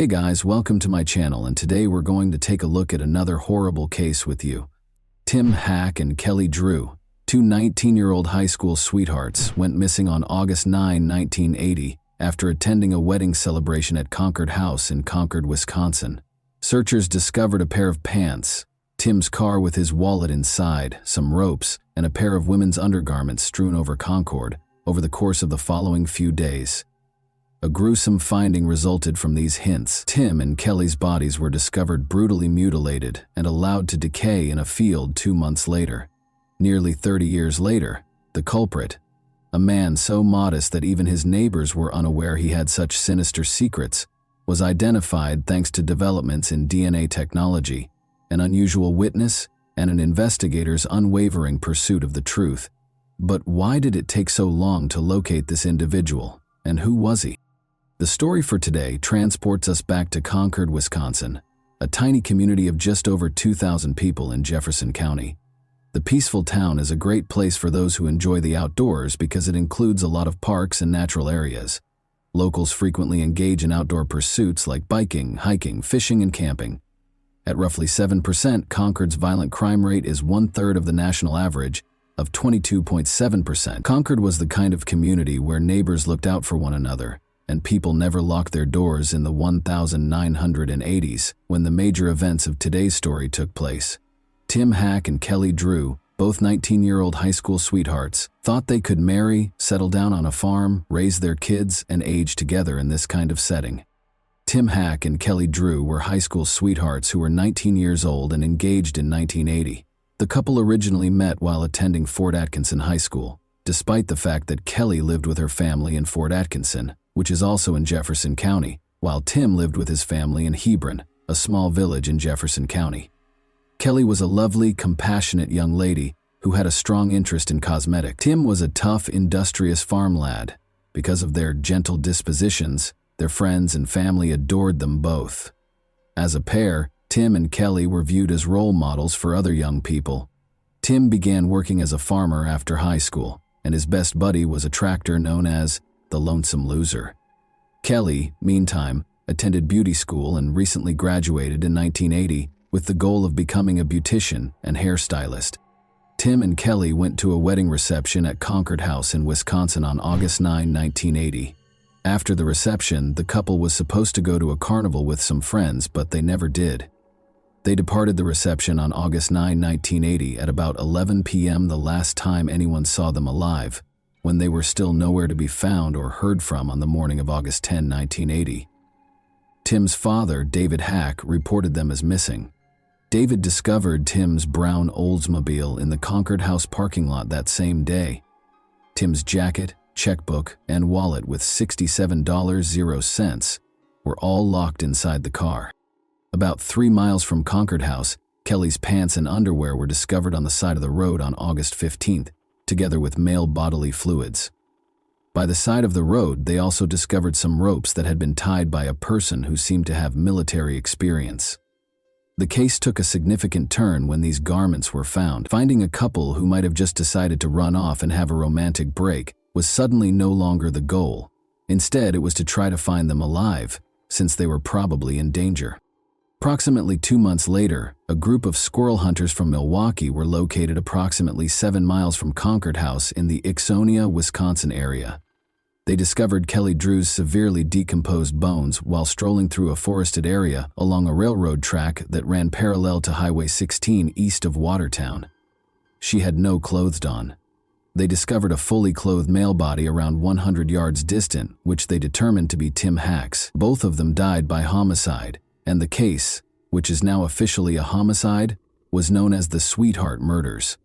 Hey guys, welcome to my channel, and today we're going to take a look at another horrible case with you. Tim Hack and Kelly Drew, two 19-year-old high school sweethearts, went missing on August 9, 1980, after attending a wedding celebration at Concord House in Concord, Wisconsin. Searchers discovered a pair of pants, Tim's car with his wallet inside, some ropes, and a pair of women's undergarments strewn over Concord over the course of the following few days. A gruesome finding resulted from these hints. Tim and Kelly's bodies were discovered brutally mutilated and allowed to decay in a field 2 months later. Nearly 30 years later, the culprit, a man so modest that even his neighbors were unaware he had such sinister secrets, was identified thanks to developments in DNA technology, an unusual witness, and an investigator's unwavering pursuit of the truth. But why did it take so long to locate this individual, and who was he? The story for today transports us back to Concord, Wisconsin, a tiny community of just over 2,000 people in Jefferson County. The peaceful town is a great place for those who enjoy the outdoors because it includes a lot of parks and natural areas. Locals frequently engage in outdoor pursuits like biking, hiking, fishing, and camping. At roughly 7%, Concord's violent crime rate is 1/3 of the national average of 22.7%. Concord was the kind of community where neighbors looked out for one another, and people never locked their doors in the 1980s when the major events of today's story took place. Tim Hack and Kelly Drew, both 19-year-old high school sweethearts, thought they could marry, settle down on a farm, raise their kids, and age together in this kind of setting. Tim Hack and Kelly Drew were high school sweethearts who were 19 years old and engaged in 1980. The couple originally met while attending Fort Atkinson High School, despite the fact that Kelly lived with her family in Fort Atkinson, which is also in Jefferson County, while Tim lived with his family in Hebron, a small village in Jefferson County. Kelly was a lovely, compassionate young lady who had a strong interest in cosmetics. Tim was a tough, industrious farm lad. Because of their gentle dispositions, their friends and family adored them both. As a pair, Tim and Kelly were viewed as role models for other young people. Tim began working as a farmer after high school, and his best buddy was a tractor known as the Lonesome Loser. Kelly, meantime, attended beauty school and recently graduated in 1980 with the goal of becoming a beautician and hairstylist. Tim and Kelly went to a wedding reception at Concord House in Wisconsin on August 9, 1980. After the reception, the couple was supposed to go to a carnival with some friends, but they never did. They departed the reception on August 9, 1980 at about 11 p.m., the last time anyone saw them alive, when they were still nowhere to be found or heard from on the morning of August 10, 1980. Tim's father, David Hack, reported them as missing. David discovered Tim's brown Oldsmobile in the Concord House parking lot that same day. Tim's jacket, checkbook, and wallet with $67.00 were all locked inside the car. About 3 miles from Concord House, Kelly's pants and underwear were discovered on the side of the road on August 15th, together with male bodily fluids. By the side of the road, they also discovered some ropes that had been tied by a person who seemed to have military experience. The case took a significant turn when these garments were found. Finding a couple who might have just decided to run off and have a romantic break was suddenly no longer the goal. Instead, it was to try to find them alive, since they were probably in danger. Approximately 2 months later, a group of squirrel hunters from Milwaukee were located approximately 7 miles from Concord House in the Ixonia, Wisconsin area. They discovered Kelly Drew's severely decomposed bones while strolling through a forested area along a railroad track that ran parallel to Highway 16 east of Watertown. She had no clothes on. They discovered a fully clothed male body around 100 yards distant, which they determined to be Tim Hack's. Both of them died by homicide, and the case, which is now officially a homicide, was known as the Sweetheart Murders.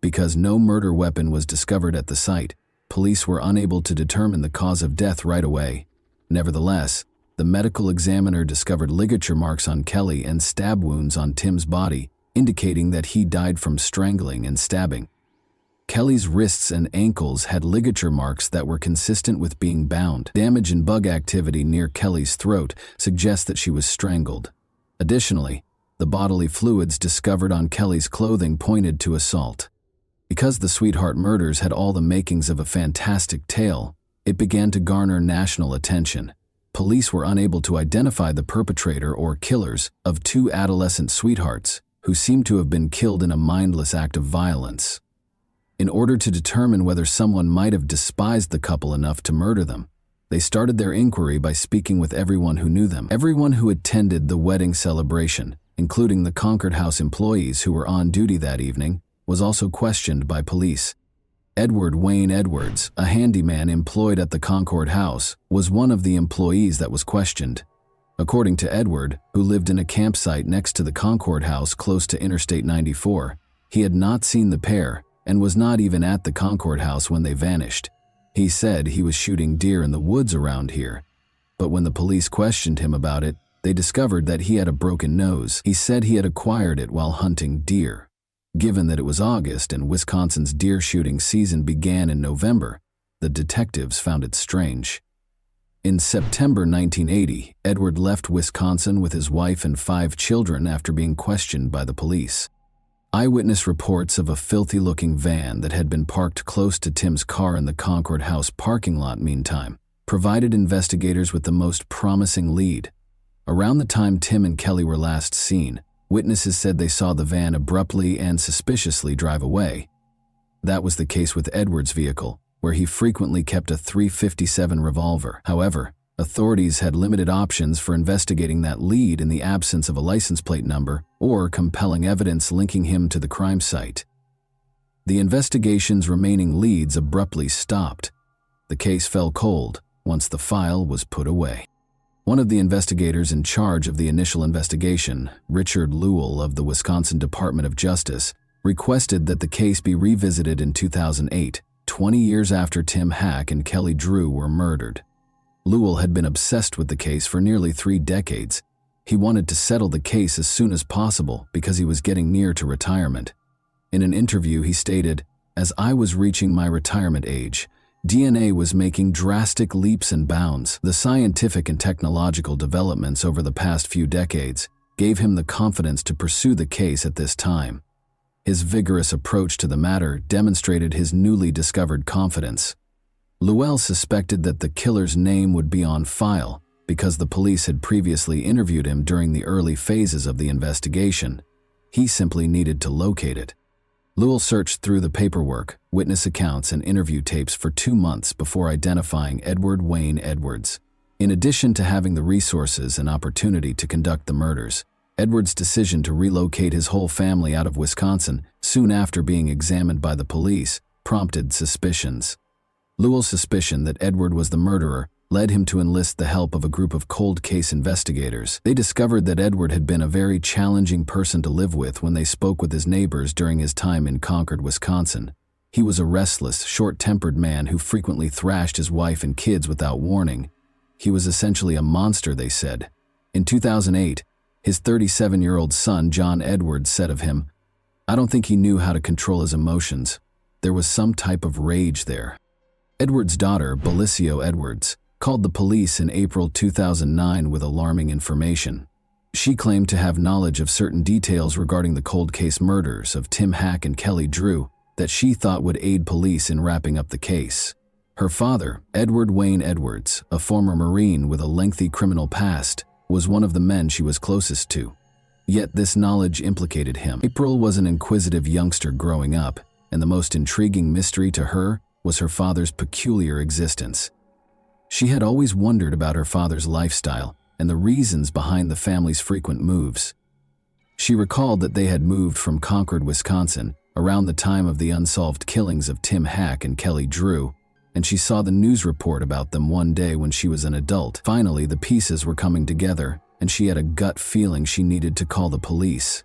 Because no murder weapon was discovered at the site, police were unable to determine the cause of death right away. Nevertheless, the medical examiner discovered ligature marks on Kelly and stab wounds on Tim's body, indicating that he died from strangling and stabbing. Kelly's wrists and ankles had ligature marks that were consistent with being bound. Damage and bug activity near Kelly's throat suggests that she was strangled. Additionally, the bodily fluids discovered on Kelly's clothing pointed to assault. Because the Sweetheart Murders had all the makings of a fantastic tale, it began to garner national attention. police were unable to identify the perpetrator or killers of two adolescent sweethearts who seemed to have been killed in a mindless act of violence. In order to determine whether someone might have despised the couple enough to murder them, they started their inquiry by speaking with everyone who knew them. Everyone who attended the wedding celebration, including the Concord House employees who were on duty that evening, was also questioned by police. Edward Wayne Edwards, a handyman employed at the Concord House, was one of the employees that was questioned. According to Edward, who lived in a campsite next to the Concord House close to Interstate 94, he had not seen the pair and was not even at the Concord House when they vanished. He said he was shooting deer in the woods around here, but when the police questioned him about it, they discovered that he had a broken nose. He said he had acquired it while hunting deer. Given that it was August and Wisconsin's deer shooting season began in November, the detectives found it strange. In September 1980, Edward left Wisconsin with his wife and 5 children after being questioned by the police. Eyewitness reports of a filthy-looking van that had been parked close to Tim's car in the Concord House parking lot meantime provided investigators with the most promising lead. Around the time Tim and Kelly were last seen, witnesses said they saw the van abruptly and suspiciously drive away. That was the case with Edward's vehicle, where he frequently kept a .357 revolver. However, authorities had limited options for investigating that lead in the absence of a license plate number or compelling evidence linking him to the crime site. The investigation's remaining leads abruptly stopped. The case fell cold once the file was put away. One of the investigators in charge of the initial investigation, Richard Lewell of the Wisconsin Department of Justice, requested that the case be revisited in 2008, 20 years after Tim Hack and Kelly Drew were murdered. Lewell had been obsessed with the case for nearly 3 decades. He wanted to settle the case as soon as possible because he was getting near to retirement. In an interview, he stated, "As I was reaching my retirement age, DNA was making drastic leaps and bounds. The scientific and technological developments over the past few decades gave him the confidence to pursue the case at this time." His vigorous approach to the matter demonstrated his newly discovered confidence. Lewell suspected that the killer's name would be on file because the police had previously interviewed him during the early phases of the investigation. He simply needed to locate it. Lewell searched through the paperwork, witness accounts, and interview tapes for 2 months before identifying Edward Wayne Edwards. In addition to having the resources and opportunity to conduct the murders, Edwards' decision to relocate his whole family out of Wisconsin soon after being examined by the police prompted suspicions. Lewell's suspicion that Edward was the murderer led him to enlist the help of a group of cold case investigators. They discovered that Edward had been a very challenging person to live with when they spoke with his neighbors during his time in Concord, Wisconsin. He was a restless, short-tempered man who frequently thrashed his wife and kids without warning. He was essentially a monster, they said. In 2008, his 37-year-old son, John Edwards, said of him, "I don't think he knew how to control his emotions. There was some type of rage there." Edwards' daughter, Belicio Edwards, called the police in April 2009 with alarming information. She claimed to have knowledge of certain details regarding the cold case murders of Tim Hack and Kelly Drew that she thought would aid police in wrapping up the case. Her father, Edward Wayne Edwards, a former Marine with a lengthy criminal past, was one of the men she was closest to. Yet this knowledge implicated him. April was an inquisitive youngster growing up, and the most intriguing mystery to her was her father's peculiar existence. She had always wondered about her father's lifestyle and the reasons behind the family's frequent moves. She recalled that they had moved from Concord, Wisconsin, around the time of the unsolved killings of Tim Hack and Kelly Drew, and she saw the news report about them one day when she was an adult. Finally, the pieces were coming together, and she had a gut feeling she needed to call the police.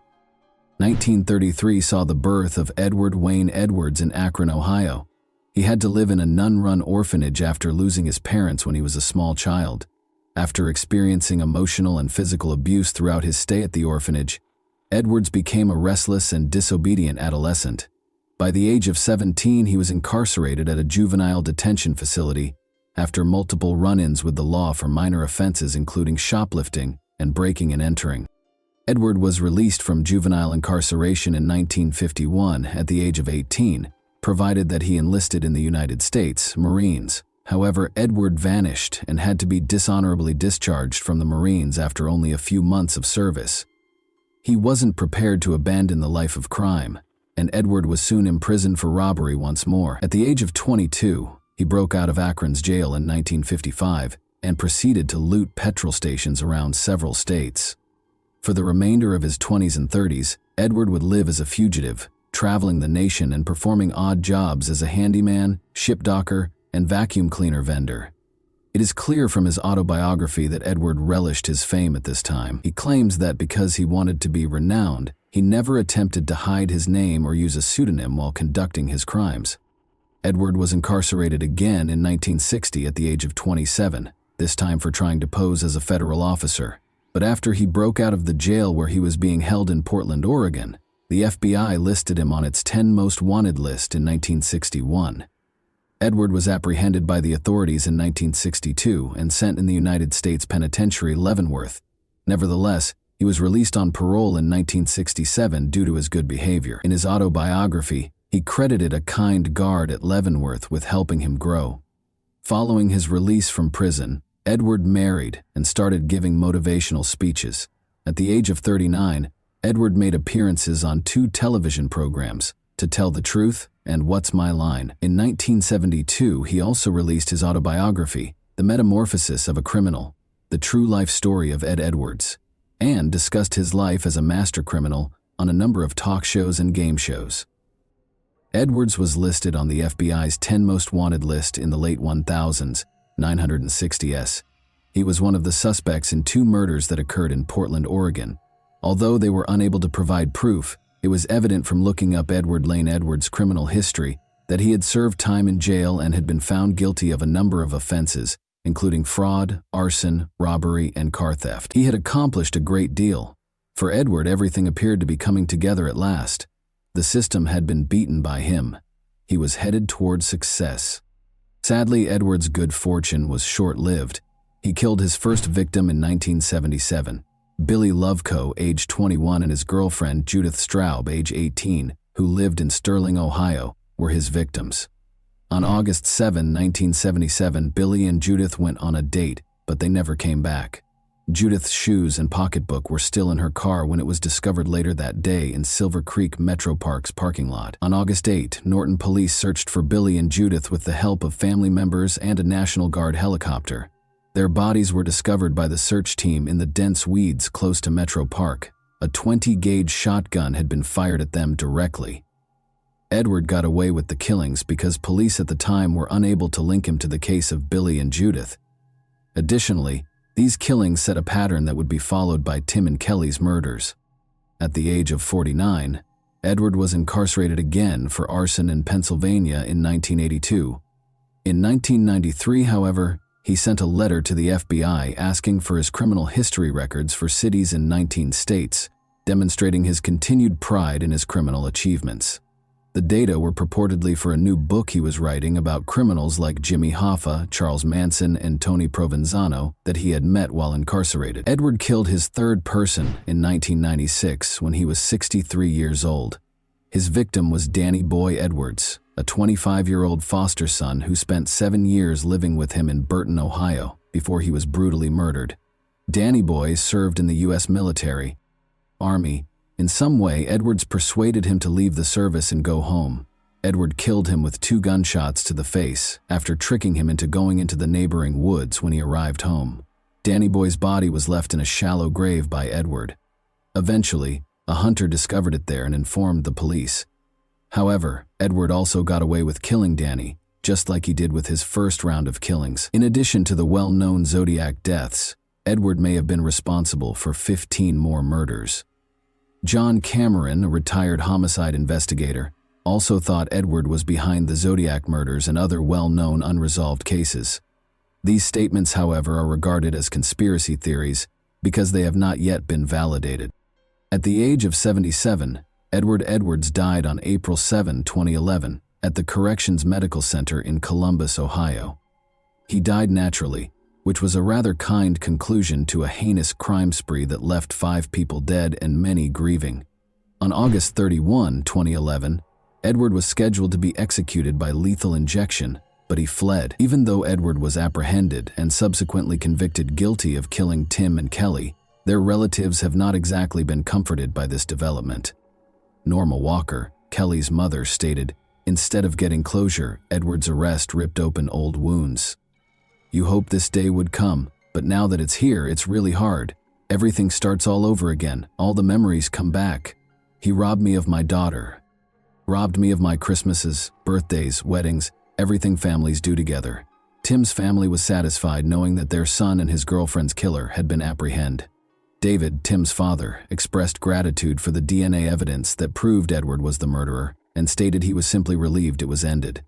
1933 saw the birth of Edward Wayne Edwards in Akron, Ohio. He had to live in a nun-run orphanage after losing his parents when he was a small child. After experiencing emotional and physical abuse throughout his stay at the orphanage, Edwards became a restless and disobedient adolescent. By the age of 17, he was incarcerated at a juvenile detention facility after multiple run-ins with the law for minor offenses including shoplifting and breaking and entering. Edward was released from juvenile incarceration in 1951 at the age of 18, provided that he enlisted in the United States Marines. However, Edward vanished and had to be dishonorably discharged from the Marines after only a few months of service. He wasn't prepared to abandon the life of crime, and Edward was soon imprisoned for robbery once more. At the age of 22, he broke out of Akron's jail in 1955 and proceeded to loot petrol stations around several states. For the remainder of his 20s and 30s, Edward would live as a fugitive, traveling the nation and performing odd jobs as a handyman, ship docker, and vacuum cleaner vendor. It is clear from his autobiography that Edward relished his fame at this time. He claims that because he wanted to be renowned, he never attempted to hide his name or use a pseudonym while conducting his crimes. Edward was incarcerated again in 1960 at the age of 27, this time for trying to pose as a federal officer. But after he broke out of the jail where he was being held in Portland, Oregon, the FBI listed him on its 10 most wanted list in 1961. Edward was apprehended by the authorities in 1962 and sent in the United States Penitentiary Leavenworth. Nevertheless, he was released on parole in 1967 due to his good behavior. In his autobiography, he credited a kind guard at Leavenworth with helping him grow. Following his release from prison, Edward married and started giving motivational speeches. At the age of 39, Edward made appearances on 2 television programs, To Tell the Truth and What's My Line. In 1972, he also released his autobiography, The Metamorphosis of a Criminal, the true life story of Ed Edwards, and discussed his life as a master criminal on a number of talk shows and game shows. Edwards was listed on the FBI's 10 most wanted list in the late 1000s, 960s. He was one of the suspects in 2 murders that occurred in Portland, Oregon. Although they were unable to provide proof, it was evident from looking up Edward Lane Edwards' criminal history that he had served time in jail and had been found guilty of a number of offenses, including fraud, arson, robbery, and car theft. He had accomplished a great deal. For Edward, everything appeared to be coming together at last. The system had been beaten by him. He was headed toward success. Sadly, Edward's good fortune was short-lived. He killed his first victim in 1977. Billy Loveco, age 21, and his girlfriend Judith Straub, age 18, who lived in Sterling, Ohio, were his victims. On August 7, 1977, Billy and Judith went on a date, but they never came back. Judith's shoes and pocketbook were still in her car when it was discovered later that day in Silver Creek Metro Park's parking lot. On August 8, Norton police searched for Billy and Judith with the help of family members and a National Guard helicopter. Their bodies were discovered by the search team in the dense weeds close to Metro Park. A 20-gauge shotgun had been fired at them directly. Edward got away with the killings because police at the time were unable to link him to the case of Billy and Judith. Additionally, these killings set a pattern that would be followed by Tim and Kelly's murders. At the age of 49, Edward was incarcerated again for arson in Pennsylvania in 1982. In 1993, however, he sent a letter to the FBI asking for his criminal history records for cities in 19 states, demonstrating his continued pride in his criminal achievements. The data were purportedly for a new book he was writing about criminals like Jimmy Hoffa, Charles Manson, and Tony Provenzano that he had met while incarcerated. Edward killed his 3rd person in 1996 when he was 63 years old. His victim was Danny Boy Edwards, a 25-year-old foster son who spent 7 years living with him in Burton, Ohio, before he was brutally murdered. Danny Boy served in the U.S. military, Army. In some way, Edwards persuaded him to leave the service and go home. Edward killed him with 2 gunshots to the face after tricking him into going into the neighboring woods when he arrived home. Danny Boy's body was left in a shallow grave by Edward. Eventually, a hunter discovered it there and informed the police. However, Edward also got away with killing Danny, just like he did with his first round of killings. In addition to the well-known Zodiac deaths, Edward may have been responsible for 15 more murders. John Cameron, a retired homicide investigator, also thought Edward was behind the Zodiac murders and other well-known unresolved cases. These statements, however, are regarded as conspiracy theories because they have not yet been validated. At the age of 77, Edward Edwards died on April 7, 2011, at the Corrections Medical Center in Columbus, Ohio. He died naturally, which was a rather kind conclusion to a heinous crime spree that left 5 people dead and many grieving. On August 31, 2011, Edward was scheduled to be executed by lethal injection, but he fled. Even though Edward was apprehended and subsequently convicted guilty of killing Tim and Kelly, their relatives have not exactly been comforted by this development. Norma Walker, Kelly's mother, stated, "Instead of getting closure, Edward's arrest ripped open old wounds. You hope this day would come, but now that it's here, it's really hard. Everything starts all over again. All the memories come back. He robbed me of my daughter. Robbed me of my Christmases, birthdays, weddings, everything families do together." Tim's family was satisfied knowing that their son and his girlfriend's killer had been apprehended. David, Tim's father, expressed gratitude for the DNA evidence that proved Edward was the murderer and stated he was simply relieved it was ended.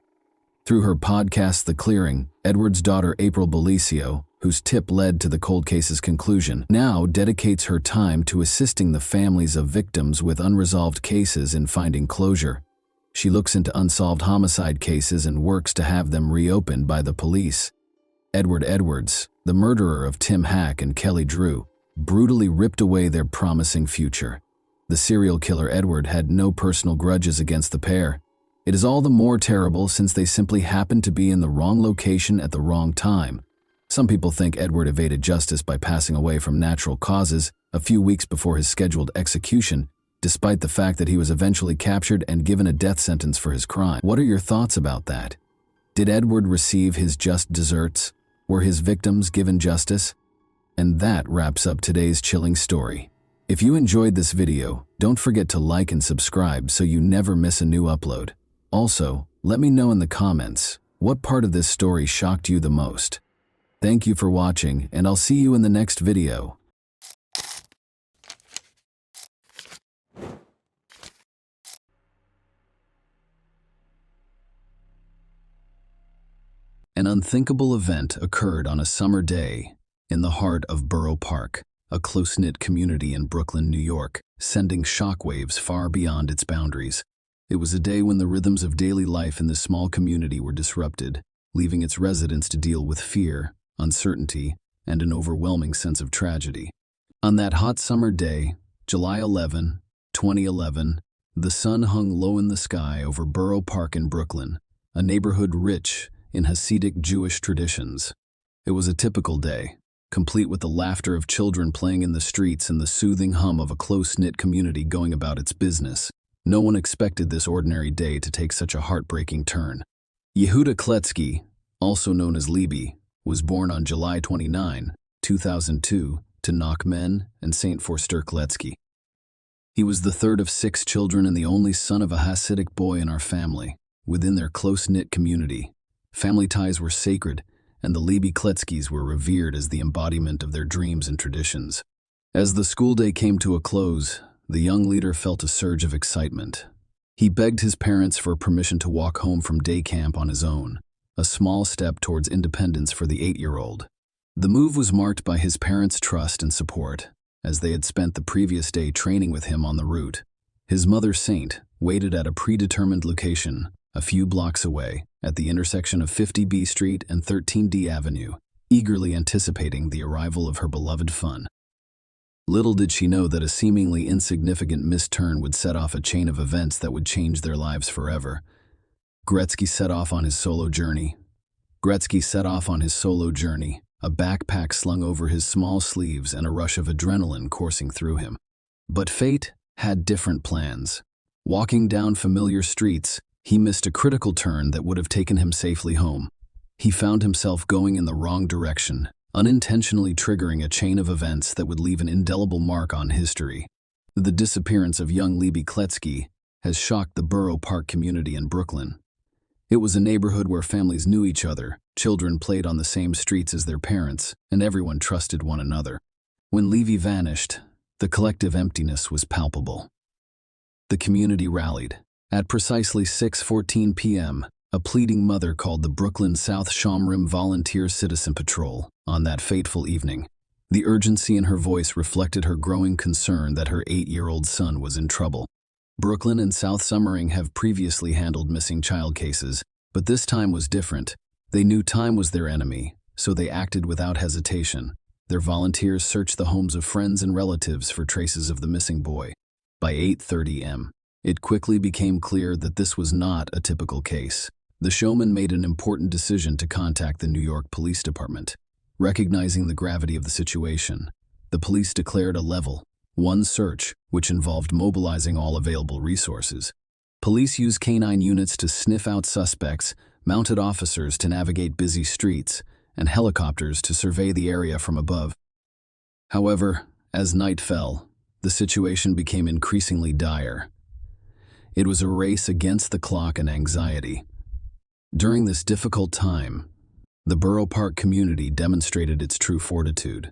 Through her podcast, The Clearing, Edward's daughter April Belicio, whose tip led to the cold case's conclusion, now dedicates her time to assisting the families of victims with unresolved cases in finding closure. She looks into unsolved homicide cases and works to have them reopened by the police. Edward Edwards, the murderer of Tim Hack and Kelly Drew, brutally ripped away their promising future. The serial killer Edward had no personal grudges against the pair. It is all the more terrible since they simply happened to be in the wrong location at the wrong time. Some people think Edward evaded justice by passing away from natural causes a few weeks before his scheduled execution, despite the fact that he was eventually captured and given a death sentence for his crime. What are your thoughts about that? Did Edward receive his just desserts? Were his victims given justice? And that wraps up today's chilling story. If you enjoyed this video, don't forget to like and subscribe so you never miss a new upload. Also, let me know in the comments, what part of this story shocked you the most? Thank you for watching, and I'll see you in the next video. An unthinkable event occurred on a summer day in the heart of Borough Park, a close-knit community in Brooklyn, New York, sending shockwaves far beyond its boundaries. It was a day when the rhythms of daily life in this small community were disrupted, leaving its residents to deal with fear, uncertainty, and an overwhelming sense of tragedy. On that hot summer day, July 11, 2011, the sun hung low in the sky over Borough Park in Brooklyn, a neighborhood rich in Hasidic Jewish traditions. It was a typical day, complete with the laughter of children playing in the streets and the soothing hum of a close-knit community going about its business. No one expected this ordinary day to take such a heartbreaking turn. Yehuda Kletsky, also known as Libby, was born on July 29, 2002, to Nachmen and Saint Forster Kletsky. He was the third of 6 children and the only son of a Hasidic boy in our family. Within their close-knit community, family ties were sacred, and the Libby Kletskys were revered as the embodiment of their dreams and traditions. As the school day came to a close, the young leader felt a surge of excitement. He begged his parents for permission to walk home from day camp on his own, a small step towards independence for the 8-year-old. The move was marked by his parents' trust and support, as they had spent the previous day training with him on the route. His mother, Saint, waited at a predetermined location, a few blocks away, at the intersection of 50B Street and 13D Avenue, eagerly anticipating the arrival of her beloved fun. Little did she know that a seemingly insignificant misturn would set off a chain of events that would change their lives forever. Gretzky set off on his solo journey, a backpack slung over his small sleeves and a rush of adrenaline coursing through him. But fate had different plans. Walking down familiar streets, he missed a critical turn that would have taken him safely home. He found himself going in the wrong direction, unintentionally triggering a chain of events that would leave an indelible mark on history. The disappearance of young Libby Kletsky has shocked the Borough Park community in Brooklyn. It was a neighborhood where families knew each other, children played on the same streets as their parents, and everyone trusted one another. When Levy vanished, the collective emptiness was palpable. The community rallied. At precisely 6:14 p.m., a pleading mother called the Brooklyn South Shomrim Volunteer Citizen Patrol on that fateful evening. The urgency in her voice reflected her growing concern that her 8-year-old son was in trouble. Brooklyn and South Summering have previously handled missing child cases, but this time was different. They knew time was their enemy, so they acted without hesitation. Their volunteers searched the homes of friends and relatives for traces of the missing boy. By 8:30 m., it quickly became clear that this was not a typical case. The showman made an important decision to contact the New York Police Department. Recognizing the gravity of the situation, the police declared a Level 1 search, which involved mobilizing all available resources. Police used canine units to sniff out suspects, mounted officers to navigate busy streets, and helicopters to survey the area from above. However, as night fell, the situation became increasingly dire. It was a race against the clock and anxiety. During this difficult time, the Borough Park community demonstrated its true fortitude.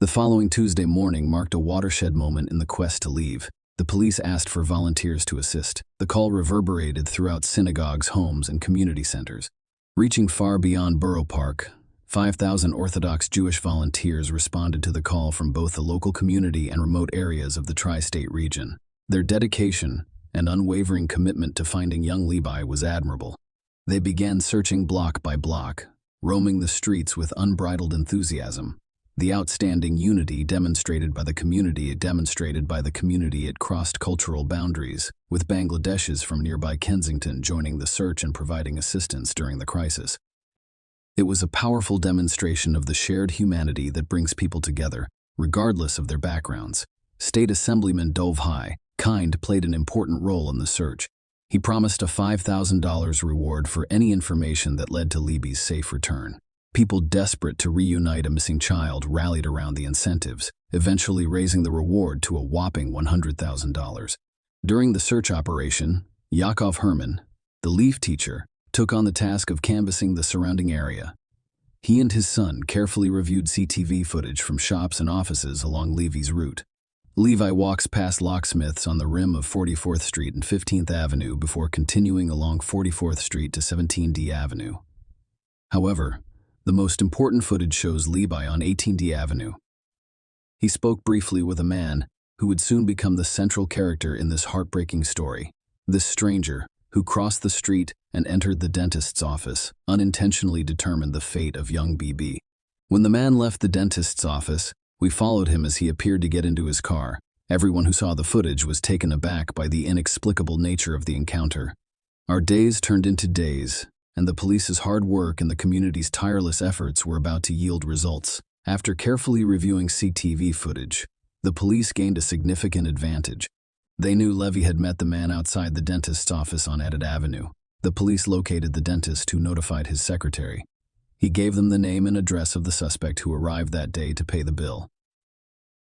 The following Tuesday morning marked a watershed moment in the quest to leave. The police asked for volunteers to assist. The call reverberated throughout synagogues, homes, and community centers. Reaching far beyond Borough Park, 5,000 Orthodox Jewish volunteers responded to the call from both the local community and remote areas of the tri-state region. Their dedication and unwavering commitment to finding young Levi was admirable. They began searching block by block, roaming the streets with unbridled enthusiasm. The outstanding unity demonstrated by the community it crossed cultural boundaries, with Bangladeshis from nearby Kensington joining the search and providing assistance during the crisis. It was a powerful demonstration of the shared humanity that brings people together, regardless of their backgrounds. State Assemblyman Dov Kind played an important role in the search. He promised a $5,000 reward for any information that led to Levi's safe return. People desperate to reunite a missing child rallied around the incentives, eventually raising the reward to a whopping $100,000. During the search operation, Yaakov Herman, the Leaf teacher, took on the task of canvassing the surrounding area. He and his son carefully reviewed CCTV footage from shops and offices along Levi's route. Levi walks past locksmiths on the rim of 44th Street and 15th Avenue before continuing along 44th Street to 17D Avenue. However, the most important footage shows Levi on 18D Avenue. He spoke briefly with a man who would soon become the central character in this heartbreaking story. This stranger, who crossed the street and entered the dentist's office, unintentionally determined the fate of young BB. When the man left the dentist's office, we followed him as he appeared to get into his car. Everyone who saw the footage was taken aback by the inexplicable nature of the encounter. Our days turned into days, and the police's hard work and the community's tireless efforts were about to yield results. After carefully reviewing CCTV footage, the police gained a significant advantage. They knew Levy had met the man outside the dentist's office on Edit Avenue. The police located the dentist, who notified his secretary. He gave them the name and address of the suspect who arrived that day to pay the bill.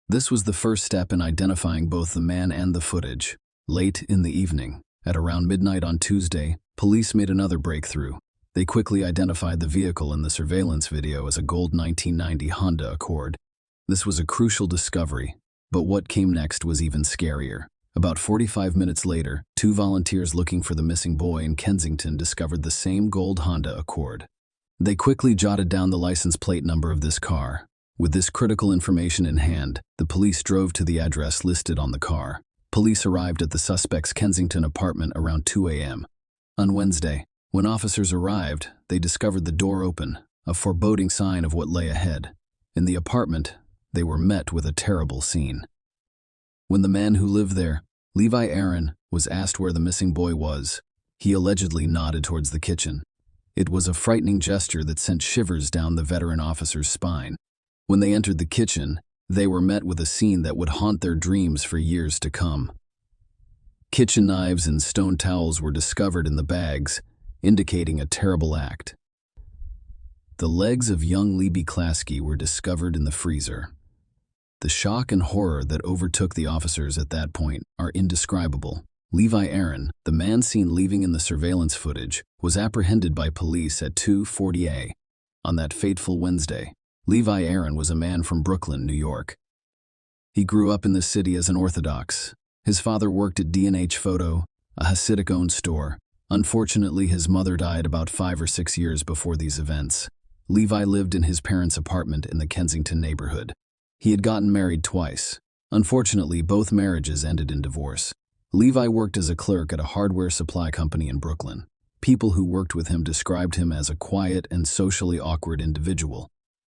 This was the first step in identifying both the man and the footage. Late in the evening, at around midnight on Tuesday, police made another breakthrough. They quickly identified the vehicle in the surveillance video as a gold 1990 Honda Accord. This was a crucial discovery, but what came next was even scarier. About 45 minutes later, 2 volunteers looking for the missing boy in Kensington discovered the same gold Honda Accord. They quickly jotted down the license plate number of this car. With this critical information in hand, the police drove to the address listed on the car. Police arrived at the suspect's Kensington apartment around 2 a.m. On Wednesday, when officers arrived, they discovered the door open, a foreboding sign of what lay ahead. In the apartment, they were met with a terrible scene. When the man who lived there, Levi Aaron, was asked where the missing boy was, he allegedly nodded towards the kitchen. It was a frightening gesture that sent shivers down the veteran officer's spine. When they entered the kitchen, they were met with a scene that would haunt their dreams for years to come. Kitchen knives and stone towels were discovered in the bags, indicating a terrible act. The legs of young Levi Klasky were discovered in the freezer. The shock and horror that overtook the officers at that point are indescribable. Levi Aaron, the man seen leaving in the surveillance footage, was apprehended by police at 2:40 a.m. On that fateful Wednesday, Levi Aaron was a man from Brooklyn, New York. He grew up in the city as an Orthodox. His father worked at D&H Photo, a Hasidic-owned store. Unfortunately, his mother died about 5 or 6 years before these events. Levi lived in his parents' apartment in the Kensington neighborhood. He had gotten married twice. Unfortunately, both marriages ended in divorce. Levi worked as a clerk at a hardware supply company in Brooklyn. People who worked with him described him as a quiet and socially awkward individual.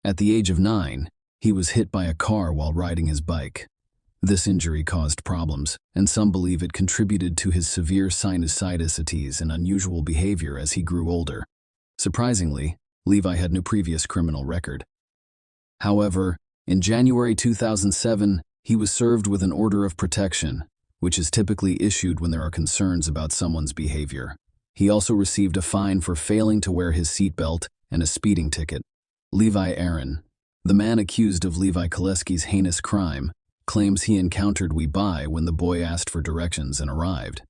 At the age of 9, he was hit by a car while riding his bike. This injury caused problems, and some believe it contributed to his severe sinusitis and unusual behavior as he grew older. Surprisingly, Levi had no previous criminal record. However, in January 2007, he was served with an order of protection, which is typically issued when there are concerns about someone's behavior. He also received a fine for failing to wear his seatbelt and a speeding ticket. Levi Aaron, the man accused of Levi Koleski's heinous crime, claims he encountered Levi when the boy asked for directions and arrived.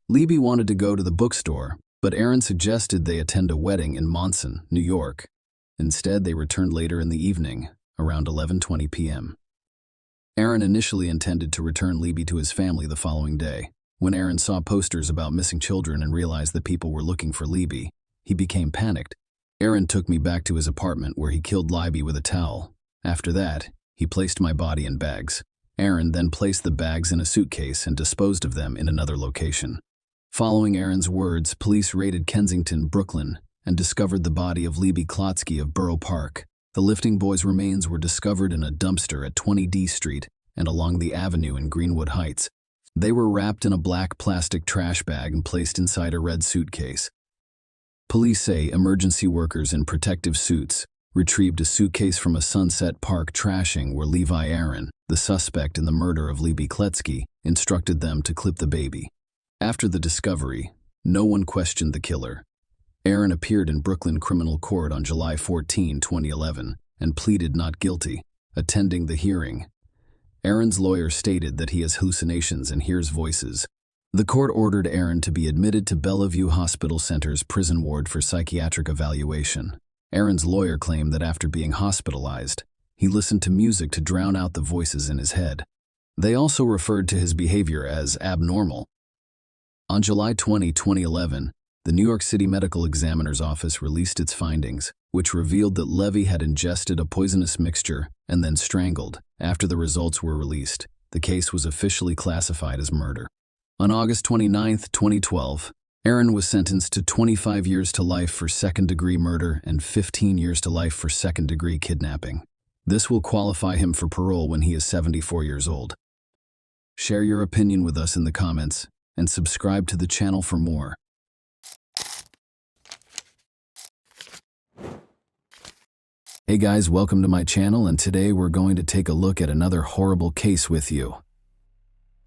Levi wanted to go to the bookstore, but Aaron suggested they attend a wedding in Monson, New York. Instead, they returned later in the evening, around 11:20 p.m. Aaron initially intended to return Levi to his family the following day. When Aaron saw posters about missing children and realized that people were looking for Levi, he became panicked. Aaron took me back to his apartment where he killed Levi with a towel. After that, he placed my body in bags. Aaron then placed the bags in a suitcase and disposed of them in another location. Following Aaron's words, police raided Kensington, Brooklyn, and discovered the body of Levi Klotsky of Borough Park. The Lifting Boys' remains were discovered in a dumpster at 20 D Street and along the avenue in Greenwood Heights. They were wrapped in a black plastic trash bag and placed inside a red suitcase. Police say emergency workers in protective suits retrieved a suitcase from a Sunset Park trashing where Levi Aaron, the suspect in the murder of Levi Klotsky, instructed them to clip the baby. After the discovery, no one questioned the killer. Aaron appeared in Brooklyn Criminal Court on July 14, 2011, and pleaded not guilty. Attending the hearing, Aaron's lawyer stated that he has hallucinations and hears voices. The court ordered Aaron to be admitted to Bellevue Hospital Center's prison ward for psychiatric evaluation. Aaron's lawyer claimed that after being hospitalized, he listened to music to drown out the voices in his head. They also referred to his behavior as abnormal. On July 20, 2011, the New York City Medical Examiner's Office released its findings, which revealed that Levi had ingested a poisonous mixture and then strangled. After the results were released, the case was officially classified as murder. On August 29, 2012, Aaron was sentenced to 25 years to life for second-degree murder and 15 years to life for second-degree kidnapping. This will qualify him for parole when he is 74 years old. Share your opinion with us in the comments and subscribe to the channel for more. Hey guys, welcome to my channel, and today we're going to take a look at another horrible case with you.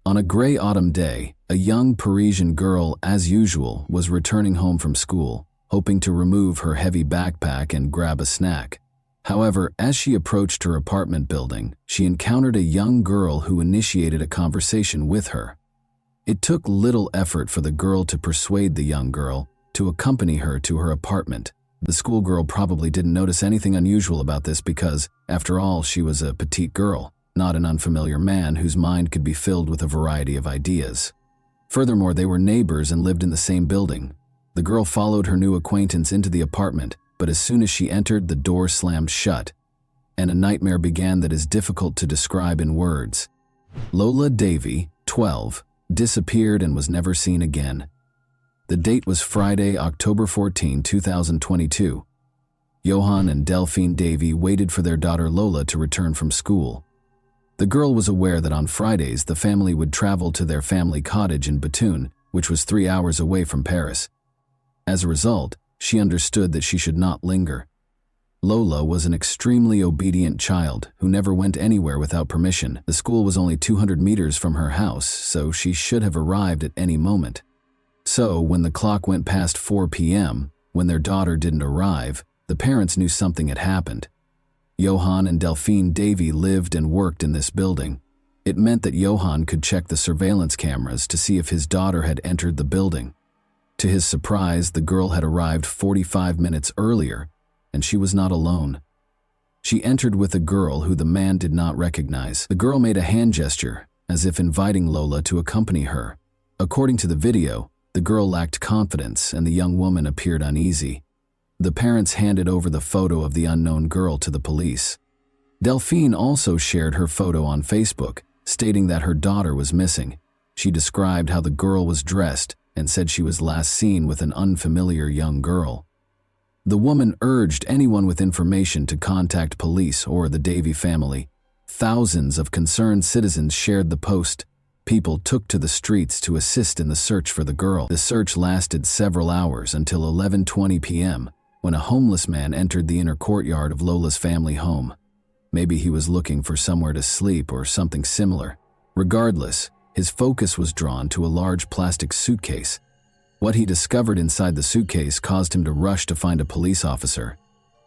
On a gray autumn day, a young Parisian girl, as usual, was returning home from school, hoping to remove her heavy backpack and grab a snack. However, as she approached her apartment building, she encountered a young girl who initiated a conversation with her. It took little effort for the girl to persuade the young girl to accompany her to her apartment. The schoolgirl probably didn't notice anything unusual about this because, after all, she was a petite girl, not an unfamiliar man whose mind could be filled with a variety of ideas. Furthermore, they were neighbors and lived in the same building. The girl followed her new acquaintance into the apartment, but as soon as she entered, the door slammed shut, and a nightmare began that is difficult to describe in words. Lola Davy, 12, disappeared and was never seen again. The date was Friday, October 14, 2022. Johan and Delphine Davy waited for their daughter Lola to return from school. The girl was aware that on Fridays the family would travel to their family cottage in Bethune, which was 3 hours away from Paris. As a result, she understood that she should not linger. Lola was an extremely obedient child who never went anywhere without permission. The school was only 200 meters from her house, so she should have arrived at any moment. So, when the clock went past 4 p.m., when their daughter didn't arrive, the parents knew something had happened. Johan and Delphine Davy lived and worked in this building. It meant that Johan could check the surveillance cameras to see if his daughter had entered the building. To his surprise, the girl had arrived 45 minutes earlier, and she was not alone. She entered with a girl who the man did not recognize. The girl made a hand gesture, as if inviting Lola to accompany her. According to the video, the girl lacked confidence and the young woman appeared uneasy. The parents handed over the photo of the unknown girl to the police. Delphine also shared her photo on Facebook, stating that her daughter was missing. She described how the girl was dressed and said she was last seen with an unfamiliar young girl. The woman urged anyone with information to contact police or the Davy family. Thousands of concerned citizens shared the post. People took to the streets to assist in the search for the girl. The search lasted several hours until 11:20 p.m., when a homeless man entered the inner courtyard of Lola's family home. Maybe he was looking for somewhere to sleep or something similar. Regardless, his focus was drawn to a large plastic suitcase. What he discovered inside the suitcase caused him to rush to find a police officer.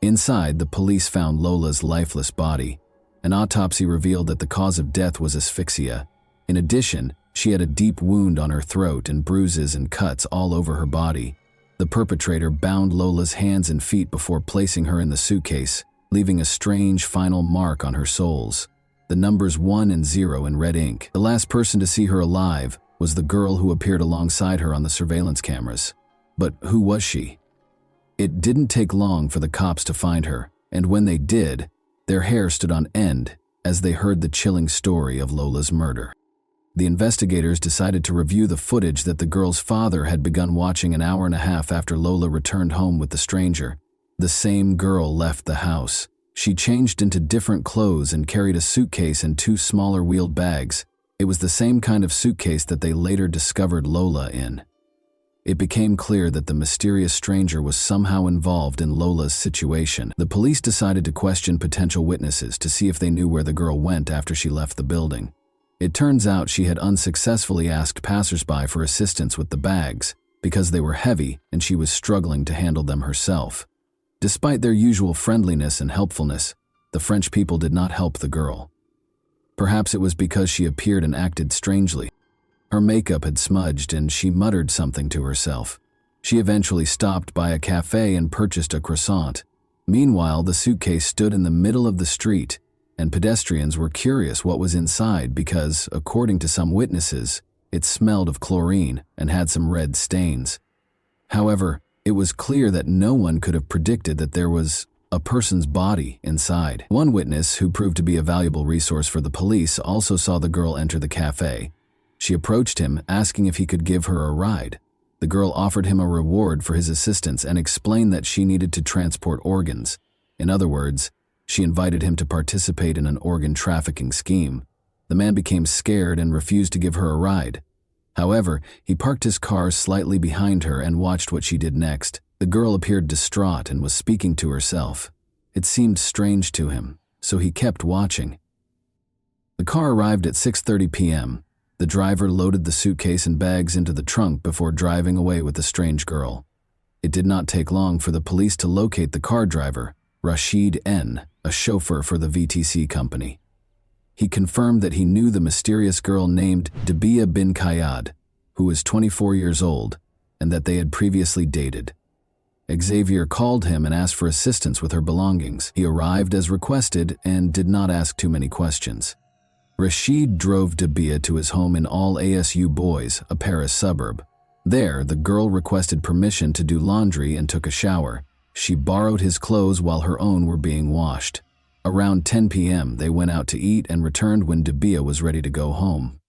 Inside, the police found Lola's lifeless body. An autopsy revealed that the cause of death was asphyxia. In addition, she had a deep wound on her throat and bruises and cuts all over her body. The perpetrator bound Lola's hands and feet before placing her in the suitcase, leaving a strange final mark on her soles. The numbers 1 and 0 in red ink. The last person to see her alive was the girl who appeared alongside her on the surveillance cameras. But who was she? It didn't take long for the cops to find her, and when they did, their hair stood on end as they heard the chilling story of Lola's murder. The investigators decided to review the footage that the girl's father had begun watching an hour and a half after Lola returned home with the stranger. The same girl left the house. She changed into different clothes and carried a suitcase and 2 smaller wheeled bags. It was the same kind of suitcase that they later discovered Lola in. It became clear that the mysterious stranger was somehow involved in Lola's situation. The police decided to question potential witnesses to see if they knew where the girl went after she left the building. It turns out she had unsuccessfully asked passersby for assistance with the bags because they were heavy and she was struggling to handle them herself. Despite their usual friendliness and helpfulness, the French people did not help the girl. Perhaps it was because she appeared and acted strangely. Her makeup had smudged and she muttered something to herself. She eventually stopped by a cafe and purchased a croissant. Meanwhile, the suitcase stood in the middle of the street, and pedestrians were curious what was inside because, according to some witnesses, it smelled of chlorine and had some red stains. However, it was clear that no one could have predicted that there was a person's body inside. One witness, who proved to be a valuable resource for the police, also saw the girl enter the cafe. She approached him, asking if he could give her a ride. The girl offered him a reward for his assistance and explained that she needed to transport organs. In other words, she invited him to participate in an organ trafficking scheme. The man became scared and refused to give her a ride. However, he parked his car slightly behind her and watched what she did next. The girl appeared distraught and was speaking to herself. It seemed strange to him, so he kept watching. The car arrived at 6:30 p.m. The driver loaded the suitcase and bags into the trunk before driving away with the strange girl. It did not take long for the police to locate the car driver, Rashid N., a chauffeur for the VTC company. He confirmed that he knew the mysterious girl named Dabia bin Kayad, who was 24 years old, and that they had previously dated. Xavier called him and asked for assistance with her belongings. He arrived as requested and did not ask too many questions. Rashid drove Dabia to his home in All ASU Bois, a Paris suburb. There, the girl requested permission to do laundry and took a shower. She borrowed his clothes while her own were being washed. Around 10 p.m., they went out to eat and returned when Dabia was ready to go home.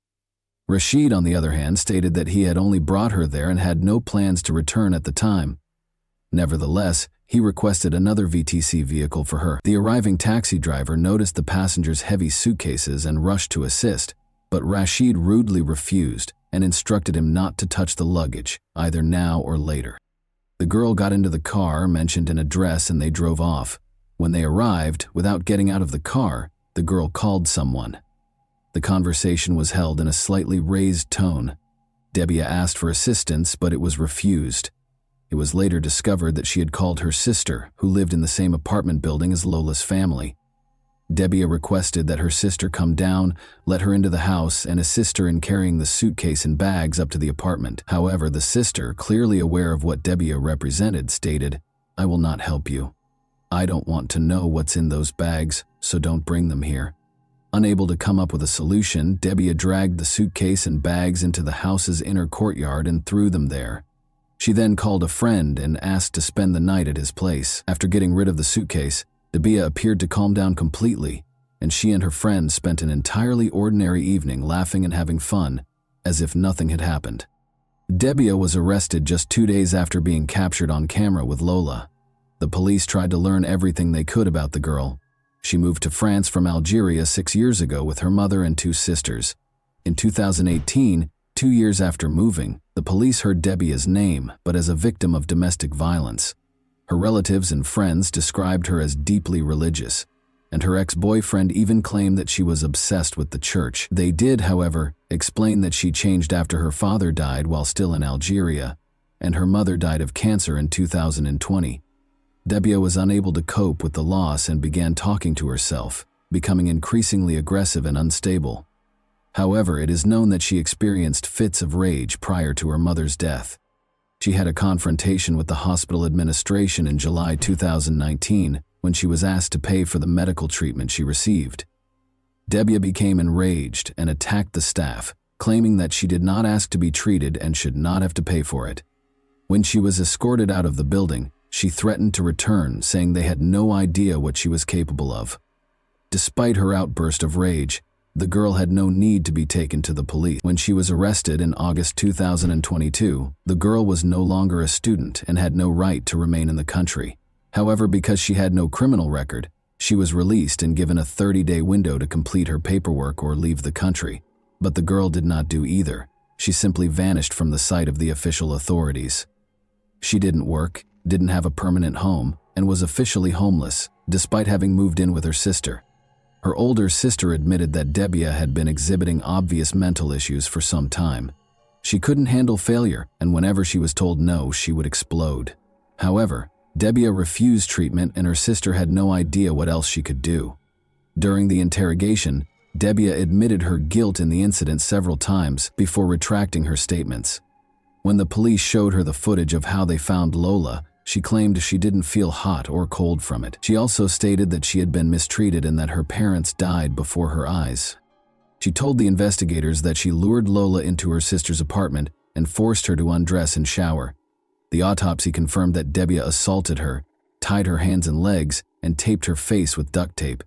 Rashid, on the other hand, stated that he had only brought her there and had no plans to return at the time. Nevertheless, he requested another VTC vehicle for her. The arriving taxi driver noticed the passengers' heavy suitcases and rushed to assist, but Rashid rudely refused and instructed him not to touch the luggage, either now or later. The girl got into the car, mentioned an address, and they drove off. When they arrived, without getting out of the car, the girl called someone. The conversation was held in a slightly raised tone. Dabia asked for assistance, but it was refused. It was later discovered that she had called her sister, who lived in the same apartment building as Lola's family. Dabia requested that her sister come down, let her into the house, and assist her in carrying the suitcase and bags up to the apartment. However, the sister, clearly aware of what Dabia represented, stated, "I will not help you. I don't want to know what's in those bags, so don't bring them here." Unable to come up with a solution, Dabia dragged the suitcase and bags into the house's inner courtyard and threw them there. She then called a friend and asked to spend the night at his place. After getting rid of the suitcase, Dabia appeared to calm down completely, and she and her friend spent an entirely ordinary evening laughing and having fun, as if nothing had happened. Dabia was arrested just 2 days after being captured on camera with Lola. The police tried to learn everything they could about the girl. She moved to France from Algeria 6 years ago with her mother and 2 sisters. In 2018, 2 years after moving, the police heard Debia's name, but as a victim of domestic violence. Her relatives and friends described her as deeply religious, and her ex-boyfriend even claimed that she was obsessed with the church. They did, however, explain that she changed after her father died while still in Algeria, and her mother died of cancer in 2020. Debia was unable to cope with the loss and began talking to herself, becoming increasingly aggressive and unstable. However, it is known that she experienced fits of rage prior to her mother's death. She had a confrontation with the hospital administration in July 2019 when she was asked to pay for the medical treatment she received. Debia became enraged and attacked the staff, claiming that she did not ask to be treated and should not have to pay for it. When she was escorted out of the building, she threatened to return, saying they had no idea what she was capable of. Despite her outburst of rage, the girl had no need to be taken to the police. When she was arrested in August 2022, the girl was no longer a student and had no right to remain in the country. However, because she had no criminal record, she was released and given a 30-day window to complete her paperwork or leave the country. But the girl did not do either. She simply vanished from the sight of the official authorities. She didn't work, didn't have a permanent home, and was officially homeless, despite having moved in with her sister. Her older sister admitted that Debia had been exhibiting obvious mental issues for some time. She couldn't handle failure, and whenever she was told no, she would explode. However, Debia refused treatment and her sister had no idea what else she could do. During the interrogation, Debia admitted her guilt in the incident several times before retracting her statements. When the police showed her the footage of how they found Lola, she claimed she didn't feel hot or cold from it. She also stated that she had been mistreated and that her parents died before her eyes. She told the investigators that she lured Lola into her sister's apartment and forced her to undress and shower. The autopsy confirmed that Debia assaulted her, tied her hands and legs, and taped her face with duct tape.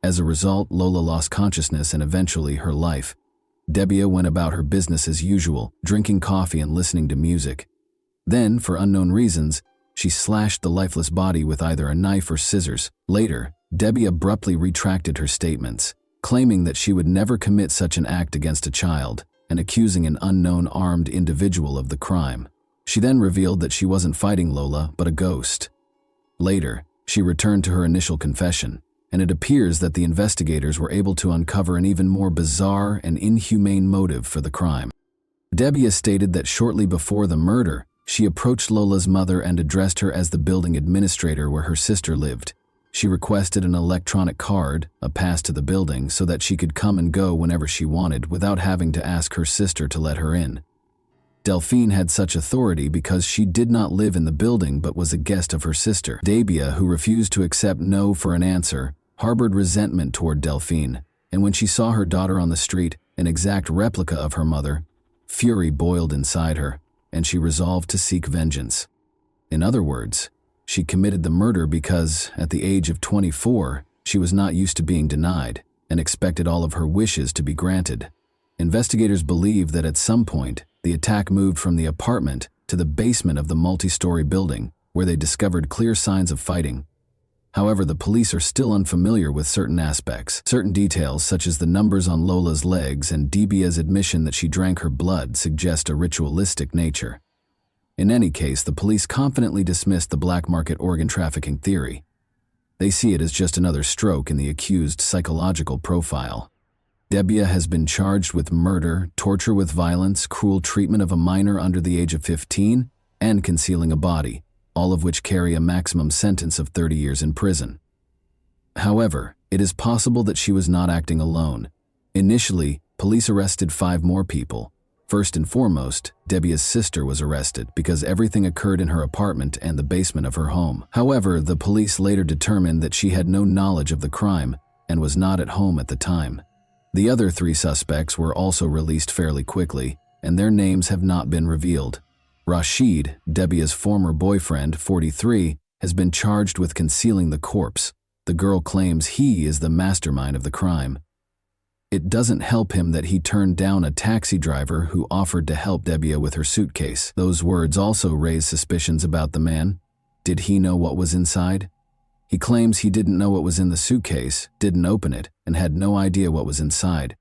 As a result, Lola lost consciousness and eventually her life. Debia went about her business as usual, drinking coffee and listening to music. Then, for unknown reasons, she slashed the lifeless body with either a knife or scissors. Later, Debia abruptly retracted her statements, claiming that she would never commit such an act against a child, and accusing an unknown armed individual of the crime. She then revealed that she wasn't fighting Lola, but a ghost. Later, she returned to her initial confession, and it appears that the investigators were able to uncover an even more bizarre and inhumane motive for the crime. Debia stated that shortly before the murder, she approached Lola's mother and addressed her as the building administrator where her sister lived. She requested an electronic card, a pass to the building, so that she could come and go whenever she wanted without having to ask her sister to let her in. Delphine had such authority because she did not live in the building but was a guest of her sister. Debia, who refused to accept no for an answer, harbored resentment toward Delphine, and when she saw her daughter on the street, an exact replica of her mother, fury boiled inside her, and she resolved to seek vengeance. In other words, she committed the murder because, at the age of 24, she was not used to being denied and expected all of her wishes to be granted. Investigators believe that at some point, the attack moved from the apartment to the basement of the multi-story building, where they discovered clear signs of fighting. However, the police are still unfamiliar with certain aspects. Certain details, such as the numbers on Lola's legs and Debia's admission that she drank her blood, suggest a ritualistic nature. In any case, the police confidently dismissed the black market organ trafficking theory. They see it as just another stroke in the accused's psychological profile. Debia has been charged with murder, torture with violence, cruel treatment of a minor under the age of 15, and concealing a body, all of which carry a maximum sentence of 30 years in prison. However, it is possible that she was not acting alone. Initially, police arrested 5 more people. First and foremost, Debia's sister was arrested because everything occurred in her apartment and the basement of her home. However, the police later determined that she had no knowledge of the crime and was not at home at the time. The other 3 suspects were also released fairly quickly, and their names have not been revealed. Rashid, Debia's former boyfriend, 43, has been charged with concealing the corpse. The girl claims he is the mastermind of the crime. It doesn't help him that he turned down a taxi driver who offered to help Debia with her suitcase. Those words also raise suspicions about the man. Did he know what was inside? He claims he didn't know what was in the suitcase, didn't open it, and had no idea what was inside.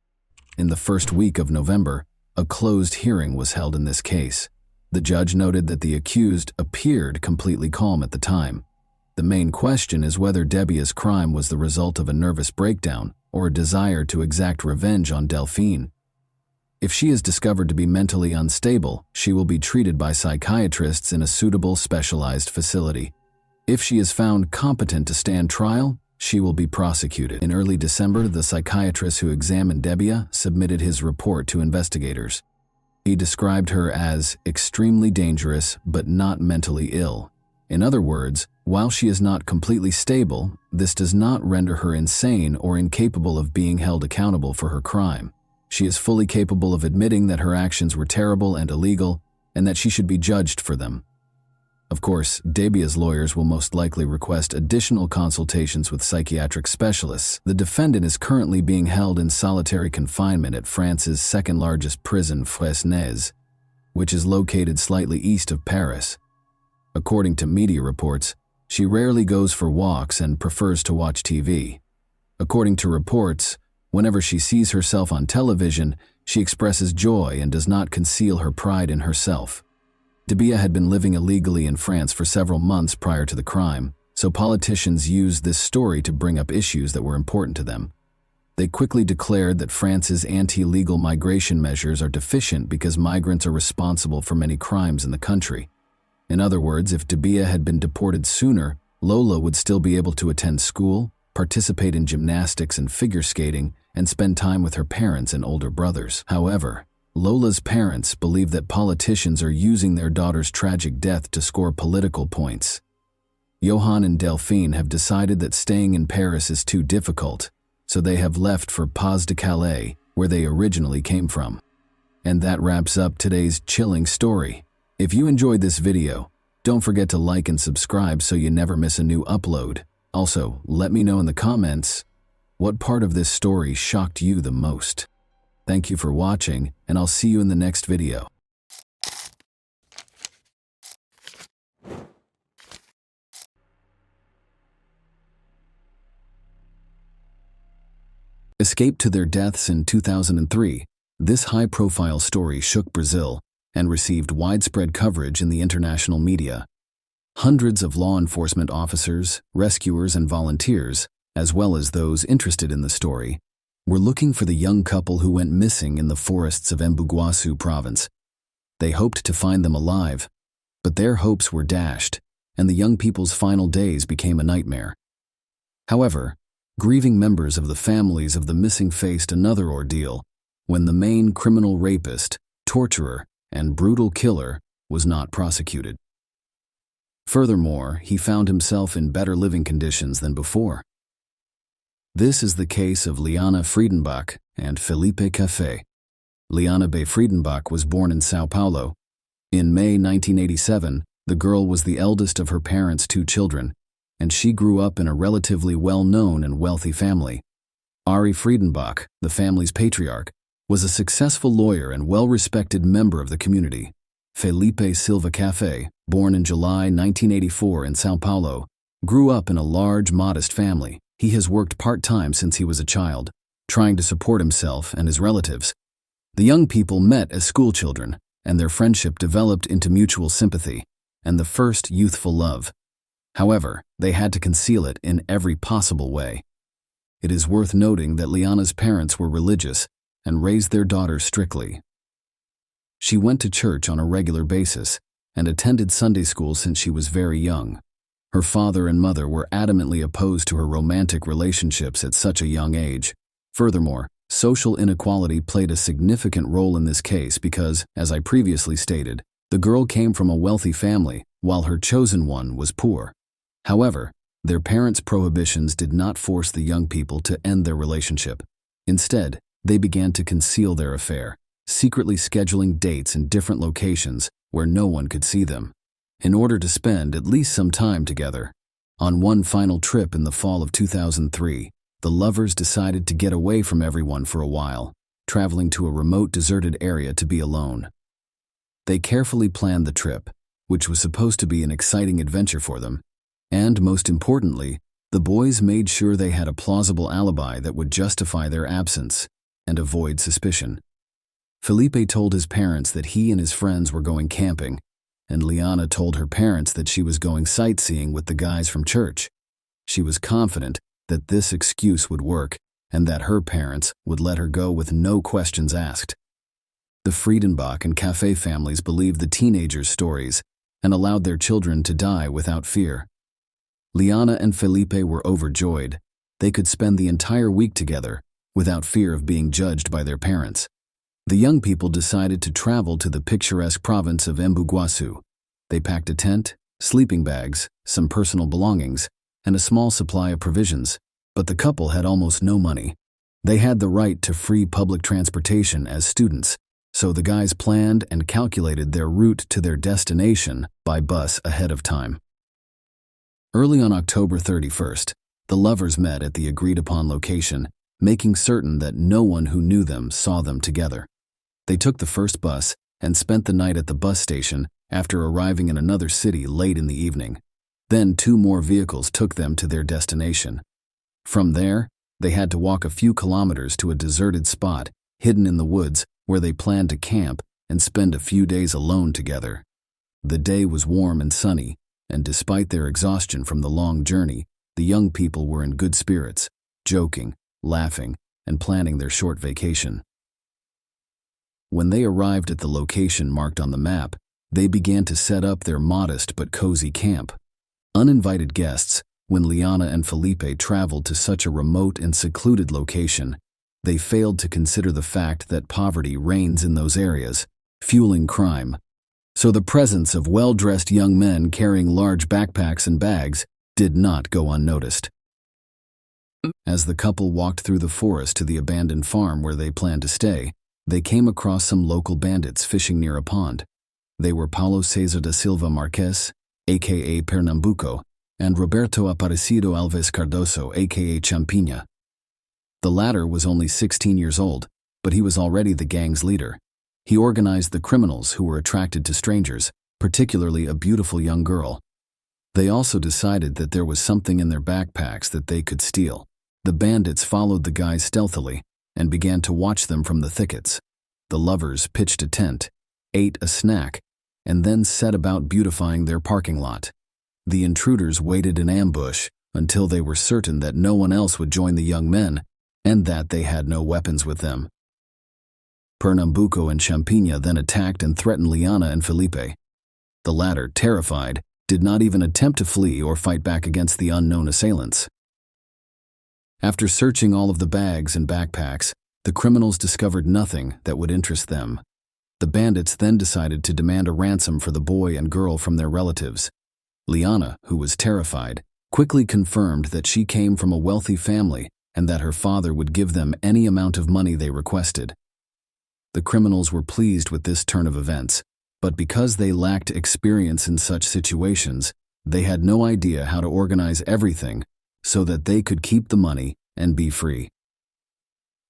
In the first week of November, a closed hearing was held in this case. The judge noted that the accused appeared completely calm at the time. The main question is whether Debia's crime was the result of a nervous breakdown or a desire to exact revenge on Delphine. If she is discovered to be mentally unstable, she will be treated by psychiatrists in a suitable specialized facility. If she is found competent to stand trial, she will be prosecuted. In early December, the psychiatrist who examined Debia submitted his report to investigators. He described her as extremely dangerous but not mentally ill. In other words, while she is not completely stable, this does not render her insane or incapable of being held accountable for her crime. She is fully capable of admitting that her actions were terrible and illegal, and that she should be judged for them. Of course, Debia's lawyers will most likely request additional consultations with psychiatric specialists. The defendant is currently being held in solitary confinement at France's second-largest prison, Fresnes, which is located slightly east of Paris. According to media reports, she rarely goes for walks and prefers to watch TV. According to reports, whenever she sees herself on television, she expresses joy and does not conceal her pride in herself. Debia had been living illegally in France for several months prior to the crime, so politicians used this story to bring up issues that were important to them. They quickly declared that France's anti-legal migration measures are deficient because migrants are responsible for many crimes in the country. In other words, if Debia had been deported sooner, Lola would still be able to attend school, participate in gymnastics and figure skating, and spend time with her parents and older brothers. However, Lola's parents believe that politicians are using their daughter's tragic death to score political points. Johan and Delphine have decided that staying in Paris is too difficult, so they have left for Pas-de-Calais, where they originally came from. And that wraps up today's chilling story. If you enjoyed this video, don't forget to like and subscribe so you never miss a new upload. Also, let me know in the comments what part of this story shocked you the most. Thank you for watching, and I'll see you in the next video. Escaped to their deaths in 2003, this high-profile story shook Brazil and received widespread coverage in the international media. Hundreds of law enforcement officers, rescuers, and volunteers, as well as those interested in the story, were looking for the young couple who went missing in the forests of Embu-Guaçu province. They hoped to find them alive, but their hopes were dashed, and the young people's final days became a nightmare. However, grieving members of the families of the missing faced another ordeal when the main criminal rapist, torturer, and brutal killer was not prosecuted. Furthermore, he found himself in better living conditions than before. This is the case of Liana Friedenbach and Felipe Café. Liana B. Friedenbach was born in São Paulo. In May 1987, the girl was the eldest of her parents' 2 children, and she grew up in a relatively well-known and wealthy family. Ari Friedenbach, the family's patriarch, was a successful lawyer and well-respected member of the community. Felipe Silva Café, born in July 1984 in São Paulo, grew up in a large, modest family. He has worked part-time since he was a child, trying to support himself and his relatives. The young people met as schoolchildren, and their friendship developed into mutual sympathy and the first youthful love. However, they had to conceal it in every possible way. It is worth noting that Liana's parents were religious and raised their daughter strictly. She went to church on a regular basis and attended Sunday school since she was very young. Her father and mother were adamantly opposed to her romantic relationships at such a young age. Furthermore, social inequality played a significant role in this case because, as I previously stated, the girl came from a wealthy family, while her chosen one was poor. However, their parents' prohibitions did not force the young people to end their relationship. Instead, they began to conceal their affair, secretly scheduling dates in different locations where no one could see them, in order to spend at least some time together. On one final trip in the fall of 2003, the lovers decided to get away from everyone for a while, traveling to a remote deserted area to be alone. They carefully planned the trip, which was supposed to be an exciting adventure for them, and most importantly, The boys made sure they had a plausible alibi that would justify their absence and avoid suspicion. Felipe told his parents that he and his friends were going camping, and Liana told her parents that she was going sightseeing with the guys from church. She was confident that this excuse would work and that her parents would let her go with no questions asked. The Friedenbach and Cafe families believed the teenagers' stories and allowed their children to die without fear. Liana and Felipe were overjoyed. They could spend the entire week together without fear of being judged by their parents. The young people decided to travel to the picturesque province of Embu-Guasu. They packed a tent, sleeping bags, some personal belongings, and a small supply of provisions, but the couple had almost no money. They had the right to free public transportation as students, so the guys planned and calculated their route to their destination by bus ahead of time. Early on October 31st, the lovers met at the agreed-upon location, making certain that no one who knew them saw them together. They took the first bus and spent the night at the bus station after arriving in another city late in the evening. Then 2 more vehicles took them to their destination. From there, they had to walk a few kilometers to a deserted spot hidden in the woods where they planned to camp and spend a few days alone together. The day was warm and sunny, and despite their exhaustion from the long journey, the young people were in good spirits, joking, laughing, and planning their short vacation. When they arrived at the location marked on the map, they began to set up their modest but cozy camp. Uninvited guests, when Liana and Felipe traveled to such a remote and secluded location, they failed to consider the fact that poverty reigns in those areas, fueling crime. So the presence of well-dressed young men carrying large backpacks and bags did not go unnoticed. As the couple walked through the forest to the abandoned farm where they planned to stay, they came across some local bandits fishing near a pond. They were Paulo Cesar da Silva Marques, a.k.a. Pernambuco, and Roberto Aparecido Alves Cardoso, a.k.a. Champinha. The latter was only 16 years old, but he was already the gang's leader. He organized the criminals who were attracted to strangers, particularly a beautiful young girl. They also decided that there was something in their backpacks that they could steal. The bandits followed the guys stealthily and began to watch them from the thickets. The lovers pitched a tent, ate a snack, and then set about beautifying their parking lot. The intruders waited in ambush until they were certain that no one else would join the young men and that they had no weapons with them. Pernambuco and Champinha then attacked and threatened Liana and Felipe. The latter, terrified, did not even attempt to flee or fight back against the unknown assailants. After searching all of the bags and backpacks, the criminals discovered nothing that would interest them. The bandits then decided to demand a ransom for the boy and girl from their relatives. Liana, who was terrified, quickly confirmed that she came from a wealthy family and that her father would give them any amount of money they requested. The criminals were pleased with this turn of events, but because they lacked experience in such situations, they had no idea how to organize everything so that they could keep the money and be free.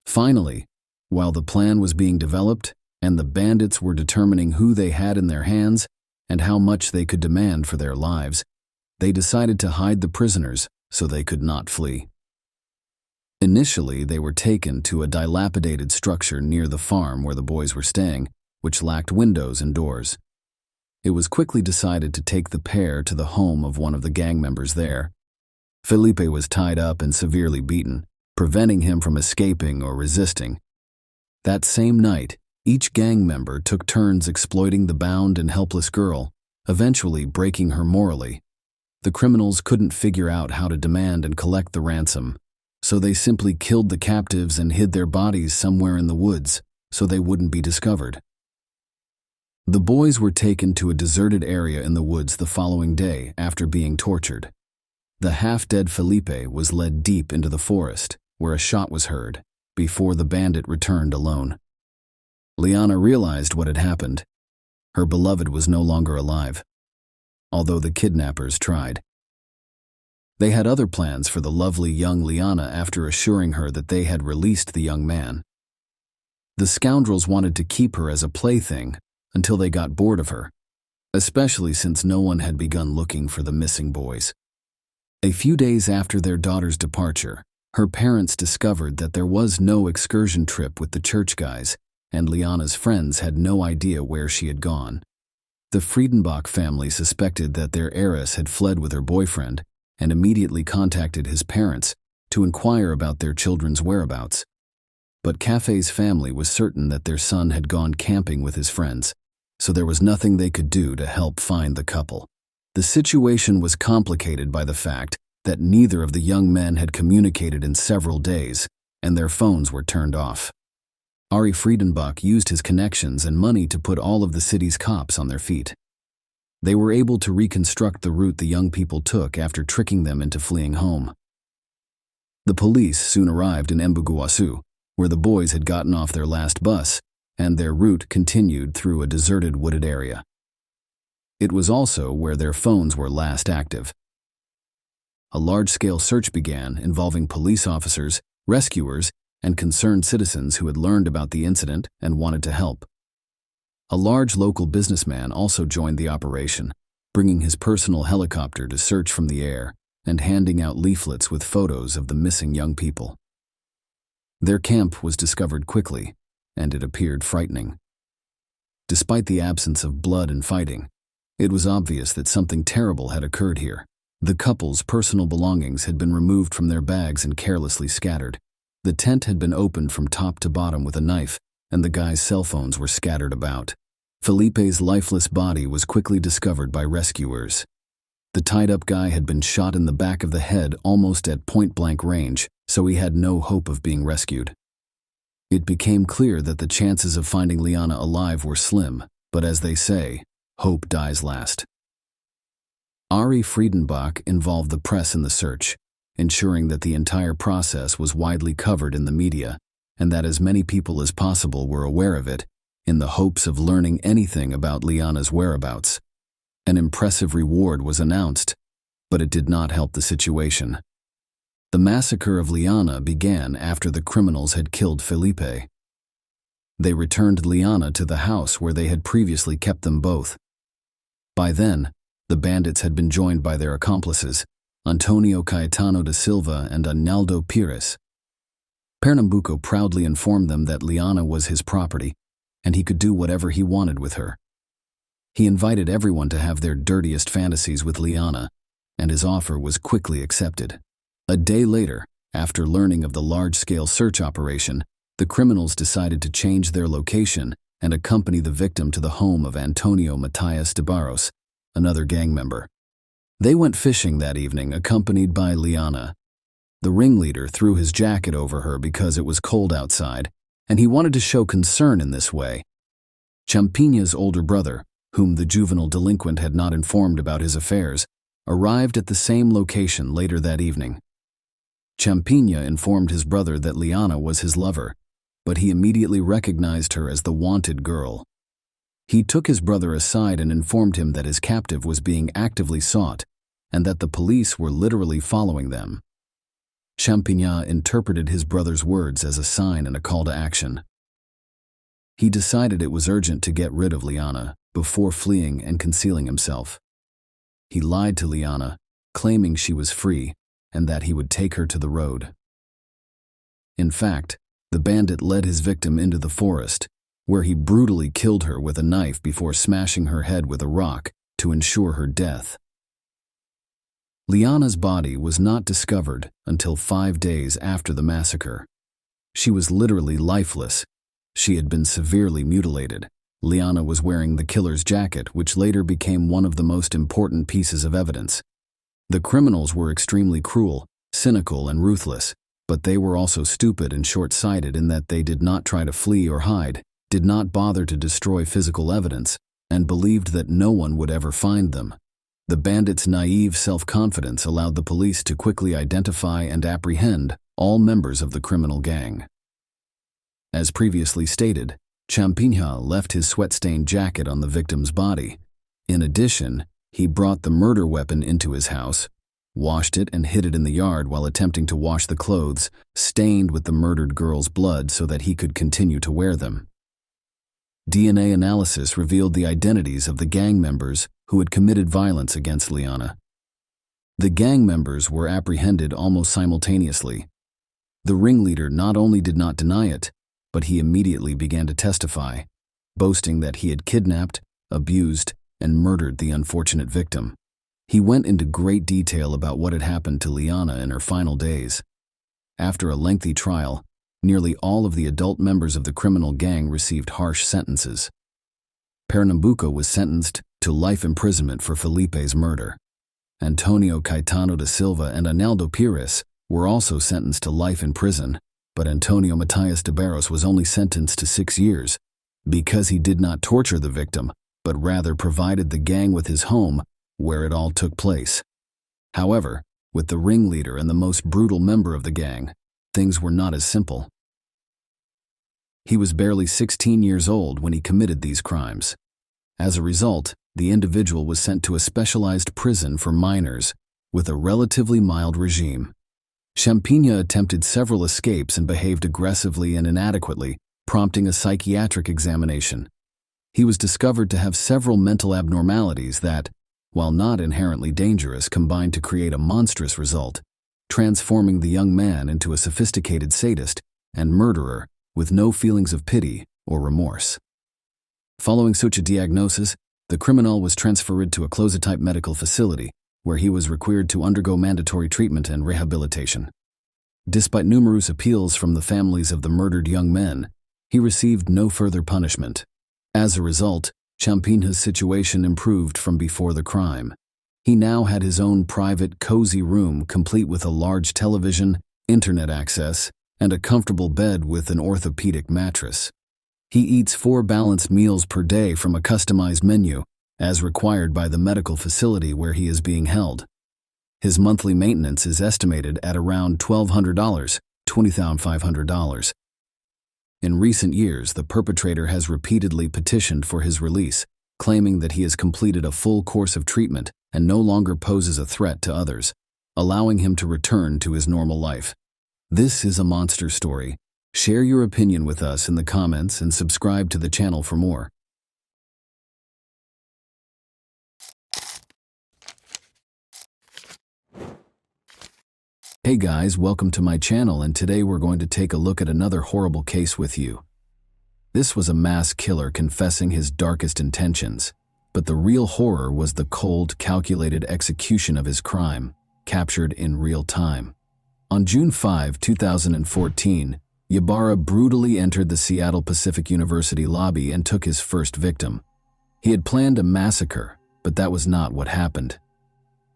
Finally, while the plan was being developed and the bandits were determining who they had in their hands and how much they could demand for their lives, they decided to hide the prisoners so they could not flee. Initially, they were taken to a dilapidated structure near the farm where the boys were staying, which lacked windows and doors. It was quickly decided to take the pair to the home of one of the gang members there. Felipe was tied up and severely beaten, preventing him from escaping or resisting. That same night, each gang member took turns exploiting the bound and helpless girl, eventually breaking her morally. The criminals couldn't figure out how to demand and collect the ransom, so they simply killed the captives and hid their bodies somewhere in the woods so they wouldn't be discovered. The boys were taken to a deserted area in the woods the following day after being tortured. The half-dead Felipe was led deep into the forest, where a shot was heard, before the bandit returned alone. Liana realized what had happened. Her beloved was no longer alive, although the kidnappers tried. They had other plans for the lovely young Liana after assuring her that they had released the young man. The scoundrels wanted to keep her as a plaything until they got bored of her, especially since no one had begun looking for the missing boys. A few days after their daughter's departure, her parents discovered that there was no excursion trip with the church guys, and Liana's friends had no idea where she had gone. The Friedenbach family suspected that their heiress had fled with her boyfriend and immediately contacted his parents to inquire about their children's whereabouts. But Café's family was certain that their son had gone camping with his friends, so there was nothing they could do to help find the couple. The situation was complicated by the fact that neither of the young men had communicated in several days, and their phones were turned off. Ari Friedenbach used his connections and money to put all of the city's cops on their feet. They were able to reconstruct the route the young people took after tricking them into fleeing home. The police soon arrived in Embu-Guasu, where the boys had gotten off their last bus, and their route continued through a deserted wooded area. It was also where their phones were last active. A large-scale search began involving police officers, rescuers, and concerned citizens who had learned about the incident and wanted to help. A large local businessman also joined the operation, bringing his personal helicopter to search from the air and handing out leaflets with photos of the missing young people. Their camp was discovered quickly, and it appeared frightening. Despite the absence of blood and fighting, it was obvious that something terrible had occurred here. The couple's personal belongings had been removed from their bags and carelessly scattered. The tent had been opened from top to bottom with a knife, and the guys' cell phones were scattered about. Felipe's lifeless body was quickly discovered by rescuers. The tied-up guy had been shot in the back of the head almost at point-blank range, so he had no hope of being rescued. It became clear that the chances of finding Liana alive were slim, but as they say, hope dies last. Ari Friedenbach involved the press in the search, ensuring that the entire process was widely covered in the media and that as many people as possible were aware of it, in the hopes of learning anything about Liana's whereabouts. An impressive reward was announced, but it did not help the situation. The massacre of Liana began after the criminals had killed Felipe. They returned Liana to the house where they had previously kept them both. By then, the bandits had been joined by their accomplices, Antonio Caetano da Silva and Arnaldo Pires. Pernambuco proudly informed them that Liana was his property, and he could do whatever he wanted with her. He invited everyone to have their dirtiest fantasies with Liana, and his offer was quickly accepted. A day later, after learning of the large-scale search operation, the criminals decided to change their location and accompany the victim to the home of Antonio Matias de Barros, another gang member. They went fishing that evening, accompanied by Liana. The ringleader threw his jacket over her because it was cold outside, and he wanted to show concern in this way. Champigna's older brother, whom the juvenile delinquent had not informed about his affairs, arrived at the same location later that evening. Champigna informed his brother that Liana was his lover, but he immediately recognized her as the wanted girl. He took his brother aside and informed him that his captive was being actively sought and that the police were literally following them. Champigna interpreted his brother's words as a sign and a call to action. He decided it was urgent to get rid of Liana before fleeing and concealing himself. He lied to Liana, claiming she was free and that he would take her to the road. In fact, the bandit led his victim into the forest, where he brutally killed her with a knife before smashing her head with a rock to ensure her death. Liana's body was not discovered until 5 days after the massacre. She was literally lifeless. She had been severely mutilated. Liana was wearing the killer's jacket, which later became one of the most important pieces of evidence. The criminals were extremely cruel, cynical, and ruthless, but they were also stupid and short-sighted in that they did not try to flee or hide, did not bother to destroy physical evidence, and believed that no one would ever find them. The bandits' naive self-confidence allowed the police to quickly identify and apprehend all members of the criminal gang. As previously stated, Champigna left his sweat-stained jacket on the victim's body. In addition, he brought the murder weapon into his house, washed it and hid it in the yard while attempting to wash the clothes, stained with the murdered girl's blood so that he could continue to wear them. DNA analysis revealed the identities of the gang members who had committed violence against Liana. The gang members were apprehended almost simultaneously. The ringleader not only did not deny it, but he immediately began to testify, boasting that he had kidnapped, abused, and murdered the unfortunate victim. He went into great detail about what had happened to Liana in her final days. After a lengthy trial, nearly all of the adult members of the criminal gang received harsh sentences. Pernambuco was sentenced to life imprisonment for Felipe's murder. Antonio Caetano da Silva and Analdo Pires were also sentenced to life in prison, but Antonio Matias de Barros was only sentenced to 6 years because he did not torture the victim, but rather provided the gang with his home where it all took place. However, with the ringleader and the most brutal member of the gang, things were not as simple. He was barely 16 years old when he committed these crimes. As a result, the individual was sent to a specialized prison for minors with a relatively mild regime. Champigna attempted several escapes and behaved aggressively and inadequately, prompting a psychiatric examination. He was discovered to have several mental abnormalities that, while not inherently dangerous, combined to create a monstrous result, transforming the young man into a sophisticated sadist and murderer with no feelings of pity or remorse. Following such a diagnosis, the criminal was transferred to a closet-type medical facility where he was required to undergo mandatory treatment and rehabilitation. Despite numerous appeals from the families of the murdered young men, he received no further punishment. As a result, Champigna's situation improved from before the crime. He now had his own private, cozy room complete with a large television, internet access, and a comfortable bed with an orthopedic mattress. He eats 4 balanced meals per day from a customized menu, as required by the medical facility where he is being held. His monthly maintenance is estimated at around $1,200, $20,500. In recent years, the perpetrator has repeatedly petitioned for his release, claiming that he has completed a full course of treatment and no longer poses a threat to others, allowing him to return to his normal life. This is a monster story. Share your opinion with us in the comments and subscribe to the channel for more. Hey guys, welcome to my channel, and today we're going to take a look at another horrible case with you. This was a mass killer confessing his darkest intentions, but the real horror was the cold, calculated execution of his crime, captured in real time. On June 5, 2014, Ybarra brutally entered the Seattle Pacific University lobby and took his first victim. He had planned a massacre, but that was not what happened.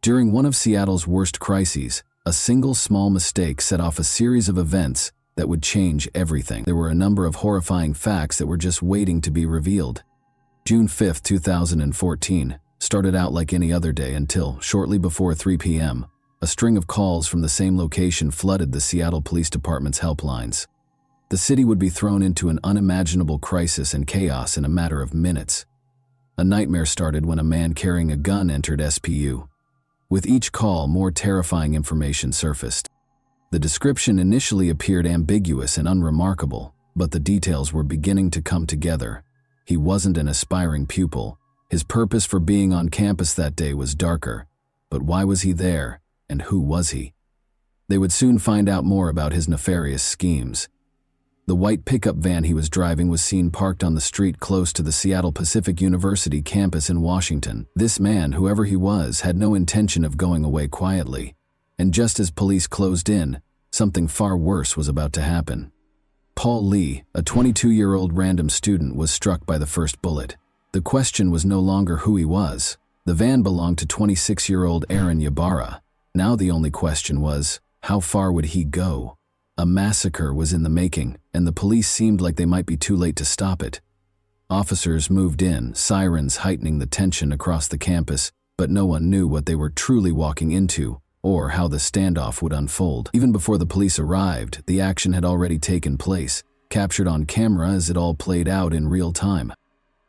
During one of Seattle's worst crises, a single small mistake set off a series of events that would change everything. There were a number of horrifying facts that were just waiting to be revealed. June 5, 2014, started out like any other day until, shortly before 3 p.m., a string of calls from the same location flooded the Seattle Police Department's helplines. The city would be thrown into an unimaginable crisis and chaos in a matter of minutes. A nightmare started when a man carrying a gun entered SPU. With each call, more terrifying information surfaced. The description initially appeared ambiguous and unremarkable, but the details were beginning to come together. He wasn't an aspiring pupil. His purpose for being on campus that day was darker. But why was he there, and who was he? They would soon find out more about his nefarious schemes. The white pickup van he was driving was seen parked on the street close to the Seattle Pacific University campus in Washington. This man, whoever he was, had no intention of going away quietly. And just as police closed in, something far worse was about to happen. Paul Lee, a 22-year-old random student, was struck by the first bullet. The question was no longer who he was. The van belonged to 26-year-old Aaron Ybarra. Now the only question was, how far would he go? A massacre was in the making, and the police seemed like they might be too late to stop it. Officers moved in, sirens heightening the tension across the campus, but no one knew what they were truly walking into, or how the standoff would unfold. Even before the police arrived, the action had already taken place, captured on camera as it all played out in real time.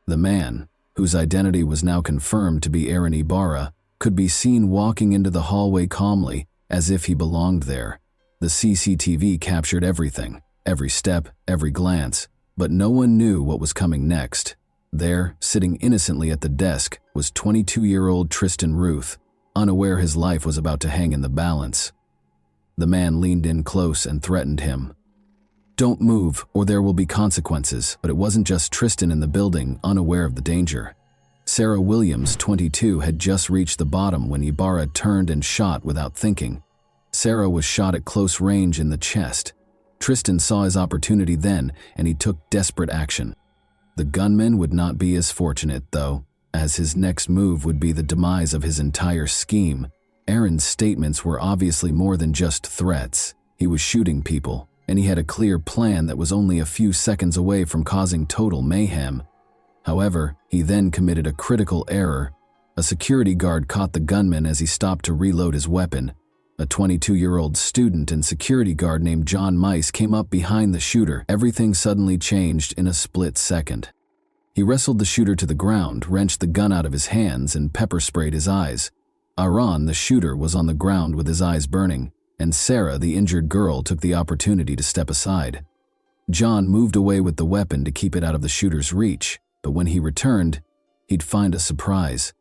The man, whose identity was now confirmed to be Aaron Ybarra, could be seen walking into the hallway calmly, as if he belonged there. The CCTV captured everything, every step, every glance, but no one knew what was coming next. There, sitting innocently at the desk, was 22-year-old Tristan Ruth, unaware his life was about to hang in the balance. The man leaned in close and threatened him. "Don't move, or there will be consequences." But it wasn't just Tristan in the building, unaware of the danger. Sarah Williams, 22, had just reached the bottom when Ibarra turned and shot without thinking. Sarah was shot at close range in the chest. Tristan saw his opportunity then, and he took desperate action. The gunman would not be as fortunate, though, as his next move would be the demise of his entire scheme. Aaron's statements were obviously more than just threats. He was shooting people, and he had a clear plan that was only a few seconds away from causing total mayhem. However, he then committed a critical error. A security guard caught the gunman as he stopped to reload his weapon. A 22-year-old student and security guard named John Mice came up behind the shooter. Everything suddenly changed in a split second. He wrestled the shooter to the ground, wrenched the gun out of his hands, and pepper-sprayed his eyes. Aaron, the shooter, was on the ground with his eyes burning, and Sarah, the injured girl, took the opportunity to step aside. John moved away with the weapon to keep it out of the shooter's reach, but when he returned, he'd find a surprise.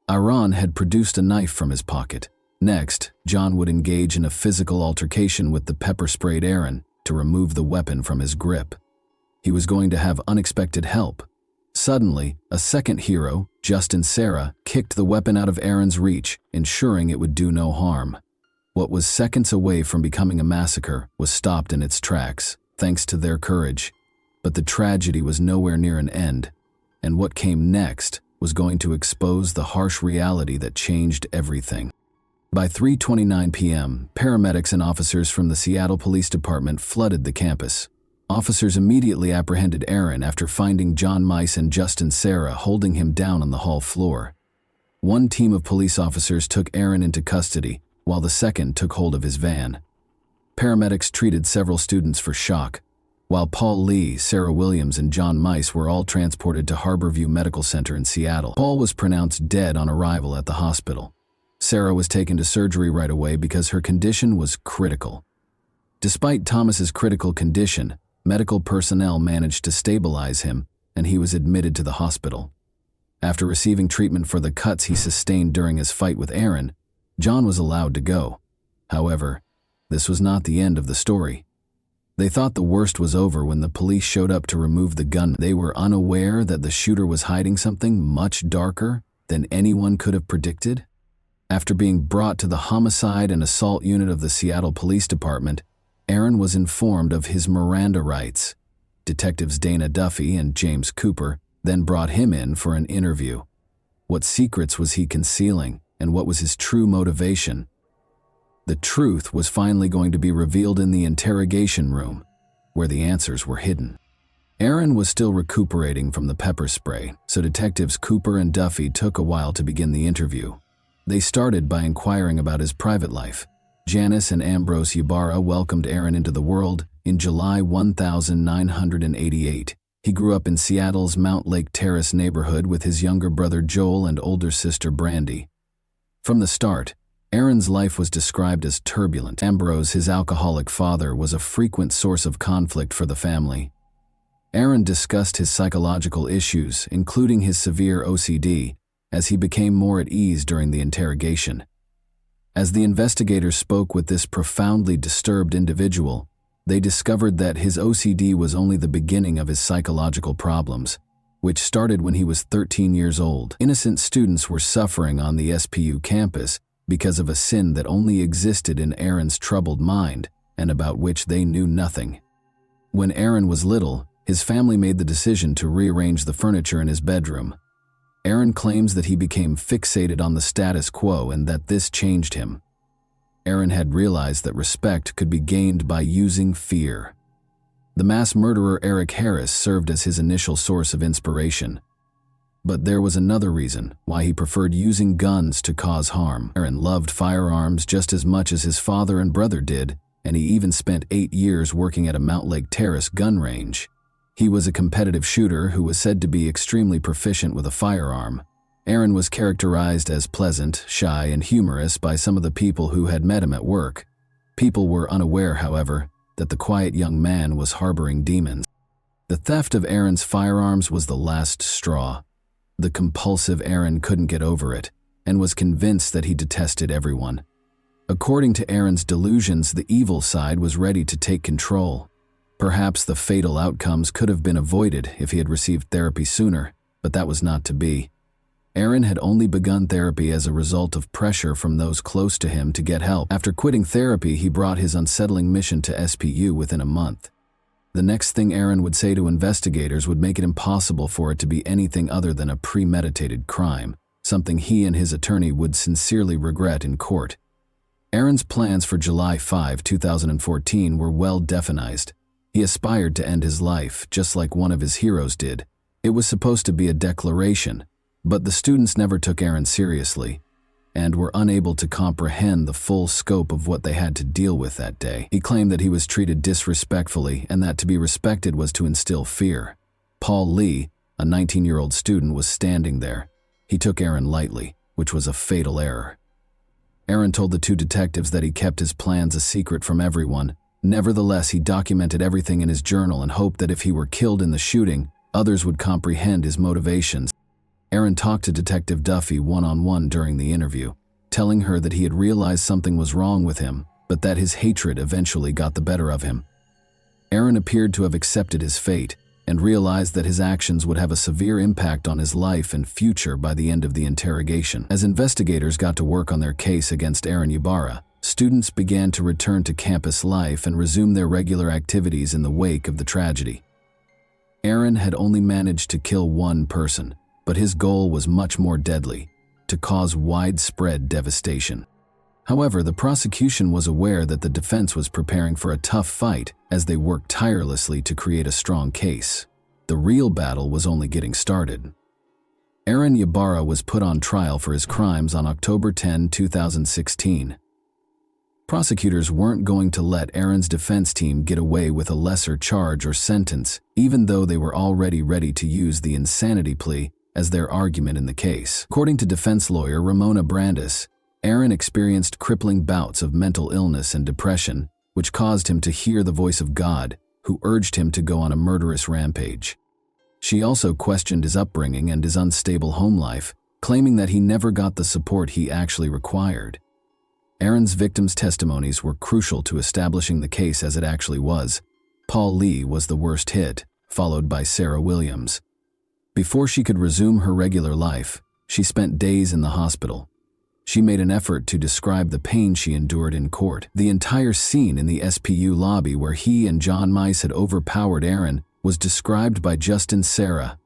Aaron had produced a knife from his pocket. Next, John would engage in a physical altercation with the pepper-sprayed Aaron to remove the weapon from his grip. He was going to have unexpected help. Suddenly, a second hero, Justin Sarah, kicked the weapon out of Aaron's reach, ensuring it would do no harm. What was seconds away from becoming a massacre was stopped in its tracks, thanks to their courage. But the tragedy was nowhere near an end, and what came next was going to expose the harsh reality that changed everything. By 3:29 p.m., paramedics and officers from the Seattle Police Department flooded the campus. Officers immediately apprehended Aaron after finding John Mice and Justin Sarah holding him down on the hall floor. One team of police officers took Aaron into custody, while the second took hold of his van. Paramedics treated several students for shock, while Paul Lee, Sarah Williams, and John Mice were all transported to Harborview Medical Center in Seattle. Paul was pronounced dead on arrival at the hospital. Sarah was taken to surgery right away because her condition was critical. Despite Thomas's critical condition, medical personnel managed to stabilize him, and he was admitted to the hospital. After receiving treatment for the cuts he sustained during his fight with Aaron, John was allowed to go. However, this was not the end of the story. They thought the worst was over when the police showed up to remove the gun. They were unaware that the shooter was hiding something much darker than anyone could have predicted. After being brought to the homicide and assault unit of the Seattle Police Department, Aaron was informed of his Miranda rights. Detectives Dana Duffy and James Cooper then brought him in for an interview. What secrets was he concealing, and what was his true motivation? The truth was finally going to be revealed in the interrogation room, where the answers were hidden. Aaron was still recuperating from the pepper spray, so detectives Cooper and Duffy took a while to begin the interview. They started by inquiring about his private life. Janice and Ambrose Ybarra welcomed Aaron into the world in July 1988. He grew up in Seattle's Mount Lake Terrace neighborhood with his younger brother Joel and older sister Brandy. From the start, Aaron's life was described as turbulent. Ambrose, his alcoholic father, was a frequent source of conflict for the family. Aaron discussed his psychological issues, including his severe OCD, as he became more at ease during the interrogation. As the investigators spoke with this profoundly disturbed individual, they discovered that his OCD was only the beginning of his psychological problems, which started when he was 13 years old. Innocent students were suffering on the SPU campus because of a sin that only existed in Aaron's troubled mind and about which they knew nothing. When Aaron was little, his family made the decision to rearrange the furniture in his bedroom. Aaron claims that he became fixated on the status quo and that this changed him. Aaron had realized that respect could be gained by using fear. The mass murderer Eric Harris served as his initial source of inspiration. But there was another reason why he preferred using guns to cause harm. Aaron loved firearms just as much as his father and brother did, and he even spent 8 years working at a Mount Lake Terrace gun range. He was a competitive shooter who was said to be extremely proficient with a firearm. Aaron was characterized as pleasant, shy, and humorous by some of the people who had met him at work. People were unaware, however, that the quiet young man was harboring demons. The theft of Aaron's firearms was the last straw. The compulsive Aaron couldn't get over it, and was convinced that he detested everyone. According to Aaron's delusions, the evil side was ready to take control. Perhaps the fatal outcomes could have been avoided if he had received therapy sooner, but that was not to be. Aaron had only begun therapy as a result of pressure from those close to him to get help. After quitting therapy, he brought his unsettling mission to SPU within a month. The next thing Aaron would say to investigators would make it impossible for it to be anything other than a premeditated crime, something he and his attorney would sincerely regret in court. Aaron's plans for July 5, 2014 were well defined. He aspired to end his life, just like one of his heroes did. It was supposed to be a declaration, but the students never took Aaron seriously and were unable to comprehend the full scope of what they had to deal with that day. He claimed that he was treated disrespectfully and that to be respected was to instill fear. Paul Lee, a 19-year-old student, was standing there. He took Aaron lightly, which was a fatal error. Aaron told the two detectives that he kept his plans a secret from everyone. Nevertheless, he documented everything in his journal and hoped that if he were killed in the shooting, others would comprehend his motivations. Aaron talked to Detective Duffy one-on-one during the interview, telling her that he had realized something was wrong with him, but that his hatred eventually got the better of him. Aaron appeared to have accepted his fate and realized that his actions would have a severe impact on his life and future by the end of the interrogation. As investigators got to work on their case against Aaron Ybarra, students began to return to campus life and resume their regular activities in the wake of the tragedy. Aaron had only managed to kill one person, but his goal was much more deadly: to cause widespread devastation. However, the prosecution was aware that the defense was preparing for a tough fight as they worked tirelessly to create a strong case. The real battle was only getting started. Aaron Ybarra was put on trial for his crimes on October 10, 2016. Prosecutors weren't going to let Aaron's defense team get away with a lesser charge or sentence, even though they were already ready to use the insanity plea as their argument in the case. According to defense lawyer Ramona Brandis, Aaron experienced crippling bouts of mental illness and depression, which caused him to hear the voice of God, who urged him to go on a murderous rampage. She also questioned his upbringing and his unstable home life, claiming that he never got the support he actually required. Aaron's victims' testimonies were crucial to establishing the case as it actually was. Paul Lee was the worst hit, followed by Sarah Williams. Before she could resume her regular life, she spent days in the hospital. She made an effort to describe the pain she endured in court. The entire scene in the SPU lobby where he and John Mice had overpowered Aaron was described by Justin Sarah.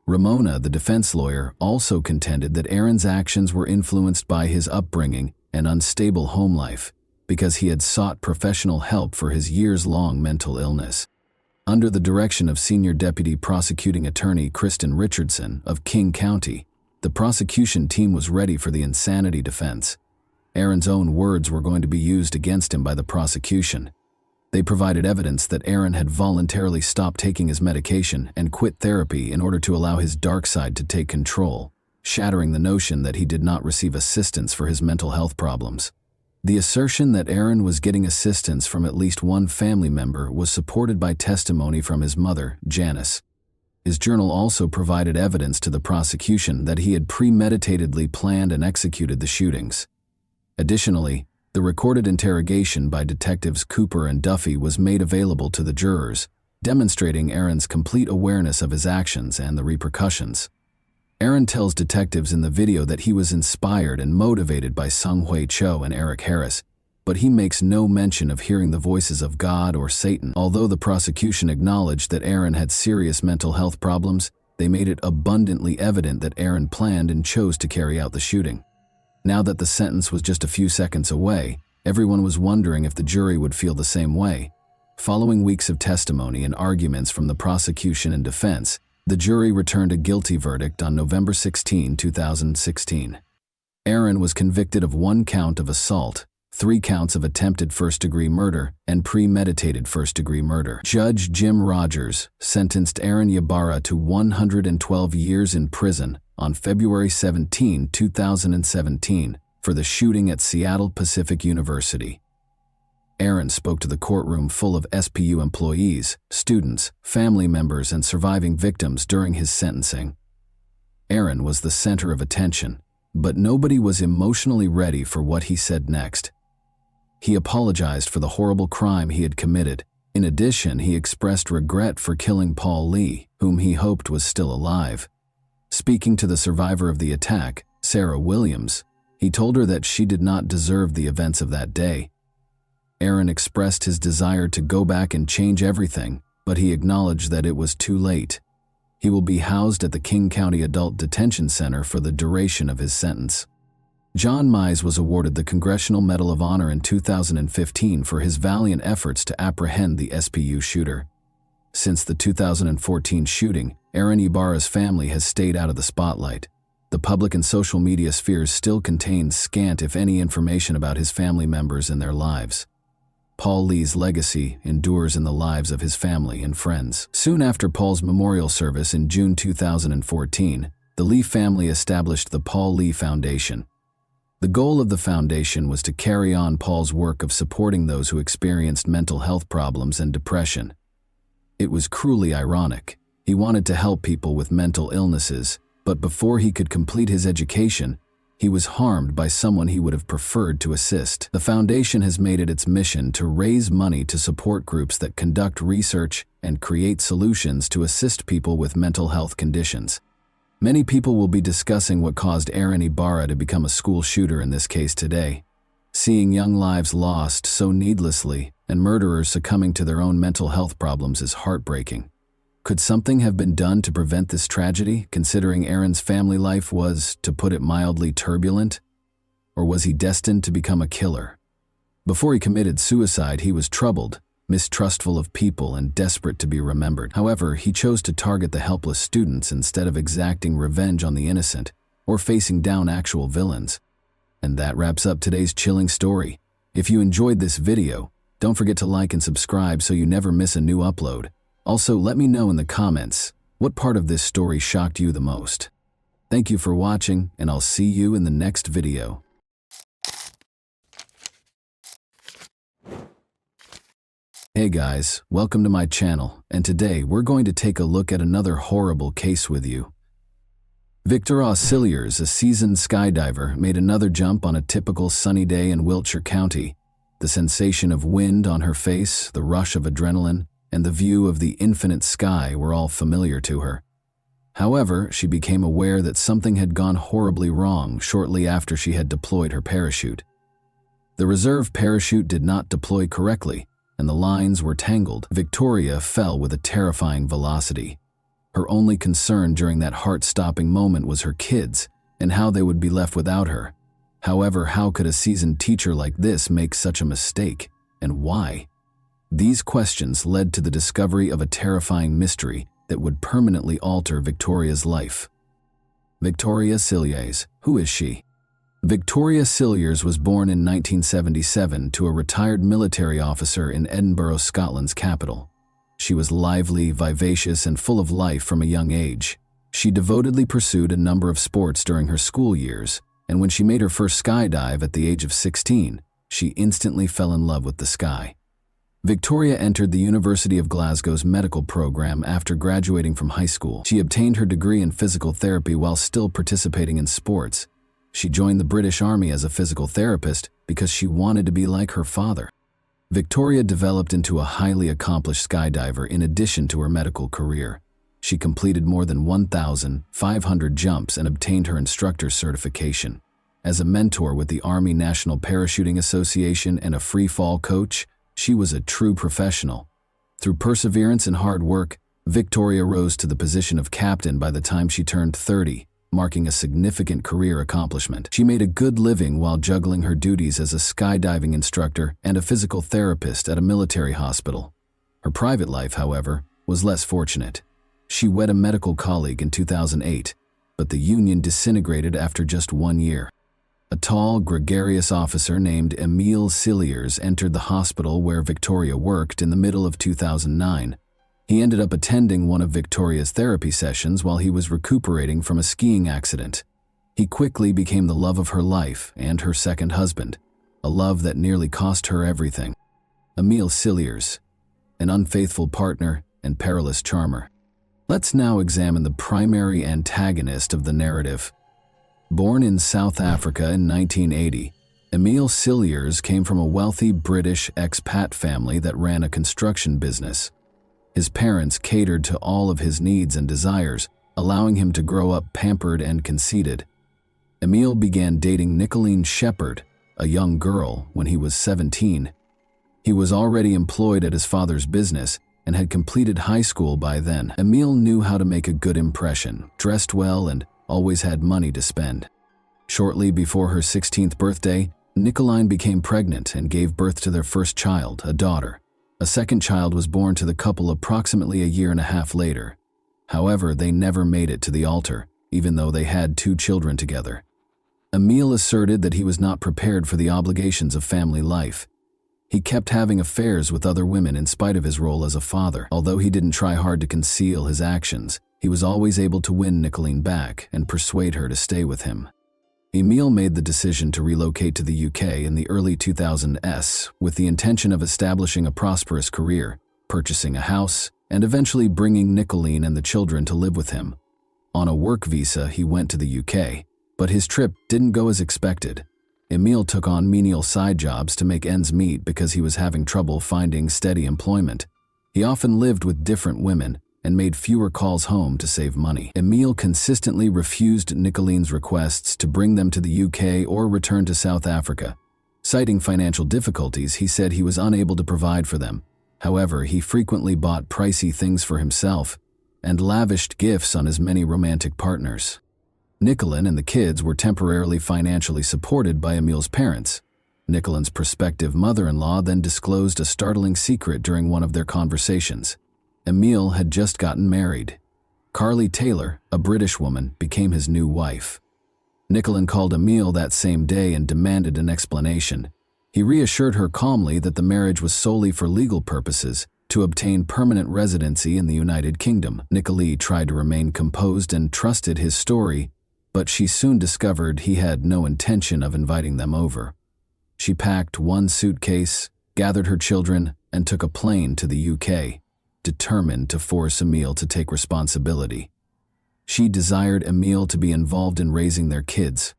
Ramona, the defense lawyer, also contended that Aaron's actions were influenced by his upbringing and unstable home life because he had sought professional help for his years-long mental illness. Under the direction of Senior Deputy Prosecuting Attorney Kristen Richardson of King County, the prosecution team was ready for the insanity defense. Aaron's own words were going to be used against him by the prosecution. They provided evidence that Aaron had voluntarily stopped taking his medication and quit therapy in order to allow his dark side to take control, shattering the notion that he did not receive assistance for his mental health problems. The assertion that Aaron was getting assistance from at least one family member was supported by testimony from his mother, Janice. His journal also provided evidence to the prosecution that he had premeditatedly planned and executed the shootings. Additionally, the recorded interrogation by detectives Cooper and Duffy was made available to the jurors, demonstrating Aaron's complete awareness of his actions and the repercussions. Aaron tells detectives in the video that he was inspired and motivated by Sung Hui Cho and Eric Harris, but he makes no mention of hearing the voices of God or Satan. Although the prosecution acknowledged that Aaron had serious mental health problems, they made it abundantly evident that Aaron planned and chose to carry out the shooting. Now that the sentence was just a few seconds away, everyone was wondering if the jury would feel the same way. Following weeks of testimony and arguments from the prosecution and defense, the jury returned a guilty verdict on November 16, 2016. Aaron was convicted of 1 count of assault, 3 counts of attempted first-degree murder, and premeditated first-degree murder. Judge Jim Rogers sentenced Aaron Ybarra to 112 years in prison on February 17, 2017, for the shooting at Seattle Pacific University. Aaron spoke to the courtroom full of SPU employees, students, family members, and surviving victims during his sentencing. Aaron was the center of attention. But nobody was emotionally ready for what he said next. He apologized for the horrible crime he had committed. In addition, he expressed regret for killing Paul Lee, whom he hoped was still alive. Speaking to the survivor of the attack, Sarah Williams, he told her that she did not deserve the events of that day. Aaron expressed his desire to go back and change everything, but he acknowledged that it was too late. He will be housed at the King County Adult Detention Center for the duration of his sentence. John Mize was awarded the Congressional Medal of Honor in 2015 for his valiant efforts to apprehend the SPU shooter. Since the 2014 shooting, Aaron Ibarra's family has stayed out of the spotlight. The public and social media spheres still contain scant if any information about his family members and their lives. Paul Lee's legacy endures in the lives of his family and friends. Soon after Paul's memorial service in June 2014, the Lee family established the Paul Lee Foundation. The goal of the foundation was to carry on Paul's work of supporting those who experienced mental health problems and depression. It was cruelly ironic. He wanted to help people with mental illnesses, but before he could complete his education, he was harmed by someone he would have preferred to assist. The foundation has made it its mission to raise money to support groups that conduct research and create solutions to assist people with mental health conditions. Many people will be discussing what caused Aaron Ibarra to become a school shooter in this case today. Seeing young lives lost so needlessly and murderers succumbing to their own mental health problems is heartbreaking. Could something have been done to prevent this tragedy, considering Aaron's family life was, to put it mildly, turbulent? Or was he destined to become a killer? Before he committed suicide, he was troubled, mistrustful of people, and desperate to be remembered. However, he chose to target the helpless students instead of exacting revenge on the innocent or facing down actual villains. And that wraps up today's chilling story. If you enjoyed this video, don't forget to like and subscribe so you never miss a new upload. Also, let me know in the comments what part of this story shocked you the most. Thank you for watching, and I'll see you in the next video. Hey guys, welcome to my channel, and today we're going to take a look at another horrible case with you. Victor Auxiliers, a seasoned skydiver, made another jump on a typical sunny day in Wiltshire County. The sensation of wind on her face, the rush of adrenaline, and the view of the infinite sky were all familiar to her. However, she became aware that something had gone horribly wrong shortly after she had deployed her parachute. The reserve parachute did not deploy correctly, and the lines were tangled. Victoria fell with a terrifying velocity. Her only concern during that heart-stopping moment was her kids and how they would be left without her. However, how could a seasoned teacher like this make such a mistake, and why? These questions led to the discovery of a terrifying mystery that would permanently alter Victoria's life. Victoria Cilliers, who is she? Victoria Cilliers was born in 1977 to a retired military officer in Edinburgh, Scotland's capital. She was lively, vivacious, and full of life from a young age. She devotedly pursued a number of sports during her school years, and when she made her first skydive at the age of 16, she instantly fell in love with the sky. Victoria entered the University of Glasgow's medical program after graduating from high school. She obtained her degree in physical therapy while still participating in sports. She joined the British Army as a physical therapist because she wanted to be like her father. Victoria developed into a highly accomplished skydiver in addition to her medical career. She completed more than 1,500 jumps and obtained her instructor's certification. As a mentor with the Army National Parachuting Association and a free fall coach, she was a true professional. Through perseverance and hard work, Victoria rose to the position of captain by the time she turned 30, marking a significant career accomplishment. She made a good living while juggling her duties as a skydiving instructor and a physical therapist at a military hospital. Her private life, however, was less fortunate. She wed a medical colleague in 2008, but the union disintegrated after just 1 year. A tall, gregarious officer named Emile Cilliers entered the hospital where Victoria worked in the middle of 2009. He ended up attending one of Victoria's therapy sessions while he was recuperating from a skiing accident. He quickly became the love of her life and her second husband, a love that nearly cost her everything. Emile Cilliers, an unfaithful partner and perilous charmer. Let's now examine the primary antagonist of the narrative. Born in South Africa in 1980, Emile Cilliers came from a wealthy British expat family that ran a construction business. His parents catered to all of his needs and desires, allowing him to grow up pampered and conceited. Emile began dating Nicolene Shepard, a young girl, when he was 17. He was already employed at his father's business and had completed high school by then. Emile knew how to make a good impression, dressed well, and always had money to spend. Shortly before her 16th birthday, Nicolene became pregnant and gave birth to their first child, a daughter. A second child was born to the couple approximately a year and a half later. However, they never made it to the altar, even though they had 2 children together. Emile asserted that he was not prepared for the obligations of family life. He kept having affairs with other women in spite of his role as a father. Although he didn't try hard to conceal his actions, he was always able to win Nicolene back and persuade her to stay with him. Emile made the decision to relocate to the UK in the early 2000s with the intention of establishing a prosperous career, purchasing a house, and eventually bringing Nicolene and the children to live with him. On a work visa, he went to the UK, but his trip didn't go as expected. Emile took on menial side jobs to make ends meet because he was having trouble finding steady employment. He often lived with different women and made fewer calls home to save money. Emile consistently refused Nicolene's requests to bring them to the UK or return to South Africa. Citing financial difficulties, he said he was unable to provide for them. However, he frequently bought pricey things for himself and lavished gifts on his many romantic partners. Nicolene and the kids were temporarily financially supported by Emile's parents. Nicolene's prospective mother-in-law then disclosed a startling secret during one of their conversations. Emile had just gotten married. Carly Taylor, a British woman, became his new wife. Nicolene called Emile that same day and demanded an explanation. He reassured her calmly that the marriage was solely for legal purposes, to obtain permanent residency in the United Kingdom. Nicolene tried to remain composed and trusted his story, but she soon discovered he had no intention of inviting them over. She packed one suitcase, gathered her children, and took a plane to the UK, determined to force Emile to take responsibility. She desired Emile to be involved in raising their kids.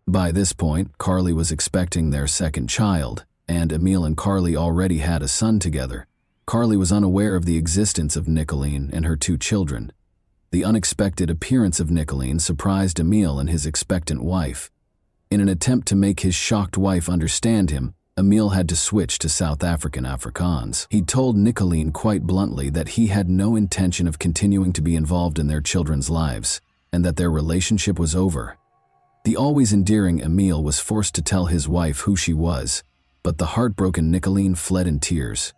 By this point, Carly was expecting their second child, and Emile and Carly already had a son together. Carly was unaware of the existence of Nicolene and her 2 children. The unexpected appearance of Nicolene surprised Emile and his expectant wife. In an attempt to make his shocked wife understand him, Emile had to switch to South African Afrikaans. He told Nicolene quite bluntly that he had no intention of continuing to be involved in their children's lives, and that their relationship was over. The always endearing Emile was forced to tell his wife who she was, but the heartbroken Nicolene fled in tears.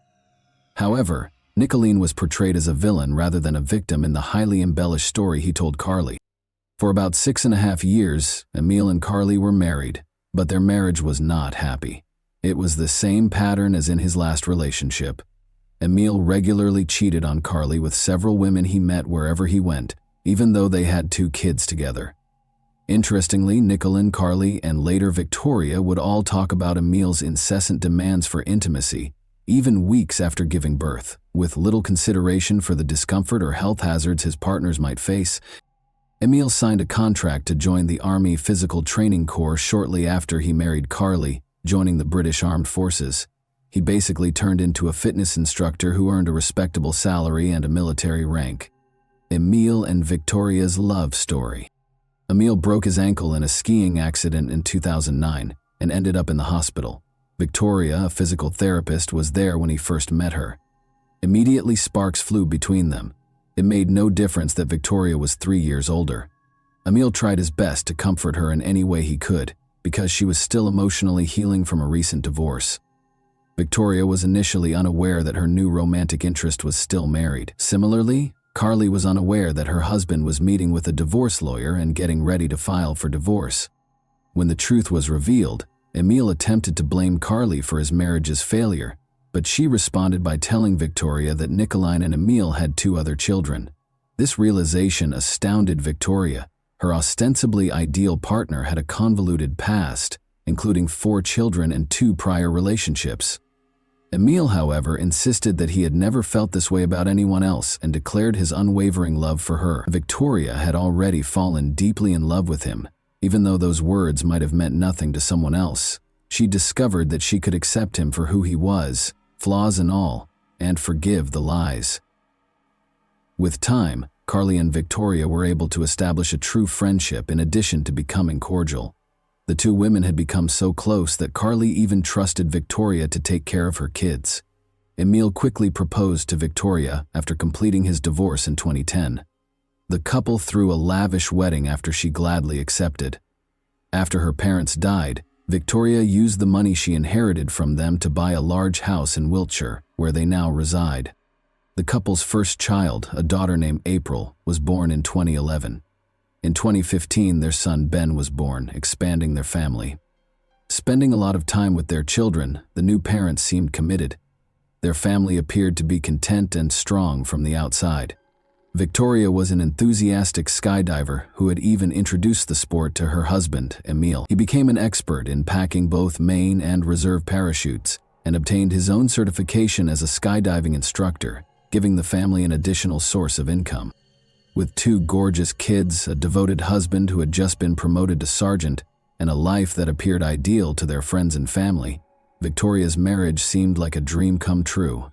However, Nicolene was portrayed as a villain rather than a victim in the highly embellished story he told Carly. For about 6.5 years, Emile and Carly were married, but their marriage was not happy. It was the same pattern as in his last relationship. Emile regularly cheated on Carly with several women he met wherever he went, even though they had 2 kids together. Interestingly, Nicolene, Carly, and later Victoria would all talk about Emile's incessant demands for intimacy, even weeks after giving birth. With little consideration for the discomfort or health hazards his partners might face, Emile signed a contract to join the Army Physical Training Corps shortly after he married Carly, joining the British Armed Forces. He basically turned into a fitness instructor who earned a respectable salary and a military rank. Emile and Victoria's love story. Emile broke his ankle in a skiing accident in 2009 and ended up in the hospital. Victoria, a physical therapist, was there when he first met her. Immediately sparks flew between them. It made no difference that Victoria was 3 years older. Emile tried his best to comfort her in any way he could, because she was still emotionally healing from a recent divorce. Victoria was initially unaware that her new romantic interest was still married. Similarly, Carly was unaware that her husband was meeting with a divorce lawyer and getting ready to file for divorce. When the truth was revealed, Emile attempted to blame Carly for his marriage's failure, but she responded by telling Victoria that Nicolene and Emile had 2 other children. This realization astounded Victoria. Her ostensibly ideal partner had a convoluted past, including 4 children and 2 prior relationships. Emile, however, insisted that he had never felt this way about anyone else and declared his unwavering love for her. Victoria had already fallen deeply in love with him, Even though those words might have meant nothing to someone else, she discovered that she could accept him for who he was, flaws and all, and forgive the lies. With time, Carly and Victoria were able to establish a true friendship in addition to becoming cordial. The two women had become so close that Carly even trusted Victoria to take care of her kids. Emil quickly proposed to Victoria after completing his divorce in 2010. The couple threw a lavish wedding after she gladly accepted. After her parents died, Victoria used the money she inherited from them to buy a large house in Wiltshire, where they now reside. The couple's first child, a daughter named April, was born in 2011. In 2015, their son Ben was born, expanding their family. Spending a lot of time with their children, the new parents seemed committed. Their family appeared to be content and strong from the outside. Victoria was an enthusiastic skydiver who had even introduced the sport to her husband, Emil. He became an expert in packing both main and reserve parachutes and obtained his own certification as a skydiving instructor, giving the family an additional source of income. With two gorgeous kids, a devoted husband who had just been promoted to sergeant, and a life that appeared ideal to their friends and family, Victoria's marriage seemed like a dream come true.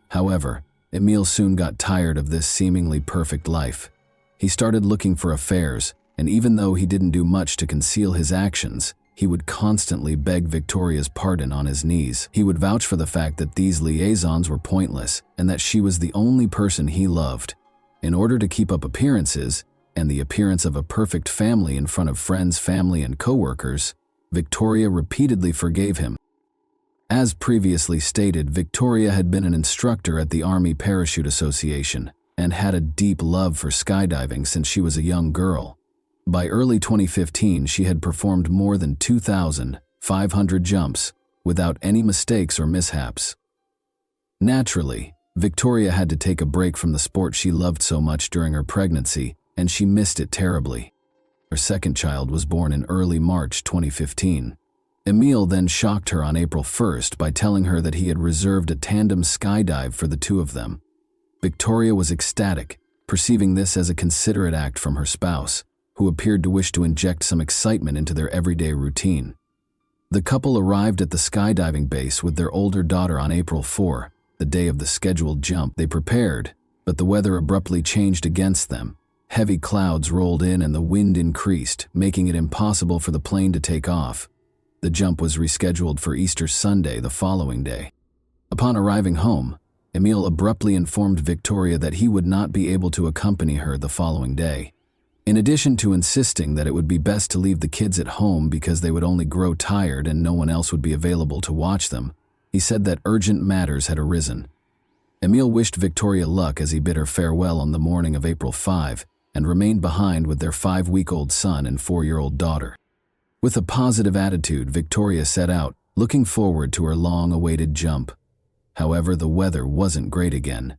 However, Emil soon got tired of this seemingly perfect life. He started looking for affairs, and even though he didn't do much to conceal his actions, he would constantly beg Victoria's pardon on his knees. He would vouch for the fact that these liaisons were pointless and that she was the only person he loved. In order to keep up appearances, and the appearance of a perfect family in front of friends, family, and co-workers, Victoria repeatedly forgave him. As previously stated, Victoria had been an instructor at the Army Parachute Association and had a deep love for skydiving since she was a young girl. By early 2015, she had performed more than 2,500 jumps without any mistakes or mishaps. Naturally, Victoria had to take a break from the sport she loved so much during her pregnancy, and she missed it terribly. Her second child was born in early March 2015. Emil then shocked her on April 1st by telling her that he had reserved a tandem skydive for the two of them. Victoria was ecstatic, perceiving this as a considerate act from her spouse, who appeared to wish to inject some excitement into their everyday routine. The couple arrived at the skydiving base with their older daughter on April 4, the day of the scheduled jump. They prepared, but the weather abruptly changed against them. Heavy clouds rolled in and the wind increased, making it impossible for the plane to take off. The jump was rescheduled for Easter Sunday the following day. Upon arriving home, Emil abruptly informed Victoria that he would not be able to accompany her the following day. In addition to insisting that it would be best to leave the kids at home because they would only grow tired and no one else would be available to watch them, he said that urgent matters had arisen. Emil wished Victoria luck as he bid her farewell on the morning of April 5 and remained behind with their 5-week-old son and 4-year-old daughter. With a positive attitude, Victoria set out, looking forward to her long-awaited jump. However, the weather wasn't great again.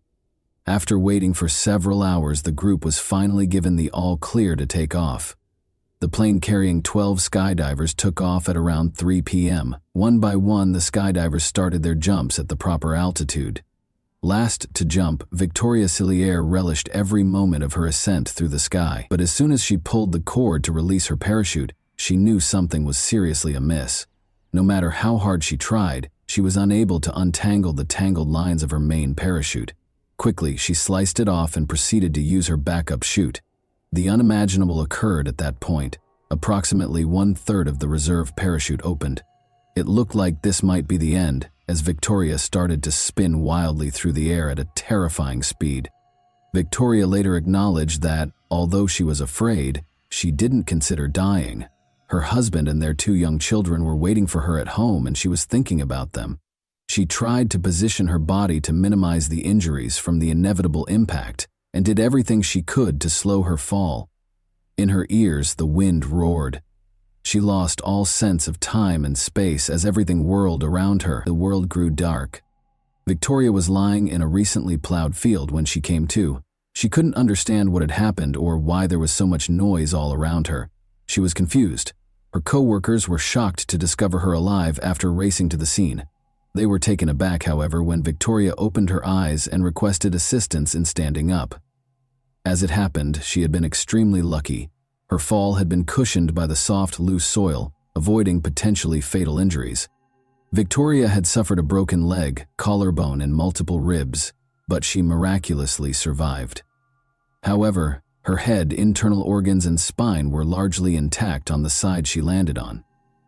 After waiting for several hours, the group was finally given the all-clear to take off. The plane carrying 12 skydivers took off at around 3 p.m. One by one, the skydivers started their jumps at the proper altitude. Last to jump, Victoria Cillier relished every moment of her ascent through the sky, but as soon as she pulled the cord to release her parachute, she knew something was seriously amiss. No matter how hard she tried, she was unable to untangle the tangled lines of her main parachute. Quickly, she sliced it off and proceeded to use her backup chute. The unimaginable occurred at that point. Approximately 1/3 of the reserve parachute opened. It looked like this might be the end, as Victoria started to spin wildly through the air at a terrifying speed. Victoria later acknowledged that, although she was afraid, she didn't consider dying. Her husband and their 2 young children were waiting for her at home and she was thinking about them. She tried to position her body to minimize the injuries from the inevitable impact and did everything she could to slow her fall. In her ears, the wind roared. She lost all sense of time and space as everything whirled around her. The world grew dark. Victoria was lying in a recently plowed field when she came to. She couldn't understand what had happened or why there was so much noise all around her. She was confused. Her co-workers were shocked to discover her alive after racing to the scene. They were taken aback, however, when Victoria opened her eyes and requested assistance in standing up. As it happened, she had been extremely lucky. Her fall had been cushioned by the soft, loose soil, avoiding potentially fatal injuries. Victoria had suffered a broken leg, collarbone, and multiple ribs, but she miraculously survived. However, her head, internal organs, and spine were largely intact on the side she landed on.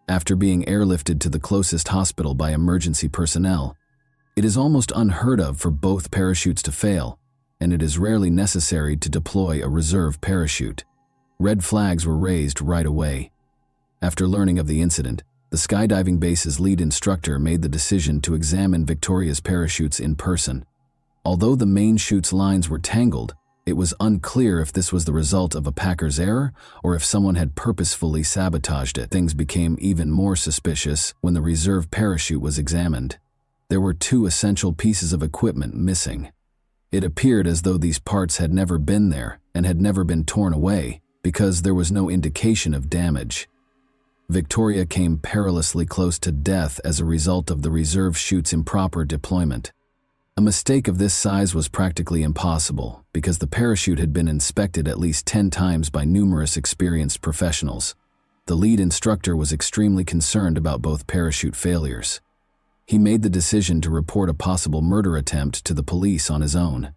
After being airlifted to the closest hospital by emergency personnel, it is almost unheard of for both parachutes to fail, and it is rarely necessary to deploy a reserve parachute. Red flags were raised right away. After learning of the incident, the skydiving base's lead instructor made the decision to examine Victoria's parachutes in person. Although the main chute's lines were tangled, it was unclear if this was the result of a packer's error or if someone had purposefully sabotaged it. Things became even more suspicious when the reserve parachute was examined. There were two essential pieces of equipment missing. It appeared as though these parts had never been there and had never been torn away because there was no indication of damage. Victoria came perilously close to death as a result of the reserve chute's improper deployment. A mistake of this size was practically impossible because the parachute had been inspected at least 10 times by numerous experienced professionals. The lead instructor was extremely concerned about both parachute failures. He made the decision to report a possible murder attempt to the police on his own.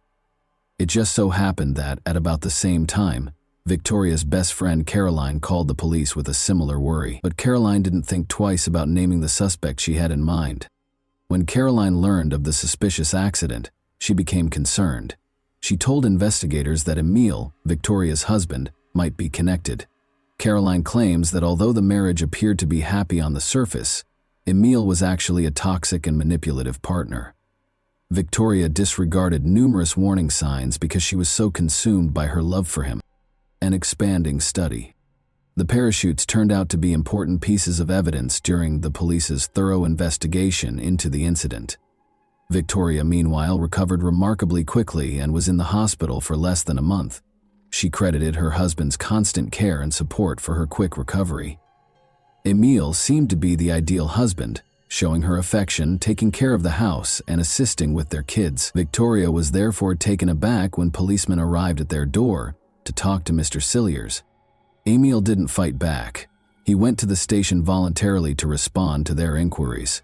It just so happened that, at about the same time, Victoria's best friend Caroline called the police with a similar worry. But Caroline didn't think twice about naming the suspect she had in mind. When Caroline learned of the suspicious accident, she became concerned. She told investigators that Emil, Victoria's husband, might be connected. Caroline claims that although the marriage appeared to be happy on the surface, Emil was actually a toxic and manipulative partner. Victoria disregarded numerous warning signs because she was so consumed by her love for him. An expanding study. The parachutes turned out to be important pieces of evidence during the police's thorough investigation into the incident. Victoria, meanwhile, recovered remarkably quickly and was in the hospital for less than a month. She credited her husband's constant care and support for her quick recovery. Emil seemed to be the ideal husband, showing her affection, taking care of the house, and assisting with their kids. Victoria was therefore taken aback when policemen arrived at their door to talk to Mr. Cilliers. Emil didn't fight back. He went to the station voluntarily to respond to their inquiries.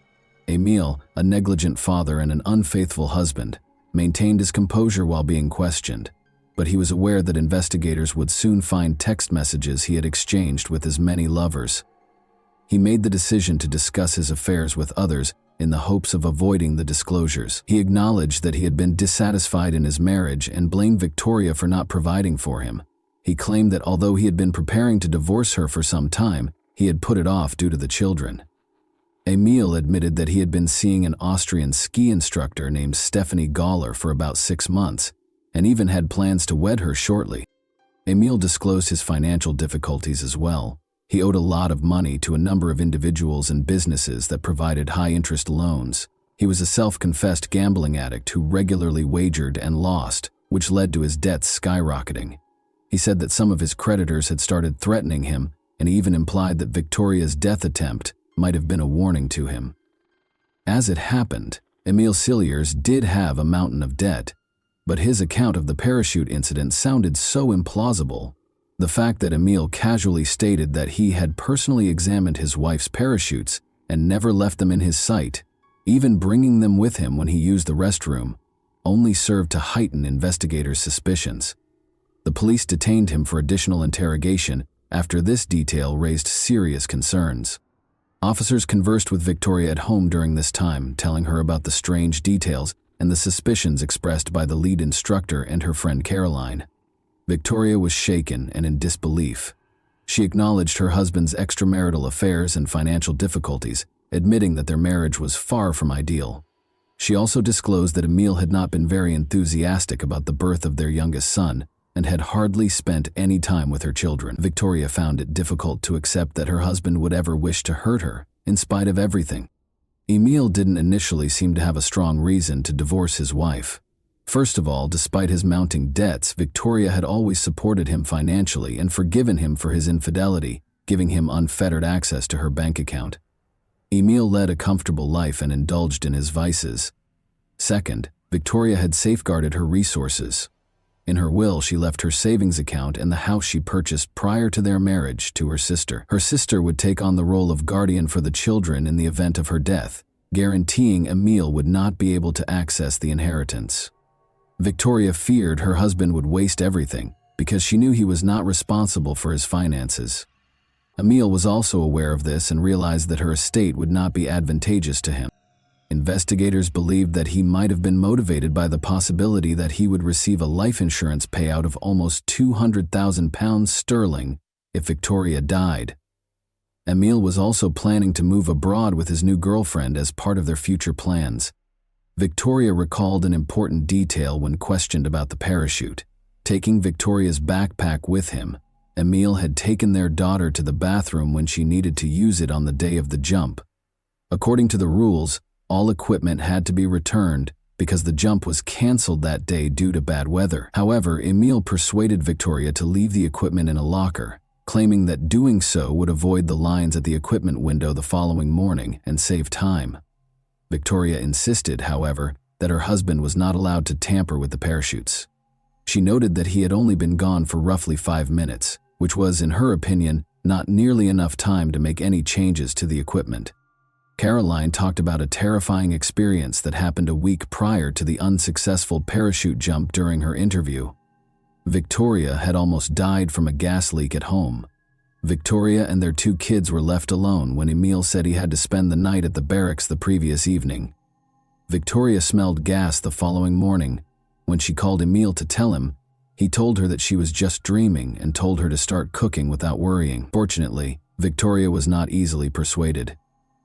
Emil, a negligent father and an unfaithful husband, maintained his composure while being questioned, but he was aware that investigators would soon find text messages he had exchanged with his many lovers. He made the decision to discuss his affairs with others in the hopes of avoiding the disclosures. He acknowledged that he had been dissatisfied in his marriage and blamed Victoria for not providing for him. He claimed that although he had been preparing to divorce her for some time, he had put it off due to the children. Emil admitted that he had been seeing an Austrian ski instructor named Stephanie Galler for about 6 months, and even had plans to wed her shortly. Emil disclosed his financial difficulties as well. He owed a lot of money to a number of individuals and businesses that provided high-interest loans. He was a self-confessed gambling addict who regularly wagered and lost, which led to his debts skyrocketing. He said that some of his creditors had started threatening him, and he even implied that Victoria's death attempt might have been a warning to him. As it happened, Emil Cilliers did have a mountain of debt, but his account of the parachute incident sounded so implausible. The fact that Emil casually stated that he had personally examined his wife's parachutes and never left them in his sight, even bringing them with him when he used the restroom, only served to heighten investigators' suspicions. The police detained him for additional interrogation after this detail raised serious concerns. Officers conversed with Victoria at home during this time, telling her about the strange details and the suspicions expressed by the lead instructor and her friend Caroline. Victoria was shaken and in disbelief. She acknowledged her husband's extramarital affairs and financial difficulties, admitting that their marriage was far from ideal. She also disclosed that Emil had not been very enthusiastic about the birth of their youngest son and had hardly spent any time with her children. Victoria found it difficult to accept that her husband would ever wish to hurt her, in spite of everything. Emil didn't initially seem to have a strong reason to divorce his wife. First of all, despite his mounting debts, Victoria had always supported him financially and forgiven him for his infidelity, giving him unfettered access to her bank account. Emil led a comfortable life and indulged in his vices. Second, Victoria had safeguarded her resources. In her will, she left her savings account and the house she purchased prior to their marriage to her sister. Her sister would take on the role of guardian for the children in the event of her death, guaranteeing Emil would not be able to access the inheritance. Victoria feared her husband would waste everything because she knew he was not responsible for his finances. Emil was also aware of this and realized that her estate would not be advantageous to him. Investigators believed that he might have been motivated by the possibility that he would receive a life insurance payout of almost £200,000 sterling if Victoria died. Emil was also planning to move abroad with his new girlfriend as part of their future plans. Victoria recalled an important detail when questioned about the parachute. Taking Victoria's backpack with him, Emil had taken their daughter to the bathroom when she needed to use it on the day of the jump. According to the rules, all equipment had to be returned because the jump was cancelled that day due to bad weather. However, Emil persuaded Victoria to leave the equipment in a locker, claiming that doing so would avoid the lines at the equipment window the following morning and save time. Victoria insisted, however, that her husband was not allowed to tamper with the parachutes. She noted that he had only been gone for roughly 5 minutes, which was, in her opinion, not nearly enough time to make any changes to the equipment. Caroline talked about a terrifying experience that happened a week prior to the unsuccessful parachute jump during her interview. Victoria had almost died from a gas leak at home. Victoria and their 2 kids were left alone when Emil said he had to spend the night at the barracks the previous evening. Victoria smelled gas the following morning. When she called Emil to tell him, he told her that she was just dreaming and told her to start cooking without worrying. Fortunately, Victoria was not easily persuaded.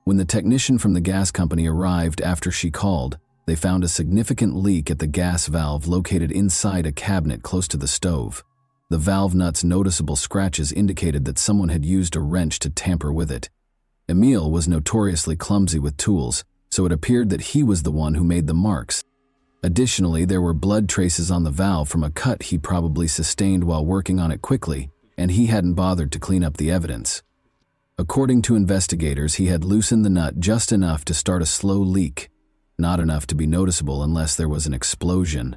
When the technician from the gas company arrived after she called, they found a significant leak at the gas valve located inside a cabinet close to the stove. The valve nut's noticeable scratches indicated that someone had used a wrench to tamper with it. Emil was notoriously clumsy with tools, so it appeared that he was the one who made the marks. Additionally, there were blood traces on the valve from a cut he probably sustained while working on it quickly, and he hadn't bothered to clean up the evidence. According to investigators, he had loosened the nut just enough to start a slow leak, not enough to be noticeable unless there was an explosion.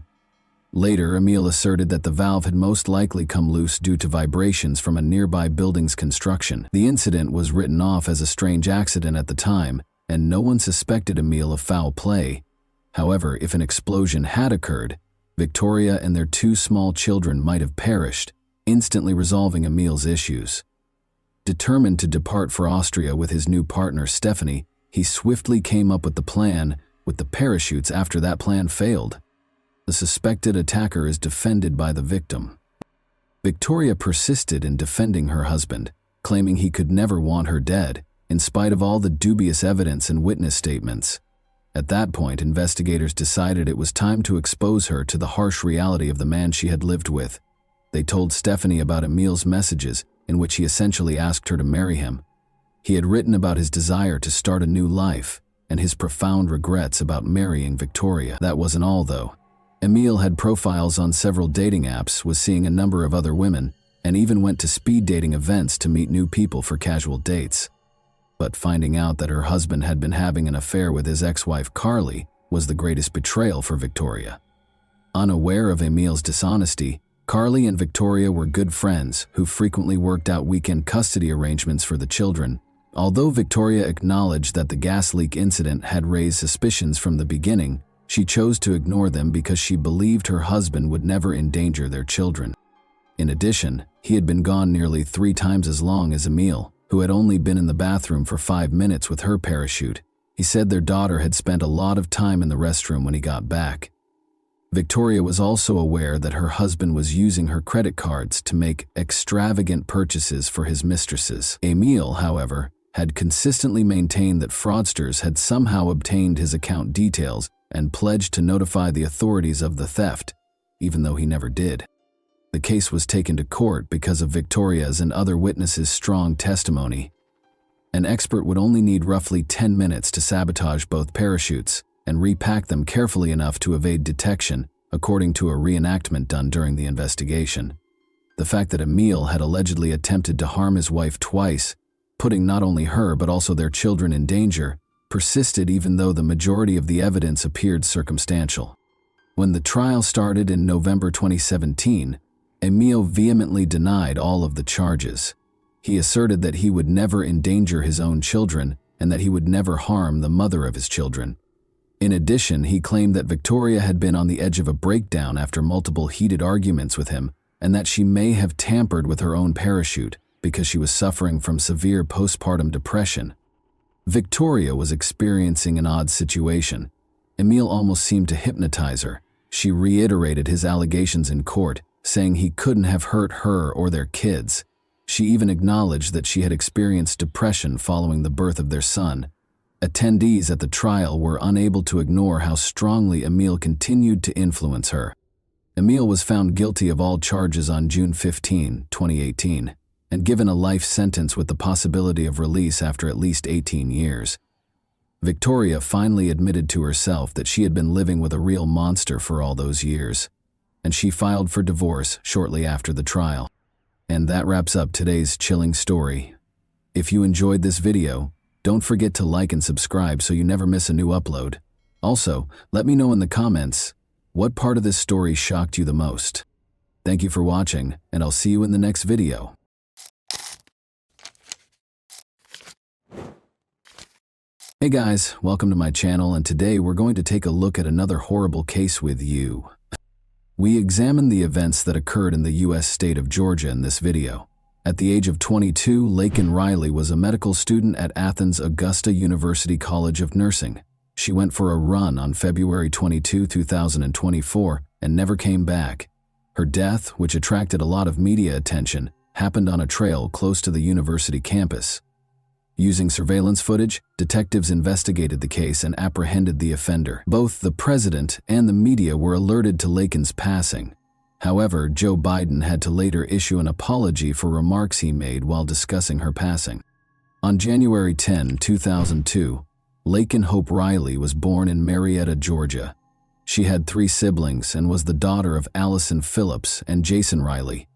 Later, Emil asserted that the valve had most likely come loose due to vibrations from a nearby building's construction. The incident was written off as a strange accident at the time, and no one suspected Emil of foul play. However, if an explosion had occurred, Victoria and their 2 small children might have perished, instantly resolving Emil's issues. Determined to depart for Austria with his new partner Stephanie, he swiftly came up with the plan with the parachutes after that plan failed. The suspected attacker is defended by the victim. Victoria persisted in defending her husband, claiming he could never want her dead, in spite of all the dubious evidence and witness statements. At that point, investigators decided it was time to expose her to the harsh reality of the man she had lived with. They told Stephanie about Emil's messages, in which he essentially asked her to marry him. He had written about his desire to start a new life, and his profound regrets about marrying Victoria. That wasn't all, though. Emil had profiles on several dating apps, was seeing a number of other women, and even went to speed dating events to meet new people for casual dates. But finding out that her husband had been having an affair with his ex-wife Carly was the greatest betrayal for Victoria. Unaware of Emil's dishonesty, Carly and Victoria were good friends who frequently worked out weekend custody arrangements for the children. Although Victoria acknowledged that the gas leak incident had raised suspicions from the beginning, she chose to ignore them because she believed her husband would never endanger their children. In addition, he had been gone nearly 3 times as long as Emil, who had only been in the bathroom for 5 minutes with her parachute. He said their daughter had spent a lot of time in the restroom when he got back. Victoria was also aware that her husband was using her credit cards to make extravagant purchases for his mistresses. Emil, however, had consistently maintained that fraudsters had somehow obtained his account details and pledged to notify the authorities of the theft, even though he never did. The case was taken to court because of Victoria's and other witnesses' strong testimony. An expert would only need roughly 10 minutes to sabotage both parachutes and repack them carefully enough to evade detection, according to a reenactment done during the investigation. The fact that Emil had allegedly attempted to harm his wife twice, putting not only her but also their children in danger, persisted even though the majority of the evidence appeared circumstantial. When the trial started in November 2017, Emil vehemently denied all of the charges. He asserted that he would never endanger his own children and that he would never harm the mother of his children. In addition, he claimed that Victoria had been on the edge of a breakdown after multiple heated arguments with him and that she may have tampered with her own parachute because she was suffering from severe postpartum depression. Victoria was experiencing an odd situation. Emil almost seemed to hypnotize her. She reiterated his allegations in court, saying he couldn't have hurt her or their kids. She even acknowledged that she had experienced depression following the birth of their son. Attendees at the trial were unable to ignore how strongly Emil continued to influence her. Emil was found guilty of all charges on June 15, 2018, and given a life sentence with the possibility of release after at least 18 years. Victoria finally admitted to herself that she had been living with a real monster for all those years, and she filed for divorce shortly after the trial. And that wraps up today's chilling story. If you enjoyed this video, don't forget to like and subscribe so you never miss a new upload. Also, let me know in the comments what part of this story shocked you the most. Thank you for watching, and I'll see you in the next video. Hey guys, welcome to my channel, and today we're going to take a look at another horrible case with you. We examine the events that occurred in the U.S. state of Georgia in this video. At the age of 22, Laken Riley was a medical student at Athens Augusta University College of Nursing. She went for a run on February 22, 2024, and never came back. Her death, which attracted a lot of media attention, happened on a trail close to the university campus. Using surveillance footage, detectives investigated the case and apprehended the offender. Both the president and the media were alerted to Laken's passing. However, Joe Biden had to later issue an apology for remarks he made while discussing her passing. On January 10, 2002, Laken Hope Riley was born in Marietta, Georgia. She had 3 siblings and was the daughter of Allison Phillips and Jason Riley.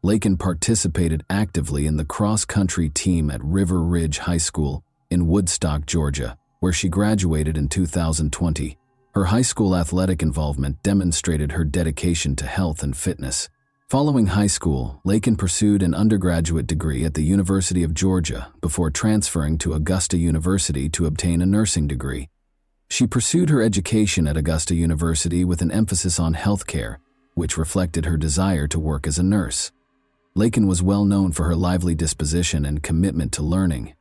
Laken participated actively in the cross-country team at River Ridge High School in Woodstock, Georgia, where she graduated in 2020. Her high school athletic involvement demonstrated her dedication to health and fitness. Following high school, Laken pursued an undergraduate degree at the University of Georgia before transferring to Augusta University to obtain a nursing degree. She pursued her education at Augusta University with an emphasis on healthcare, which reflected her desire to work as a nurse. Laken was well known for her lively disposition and commitment to learning.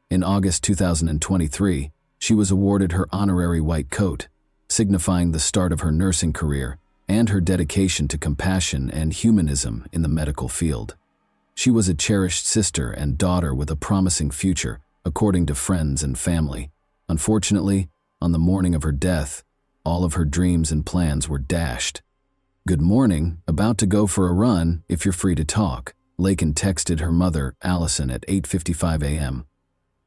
In August 2023, she was awarded her honorary white coat, signifying the start of her nursing career and her dedication to compassion and humanism in the medical field. She was a cherished sister and daughter with a promising future, according to friends and family. Unfortunately, on the morning of her death, all of her dreams and plans were dashed. "Good morning, about to go for a run, if you're free to talk," Laken texted her mother, Allison, at 8:55 a.m.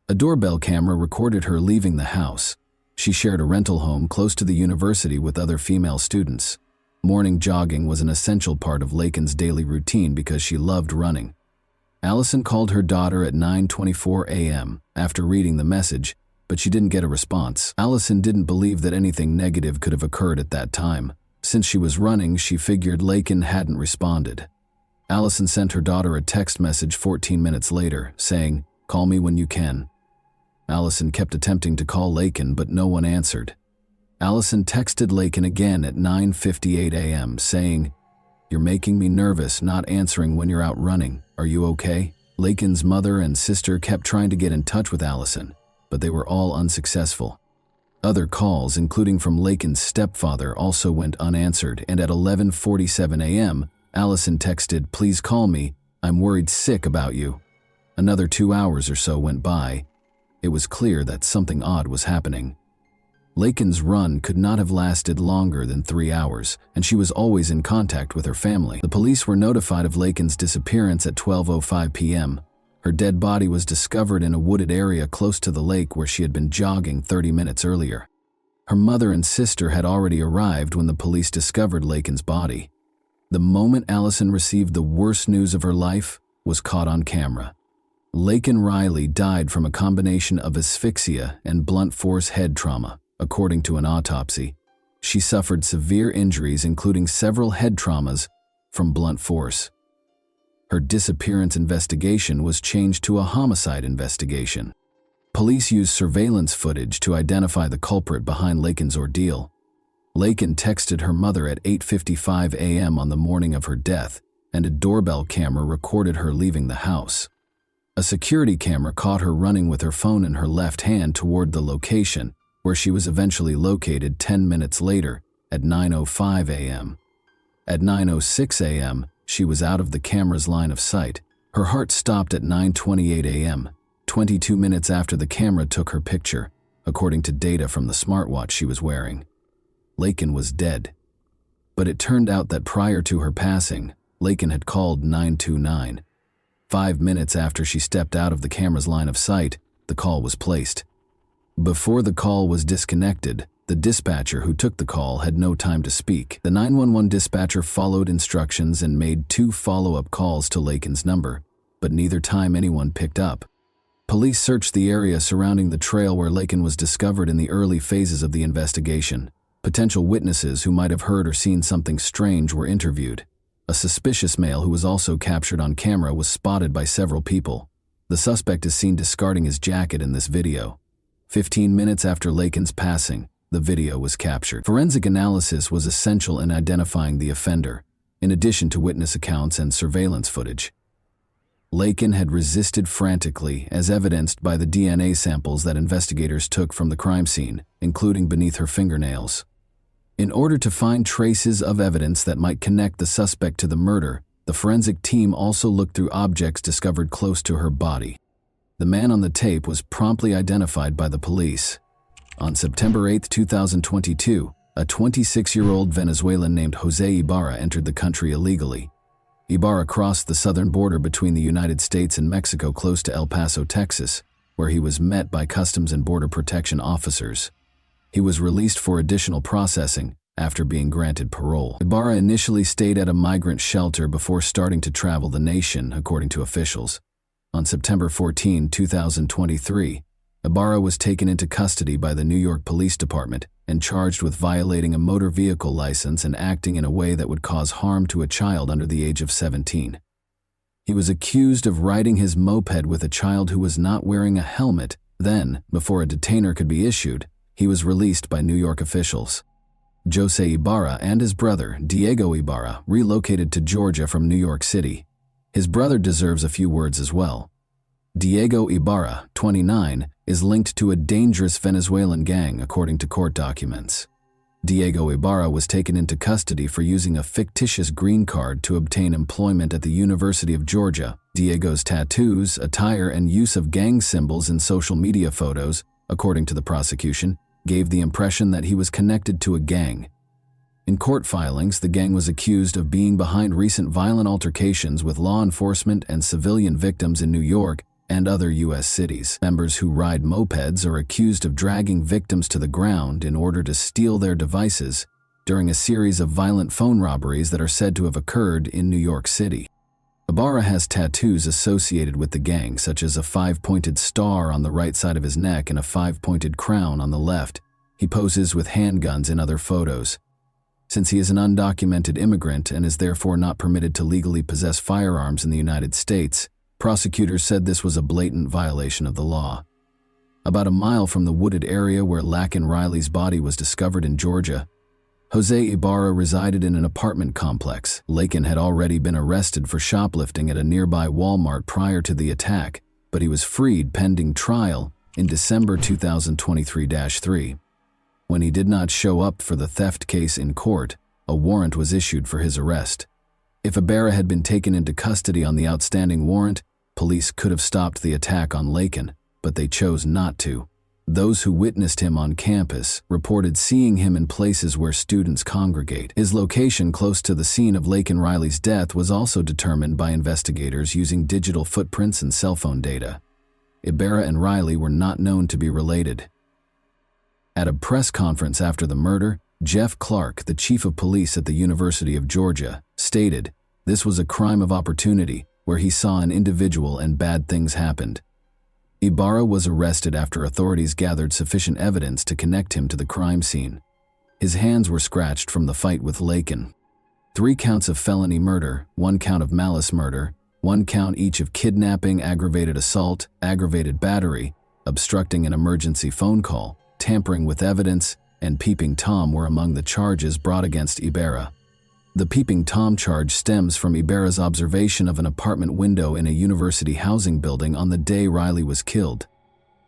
A doorbell camera recorded her leaving the house. She shared a rental home close to the university with other female students. Morning jogging was an essential part of Laken's daily routine because she loved running. Allison called her daughter at 9:24 a.m. after reading the message, but she didn't get a response. Allison didn't believe that anything negative could have occurred at that time. Since she was running, she figured Laken hadn't responded. Allison sent her daughter a text message 14 minutes later, saying, "Call me when you can." Allison kept attempting to call Laken, but no one answered. Allison texted Laken again at 9:58 a.m., saying, "You're making me nervous not answering when you're out running. Are you okay?" Laken's mother and sister kept trying to get in touch with Allison, but they were all unsuccessful. Other calls, including from Laken's stepfather, also went unanswered, and at 11:47 a.m., Allison texted, "Please call me. I'm worried sick about you." Another 2 hours or so went by. It was clear that something odd was happening. Laken's run could not have lasted longer than 3 hours, and she was always in contact with her family. The police were notified of Laken's disappearance at 12:05 p.m. Her dead body was discovered in a wooded area close to the lake where she had been jogging 30 minutes earlier. Her mother and sister had already arrived when the police discovered Laken's body. The moment Allison received the worst news of her life was caught on camera. Laken Riley died from a combination of asphyxia and blunt force head trauma, according to an autopsy. She suffered severe injuries, including several head traumas from blunt force. Her disappearance investigation was changed to a homicide investigation. Police used surveillance footage to identify the culprit behind Laken's ordeal. Laken texted her mother at 8:55 a.m. on the morning of her death, and a doorbell camera recorded her leaving the house. A security camera caught her running with her phone in her left hand toward the location, where she was eventually located 10 minutes later at 9:05 a.m. At 9:06 a.m., she was out of the camera's line of sight. Her heart stopped at 9:28 a.m., 22 minutes after the camera took her picture, according to data from the smartwatch she was wearing. Laken was dead. But it turned out that prior to her passing, Laken had called 929. 5 minutes after she stepped out of the camera's line of sight, the call was placed. Before the call was disconnected, the dispatcher who took the call had no time to speak. The 911 dispatcher followed instructions and made 2 follow-up calls to Laken's number, but neither time anyone picked up. Police searched the area surrounding the trail where Laken was discovered in the early phases of the investigation. Potential witnesses who might have heard or seen something strange were interviewed. A suspicious male who was also captured on camera was spotted by several people. The suspect is seen discarding his jacket in this video. 15 minutes after Laken's passing, the video was captured. Forensic analysis was essential in identifying the offender, in addition to witness accounts and surveillance footage. Laken had resisted frantically, as evidenced by the DNA samples that investigators took from the crime scene, including beneath her fingernails. In order to find traces of evidence that might connect the suspect to the murder, the forensic team also looked through objects discovered close to her body. The man on the tape was promptly identified by the police. On September 8, 2022, a 26-year-old Venezuelan named Jose Ibarra entered the country illegally. Ibarra crossed the southern border between the United States and Mexico close to El Paso, Texas, where he was met by Customs and Border Protection officers. He was released for additional processing after being granted parole. Ibarra initially stayed at a migrant shelter before starting to travel the nation, according to officials. On September 14, 2023, Ibarra was taken into custody by the New York Police Department and charged with violating a motor vehicle license and acting in a way that would cause harm to a child under the age of 17. He was accused of riding his moped with a child who was not wearing a helmet. Then, before a detainer could be issued, he was released by New York officials. Jose Ibarra and his brother, Diego Ibarra, relocated to Georgia from New York City. His brother deserves a few words as well. Diego Ibarra, 29, is linked to a dangerous Venezuelan gang, according to court documents. Diego Ibarra was taken into custody for using a fictitious green card to obtain employment at the University of Georgia. Diego's tattoos, attire, and use of gang symbols in social media photos, according to the prosecution, gave the impression that he was connected to a gang. In court filings, the gang was accused of being behind recent violent altercations with law enforcement and civilian victims in New York and other U.S. cities. Members who ride mopeds are accused of dragging victims to the ground in order to steal their devices during a series of violent phone robberies that are said to have occurred in New York City. Ibarra has tattoos associated with the gang, such as a 5-pointed star on the right side of his neck and a 5-pointed crown on the left. He poses with handguns in other photos. Since he is an undocumented immigrant and is therefore not permitted to legally possess firearms in the United States, prosecutors said this was a blatant violation of the law. About a mile from the wooded area where Laken Riley's body was discovered in Georgia, Jose Ibarra resided in an apartment complex. Laken had already been arrested for shoplifting at a nearby Walmart prior to the attack, but he was freed pending trial in December 2023-3. When he did not show up for the theft case in court, a warrant was issued for his arrest. If Ibarra had been taken into custody on the outstanding warrant, police could have stopped the attack on Laken, but they chose not to. Those who witnessed him on campus reported seeing him in places where students congregate. His location close to the scene of Laken Riley's death was also determined by investigators using digital footprints and cell phone data. Ibarra and Riley were not known to be related. At a press conference after the murder, Jeff Clark, the chief of police at the University of Georgia, stated, "This was a crime of opportunity where he saw an individual and bad things happened." Ibarra was arrested after authorities gathered sufficient evidence to connect him to the crime scene. His hands were scratched from the fight with Lakin. 3 counts of felony murder, 1 count of malice murder, 1 count each of kidnapping, aggravated assault, aggravated battery, obstructing an emergency phone call, tampering with evidence, and peeping Tom were among the charges brought against Ibarra. The peeping Tom charge stems from Ibarra's observation of an apartment window in a university housing building on the day Riley was killed.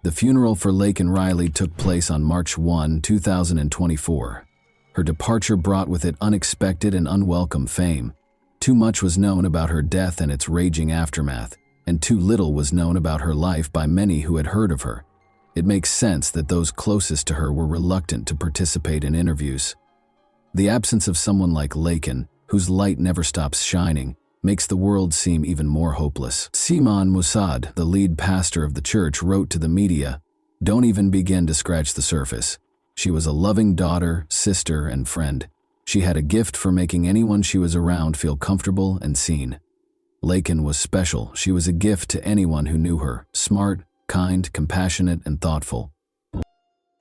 The funeral for Lakin Riley took place on March 1, 2024. Her departure brought with it unexpected and unwelcome fame. Too much was known about her death and its raging aftermath, and too little was known about her life by many who had heard of her. It makes sense that those closest to her were reluctant to participate in interviews. The absence of someone like Lakin, whose light never stops shining, makes the world seem even more hopeless. Simon Mossad, the lead pastor of the church, wrote to the media, "Don't even begin to scratch the surface. She was a loving daughter, sister, and friend. She had a gift for making anyone she was around feel comfortable and seen. Lakin was special. She was a gift to anyone who knew her, smart, kind, compassionate, and thoughtful."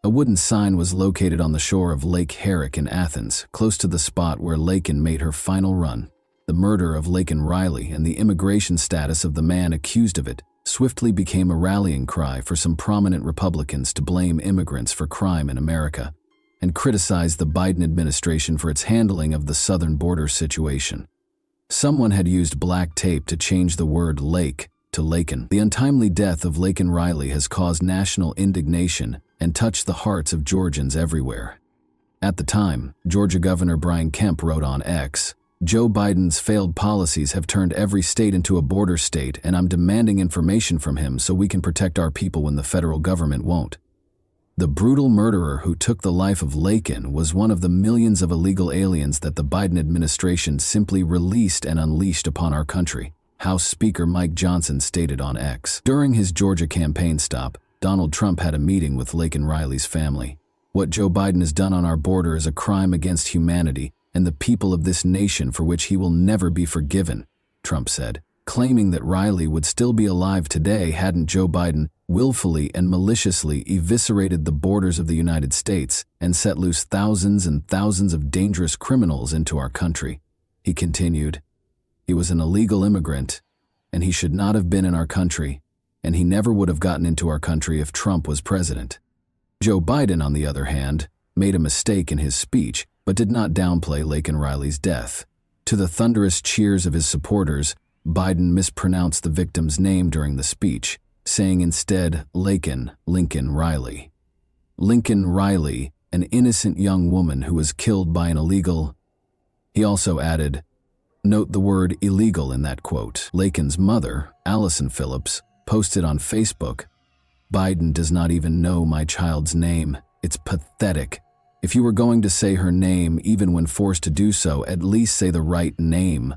A wooden sign was located on the shore of Lake Herrick in Athens, close to the spot where Lakin made her final run. The murder of Lakin Riley and the immigration status of the man accused of it swiftly became a rallying cry for some prominent Republicans to blame immigrants for crime in America and criticize the Biden administration for its handling of the southern border situation. Someone had used black tape to change the word lake to Lakin. The untimely death of Lakin Riley has caused national indignation and touched the hearts of Georgians everywhere. At the time, Georgia Governor Brian Kemp wrote on X, "Joe Biden's failed policies have turned every state into a border state, and I'm demanding information from him so we can protect our people when the federal government won't." The brutal murderer who took the life of Lakin was one of the millions of illegal aliens that the Biden administration simply released and unleashed upon our country, House Speaker Mike Johnson stated on X. During his Georgia campaign stop, Donald Trump had a meeting with Lakin Riley's family. "What Joe Biden has done on our border is a crime against humanity and the people of this nation for which he will never be forgiven," Trump said, claiming that Riley would still be alive today hadn't Joe Biden willfully and maliciously eviscerated the borders of the United States and set loose thousands and thousands of dangerous criminals into our country. He continued, "He was an illegal immigrant, and he should not have been in our country, and he never would have gotten into our country if Trump was president." Joe Biden, on the other hand, made a mistake in his speech, but did not downplay Lakin Riley's death. To the thunderous cheers of his supporters, Biden mispronounced the victim's name during the speech, saying instead Lincoln Riley. Lincoln Riley, an innocent young woman who was killed by an illegal. He also added, "Note the word illegal in that quote." Lakin's mother, Allison Phillips, posted on Facebook, "Biden does not even know my child's name. It's pathetic. If you were going to say her name, even when forced to do so, at least say the right name."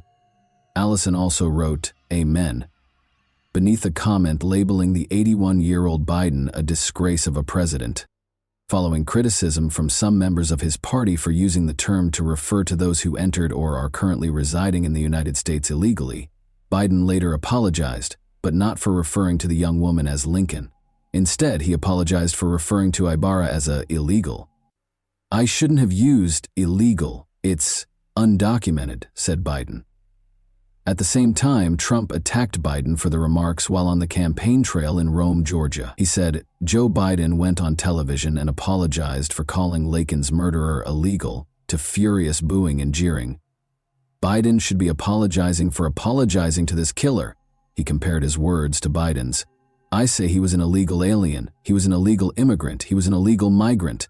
Allison also wrote, "Amen," beneath a comment labeling the 81-year-old Biden a disgrace of a president. Following criticism from some members of his party for using the term to refer to those who entered or are currently residing in the United States illegally, Biden later apologized, but not for referring to the young woman as Lincoln. Instead, he apologized for referring to Ibarra as a illegal. "I shouldn't have used illegal. It's undocumented," said Biden. At the same time, Trump attacked Biden for the remarks while on the campaign trail in Rome, Georgia. He said, "Joe Biden went on television and apologized for calling Lakin's murderer illegal," to furious booing and jeering. "Biden should be apologizing for apologizing to this killer." He compared his words to Biden's. "I say he was an illegal alien, he was an illegal immigrant, he was an illegal migrant,"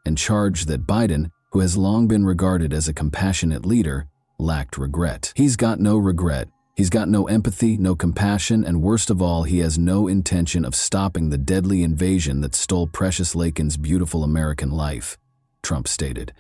and charged that Biden, who has long been regarded as a compassionate leader, lacked regret. He's got no regret. He's got no empathy, no compassion, and worst of all, he has no intention of stopping the deadly invasion that stole precious Lakin's beautiful American life, Trump stated.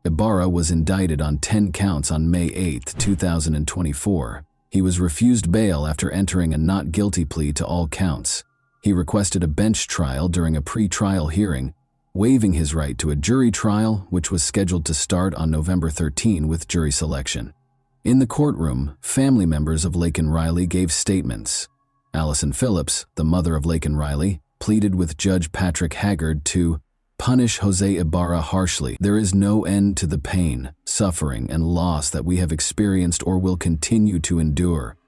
Ibarra was indicted on 10 counts on May 8, 2024. He was refused bail after entering a not guilty plea to all counts. He requested a bench trial during a pre-trial hearing, waiving his right to a jury trial, which was scheduled to start on November 13 with jury selection. In the courtroom, family members of Lakin Riley gave statements. Allison Phillips, the mother of Lakin Riley, pleaded with Judge Patrick Haggard to punish Jose Ibarra harshly. There is no end to the pain, suffering, and loss that we have experienced or will continue to endure,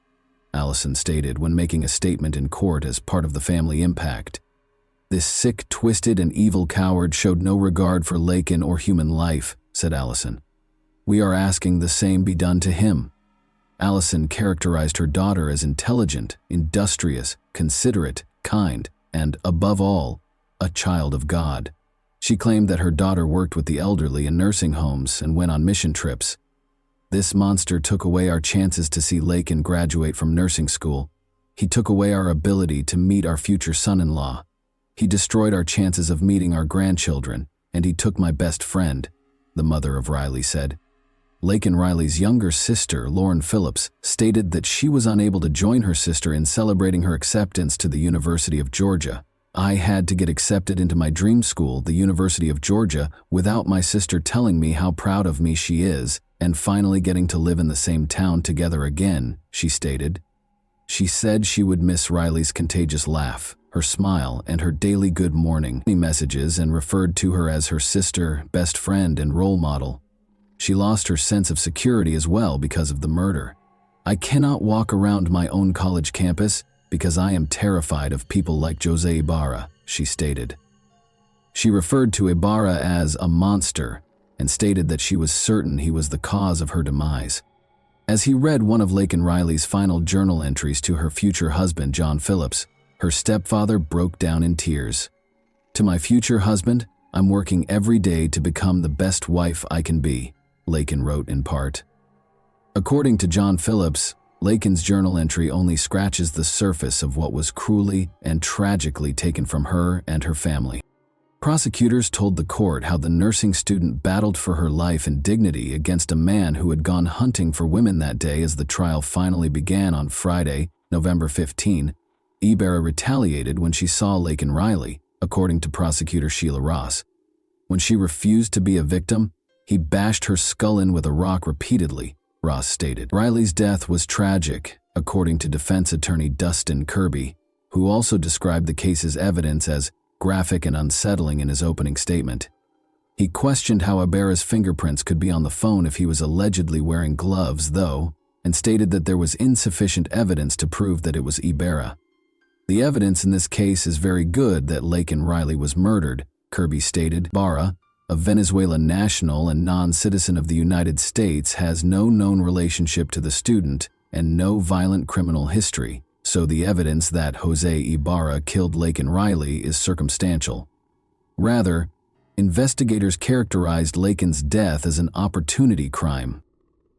Allison stated when making a statement in court as part of the family impact. This sick, twisted, and evil coward showed no regard for Laken or human life, said Allison. We are asking the same be done to him. Allison characterized her daughter as intelligent, industrious, considerate, kind, and, above all, a child of God. She claimed that her daughter worked with the elderly in nursing homes and went on mission trips. This monster took away our chances to see Laken graduate from nursing school. He took away our ability to meet our future son-in-law. He destroyed our chances of meeting our grandchildren, and he took my best friend, the mother of Riley said. Laken Riley's younger sister, Lauren Phillips, stated that she was unable to join her sister in celebrating her acceptance to the University of Georgia. I had to get accepted into my dream school, the University of Georgia, without my sister telling me how proud of me she is, and finally getting to live in the same town together again, she stated. She said she would miss Riley's contagious laugh, her smile, and her daily good morning messages, and referred to her as her sister, best friend, and role model. She lost her sense of security as well because of the murder. I cannot walk around my own college campus because I am terrified of people like Jose Ibarra, she stated. She referred to Ibarra as a monster and stated that she was certain he was the cause of her demise. As he read one of Laken Riley's final journal entries to her future husband, John Phillips, her stepfather broke down in tears. To my future husband, I'm working every day to become the best wife I can be, Laken wrote in part. According to John Phillips, Laken's journal entry only scratches the surface of what was cruelly and tragically taken from her and her family. Prosecutors told the court how the nursing student battled for her life and dignity against a man who had gone hunting for women that day. As the trial finally began on Friday, November 15, Ibarra retaliated when she saw Laken Riley, according to prosecutor Sheila Ross. When she refused to be a victim, he bashed her skull in with a rock repeatedly, Ross stated. Riley's death was tragic, according to defense attorney Dustin Kirby, who also described the case's evidence as graphic and unsettling in his opening statement. He questioned how Ibarra's fingerprints could be on the phone if he was allegedly wearing gloves, though, and stated that there was insufficient evidence to prove that it was Ibarra. The evidence in this case is very good that Laken Riley was murdered, Kirby stated. Ibarra, a Venezuelan national and non-citizen of the United States, has no known relationship to the student and no violent criminal history, so the evidence that Jose Ibarra killed Laken Riley is circumstantial. Rather, investigators characterized Laken's death as an opportunity crime.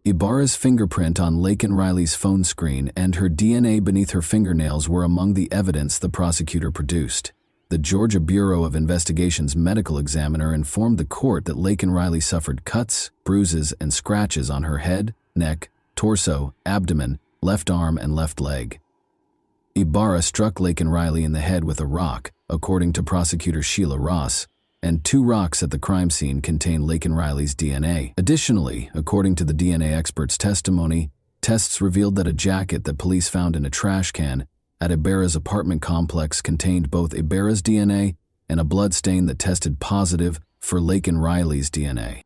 Ibarra's fingerprint on Laken Riley's phone screen and her DNA beneath her fingernails were among the evidence the prosecutor produced. The Georgia Bureau of Investigation's medical examiner informed the court that Laken Riley suffered cuts, bruises, and scratches on her head, neck, torso, abdomen, left arm, and left leg. Ibarra struck Laken Riley in the head with a rock, according to prosecutor Sheila Ross, and 2 rocks at the crime scene contain Laken Riley's DNA. Additionally, according to the DNA expert's testimony, tests revealed that a jacket that police found in a trash can at Ibarra's apartment complex contained both Ibarra's DNA and a blood stain that tested positive for Laken Riley's DNA.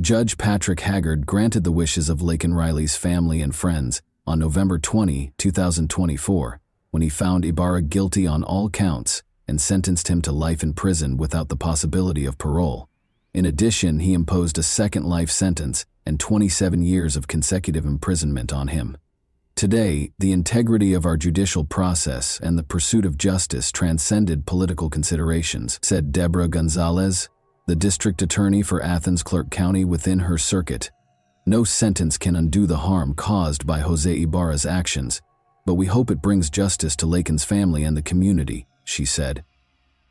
Judge Patrick Haggard granted the wishes of Laken Riley's family and friends on November 20, 2024, when he found Ibarra guilty on all counts and sentenced him to life in prison without the possibility of parole. In addition, he imposed a second life sentence and 27 years of consecutive imprisonment on him. Today, the integrity of our judicial process and the pursuit of justice transcended political considerations, said Deborah Gonzalez, the district attorney for Athens-Clarke County within her circuit. No sentence can undo the harm caused by Jose Ibarra's actions, but we hope it brings justice to Laken's family and the community, she said.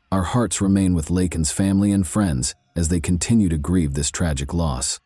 Our hearts remain with Laken's family and friends as they continue to grieve this tragic loss.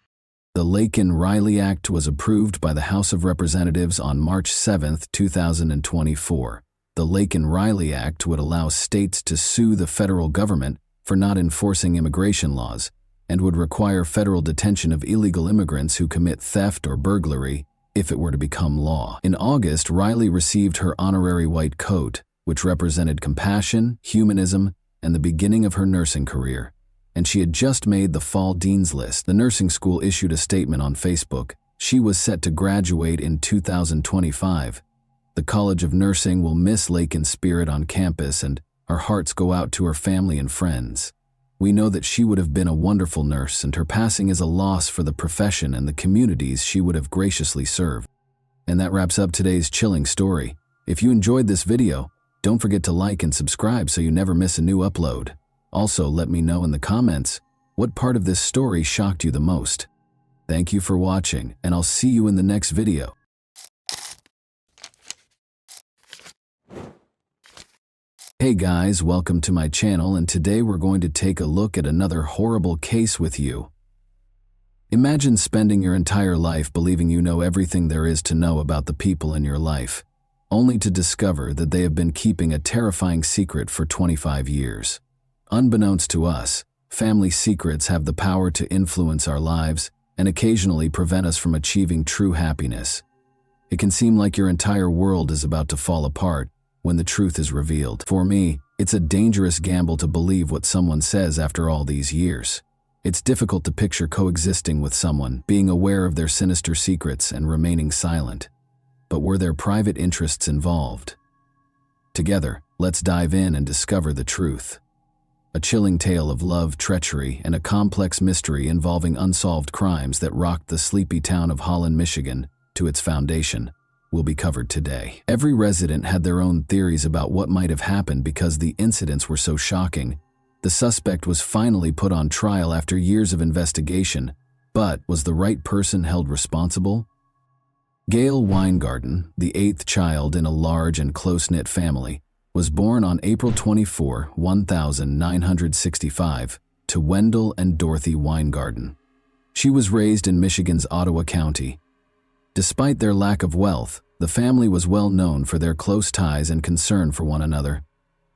The Laken Riley Act was approved by the House of Representatives on March 7, 2024. The Laken Riley Act would allow states to sue the federal government for not enforcing immigration laws and would require federal detention of illegal immigrants who commit theft or burglary if it were to become law. In August, Riley received her honorary white coat, which represented compassion, humanism, and the beginning of her nursing career. and she had just made the fall dean's list. The nursing school issued a statement on Facebook. She was set to graduate in 2025. The College of Nursing will miss Lakin's spirit on campus, and our hearts go out to her family and friends. We know that she would have been a wonderful nurse, and her passing is a loss for the profession and the communities she would have graciously served. And that wraps up today's chilling story. If you enjoyed this video, don't forget to like and subscribe so you never miss a new upload. Also, let me know in the comments what part of this story shocked you the most. Thank you for watching, and I'll see you in the next video. Hey guys, welcome to my channel, and today we're going to take a look at another horrible case with you. Imagine spending your entire life believing you know everything there is to know about the people in your life, only to discover that they have been keeping a terrifying secret for 25 years. Unbeknownst to us, family secrets have the power to influence our lives and occasionally prevent us from achieving true happiness. It can seem like your entire world is about to fall apart when the truth is revealed. For me, it's a dangerous gamble to believe what someone says after all these years. It's difficult to picture coexisting with someone, being aware of their sinister secrets and remaining silent. But were there private interests involved? Together, let's dive in and discover the truth. A chilling tale of love, treachery, and a complex mystery involving unsolved crimes that rocked the sleepy town of Holland, Michigan, to its foundation, will be covered today. Every resident had their own theories about what might have happened because the incidents were so shocking. The suspect was finally put on trial after years of investigation, but was the right person held responsible? Gail Weingarten, the eighth child in a large and close-knit family, was born on April 24, 1965, to Wendell and Dorothy Weingarten. She was raised in Michigan's Ottawa County. Despite their lack of wealth, the family was well known for their close ties and concern for one another.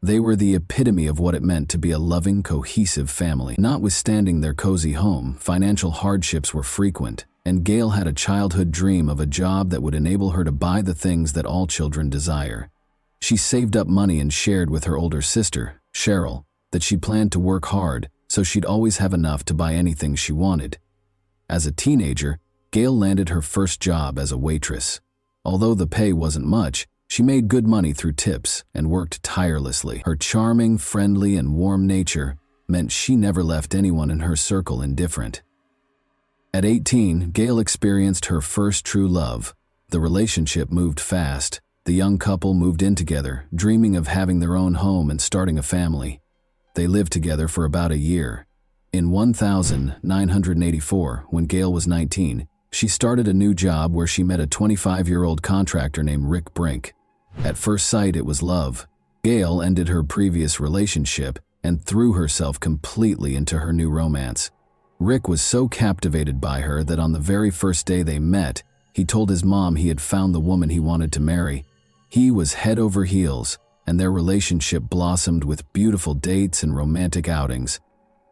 They were the epitome of what it meant to be a loving, cohesive family. Notwithstanding their cozy home, financial hardships were frequent, and Gail had a childhood dream of a job that would enable her to buy the things that all children desire. She saved up money and shared with her older sister, Cheryl, that she planned to work hard so she'd always have enough to buy anything she wanted. As a teenager, Gail landed her first job as a waitress. Although the pay wasn't much, she made good money through tips and worked tirelessly. Her charming, friendly, and warm nature meant she never left anyone in her circle indifferent. At 18, Gail experienced her first true love. The relationship moved fast. The young couple moved in together, dreaming of having their own home and starting a family. They lived together for about a year. In 1984, when Gail was 19, she started a new job where she met a 25-year-old contractor named Rick Brink. At first sight, it was love. Gail ended her previous relationship and threw herself completely into her new romance. Rick was so captivated by her that on the very first day they met, he told his mom he had found the woman he wanted to marry. He was head over heels, and their relationship blossomed with beautiful dates and romantic outings.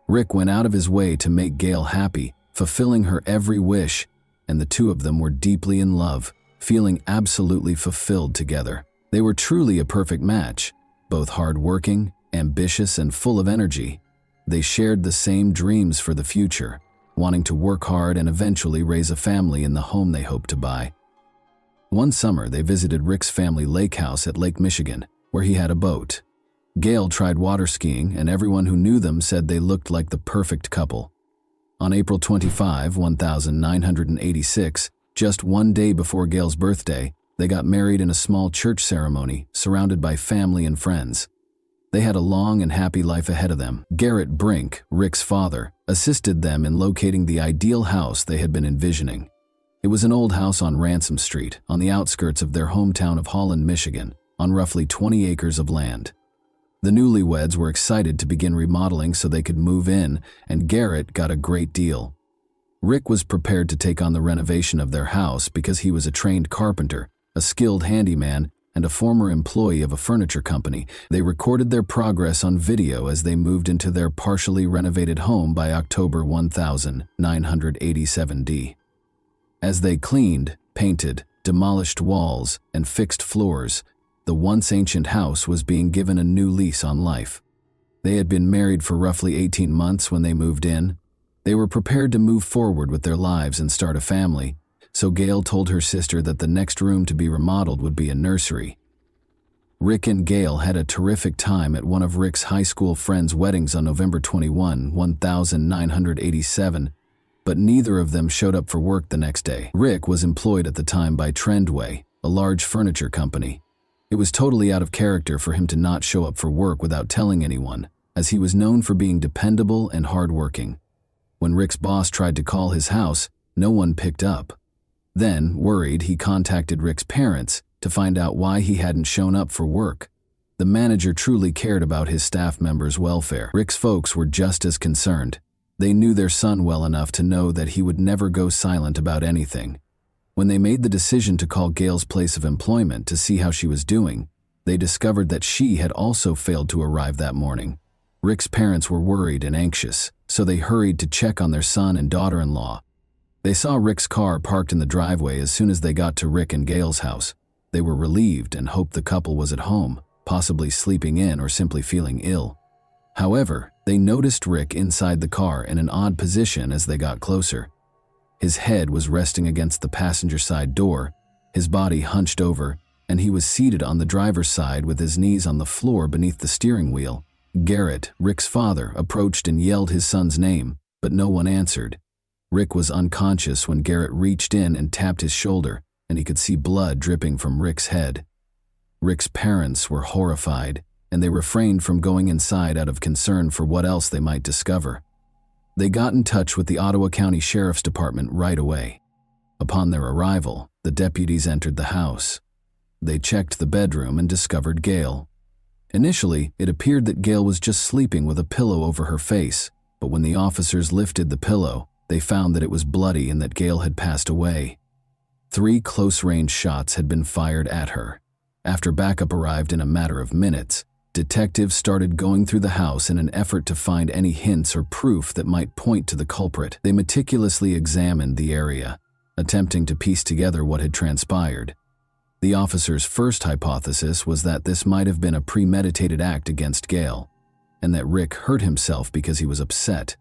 Rick went out of his way to make Gail happy, fulfilling her every wish, and the two of them were deeply in love, feeling absolutely fulfilled together. They were truly a perfect match, both hardworking, ambitious, and full of energy. They shared the same dreams for the future, wanting to work hard and eventually raise a family in the home they hoped to buy. One summer, they visited Rick's family lake house at Lake Michigan, where he had a boat. Gail tried water skiing, and everyone who knew them said they looked like the perfect couple. On April 25, 1986, just one day before Gail's birthday, they got married in a small church ceremony, surrounded by family and friends. They had a long and happy life ahead of them. Garrett Brink, Rick's father, assisted them in locating the ideal house they had been envisioning. It was an old house on Ransom Street, on the outskirts of their hometown of Holland, Michigan, on roughly 20 acres of land. The newlyweds were excited to begin remodeling so they could move in, and Garrett got a great deal. Rick was prepared to take on the renovation of their house because he was a trained carpenter, a skilled handyman, and a former employee of a furniture company. They recorded their progress on video as they moved into their partially renovated home by October 1987. As they cleaned, painted, demolished walls, and fixed floors, the once ancient house was being given a new lease on life. They had been married for roughly 18 months when they moved in. They were prepared to move forward with their lives and start a family, so Gail told her sister that the next room to be remodeled would be a nursery. Rick and Gail had a terrific time at one of Rick's high school friends' weddings on November 21, 1987, but neither of them showed up for work the next day. Rick was employed at the time by Trendway, a large furniture company. It was totally out of character for him to not show up for work without telling anyone, as he was known for being dependable and hardworking. When Rick's boss tried to call his house, no one picked up. Then, worried, he contacted Rick's parents to find out why he hadn't shown up for work. The manager truly cared about his staff members' welfare. Rick's folks were just as concerned. They knew their son well enough to know that he would never go silent about anything. When they made the decision to call Gail's place of employment to see how she was doing, they discovered that she had also failed to arrive that morning. Rick's parents were worried and anxious, so they hurried to check on their son and daughter-in-law. They saw Rick's car parked in the driveway as soon as they got to Rick and Gail's house. They were relieved and hoped the couple was at home, possibly sleeping in or simply feeling ill. However, they noticed Rick inside the car in an odd position as they got closer. His head was resting against the passenger side door, his body hunched over, and he was seated on the driver's side with his knees on the floor beneath the steering wheel. Garrett, Rick's father, approached and yelled his son's name, but no one answered. Rick was unconscious when Garrett reached in and tapped his shoulder, and he could see blood dripping from Rick's head. Rick's parents were horrified, and they refrained from going inside out of concern for what else they might discover. They got in touch with the Ottawa County Sheriff's Department right away. Upon their arrival, the deputies entered the house. They checked the bedroom and discovered Gail. Initially, it appeared that Gail was just sleeping with a pillow over her face, but when the officers lifted the pillow, they found that it was bloody and that Gail had passed away. 3 close-range shots had been fired at her. After backup arrived in a matter of minutes, detectives started going through the house in an effort to find any hints or proof that might point to the culprit. They meticulously examined the area, attempting to piece together what had transpired. The officers' first hypothesis was that this might have been a premeditated act against Gail, and that Rick hurt himself because he was upset.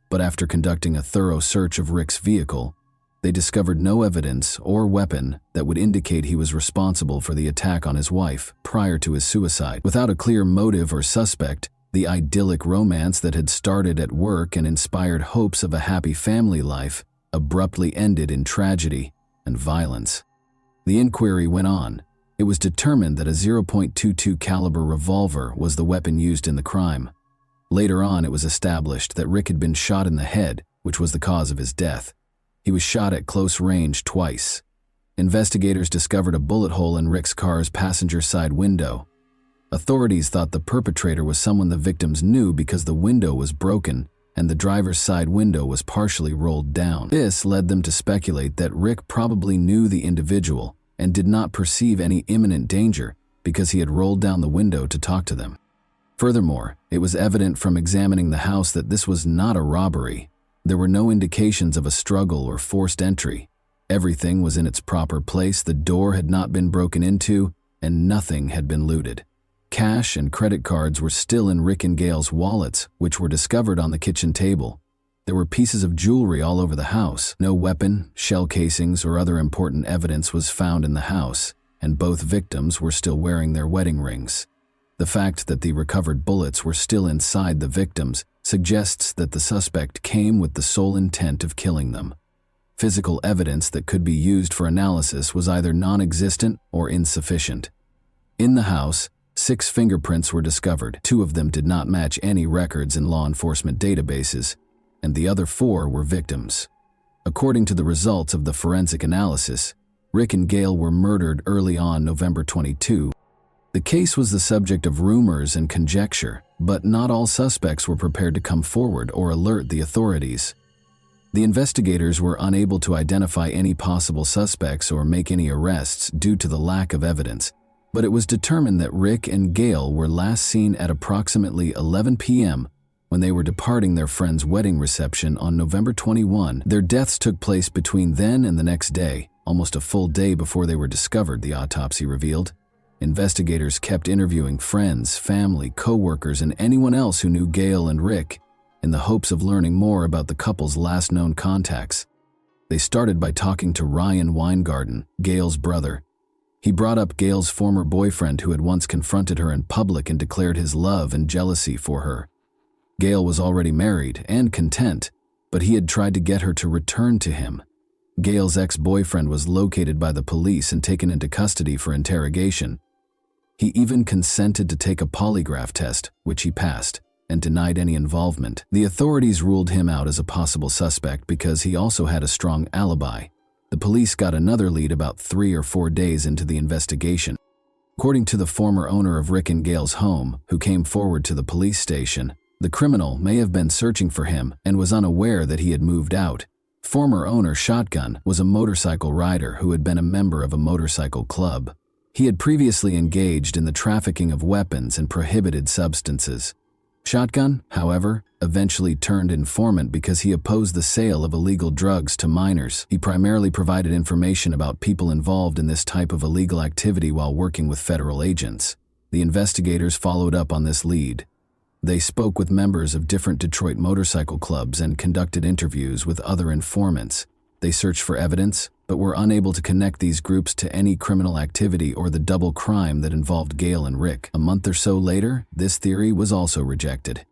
But after conducting a thorough search of Rick's vehicle, they discovered no evidence or weapon that would indicate he was responsible for the attack on his wife prior to his suicide. Without a clear motive or suspect, the idyllic romance that had started at work and inspired hopes of a happy family life abruptly ended in tragedy and violence. The inquiry went on. It was determined that a .22 caliber revolver was the weapon used in the crime. Later on, it was established that Rick had been shot in the head, which was the cause of his death. He was shot at close range twice. Investigators discovered a bullet hole in Rick's car's passenger side window. Authorities thought the perpetrator was someone the victims knew because the window was broken and the driver's side window was partially rolled down. This led them to speculate that Rick probably knew the individual and did not perceive any imminent danger because he had rolled down the window to talk to them. Furthermore, it was evident from examining the house that this was not a robbery. There were no indications of a struggle or forced entry. Everything was in its proper place, the door had not been broken into, and nothing had been looted. Cash and credit cards were still in Rick and Gail's wallets, which were discovered on the kitchen table. There were pieces of jewelry all over the house. No weapon, shell casings, or other important evidence was found in the house, and both victims were still wearing their wedding rings. The fact that the recovered bullets were still inside the victims suggests that the suspect came with the sole intent of killing them. Physical evidence that could be used for analysis was either non-existent or insufficient. In the house, 6 fingerprints were discovered. 2 of them did not match any records in law enforcement databases, and the other 4 were victims. According to the results of the forensic analysis, Rick and Gail were murdered early on November 22. The case was the subject of rumors and conjecture, but not all suspects were prepared to come forward or alert the authorities. The investigators were unable to identify any possible suspects or make any arrests due to the lack of evidence, but it was determined that Rick and Gail were last seen at approximately 11 p.m. when they were departing their friend's wedding reception on November 21. Their deaths took place between then and the next day, almost a full day before they were discovered, the autopsy revealed. Investigators kept interviewing friends, family, co-workers, and anyone else who knew Gail and Rick in the hopes of learning more about the couple's last known contacts. They started by talking to Ryan Weingarten, Gail's brother. He brought up Gail's former boyfriend who had once confronted her in public and declared his love and jealousy for her. Gail was already married and content, but he had tried to get her to return to him. Gail's ex-boyfriend was located by the police and taken into custody for interrogation. He even consented to take a polygraph test, which he passed, and denied any involvement. The authorities ruled him out as a possible suspect because he also had a strong alibi. The police got another lead about 3 or 4 days into the investigation. According to the former owner of Rick and Gail's home, who came forward to the police station, the criminal may have been searching for him and was unaware that he had moved out. Former owner Shotgun was a motorcycle rider who had been a member of a motorcycle club. He had previously engaged in the trafficking of weapons and prohibited substances. Shotgun, however, eventually turned informant because he opposed the sale of illegal drugs to minors. He primarily provided information about people involved in this type of illegal activity while working with federal agents. The investigators followed up on this lead. They spoke with members of different Detroit motorcycle clubs and conducted interviews with other informants. They searched for evidence, but were unable to connect these groups to any criminal activity or the double crime that involved Gail and Rick. A month or so later, this theory was also rejected.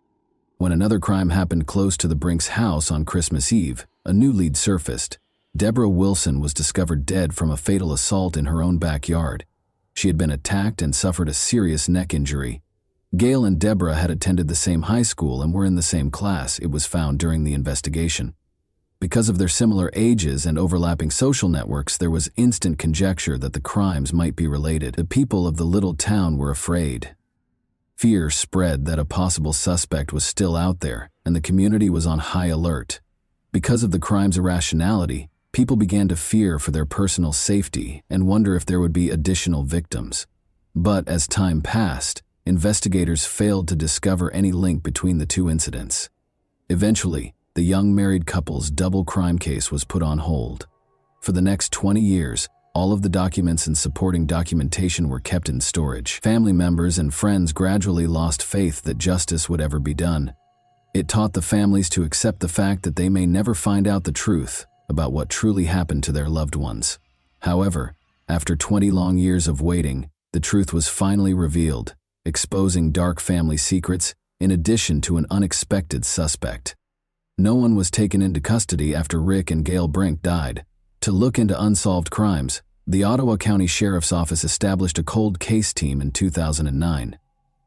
When another crime happened close to the Brinks house on Christmas Eve, a new lead surfaced. Deborah Wilson was discovered dead from a fatal assault in her own backyard. She had been attacked and suffered a serious neck injury. Gail and Deborah had attended the same high school and were in the same class, it was found during the investigation. Because of their similar ages and overlapping social networks, there was instant conjecture that the crimes might be related. The people of the little town were afraid. Fear spread that a possible suspect was still out there, and the community was on high alert. Because of the crime's irrationality, people began to fear for their personal safety and wonder if there would be additional victims. But as time passed, investigators failed to discover any link between the two incidents. Eventually, the young married couple's double crime case was put on hold. For the next 20 years, all of the documents and supporting documentation were kept in storage. Family members and friends gradually lost faith that justice would ever be done. It taught the families to accept the fact that they may never find out the truth about what truly happened to their loved ones. However, after 20 long years of waiting, the truth was finally revealed, exposing dark family secrets in addition to an unexpected suspect. No one was taken into custody after Rick and Gail Brink died. To look into unsolved crimes, the Ottawa County Sheriff's Office established a cold case team in 2009.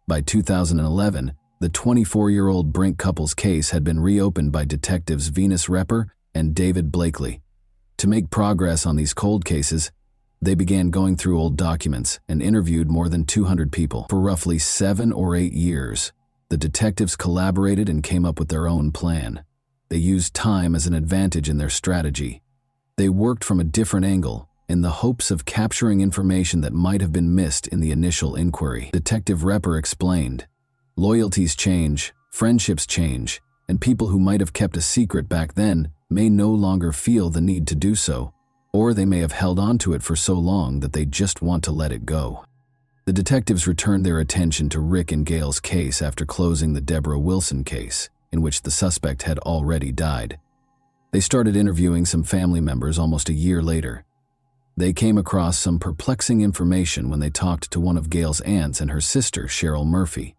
By 2011, the 24-year-old Brink couple's case had been reopened by detectives Venus Repper and David Blakely. To make progress on these cold cases, they began going through old documents and interviewed more than 200 people. For roughly 7 or 8 years, the detectives collaborated and came up with their own plan. They used time as an advantage in their strategy. They worked from a different angle, in the hopes of capturing information that might have been missed in the initial inquiry. Detective Repper explained, "Loyalties change, friendships change, and people who might have kept a secret back then may no longer feel the need to do so, or they may have held on to it for so long that they just want to let it go." The detectives returned their attention to Rick and Gail's case after closing the Deborah Wilson case, in which the suspect had already died. They started interviewing some family members almost a year later. They came across some perplexing information when they talked to one of Gail's aunts and her sister, Cheryl Murphy.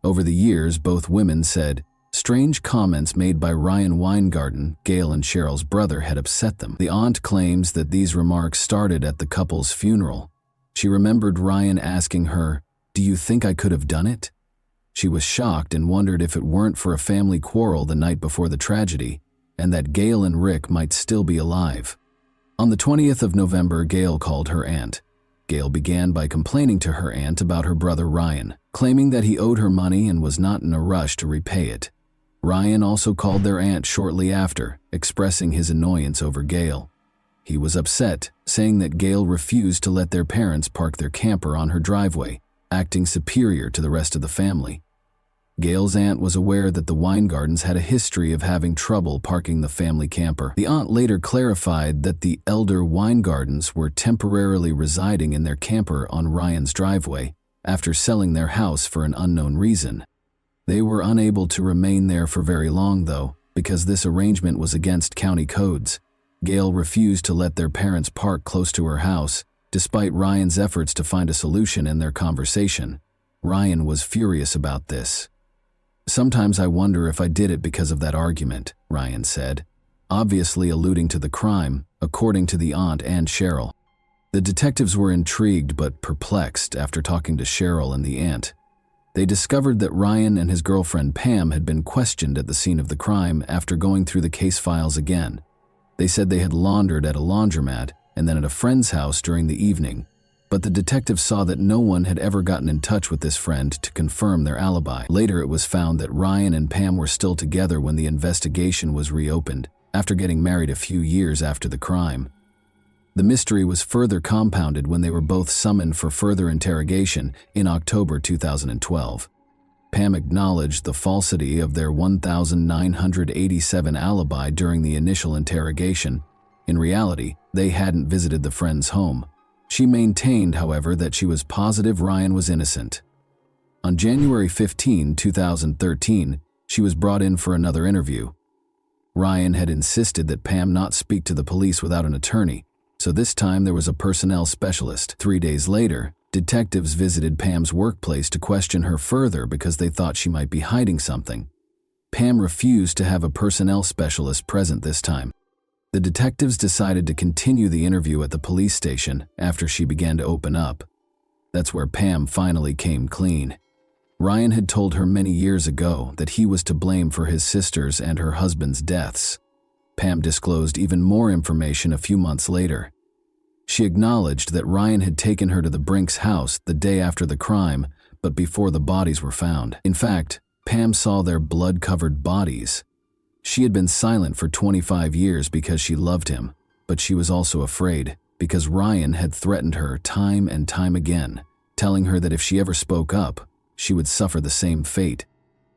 Over the years, both women said strange comments made by Ryan Weingarten, Gail and Cheryl's brother, had upset them. The aunt claims that these remarks started at the couple's funeral. She remembered Ryan asking her, "Do you think I could have done it?" She was shocked and wondered if it weren't for a family quarrel the night before the tragedy, and that Gail and Rick might still be alive. On the 20th of November, Gail called her aunt. Gail began by complaining to her aunt about her brother Ryan, claiming that he owed her money and was not in a rush to repay it. Ryan also called their aunt shortly after, expressing his annoyance over Gail. He was upset, saying that Gail refused to let their parents park their camper on her driveway, acting superior to the rest of the family. Gail's aunt was aware that the Weingardens had a history of having trouble parking the family camper. The aunt later clarified that the elder Weingardens were temporarily residing in their camper on Ryan's driveway after selling their house for an unknown reason. They were unable to remain there for very long, though, because this arrangement was against county codes. Gail refused to let their parents park close to her house, despite Ryan's efforts to find a solution in their conversation. Ryan was furious about this. "Sometimes I wonder if I did it because of that argument," Ryan said, obviously alluding to the crime, according to the aunt and Cheryl. The detectives were intrigued but perplexed after talking to Cheryl and the aunt. They discovered that Ryan and his girlfriend Pam had been questioned at the scene of the crime after going through the case files again. They said they had laundered at a laundromat and then at a friend's house during the evening, but the detectives saw that no one had ever gotten in touch with this friend to confirm their alibi. Later, it was found that Ryan and Pam were still together when the investigation was reopened, after getting married a few years after the crime. The mystery was further compounded when they were both summoned for further interrogation in October 2012. Pam acknowledged the falsity of their 1987 alibi during the initial interrogation. In reality, they hadn't visited the friend's home. She maintained, however, that she was positive Ryan was innocent. On January 15, 2013, she was brought in for another interview. Ryan had insisted that Pam not speak to the police without an attorney, so this time there was a personnel specialist. 3 days later, detectives visited Pam's workplace to question her further because they thought she might be hiding something. Pam refused to have a personnel specialist present this time. The detectives decided to continue the interview at the police station after she began to open up. That's where Pam finally came clean. Ryan had told her many years ago that he was to blame for his sister's and her husband's deaths. Pam disclosed even more information a few months later. She acknowledged that Ryan had taken her to the Brinks house the day after the crime, but before the bodies were found. In fact, Pam saw their blood-covered bodies. She had been silent for 25 years because she loved him, but she was also afraid because Ryan had threatened her time and time again, telling her that if she ever spoke up, she would suffer the same fate.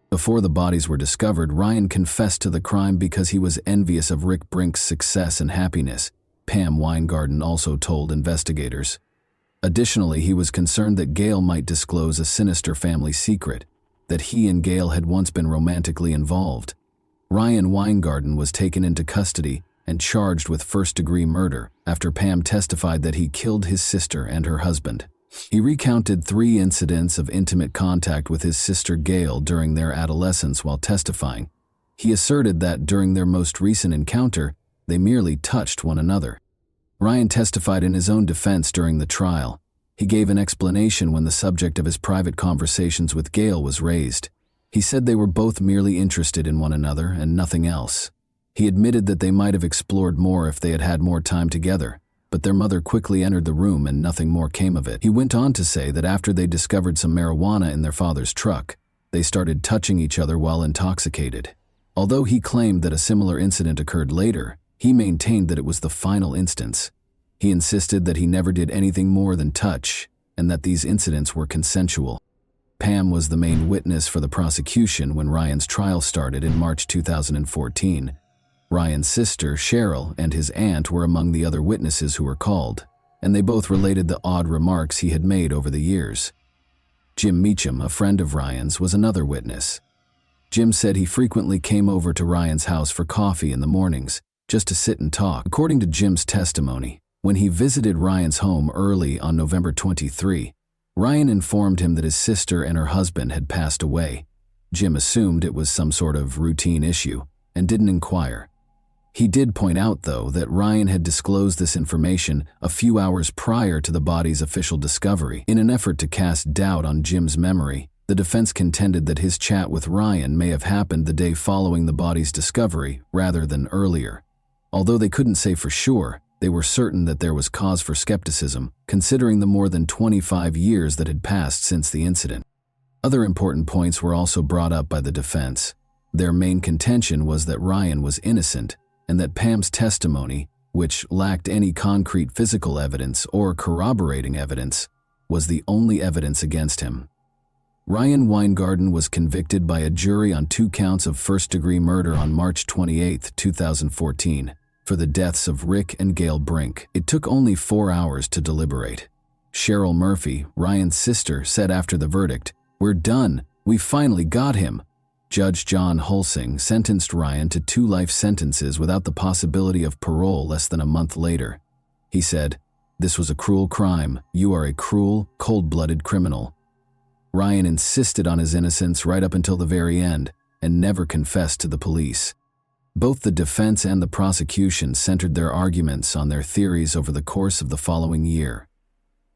Before the bodies were discovered, Ryan confessed to the crime because he was envious of Rick Brink's success and happiness, Pam Weingarten also told investigators. Additionally, he was concerned that Gail might disclose a sinister family secret, that he and Gail had once been romantically involved. Ryan Weingarten was taken into custody and charged with first-degree murder after Pam testified that he killed his sister and her husband. He recounted 3 incidents of intimate contact with his sister Gail during their adolescence while testifying. He asserted that during their most recent encounter, they merely touched one another. Ryan testified in his own defense during the trial. He gave an explanation when the subject of his private conversations with Gail was raised. He said they were both merely interested in one another and nothing else. He admitted that they might have explored more if they had had more time together, but their mother quickly entered the room and nothing more came of it. He went on to say that after they discovered some marijuana in their father's truck, they started touching each other while intoxicated. Although he claimed that a similar incident occurred later, he maintained that it was the final instance. He insisted that he never did anything more than touch, and that these incidents were consensual. Pam was the main witness for the prosecution when Ryan's trial started in March 2014. Ryan's sister, Cheryl, and his aunt were among the other witnesses who were called, and they both related the odd remarks he had made over the years. Jim Meacham, a friend of Ryan's, was another witness. Jim said he frequently came over to Ryan's house for coffee in the mornings, just to sit and talk. According to Jim's testimony, when he visited Ryan's home early on November 23, Ryan informed him that his sister and her husband had passed away. Jim assumed it was some sort of routine issue and didn't inquire. He did point out, though, that Ryan had disclosed this information a few hours prior to the body's official discovery. In an effort to cast doubt on Jim's memory, the defense contended that his chat with Ryan may have happened the day following the body's discovery rather than earlier. Although they couldn't say for sure, they were certain that there was cause for skepticism, considering the more than 25 years that had passed since the incident. Other important points were also brought up by the defense. Their main contention was that Ryan was innocent, and that Pam's testimony, which lacked any concrete physical evidence or corroborating evidence, was the only evidence against him. Ryan Weingarten was convicted by a jury on 2 counts of first-degree murder on March 28, 2014, for the deaths of Rick and Gail Brink. It took only 4 hours to deliberate. Cheryl Murphy, Ryan's sister, said after the verdict, "We're done. We finally got him." Judge John Hulsing sentenced Ryan to 2 life sentences without the possibility of parole less than a month later. He said, "This was a cruel crime. You are a cruel, cold-blooded criminal." Ryan insisted on his innocence right up until the very end and never confessed to the police. Both the defense and the prosecution centered their arguments on their theories over the course of the following year.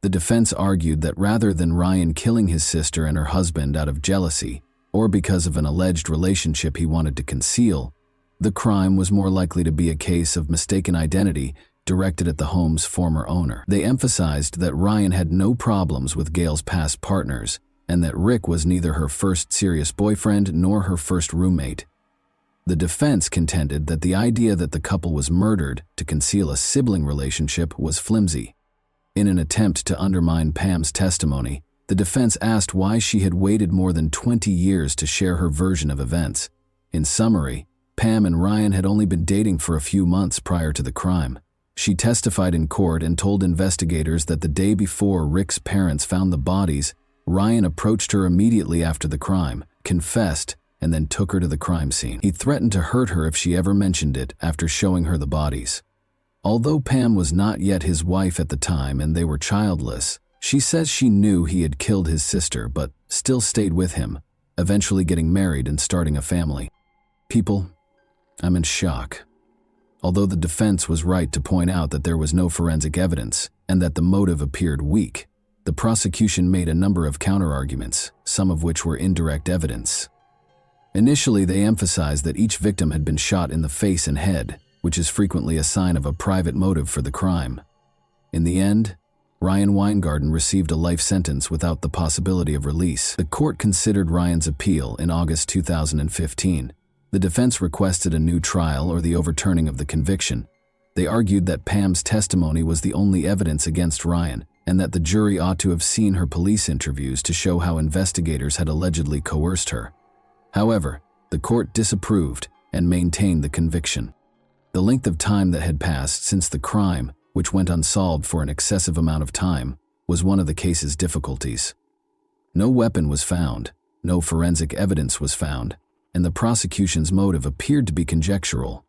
The defense argued that rather than Ryan killing his sister and her husband out of jealousy, or because of an alleged relationship he wanted to conceal, the crime was more likely to be a case of mistaken identity directed at the home's former owner. They emphasized that Ryan had no problems with Gail's past partners, and that Rick was neither her first serious boyfriend nor her first roommate. The defense contended that the idea that the couple was murdered to conceal a sibling relationship was flimsy. In an attempt to undermine Pam's testimony, the defense asked why she had waited more than 20 years to share her version of events. In summary, Pam and Ryan had only been dating for a few months prior to the crime. She testified in court and told investigators that the day before Rick's parents found the bodies, Ryan approached her immediately after the crime, confessed, and then took her to the crime scene. He threatened to hurt her if she ever mentioned it after showing her the bodies. Although Pam was not yet his wife at the time and they were childless, she says she knew he had killed his sister but still stayed with him, eventually getting married and starting a family. People, I'm in shock. Although the defense was right to point out that there was no forensic evidence and that the motive appeared weak, the prosecution made a number of counterarguments, some of which were indirect evidence. Initially, they emphasized that each victim had been shot in the face and head, which is frequently a sign of a private motive for the crime. In the end, Ryan Weingarten received a life sentence without the possibility of release. The court considered Ryan's appeal in August 2015. The defense requested a new trial or the overturning of the conviction. They argued that Pam's testimony was the only evidence against Ryan, and that the jury ought to have seen her police interviews to show how investigators had allegedly coerced her. However, the court disapproved and maintained the conviction. The length of time that had passed since the crime, which went unsolved for an excessive amount of time, was one of the case's difficulties. No weapon was found, no forensic evidence was found, and the prosecution's motive appeared to be conjectural.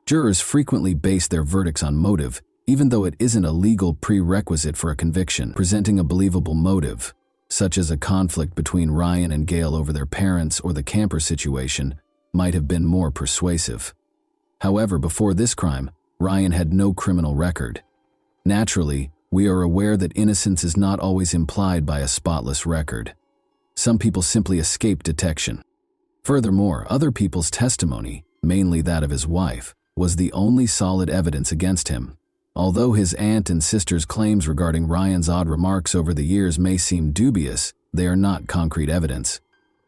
Jurors frequently base their verdicts on motive, even though it isn't a legal prerequisite for a conviction. Presenting a believable motive, such as a conflict between Ryan and Gail over their parents or the camper situation, might have been more persuasive. However, before this crime, Ryan had no criminal record. Naturally, we are aware that innocence is not always implied by a spotless record. Some people simply escape detection. Furthermore, other people's testimony, mainly that of his wife, was the only solid evidence against him. Although his aunt and sister's claims regarding Ryan's odd remarks over the years may seem dubious, they are not concrete evidence.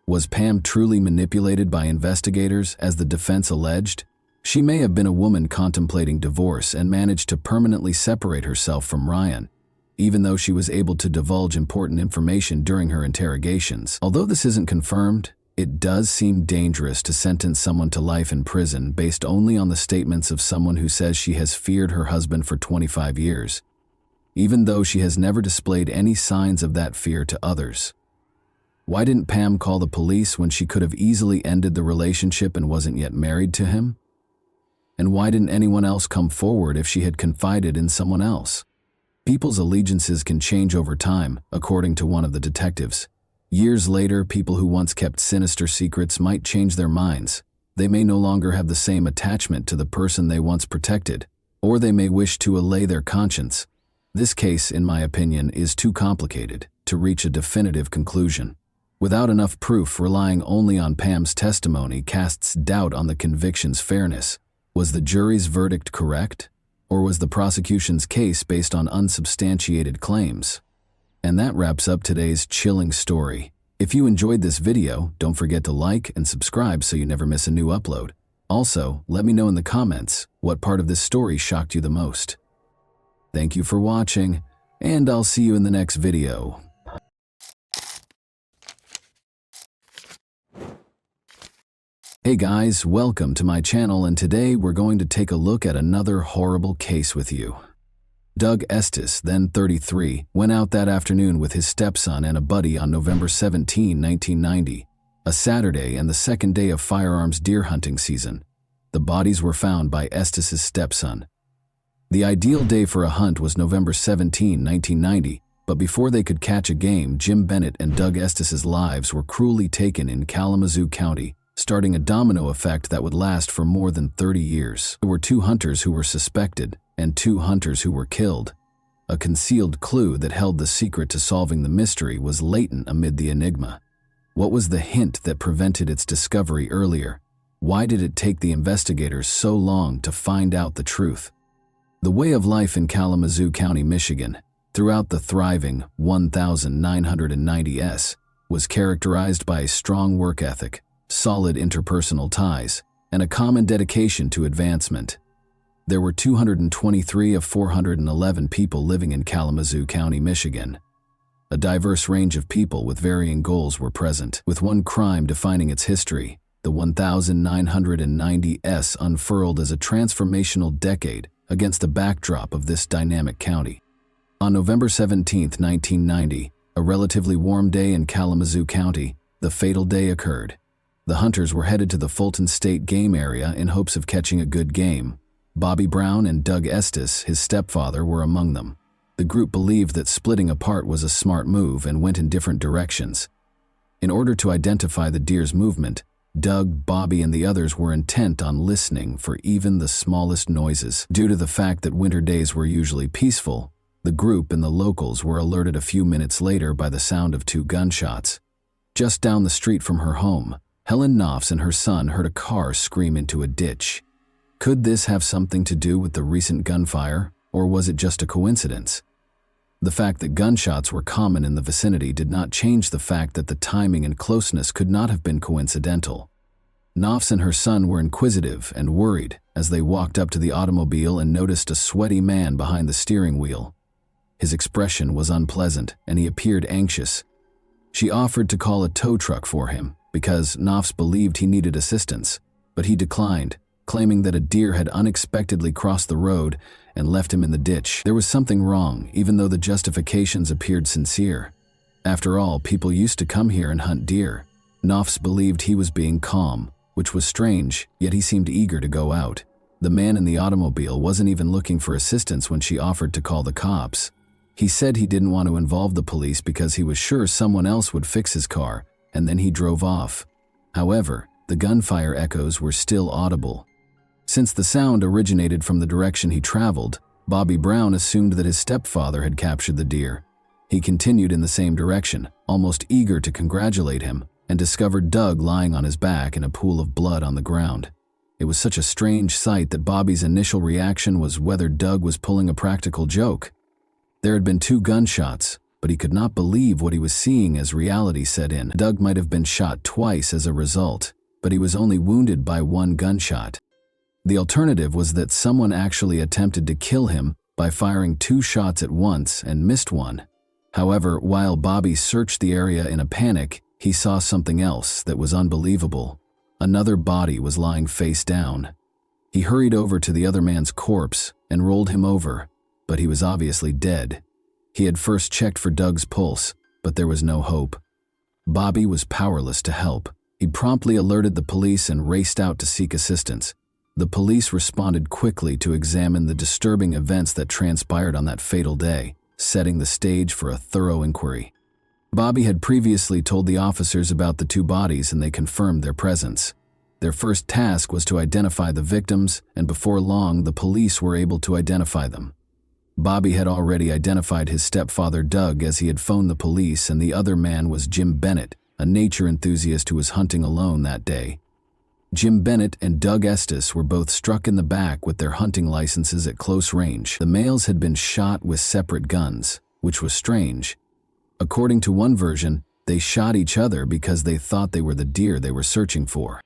Was Pam truly manipulated by investigators, as the defense alleged? She may have been a woman contemplating divorce and managed to permanently separate herself from Ryan, even though she was able to divulge important information during her interrogations. Although this isn't confirmed, it does seem dangerous to sentence someone to life in prison based only on the statements of someone who says she has feared her husband for 25 years, even though she has never displayed any signs of that fear to others. Why didn't Pam call the police when she could have easily ended the relationship and wasn't yet married to him? And why didn't anyone else come forward if she had confided in someone else? People's allegiances can change over time, according to one of the detectives. Years later, people who once kept sinister secrets might change their minds. They may no longer have the same attachment to the person they once protected, or they may wish to allay their conscience. This case, in my opinion, is too complicated to reach a definitive conclusion. Without enough proof, relying only on Pam's testimony casts doubt on the conviction's fairness. Was the jury's verdict correct? Or was the prosecution's case based on unsubstantiated claims? And that wraps up today's chilling story. If you enjoyed this video, don't forget to like and subscribe so you never miss a new upload. Also, let me know in the comments what part of this story shocked you the most. Thank you for watching, and I'll see you in the next video. Hey guys, welcome to my channel, and today we're going to take a look at another horrible case with you. Doug Estes, then 33, went out that afternoon with his stepson and a buddy on November 17, 1990, a Saturday and the second day of firearms deer hunting season. The bodies were found by Estes' stepson. The ideal day for a hunt was November 17, 1990, but before they could catch a game, Jim Bennett and Doug Estes' lives were cruelly taken in Kalamazoo County, starting a domino effect that would last for more than 30 years. There were 2 hunters who were suspected, and 2 hunters who were killed. A concealed clue that held the secret to solving the mystery was latent amid the enigma. What was the hint that prevented its discovery earlier? Why did it take the investigators so long to find out the truth? The way of life in Kalamazoo County, Michigan, throughout the thriving 1990s, was characterized by a strong work ethic, solid interpersonal ties, and a common dedication to advancement. There were 223 of 411 people living in Kalamazoo County, Michigan. A diverse range of people with varying goals were present, with one crime defining its history. The 1990s unfurled as a transformational decade against the backdrop of this dynamic county. On November 17, 1990, a relatively warm day in Kalamazoo County, the fatal day occurred. The hunters were headed to the Fulton State Game Area in hopes of catching a good game. Bobby Brown and Doug Estes, his stepfather, were among them. The group believed that splitting apart was a smart move and went in different directions. In order to identify the deer's movement, Doug, Bobby, and the others were intent on listening for even the smallest noises. Due to the fact that winter days were usually peaceful, the group and the locals were alerted a few minutes later by the sound of 2 gunshots. Just down the street from her home, Helen Knopfs and her son heard a car scream into a ditch. Could this have something to do with the recent gunfire, or was it just a coincidence? The fact that gunshots were common in the vicinity did not change the fact that the timing and closeness could not have been coincidental. Knopfs and her son were inquisitive and worried as they walked up to the automobile and noticed a sweaty man behind the steering wheel. His expression was unpleasant, and he appeared anxious. She offered to call a tow truck for him, because Knopfs believed he needed assistance, but he declined, claiming that a deer had unexpectedly crossed the road and left him in the ditch. There was something wrong, even though the justifications appeared sincere. After all, people used to come here and hunt deer. Knopfs believed he was being calm, which was strange, yet he seemed eager to go out. The man in the automobile wasn't even looking for assistance when she offered to call the cops. He said he didn't want to involve the police because he was sure someone else would fix his car, and then he drove off. However, the gunfire echoes were still audible. Since the sound originated from the direction he traveled, Bobby Brown assumed that his stepfather had captured the deer. He continued in the same direction, almost eager to congratulate him, and discovered Doug lying on his back in a pool of blood on the ground. It was such a strange sight that Bobby's initial reaction was whether Doug was pulling a practical joke. There had been 2 gunshots, but he could not believe what he was seeing as reality set in. Doug might have been shot twice as a result, but he was only wounded by 1 gunshot. The alternative was that someone actually attempted to kill him by firing 2 shots at once and missed one. However, while Bobby searched the area in a panic, he saw something else that was unbelievable. Another body was lying face down. He hurried over to the other man's corpse and rolled him over, but he was obviously dead. He had first checked for Doug's pulse, but there was no hope. Bobby was powerless to help. He promptly alerted the police and raced out to seek assistance. The police responded quickly to examine the disturbing events that transpired on that fatal day, setting the stage for a thorough inquiry. Bobby had previously told the officers about the 2 bodies, and they confirmed their presence. Their first task was to identify the victims, and before long, the police were able to identify them. Bobby had already identified his stepfather Doug as he had phoned the police, and the other man was Jim Bennett, a nature enthusiast who was hunting alone that day. Jim Bennett and Doug Estes were both struck in the back with their hunting licenses at close range. The males had been shot with separate guns, which was strange. According to one version, they shot each other because they thought they were the deer they were searching for.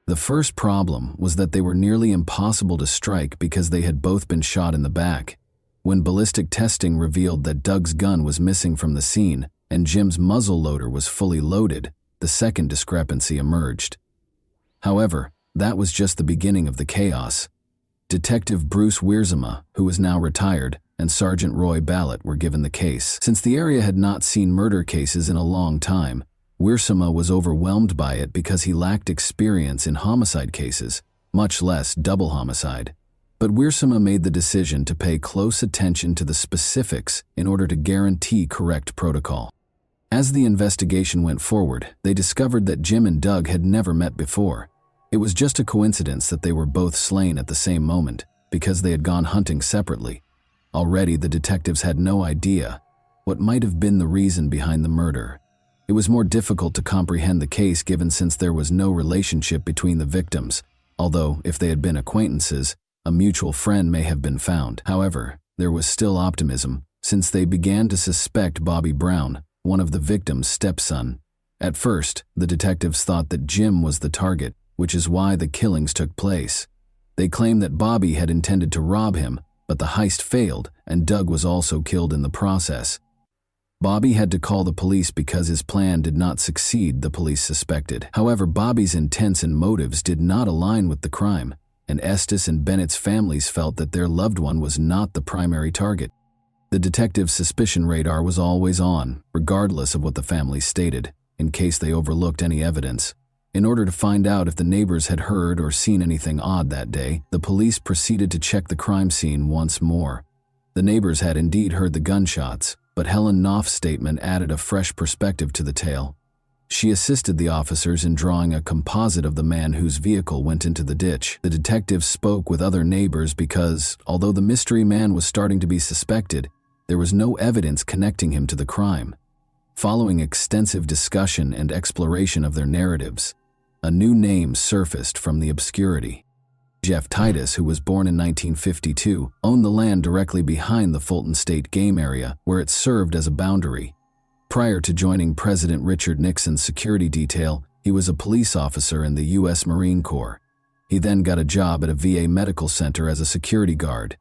The first problem was that they were nearly impossible to strike because they had both been shot in the back. When ballistic testing revealed that Doug's gun was missing from the scene and Jim's muzzle loader was fully loaded, the second discrepancy emerged. However, that was just the beginning of the chaos. Detective Bruce Wiersma, who was now retired, and Sergeant Roy Ballett were given the case. Since the area had not seen murder cases in a long time, Wiersma was overwhelmed by it because he lacked experience in homicide cases, much less double homicide. But Wiersma made the decision to pay close attention to the specifics in order to guarantee correct protocol. As the investigation went forward, they discovered that Jim and Doug had never met before. It was just a coincidence that they were both slain at the same moment, because they had gone hunting separately. Already, the detectives had no idea what might have been the reason behind the murder. It was more difficult to comprehend the case given since there was no relationship between the victims, although if they had been acquaintances, a mutual friend may have been found. However, there was still optimism, since they began to suspect Bobby Brown, one of the victim's stepson. At first, the detectives thought that Jim was the target, which is why the killings took place. They claimed that Bobby had intended to rob him, but the heist failed, and Doug was also killed in the process. Bobby had to call the police because his plan did not succeed, the police suspected. However, Bobby's intents and motives did not align with the crime, and Estes and Bennett's families felt that their loved one was not the primary target. The detective's suspicion radar was always on, regardless of what the families stated, in case they overlooked any evidence. In order to find out if the neighbors had heard or seen anything odd that day, the police proceeded to check the crime scene once more. The neighbors had indeed heard the gunshots, but Helen Knopf's statement added a fresh perspective to the tale. She assisted the officers in drawing a composite of the man whose vehicle went into the ditch. The detectives spoke with other neighbors because, although the mystery man was starting to be suspected, there was no evidence connecting him to the crime. Following extensive discussion and exploration of their narratives, a new name surfaced from the obscurity. Jeff Titus, who was born in 1952, owned the land directly behind the Fulton State Game Area, where it served as a boundary. Prior to joining President Richard Nixon's security detail, he was a police officer in the U.S. Marine Corps. He then got a job at a VA medical center as a security guard.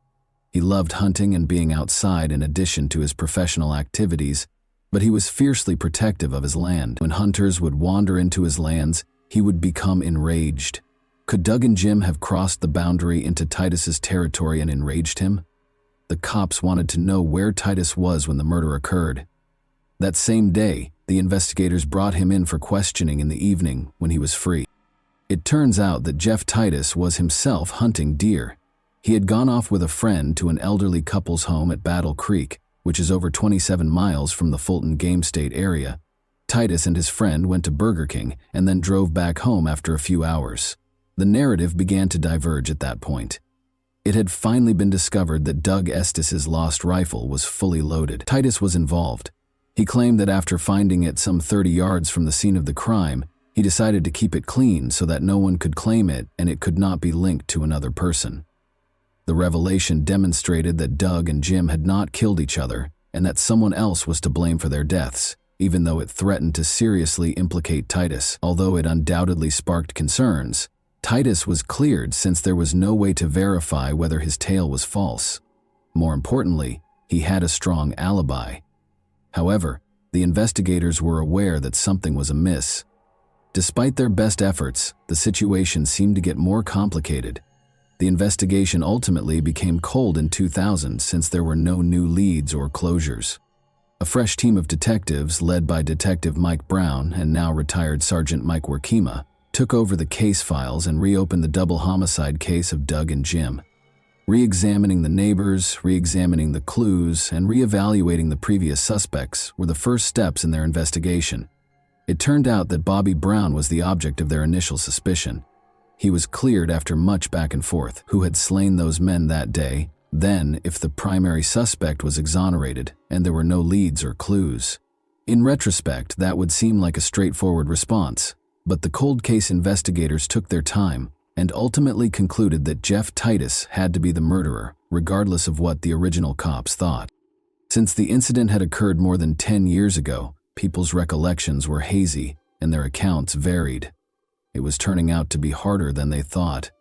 He loved hunting and being outside in addition to his professional activities, but he was fiercely protective of his land. When hunters would wander into his lands, he would become enraged. Could Doug and Jim have crossed the boundary into Titus's territory and enraged him? The cops wanted to know where Titus was when the murder occurred. That same day, the investigators brought him in for questioning in the evening when he was free. It turns out that Jeff Titus was himself hunting deer. He had gone off with a friend to an elderly couple's home at Battle Creek, which is over 27 miles from the Fulton Game State area. Titus and his friend went to Burger King and then drove back home after a few hours. The narrative began to diverge at that point. It had finally been discovered that Doug Estes's lost rifle was fully loaded. Titus was involved. He claimed that after finding it some 30 yards from the scene of the crime, he decided to keep it clean so that no one could claim it and it could not be linked to another person. The revelation demonstrated that Doug and Jim had not killed each other and that someone else was to blame for their deaths, even though it threatened to seriously implicate Titus. Although it undoubtedly sparked concerns, Titus was cleared since there was no way to verify whether his tale was false. More importantly, he had a strong alibi. However, the investigators were aware that something was amiss. Despite their best efforts, the situation seemed to get more complicated. The investigation ultimately became cold in 2000 since there were no new leads or closures. A fresh team of detectives, led by Detective Mike Brown and now retired Sergeant Mike Workema, took over the case files and reopened the double homicide case of Doug and Jim. Re-examining the neighbors, re-examining the clues, and re-evaluating the previous suspects were the first steps in their investigation. It turned out that Bobby Brown was the object of their initial suspicion. He was cleared after much back and forth. Who had slain those men that day? Then, if the primary suspect was exonerated and there were no leads or clues. In retrospect, that would seem like a straightforward response, but the cold case investigators took their time and ultimately concluded that Jeff Titus had to be the murderer, regardless of what the original cops thought. Since the incident had occurred more than 10 years ago, people's recollections were hazy and their accounts varied. It was turning out to be harder than they thought.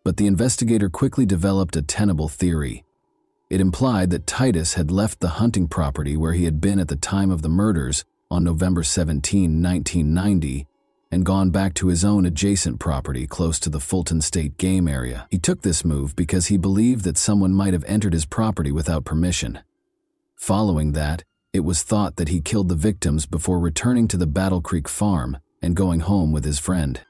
But the investigator quickly developed a tenable theory. It implied that Titus had left the hunting property where he had been at the time of the murders on November 17, 1990, and gone back to his own adjacent property close to the Fulton State game area. He took this move because he believed that someone might have entered his property without permission. Following that, it was thought that he killed the victims before returning to the Battle Creek farm and going home with his friend.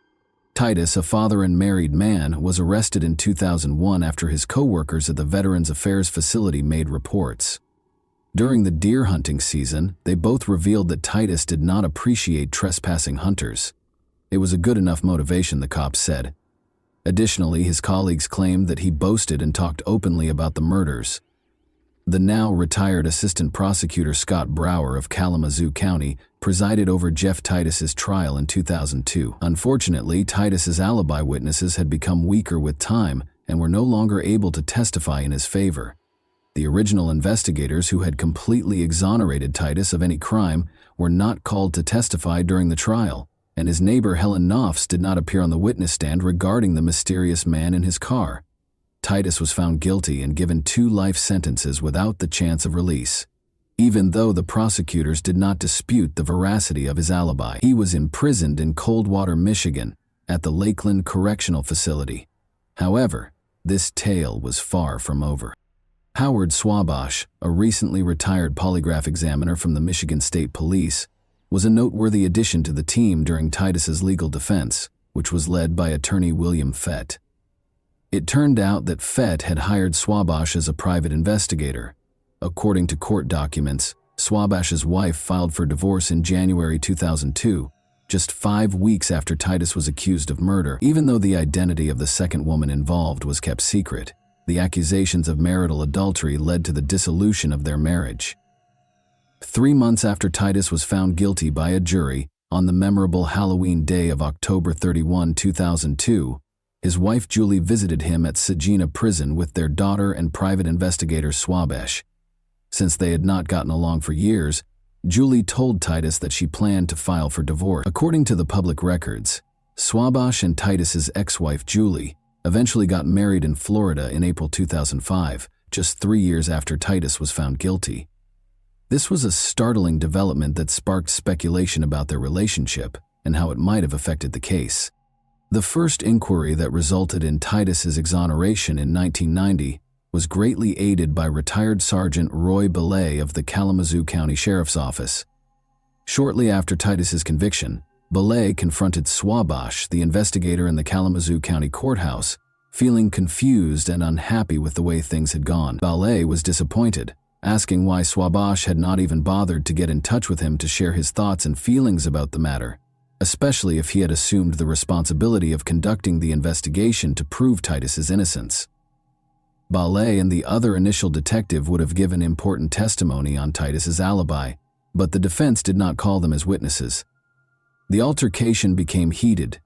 Titus, a father and married man, was arrested in 2001 after his co-workers at the Veterans Affairs facility made reports. During the deer hunting season, they both revealed that Titus did not appreciate trespassing hunters. It was a good enough motivation, the cops said. Additionally, his colleagues claimed that he boasted and talked openly about the murders. The now retired assistant prosecutor Scott Brower of Kalamazoo County presided over Jeff Titus's trial in 2002. Unfortunately, Titus's alibi witnesses had become weaker with time and were no longer able to testify in his favor. The original investigators who had completely exonerated Titus of any crime were not called to testify during the trial, and his neighbor Helen Knopfs did not appear on the witness stand regarding the mysterious man in his car. Titus was found guilty and given 2 life sentences without the chance of release. Even though the prosecutors did not dispute the veracity of his alibi, he was imprisoned in Coldwater, Michigan, at the Lakeland Correctional Facility. However, this tale was far from over. Howard Swabash, a recently retired polygraph examiner from the Michigan State Police, was a noteworthy addition to the team during Titus's legal defense, which was led by attorney William Fett. It turned out that Fett had hired Swabash as a private investigator. According to court documents, Swabash's wife filed for divorce in January 2002, just 5 weeks after Titus was accused of murder. Even though the identity of the second woman involved was kept secret, the accusations of marital adultery led to the dissolution of their marriage. 3 months after Titus was found guilty by a jury, on the memorable Halloween day of October 31, 2002, his wife Julie visited him at Saginaw Prison with their daughter and private investigator Swabash. Since they had not gotten along for years, Julie told Titus that she planned to file for divorce. According to the public records, Swabash and Titus's ex-wife Julie eventually got married in Florida in April 2005, just 3 years after Titus was found guilty. This was a startling development that sparked speculation about their relationship and how it might have affected the case. The first inquiry that resulted in Titus's exoneration in 1990 was greatly aided by retired Sergeant Roy Belay of the Kalamazoo County Sheriff's Office. Shortly after Titus's conviction, Belay confronted Swabash, the investigator in the Kalamazoo County Courthouse, feeling confused and unhappy with the way things had gone. Belay was disappointed, asking why Swabash had not even bothered to get in touch with him to share his thoughts and feelings about the matter, especially if he had assumed the responsibility of conducting the investigation to prove Titus's innocence. Belay and the other initial detective would have given important testimony on Titus's alibi, but the defense did not call them as witnesses. The altercation became heated,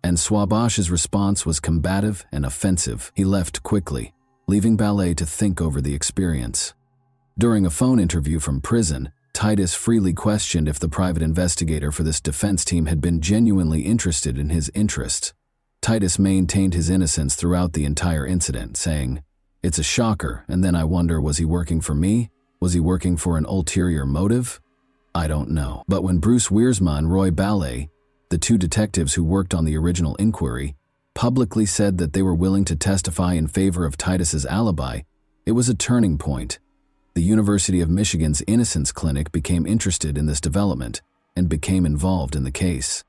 and Swabash's response was combative and offensive. He left quickly, leaving Belay to think over the experience. During a phone interview from prison, Titus freely questioned if the private investigator for this defense team had been genuinely interested in his interests. Titus maintained his innocence throughout the entire incident, saying, "It's a shocker, and then I wonder, was he working for me? Was he working for an ulterior motive? I don't know." But when Bruce Wiersma and Roy Belay, the 2 detectives who worked on the original inquiry, publicly said that they were willing to testify in favor of Titus's alibi, it was a turning point. The University of Michigan's Innocence Clinic became interested in this development and became involved in the case.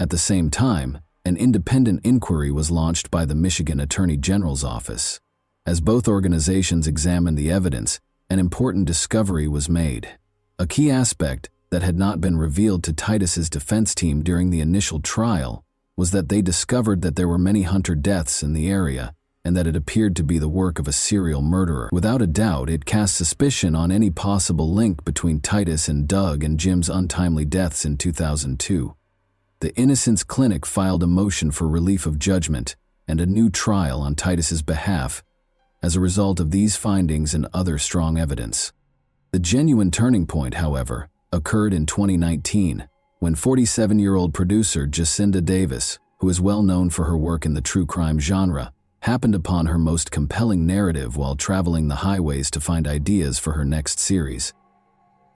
At the same time, an independent inquiry was launched by the Michigan Attorney General's office. As both organizations examined the evidence, an important discovery was made. A key aspect that had not been revealed to Titus's defense team during the initial trial was that they discovered that there were many hunter deaths in the area, and that it appeared to be the work of a serial murderer. Without a doubt, it cast suspicion on any possible link between Titus and Doug and Jim's untimely deaths in 2002. The Innocence Clinic filed a motion for relief of judgment and a new trial on Titus's behalf as a result of these findings and other strong evidence. The genuine turning point, however, occurred in 2019, when 47-year-old producer Jacinda Davis, who is well known for her work in the true crime genre, happened upon her most compelling narrative while traveling the highways to find ideas for her next series.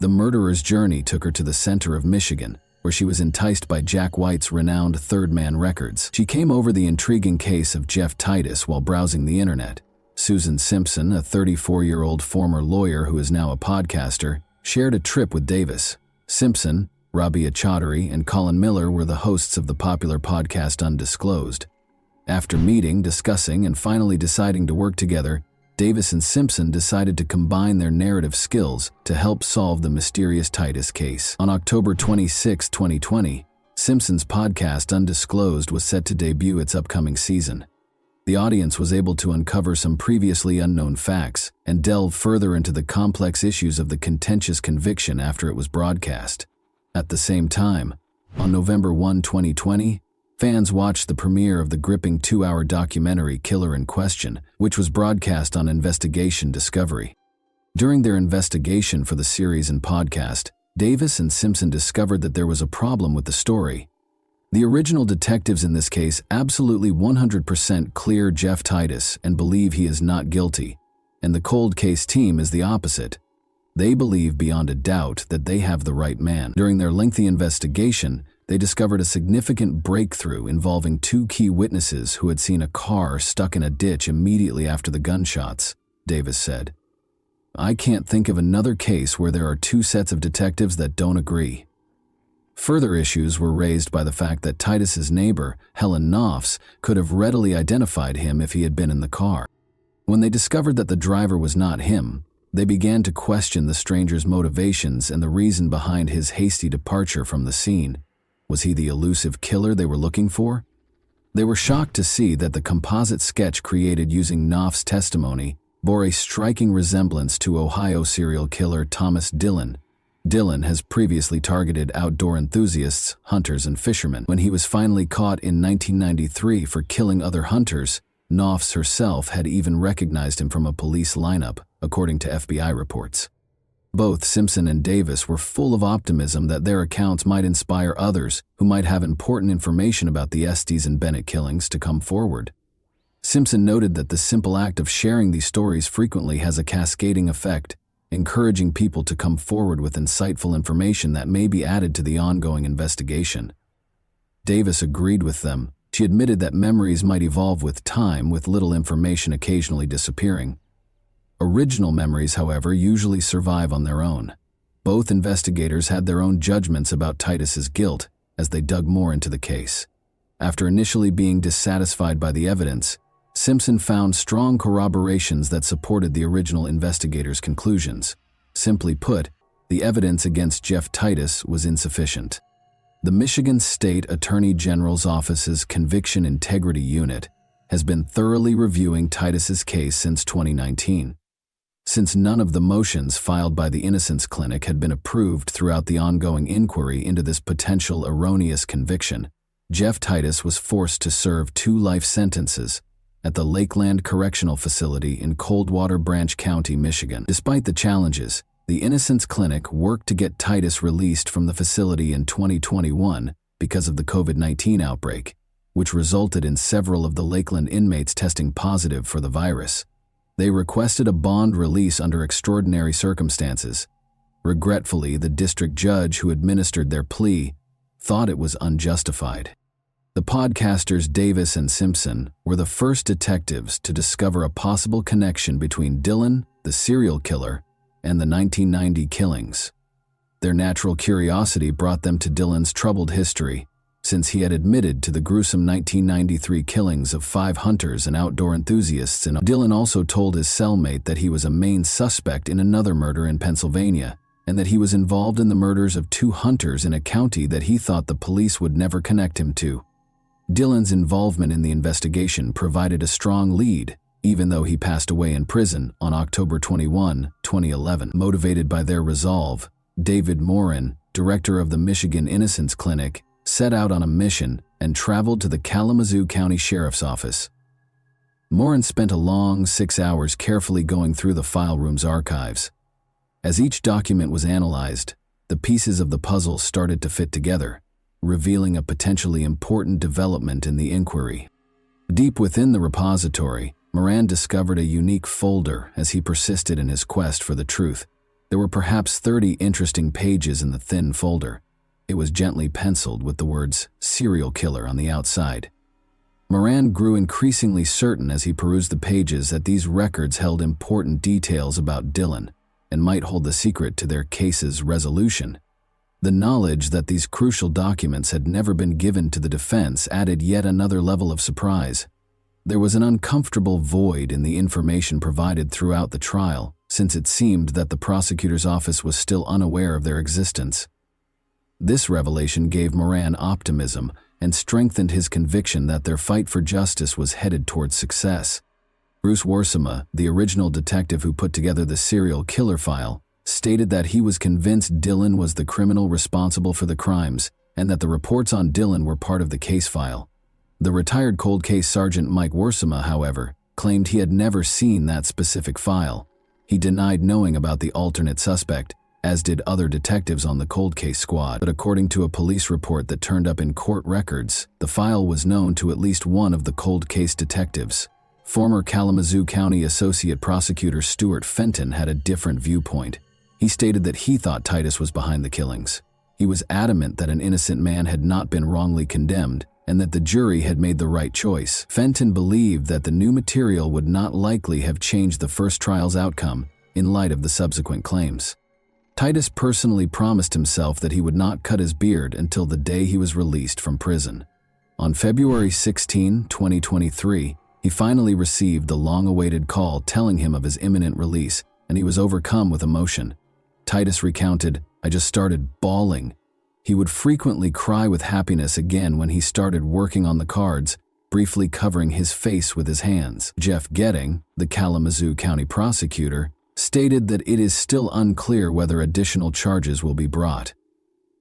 The murderer's journey took her to the center of Michigan, where she was enticed by Jack White's renowned Third Man Records. She came over the intriguing case of Jeff Titus while browsing the internet. Susan Simpson, a 34-year-old former lawyer who is now a podcaster, shared a trip with Davis. Simpson, Rabia Chaudhry, and Colin Miller were the hosts of the popular podcast Undisclosed. After meeting, discussing, and finally deciding to work together, Davis and Simpson decided to combine their narrative skills to help solve the mysterious Titus case. On October 26, 2020, Simpson's podcast Undisclosed was set to debut its upcoming season. The audience was able to uncover some previously unknown facts and delve further into the complex issues of the contentious conviction after it was broadcast. At the same time, on November 1, 2020, fans watched the premiere of the gripping 2-hour documentary Killer in Question, which was broadcast on Investigation Discovery. During their investigation for the series and podcast, Davis and Simpson discovered that there was a problem with the story. The original detectives in this case absolutely 100% clear Jeff Titus and believe he is not guilty, and the cold case team is the opposite. They believe beyond a doubt that they have the right man. During their lengthy investigation, they discovered a significant breakthrough involving 2 key witnesses who had seen a car stuck in a ditch immediately after the gunshots, Davis said. I can't think of another case where there are 2 sets of detectives that don't agree. Further issues were raised by the fact that Titus's neighbor, Helen Knopfs, could have readily identified him if he had been in the car. When they discovered that the driver was not him, they began to question the stranger's motivations and the reason behind his hasty departure from the scene. Was he the elusive killer they were looking for? They were shocked to see that the composite sketch created using Knopf's testimony bore a striking resemblance to Ohio serial killer Thomas Dillon. Dillon has previously targeted outdoor enthusiasts, hunters, and fishermen. When he was finally caught in 1993 for killing other hunters, Knopfs herself had even recognized him from a police lineup, according to FBI reports. Both Simpson and Davis were full of optimism that their accounts might inspire others who might have important information about the Estes and Bennett killings to come forward. Simpson noted that the simple act of sharing these stories frequently has a cascading effect, encouraging people to come forward with insightful information that may be added to the ongoing investigation. Davis agreed with them. She admitted that memories might evolve with time, with little information occasionally disappearing. Original memories, however, usually survive on their own. Both investigators had their own judgments about Titus's guilt as they dug more into the case. After initially being dissatisfied by the evidence, Simpson found strong corroborations that supported the original investigators' conclusions. Simply put, the evidence against Jeff Titus was insufficient. The Michigan State Attorney General's Office's Conviction Integrity Unit has been thoroughly reviewing Titus's case since 2019. Since none of the motions filed by the Innocence Clinic had been approved throughout the ongoing inquiry into this potential erroneous conviction, Jeff Titus was forced to serve 2 life sentences at the Lakeland Correctional Facility in Coldwater Branch County, Michigan. Despite the challenges, the Innocence Clinic worked to get Titus released from the facility in 2021 because of the COVID-19 outbreak, which resulted in several of the Lakeland inmates testing positive for the virus. They requested a bond release under extraordinary circumstances. Regretfully, the district judge who administered their plea thought it was unjustified. The podcasters Davis and Simpson were the first detectives to discover a possible connection between Dillon, the serial killer, and the 1990 killings. Their natural curiosity brought them to Dillon's troubled history, since he had admitted to the gruesome 1993 killings of 5 hunters and outdoor enthusiasts. Dillon also told his cellmate that he was a main suspect in another murder in Pennsylvania, and that he was involved in the murders of 2 hunters in a county that he thought the police would never connect him to. Dillon's involvement in the investigation provided a strong lead, even though he passed away in prison on October 21, 2011. Motivated by their resolve, David Morin, director of the Michigan Innocence Clinic, set out on a mission and traveled to the Kalamazoo County Sheriff's Office. Morin spent a long 6 hours carefully going through the file room's archives. As each document was analyzed, the pieces of the puzzle started to fit together, revealing a potentially important development in the inquiry. Deep within the repository, Moran discovered a unique folder as he persisted in his quest for the truth. There were perhaps 30 interesting pages in the thin folder. It was gently penciled with the words "serial killer" on the outside. Moran grew increasingly certain as he perused the pages that these records held important details about Dylan and might hold the secret to their case's resolution. The knowledge that these crucial documents had never been given to the defense added yet another level of surprise. There was an uncomfortable void in the information provided throughout the trial, since it seemed that the prosecutor's office was still unaware of their existence. This revelation gave Moran optimism and strengthened his conviction that their fight for justice was headed towards success. Bruce Warsema, the original detective who put together the serial killer file, stated that he was convinced Dylan was the criminal responsible for the crimes and that the reports on Dylan were part of the case file. The retired cold case sergeant Mike Warsema, however, claimed he had never seen that specific file. He denied knowing about the alternate suspect, as did other detectives on the cold case squad. But according to a police report that turned up in court records, the file was known to at least one of the cold case detectives. Former Kalamazoo County Associate Prosecutor Stuart Fenton had a different viewpoint. He stated that he thought Titus was behind the killings. He was adamant that an innocent man had not been wrongly condemned and that the jury had made the right choice. Fenton believed that the new material would not likely have changed the first trial's outcome in light of the subsequent claims. Titus personally promised himself that he would not cut his beard until the day he was released from prison. On February 16, 2023, he finally received the long-awaited call telling him of his imminent release, and he was overcome with emotion. Titus recounted, "I just started bawling." He would frequently cry with happiness again when he started working on the cards, briefly covering his face with his hands. Jeff Getting, the Kalamazoo County prosecutor, stated that it is still unclear whether additional charges will be brought.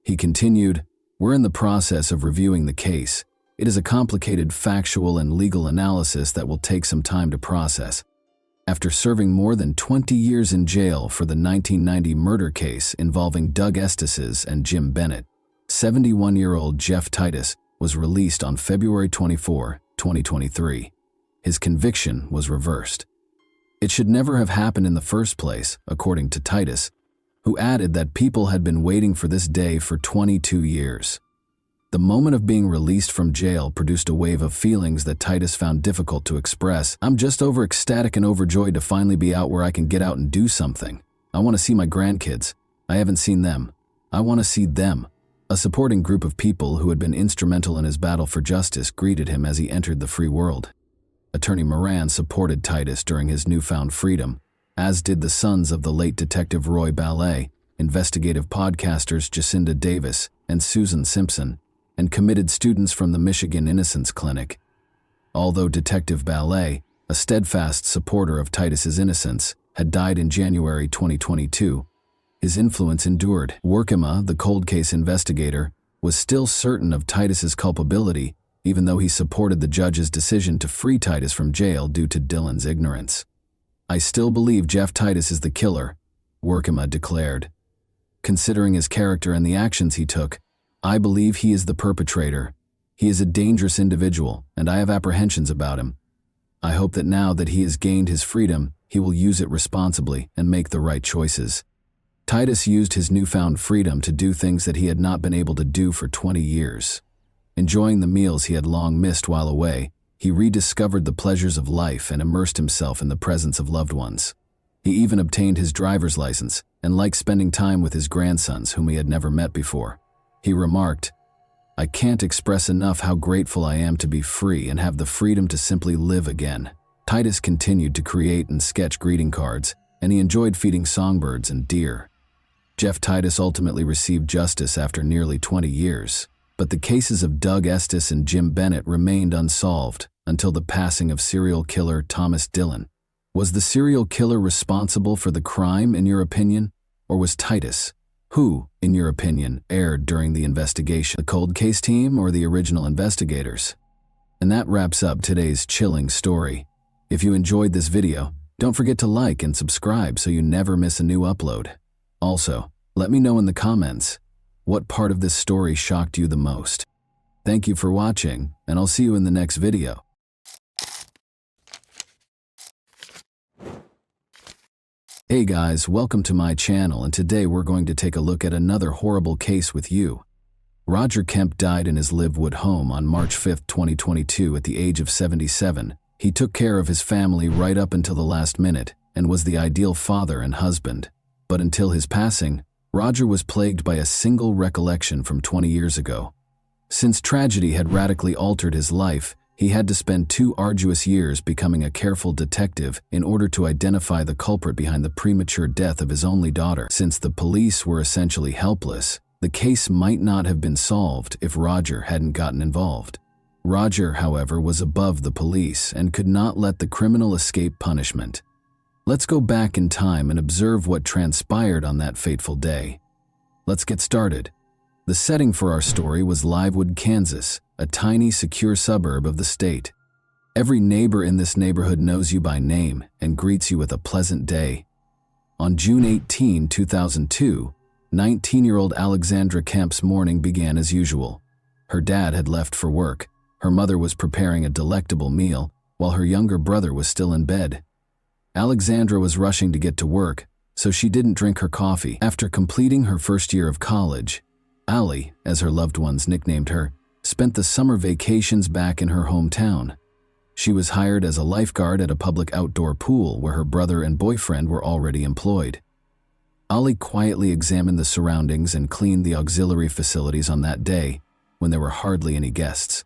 He continued, "We're in the process of reviewing the case. It is a complicated factual and legal analysis that will take some time to process." After serving more than 20 years in jail for the 1990 murder case involving Doug Estes and Jim Bennett, 71-year-old Jeff Titus was released on February 24, 2023. His conviction was reversed. It should never have happened in the first place, according to Titus, who added that people had been waiting for this day for 22 years. The moment of being released from jail produced a wave of feelings that Titus found difficult to express. "I'm just ecstatic and overjoyed to finally be out where I can get out and do something. I want to see my grandkids. I haven't seen them. I want to see them." A supporting group of people who had been instrumental in his battle for justice greeted him as he entered the free world. Attorney Moran supported Titus during his newfound freedom, as did the sons of the late Detective Roy Ballet, investigative podcasters Jacinda Davis and Susan Simpson, and committed students from the Michigan Innocence Clinic. Although Detective Ballet, a steadfast supporter of Titus's innocence, had died in January 2022, his influence endured. Warsema, the cold case investigator, was still certain of Titus's culpability, even though he supported the judge's decision to free Titus from jail due to Dylan's ignorance. "I still believe Jeff Titus is the killer," Warsema declared. "Considering his character and the actions he took, I believe he is the perpetrator. He is a dangerous individual, and I have apprehensions about him. I hope that now that he has gained his freedom, he will use it responsibly and make the right choices." Titus used his newfound freedom to do things that he had not been able to do for 20 years. Enjoying the meals he had long missed while away, he rediscovered the pleasures of life and immersed himself in the presence of loved ones. He even obtained his driver's license and liked spending time with his grandsons whom he had never met before. He remarked, "I can't express enough how grateful I am to be free and have the freedom to simply live again." Titus continued to create and sketch greeting cards, and he enjoyed feeding songbirds and deer. Jeff Titus ultimately received justice after nearly 20 years. But the cases of Doug Estes and Jim Bennett remained unsolved until the passing of serial killer Thomas Dylan. Was the serial killer responsible for the crime, in your opinion, or was Titus? Who, in your opinion, erred during the investigation? The cold case team or the original investigators? And that wraps up today's chilling story. If you enjoyed this video, don't forget to like and subscribe so you never miss a new upload. Also, let me know in the comments, what part of this story shocked you the most? Thank you for watching, and I'll see you in the next video. Hey guys, welcome to my channel, and today we're going to take a look at another horrible case with you. Roger Kemp died in his Livewood home on March 5, 2022 at the age of 77. He took care of his family right up until the last minute and was the ideal father and husband. But until his passing, Roger was plagued by a single recollection from 20 years ago. Since tragedy had radically altered his life, he had to spend 2 arduous years becoming a careful detective in order to identify the culprit behind the premature death of his only daughter. Since the police were essentially helpless, the case might not have been solved if Roger hadn't gotten involved. Roger, however, was above the police and could not let the criminal escape punishment. Let's go back in time and observe what transpired on that fateful day. Let's get started. The setting for our story was Livewood, Kansas, a tiny, secure suburb of the state. Every neighbor in this neighborhood knows you by name and greets you with a pleasant day. On June 18, 2002, 19-year-old Alexandra Kemp's morning began as usual. Her dad had left for work. Her mother was preparing a delectable meal, while her younger brother was still in bed. Alexandra was rushing to get to work, so she didn't drink her coffee. After completing her first year of college, Allie, as her loved ones nicknamed her, spent the summer vacations back in her hometown. She was hired as a lifeguard at a public outdoor pool where her brother and boyfriend were already employed. Allie quietly examined the surroundings and cleaned the auxiliary facilities on that day, when there were hardly any guests.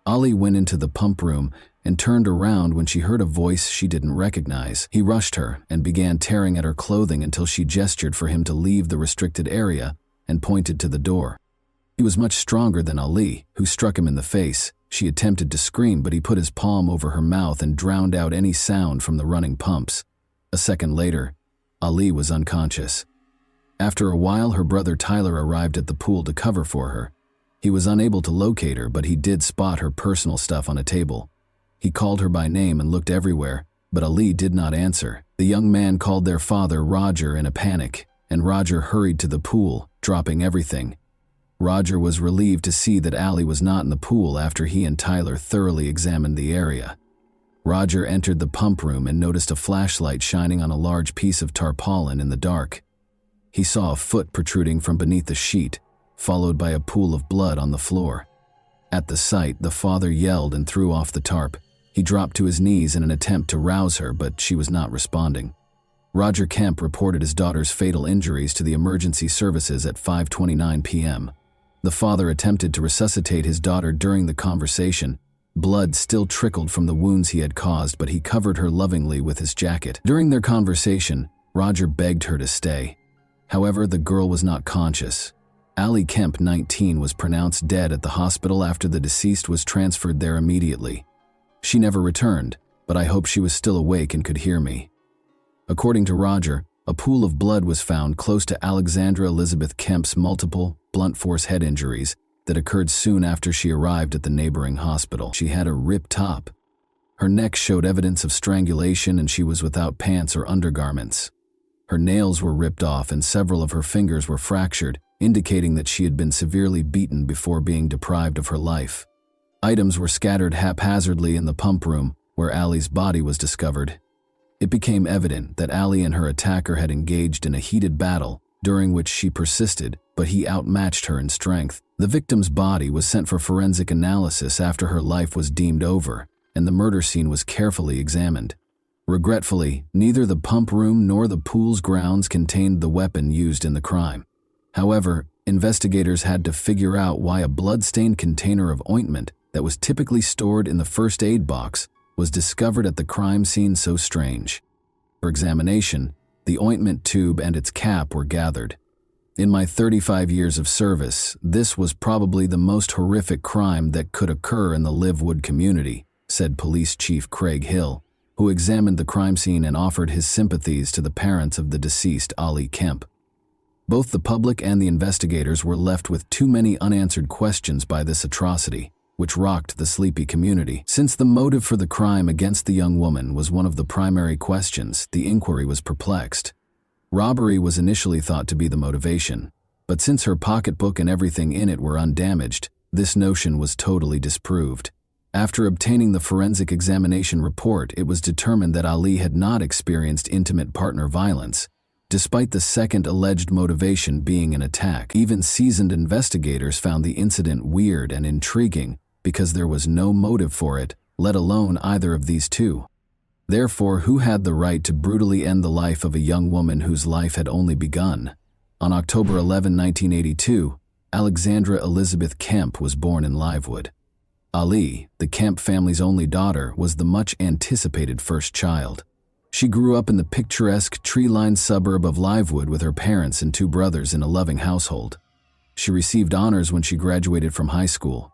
Allie went into the pump room and turned around when she heard a voice she didn't recognize. He rushed her and began tearing at her clothing until she gestured for him to leave the restricted area and pointed to the door. He was much stronger than Ali, who struck him in the face. She attempted to scream, but he put his palm over her mouth and drowned out any sound from the running pumps. A second later, Ali was unconscious. After a while, her brother Tyler arrived at the pool to cover for her. He was unable to locate her, but he did spot her personal stuff on a table. He called her by name and looked everywhere, but Ali did not answer. The young man called their father, Roger, in a panic, and Roger hurried to the pool, dropping everything. Roger was relieved to see that Ali was not in the pool after he and Tyler thoroughly examined the area. Roger entered the pump room and noticed a flashlight shining on a large piece of tarpaulin in the dark. He saw a foot protruding from beneath the sheet, followed by a pool of blood on the floor. At the sight, the father yelled and threw off the tarp. He dropped to his knees in an attempt to rouse her, but she was not responding. Roger Kemp reported his daughter's fatal injuries to the emergency services at 5:29 p.m. The father attempted to resuscitate his daughter during the conversation. Blood still trickled from the wounds he had caused, but he covered her lovingly with his jacket. During their conversation, Roger begged her to stay. However, the girl was not conscious. Allie Kemp, 19, was pronounced dead at the hospital after the deceased was transferred there immediately. She never returned, but I hope she was still awake and could hear me. According to Roger, a pool of blood was found close to Alexandra Elizabeth Kemp's multiple blunt force head injuries that occurred soon after she arrived at the neighboring hospital. She had a ripped top. Her neck showed evidence of strangulation, and she was without pants or undergarments. Her nails were ripped off and several of her fingers were fractured, indicating that she had been severely beaten before being deprived of her life. Items were scattered haphazardly in the pump room where Allie's body was discovered. It became evident that Allie and her attacker had engaged in a heated battle, during which she persisted, but he outmatched her in strength. The victim's body was sent for forensic analysis after her life was deemed over, and the murder scene was carefully examined. Regretfully, neither the pump room nor the pool's grounds contained the weapon used in the crime. However, investigators had to figure out why a blood-stained container of ointment that was typically stored in the first aid box was discovered at the crime scene so strange. For examination, the ointment tube and its cap were gathered. In my 35 years of service, this was probably the most horrific crime that could occur in the Livewood community, said Police Chief Craig Hill, who examined the crime scene and offered his sympathies to the parents of the deceased Allie Kemp. Both the public and the investigators were left with too many unanswered questions by this atrocity, which rocked the sleepy community. Since the motive for the crime against the young woman was one of the primary questions, the inquiry was perplexed. Robbery was initially thought to be the motivation, but since her pocketbook and everything in it were undamaged, this notion was totally disproved. After obtaining the forensic examination report, it was determined that Ali had not experienced intimate partner violence. Despite the second alleged motivation being an attack, even seasoned investigators found the incident weird and intriguing because there was no motive for it, let alone either of these two. Therefore, who had the right to brutally end the life of a young woman whose life had only begun? On October 11, 1982, Alexandra Elizabeth Kemp was born in Livewood. Ali, the Kemp family's only daughter, was the much-anticipated first child. She grew up in the picturesque, tree-lined suburb of Livewood with her parents and two brothers in a loving household. She received honors when she graduated from high school.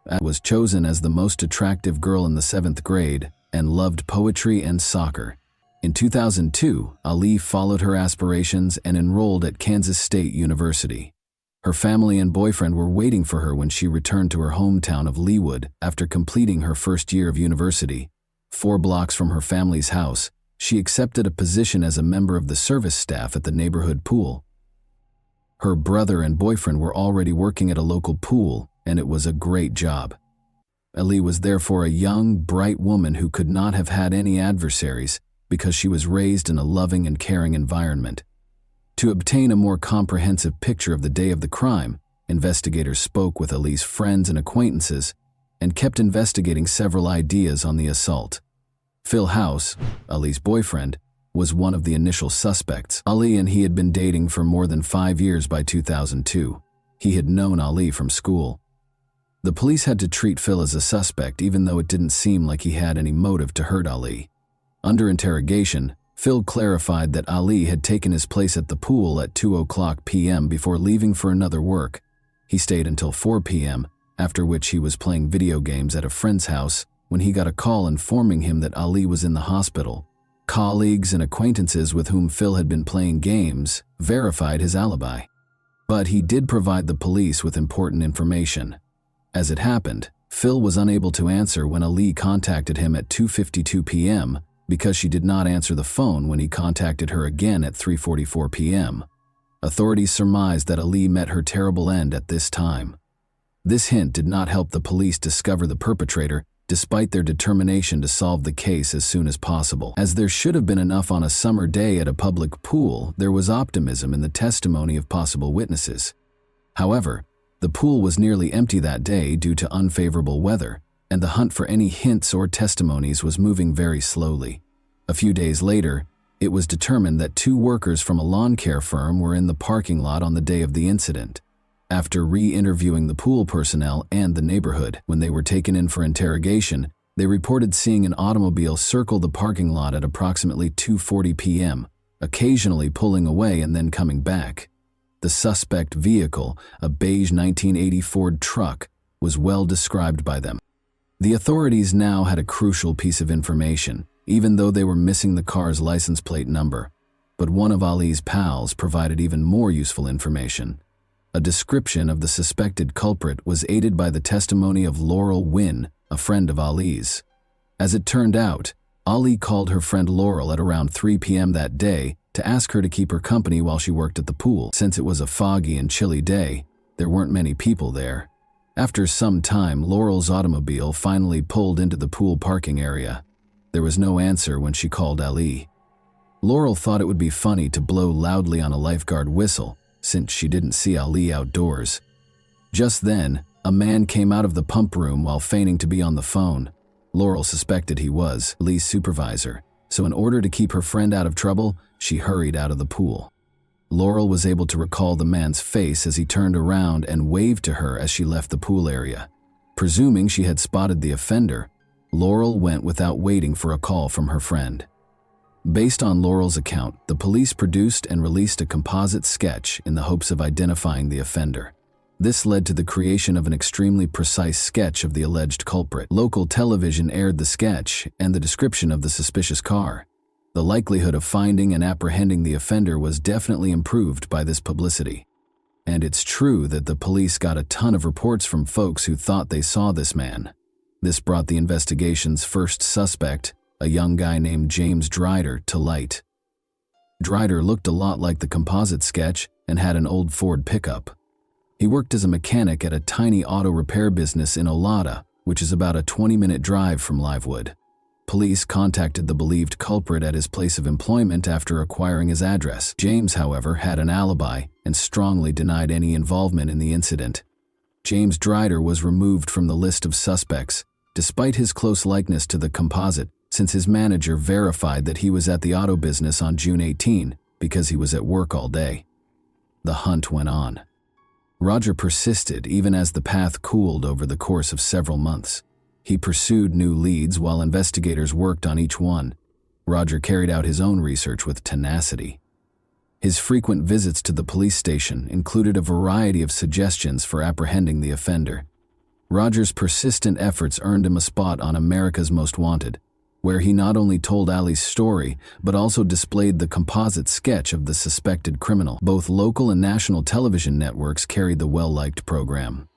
Ali was chosen as the most attractive girl in the 7th grade and loved poetry and soccer. In 2002, Ali followed her aspirations and enrolled at Kansas State University. Her family and boyfriend were waiting for her when she returned to her hometown of Leawood after completing her first year of university. 4 blocks from her family's house, she accepted a position as a member of the service staff at the neighborhood pool. Her brother and boyfriend were already working at a local pool, and it was a great job. Ali was therefore a young, bright woman who could not have had any adversaries because she was raised in a loving and caring environment. To obtain a more comprehensive picture of the day of the crime, investigators spoke with Ali's friends and acquaintances and kept investigating several ideas on the assault. Phil House, Ali's boyfriend, was one of the initial suspects. Ali and he had been dating for more than 5 years by 2002. He had known Ali from school. The police had to treat Phil as a suspect even though it didn't seem like he had any motive to hurt Ali. Under interrogation, Phil clarified that Ali had taken his place at the pool at 2:00 p.m. before leaving for another work. He stayed until 4 p.m., after which he was playing video games at a friend's house when he got a call informing him that Ali was in the hospital. Colleagues and acquaintances with whom Phil had been playing games verified his alibi. But he did provide the police with important information. As it happened, Phil was unable to answer when Ali contacted him at 2:52 p.m. because she did not answer the phone when he contacted her again at 3:44 p.m. Authorities surmised that Ali met her terrible end at this time. This hint did not help the police discover the perpetrator, despite their determination to solve the case as soon as possible. As there should have been enough on a summer day at a public pool, there was optimism in the testimony of possible witnesses. However, the pool was nearly empty that day due to unfavorable weather, and the hunt for any hints or testimonies was moving very slowly. A few days later, it was determined that 2 workers from a lawn care firm were in the parking lot on the day of the incident. After re-interviewing the pool personnel and the neighborhood, when they were taken in for interrogation, they reported seeing an automobile circle the parking lot at approximately 2:40 p.m., occasionally pulling away and then coming back. The suspect vehicle, a beige 1980 Ford truck, was well described by them. The authorities now had a crucial piece of information, even though they were missing the car's license plate number. But one of Ali's pals provided even more useful information. A description of the suspected culprit was aided by the testimony of Laurel Wynn, a friend of Ali's. As it turned out, Ali called her friend Laurel at around 3 p.m. that day to ask her to keep her company while she worked at the pool. Since it was a foggy and chilly day, there weren't many people there. After some time, Laurel's automobile finally pulled into the pool parking area. There was no answer when she called Ali. Laurel thought it would be funny to blow loudly on a lifeguard whistle, since she didn't see Ali outdoors. Just then, a man came out of the pump room while feigning to be on the phone. Laurel suspected he was Ali's supervisor, so in order to keep her friend out of trouble, she hurried out of the pool. Laurel was able to recall the man's face as he turned around and waved to her as she left the pool area. Presuming she had spotted the offender, Laurel went without waiting for a call from her friend. Based on Laurel's account, the police produced and released a composite sketch in the hopes of identifying the offender. This led to the creation of an extremely precise sketch of the alleged culprit. Local television aired the sketch and the description of the suspicious car. The likelihood of finding and apprehending the offender was definitely improved by this publicity. And it's true that the police got a ton of reports from folks who thought they saw this man. This brought the investigation's first suspect, a young guy named James Drider, to light. Drider looked a lot like the composite sketch and had an old Ford pickup. He worked as a mechanic at a tiny auto repair business in Olata, which is about a 20-minute drive from Livewood. Police contacted the believed culprit at his place of employment after acquiring his address. James, however, had an alibi and strongly denied any involvement in the incident. James Drider was removed from the list of suspects, despite his close likeness to the composite, since his manager verified that he was at the auto business on June 18 because he was at work all day. The hunt went on. Roger persisted even as the path cooled over the course of several months. He pursued new leads while investigators worked on each one. Roger carried out his own research with tenacity. His frequent visits to the police station included a variety of suggestions for apprehending the offender. Roger's persistent efforts earned him a spot on America's Most Wanted, where he not only told Ali's story, but also displayed the composite sketch of the suspected criminal. Both local and national television networks carried the well-liked program.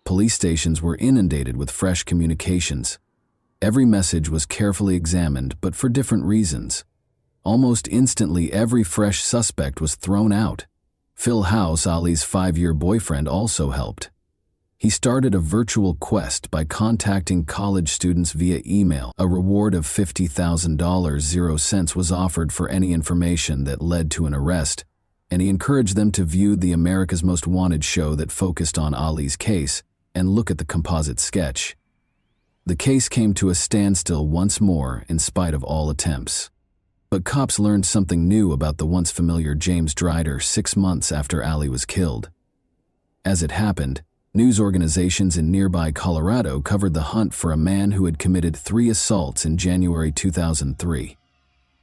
Police stations were inundated with fresh communications. Every message was carefully examined, but for different reasons. Almost instantly, every fresh suspect was thrown out. Phil House, Ali's 5-year boyfriend, also helped. He started a virtual quest by contacting college students via email. A reward of $50,000 was offered for any information that led to an arrest, and he encouraged them to view the America's Most Wanted show that focused on Ali's case and look at the composite sketch. The case came to a standstill once more in spite of all attempts. But cops learned something new about the once familiar James Drider 6 months after Ali was killed. As it happened, news organizations in nearby Colorado covered the hunt for a man who had committed 3 assaults in January 2003.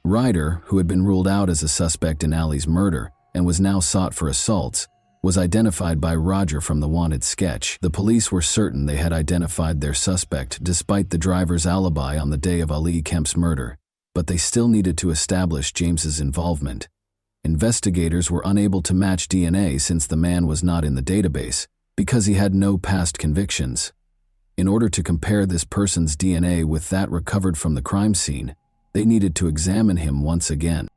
Ryder, who had been ruled out as a suspect in Ali's murder and was now sought for assaults, was identified by Roger from the wanted sketch. The police were certain they had identified their suspect despite the driver's alibi on the day of Ali Kemp's murder, but they still needed to establish James's involvement. Investigators were unable to match DNA since the man was not in the database, because he had no past convictions. In order to compare this person's DNA with that recovered from the crime scene, they needed to examine him once again.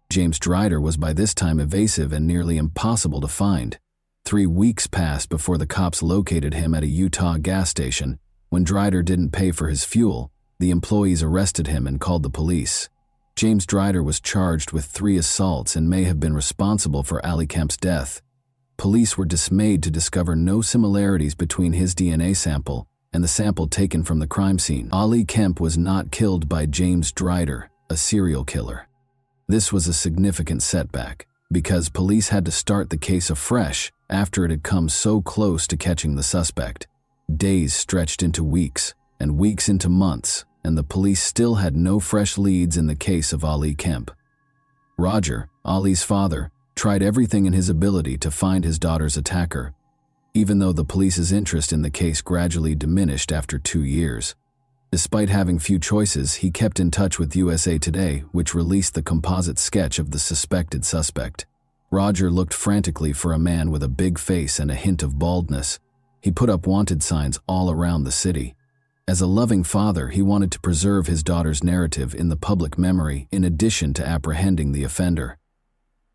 James Drider was by this time evasive and nearly impossible to find. 3 weeks passed before the cops located him at a Utah gas station. When Drider didn't pay for his fuel, the employees arrested him and called the police. James Drider was charged with 3 assaults and may have been responsible for Ali Kemp's death. Police were dismayed to discover no similarities between his DNA sample and the sample taken from the crime scene. Ali Kemp was not killed by James Drider, a serial killer. This was a significant setback, because police had to start the case afresh after it had come so close to catching the suspect. Days stretched into weeks, and weeks into months, and the police still had no fresh leads in the case of Ali Kemp. Roger, Ali's father, tried everything in his ability to find his daughter's attacker, even though the police's interest in the case gradually diminished after 2 years. Despite having few choices, he kept in touch with USA Today, which released the composite sketch of the suspected suspect. Roger looked frantically for a man with a big face and a hint of baldness. He put up wanted signs all around the city. As a loving father, he wanted to preserve his daughter's narrative in the public memory in addition to apprehending the offender.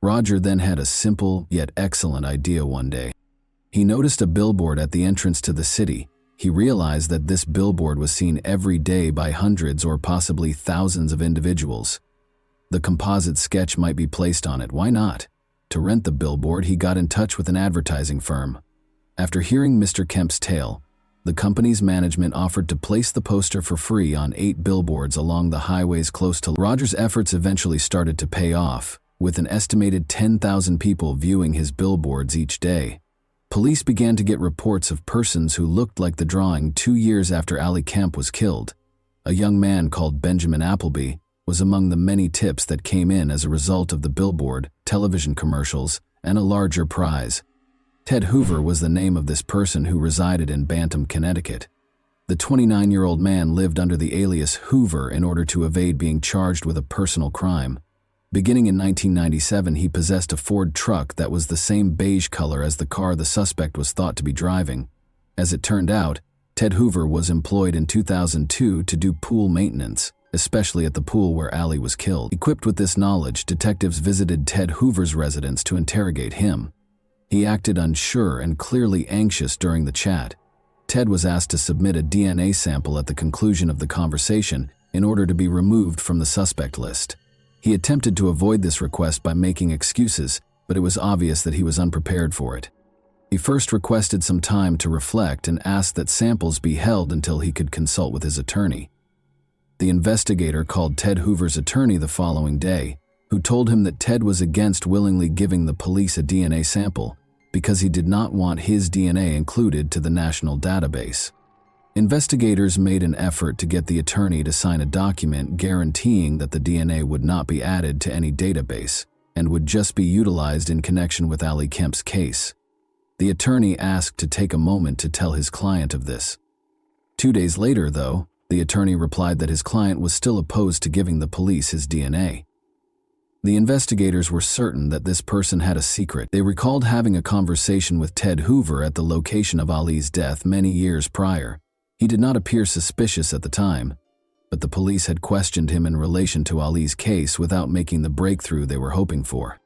Roger then had a simple yet excellent idea one day. He noticed a billboard at the entrance to the city. He realized that this billboard was seen every day by hundreds or possibly thousands of individuals. The composite sketch might be placed on it, why not? To rent the billboard, he got in touch with an advertising firm. After hearing Mr. Kemp's tale, the company's management offered to place the poster for free on 8 billboards along the highways close to. Roger's efforts eventually started to pay off, with an estimated 10,000 people viewing his billboards each day. Police began to get reports of persons who looked like the drawing 2 years after Ali Kemp was killed. A young man called Benjamin Appleby was among the many tips that came in as a result of the billboard, television commercials, and a larger prize. Ted Hoover was the name of this person who resided in Bantam, Connecticut. The 29-year-old man lived under the alias Hoover in order to evade being charged with a personal crime. Beginning in 1997, he possessed a Ford truck that was the same beige color as the car the suspect was thought to be driving. As it turned out, Ted Hoover was employed in 2002 to do pool maintenance, especially at the pool where Ali was killed. Equipped with this knowledge, detectives visited Ted Hoover's residence to interrogate him. He acted unsure and clearly anxious during the chat. Ted was asked to submit a DNA sample at the conclusion of the conversation, in order to be removed from the suspect list. He attempted to avoid this request by making excuses, but it was obvious that he was unprepared for it. He first requested some time to reflect and asked that samples be held until he could consult with his attorney. The investigator called Ted Hoover's attorney the following day, who told him that Ted was against willingly giving the police a DNA sample because he did not want his DNA included to the national database. Investigators made an effort to get the attorney to sign a document guaranteeing that the DNA would not be added to any database and would just be utilized in connection with Ali Kemp's case. The attorney asked to take a moment to tell his client of this. 2 days later, though, the attorney replied that his client was still opposed to giving the police his DNA. The investigators were certain that this person had a secret. They recalled having a conversation with Ted Hoover at the location of Ali's death many years prior. He did not appear suspicious at the time, but the police had questioned him in relation to Ali's case without making the breakthrough they were hoping for.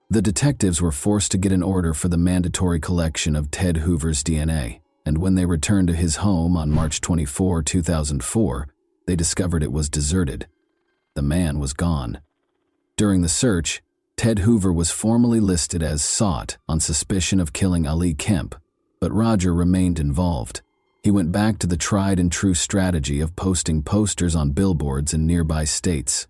The detectives were forced to get an order for the mandatory collection of Ted Hoover's DNA, and when they returned to his home on March 24, 2004, they discovered it was deserted. The man was gone. During the search, Ted Hoover was formally listed as sought on suspicion of killing Ali Kemp, but Roger remained involved. He went back to the tried and true strategy of posting posters on billboards in nearby states.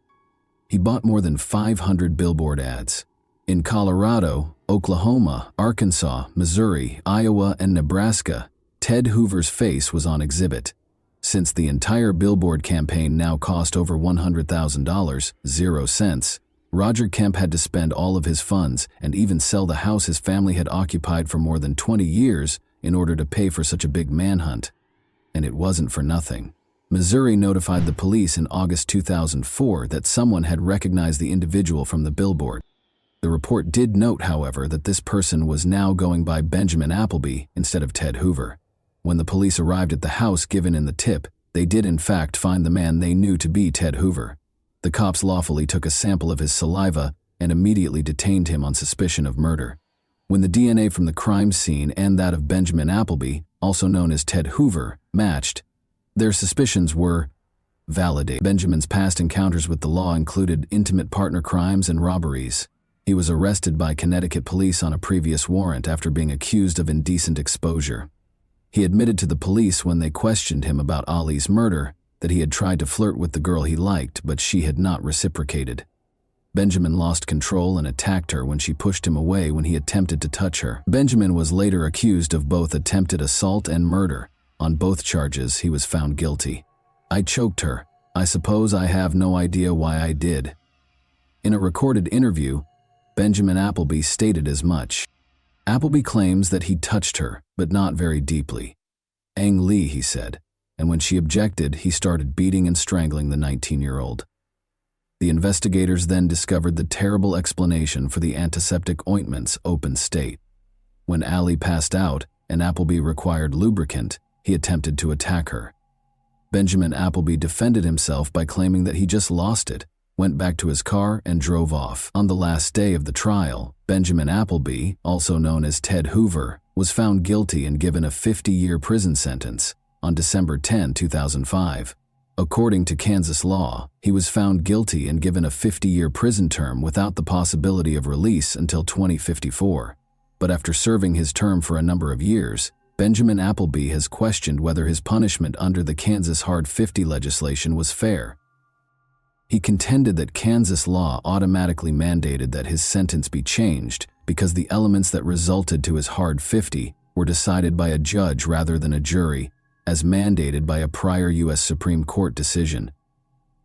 He bought more than 500 billboard ads. In Colorado, Oklahoma, Arkansas, Missouri, Iowa, and Nebraska, Ted Hoover's face was on exhibit. Since the entire billboard campaign now cost over $100,000, 0 cents, Roger Kemp had to spend all of his funds and even sell the house his family had occupied for more than 20 years in order to pay for such a big manhunt. And it wasn't for nothing. Missouri notified the police in August 2004 that someone had recognized the individual from the billboard. The report did note, however, that this person was now going by Benjamin Appleby instead of Ted Hoover. When the police arrived at the house given in the tip, they did in fact find the man they knew to be Ted Hoover. The cops lawfully took a sample of his saliva and immediately detained him on suspicion of murder. When the DNA from the crime scene and that of Benjamin Appleby, also known as Ted Hoover, matched, their suspicions were validated. Benjamin's past encounters with the law included intimate partner crimes and robberies. He was arrested by Connecticut police on a previous warrant after being accused of indecent exposure. He admitted to the police when they questioned him about Ali's murder that he had tried to flirt with the girl he liked, but she had not reciprocated. Benjamin lost control and attacked her when she pushed him away when he attempted to touch her. Benjamin was later accused of both attempted assault and murder. On both charges, he was found guilty. "I choked her. I suppose I have no idea why I did." In a recorded interview, Benjamin Appleby stated as much. Appleby claims that he touched her, but not very deeply. "Ang Lee," he said, and when she objected, he started beating and strangling the 19-year-old. The investigators then discovered the terrible explanation for the antiseptic ointment's open state. When Ali passed out and Appleby required lubricant, he attempted to attack her. Benjamin Appleby defended himself by claiming that he just lost it, went back to his car, and drove off. On the last day of the trial, Benjamin Appleby, also known as Ted Hoover, was found guilty and given a 50-year prison sentence on December 10, 2005. According to Kansas law, he was found guilty and given a 50-year prison term without the possibility of release until 2054. But after serving his term for a number of years, Benjamin Appleby has questioned whether his punishment under the Kansas Hard 50 legislation was fair. He contended that Kansas law automatically mandated that his sentence be changed because the elements that resulted to his Hard 50 were decided by a judge rather than a jury, as mandated by a prior U.S. Supreme Court decision.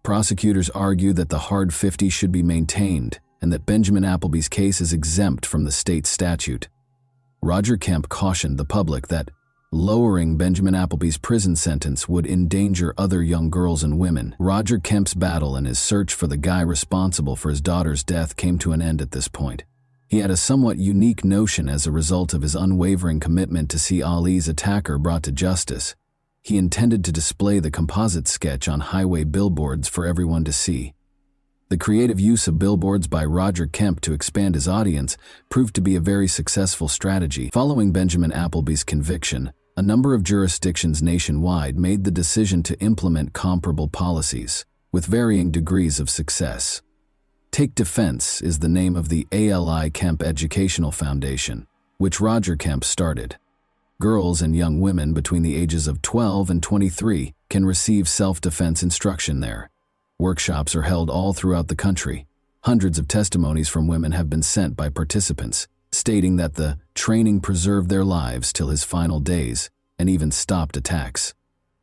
Prosecutors argue that the Hard 50 should be maintained and that Benjamin Appleby's case is exempt from the state statute. Roger Kemp cautioned the public that lowering Benjamin Appleby's prison sentence would endanger other young girls and women. Roger Kemp's battle and his search for the guy responsible for his daughter's death came to an end at this point. He had a somewhat unique notion as a result of his unwavering commitment to see Ali's attacker brought to justice. He intended to display the composite sketch on highway billboards for everyone to see. The creative use of billboards by Roger Kemp to expand his audience proved to be a very successful strategy. Following Benjamin Appleby's conviction, a number of jurisdictions nationwide made the decision to implement comparable policies. with varying degrees of success. Take Defense is the name of the ALI Kemp Educational Foundation, which Roger Kemp started. Girls and young women between the ages of 12 and 23 can receive self-defense instruction there. Workshops are held all throughout the country. Hundreds of testimonies from women have been sent by participants, stating that the training preserved their lives till his final days and even stopped attacks.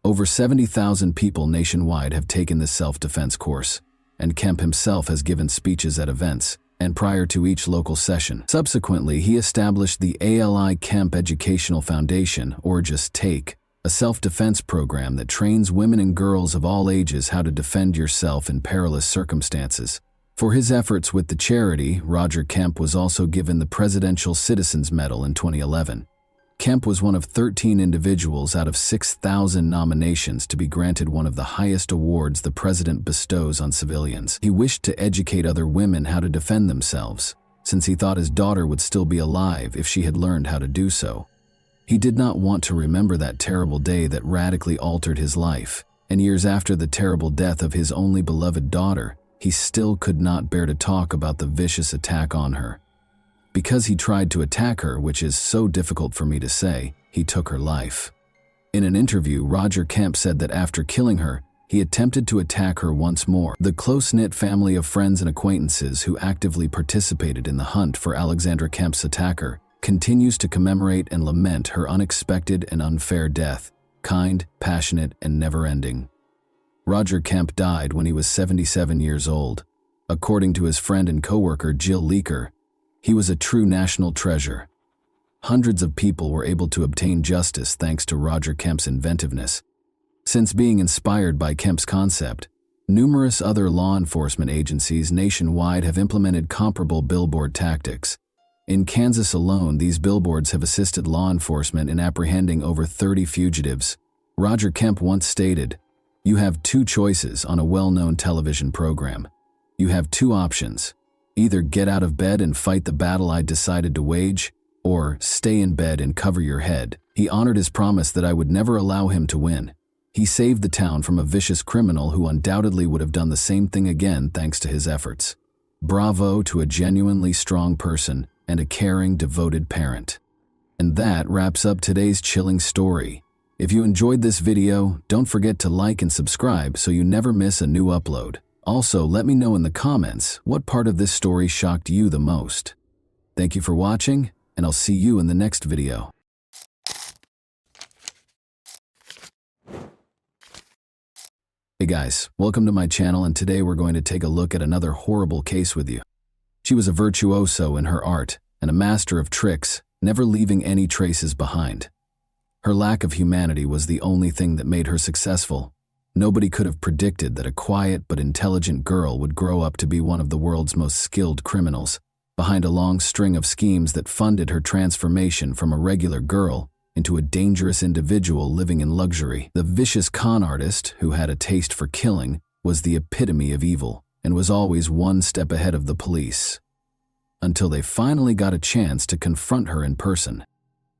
Over 70,000 people nationwide have taken this self-defense course, and Kemp himself has given speeches at events and prior to each local session. Subsequently, he established the ALI Kemp Educational Foundation, or just TAKE, a self-defense program that trains women and girls of all ages how to defend yourself in perilous circumstances. For his efforts with the charity, Roger Kemp was also given the Presidential Citizens Medal in 2011. Kemp was one of 13 individuals out of 6,000 nominations to be granted one of the highest awards the president bestows on civilians. He wished to educate other women how to defend themselves, since he thought his daughter would still be alive if she had learned how to do so. He did not want to remember that terrible day that radically altered his life, and years after the terrible death of his only beloved daughter, he still could not bear to talk about the vicious attack on her. Because he tried to attack her, which is so difficult for me to say, he took her life. In an interview, Roger Kemp said that after killing her, he attempted to attack her once more. The close-knit family of friends and acquaintances who actively participated in the hunt for Alexandra Kemp's attacker continues to commemorate and lament her unexpected and unfair death, kind, passionate, and never-ending. Roger Kemp died when he was 77 years old. According to his friend and co-worker Jill Leaker, he was a true national treasure. Hundreds of people were able to obtain justice thanks to Roger Kemp's inventiveness. Since being inspired by Kemp's concept, numerous other law enforcement agencies nationwide have implemented comparable billboard tactics. In Kansas alone, these billboards have assisted law enforcement in apprehending over 30 fugitives. Roger Kemp once stated, "You have two choices on a well-known television program. You have two options. Either get out of bed and fight the battle I decided to wage, or stay in bed and cover your head." He honored his promise that I would never allow him to win. He saved the town from a vicious criminal who undoubtedly would have done the same thing again thanks to his efforts. Bravo to a genuinely strong person and a caring, devoted parent. And that wraps up today's chilling story. If you enjoyed this video, don't forget to like and subscribe so you never miss a new upload. Also, let me know in the comments what part of this story shocked you the most. Thank you for watching, and I'll see you in the next video. Hey guys, welcome to my channel, and today we're going to take a look at another horrible case with you. She was a virtuoso in her art and a master of tricks, never leaving any traces behind. Her lack of humanity was the only thing that made her successful. Nobody could have predicted that a quiet but intelligent girl would grow up to be one of the world's most skilled criminals, behind a long string of schemes that funded her transformation from a regular girl into a dangerous individual living in luxury. The vicious con artist, who had a taste for killing, was the epitome of evil and was always one step ahead of the police. Until they finally got a chance to confront her in person.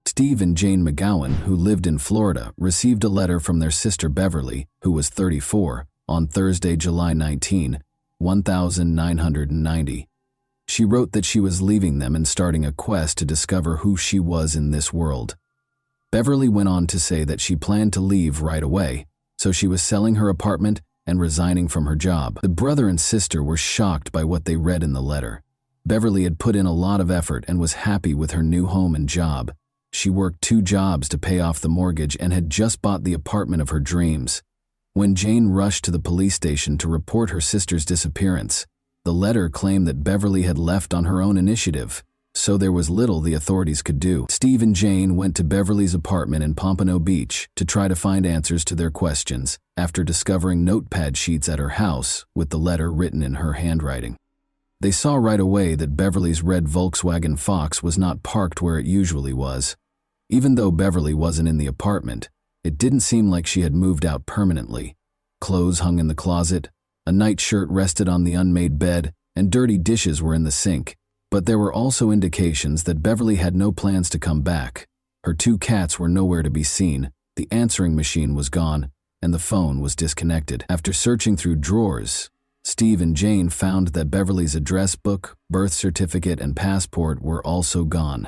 Steve and Jane McGowan, who lived in Florida, received a letter from their sister Beverly, who was 34, on Thursday, July 19, 1990. She wrote that she was leaving them and starting a quest to discover who she was in this world. Beverly went on to say that she planned to leave right away, so she was selling her apartment and resigning from her job. The brother and sister were shocked by what they read in the letter. Beverly had put in a lot of effort and was happy with her new home and job. She worked 2 jobs to pay off the mortgage and had just bought the apartment of her dreams. When Jane rushed to the police station to report her sister's disappearance, the letter claimed that Beverly had left on her own initiative, so there was little the authorities could do. Steve and Jane went to Beverly's apartment in Pompano Beach to try to find answers to their questions after discovering notepad sheets at her house with the letter written in her handwriting. They saw right away that Beverly's red Volkswagen Fox was not parked where it usually was. Even though Beverly wasn't in the apartment, it didn't seem like she had moved out permanently. Clothes hung in the closet, a nightshirt rested on the unmade bed, and dirty dishes were in the sink. But there were also indications that Beverly had no plans to come back. Her 2 cats were nowhere to be seen, the answering machine was gone, and the phone was disconnected. After searching through drawers, Steve and Jane found that Beverly's address book, birth certificate, and passport were also gone.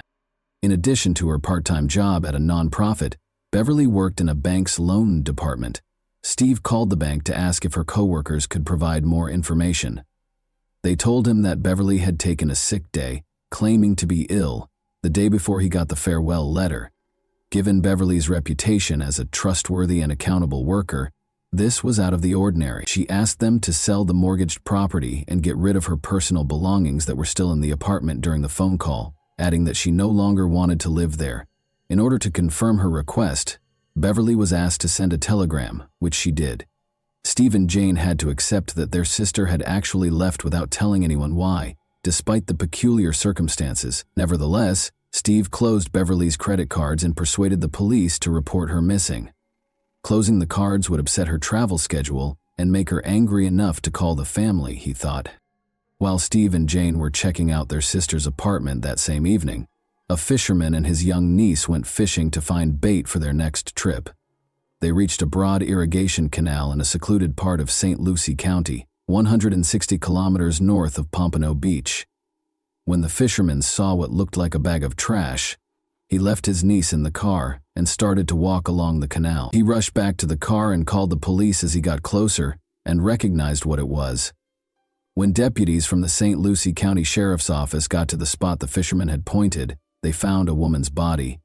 In addition to her part-time job at a nonprofit, Beverly worked in a bank's loan department. Steve called the bank to ask if her coworkers could provide more information. They told him that Beverly had taken a sick day, claiming to be ill, the day before he got the farewell letter. Given Beverly's reputation as a trustworthy and accountable worker, this was out of the ordinary. She asked them to sell the mortgaged property and get rid of her personal belongings that were still in the apartment during the phone call, adding that she no longer wanted to live there. In order to confirm her request, Beverly was asked to send a telegram, which she did. Steve and Jane had to accept that their sister had actually left without telling anyone why, despite the peculiar circumstances. Nevertheless, Steve closed Beverly's credit cards and persuaded the police to report her missing. Closing the cards would upset her travel schedule and make her angry enough to call the family, he thought. While Steve and Jane were checking out their sister's apartment that same evening, a fisherman and his young niece went fishing to find bait for their next trip. They reached a broad irrigation canal in a secluded part of St. Lucie County, 160 kilometers north of Pompano Beach. When the fisherman saw what looked like a bag of trash, he left his niece in the car and started to walk along the canal. He rushed back to the car and called the police as he got closer and recognized what it was. When deputies from the St. Lucie County Sheriff's Office got to the spot the fisherman had pointed, they found a woman's body.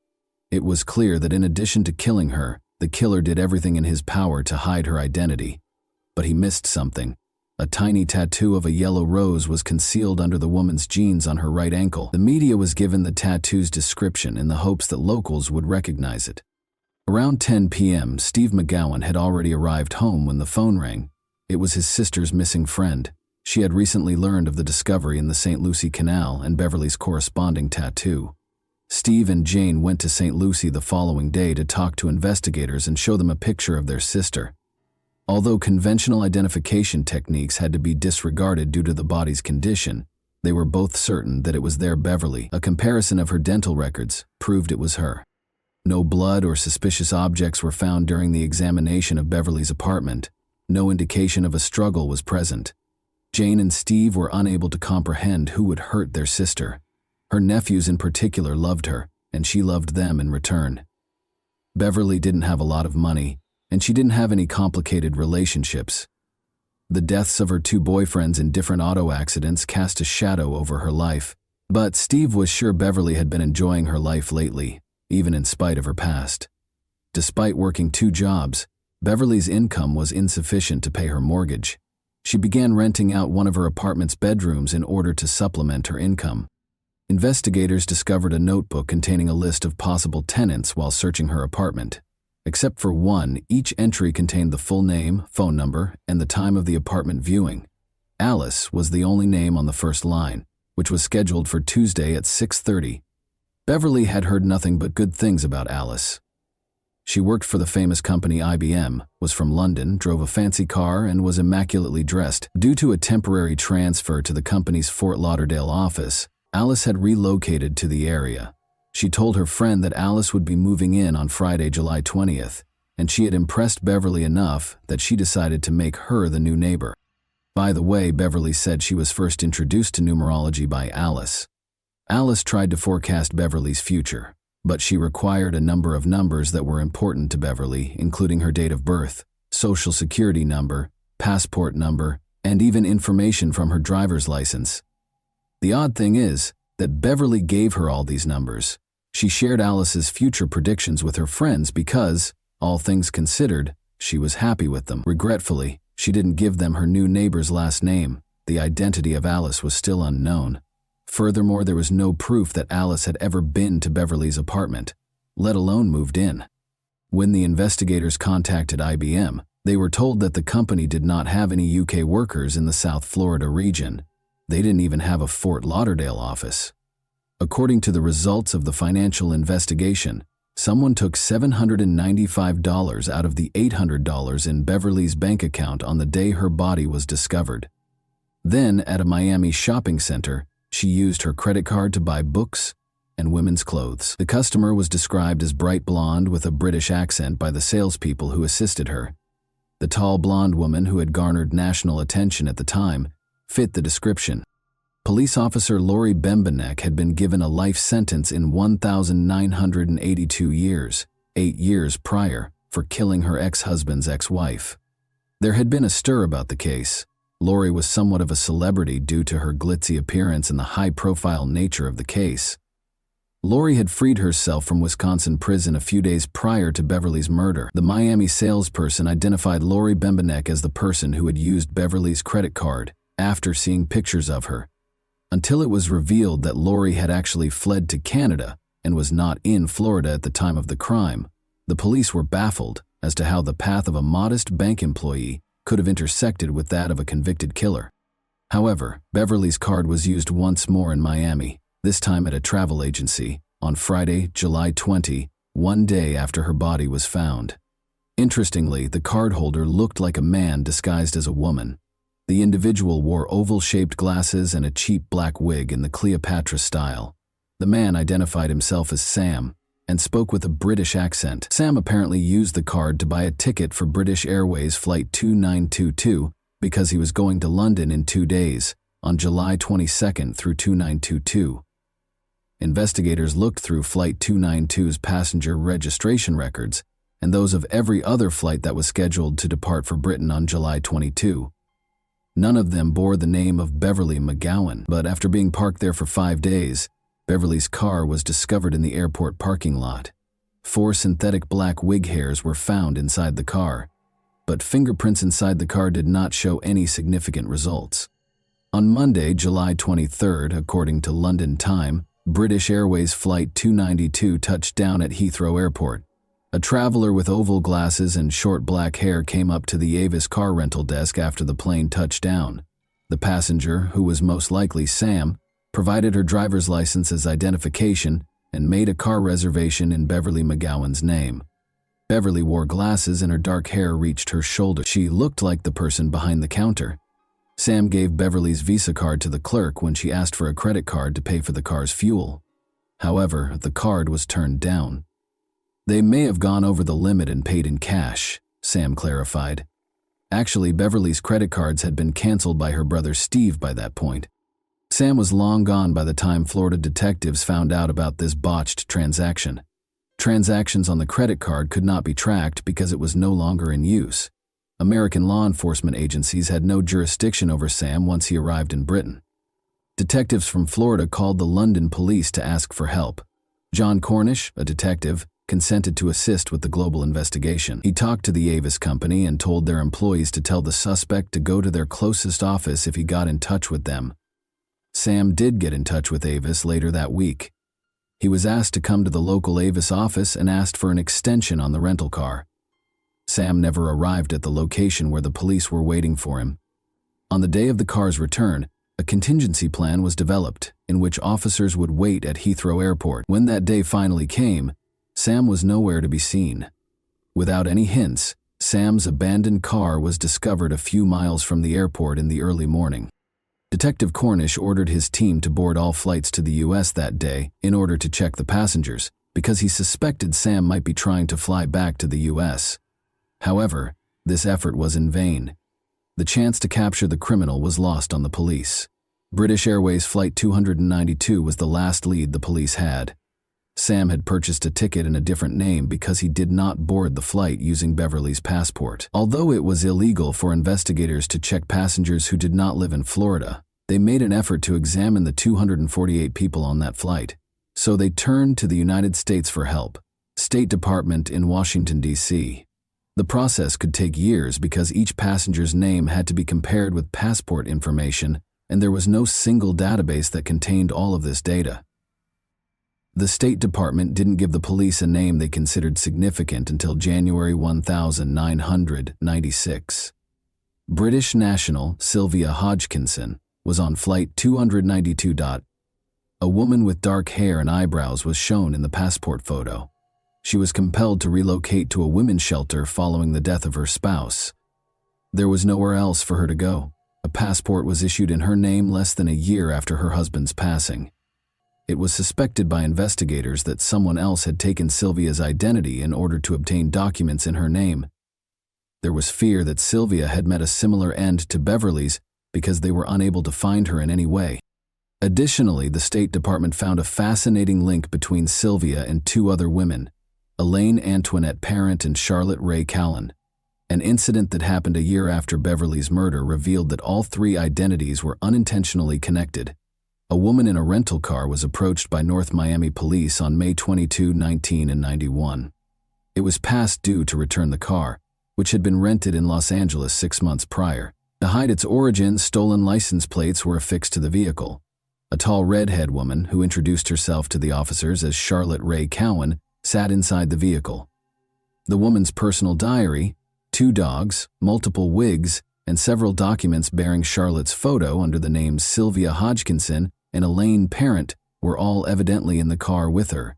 It was clear that in addition to killing her, the killer did everything in his power to hide her identity. But he missed something. A tiny tattoo of a yellow rose was concealed under the woman's jeans on her right ankle. The media was given the tattoo's description in the hopes that locals would recognize it. Around 10 p.m., Steve McGowan had already arrived home when the phone rang. It was his sister's missing friend. She had recently learned of the discovery in the St. Lucie Canal and Beverly's corresponding tattoo. Steve and Jane went to St. Lucie the following day to talk to investigators and show them a picture of their sister. Although conventional identification techniques had to be disregarded due to the body's condition, they were both certain that it was their Beverly. A comparison of her dental records proved it was her. No blood or suspicious objects were found during the examination of Beverly's apartment. No indication of a struggle was present. Jane and Steve were unable to comprehend who would hurt their sister. Her nephews in particular loved her, and she loved them in return. Beverly didn't have a lot of money, and she didn't have any complicated relationships. The deaths of her two boyfriends in different auto accidents cast a shadow over her life, but Steve was sure Beverly had been enjoying her life lately, even in spite of her past. Despite working 2 jobs, Beverly's income was insufficient to pay her mortgage. She began renting out one of her apartment's bedrooms in order to supplement her income. Investigators discovered a notebook containing a list of possible tenants while searching her apartment. Except for one, each entry contained the full name, phone number, and the time of the apartment viewing. Alice was the only name on the first line, which was scheduled for Tuesday at 6:30. Beverly had heard nothing but good things about Alice. She worked for the famous company IBM, was from London, drove a fancy car, and was immaculately dressed. Due to a temporary transfer to the company's Fort Lauderdale office, Alice had relocated to the area. She told her friend that Alice would be moving in on Friday, July 20th, and she had impressed Beverly enough that she decided to make her the new neighbor. By the way, Beverly said she was first introduced to numerology by Alice. Alice tried to forecast Beverly's future, but she required a number of numbers that were important to Beverly, including her date of birth, social security number, passport number, and even information from her driver's license. The odd thing is that Beverly gave her all these numbers. She shared Alice's future predictions with her friends because, all things considered, she was happy with them. Regretfully, she didn't give them her new neighbor's last name. The identity of Alice was still unknown. Furthermore, there was no proof that Alice had ever been to Beverly's apartment, let alone moved in. When the investigators contacted IBM, they were told that the company did not have any UK workers in the South Florida region. They didn't even have a Fort Lauderdale office. According to the results of the financial investigation, someone took $795 out of the $800 in Beverly's bank account on the day her body was discovered. Then, at a Miami shopping center, she used her credit card to buy books and women's clothes. The customer was described as bright blonde with a British accent by the salespeople who assisted her. The tall blonde woman who had garnered national attention at the time fit the description. Police officer Lori Bembenek had been given a life sentence in 1,982 years, 8 years prior, for killing her ex-husband's ex-wife. There had been a stir about the case. Lori was somewhat of a celebrity due to her glitzy appearance and the high-profile nature of the case. Lori had freed herself from Wisconsin prison a few days prior to Beverly's murder. The Miami salesperson identified Lori Bembenek as the person who had used Beverly's credit card after seeing pictures of her, until it was revealed that Lori had actually fled to Canada and was not in Florida at the time of the crime. The police were baffled as to how the path of a modest bank employee could have intersected with that of a convicted killer. However, Beverly's card was used once more in Miami, this time at a travel agency, on Friday, July 20, 1 day after her body was found. Interestingly, the cardholder looked like a man disguised as a woman. The individual wore oval-shaped glasses and a cheap black wig in the Cleopatra style. The man identified himself as Sam and spoke with a British accent. Sam apparently used the card to buy a ticket for British Airways Flight 2922 because he was going to London in 2 days, on July 22nd through 2922. Investigators looked through Flight 292's passenger registration records and those of every other flight that was scheduled to depart for Britain on July 22. None of them bore the name of Beverly McGowan, but after being parked there for 5 days, Beverly's car was discovered in the airport parking lot. 4 synthetic black wig hairs were found inside the car, but fingerprints inside the car did not show any significant results. On Monday, July 23rd, according to London time, British Airways Flight 292 touched down at Heathrow Airport. A traveler with oval glasses and short black hair came up to the Avis car rental desk after the plane touched down. The passenger, who was most likely Sam, provided her driver's license as identification and made a car reservation in Beverly McGowan's name. Beverly wore glasses and her dark hair reached her shoulder. She looked like the person behind the counter. Sam gave Beverly's Visa card to the clerk when she asked for a credit card to pay for the car's fuel. However, the card was turned down. They may have gone over the limit and paid in cash, Sam clarified. Actually, Beverly's credit cards had been canceled by her brother Steve by that point. Sam was long gone by the time Florida detectives found out about this botched transaction. Transactions on the credit card could not be tracked because it was no longer in use. American law enforcement agencies had no jurisdiction over Sam once he arrived in Britain. Detectives from Florida called the London police to ask for help. John Cornish, a detective, consented to assist with the global investigation. He talked to the Avis company and told their employees to tell the suspect to go to their closest office if he got in touch with them. Sam did get in touch with Avis later that week. He was asked to come to the local Avis office and asked for an extension on the rental car. Sam never arrived at the location where the police were waiting for him. On the day of the car's return, a contingency plan was developed in which officers would wait at Heathrow Airport. When that day finally came, Sam was nowhere to be seen. Without any hints, Sam's abandoned car was discovered a few miles from the airport in the early morning. Detective Cornish ordered his team to board all flights to the U.S. that day in order to check the passengers, because he suspected Sam might be trying to fly back to the U.S. However, this effort was in vain. The chance to capture the criminal was lost on the police. British Airways Flight 292 was the last lead the police had. Sam had purchased a ticket in a different name because he did not board the flight using Beverly's passport. Although it was illegal for investigators to check passengers who did not live in Florida, they made an effort to examine the 248 people on that flight. So they turned to the United States for help, State Department in Washington, D.C. The process could take years because each passenger's name had to be compared with passport information, and there was no single database that contained all of this data. The State Department didn't give the police a name they considered significant until January 1996. British national Sylvia Hodgkinson was on Flight 292. A woman with dark hair and eyebrows was shown in the passport photo. She was compelled to relocate to a women's shelter following the death of her spouse. There was nowhere else for her to go. A passport was issued in her name less than a year after her husband's passing. It was suspected by investigators that someone else had taken Sylvia's identity in order to obtain documents in her name. There was fear that Sylvia had met a similar end to Beverly's because they were unable to find her in any way. Additionally, the State Department found a fascinating link between Sylvia and two other women, Elaine Antoinette Parent and Charlotte Ray Cowan. An incident that happened a year after Beverly's murder revealed that all three identities were unintentionally connected. A woman in a rental car was approached by North Miami police on May 22, 1991. It was past due to return the car, which had been rented in Los Angeles 6 months prior. To hide its origin, stolen license plates were affixed to the vehicle. A tall redhead woman, who introduced herself to the officers as Charlotte Ray Cowan, sat inside the vehicle. The woman's personal diary, 2 dogs, multiple wigs, and several documents bearing Charlotte's photo under the names Sylvia Hodgkinson and Elaine Parent were all evidently in the car with her.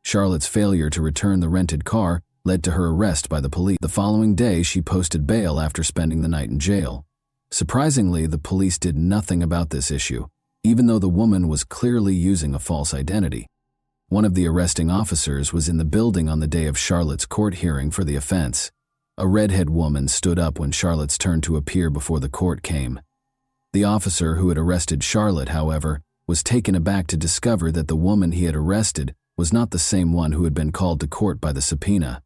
Charlotte's failure to return the rented car led to her arrest by the police. The following day, she posted bail after spending the night in jail. Surprisingly, the police did nothing about this issue, even though the woman was clearly using a false identity. One of the arresting officers was in the building on the day of Charlotte's court hearing for the offense. A redhead woman stood up when Charlotte's turn to appear before the court came. The officer who had arrested Charlotte, however, was taken aback to discover that the woman he had arrested was not the same one who had been called to court by the subpoena.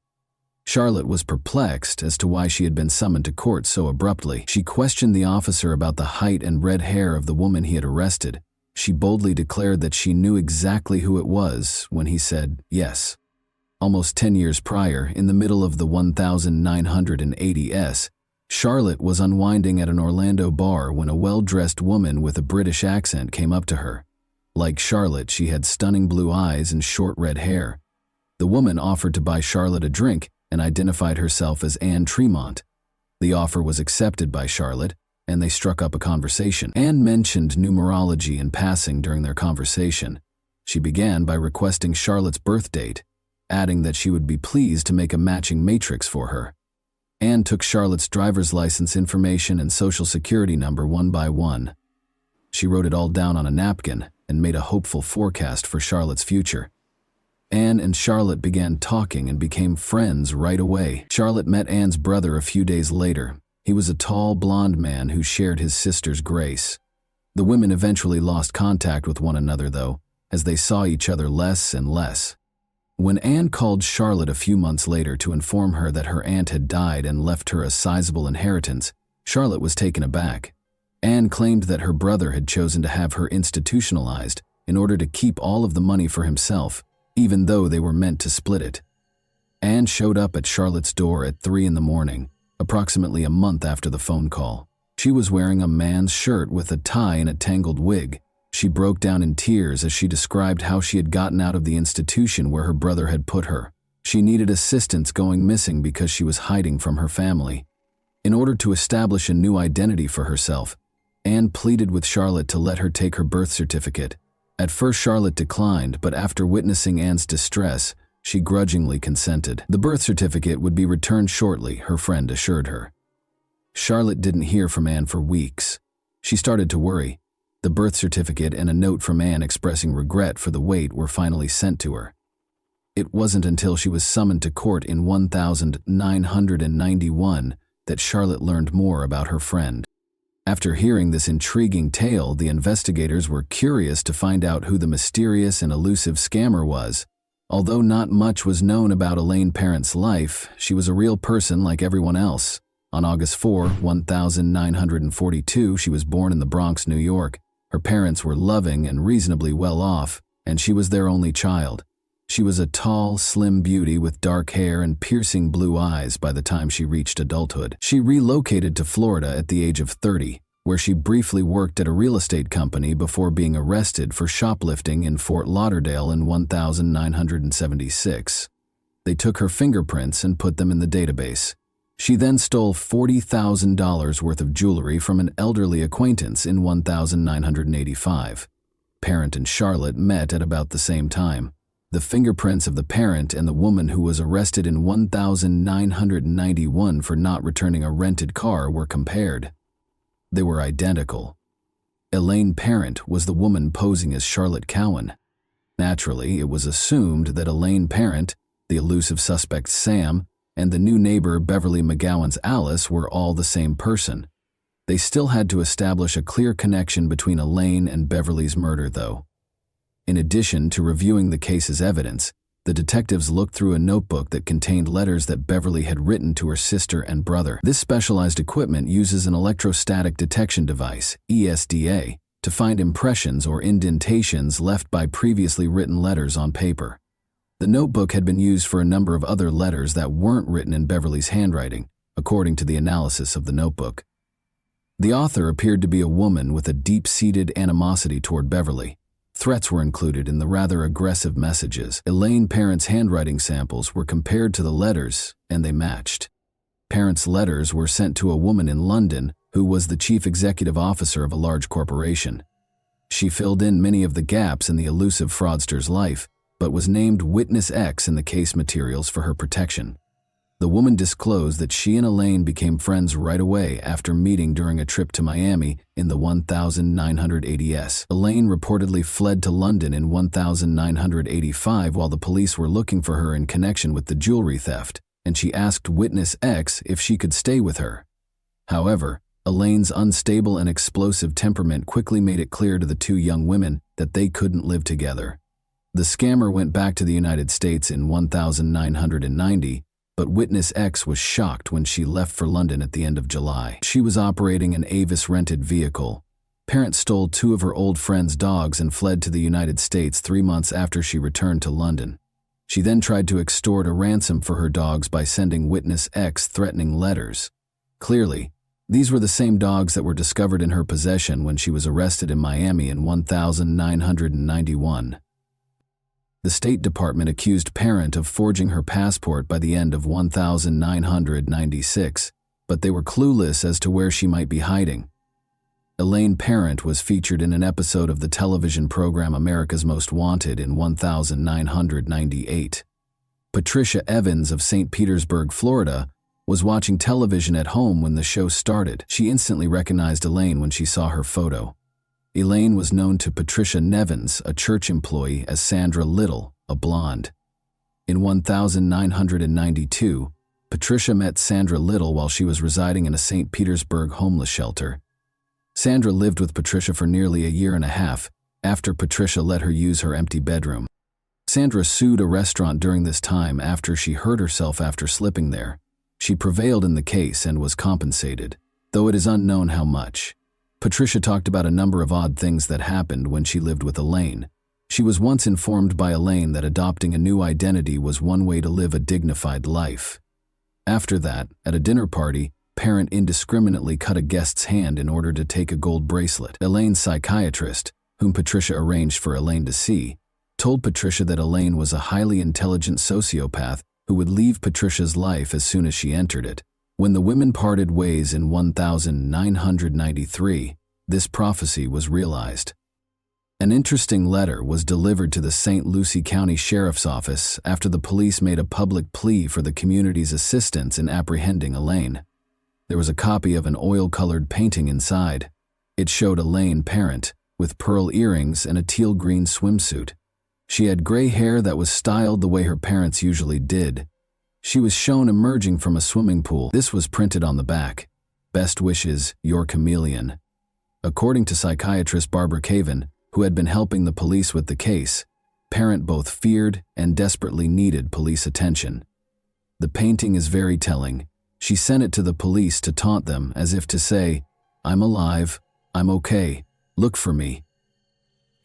Charlotte was perplexed as to why she had been summoned to court so abruptly. She questioned the officer about the height and red hair of the woman he had arrested. She boldly declared that she knew exactly who it was when he said yes. Almost 10 years prior, in the middle of the 1980s, Charlotte was unwinding at an Orlando bar when a well-dressed woman with a British accent came up to her. Like Charlotte, she had stunning blue eyes and short red hair. The woman offered to buy Charlotte a drink and identified herself as Anne Tremont. The offer was accepted by Charlotte, and they struck up a conversation. Anne mentioned numerology in passing during their conversation. She began by requesting Charlotte's birth date, adding that she would be pleased to make a matching matrix for her. Anne took Charlotte's driver's license information and social security number one by one. She wrote it all down on a napkin and made a hopeful forecast for Charlotte's future. Anne and Charlotte began talking and became friends right away. Charlotte met Anne's brother a few days later. He was a tall, blonde man who shared his sister's grace. The women eventually lost contact with one another, though, as they saw each other less and less. When Anne called Charlotte a few months later to inform her that her aunt had died and left her a sizable inheritance, Charlotte was taken aback. Anne claimed that her brother had chosen to have her institutionalized in order to keep all of the money for himself, even though they were meant to split it. Anne showed up at Charlotte's door at 3 in the morning, approximately a month after the phone call. She was wearing a man's shirt with a tie and a tangled wig. She broke down in tears as she described how she had gotten out of the institution where her brother had put her. She needed assistance going missing because she was hiding from her family. In order to establish a new identity for herself, Anne pleaded with Charlotte to let her take her birth certificate. At first, Charlotte declined, but after witnessing Anne's distress, she grudgingly consented. The birth certificate would be returned shortly, her friend assured her. Charlotte didn't hear from Anne for weeks. She started to worry. The birth certificate and a note from Anne expressing regret for the wait were finally sent to her. It wasn't until she was summoned to court in 1991 that Charlotte learned more about her friend. After hearing this intriguing tale, the investigators were curious to find out who the mysterious and elusive scammer was. Although not much was known about Elaine Parent's life, she was a real person like everyone else. On August 4, 1942, she was born in the Bronx, New York. Her parents were loving and reasonably well off, and she was their only child. She was a tall, slim beauty with dark hair and piercing blue eyes by the time she reached adulthood. She relocated to Florida at the age of 30, where she briefly worked at a real estate company before being arrested for shoplifting in Fort Lauderdale in 1976. They took her fingerprints and put them in the database. She then stole $40,000 worth of jewelry from an elderly acquaintance in 1985. Parent and Charlotte met at about the same time. The fingerprints of the parent and the woman who was arrested in 1991 for not returning a rented car were compared. They were identical. Elaine Parent was the woman posing as Charlotte Cowan. Naturally, it was assumed that Elaine Parent, the elusive suspect Sam, and the new neighbor Beverly McGowan's Alice were all the same person. They still had to establish a clear connection between Elaine and Beverly's murder, though. In addition to reviewing the case's evidence, the detectives looked through a notebook that contained letters that Beverly had written to her sister and brother. This specialized equipment uses an electrostatic detection device, ESDA, to find impressions or indentations left by previously written letters on paper. The notebook had been used for a number of other letters that weren't written in Beverly's handwriting, according to the analysis of the notebook. The author appeared to be a woman with a deep-seated animosity toward Beverly. Threats were included in the rather aggressive messages. Elaine Parent's handwriting samples were compared to the letters, and they matched. Parent's letters were sent to a woman in London who was the chief executive officer of a large corporation. She filled in many of the gaps in the elusive fraudster's life, but was named Witness X in the case materials for her protection. The woman disclosed that she and Elaine became friends right away after meeting during a trip to Miami in the 1980s. Elaine reportedly fled to London in 1985 while the police were looking for her in connection with the jewelry theft, and she asked Witness X if she could stay with her. However, Elaine's unstable and explosive temperament quickly made it clear to the two young women that they couldn't live together. The scammer went back to the United States in 1990, but Witness X was shocked when she left for London at the end of July. She was operating an Avis-rented vehicle. Parent stole two of her old friend's dogs and fled to the United States 3 months after she returned to London. She then tried to extort a ransom for her dogs by sending Witness X threatening letters. Clearly, these were the same dogs that were discovered in her possession when she was arrested in Miami in 1991. The State Department accused Parent of forging her passport by the end of 1996, but they were clueless as to where she might be hiding. Elaine Parent was featured in an episode of the television program America's Most Wanted in 1998. Patricia Evans of St. Petersburg, Florida, was watching television at home when the show started. She instantly recognized Elaine when she saw her photo. Elaine was known to Patricia Nevins, a church employee, as Sandra Little, a blonde. In 1992, Patricia met Sandra Little while she was residing in a St. Petersburg homeless shelter. Sandra lived with Patricia for nearly a year and a half after Patricia let her use her empty bedroom. Sandra sued a restaurant during this time after she hurt herself after slipping there. She prevailed in the case and was compensated, though it is unknown how much. Patricia talked about a number of odd things that happened when she lived with Elaine. She was once informed by Elaine that adopting a new identity was one way to live a dignified life. After that, at a dinner party, Parent indiscriminately cut a guest's hand in order to take a gold bracelet. Elaine's psychiatrist, whom Patricia arranged for Elaine to see, told Patricia that Elaine was a highly intelligent sociopath who would leave Patricia's life as soon as she entered it. When the women parted ways in 1993, this prophecy was realized. An interesting letter was delivered to the St. Lucie County Sheriff's Office after the police made a public plea for the community's assistance in apprehending Elaine. There was a copy of an oil-colored painting inside. It showed Elaine Parent, with pearl earrings and a teal-green swimsuit. She had gray hair that was styled the way her parents usually did. She was shown emerging from a swimming pool. This was printed on the back. Best wishes, your chameleon. According to psychiatrist Barbara Caven, who had been helping the police with the case, Parent both feared and desperately needed police attention. The painting is very telling. She sent it to the police to taunt them as if to say, "I'm alive, I'm okay, look for me."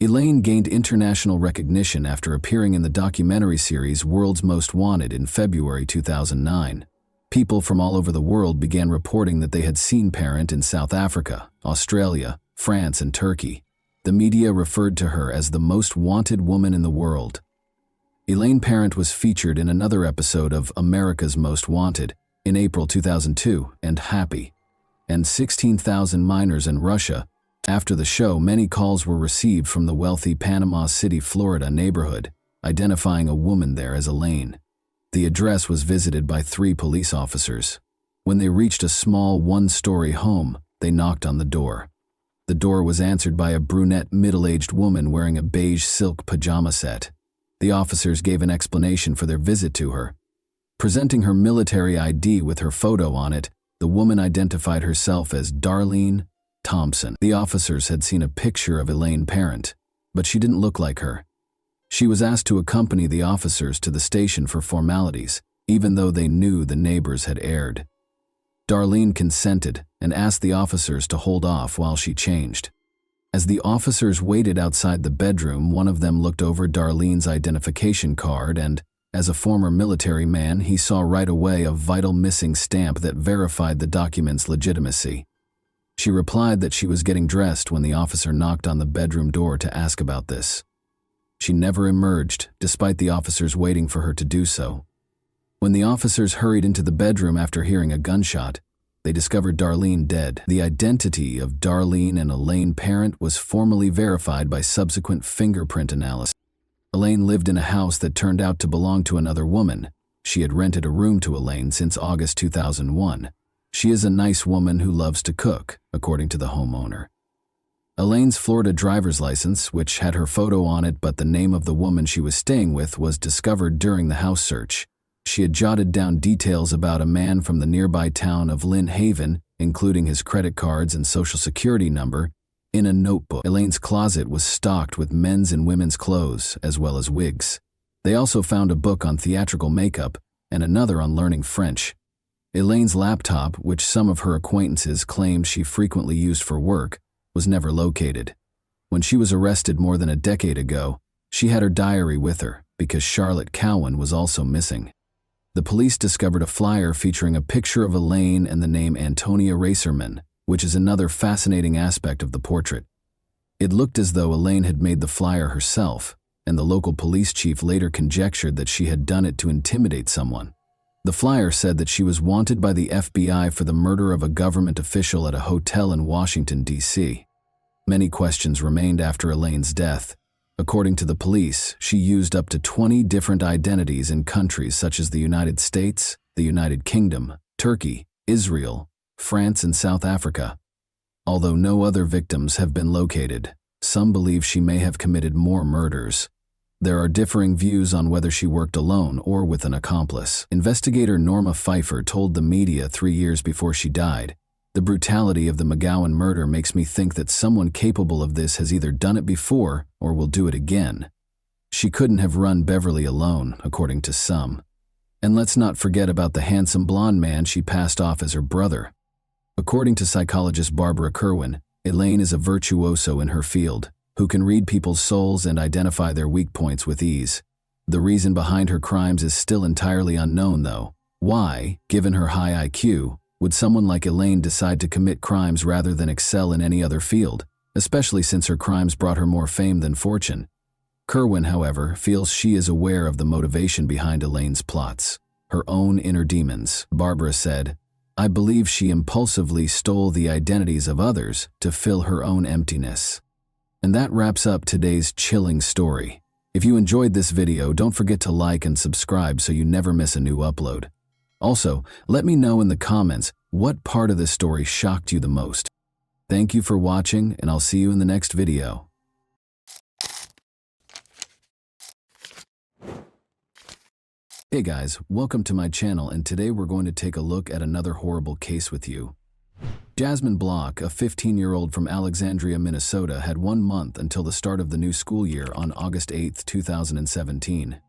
Elaine gained international recognition after appearing in the documentary series World's Most Wanted in February 2009. People from all over the world began reporting that they had seen Parent in South Africa, Australia, France, and Turkey. The media referred to her as the most wanted woman in the world. Elaine Parent was featured in another episode of America's Most Wanted in April 2002 and Happy, and 16,000 miners in Russia. After the show, many calls were received from the wealthy Panama City, Florida neighborhood, identifying a woman there as Elaine. The address was visited by 3 police officers. When they reached a small one-story home, they knocked on the door. The door was answered by a brunette middle-aged woman wearing a beige silk pajama set. The officers gave an explanation for their visit to her. Presenting her military ID with her photo on it, the woman identified herself as Darlene Thompson. The officers had seen a picture of Elaine Parent, but she didn't look like her. She was asked to accompany the officers to the station for formalities, even though they knew the neighbors had erred. Darlene consented and asked the officers to hold off while she changed. As the officers waited outside the bedroom, one of them looked over Darlene's identification card and, as a former military man, he saw right away a vital missing stamp that verified the document's legitimacy. She replied that she was getting dressed when the officer knocked on the bedroom door to ask about this. She never emerged, despite the officers waiting for her to do so. When the officers hurried into the bedroom after hearing a gunshot, they discovered Darlene dead. The identity of Darlene and Elaine Parent was formally verified by subsequent fingerprint analysis. Elaine lived in a house that turned out to belong to another woman. She had rented a room to Elaine since August 2001. She is a nice woman who loves to cook, according to the homeowner. Elaine's Florida driver's license, which had her photo on it but the name of the woman she was staying with, was discovered during the house search. She had jotted down details about a man from the nearby town of Lynn Haven, including his credit cards and social security number, in a notebook. Elaine's closet was stocked with men's and women's clothes, as well as wigs. They also found a book on theatrical makeup and another on learning French. Elaine's laptop, which some of her acquaintances claimed she frequently used for work, was never located. When she was arrested more than a decade ago, she had her diary with her because Charlotte Cowan was also missing. The police discovered a flyer featuring a picture of Elaine and the name Antonia Racerman, which is another fascinating aspect of the portrait. It looked as though Elaine had made the flyer herself, and the local police chief later conjectured that she had done it to intimidate someone. The flyer said that she was wanted by the FBI for the murder of a government official at a hotel in Washington, D.C. Many questions remained after Elaine's death. According to the police, she used up to 20 different identities in countries such as the United States, the United Kingdom, Turkey, Israel, France, and South Africa. Although no other victims have been located, some believe she may have committed more murders. There are differing views on whether she worked alone or with an accomplice. Investigator Norma Pfeiffer told the media 3 years before she died, "The brutality of the McGowan murder makes me think that someone capable of this has either done it before or will do it again. She couldn't have run Beverly alone, according to some. And let's not forget about the handsome blonde man she passed off as her brother." According to psychologist Barbara Kerwin, Elaine is a virtuoso in her field, who can read people's souls and identify their weak points with ease. The reason behind her crimes is still entirely unknown, though. Why, given her high IQ, would someone like Elaine decide to commit crimes rather than excel in any other field, especially since her crimes brought her more fame than fortune? Kerwin, however, feels she is aware of the motivation behind Elaine's plots, her own inner demons. Barbara said, "I believe she impulsively stole the identities of others to fill her own emptiness." And that wraps up today's chilling story. If you enjoyed this video, don't forget to like and subscribe so you never miss a new upload. Also, let me know in the comments what part of this story shocked you the most. Thank you for watching, and I'll see you in the next video. Hey guys, welcome to my channel, and today we're going to take a look at another horrible case with you. Jasmine Block, a 15-year-old from Alexandria, Minnesota, had 1 month until the start of the new school year on August 8, 2017.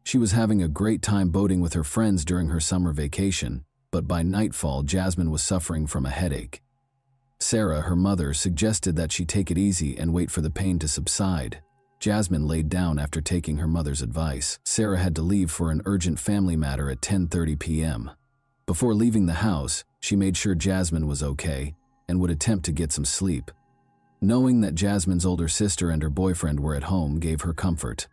She was having a great time boating with her friends during her summer vacation, but by nightfall, Jasmine was suffering from a headache. Sarah, her mother, suggested that she take it easy and wait for the pain to subside. Jasmine laid down after taking her mother's advice. Sarah had to leave for an urgent family matter at 10:30 p.m. Before leaving the house, she made sure Jasmine was okay and would attempt to get some sleep. Knowing that Jasmine's older sister and her boyfriend were at home gave her comfort.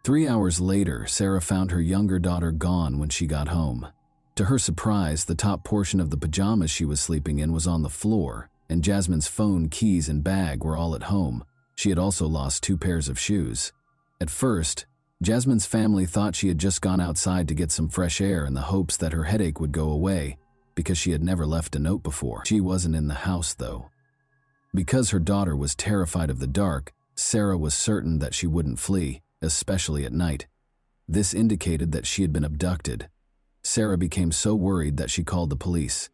3 hours later, Sarah found her younger daughter gone when she got home. To her surprise, the top portion of the pajamas she was sleeping in was on the floor, and Jasmine's phone, keys, and bag were all at home. She had also lost 2 pairs of shoes. At first, Jasmine's family thought she had just gone outside to get some fresh air in the hopes that her headache would go away, because she had never left a note before. She wasn't in the house, though. Because her daughter was terrified of the dark, Sarah was certain that she wouldn't flee, especially at night. This indicated that she had been abducted. Sarah became so worried that she called the police.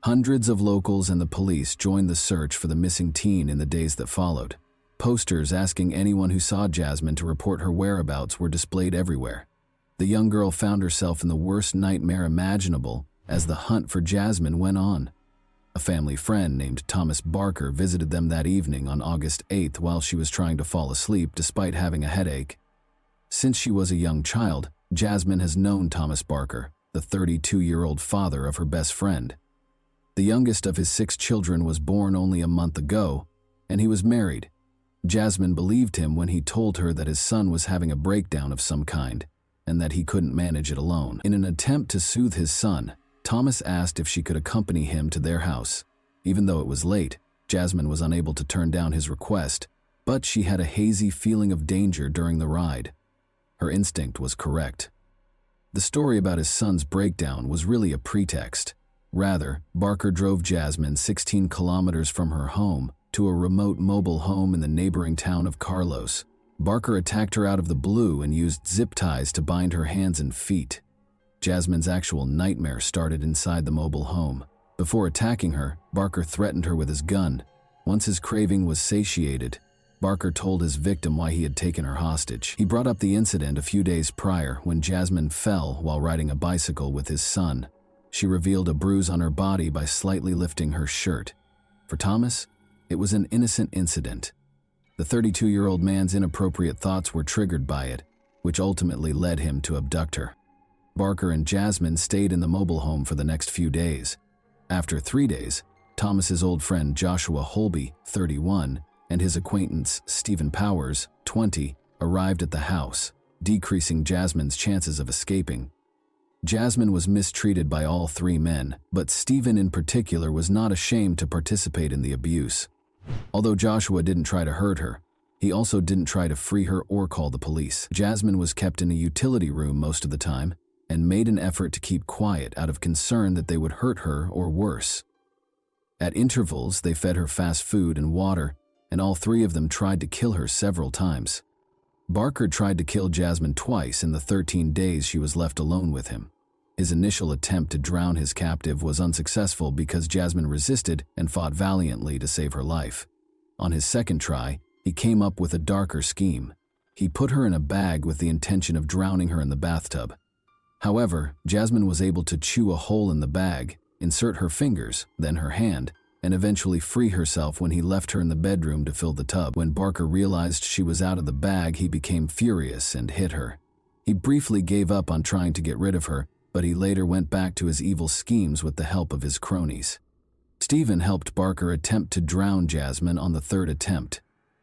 Hundreds of locals and the police joined the search for the missing teen in the days that followed. Posters asking anyone who saw Jasmine to report her whereabouts were displayed everywhere. The young girl found herself in the worst nightmare imaginable as the hunt for Jasmine went on. A family friend named Thomas Barker visited them that evening on August 8th while she was trying to fall asleep despite having a headache. Since she was a young child, Jasmine has known Thomas Barker, the 32-year-old father of her best friend. The youngest of his 6 children was born only a month ago, and he was married. Jasmine believed him when he told her that his son was having a breakdown of some kind, and that he couldn't manage it alone. In an attempt to soothe his son, Thomas asked if she could accompany him to their house. Even though it was late, Jasmine was unable to turn down his request, but she had a hazy feeling of danger during the ride. Her instinct was correct. The story about his son's breakdown was really a pretext. Rather, Barker drove Jasmine 16 kilometers from her home to a remote mobile home in the neighboring town of Carlos. Barker attacked her out of the blue and used zip ties to bind her hands and feet. Jasmine's actual nightmare started inside the mobile home. Before attacking her, Barker threatened her with his gun. Once his craving was satiated, Barker told his victim why he had taken her hostage. He brought up the incident a few days prior when Jasmine fell while riding a bicycle with his son. She revealed a bruise on her body by slightly lifting her shirt. For Thomas, it was an innocent incident. The 32-year-old man's inappropriate thoughts were triggered by it, which ultimately led him to abduct her. Barker and Jasmine stayed in the mobile home for the next few days. After 3 days, Thomas's old friend Joshua Holby, 31, and his acquaintance Stephen Powers, 20, arrived at the house, decreasing Jasmine's chances of escaping. Jasmine was mistreated by all 3 men, but Stephen in particular was not ashamed to participate in the abuse. Although Joshua didn't try to hurt her, he also didn't try to free her or call the police. Jasmine was kept in a utility room most of the time and made an effort to keep quiet out of concern that they would hurt her or worse. At intervals, they fed her fast food and water, and all 3 of them tried to kill her several times. Barker tried to kill Jasmine twice in the 13 days she was left alone with him. His initial attempt to drown his captive was unsuccessful because Jasmine resisted and fought valiantly to save her life. On his second try, he came up with a darker scheme. He put her in a bag with the intention of drowning her in the bathtub. However, Jasmine was able to chew a hole in the bag, insert her fingers, then her hand, and eventually free herself when he left her in the bedroom to fill the tub. When Barker realized she was out of the bag, he became furious and hit her. He briefly gave up on trying to get rid of her, but he later went back to his evil schemes with the help of his cronies. Stephen helped Barker attempt to drown Jasmine on the 3rd attempt.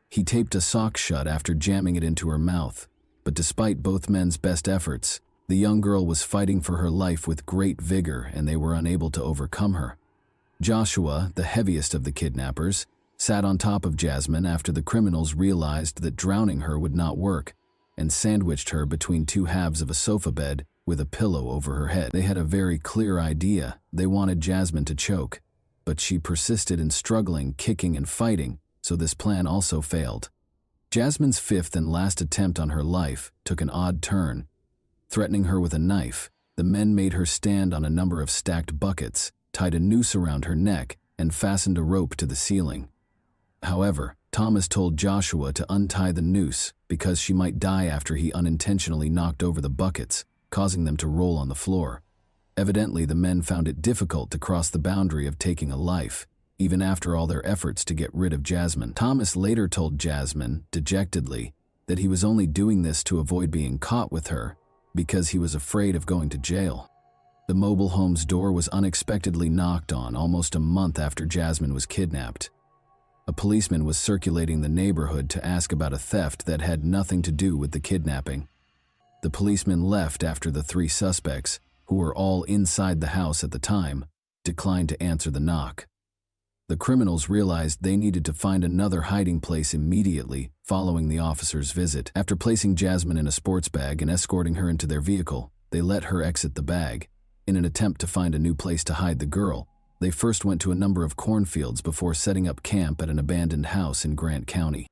He taped a sock shut after jamming it into her mouth, but despite both men's best efforts, the young girl was fighting for her life with great vigor and they were unable to overcome her. Joshua, the heaviest of the kidnappers, sat on top of Jasmine after the criminals realized that drowning her would not work and sandwiched her between 2 halves of a sofa bed with a pillow over her head. They had a very clear idea. They wanted Jasmine to choke, but she persisted in struggling, kicking, and fighting, so this plan also failed. Jasmine's 5th and last attempt on her life took an odd turn. Threatening her with a knife, the men made her stand on a number of stacked buckets, tied a noose around her neck, and fastened a rope to the ceiling. However, Thomas told Joshua to untie the noose because she might die after he unintentionally knocked over the buckets, causing them to roll on the floor. Evidently, the men found it difficult to cross the boundary of taking a life, even after all their efforts to get rid of Jasmine. Thomas later told Jasmine, dejectedly, that he was only doing this to avoid being caught with her because he was afraid of going to jail. The mobile home's door was unexpectedly knocked on almost a month after Jasmine was kidnapped. A policeman was circulating the neighborhood to ask about a theft that had nothing to do with the kidnapping. The policeman left after the 3 suspects, who were all inside the house at the time, declined to answer the knock. The criminals realized they needed to find another hiding place immediately following the officer's visit. After placing Jasmine in a sports bag and escorting her into their vehicle, they let her exit the bag. In an attempt to find a new place to hide the girl, they first went to a number of cornfields before setting up camp at an abandoned house in Grant County.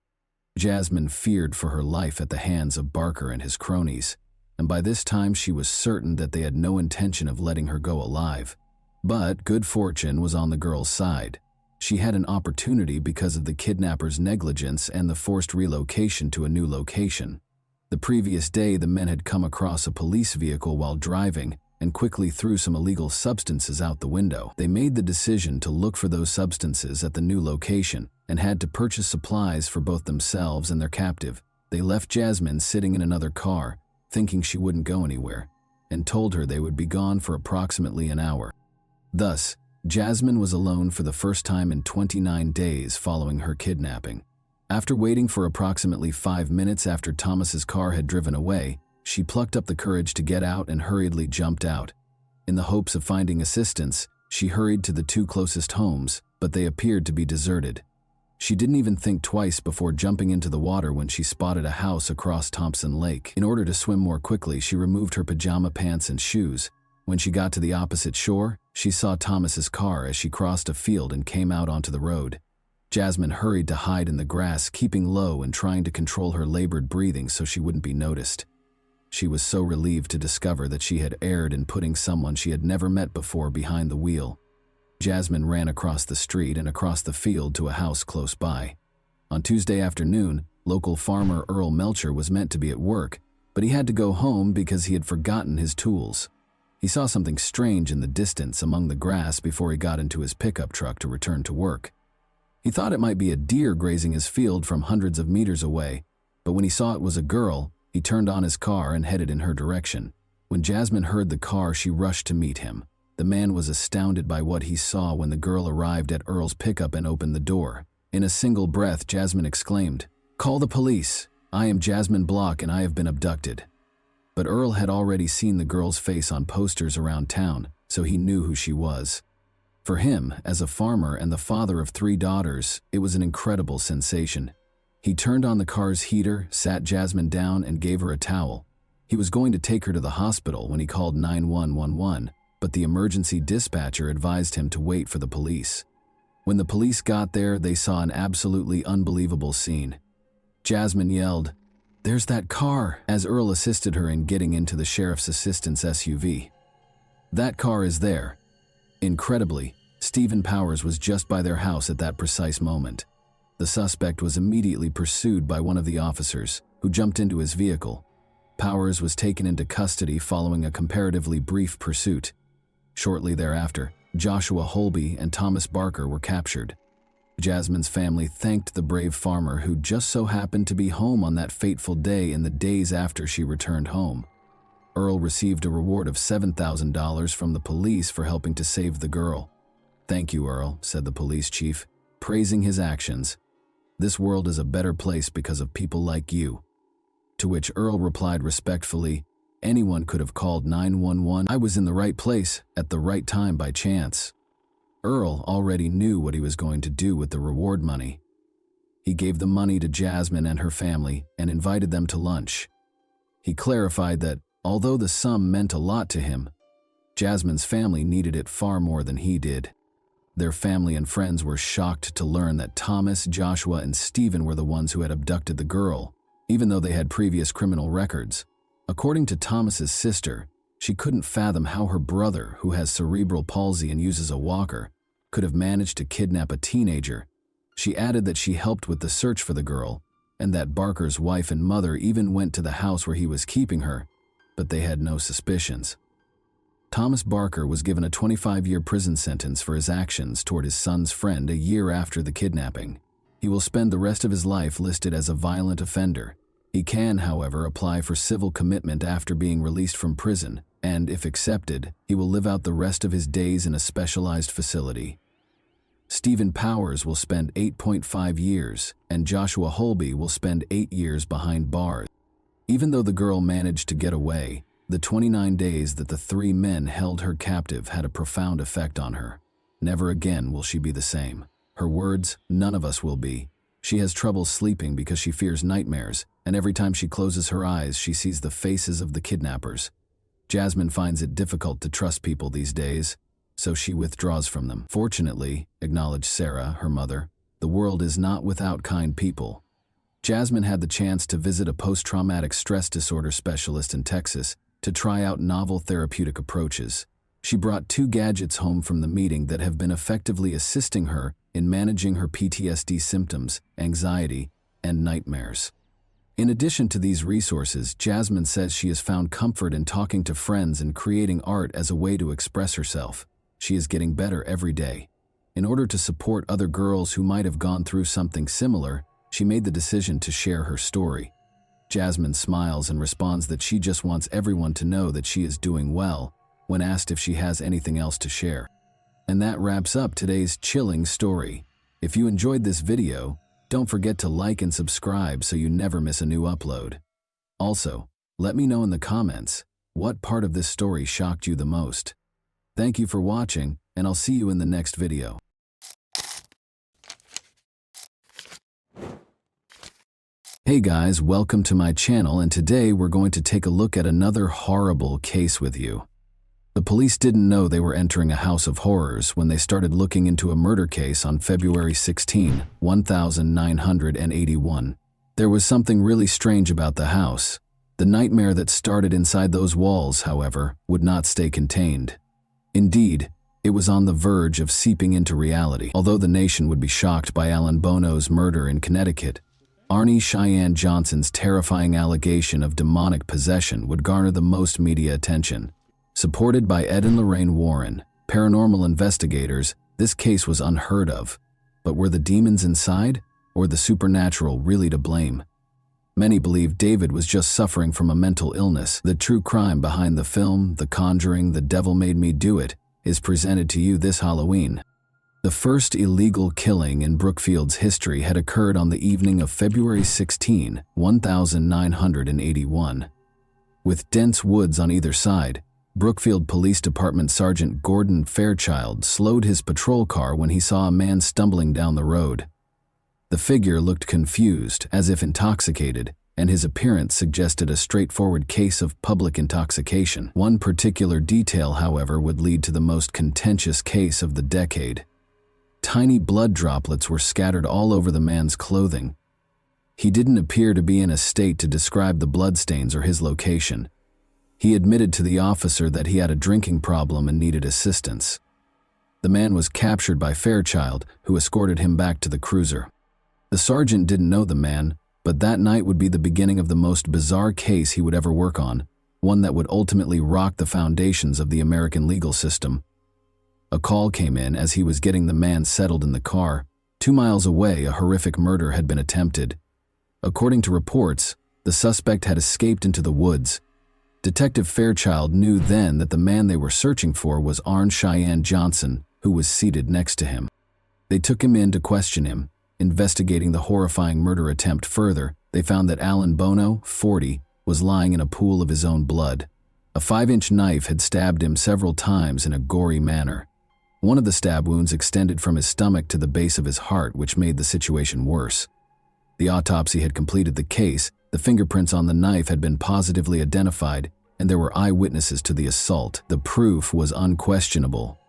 Jasmine feared for her life at the hands of Barker and his cronies. and by this time she was certain that they had no intention of letting her go alive. But good fortune was on the girl's side. She had an opportunity because of the kidnappers' negligence and the forced relocation to a new location. The previous day, the men had come across a police vehicle while driving and quickly threw some illegal substances out the window. They made the decision to look for those substances at the new location and had to purchase supplies for both themselves and their captive. They left Jasmine sitting in another car, thinking she wouldn't go anywhere, and told her they would be gone for approximately an hour. Thus, Jasmine was alone for the first time in 29 days following her kidnapping. After waiting for approximately 5 minutes after Thomas's car had driven away, she plucked up the courage to get out and hurriedly jumped out. In the hopes of finding assistance, she hurried to the 2 closest homes, but they appeared to be deserted. She didn't even think twice before jumping into the water when she spotted a house across Thompson Lake. In order to swim more quickly, she removed her pajama pants and shoes. When she got to the opposite shore, she saw Thomas's car as she crossed a field and came out onto the road. Jasmine hurried to hide in the grass, keeping low and trying to control her labored breathing so she wouldn't be noticed. She was so relieved to discover that she had erred in putting someone she had never met before behind the wheel. Jasmine ran across the street and across the field to a house close by. On Tuesday afternoon, local farmer Earl Melcher was meant to be at work, but he had to go home because he had forgotten his tools. He saw something strange in the distance among the grass before he got into his pickup truck to return to work. He thought it might be a deer grazing his field from hundreds of meters away, but when he saw it was a girl, he turned on his car and headed in her direction. When Jasmine heard the car, she rushed to meet him. The man was astounded by what he saw when the girl arrived at Earl's pickup and opened the door. In a single breath, Jasmine exclaimed, "Call the police! I am Jasmine Block and I have been abducted." But Earl had already seen the girl's face on posters around town, so he knew who she was. For him, as a farmer and the father of 3 daughters, it was an incredible sensation. He turned on the car's heater, sat Jasmine down, and gave her a towel. He was going to take her to the hospital when he called 911, but the emergency dispatcher advised him to wait for the police. When the police got there, they saw an absolutely unbelievable scene. Jasmine yelled, "There's that car," as Earl assisted her in getting into the sheriff's assistant's SUV. "That car is there." Incredibly, Stephen Powers was just by their house at that precise moment. The suspect was immediately pursued by one of the officers, who jumped into his vehicle. Powers was taken into custody following a comparatively brief pursuit. Shortly thereafter, Joshua Holby and Thomas Barker were captured. Jasmine's family thanked the brave farmer who just so happened to be home on that fateful day in the days after she returned home. Earl received a reward of $7,000 from the police for helping to save the girl. "Thank you, Earl," said the police chief, praising his actions. "This world is a better place because of people like you." To which Earl replied respectfully, "Anyone could have called 911. I was in the right place at the right time by chance." Earl already knew what he was going to do with the reward money. He gave the money to Jasmine and her family and invited them to lunch. He clarified that, although the sum meant a lot to him, Jasmine's family needed it far more than he did. Their family and friends were shocked to learn that Thomas, Joshua, and Stephen were the ones who had abducted the girl, even though they had previous criminal records. According to Thomas's sister, she couldn't fathom how her brother, who has cerebral palsy and uses a walker, could have managed to kidnap a teenager. She added that she helped with the search for the girl, and that Barker's wife and mother even went to the house where he was keeping her, but they had no suspicions. Thomas Barker was given a 25-year prison sentence for his actions toward his son's friend a year after the kidnapping. He will spend the rest of his life listed as a violent offender. He can, however, apply for civil commitment after being released from prison, and, if accepted, he will live out the rest of his days in a specialized facility. Stephen Powers will spend 8.5 years, and Joshua Holby will spend 8 years behind bars. Even though the girl managed to get away, the 29 days that the 3 men held her captive had a profound effect on her. Never again will she be the same. Her words, "None of us will be." She has trouble sleeping because she fears nightmares, and every time she closes her eyes, she sees the faces of the kidnappers. Jasmine finds it difficult to trust people these days, so she withdraws from them. "Fortunately," acknowledged Sarah, her mother, "the world is not without kind people." Jasmine had the chance to visit a post-traumatic stress disorder specialist in Texas to try out novel therapeutic approaches. She brought 2 gadgets home from the meeting that have been effectively assisting her in managing her PTSD symptoms, anxiety, and nightmares. In addition to these resources, Jasmine says she has found comfort in talking to friends and creating art as a way to express herself. She is getting better every day. In order to support other girls who might have gone through something similar, she made the decision to share her story. Jasmine smiles and responds that she just wants everyone to know that she is doing well when asked if she has anything else to share. And that wraps up today's chilling story. If you enjoyed this video, don't forget to like and subscribe so you never miss a new upload. Also, let me know in the comments what part of this story shocked you the most. Thank you for watching, and I'll see you in the next video. Hey guys, welcome to my channel, and today we're going to take a look at another horrible case with you. The police didn't know they were entering a house of horrors when they started looking into a murder case on February 16, 1981. There was something really strange about the house. The nightmare that started inside those walls, however, would not stay contained. Indeed, it was on the verge of seeping into reality. Although the nation would be shocked by Alan Bono's murder in Connecticut, Arnie Cheyenne Johnson's terrifying allegation of demonic possession would garner the most media attention. Supported by Ed and Lorraine Warren, paranormal investigators, this case was unheard of. But were the demons inside, or the supernatural really to blame? Many believe David was just suffering from a mental illness. The true crime behind the film, The Conjuring, The Devil Made Me Do It, is presented to you this Halloween. The first illegal killing in Brookfield's history had occurred on the evening of February 16, 1981. With dense woods on either side, Brookfield Police Department Sergeant Gordon Fairchild slowed his patrol car when he saw a man stumbling down the road. The figure looked confused, as if intoxicated, and his appearance suggested a straightforward case of public intoxication. One particular detail, however, would lead to the most contentious case of the decade. Tiny blood droplets were scattered all over the man's clothing. He didn't appear to be in a state to describe the bloodstains or his location. He admitted to the officer that he had a drinking problem and needed assistance. The man was captured by Fairchild, who escorted him back to the cruiser. The sergeant didn't know the man, but that night would be the beginning of the most bizarre case he would ever work on, one that would ultimately rock the foundations of the American legal system. A call came in as he was getting the man settled in the car. 2 miles away, a horrific murder had been attempted. According to reports, the suspect had escaped into the woods. Detective Fairchild knew then that the man they were searching for was Arnie Cheyenne Johnson, who was seated next to him. They took him in to question him. Investigating the horrifying murder attempt further, they found that Alan Bono, 40, was lying in a pool of his own blood. A 5-inch knife had stabbed him several times in a gory manner. One of the stab wounds extended from his stomach to the base of his heart, which made the situation worse. The autopsy had completed the case, the fingerprints on the knife had been positively identified, and there were eyewitnesses to the assault. The proof was unquestionable.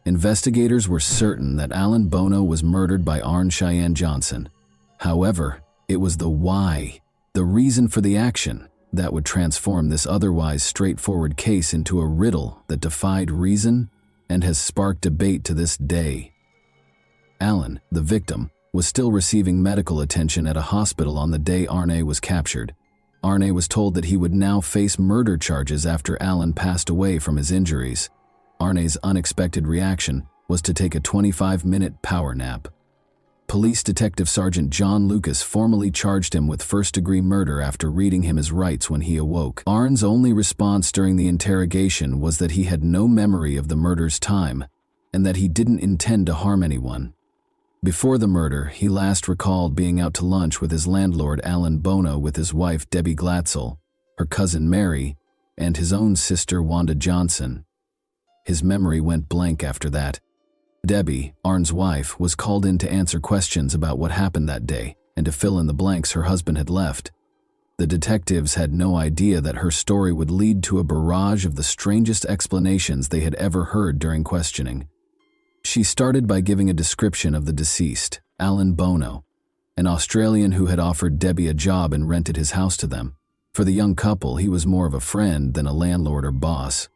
Investigators were certain that Alan Bono was murdered by Arnie Cheyenne Johnson. However, it was the why, the reason for the action, that would transform this otherwise straightforward case into a riddle that defied reason and has sparked debate to this day. Alan, the victim, was still receiving medical attention at a hospital on the day Arnie was captured. Arnie was told that he would now face murder charges after Alan passed away from his injuries. Arnie's unexpected reaction was to take a 25-minute power nap. Police Detective Sergeant John Lucas formally charged him with first-degree murder after reading him his rights when he awoke. Arnie's only response during the interrogation was that he had no memory of the murder's time and that he didn't intend to harm anyone. Before the murder, he last recalled being out to lunch with his landlord Alan Bono with his wife Debbie Glatzel, her cousin Mary, and his own sister Wanda Johnson. His memory went blank after that. Debbie, Arnie's wife, was called in to answer questions about what happened that day and to fill in the blanks her husband had left. The detectives had no idea that her story would lead to a barrage of the strangest explanations they had ever heard during questioning. She started by giving a description of the deceased, Alan Bono. an Australian who had offered Debbie a job and rented his house to them. For the young couple, he was more of a friend than a landlord or boss.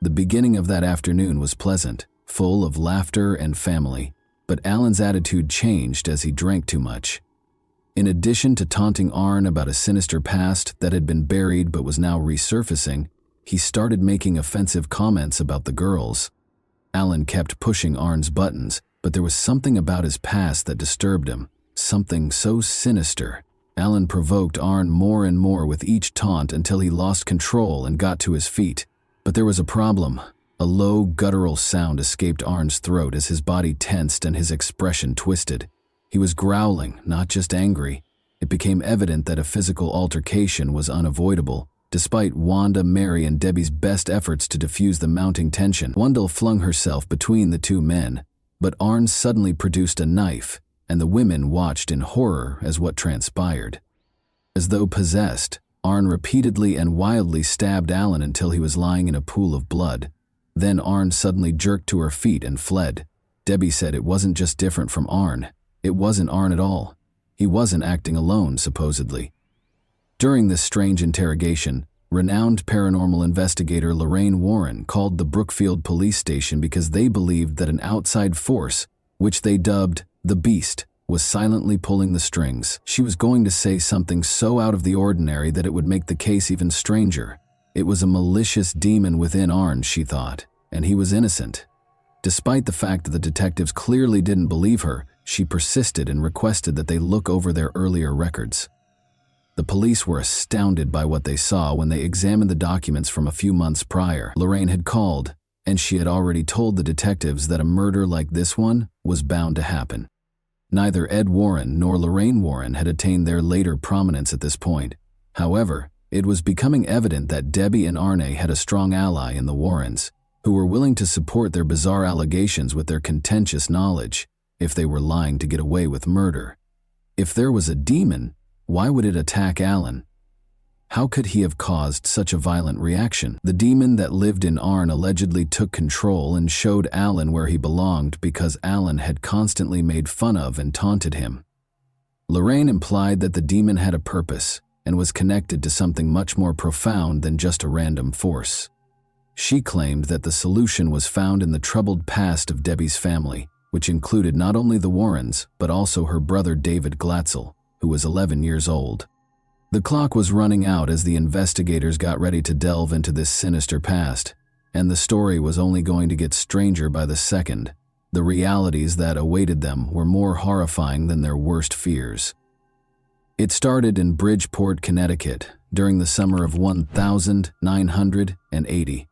The beginning of that afternoon was pleasant, full of laughter and family, but Alan's attitude changed as he drank too much. In addition to taunting Arn about a sinister past that had been buried but was now resurfacing, he started making offensive comments about the girls. Alan kept pushing Arn's buttons, but there was something about his past that disturbed him, something so sinister. Alan provoked Arn more and more with each taunt until he lost control and got to his feet. But there was a problem. A low, guttural sound escaped Arn's throat as his body tensed and his expression twisted. He was growling, not just angry. It became evident that a physical altercation was unavoidable. Despite Wanda, Mary, and Debbie's best efforts to diffuse the mounting tension, Wendell flung herself between the two men. But Arn suddenly produced a knife, and the women watched in horror as what transpired. As though possessed, Arn repeatedly and wildly stabbed Alan until he was lying in a pool of blood. Then Arn suddenly jerked to her feet and fled. Debbie said it wasn't just different from Arn. It wasn't Arn at all. He wasn't acting alone, supposedly. During this strange interrogation, renowned paranormal investigator Lorraine Warren called the Brookfield police station because they believed that an outside force, which they dubbed the Beast, was silently pulling the strings. She was going to say something so out of the ordinary that it would make the case even stranger. It was a malicious demon within Arn, she thought, and he was innocent. Despite the fact that the detectives clearly didn't believe her, she persisted and requested that they look over their earlier records. The police were astounded by what they saw when they examined the documents from a few months prior. Lorraine had called, and she had already told the detectives that a murder like this one was bound to happen. Neither Ed Warren nor Lorraine Warren had attained their later prominence at this point. However, it was becoming evident that Debbie and Arne had a strong ally in the Warrens, who were willing to support their bizarre allegations with their contentious knowledge, if they were lying to get away with murder. If there was a demon, why would it attack Alan? How could he have caused such a violent reaction? The demon that lived in Arn allegedly took control and showed Alan where he belonged because Alan had constantly made fun of and taunted him. Lorraine implied that the demon had a purpose and was connected to something much more profound than just a random force. She claimed that the solution was found in the troubled past of Debbie's family, which included not only the Warrens, but also her brother David Glatzel, who was 11 years old. The clock was running out as the investigators got ready to delve into this sinister past, and the story was only going to get stranger by the second. The realities that awaited them were more horrifying than their worst fears. It started in Bridgeport, Connecticut, during the summer of 1980.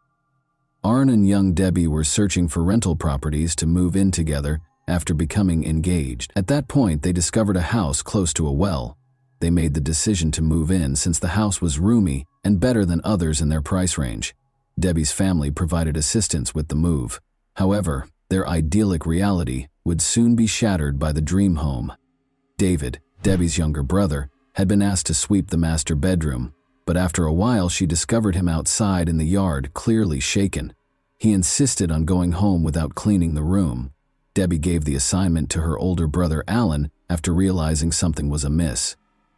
Arn and young Debbie were searching for rental properties to move in together after becoming engaged. At that point, they discovered a house close to a well. They made the decision to move in since the house was roomy and better than others in their price range. Debbie's family provided assistance with the move. However, their idyllic reality would soon be shattered by the dream home. David, Debbie's younger brother, had been asked to sweep the master bedroom, but after a while she discovered him outside in the yard, clearly shaken. He insisted on going home without cleaning the room. Debbie gave the assignment to her older brother Alan after realizing something was amiss.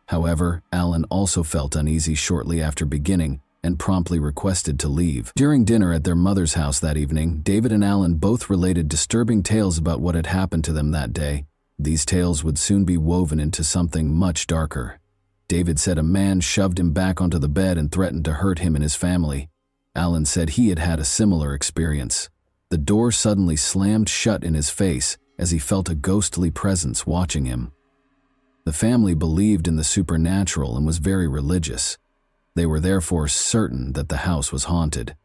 However, Alan also felt uneasy shortly after beginning and promptly requested to leave. During dinner at their mother's house that evening, David and Alan both related disturbing tales about what had happened to them that day. These tales would soon be woven into something much darker. David said a man shoved him back onto the bed and threatened to hurt him and his family. Alan said he had had a similar experience. The door suddenly slammed shut in his face as he felt a ghostly presence watching him. The family believed in the supernatural and was very religious. They were therefore certain that the house was haunted.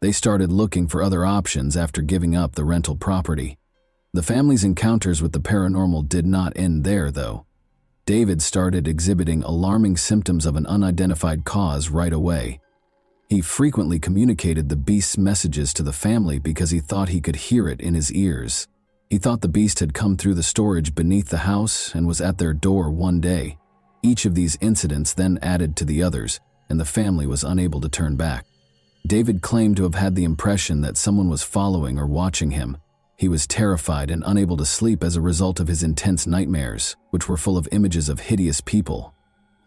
They started looking for other options after giving up the rental property. The family's encounters with the paranormal did not end there, though. David started exhibiting alarming symptoms of an unidentified cause right away. He frequently communicated the beast's messages to the family because he thought he could hear it in his ears. He thought the beast had come through the storage beneath the house and was at their door one day. Each of these incidents then added to the others, and the family was unable to turn back. David claimed to have had the impression that someone was following or watching him. He was terrified and unable to sleep as a result of his intense nightmares, which were full of images of hideous people.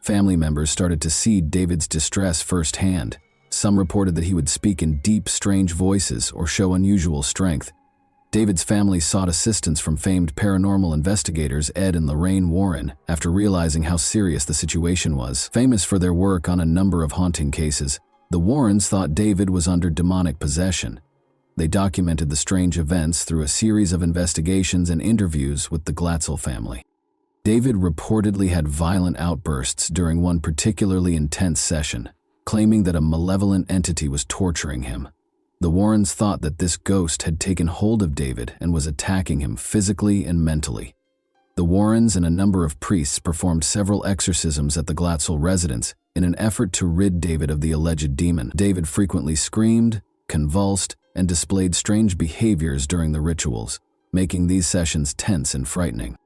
Family members started to see David's distress firsthand. Some reported that he would speak in deep, strange voices or show unusual strength. David's family sought assistance from famed paranormal investigators Ed and Lorraine Warren after realizing how serious the situation was. Famous for their work on a number of haunting cases, the Warrens thought David was under demonic possession. They documented the strange events through a series of investigations and interviews with the Glatzel family. David reportedly had violent outbursts during one particularly intense session, claiming that a malevolent entity was torturing him. The Warrens thought that this ghost had taken hold of David and was attacking him physically and mentally. The Warrens and a number of priests performed several exorcisms at the Glatzel residence in an effort to rid David of the alleged demon. David frequently screamed, convulsed, and displayed strange behaviors during the rituals, making these sessions tense and frightening.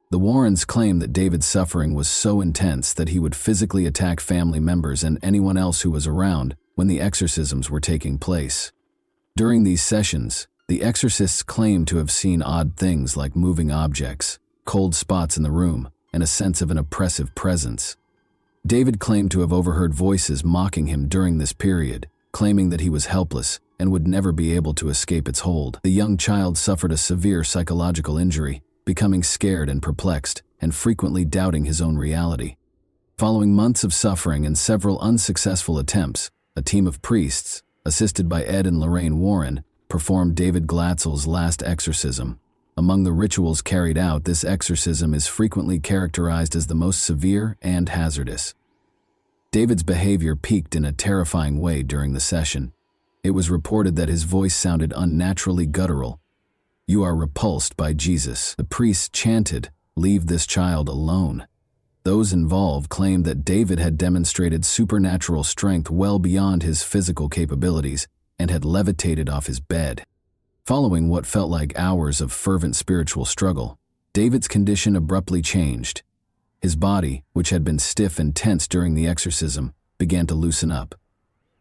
The Warrens claimed that David's suffering was so intense that he would physically attack family members and anyone else who was around when the exorcisms were taking place. During these sessions, the exorcists claimed to have seen odd things like moving objects, cold spots in the room, and a sense of an oppressive presence. David claimed to have overheard voices mocking him during this period, claiming that he was helpless and would never be able to escape its hold. The young child suffered a severe psychological injury, becoming scared and perplexed, and frequently doubting his own reality. Following months of suffering and several unsuccessful attempts, a team of priests, assisted by Ed and Lorraine Warren, performed David Glatzel's last exorcism. Among the rituals carried out, this exorcism is frequently characterized as the most severe and hazardous. David's behavior peaked in a terrifying way during the session. It was reported that his voice sounded unnaturally guttural. "You are repulsed by Jesus," the priests chanted, "Leave this child alone." Those involved claimed that David had demonstrated supernatural strength well beyond his physical capabilities and had levitated off his bed. Following what felt like hours of fervent spiritual struggle, David's condition abruptly changed. His body, which had been stiff and tense during the exorcism, began to loosen up.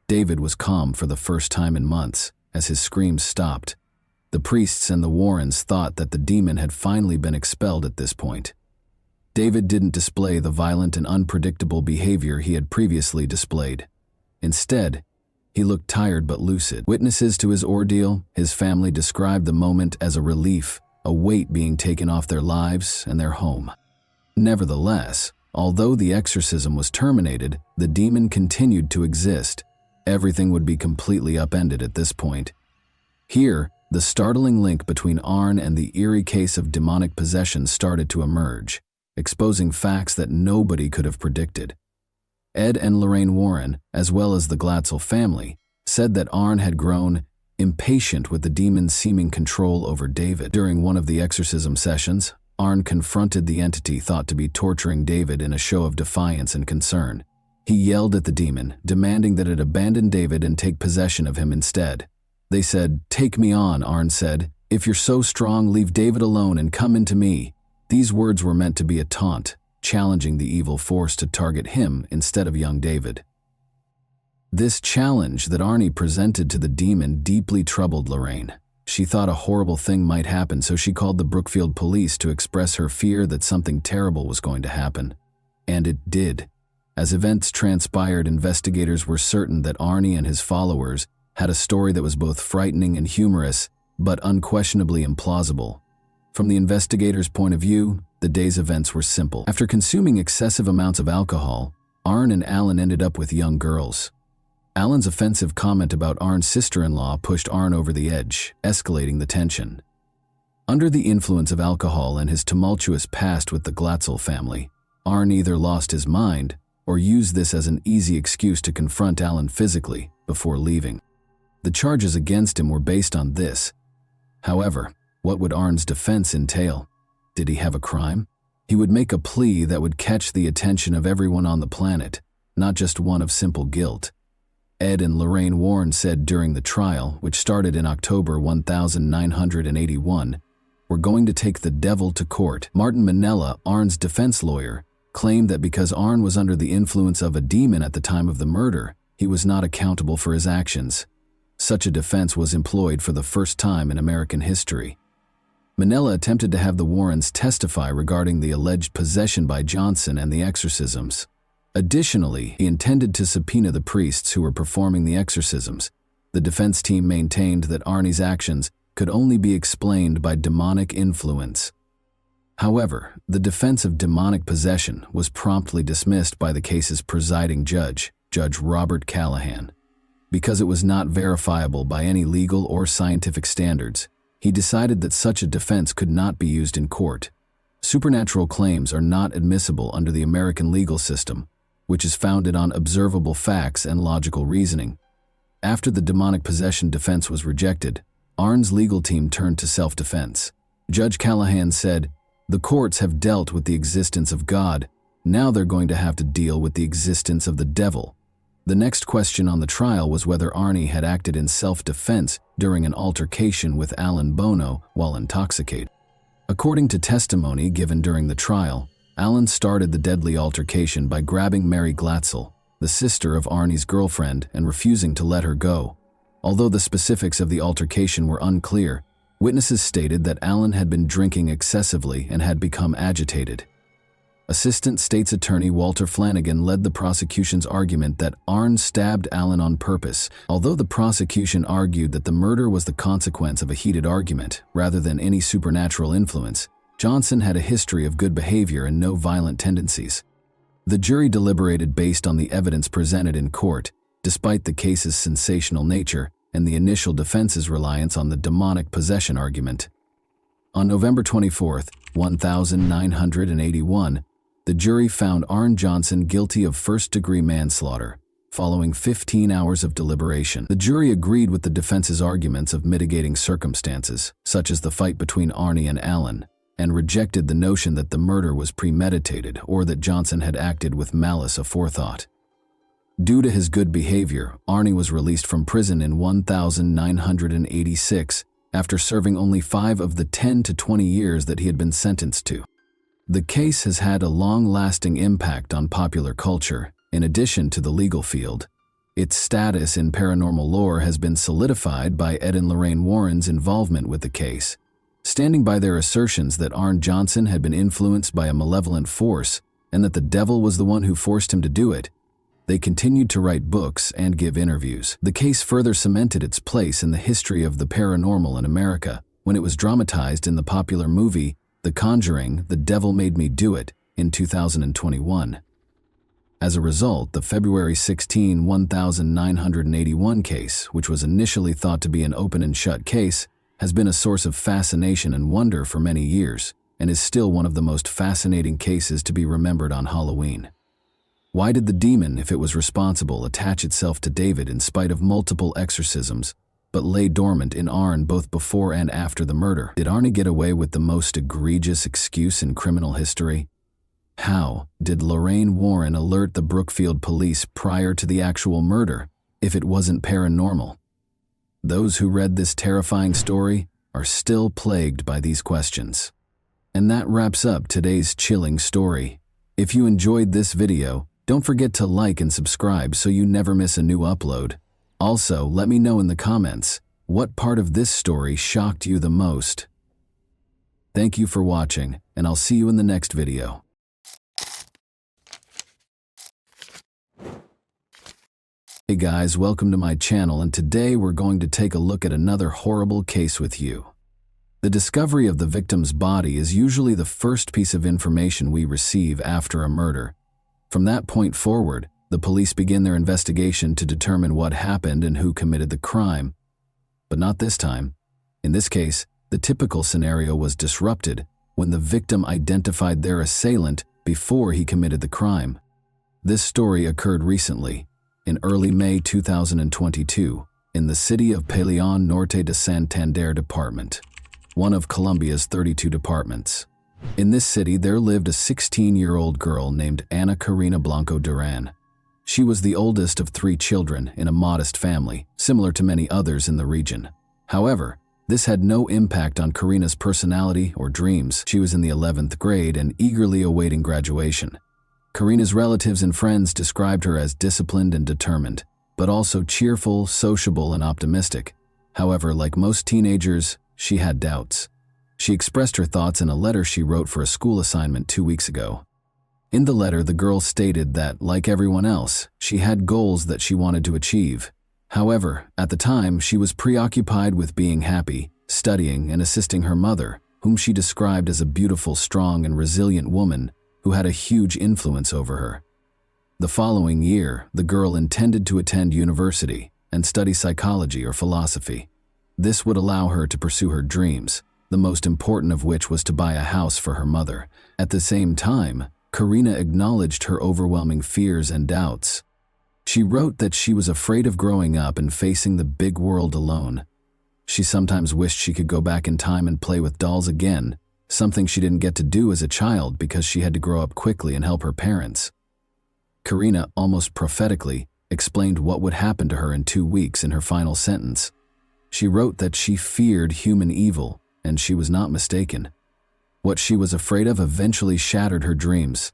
David was calm for the first time in months, as his screams stopped. The priests and the Warrens thought that the demon had finally been expelled at this point. David didn't display the violent and unpredictable behavior he had previously displayed. Instead, he looked tired but lucid. Witnesses to his ordeal, his family described the moment as a relief, a weight being taken off their lives and their home. Nevertheless, although the exorcism was terminated, the demon continued to exist. Everything would be completely upended at this point. Here, the startling link between Arn and the eerie case of demonic possession started to emerge, exposing facts that nobody could have predicted. Ed and Lorraine Warren, as well as the Glatzel family, said that Arn had grown impatient with the demon's seeming control over David. During one of the exorcism sessions, Arn confronted the entity thought to be torturing David in a show of defiance and concern. He yelled at the demon, demanding that it abandon David and take possession of him instead. They said, "Take me on," Arn said. "If you're so strong, leave David alone and come into me." These words were meant to be a taunt, challenging the evil force to target him instead of young David. This challenge that Arnie presented to the demon deeply troubled Lorraine. She thought a horrible thing might happen, so she called the Brookfield police to express her fear that something terrible was going to happen. And it did. As events transpired, investigators were certain that Arnie and his followers had a story that was both frightening and humorous, but unquestionably implausible. From the investigators' point of view, the day's events were simple. After consuming excessive amounts of alcohol, Arn and Alan ended up with young girls. Alan's offensive comment about Arn's sister-in-law pushed Arn over the edge, escalating the tension. Under the influence of alcohol and his tumultuous past with the Glatzel family, Arn either lost his mind or used this as an easy excuse to confront Alan physically before leaving. The charges against him were based on this. However, what would Arn's defense entail? Did he have a crime? He would make a plea that would catch the attention of everyone on the planet, not just one of simple guilt. Ed and Lorraine Warren said during the trial, which started in October 1981, "We're going to take the devil to court." Martin Minella, Arn's defense lawyer, claimed that because Arn was under the influence of a demon at the time of the murder, he was not accountable for his actions. Such a defense was employed for the first time in American history. Manella attempted to have the Warrens testify regarding the alleged possession by Johnson and the exorcisms. Additionally, he intended to subpoena the priests who were performing the exorcisms. The defense team maintained that Arnie's actions could only be explained by demonic influence. However, the defense of demonic possession was promptly dismissed by the case's presiding judge, Judge Robert Callahan. Because it was not verifiable by any legal or scientific standards, he decided that such a defense could not be used in court. Supernatural claims are not admissible under the American legal system, which is founded on observable facts and logical reasoning. After the demonic possession defense was rejected, Arne's legal team turned to self-defense. Judge Callahan said, "The courts have dealt with the existence of God. Now they're going to have to deal with the existence of the devil." The next question on the trial was whether Arnie had acted in self-defense during an altercation with Alan Bono while intoxicated. According to testimony given during the trial, Alan started the deadly altercation by grabbing Mary Glatzel, the sister of Arnie's girlfriend, and refusing to let her go. Although the specifics of the altercation were unclear, witnesses stated that Alan had been drinking excessively and had become agitated. Assistant State's Attorney Walter Flanagan led the prosecution's argument that Arne stabbed Alan on purpose, although the prosecution argued that the murder was the consequence of a heated argument rather than any supernatural influence. Johnson had a history of good behavior and no violent tendencies. The jury deliberated based on the evidence presented in court, despite the case's sensational nature and the initial defense's reliance on the demonic possession argument. On November 24, 1981, the jury found Arne Johnson guilty of first-degree manslaughter. Following 15 hours of deliberation, the jury agreed with the defense's arguments of mitigating circumstances, such as the fight between Arnie and Alan, and rejected the notion that the murder was premeditated or that Johnson had acted with malice aforethought. Due to his good behavior, Arnie was released from prison in 1986 after serving only 5 of the 10 to 20 years that he had been sentenced to. The case has had a long-lasting impact on popular culture, in addition to the legal field. Its status in paranormal lore has been solidified by Ed and Lorraine Warren's involvement with the case. Standing by their assertions that Arne Johnson had been influenced by a malevolent force and that the devil was the one who forced him to do it, they continued to write books and give interviews. The case further cemented its place in the history of the paranormal in America when it was dramatized in the popular movie The Conjuring, The Devil Made Me Do It, in 2021. As a result, the February 16, 1981 case, which was initially thought to be an open and shut case, has been a source of fascination and wonder for many years, and is still one of the most fascinating cases to be remembered on Halloween. Why did the demon, if it was responsible, attach itself to David in spite of multiple exorcisms, but lay dormant in Arne both before and after the murder? Did Arne get away with the most egregious excuse in criminal history? How did Lorraine Warren alert the Brookfield police prior to the actual murder, if it wasn't paranormal? Those who read this terrifying story are still plagued by these questions. And that wraps up today's chilling story. If you enjoyed this video, don't forget to like and subscribe so you never miss a new upload. Also, let me know in the comments, what part of this story shocked you the most? Thank you for watching, and I'll see you in the next video. Hey guys, welcome to my channel, and today we're going to take a look at another horrible case with you. The discovery of the victim's body is usually the first piece of information we receive after a murder. From that point forward, the police begin their investigation to determine what happened and who committed the crime. But not this time. In this case, the typical scenario was disrupted when the victim identified their assailant before he committed the crime. This story occurred recently, in early May 2022, in the city of Peleon Norte de Santander Department, one of Colombia's 32 departments. In this city, there lived a 16-year-old girl named Ana Karina Blanco Duran. She was the oldest of 3 children in a modest family, similar to many others in the region. However, this had no impact on Karina's personality or dreams. She was in the 11th grade and eagerly awaiting graduation. Karina's relatives and friends described her as disciplined and determined, but also cheerful, sociable, and optimistic. However, like most teenagers, she had doubts. She expressed her thoughts in a letter she wrote for a school assignment 2 weeks ago. In the letter, the girl stated that, like everyone else, she had goals that she wanted to achieve. However, at the time, she was preoccupied with being happy, studying, and assisting her mother, whom she described as a beautiful, strong, and resilient woman who had a huge influence over her. The following year, the girl intended to attend university and study psychology or philosophy. This would allow her to pursue her dreams, the most important of which was to buy a house for her mother. At the same time, Karina acknowledged her overwhelming fears and doubts. She wrote that she was afraid of growing up and facing the big world alone. She sometimes wished she could go back in time and play with dolls again, something she didn't get to do as a child because she had to grow up quickly and help her parents. Karina, almost prophetically, explained what would happen to her in 2 weeks in her final sentence. She wrote that she feared human evil, and she was not mistaken. What she was afraid of eventually shattered her dreams.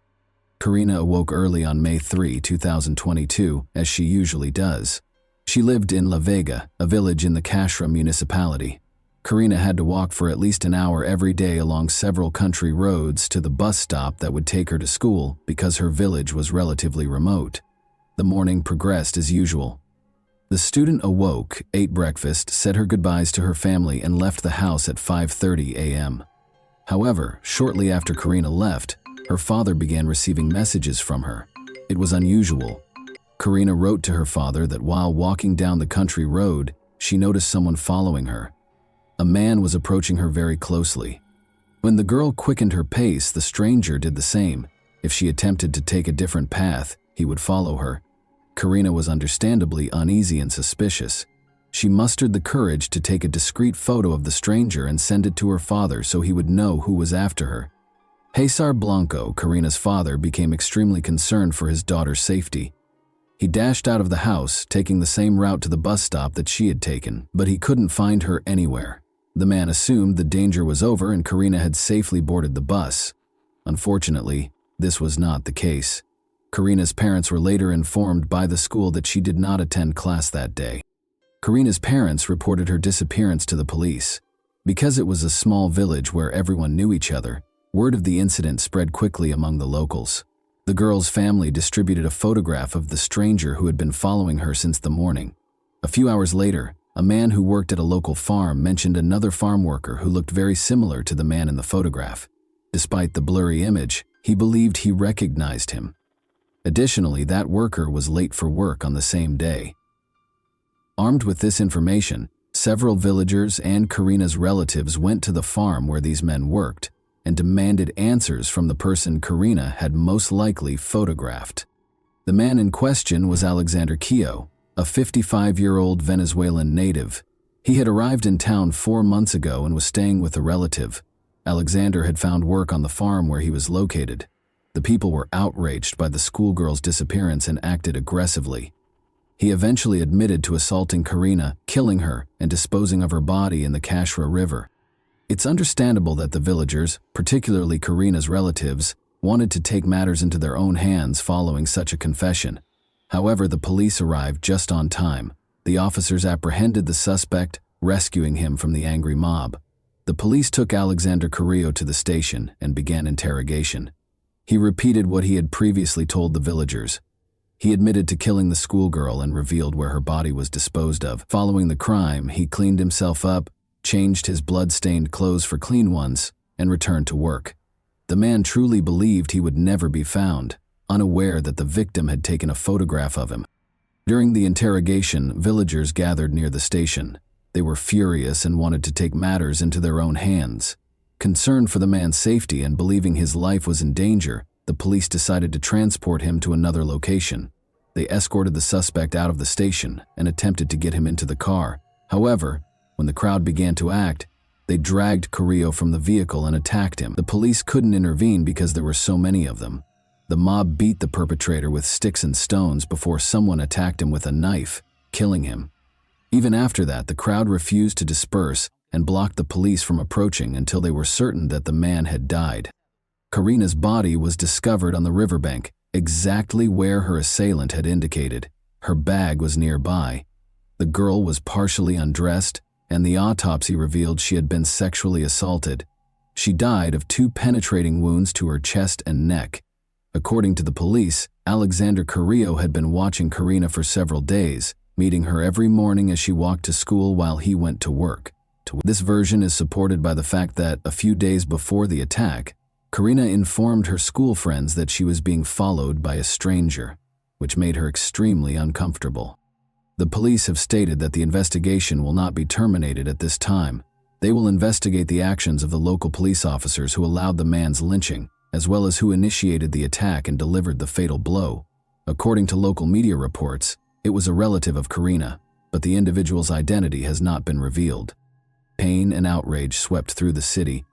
Karina awoke early on May 3, 2022, as she usually does. She lived in La Vega, a village in the Cashra municipality. Karina had to walk for at least an hour every day along several country roads to the bus stop that would take her to school because her village was relatively remote. The morning progressed as usual. The student awoke, ate breakfast, said her goodbyes to her family, and left the house at 5:30 a.m. However, shortly after Karina left, her father began receiving messages from her. It was unusual. Karina wrote to her father that while walking down the country road, she noticed someone following her. A man was approaching her very closely. When the girl quickened her pace, the stranger did the same. If she attempted to take a different path, he would follow her. Karina was understandably uneasy and suspicious. She mustered the courage to take a discreet photo of the stranger and send it to her father so he would know who was after her. Cesar Blanco, Karina's father, became extremely concerned for his daughter's safety. He dashed out of the house, taking the same route to the bus stop that she had taken, but he couldn't find her anywhere. The man assumed the danger was over and Karina had safely boarded the bus. Unfortunately, this was not the case. Karina's parents were later informed by the school that she did not attend class that day. Karina's parents reported her disappearance to the police. Because it was a small village where everyone knew each other, word of the incident spread quickly among the locals. The girl's family distributed a photograph of the stranger who had been following her since the morning. A few hours later, a man who worked at a local farm mentioned another farm worker who looked very similar to the man in the photograph. Despite the blurry image, he believed he recognized him. Additionally, that worker was late for work on the same day. Armed with this information, several villagers and Karina's relatives went to the farm where these men worked and demanded answers from the person Karina had most likely photographed. The man in question was Alexander Quio, a 55-year-old Venezuelan native. He had arrived in town 4 months ago and was staying with a relative. Alexander had found work on the farm where he was located. The people were outraged by the schoolgirl's disappearance and acted aggressively. He eventually admitted to assaulting Karina, killing her, and disposing of her body in the Cashra River. It's understandable that the villagers, particularly Karina's relatives, wanted to take matters into their own hands following such a confession. However, the police arrived just on time. The officers apprehended the suspect, rescuing him from the angry mob. The police took Alexander Carrillo to the station and began interrogation. He repeated what he had previously told the villagers. He admitted to killing the schoolgirl and revealed where her body was disposed of. Following the crime, he cleaned himself up, changed his blood-stained clothes for clean ones, and returned to work. The man truly believed he would never be found, unaware that the victim had taken a photograph of him. During the interrogation, villagers gathered near the station. They were furious and wanted to take matters into their own hands. Concerned for the man's safety and believing his life was in danger, the police decided to transport him to another location. They escorted the suspect out of the station and attempted to get him into the car. However, when the crowd began to act, they dragged Carrillo from the vehicle and attacked him. The police couldn't intervene because there were so many of them. The mob beat the perpetrator with sticks and stones before someone attacked him with a knife, killing him. Even after that, the crowd refused to disperse and blocked the police from approaching until they were certain that the man had died. Karina's body was discovered on the riverbank, exactly where her assailant had indicated. Her bag was nearby. The girl was partially undressed, and the autopsy revealed she had been sexually assaulted. She died of 2 penetrating wounds to her chest and neck. According to the police, Alexander Carrillo had been watching Karina for several days, meeting her every morning as she walked to school while he went to work. This version is supported by the fact that, a few days before the attack, Karina informed her school friends that she was being followed by a stranger, which made her extremely uncomfortable. The police have stated that the investigation will not be terminated at this time. They will investigate the actions of the local police officers who allowed the man's lynching, as well as who initiated the attack and delivered the fatal blow. According to local media reports, it was a relative of Karina, but the individual's identity has not been revealed. Pain and outrage swept through the city.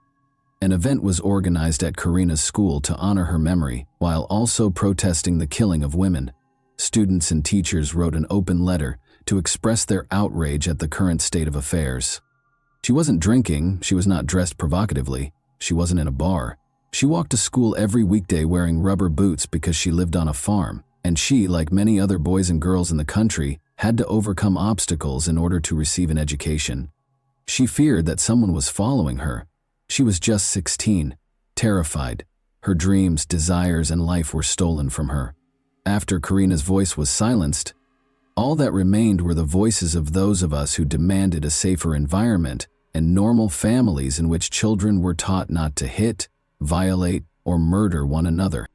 An event was organized at Karina's school to honor her memory, while also protesting the killing of women. Students and teachers wrote an open letter to express their outrage at the current state of affairs. She wasn't drinking, she was not dressed provocatively, she wasn't in a bar. She walked to school every weekday wearing rubber boots because she lived on a farm, and she, like many other boys and girls in the country, had to overcome obstacles in order to receive an education. She feared that someone was following her. She was just 16, terrified. Her dreams, desires, and life were stolen from her. After Karina's voice was silenced, all that remained were the voices of those of us who demanded a safer environment and normal families in which children were taught not to hit, violate, or murder one another.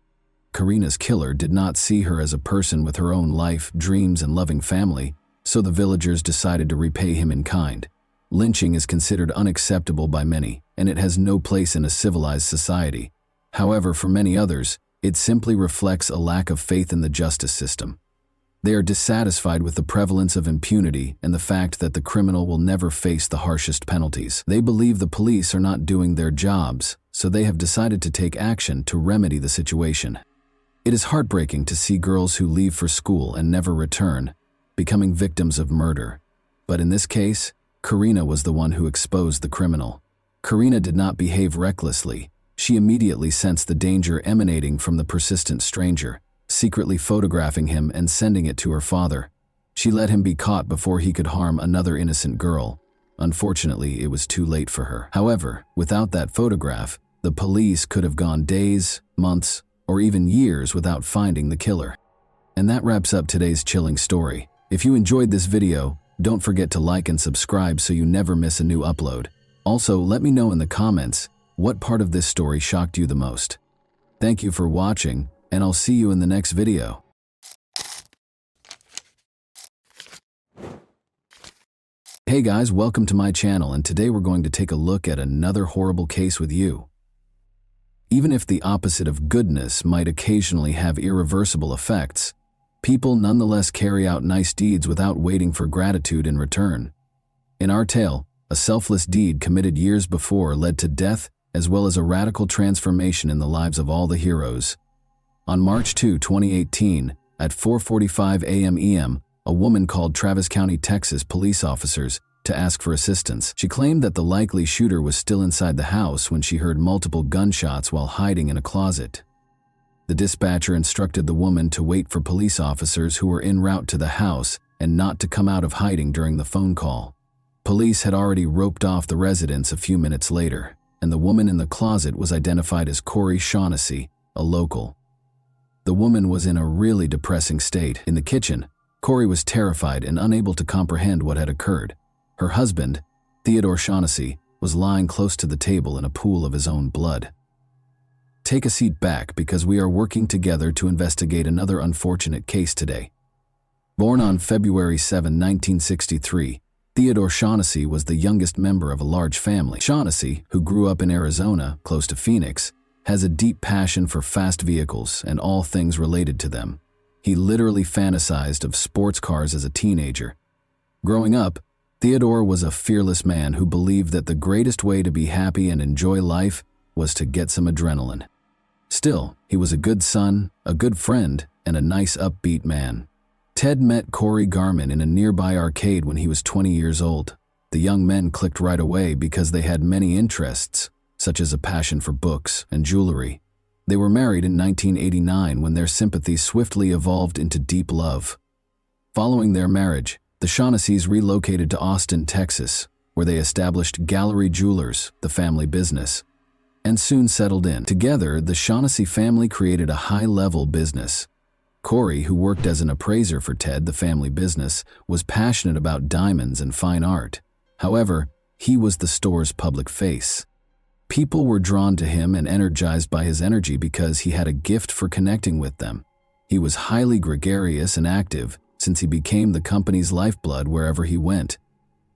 Karina's killer did not see her as a person with her own life, dreams, and loving family, so the villagers decided to repay him in kind. Lynching is considered unacceptable by many, and it has no place in a civilized society. However, for many others, it simply reflects a lack of faith in the justice system. They are dissatisfied with the prevalence of impunity and the fact that the criminal will never face the harshest penalties. They believe the police are not doing their jobs, so they have decided to take action to remedy the situation. It is heartbreaking to see girls who leave for school and never return, becoming victims of murder. But in this case, Karina was the one who exposed the criminal. Karina did not behave recklessly. She immediately sensed the danger emanating from the persistent stranger, secretly photographing him and sending it to her father. She let him be caught before he could harm another innocent girl. Unfortunately, it was too late for her. However, without that photograph, the police could have gone days, months, or even years without finding the killer. And that wraps up today's chilling story. If you enjoyed this video, don't forget to like and subscribe so you never miss a new upload. Also, let me know in the comments what part of this story shocked you the most. Thank you for watching, and I'll see you in the next video. Hey guys, welcome to my channel, and today we're going to take a look at another horrible case with you. Even if the opposite of goodness might occasionally have irreversible effects, people nonetheless carry out nice deeds without waiting for gratitude in return. In our tale, a selfless deed committed years before led to death as well as a radical transformation in the lives of all the heroes. On March 2, 2018, at 4:45 a.m. EM, a woman called Travis County, Texas police officers to ask for assistance. She claimed that the likely shooter was still inside the house when she heard multiple gunshots while hiding in a closet. The dispatcher instructed the woman to wait for police officers who were en route to the house and not to come out of hiding during the phone call. Police had already roped off the residents a few minutes later, and the woman in the closet was identified as Corey Shaughnessy, a local. The woman was in a really depressing state. In the kitchen, Corey was terrified and unable to comprehend what had occurred. Her husband, Theodore Shaughnessy, was lying close to the table in a pool of his own blood. Take a seat back because we are working together to investigate another unfortunate case today. Born on February 7, 1963, Theodore Shaughnessy was the youngest member of a large family. Shaughnessy, who grew up in Arizona, close to Phoenix, has a deep passion for fast vehicles and all things related to them. He literally fantasized of sports cars as a teenager. Growing up, Theodore was a fearless man who believed that the greatest way to be happy and enjoy life was to get some adrenaline. Still, he was a good son, a good friend, and a nice upbeat man. Ted met Corey Garman in a nearby arcade when he was 20 years old. The young men clicked right away because they had many interests, such as a passion for books and jewelry. They were married in 1989 when their sympathy swiftly evolved into deep love. Following their marriage, the Shaughnesseys relocated to Austin, Texas, where they established Gallery Jewelers, the family business. and soon settled in. Together, the Shaughnessy family created a high-level business. Corey, who worked as an appraiser for Ted, the family business, was passionate about diamonds and fine art. However, he was the store's public face. People were drawn to him and energized by his energy because he had a gift for connecting with them. He was highly gregarious and active, since he became the company's lifeblood wherever he went.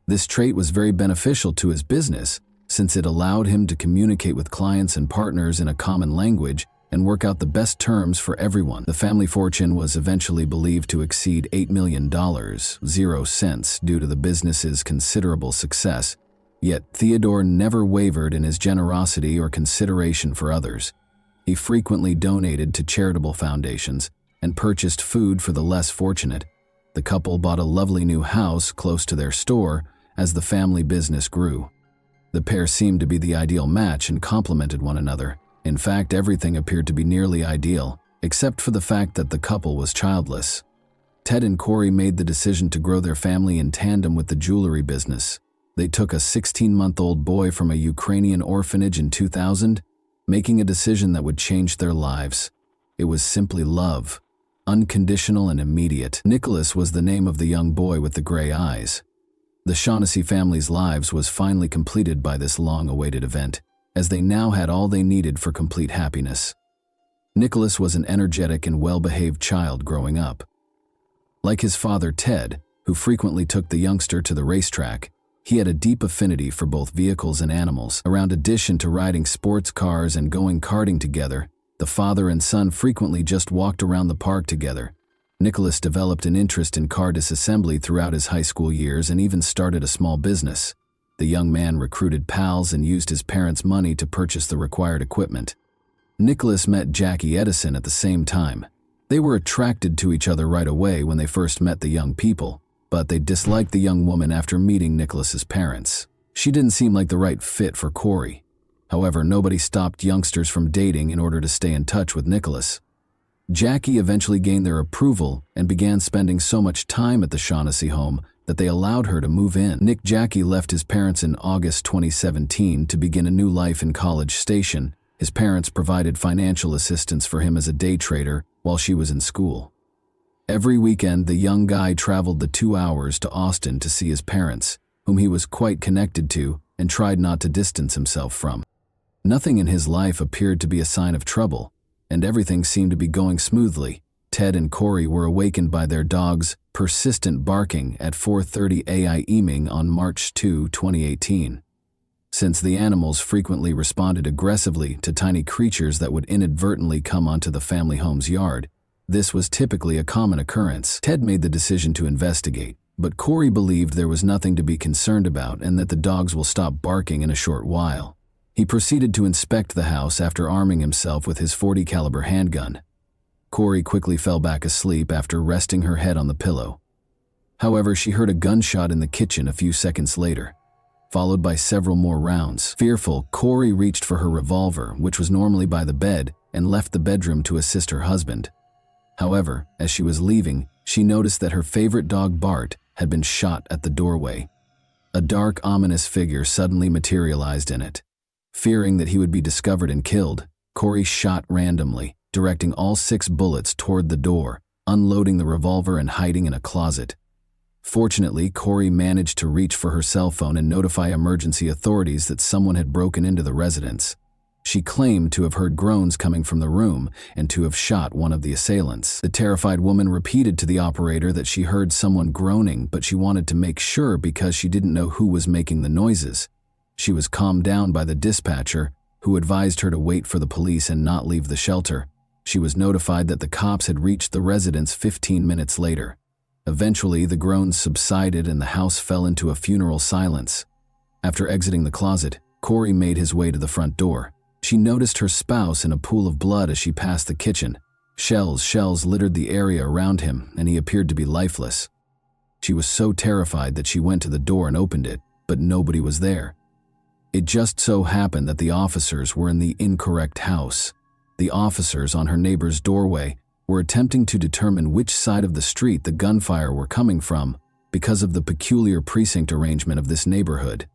This trait was very beneficial to his business, since it allowed him to communicate with clients and partners in a common language and work out the best terms for everyone. The family fortune was eventually believed to exceed $8 million, 0 cents, due to the business's considerable success. Yet Theodore never wavered in his generosity or consideration for others. He frequently donated to charitable foundations and purchased food for the less fortunate. The couple bought a lovely new house close to their store as the family business grew. The pair seemed to be the ideal match and complemented one another. In fact, everything appeared to be nearly ideal, except for the fact that the couple was childless. Ted and Corey made the decision to grow their family in tandem with the jewelry business. They took a 16-month-old boy from a Ukrainian orphanage in 2000, making a decision that would change their lives. It was simply love, unconditional and immediate. Nicholas was the name of the young boy with the gray eyes. The Shaughnessy family's lives was finally completed by this long-awaited event, as they now had all they needed for complete happiness. Nicholas was an energetic and well-behaved child growing up. Like his father Ted, who frequently took the youngster to the racetrack, he had a deep affinity for both vehicles and animals. Around addition to riding sports cars and going karting together, the father and son frequently just walked around the park together. Nicholas developed an interest in car disassembly throughout his high school years and even started a small business. The young man recruited pals and used his parents' money to purchase the required equipment. Nicholas met Jackie Edison at the same time. They were attracted to each other right away when they first met the young people, but they disliked the young woman after meeting Nicholas's parents. She didn't seem like the right fit for Corey. However, nobody stopped youngsters from dating in order to stay in touch with Nicholas. Jackie eventually gained their approval and began spending so much time at the Shaughnessy home that they allowed her to move in. Jackie left his parents in August 2017 to begin a new life in College Station. His parents provided financial assistance for him as a day trader while she was in school. Every weekend, the young guy traveled the 2 hours to Austin to see his parents, whom he was quite connected to and tried not to distance himself from. Nothing in his life appeared to be a sign of trouble, and everything seemed to be going smoothly. Ted and Corey were awakened by their dog's persistent barking at 4:30 a.m. on March 2, 2018. Since the animals frequently responded aggressively to tiny creatures that would inadvertently come onto the family home's yard, this was typically a common occurrence. Ted made the decision to investigate, but Corey believed there was nothing to be concerned about and that the dogs will stop barking in a short while. He proceeded to inspect the house after arming himself with his .40 caliber handgun. Corey quickly fell back asleep after resting her head on the pillow. However, she heard a gunshot in the kitchen a few seconds later, followed by several more rounds. Fearful, Corey reached for her revolver, which was normally by the bed, and left the bedroom to assist her husband. However, as she was leaving, she noticed that her favorite dog Bart had been shot at the doorway. A dark, ominous figure suddenly materialized in it. Fearing that he would be discovered and killed, Corey shot randomly, directing all 6 bullets toward the door, unloading the revolver and hiding in a closet. Fortunately, Corey managed to reach for her cell phone and notify emergency authorities that someone had broken into the residence. She claimed to have heard groans coming from the room and to have shot one of the assailants. The terrified woman repeated to the operator that she heard someone groaning, but she wanted to make sure because she didn't know who was making the noises. She was calmed down by the dispatcher, who advised her to wait for the police and not leave the shelter. She was notified that the cops had reached the residence 15 minutes later. Eventually, the groans subsided and the house fell into a funeral silence. After exiting the closet, Corey made his way to the front door. She noticed her spouse in a pool of blood as she passed the kitchen. Shells littered the area around him, and he appeared to be lifeless. She was so terrified that she went to the door and opened it, but nobody was there. It just so happened that the officers were in the incorrect house. The officers on her neighbor's doorway were attempting to determine which side of the street the gunfire were coming from because of the peculiar precinct arrangement of this neighborhood.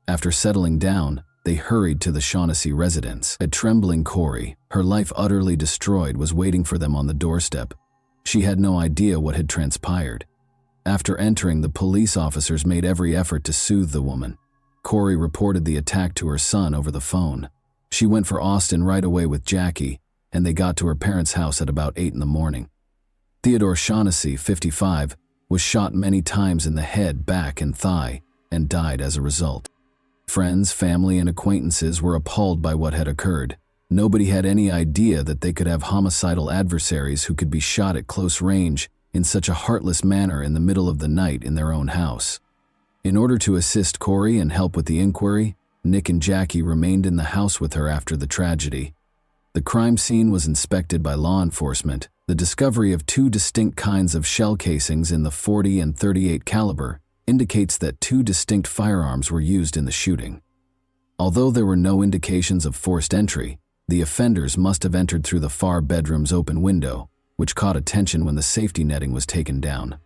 After settling down, They hurried to the Shaughnessy residence. A trembling Corey, her life utterly destroyed, was waiting for them on the doorstep. She had no idea what had transpired. After entering, the police officers made every effort to soothe the woman. Corey reported the attack to her son over the phone. She went for Austin right away with Jackie, and they got to her parents' house at about 8 in the morning. Theodore Shaughnessy, 55, was shot many times in the head, back, and thigh, and died as a result. Friends, family, and acquaintances were appalled by what had occurred. Nobody had any idea that they could have homicidal adversaries who could be shot at close range in such a heartless manner in the middle of the night in their own house. In order to assist Corey and help with the inquiry, Nick and Jackie remained in the house with her after the tragedy. The crime scene was inspected by law enforcement. The discovery of 2 distinct kinds of shell casings in the .40 and .38 caliber indicates that 2 distinct firearms were used in the shooting. Although there were no indications of forced entry, the offenders must have entered through the far bedroom's open window, which caught attention when the safety netting was taken down.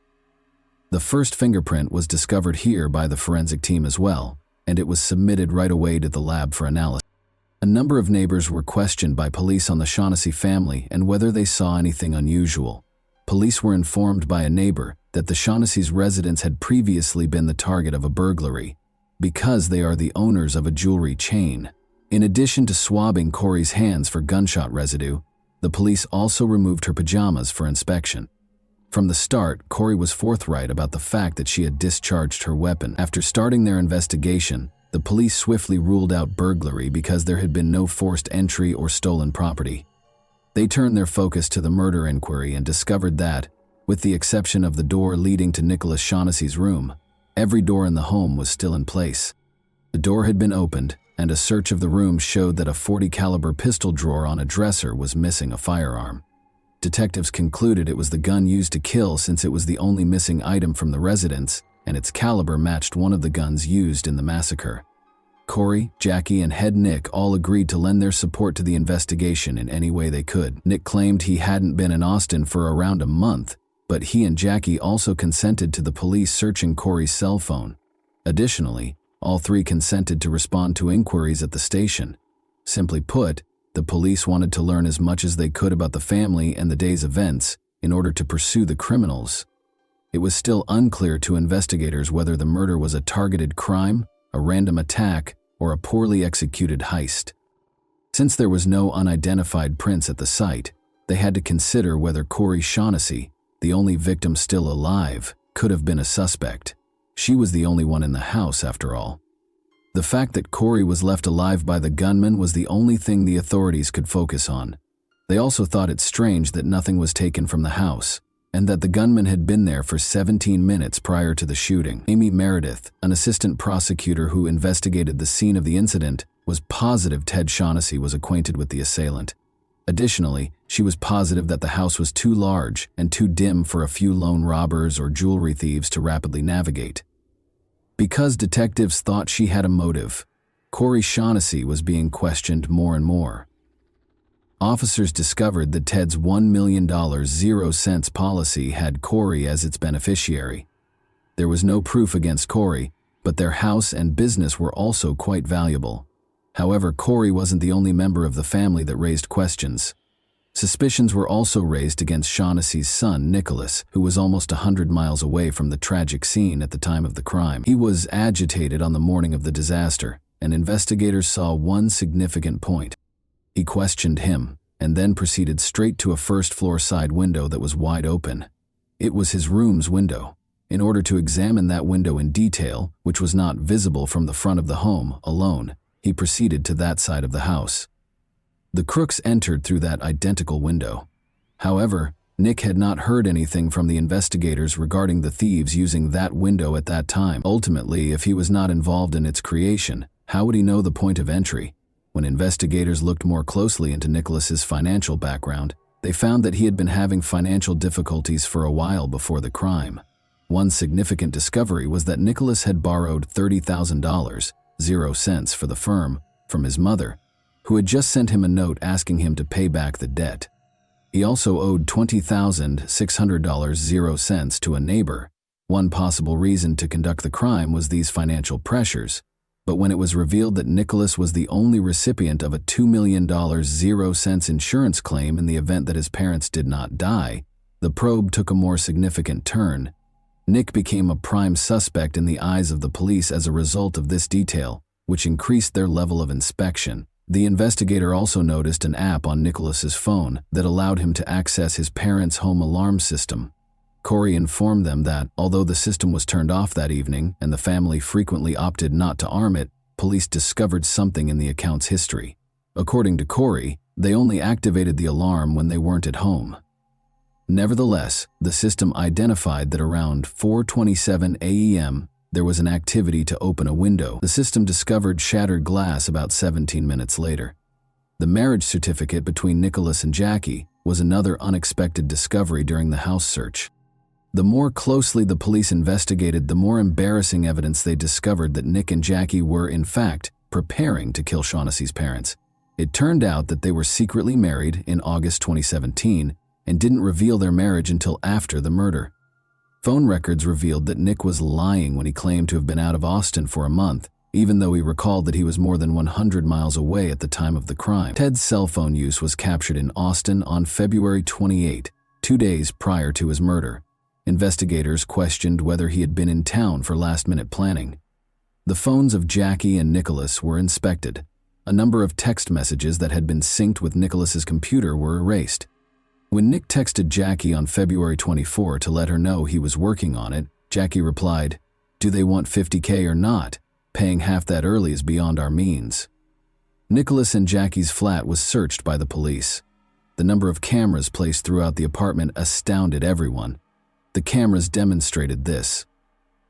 The first fingerprint was discovered here by the forensic team as well, and it was submitted right away to the lab for analysis. A number of neighbors were questioned by police on the Shaughnessy family and whether they saw anything unusual. Police were informed by a neighbor that the Shaughnessy's residence had previously been the target of a burglary, because they are the owners of a jewelry chain. In addition to swabbing Corey's hands for gunshot residue, the police also removed her pajamas for inspection. From the start, Corey was forthright about the fact that she had discharged her weapon. After starting their investigation, the police swiftly ruled out burglary because there had been no forced entry or stolen property. They turned their focus to the murder inquiry and discovered that, with the exception of the door leading to Nicholas Shaughnessy's room, every door in the home was still in place. The door had been opened, and a search of the room showed that a .40 caliber pistol drawer on a dresser was missing a firearm. Detectives concluded it was the gun used to kill since it was the only missing item from the residence, and its caliber matched one of the guns used in the massacre. Corey, Jackie, and head Nick all agreed to lend their support to the investigation in any way they could. Nick claimed he hadn't been in Austin for around a month, but he and Jackie also consented to the police searching Corey's cell phone. Additionally, all 3 consented to respond to inquiries at the station. Simply put, the police wanted to learn as much as they could about the family and the day's events in order to pursue the criminals. It was still unclear to investigators whether the murder was a targeted crime, a random attack, or a poorly executed heist. Since there was no unidentified prints at the site, they had to consider whether Corey Shaughnessy, the only victim still alive, could have been a suspect. She was the only one in the house, after all. The fact that Corey was left alive by the gunman was the only thing the authorities could focus on. They also thought it strange that nothing was taken from the house, and that the gunman had been there for 17 minutes prior to the shooting. Amy Meredith, an assistant prosecutor who investigated the scene of the incident, was positive Ted Shaughnessy was acquainted with the assailant. Additionally, she was positive that the house was too large and too dim for a few lone robbers or jewelry thieves to rapidly navigate. Because detectives thought she had a motive, Corey Shaughnessy was being questioned more and more. Officers discovered that Ted's $1 million 0-cents policy had Corey as its beneficiary. There was no proof against Corey, but their house and business were also quite valuable. However, Corey wasn't the only member of the family that raised questions. Suspicions were also raised against Shaughnessy's son, Nicholas, who was almost 100 miles away from the tragic scene at the time of the crime. He was agitated on the morning of the disaster, and investigators saw one significant point. He questioned him, and then proceeded straight to a first-floor side window that was wide open. It was his room's window. In order to examine that window in detail, which was not visible from the front of the home alone, he proceeded to that side of the house. The crooks entered through that identical window. However, Nick had not heard anything from the investigators regarding the thieves using that window at that time. Ultimately, if he was not involved in its creation, how would he know the point of entry? When investigators looked more closely into Nicholas's financial background, they found that he had been having financial difficulties for a while before the crime. One significant discovery was that Nicholas had borrowed $30,000, 0 cents for the firm, from his mother, who had just sent him a note asking him to pay back the debt. He also owed $20,600, 0 cents to a neighbor. One possible reason to conduct the crime was these financial pressures, But when it was revealed that Nicholas was the only recipient of a $2 million 0-cents insurance claim in the event that his parents did not die, the probe took a more significant turn. Nick became a prime suspect in the eyes of the police as a result of this detail, which increased their level of inspection. The investigator also noticed an app on Nicholas's phone that allowed him to access his parents' home alarm system. Corey informed them that, although the system was turned off that evening and the family frequently opted not to arm it, police discovered something in the account's history. According to Corey, they only activated the alarm when they weren't at home. Nevertheless, the system identified that around 4:27 a.m., there was an activity to open a window. The system discovered shattered glass about 17 minutes later. The marriage certificate between Nicholas and Jackie was another unexpected discovery during the house search. The more closely the police investigated, the more embarrassing evidence they discovered that Nick and Jackie were, in fact, preparing to kill Shaughnessy's parents. It turned out that they were secretly married in August 2017 and didn't reveal their marriage until after the murder. Phone records revealed that Nick was lying when he claimed to have been out of Austin for a month, even though he recalled that he was more than 100 miles away at the time of the crime. Ted's cell phone use was captured in Austin on February 28, 2 days prior to his murder. Investigators questioned whether he had been in town for last-minute planning. The phones of Jackie and Nicholas were inspected. A number of text messages that had been synced with Nicholas's computer were erased. When Nick texted Jackie on February 24 to let her know he was working on it, Jackie replied, "Do they want $50K or not? Paying half that early is beyond our means." Nicholas and Jackie's flat was searched by the police. The number of cameras placed throughout the apartment astounded everyone. The cameras demonstrated this.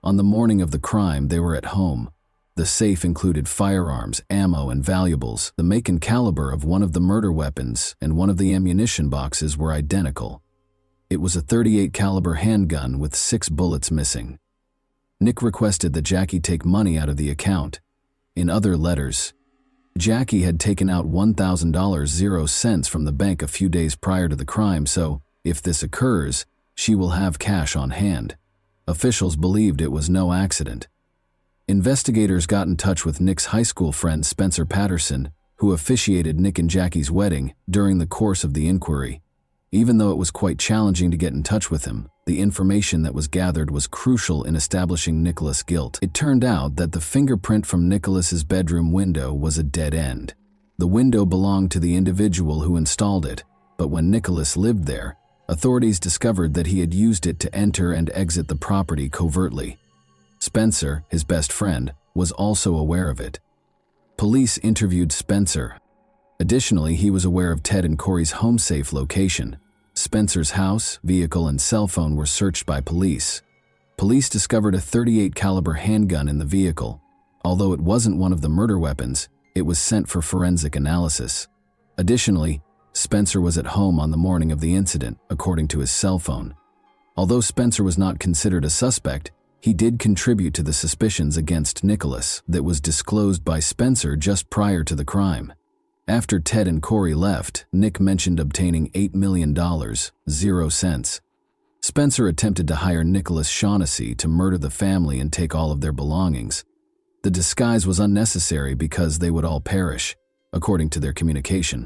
On the morning of the crime, they were at home. The safe included firearms, ammo, and valuables. The make and caliber of one of the murder weapons and one of the ammunition boxes were identical. It was a .38 caliber handgun with 6 bullets missing. Nick requested that Jackie take money out of the account. In other letters, Jackie had taken out $1,000 0 cents from the bank a few days prior to the crime, so if this occurs, she will have cash on hand. Officials believed it was no accident. Investigators got in touch with Nick's high school friend Spencer Patterson, who officiated Nick and Jackie's wedding during the course of the inquiry. Even though it was quite challenging to get in touch with him, the information that was gathered was crucial in establishing Nicholas' guilt. It turned out that the fingerprint from Nicholas's bedroom window was a dead end. The window belonged to the individual who installed it, but when Nicholas lived there, authorities discovered that he had used it to enter and exit the property covertly. Spencer, his best friend, was also aware of it. Police interviewed Spencer. Additionally, he was aware of Ted and Corey's home safe location. Spencer's house, vehicle, and cell phone were searched by police. Police discovered a .38 caliber handgun in the vehicle. Although it wasn't one of the murder weapons, it was sent for forensic analysis. Additionally, Spencer was at home on the morning of the incident, according to his cell phone. Although Spencer was not considered a suspect, he did contribute to the suspicions against Nicholas that was disclosed by Spencer just prior to the crime. After Ted and Corey left, Nick mentioned obtaining $8 million, 0 cents. Spencer attempted to hire Nicholas Shaughnessy to murder the family and take all of their belongings. The disguise was unnecessary because they would all perish, according to their communication.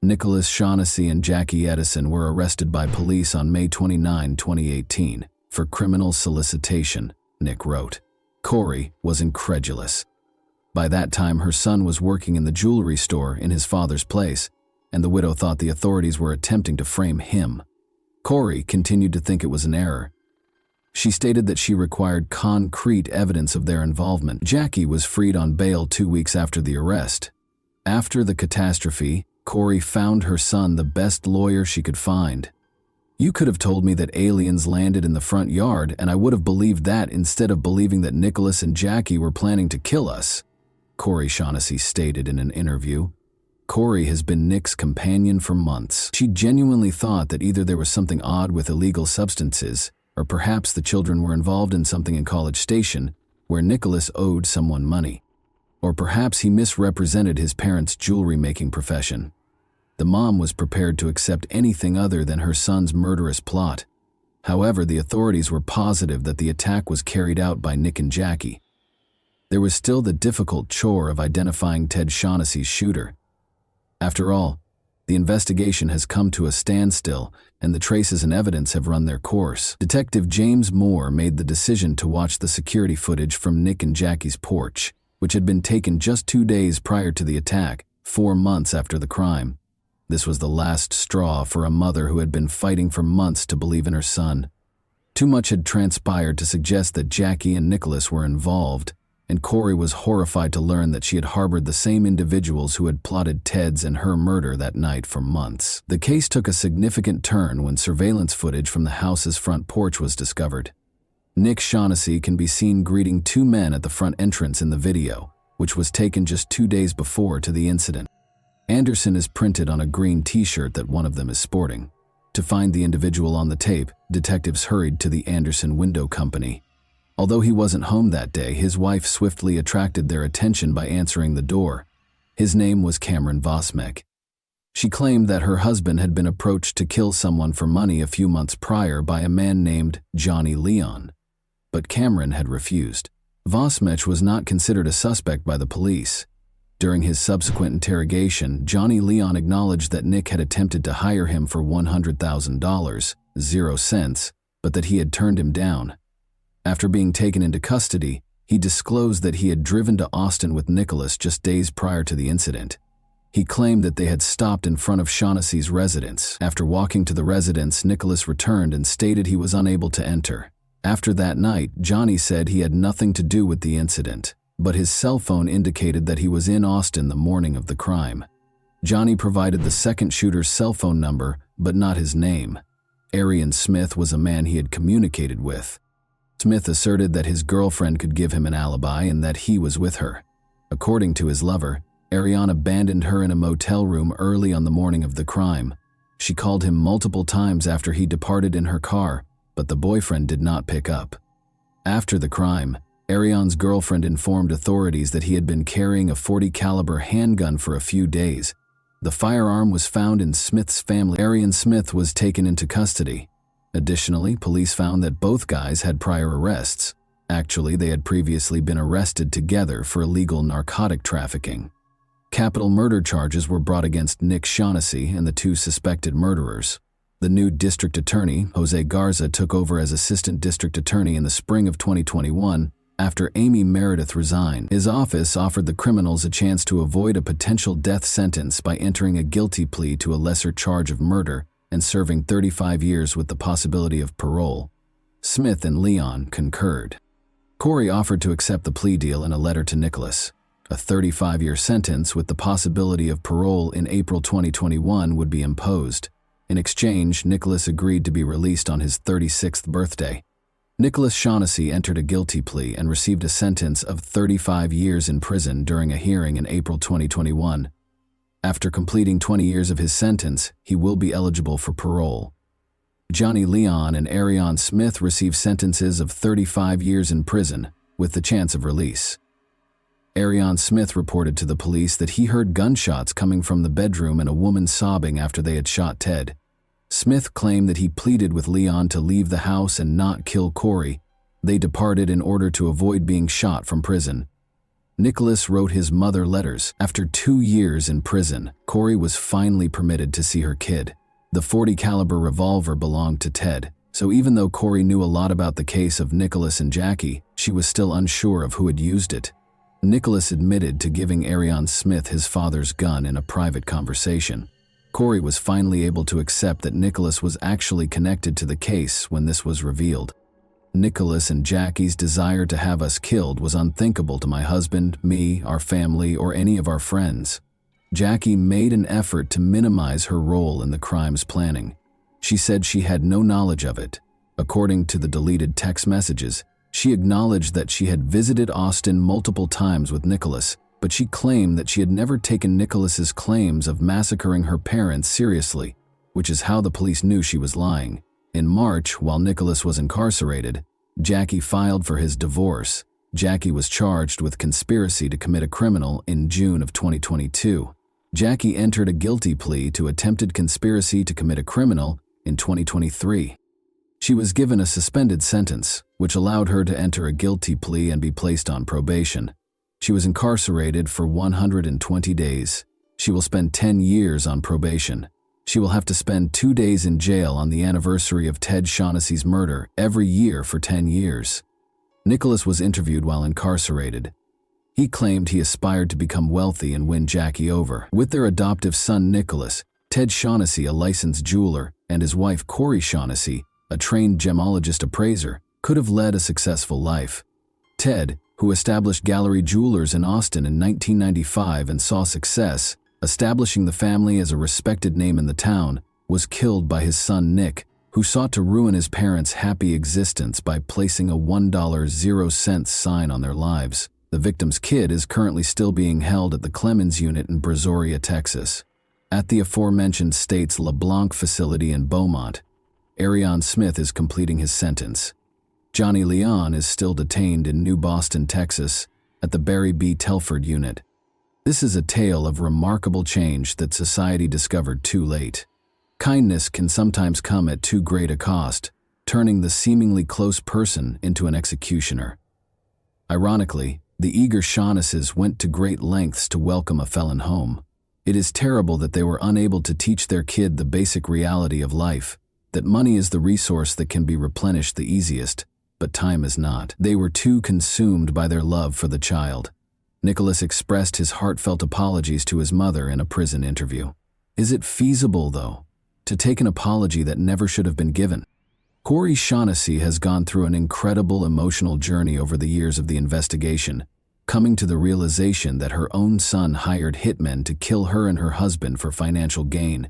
Nicholas Shaughnessy and Jackie Edison were arrested by police on May 29, 2018, for criminal solicitation, Nick wrote. Corey was incredulous. By that time, her son was working in the jewelry store in his father's place, and the widow thought the authorities were attempting to frame him. Corey continued to think it was an error. She stated that she required concrete evidence of their involvement. Jackie was freed on bail 2 weeks after the arrest. After the catastrophe, Corey found her son the best lawyer she could find. "You could have told me that aliens landed in the front yard, and I would have believed that instead of believing that Nicholas and Jackie were planning to kill us," Corey Shaughnessy stated in an interview. Corey has been Nick's companion for months. She genuinely thought that either there was something odd with illegal substances, or perhaps the children were involved in something in College Station where Nicholas owed someone money. Or perhaps he misrepresented his parents' jewelry-making profession. The mom was prepared to accept anything other than her son's murderous plot. However, the authorities were positive that the attack was carried out by Nick and Jackie. there was still the difficult chore of identifying Ted Shaughnessy's shooter. After all, the investigation has come to a standstill, and the traces and evidence have run their course. Detective James Moore made the decision to watch the security footage from Nick and Jackie's porch, which had been taken just 2 days prior to the attack, 4 months after the crime. This was the last straw for a mother who had been fighting for months to believe in her son. Too much had transpired to suggest that Jackie and Nicholas were involved, and Corey was horrified to learn that she had harbored the same individuals who had plotted Ted's and her murder that night for months. The case took a significant turn when surveillance footage from the house's front porch was discovered. Nick Shaughnessy can be seen greeting 2 men at the front entrance in the video, which was taken just 2 days before to the incident. Anderson is printed on a green t-shirt that one of them is sporting. To find the individual on the tape, detectives hurried to the Anderson Window Company. Although he wasn't home that day, his wife swiftly attracted their attention by answering the door. His name was Cameron Vosmek. She claimed that her husband had been approached to kill someone for money a few months prior by a man named Johnny Leon. But Cameron had refused. Vosmek was not considered a suspect by the police. During his subsequent interrogation, Johnny Leon acknowledged that Nick had attempted to hire him for $100,000, 0 cents, but that he had turned him down. After being taken into custody, he disclosed that he had driven to Austin with Nicholas just days prior to the incident. He claimed that they had stopped in front of Shaughnessy's residence. After walking to the residence, Nicholas returned and stated he was unable to enter. After that night, Johnny said he had nothing to do with the incident, but his cell phone indicated that he was in Austin the morning of the crime. Johnny provided the second shooter's cell phone number, but not his name. Arian Smith was a man he had communicated with. Smith asserted that his girlfriend could give him an alibi and that he was with her. According to his lover, Arian abandoned her in a motel room early on the morning of the crime. She called him multiple times after he departed in her car, but the boyfriend did not pick up. After the crime, Arian's girlfriend informed authorities that he had been carrying a .40 caliber handgun for a few days. The firearm was found in Smith's family. Arian Smith was taken into custody. Additionally, police found that both guys had prior arrests. Actually, they had previously been arrested together for illegal narcotic trafficking. Capital murder charges were brought against Nick Shaughnessy and the 2 suspected murderers. The new district attorney, Jose Garza, took over as assistant district attorney in the spring of 2021 after Amy Meredith resigned. His office offered the criminals a chance to avoid a potential death sentence by entering a guilty plea to a lesser charge of murder and serving 35 years with the possibility of parole. Smith and Leon concurred. Corey offered to accept the plea deal in a letter to Nicholas. A 35-year sentence with the possibility of parole in April 2021 would be imposed. In exchange, Nicholas agreed to be released on his 36th birthday. Nicholas Shaughnessy entered a guilty plea and received a sentence of 35 years in prison during a hearing in April 2021. After completing 20 years of his sentence, he will be eligible for parole. Johnny Leon and Arian Smith received sentences of 35 years in prison, with the chance of release. Arian Smith reported to the police that he heard gunshots coming from the bedroom and a woman sobbing after they had shot Ted. Smith claimed that he pleaded with Leon to leave the house and not kill Corey. They departed in order to avoid being shot from prison. Nicholas wrote his mother letters. After 2 years in prison, Corey was finally permitted to see her kid. The .40 caliber revolver belonged to Ted, so even though Corey knew a lot about the case of Nicholas and Jackie, she was still unsure of who had used it. Nicholas admitted to giving Arian Smith his father's gun in a private conversation. Corey was finally able to accept that Nicholas was actually connected to the case when this was revealed. Nicholas and Jackie's desire to have us killed was unthinkable to my husband, me, our family, or any of our friends. Jackie made an effort to minimize her role in the crime's planning. She said she had no knowledge of it. According to the deleted text messages, she acknowledged that she had visited Austin multiple times with Nicholas, but she claimed that she had never taken Nicholas's claims of massacring her parents seriously, which is how the police knew she was lying. In March, while Nicholas was incarcerated, Jackie filed for his divorce. Jackie was charged with conspiracy to commit a criminal in June of 2022. Jackie entered a guilty plea to attempted conspiracy to commit a criminal in 2023. She was given a suspended sentence, which allowed her to enter a guilty plea and be placed on probation. She was incarcerated for 120 days. She will spend 10 years on probation. She will have to spend 2 days in jail on the anniversary of Ted Shaughnessy's murder every year for 10 years. Nicholas was interviewed while incarcerated. He claimed he aspired to become wealthy and win Jackie over. With their adoptive son Nicholas, Ted Shaughnessy, a licensed jeweler, and his wife Corey Shaughnessy, a trained gemologist appraiser, could have led a successful life. Ted, who established Gallery Jewelers in Austin in 1995 and saw success, establishing the family as a respected name in the town, was killed by his son Nick, who sought to ruin his parents' happy existence by placing a $1.00 sign on their lives. The victim's kid is currently still being held at the Clemens Unit in Brazoria, Texas. At the aforementioned state's LeBlanc facility in Beaumont, Arion Smith is completing his sentence. Johnny Leon is still detained in New Boston, Texas, at the Barry B. Telford Unit. This is a tale of remarkable change that society discovered too late. Kindness can sometimes come at too great a cost, turning the seemingly close person into an executioner. Ironically, the eager Shaughnesses went to great lengths to welcome a felon home. It is terrible that they were unable to teach their kid the basic reality of life, that money is the resource that can be replenished the easiest, but time is not. They were too consumed by their love for the child. Nicholas expressed his heartfelt apologies to his mother in a prison interview. Is it feasible, though, to take an apology that never should have been given? Corey Shaughnessy has gone through an incredible emotional journey over the years of the investigation, coming to the realization that her own son hired hitmen to kill her and her husband for financial gain.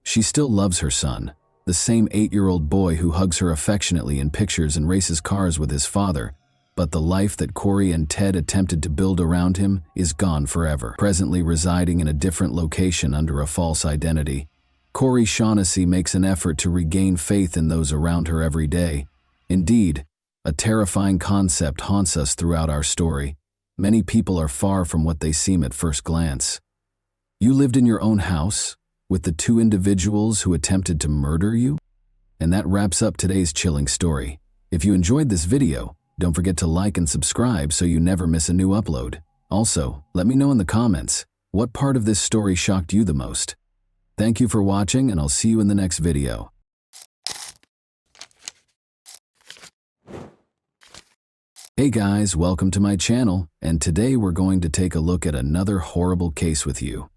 She still loves her son, the same 8-year-old boy who hugs her affectionately in pictures and races cars with his father, but the life that Corey and Ted attempted to build around him is gone forever. Presently residing in a different location under a false identity, Corey Shaughnessy makes an effort to regain faith in those around her every day. Indeed, a terrifying concept haunts us throughout our story. Many people are far from what they seem at first glance. You lived in your own house with the 2 individuals who attempted to murder you? And that wraps up today's chilling story. If you enjoyed this video, don't forget to like and subscribe so you never miss a new upload. Also, let me know in the comments, what part of this story shocked you the most? Thank you for watching, and I'll see you in the next video. Hey guys, welcome to my channel, and today we're going to take a look at another horrible case with you.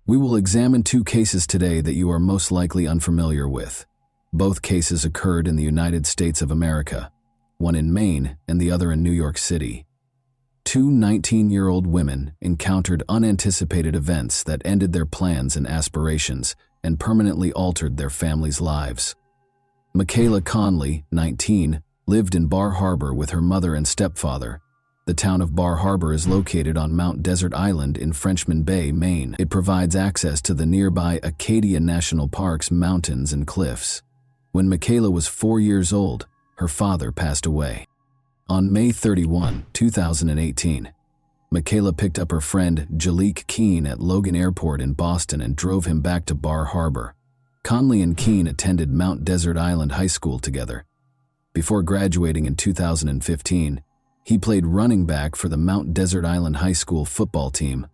We will examine 2 cases today that you are most likely unfamiliar with. Both cases occurred in the United States of America, one in Maine and the other in New York City. 2 19-year-old women encountered unanticipated events that ended their plans and aspirations and permanently altered their families' lives. Michaela Conley, 19, lived in Bar Harbor with her mother and stepfather. The town of Bar Harbor is located on Mount Desert Island in Frenchman Bay, Maine. It provides access to the nearby Acadia National Park's mountains and cliffs. When Michaela was 4 years old, her father passed away. On May 31, 2018, Michaela picked up her friend Jalik Keene at Logan Airport in Boston and drove him back to Bar Harbor. Conley and Keene attended Mount Desert Island High School together. Before graduating in 2015, he played running back for the Mount Desert Island High School football team.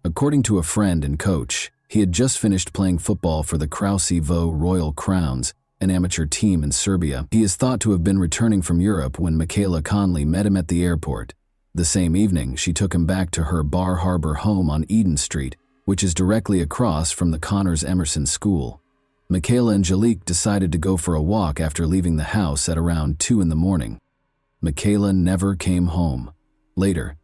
According to a friend and coach, he had just finished playing football for the Krausevo Royal Crowns, an amateur team in Serbia. He is thought to have been returning from Europe when Michaela Conley met him at the airport. The same evening, she took him back to her Bar Harbor home on Eden Street, which is directly across from the Connors Emerson School. Michaela and Jalik decided to go for a walk after leaving the house at around 2 in the morning. Michaela never came home. Later,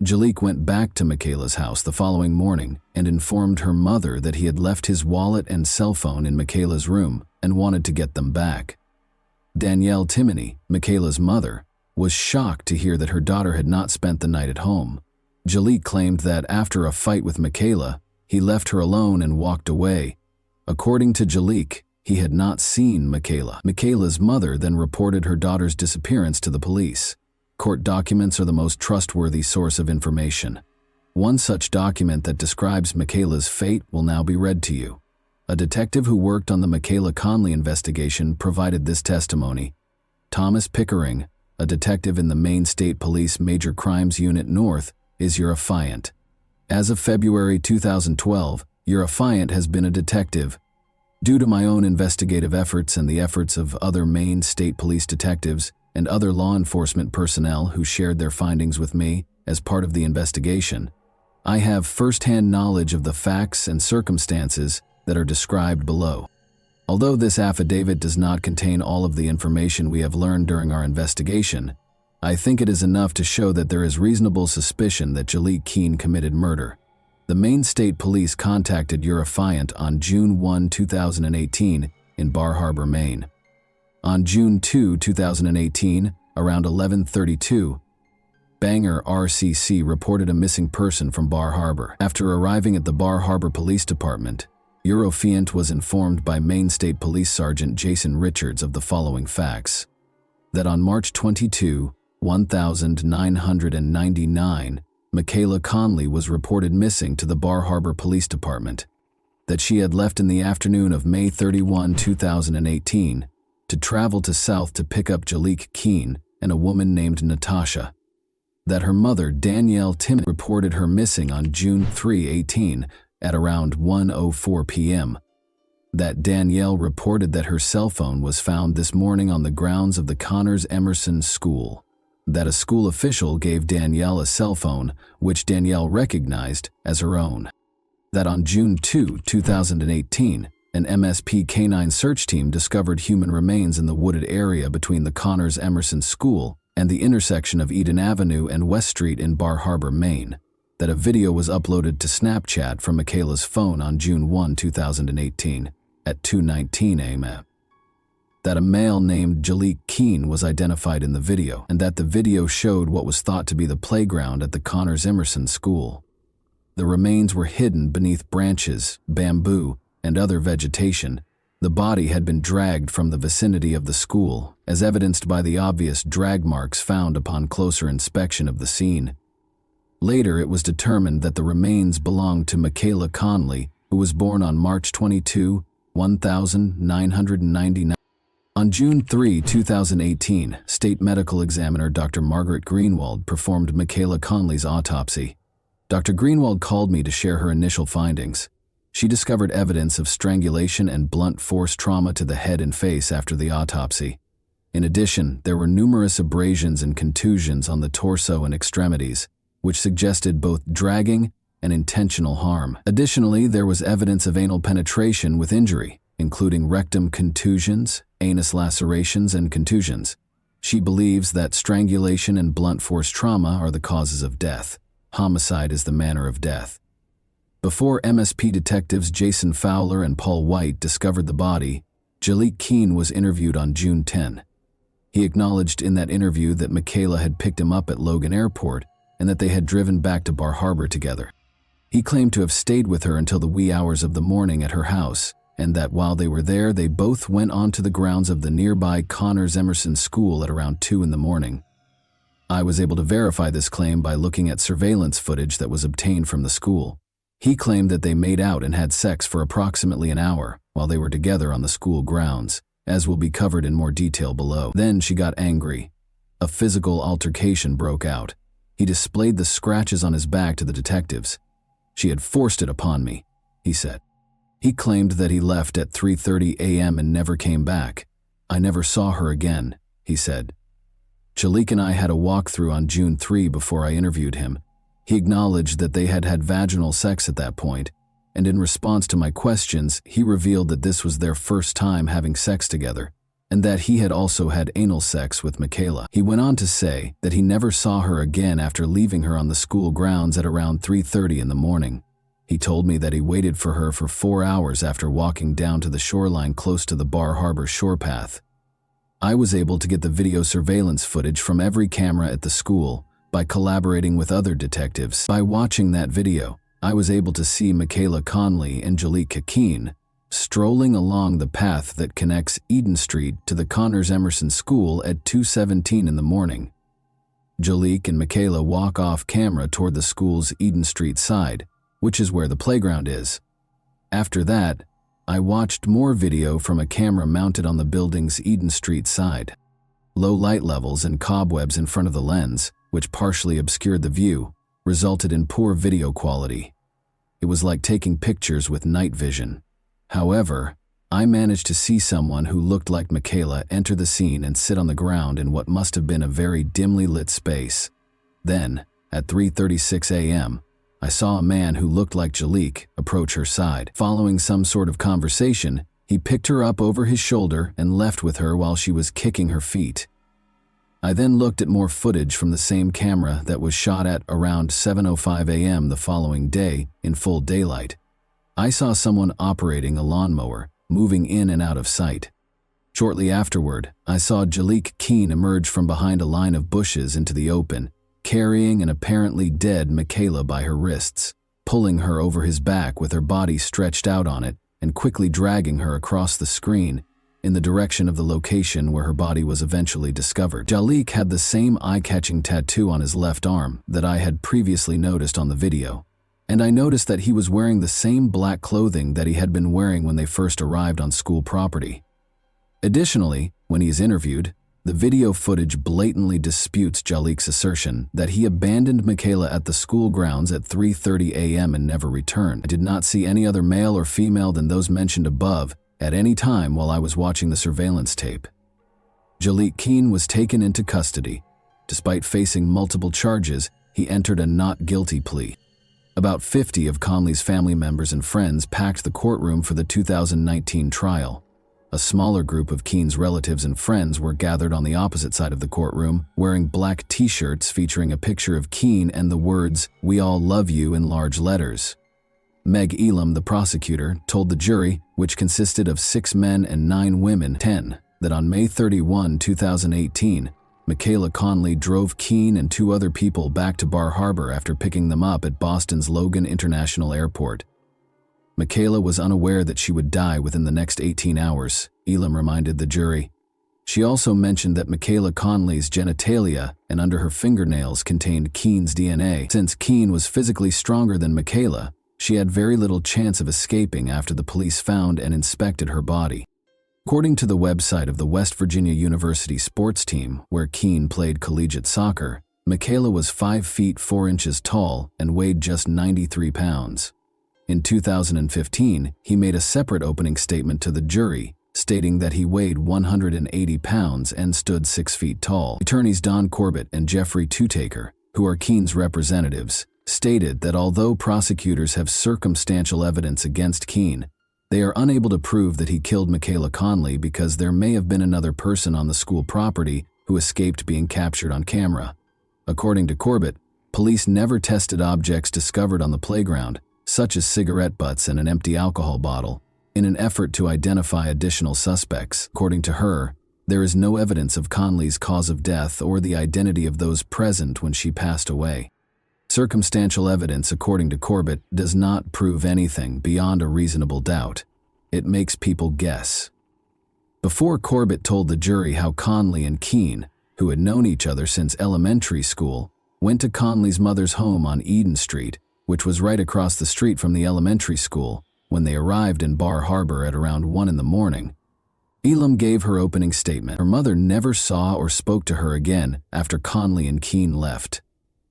Jalik went back to Michaela's house the following morning and informed her mother that he had left his wallet and cell phone in Michaela's room and wanted to get them back. Danielle Timoney, Michaela's mother, was shocked to hear that her daughter had not spent the night at home. Jalik claimed that after a fight with Michaela, he left her alone and walked away. According to Jalik, he had not seen Michaela. Michaela's mother then reported her daughter's disappearance to the police. Court documents are the most trustworthy source of information. One such document that describes Michaela's fate will now be read to you. A detective who worked on the Michaela Conley investigation provided this testimony. Thomas Pickering, a a detective in the Maine State Police Major Crimes Unit North, is Urifiant. As of February 2012, Urifiant has been a detective. Due to my own investigative efforts and the efforts of other Maine State Police detectives and other law enforcement personnel who shared their findings with me as part of the investigation, I have first-hand knowledge of the facts and circumstances that are described below. Although this affidavit does not contain all of the information we have learned during our investigation, I think it is enough to show that there is reasonable suspicion that Jalek Keene committed murder. The Maine State Police contacted Urifiant on June 1, 2018 in Bar Harbor, Maine. On June 2, 2018, around 11:32, Bangor RCC reported a missing person from Bar Harbor. After arriving at the Bar Harbor Police Department, Urifiant was informed by Maine State Police Sergeant Jason Richards of the following facts: that on March 22, 1999, Michaela Conley was reported missing to the Bar Harbor Police Department, that she had left in the afternoon of May 31, 2018, to travel to South to pick up Jalek Keene and a woman named Natasha, that her mother, Danielle Timmons, reported her missing on June 3, 18, at around 1:04 p.m., that Danielle reported that her cell phone was found this morning on the grounds of the Connors Emerson School, that a school official gave Danielle a cell phone which Danielle recognized as her own, that on June 2, 2018, an MSP canine search team discovered human remains in the wooded area between the Connors Emerson School and the intersection of Eden Avenue and West Street in Bar Harbor, Maine, that a video was uploaded to Snapchat from Michaela's phone on June 1, 2018, at 2:19 a.m., that a male named Jalek Keene was identified in the video, and that the video showed what was thought to be the playground at the Connors Emerson School. The remains were hidden beneath branches, bamboo, and other vegetation. The body had been dragged from the vicinity of the school, as evidenced by the obvious drag marks found upon closer inspection of the scene. Later, it was determined that the remains belonged to Michaela Conley, who was born on March 22, 1999. On June 3, 2018, State Medical Examiner Dr. Margaret Greenwald performed Michaela Conley's autopsy. Dr. Greenwald called me to share her initial findings. She discovered evidence of strangulation and blunt force trauma to the head and face after the autopsy. In addition, there were numerous abrasions and contusions on the torso and extremities, which suggested both dragging and intentional harm. Additionally, there was evidence of anal penetration with injury, including rectum contusions, anus lacerations, and contusions. She believes that strangulation and blunt force trauma are the causes of death. Homicide is the manner of death. Before MSP detectives Jason Fowler and Paul White discovered the body, Jalek Keene was interviewed on June 10. He acknowledged in that interview that Michaela had picked him up at Logan Airport and that they had driven back to Bar Harbor together. He claimed to have stayed with her until the wee hours of the morning at her house, and that while they were there, they both went onto the grounds of the nearby Connors Emerson School at around 2 in the morning. I was able to verify this claim by looking at surveillance footage that was obtained from the school. He claimed that they made out and had sex for approximately an hour while they were together on the school grounds, as will be covered in more detail below. Then she got angry. A physical altercation broke out. He displayed the scratches on his back to the detectives. "She had forced it upon me," he said. He claimed that he left at 3:30 a.m. and never came back. "I never saw her again," he said. Jalek and I had a walkthrough on June 3 before I interviewed him. He acknowledged that they had had vaginal sex at that point, and in response to my questions, he revealed that this was their first time having sex together, and that he had also had anal sex with Michaela. He went on to say that he never saw her again after leaving her on the school grounds at around 3:30 in the morning. He told me that he waited for her for 4 hours after walking down to the shoreline close to the Bar Harbor shore path. I was able to get the video surveillance footage from every camera at the school by collaborating with other detectives. By watching that video, I was able to see Michaela Conley and Jalek Keene strolling along the path that connects Eden Street to the Connors Emerson School at 2:17 in the morning. Jalek and Michaela walk off camera toward the school's Eden Street side, which is where the playground is. After that, I watched more video from a camera mounted on the building's Eden Street side. Low light levels and cobwebs in front of the lens, which partially obscured the view, resulted in poor video quality. It was like taking pictures with night vision. However, I managed to see someone who looked like Michaela enter the scene and sit on the ground in what must have been a very dimly lit space. Then, at 3:36 a.m., I saw a man who looked like Jalik approach her side. Following some sort of conversation, he picked her up over his shoulder and left with her while she was kicking her feet. I then looked at more footage from the same camera that was shot at around 7:05 a.m. the following day in full daylight. I saw someone operating a lawnmower, moving in and out of sight. Shortly afterward, I saw Jalik Keene emerge from behind a line of bushes into the open, carrying an apparently dead Michaela by her wrists, pulling her over his back with her body stretched out on it, and quickly dragging her across the screen in the direction of the location where her body was eventually discovered. Jalik had the same eye-catching tattoo on his left arm that I had previously noticed on the video, and I noticed that he was wearing the same black clothing that he had been wearing when they first arrived on school property. Additionally, when he is interviewed, the video footage blatantly disputes Jalik's assertion that he abandoned Michaela at the school grounds at 3:30 a.m. and never returned. I did not see any other male or female than those mentioned above at any time while I was watching the surveillance tape. Jalik Keene was taken into custody. Despite facing multiple charges, he entered a not guilty plea. About 50 of Conley's family members and friends packed the courtroom for the 2019 trial. A smaller group of Keene's relatives and friends were gathered on the opposite side of the courtroom, wearing black t-shirts featuring a picture of Keene and the words, "We all love you" in large letters. Meg Elam, the prosecutor, told the jury, which consisted of 6 men and 9 women, that on May 31, 2018, Michaela Conley drove Keene and 2 other people back to Bar Harbor after picking them up at Boston's Logan International Airport. Michaela was unaware that she would die within the next 18 hours, Elam reminded the jury. She also mentioned that Michaela Conley's genitalia and under her fingernails contained Keene's DNA. Since Keene was physically stronger than Michaela, she had very little chance of escaping after the police found and inspected her body. According to the website of the West Virginia University sports team, where Keene played collegiate soccer, Michaela was 5 feet 4 inches tall and weighed just 93 pounds. In 2015, he made a separate opening statement to the jury, stating that he weighed 180 pounds and stood 6 feet tall. Attorneys Don Corbett and Jeffrey Tutaker, who are Keene's representatives, stated that although prosecutors have circumstantial evidence against Keene, they are unable to prove that he killed Michaela Conley because there may have been another person on the school property who escaped being captured on camera. According to Corbett, police never tested objects discovered on the playground, such as cigarette butts and an empty alcohol bottle, in an effort to identify additional suspects. According to her, there is no evidence of Conley's cause of death or the identity of those present when she passed away. Circumstantial evidence, according to Corbett, does not prove anything beyond a reasonable doubt. It makes people guess. Before Corbett told the jury how Conley and Keene, who had known each other since elementary school, went to Conley's mother's home on Eden Street, which was right across the street from the elementary school, when they arrived in Bar Harbor at around 1 in the morning. Elam gave her opening statement. Her mother never saw or spoke to her again after Conley and Keene left.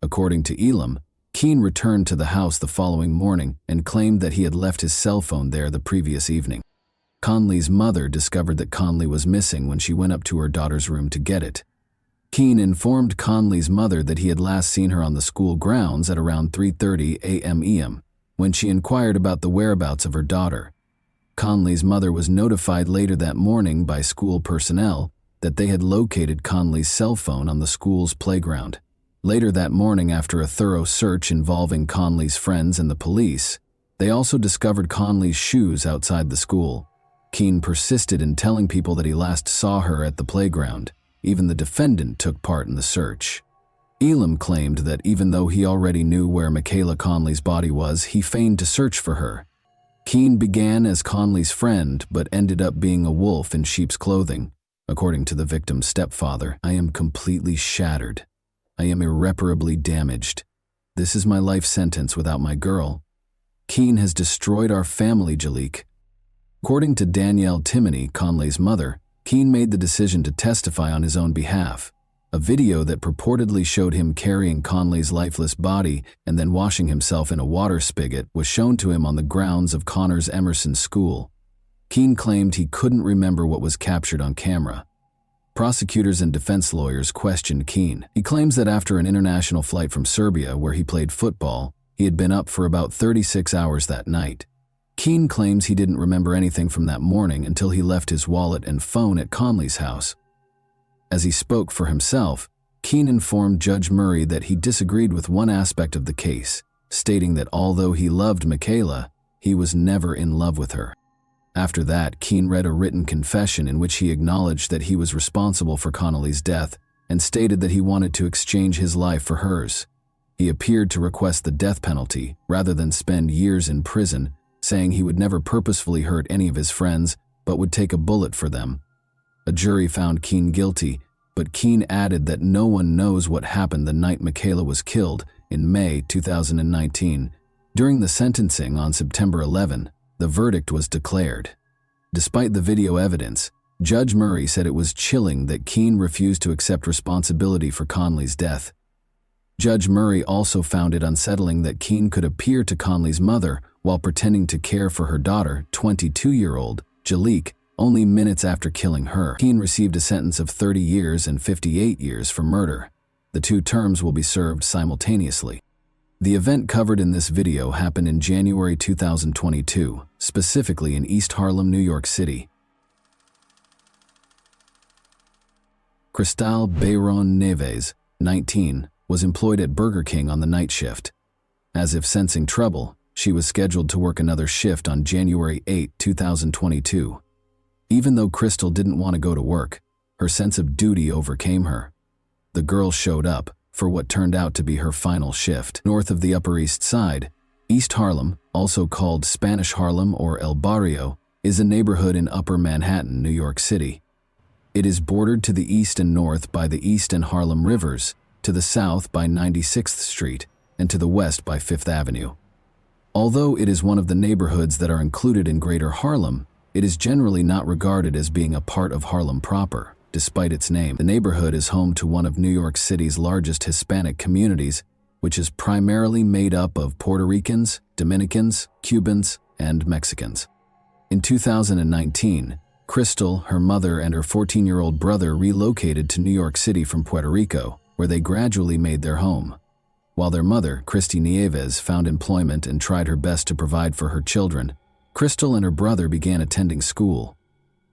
According to Elam, Keene returned to the house the following morning and claimed that he had left his cell phone there the previous evening. Conley's mother discovered that Conley was missing when she went up to her daughter's room to get it. Keene informed Conley's mother that he had last seen her on the school grounds at around 3:30 a.m. when she inquired about the whereabouts of her daughter. Conley's mother was notified later that morning by school personnel that they had located Conley's cell phone on the school's playground. Later that morning, after a thorough search involving Conley's friends and the police, they also discovered Conley's shoes outside the school. Keene persisted in telling people that he last saw her at the playground. Even the defendant took part in the search. Elam claimed that even though he already knew where Michaela Conley's body was, he feigned to search for her. Keene began as Conley's friend, but ended up being a wolf in sheep's clothing. According to the victim's stepfather, "I am completely shattered. I am irreparably damaged. This is my life sentence without my girl. Keene has destroyed our family, Jalik." According to Danielle Timoney, Conley's mother, Keene made the decision to testify on his own behalf. A video that purportedly showed him carrying Conley's lifeless body and then washing himself in a water spigot was shown to him on the grounds of Connors Emerson School. Keene claimed he couldn't remember what was captured on camera. Prosecutors and defense lawyers questioned Keene. He claims that after an international flight from Serbia where he played football, he had been up for about 36 hours that night. Keene claims he didn't remember anything from that morning until he left his wallet and phone at Conley's house. As he spoke for himself, Keene informed Judge Murray that he disagreed with one aspect of the case, stating that although he loved Michaela, he was never in love with her. After that, Keene read a written confession in which he acknowledged that he was responsible for Connolly's death and stated that he wanted to exchange his life for hers. He appeared to request the death penalty rather than spend years in prison, saying he would never purposefully hurt any of his friends but would take a bullet for them. A jury found Keene guilty, but Keene added that no one knows what happened the night Michaela was killed in May 2019. During the sentencing on September 11, the verdict was declared. Despite the video evidence, Judge Murray said it was chilling that Keene refused to accept responsibility for Conley's death. Judge Murray also found it unsettling that Keene could appear to Conley's mother while pretending to care for her daughter, 22-year-old Jaliek, only minutes after killing her. Keene received a sentence of 30 years and 58 years for murder. The two terms will be served simultaneously. The event covered in this video happened in January 2022, specifically in East Harlem, New York City. Cristal Bayron Neves, 19, was employed at Burger King on the night shift. As if sensing trouble, she was scheduled to work another shift on January 8, 2022. Even though Crystal didn't want to go to work, her sense of duty overcame her. The girl showed up for what turned out to be her final shift. North of the Upper East Side, East Harlem, also called Spanish Harlem or El Barrio, is a neighborhood in Upper Manhattan, New York City. It is bordered to the east and north by the East and Harlem Rivers, to the south by 96th Street, and to the west by 5th Avenue. Although it is one of the neighborhoods that are included in Greater Harlem, it is generally not regarded as being a part of Harlem proper. Despite its name, the neighborhood is home to one of New York City's largest Hispanic communities, which is primarily made up of Puerto Ricans, Dominicans, Cubans, and Mexicans. In 2019, Crystal, her mother, and her 14-year-old brother relocated to New York City from Puerto Rico, where they gradually made their home. While their mother, Christy Nieves, found employment and tried her best to provide for her children, Crystal and her brother began attending school.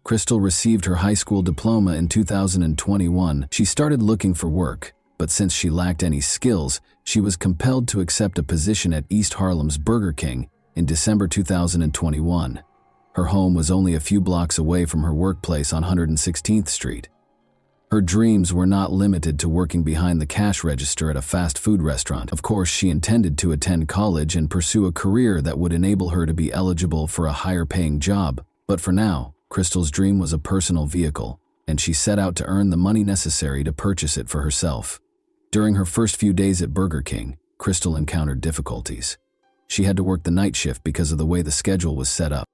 Crystal received her high school diploma in 2021. She started looking for work, but since she lacked any skills, she was compelled to accept a position at East Harlem's Burger King in December 2021. Her home was only a few blocks away from her workplace on 116th Street. Her dreams were not limited to working behind the cash register at a fast food restaurant. Of course, she intended to attend college and pursue a career that would enable her to be eligible for a higher-paying job. But for now, Crystal's dream was a personal vehicle, and she set out to earn the money necessary to purchase it for herself. During her first few days at Burger King, Crystal encountered difficulties. She had to work the night shift because of the way the schedule was set up.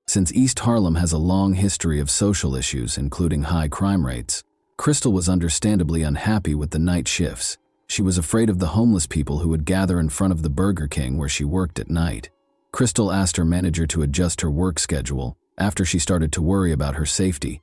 Since East Harlem has a long history of social issues, including high crime rates, Crystal was understandably unhappy with the night shifts. She was afraid of the homeless people who would gather in front of the Burger King where she worked at night. Crystal asked her manager to adjust her work schedule after she started to worry about her safety.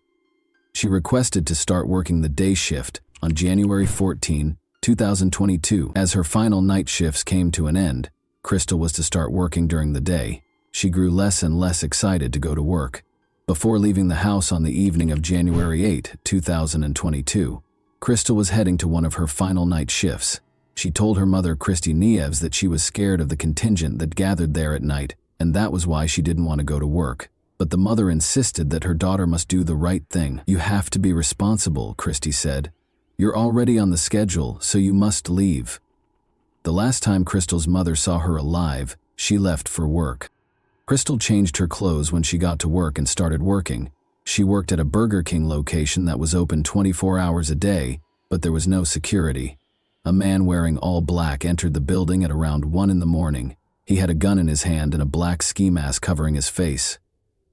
She requested to start working the day shift on January 14, 2022. As her final night shifts came to an end, Crystal was to start working during the day. She grew less and less excited to go to work. Before leaving the house on the evening of January 8, 2022, Crystal was heading to one of her final night shifts. She told her mother, Christy Nieves, that she was scared of the contingent that gathered there at night, and that was why she didn't want to go to work. But the mother insisted that her daughter must do the right thing. "You have to be responsible," Christy said. "You're already on the schedule, so you must leave." The last time Crystal's mother saw her alive, she left for work. Crystal changed her clothes when she got to work and started working. She worked at a Burger King location that was open 24 hours a day, but there was no security. A man wearing all black entered the building at around 1 in the morning. He had a gun in his hand and a black ski mask covering his face.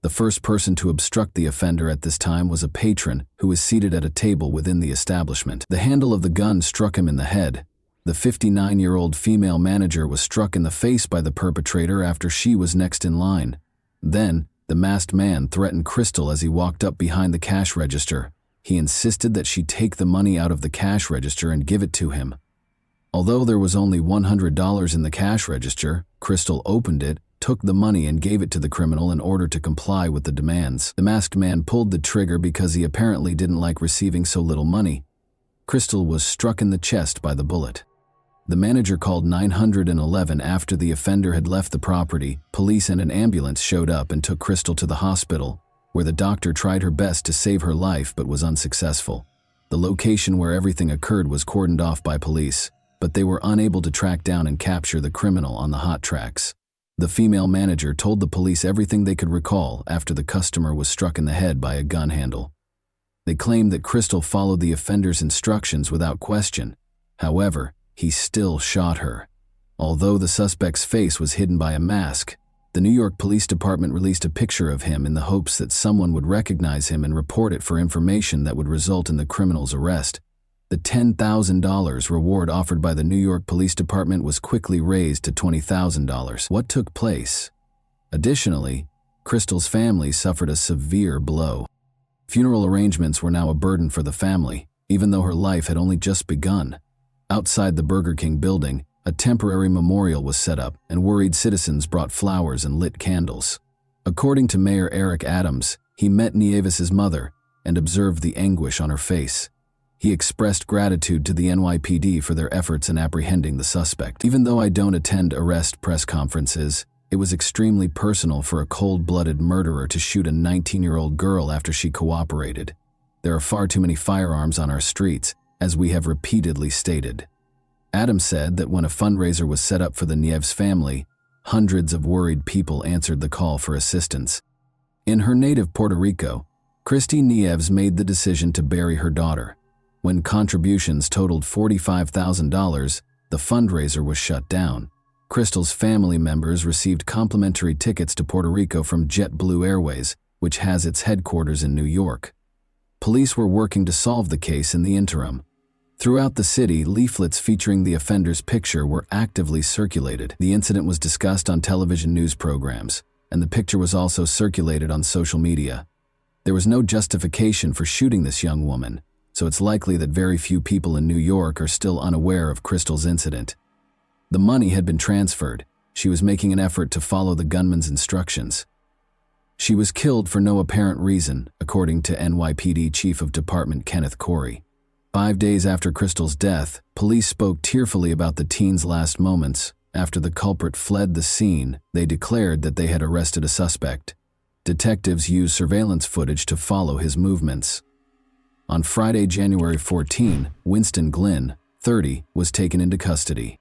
The first person to obstruct the offender at this time was a patron who was seated at a table within the establishment. The handle of the gun struck him in the head. The 59-year-old female manager was struck in the face by the perpetrator after she was next in line. Then, the masked man threatened Crystal as he walked up behind the cash register. He insisted that she take the money out of the cash register and give it to him. Although there was only $100 in the cash register, Crystal opened it, took the money and gave it to the criminal in order to comply with the demands. The masked man pulled the trigger because he apparently didn't like receiving so little money. Crystal was struck in the chest by the bullet. The manager called 911 after the offender had left the property. Police and an ambulance showed up and took Crystal to the hospital, where the doctor tried her best to save her life but was unsuccessful. The location where everything occurred was cordoned off by police, but they were unable to track down and capture the criminal on the hot tracks. The female manager told the police everything they could recall after the customer was struck in the head by a gun handle. They claimed that Crystal followed the offender's instructions without question. However, he still shot her. Although the suspect's face was hidden by a mask, the New York Police Department released a picture of him in the hopes that someone would recognize him and report it for information that would result in the criminal's arrest. The $10,000 reward offered by the New York Police Department was quickly raised to $20,000. What took place? Additionally, Crystal's family suffered a severe blow. Funeral arrangements were now a burden for the family, even though her life had only just begun. Outside the Burger King building, a temporary memorial was set up, and worried citizens brought flowers and lit candles. According to Mayor Eric Adams, he met Nieves' mother and observed the anguish on her face. He expressed gratitude to the NYPD for their efforts in apprehending the suspect. Even though I don't attend arrest press conferences, it was extremely personal for a cold-blooded murderer to shoot a 19-year-old girl after she cooperated. There are far too many firearms on our streets, as we have repeatedly stated. Adams said that when a fundraiser was set up for the Nieves family, hundreds of worried people answered the call for assistance. In her native Puerto Rico, Christy Nieves made the decision to bury her daughter. When contributions totaled $45,000, the fundraiser was shut down. Crystal's family members received complimentary tickets to Puerto Rico from JetBlue Airways, which has its headquarters in New York. Police were working to solve the case in the interim. Throughout the city, leaflets featuring the offender's picture were actively circulated. The incident was discussed on television news programs, and the picture was also circulated on social media. There was no justification for shooting this young woman, so it's likely that very few people in New York are still unaware of Crystal's incident. The money had been transferred. She was making an effort to follow the gunman's instructions. She was killed for no apparent reason, according to NYPD Chief of Department Kenneth Corey. 5 days after Crystal's death, police spoke tearfully about the teen's last moments. After the culprit fled the scene, they declared that they had arrested a suspect. Detectives used surveillance footage to follow his movements. On Friday, January 14, Winston Glynn, 30, was taken into custody.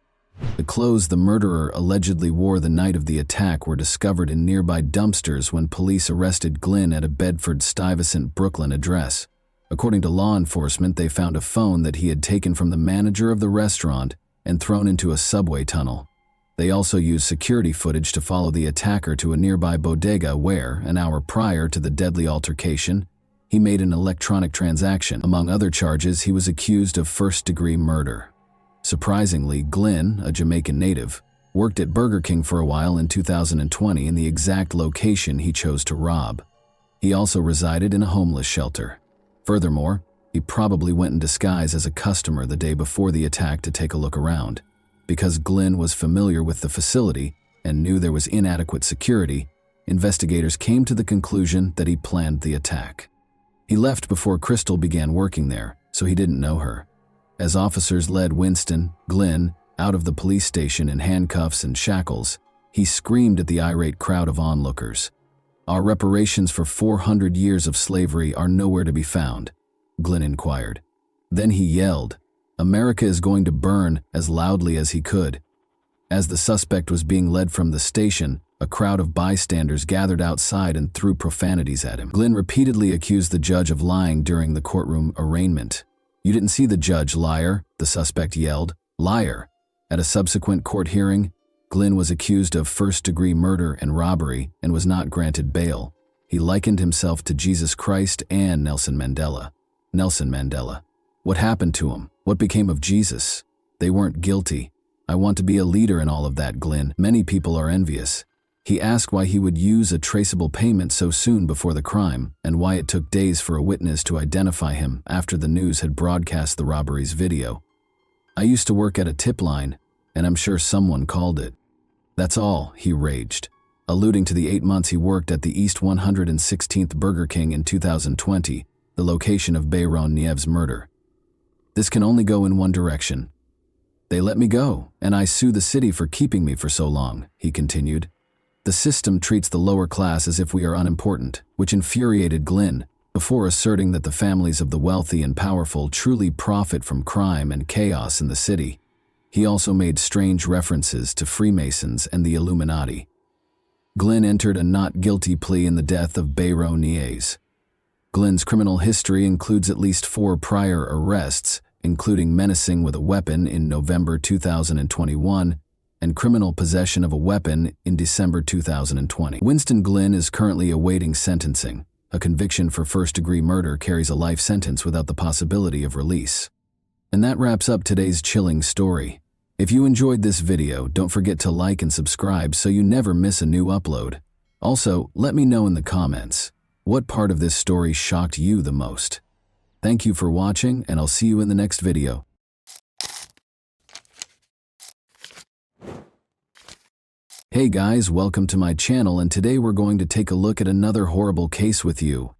The clothes the murderer allegedly wore the night of the attack were discovered in nearby dumpsters when police arrested Glynn at a Bedford-Stuyvesant, Brooklyn address. According to law enforcement, they found a phone that he had taken from the manager of the restaurant and thrown into a subway tunnel. They also used security footage to follow the attacker to a nearby bodega where, an hour prior to the deadly altercation, he made an electronic transaction. Among other charges, he was accused of first-degree murder. Surprisingly, Glynn, a Jamaican native, worked at Burger King for a while in 2020 in the exact location he chose to rob. He also resided in a homeless shelter. Furthermore, he probably went in disguise as a customer the day before the attack to take a look around. Because Glynn was familiar with the facility and knew there was inadequate security, investigators came to the conclusion that he planned the attack. He left before Crystal began working there, so he didn't know her. As officers led Winston, Glynn, out of the police station in handcuffs and shackles, he screamed at the irate crowd of onlookers. "Our reparations for 400 years of slavery are nowhere to be found," Glynn inquired. Then he yelled, "America is going to burn," as loudly as he could. As the suspect was being led from the station, a crowd of bystanders gathered outside and threw profanities at him. Glynn repeatedly accused the judge of lying during the courtroom arraignment. "You didn't see the judge, liar," the suspect yelled. "Liar." At a subsequent court hearing, Glynn was accused of first-degree murder and robbery and was not granted bail. He likened himself to Jesus Christ and Nelson Mandela. Nelson Mandela. What happened to him? What became of Jesus? They weren't guilty. I want to be a leader in all of that, Glynn. Many people are envious. He asked why he would use a traceable payment so soon before the crime, and why it took days for a witness to identify him after the news had broadcast the robbery's video. I used to work at a tip line, and I'm sure someone called it. That's all, he raged, alluding to the 8 months he worked at the East 116th Burger King in 2020, the location of Bayron Niev's murder. This can only go in one direction. They let me go, and I sue the city for keeping me for so long, he continued. The system treats the lower class as if we are unimportant, which infuriated Glynn, before asserting that the families of the wealthy and powerful truly profit from crime and chaos in the city. He also made strange references to Freemasons and the Illuminati. Glynn entered a not guilty plea in the death of Bayron Nies. Glynn's criminal history includes at least 4 prior arrests, including menacing with a weapon in November 2021 and criminal possession of a weapon in December 2020. Winston Glynn is currently awaiting sentencing. A conviction for first-degree murder carries a life sentence without the possibility of release. And that wraps up today's chilling story. If you enjoyed this video, don't forget to like and subscribe so you never miss a new upload. Also, let me know in the comments, what part of this story shocked you the most? Thank you for watching, and I'll see you in the next video. Hey guys, welcome to my channel, and today we're going to take a look at another horrible case with you.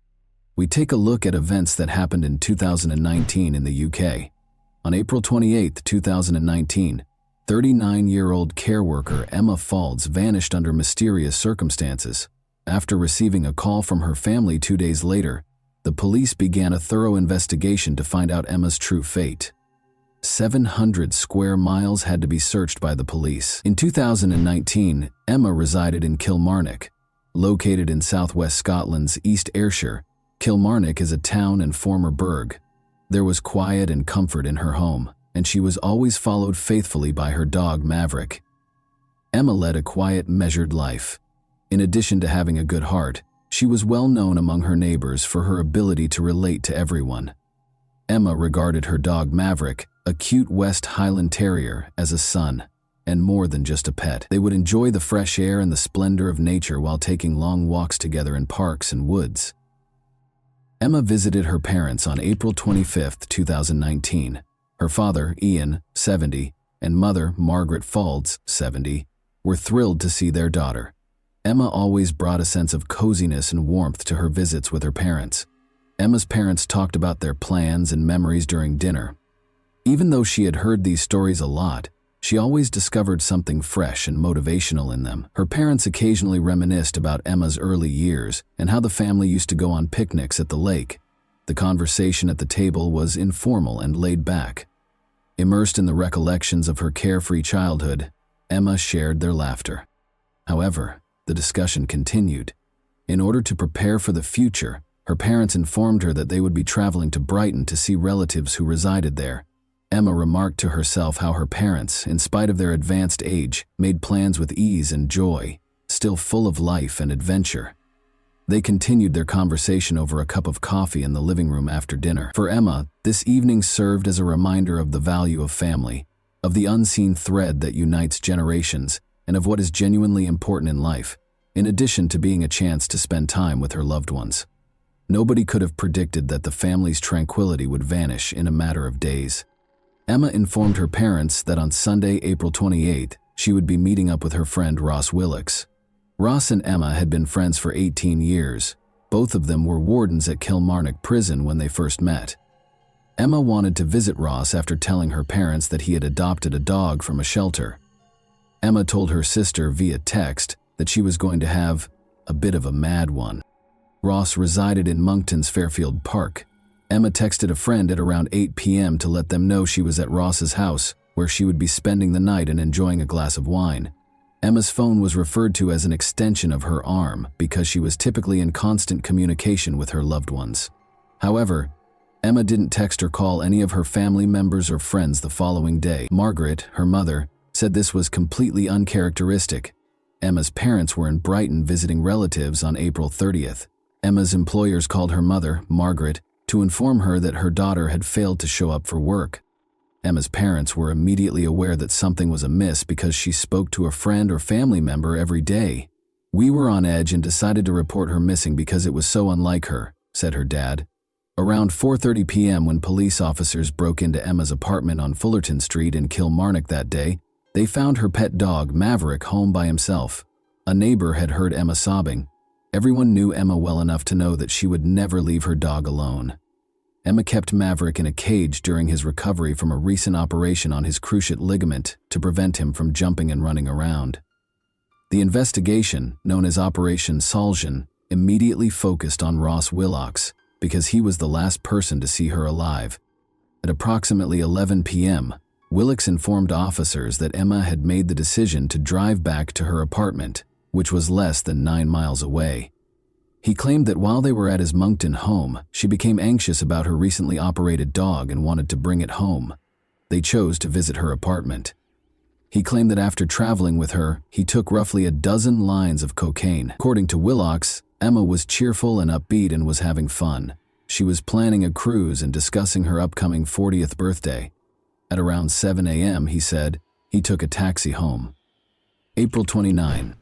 We take a look at events that happened in 2019 in the UK. On April 28, 2019, 39-year-old care worker Emma Faulds vanished under mysterious circumstances. After receiving a call from her family 2 days later, the police began a thorough investigation to find out Emma's true fate. 700 square miles had to be searched by the police. In 2019, Emma resided in Kilmarnock. Located in southwest Scotland's East Ayrshire, Kilmarnock is a town and former burgh. There was quiet and comfort in her home, and she was always followed faithfully by her dog Maverick. Emma led a quiet, measured life. In addition to having a good heart, she was well known among her neighbors for her ability to relate to everyone. Emma regarded her dog Maverick, a cute West Highland Terrier, as a son, and more than just a pet. They would enjoy the fresh air and the splendor of nature while taking long walks together in parks and woods. Emma visited her parents on April 25, 2019. Her father, Ian, 70, and mother, Margaret Faulds, 70, were thrilled to see their daughter. Emma always brought a sense of coziness and warmth to her visits with her parents. Emma's parents talked about their plans and memories during dinner. Even though she had heard these stories a lot, she always discovered something fresh and motivational in them. Her parents occasionally reminisced about Emma's early years and how the family used to go on picnics at the lake. The conversation at the table was informal and laid back. Immersed in the recollections of her carefree childhood, Emma shared their laughter. However, the discussion continued. In order to prepare for the future, her parents informed her that they would be traveling to Brighton to see relatives who resided there. Emma remarked to herself how her parents, in spite of their advanced age, made plans with ease and joy, still full of life and adventure. They continued their conversation over a cup of coffee in the living room after dinner. For Emma, this evening served as a reminder of the value of family, of the unseen thread that unites generations, and of what is genuinely important in life, in addition to being a chance to spend time with her loved ones. Nobody could have predicted that the family's tranquility would vanish in a matter of days. Emma informed her parents that on Sunday, April 28th, she would be meeting up with her friend Ross Willocks. Ross and Emma had been friends for 18 years. Both of them were wardens at Kilmarnock Prison when they first met. Emma wanted to visit Ross after telling her parents that he had adopted a dog from a shelter. Emma told her sister via text that she was going to have a bit of a mad one. Ross resided in Monkton's Fairfield Park. Emma texted a friend at around 8 p.m. to let them know she was at Ross's house, where she would be spending the night and enjoying a glass of wine. Emma's phone was referred to as an extension of her arm because she was typically in constant communication with her loved ones. However, Emma didn't text or call any of her family members or friends the following day. Margaret, her mother, said this was completely uncharacteristic. Emma's parents were in Brighton visiting relatives on April 30th. Emma's employers called her mother, Margaret, to inform her that her daughter had failed to show up for work. Emma's parents were immediately aware that something was amiss because she spoke to a friend or family member every day. "We were on edge and decided to report her missing because it was so unlike her," said her dad. Around 4:30 p.m. when police officers broke into Emma's apartment on Fullerton Street in Kilmarnock that day, they found her pet dog, Maverick, home by himself. A neighbor had heard Emma sobbing. Everyone knew Emma well enough to know that she would never leave her dog alone. Emma kept Maverick in a cage during his recovery from a recent operation on his cruciate ligament to prevent him from jumping and running around. The investigation, known as Operation Salsion, immediately focused on Ross Willox because he was the last person to see her alive. At approximately 11 p.m., Willox informed officers that Emma had made the decision to drive back to her apartment, which was less than 9 miles away. He claimed that while they were at his Moncton home, she became anxious about her recently operated dog and wanted to bring it home. They chose to visit her apartment. He claimed that after traveling with her, he took roughly a dozen lines of cocaine. According to Willox, Emma was cheerful and upbeat and was having fun. She was planning a cruise and discussing her upcoming 40th birthday. At around 7 a.m., he said, he took a taxi home. April 29.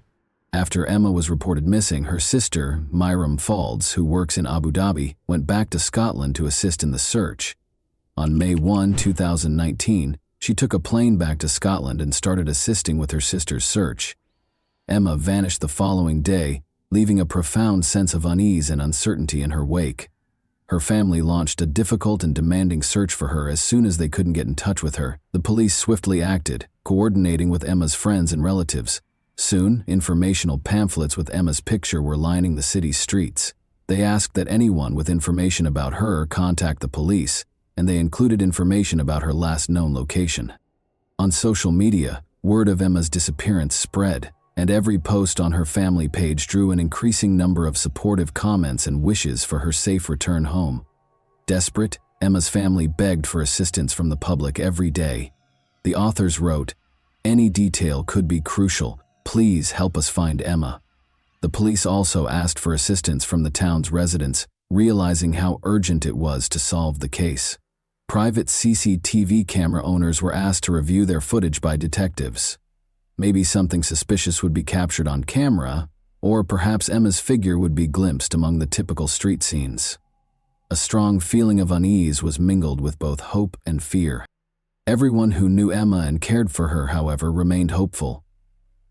After Emma was reported missing, her sister, Myram Faulds, who works in Abu Dhabi, went back to Scotland to assist in the search. On May 1, 2019, she took a plane back to Scotland and started assisting with her sister's search. Emma vanished the following day, leaving a profound sense of unease and uncertainty in her wake. Her family launched a difficult and demanding search for her as soon as they couldn't get in touch with her. The police swiftly acted, coordinating with Emma's friends and relatives. Soon, informational pamphlets with Emma's picture were lining the city's streets. They asked that anyone with information about her contact the police, and they included information about her last known location. On social media, word of Emma's disappearance spread, and every post on her family page drew an increasing number of supportive comments and wishes for her safe return home. Desperate, Emma's family begged for assistance from the public every day. The authors wrote, "Any detail could be crucial. Please help us find Emma." The police also asked for assistance from the town's residents, realizing how urgent it was to solve the case. Private CCTV camera owners were asked to review their footage by detectives. Maybe something suspicious would be captured on camera, or perhaps Emma's figure would be glimpsed among the typical street scenes. A strong feeling of unease was mingled with both hope and fear. Everyone who knew Emma and cared for her, however, remained hopeful.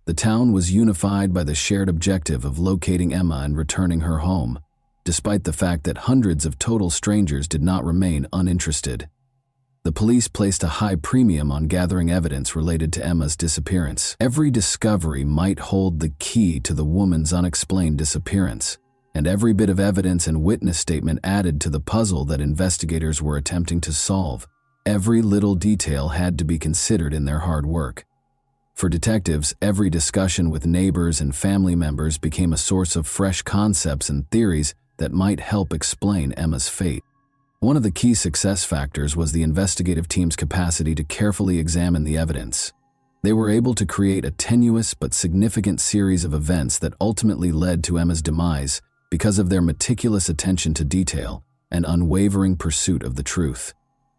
The town was unified by the shared objective of locating Emma and returning her home, despite the fact that hundreds of total strangers did not remain uninterested. The police placed a high premium on gathering evidence related to Emma's disappearance. Every discovery might hold the key to the woman's unexplained disappearance, and every bit of evidence and witness statement added to the puzzle that investigators were attempting to solve. Every little detail had to be considered in their hard work. For detectives, every discussion with neighbors and family members became a source of fresh concepts and theories that might help explain Emma's fate. One of the key success factors was the investigative team's capacity to carefully examine the evidence. They were able to create a tenuous but significant series of events that ultimately led to Emma's demise because of their meticulous attention to detail and unwavering pursuit of the truth.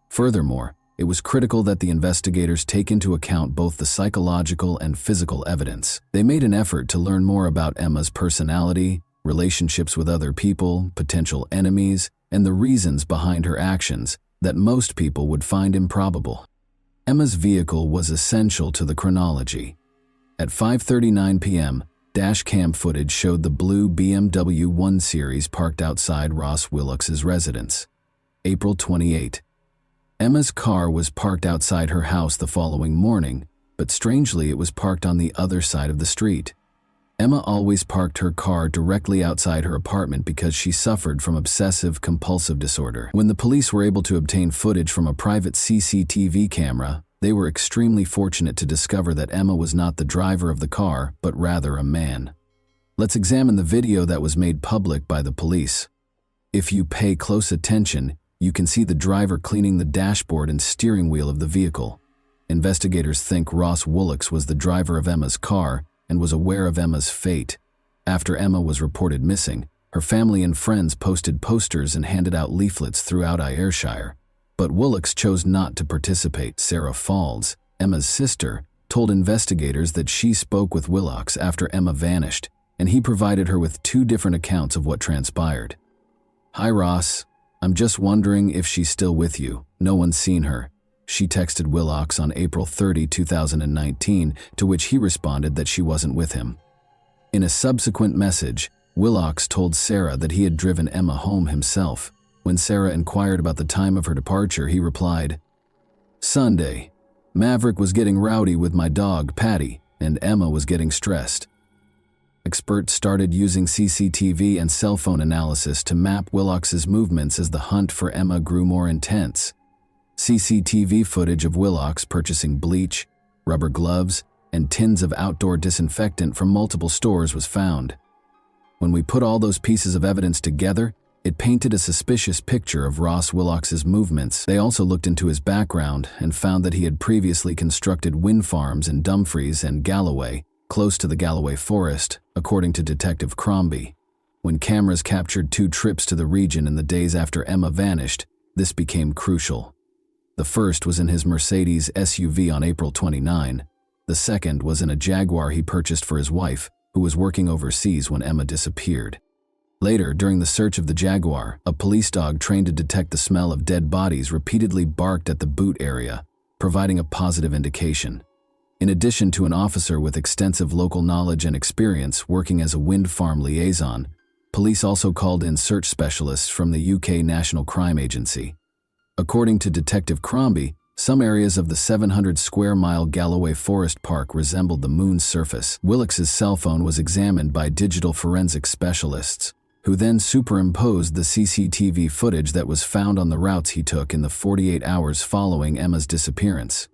Furthermore, it was critical that the investigators take into account both the psychological and physical evidence. They made an effort to learn more about Emma's personality, relationships with other people, potential enemies, and the reasons behind her actions that most people would find improbable. Emma's vehicle was essential to the chronology. At 5:39 p.m., dashcam footage showed the blue BMW 1 Series parked outside Ross Willox's residence. April 28. Emma's car was parked outside her house the following morning, but strangely it was parked on the other side of the street. Emma always parked her car directly outside her apartment because she suffered from obsessive-compulsive disorder. When the police were able to obtain footage from a private CCTV camera, they were extremely fortunate to discover that Emma was not the driver of the car, but rather a man. Let's examine the video that was made public by the police. If you pay close attention, you can see the driver cleaning the dashboard and steering wheel of the vehicle. Investigators think Ross Willox was the driver of Emma's car and was aware of Emma's fate. After Emma was reported missing, Her family and friends posted posters and handed out leaflets throughout Ayrshire, but Willocks chose not to participate. Sarah Faulds, Emma's sister, told investigators that she spoke with Willocks after Emma vanished, and he provided her with 2 different accounts of what transpired. "Hi Ross, I'm just wondering if she's still with you. No one's seen her," she texted Willocks on April 30, 2019, to which he responded that she wasn't with him. In a subsequent message, Willocks told Sarah that he had driven Emma home himself. When Sarah inquired about the time of her departure, he replied, "Sunday. Maverick was getting rowdy with my dog, Patty, and Emma was getting stressed." Experts started using CCTV and cell phone analysis to map Willocks' movements as the hunt for Emma grew more intense. CCTV footage of Willocks purchasing bleach, rubber gloves, and tins of outdoor disinfectant from multiple stores was found. When we put all those pieces of evidence together, it painted a suspicious picture of Ross Willocks' movements. They also looked into his background and found that he had previously constructed wind farms in Dumfries and Galloway, close to the Galloway Forest, according to Detective Crombie. When cameras captured 2 trips to the region in the days after Emma vanished, this became crucial. The first was in his Mercedes SUV on April 29. The second was in a Jaguar he purchased for his wife, who was working overseas when Emma disappeared. Later, during the search of the Jaguar, a police dog trained to detect the smell of dead bodies repeatedly barked at the boot area, providing a positive indication. In addition to an officer with extensive local knowledge and experience working as a wind farm liaison, police also called in search specialists from the UK National Crime Agency. According to Detective Crombie, some areas of the 700-square-mile Galloway Forest Park resembled the moon's surface. Willocks' cell phone was examined by digital forensic specialists, who then superimposed the CCTV footage that was found on the routes he took in the 48 hours following Emma's disappearance.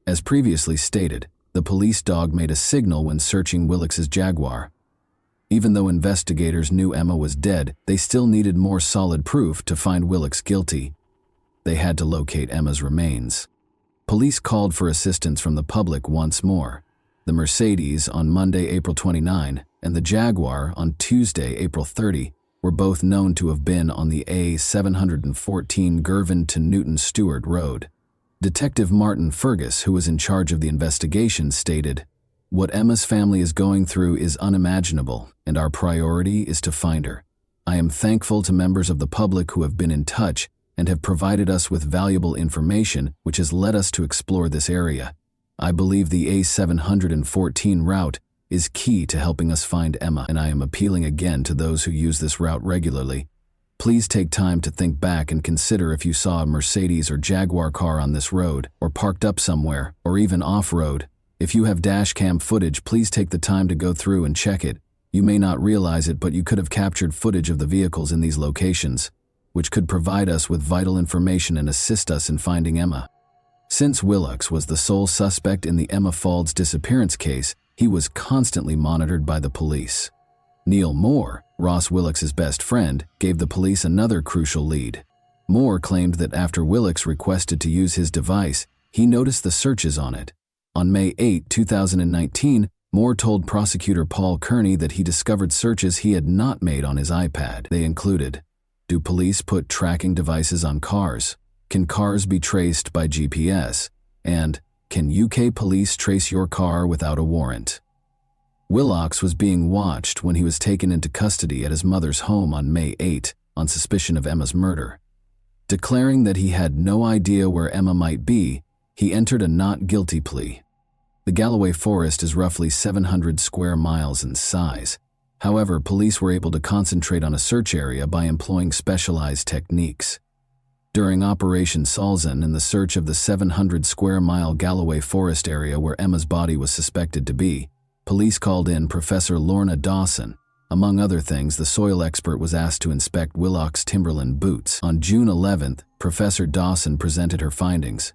As previously stated, the police dog made a signal when searching Willocks' Jaguar. Even though investigators knew Emma was dead, they still needed more solid proof to find Willocks guilty. They had to locate Emma's remains. Police called for assistance from the public once more. The Mercedes on Monday, April 29, and the Jaguar on Tuesday, April 30, were both known to have been on the A714 Girvan to Newton Stewart Road. Detective Martin Fergus, who was in charge of the investigation, stated, "What Emma's family is going through is unimaginable, and our priority is to find her. I am thankful to members of the public who have been in touch and have provided us with valuable information which has led us to explore this area. I believe the A714 route is key to helping us find Emma, and I am appealing again to those who use this route regularly. Please take time to think back and consider if you saw a Mercedes or Jaguar car on this road, or parked up somewhere, or even off-road. If you have dashcam footage, please take the time to go through and check it. You may not realize it, but you could have captured footage of the vehicles in these locations, which could provide us with vital information and assist us in finding Emma." Since Willocks was the sole suspect in the Emma Faulds disappearance case, he was constantly monitored by the police. Neil Moore, Ross Willocks' best friend, gave the police another crucial lead. Moore claimed that after Willocks requested to use his device, he noticed the searches on it. On May 8, 2019, Moore told prosecutor Paul Kearney that he discovered searches he had not made on his iPad. They included: do police put tracking devices on cars? Can cars be traced by GPS? And can UK police trace your car without a warrant? Willocks was being watched when he was taken into custody at his mother's home on May 8 on suspicion of Emma's murder. Declaring that he had no idea where Emma might be, he entered a not guilty plea. The Galloway Forest is roughly 700 square miles in size. However, police were able to concentrate on a search area by employing specialized techniques. During Operation Salzan and the search of the 700-square-mile Galloway Forest area where Emma's body was suspected to be, police called in Professor Lorna Dawson. Among other things, the soil expert was asked to inspect Willocks' Timberland boots. On June 11th, Professor Dawson presented her findings.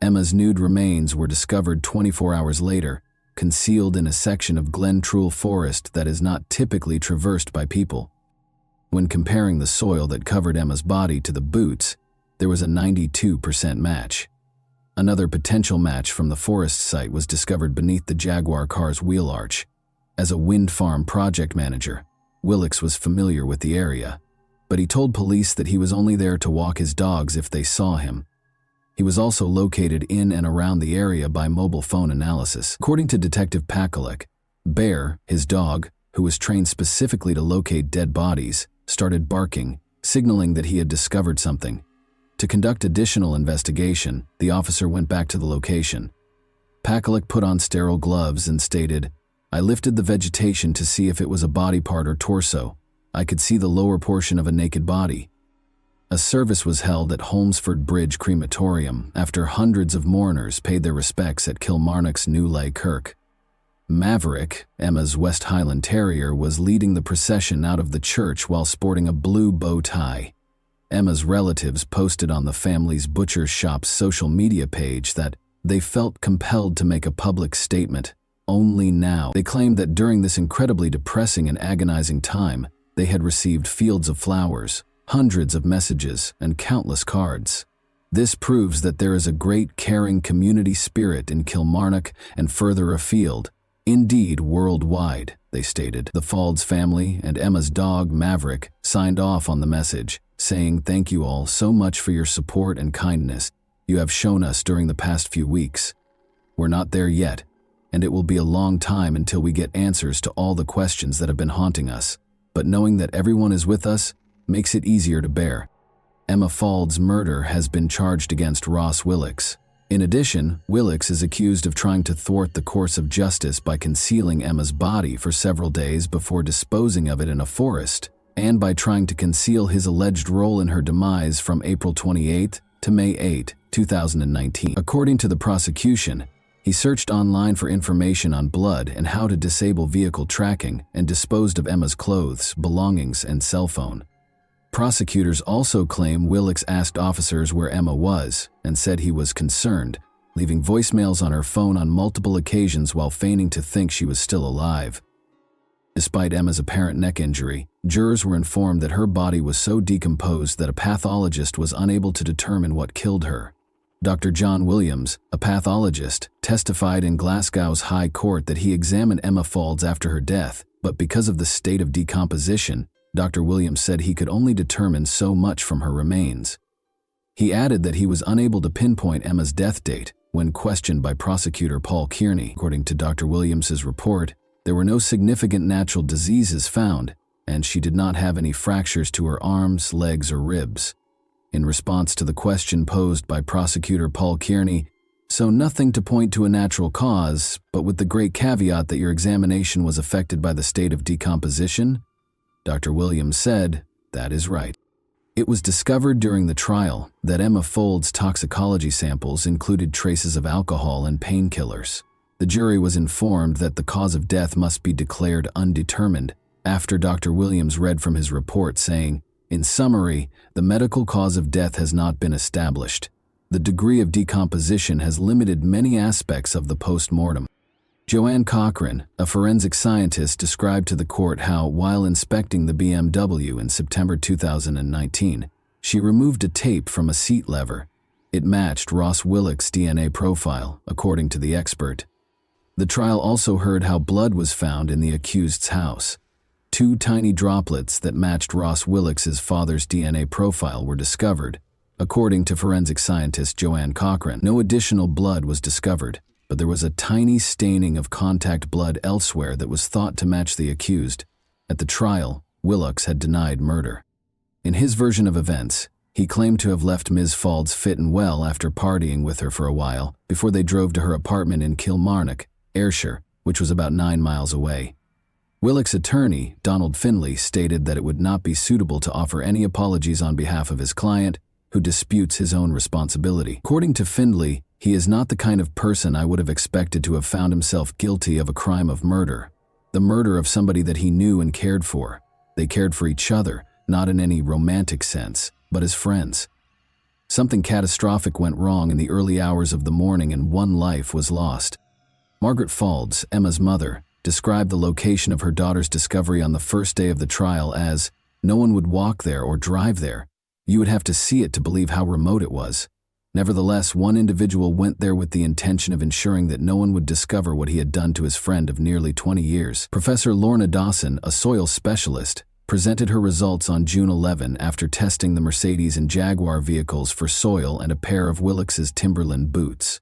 Emma's nude remains were discovered 24 hours later, concealed in a section of Glen Truel Forest that is not typically traversed by people. When comparing the soil that covered Emma's body to the boots, there was a 92% match. Another potential match from the forest site was discovered beneath the Jaguar car's wheel arch. As a wind farm project manager, Willix was familiar with the area, but he told police that he was only there to walk his dogs if they saw him. He was also located in and around the area by mobile phone analysis. According to Detective Pakalek, Bear, his dog, who was trained specifically to locate dead bodies, started barking, signaling that he had discovered something. To conduct additional investigation, the officer went back to the location. Pakalek put on sterile gloves and stated, "I lifted the vegetation to see if it was a body part or torso. I could see the lower portion of a naked body." A service was held at Holmesford Bridge Crematorium after hundreds of mourners paid their respects at Kilmarnock's New Lay Kirk. Maverick, Emma's West Highland Terrier, was leading the procession out of the church while sporting a blue bow tie. Emma's relatives posted on the family's butcher shop's social media page that they felt compelled to make a public statement only now. They claimed that during this incredibly depressing and agonizing time, they had received fields of flowers, hundreds of messages, and countless cards. This proves that there is a great caring community spirit in Kilmarnock and further afield, indeed worldwide, they stated. The Faulds family and Emma's dog, Maverick, signed off on the message, saying, "Thank you all so much for your support and kindness you have shown us during the past few weeks. We're not there yet, and it will be a long time until we get answers to all the questions that have been haunting us, but knowing that everyone is with us makes it easier to bear." Emma Fauld's murder has been charged against Ross Willix. In addition, Willix is accused of trying to thwart the course of justice by concealing Emma's body for several days before disposing of it in a forest, and by trying to conceal his alleged role in her demise from April 28 to May 8, 2019. According to the prosecution, he searched online for information on blood and how to disable vehicle tracking and disposed of Emma's clothes, belongings, and cell phone. Prosecutors also claim Willix asked officers where Emma was and said he was concerned, leaving voicemails on her phone on multiple occasions while feigning to think she was still alive. Despite Emma's apparent neck injury, jurors were informed that her body was so decomposed that a pathologist was unable to determine what killed her. Dr. John Williams, a pathologist, testified in Glasgow's High Court that he examined Emma Faulds after her death, but because of the state of decomposition, Dr. Williams said he could only determine so much from her remains. He added that he was unable to pinpoint Emma's death date when questioned by prosecutor Paul Kearney. According to Dr. Williams's report, there were no significant natural diseases found, and she did not have any fractures to her arms, legs, or ribs. In response to the question posed by prosecutor Paul Kearney, "So nothing to point to a natural cause, but with the great caveat that your examination was affected by the state of decomposition?" Dr. Williams said, "That is right." It was discovered during the trial that Emma Fauld's toxicology samples included traces of alcohol and painkillers. The jury was informed that the cause of death must be declared undetermined after Dr. Williams read from his report saying, "In summary, the medical cause of death has not been established. The degree of decomposition has limited many aspects of the post-mortem." Joanne Cochran, a forensic scientist, described to the court how, while inspecting the BMW in September 2019, she removed a tape from a seat lever. It matched Ross Willix's DNA profile, according to the expert. The trial also heard how blood was found in the accused's house. 2 tiny droplets that matched Ross Willix's father's DNA profile were discovered. According to forensic scientist Joanne Cochran, no additional blood was discovered, but there was a tiny staining of contact blood elsewhere that was thought to match the accused. At the trial, Willix had denied murder. In his version of events, he claimed to have left Ms. Faulds fit and well after partying with her for a while before they drove to her apartment in Kilmarnock, Ayrshire, which was about 9 miles away. Willix's attorney, Donald Findlay, stated that it would not be suitable to offer any apologies on behalf of his client, who disputes his own responsibility. According to Findlay, he is not the kind of person I would have expected to have found himself guilty of a crime of murder. The murder of somebody that he knew and cared for. They cared for each other, not in any romantic sense, but as friends. Something catastrophic went wrong in the early hours of the morning and one life was lost. Margaret Faulds, Emma's mother, described the location of her daughter's discovery on the first day of the trial as, "No one would walk there or drive there. You would have to see it to believe how remote it was." Nevertheless, one individual went there with the intention of ensuring that no one would discover what he had done to his friend of nearly 20 years. Professor Lorna Dawson, a soil specialist, presented her results on June 11 after testing the Mercedes and Jaguar vehicles for soil and a pair of Willex's Timberland boots.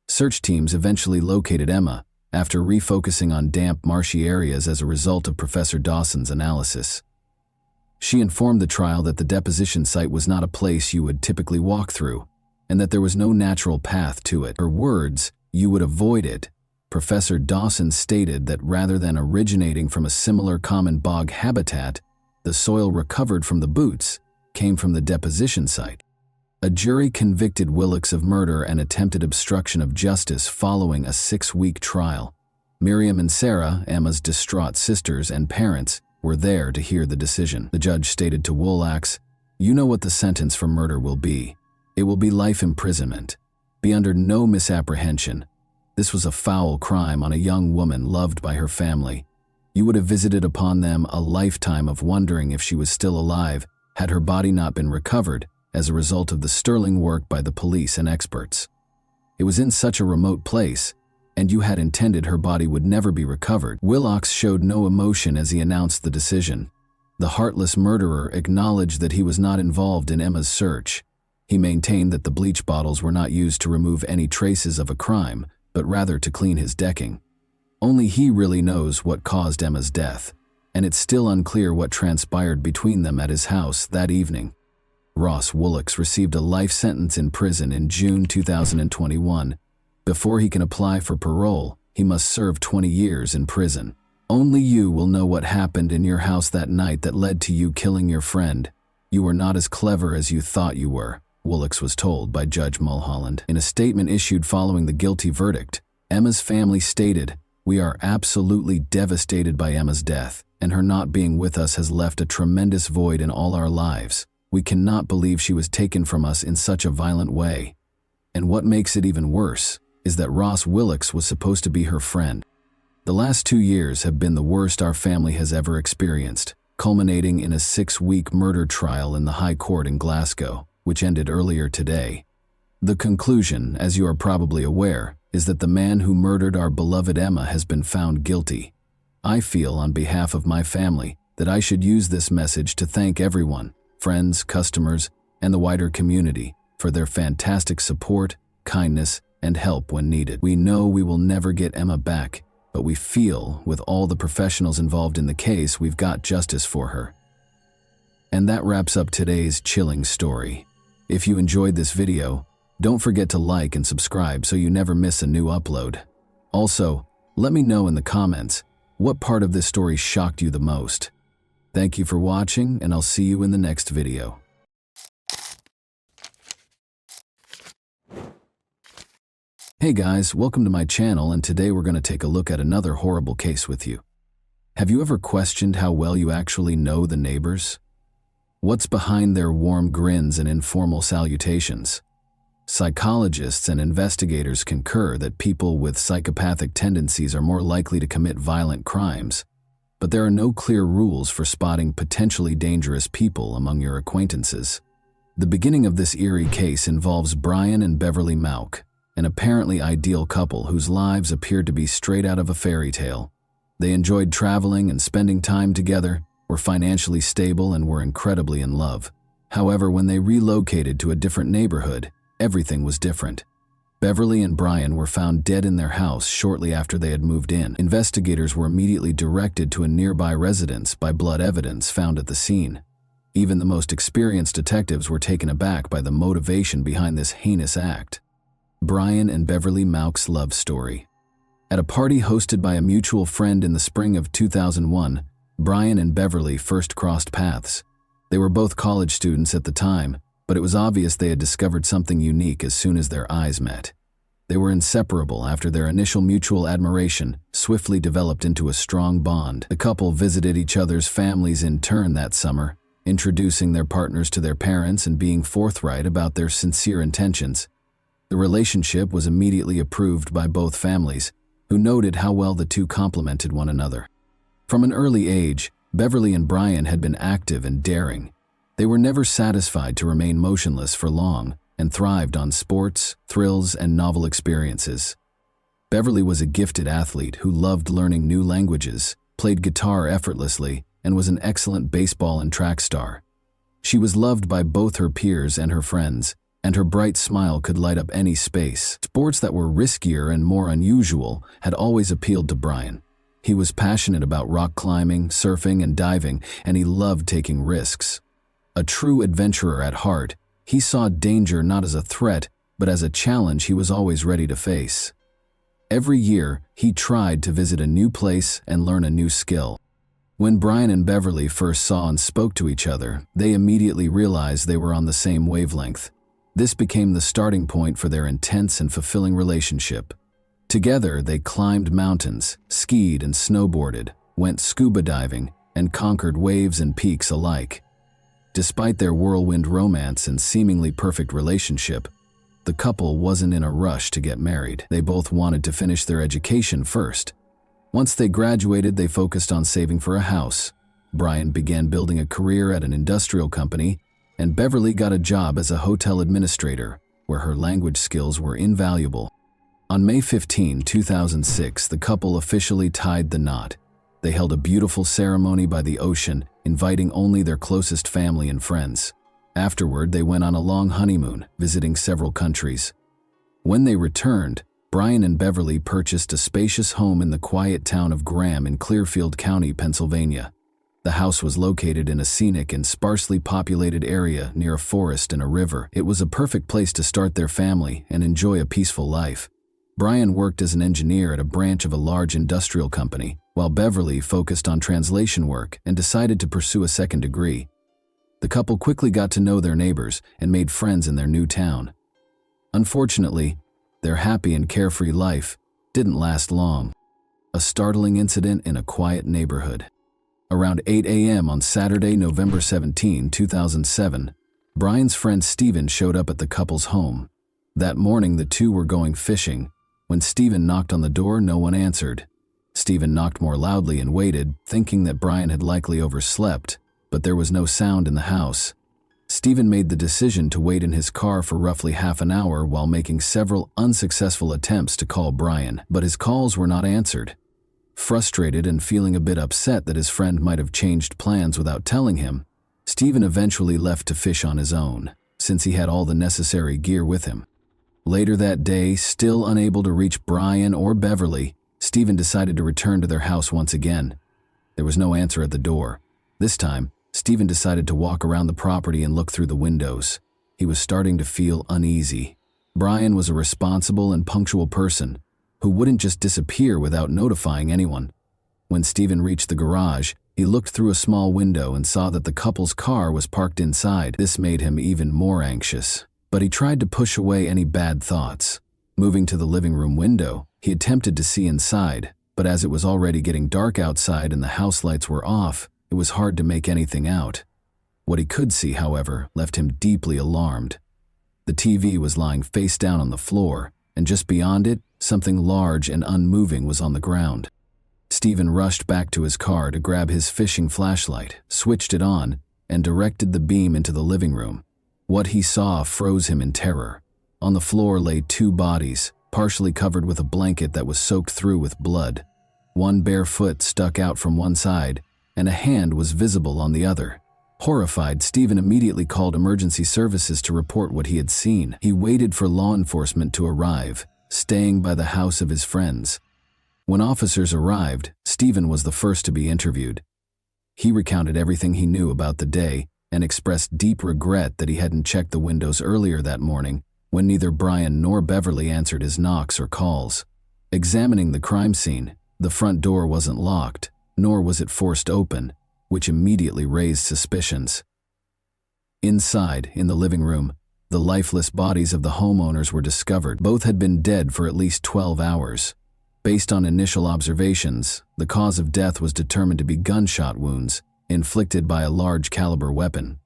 Search teams eventually located Emma after refocusing on damp, marshy areas as a result of Professor Dawson's analysis. She informed the trial that the deposition site was not a place you would typically walk through, and that there was no natural path to it. Her words, "You would avoid it." Professor Dawson stated that rather than originating from a similar common bog habitat, the soil recovered from the boots came from the deposition site. A jury convicted Willex of murder and attempted obstruction of justice following a 6-week trial. Miriam and Sarah, Emma's distraught sisters and parents, were there to hear the decision. The judge stated to Willex, "You know what the sentence for murder will be. It will be life imprisonment. Be under no misapprehension. This was a foul crime on a young woman loved by her family. You would have visited upon them a lifetime of wondering if she was still alive had her body not been recovered as a result of the sterling work by the police and experts. It was in such a remote place, and you had intended her body would never be recovered." Willex showed no emotion as he announced the decision. The heartless murderer acknowledged that he was not involved in Emma's search. He maintained that the bleach bottles were not used to remove any traces of a crime, but rather to clean his decking. Only he really knows what caused Emma's death, and it's still unclear what transpired between them at his house that evening. Ross Willex received a life sentence in prison in June 2021. Before he can apply for parole, he must serve 20 years in prison. Only you will know what happened in your house that night that led to you killing your friend. You were not as clever as you thought you were, Willex was told by Judge Mulholland. In a statement issued following the guilty verdict, Emma's family stated, "We are absolutely devastated by Emma's death, and her not being with us has left a tremendous void in all our lives. We cannot believe she was taken from us in such a violent way. And what makes it even worse is that Ross Willex was supposed to be her friend." The last 2 years have been the worst our family has ever experienced, culminating in a 6-week murder trial in the High Court in Glasgow, which ended earlier today. The conclusion, as you are probably aware, is that the man who murdered our beloved Emma has been found guilty. I feel, on behalf of my family, that I should use this message to thank everyone, friends, customers, and the wider community, for their fantastic support, kindness, and help when needed. We know we will never get Emma back, but we feel, with all the professionals involved in the case, we've got justice for her. And that wraps up today's chilling story. If you enjoyed this video, don't forget to like and subscribe so you never miss a new upload. Also, let me know in the comments what part of this story shocked you the most. Thank you for watching, and I'll see you in the next video. Hey guys, welcome to my channel, and today we're going to take a look at another horrible case with you. Have you ever questioned how well you actually know the neighbors? What's behind their warm grins and informal salutations? Psychologists and investigators concur that people with psychopathic tendencies are more likely to commit violent crimes, but there are no clear rules for spotting potentially dangerous people among your acquaintances. The beginning of this eerie case involves Brian and Beverly Mauck, an apparently ideal couple whose lives appeared to be straight out of a fairy tale. They enjoyed traveling and spending time together, were financially stable, and were incredibly in love. However, when they relocated to a different neighborhood, everything was different. Beverly and Brian were found dead in their house shortly after they had moved in. Investigators were immediately directed to a nearby residence by blood evidence found at the scene. Even the most experienced detectives were taken aback by the motivation behind this heinous act. Brian and Beverly Mauck's love story. At a party hosted by a mutual friend in the spring of 2001, Brian and Beverly first crossed paths. They were both college students at the time, but it was obvious they had discovered something unique as soon as their eyes met. They were inseparable after their initial mutual admiration swiftly developed into a strong bond. The couple visited each other's families in turn that summer, introducing their partners to their parents and being forthright about their sincere intentions. The relationship was immediately approved by both families, who noted how well the two complemented one another. From an early age, Beverly and Brian had been active and daring. They were never satisfied to remain motionless for long, and thrived on sports, thrills, and novel experiences. Beverly was a gifted athlete who loved learning new languages, played guitar effortlessly, and was an excellent baseball and track star. She was loved by both her peers and her friends, and her bright smile could light up any space. Sports that were riskier and more unusual had always appealed to Brian. He was passionate about rock climbing, surfing, and diving, and he loved taking risks. A true adventurer at heart, he saw danger not as a threat, but as a challenge he was always ready to face. Every year, he tried to visit a new place and learn a new skill. When Brian and Beverly first saw and spoke to each other, they immediately realized they were on the same wavelength. This became the starting point for their intense and fulfilling relationship. Together, they climbed mountains, skied and snowboarded, went scuba diving, and conquered waves and peaks alike. Despite their whirlwind romance and seemingly perfect relationship, the couple wasn't in a rush to get married. They both wanted to finish their education first. Once they graduated, they focused on saving for a house. Brian began building a career at an industrial company, and Beverly got a job as a hotel administrator, where her language skills were invaluable. On May 15, 2006, the couple officially tied the knot. They held a beautiful ceremony by the ocean, inviting only their closest family and friends. Afterward, they went on a long honeymoon, visiting several countries. When they returned, Brian and Beverly purchased a spacious home in the quiet town of Graham in Clearfield County, Pennsylvania. The house was located in a scenic and sparsely populated area near a forest and a river. It was a perfect place to start their family and enjoy a peaceful life. Brian worked as an engineer at a branch of a large industrial company, while Beverly focused on translation work and decided to pursue a second degree. The couple quickly got to know their neighbors and made friends in their new town. Unfortunately, their happy and carefree life didn't last long. A startling incident in a quiet neighborhood. Around 8 a.m. on Saturday, November 17, 2007, Brian's friend Steven showed up at the couple's home. That morning, the two were going fishing. When Steven knocked on the door, no one answered. Steven knocked more loudly and waited, thinking that Brian had likely overslept, but there was no sound in the house. Steven made the decision to wait in his car for roughly half an hour while making several unsuccessful attempts to call Brian, but his calls were not answered. Frustrated and feeling a bit upset that his friend might have changed plans without telling him, Steven eventually left to fish on his own, since he had all the necessary gear with him. Later that day, still unable to reach Brian or Beverly, Steven decided to return to their house once again. There was no answer at the door. This time, Steven decided to walk around the property and look through the windows. He was starting to feel uneasy. Brian was a responsible and punctual person who wouldn't just disappear without notifying anyone. When Steven reached the garage, he looked through a small window and saw that the couple's car was parked inside. This made him even more anxious, but he tried to push away any bad thoughts. Moving to the living room window, he attempted to see inside, but as it was already getting dark outside and the house lights were off, it was hard to make anything out. What he could see, however, left him deeply alarmed. The TV was lying face down on the floor, and just beyond it, something large and unmoving was on the ground. Steven rushed back to his car to grab his fishing flashlight, switched it on, and directed the beam into the living room. What he saw froze him in terror. On the floor lay two bodies, partially covered with a blanket that was soaked through with blood. One bare foot stuck out from one side, and a hand was visible on the other. Horrified, Steven immediately called emergency services to report what he had seen. He waited for law enforcement to arrive, staying by the house of his friends. When officers arrived, Steven was the first to be interviewed. He recounted everything he knew about the day and expressed deep regret that he hadn't checked the windows earlier that morning when neither Brian nor Beverly answered his knocks or calls. Examining the crime scene, the front door wasn't locked, nor was it forced open, which immediately raised suspicions. Inside, in the living room, the lifeless bodies of the homeowners were discovered. Both had been dead for at least 12 hours. Based on initial observations, the cause of death was determined to be gunshot wounds inflicted by a large caliber weapon.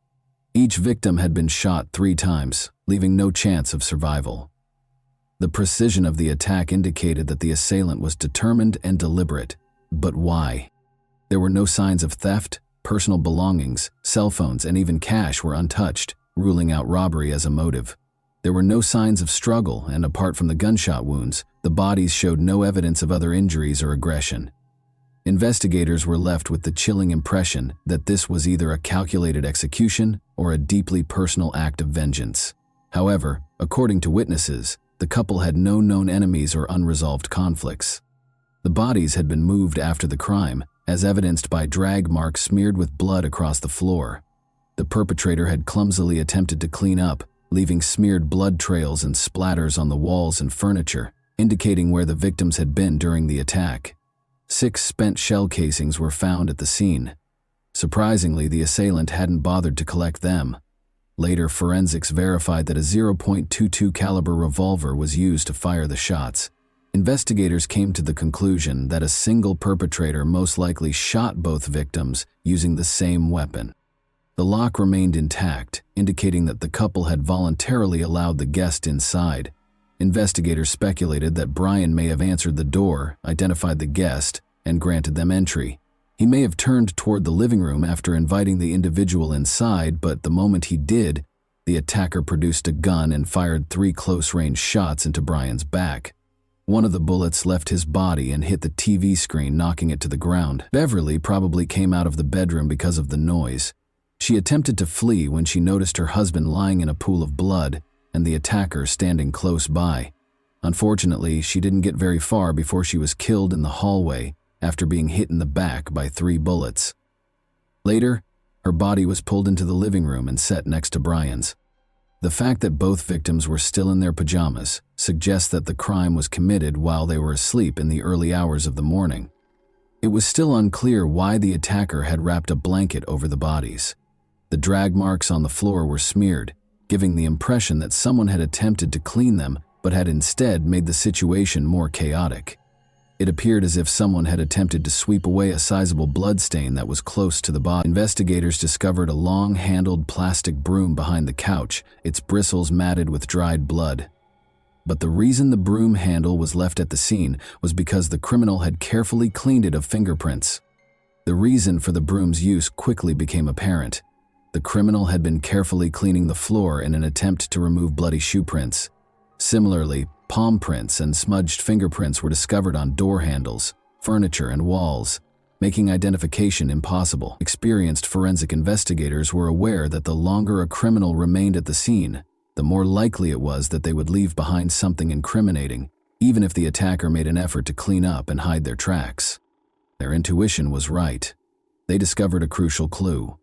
Each victim had been shot 3 times, leaving no chance of survival. The precision of the attack indicated that the assailant was determined and deliberate. But why? There were no signs of theft, personal belongings, cell phones, and even cash were untouched, ruling out robbery as a motive. There were no signs of struggle, and apart from the gunshot wounds, the bodies showed no evidence of other injuries or aggression. Investigators were left with the chilling impression that this was either a calculated execution or a deeply personal act of vengeance. However, according to witnesses, the couple had no known enemies or unresolved conflicts. The bodies had been moved after the crime, as evidenced by drag marks smeared with blood across the floor. The perpetrator had clumsily attempted to clean up, leaving smeared blood trails and splatters on the walls and furniture, indicating where the victims had been during the attack. 6 spent shell casings were found at the scene. Surprisingly, the assailant hadn't bothered to collect them. Later, forensics verified that a .22 caliber revolver was used to fire the shots. Investigators came to the conclusion that a single perpetrator most likely shot both victims using the same weapon. The lock remained intact, indicating that the couple had voluntarily allowed the guest inside. Investigators speculated that Brian may have answered the door, identified the guest, and granted them entry. He may have turned toward the living room after inviting the individual inside, but the moment he did, the attacker produced a gun and fired 3 close-range shots into Brian's back. One of the bullets left his body and hit the TV screen, knocking it to the ground. Beverly probably came out of the bedroom because of the noise. She attempted to flee when she noticed her husband lying in a pool of blood and the attacker standing close by. Unfortunately, she didn't get very far before she was killed in the hallway after being hit in the back by 3 bullets. Later, her body was pulled into the living room and set next to Brian's. The fact that both victims were still in their pajamas suggests that the crime was committed while they were asleep in the early hours of the morning. It was still unclear why the attacker had wrapped a blanket over the bodies. The drag marks on the floor were smeared, giving the impression that someone had attempted to clean them but had instead made the situation more chaotic. It appeared as if someone had attempted to sweep away a sizable bloodstain that was close to the body. Investigators discovered a long-handled plastic broom behind the couch, its bristles matted with dried blood. But the reason the broom handle was left at the scene was because the criminal had carefully cleaned it of fingerprints. The reason for the broom's use quickly became apparent. The criminal had been carefully cleaning the floor in an attempt to remove bloody shoe prints. Similarly, palm prints and smudged fingerprints were discovered on door handles, furniture, and walls, making identification impossible. Experienced forensic investigators were aware that the longer a criminal remained at the scene, the more likely it was that they would leave behind something incriminating, even if the attacker made an effort to clean up and hide their tracks. Their intuition was right. They discovered a crucial clue: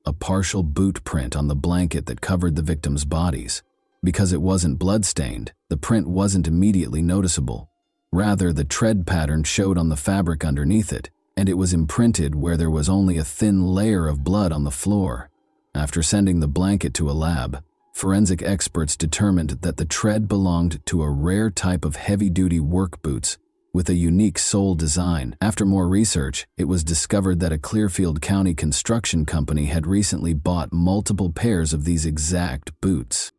a partial boot print on the blanket that covered the victims' bodies. Because it wasn't blood-stained, the print wasn't immediately noticeable. Rather, the tread pattern showed on the fabric underneath it, and it was imprinted where there was only a thin layer of blood on the floor. After sending the blanket to a lab, forensic experts determined that the tread belonged to a rare type of heavy-duty work boots with a unique sole design. After more research, it was discovered that a Clearfield County construction company had recently bought multiple pairs of these exact boots.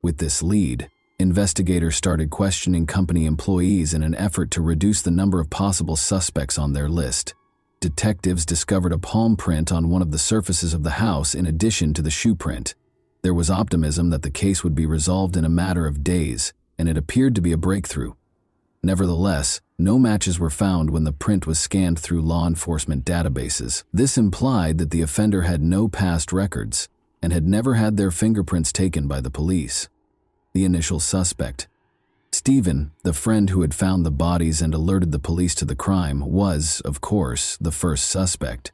With this lead, investigators started questioning company employees in an effort to reduce the number of possible suspects on their list. Detectives discovered a palm print on one of the surfaces of the house in addition to the shoe print. There was optimism that the case would be resolved in a matter of days, and it appeared to be a breakthrough. Nevertheless, no matches were found when the print was scanned through law enforcement databases. This implied that the offender had no past records and had never had their fingerprints taken by the police. The initial suspect, Stephen, the friend who had found the bodies and alerted the police to the crime, was, of course, the first suspect.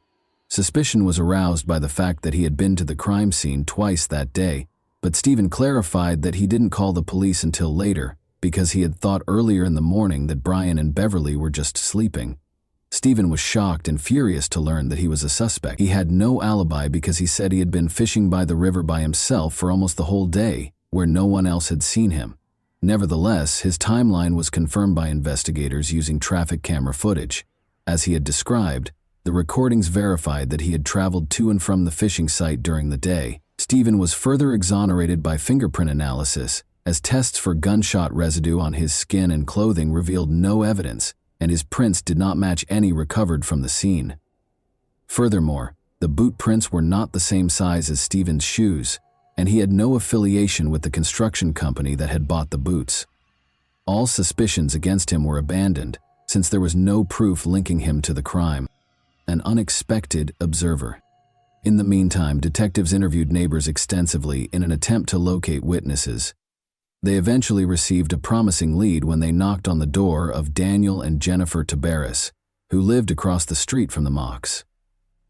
Suspicion was aroused by the fact that he had been to the crime scene twice that day, but Stephen clarified that he didn't call the police until later because he had thought earlier in the morning that Brian and Beverly were just sleeping. Stephen was shocked and furious to learn that he was a suspect. He had no alibi because he said he had been fishing by the river by himself for almost the whole day, where no one else had seen him. Nevertheless, his timeline was confirmed by investigators using traffic camera footage. As he had described, the recordings verified that he had traveled to and from the fishing site during the day. Stephen was further exonerated by fingerprint analysis, as tests for gunshot residue on his skin and clothing revealed no evidence, and his prints did not match any recovered from the scene. Furthermore, the boot prints were not the same size as Stephen's shoes, and he had no affiliation with the construction company that had bought the boots. All suspicions against him were abandoned, since there was no proof linking him to the crime. An unexpected observer. In the meantime, detectives interviewed neighbors extensively in an attempt to locate witnesses. They eventually received a promising lead when they knocked on the door of Daniel and Jennifer Tabaris, who lived across the street from the Mocks.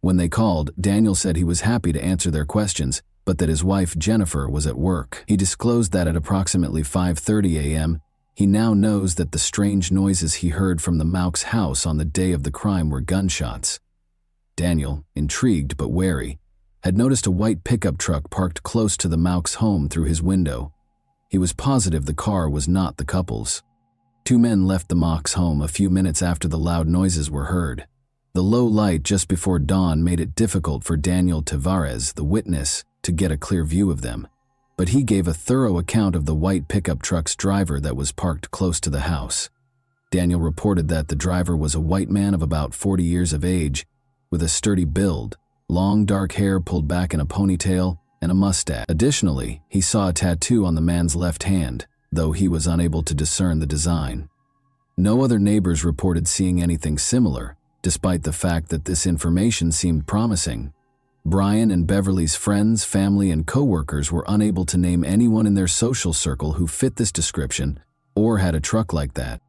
When they called, Daniel said he was happy to answer their questions, but that his wife Jennifer was at work. He disclosed that at approximately 5:30 a.m., he now knows that the strange noises he heard from the Mocks' house on the day of the crime were gunshots. Daniel, intrigued but wary, had noticed a white pickup truck parked close to the Mocks' home through his window. He was positive the car was not the couple's. Two men left the Mocks' home a few minutes after the loud noises were heard. The low light just before dawn made it difficult for Daniel Tavares, the witness, to get a clear view of them, but he gave a thorough account of the white pickup truck's driver that was parked close to the house. Daniel reported that the driver was a white man of about 40 years of age, with a sturdy build, long dark hair pulled back in a ponytail, and a mustache. Additionally, he saw a tattoo on the man's left hand, though he was unable to discern the design. No other neighbors reported seeing anything similar, despite the fact that this information seemed promising. Brian and Beverly's friends, family, and co-workers were unable to name anyone in their social circle who fit this description or had a truck like that.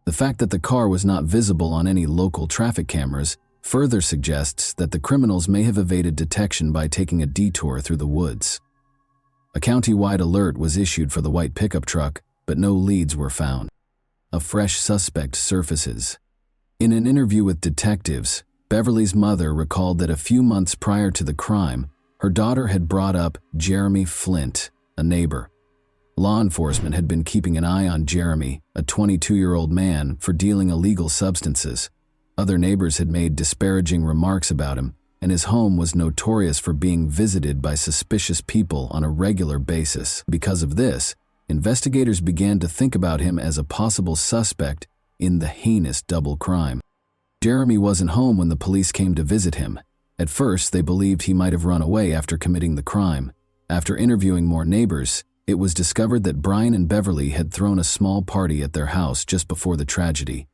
The fact that the car was not visible on any local traffic cameras further suggests that the criminals may have evaded detection by taking a detour through the woods. A county-wide alert was issued for the white pickup truck, but no leads were found. A fresh suspect surfaces. In an interview with detectives, Beverly's mother recalled that a few months prior to the crime, her daughter had brought up Jeremy Flint, a neighbor. Law enforcement had been keeping an eye on Jeremy, a 22-year-old man, for dealing illegal substances. Other neighbors had made disparaging remarks about him, and his home was notorious for being visited by suspicious people on a regular basis. Because of this, investigators began to think about him as a possible suspect in the heinous double crime. Jeremy wasn't home when the police came to visit him. At first, they believed he might have run away after committing the crime. After interviewing more neighbors, it was discovered that Brian and Beverly had thrown a small party at their house just before the tragedy.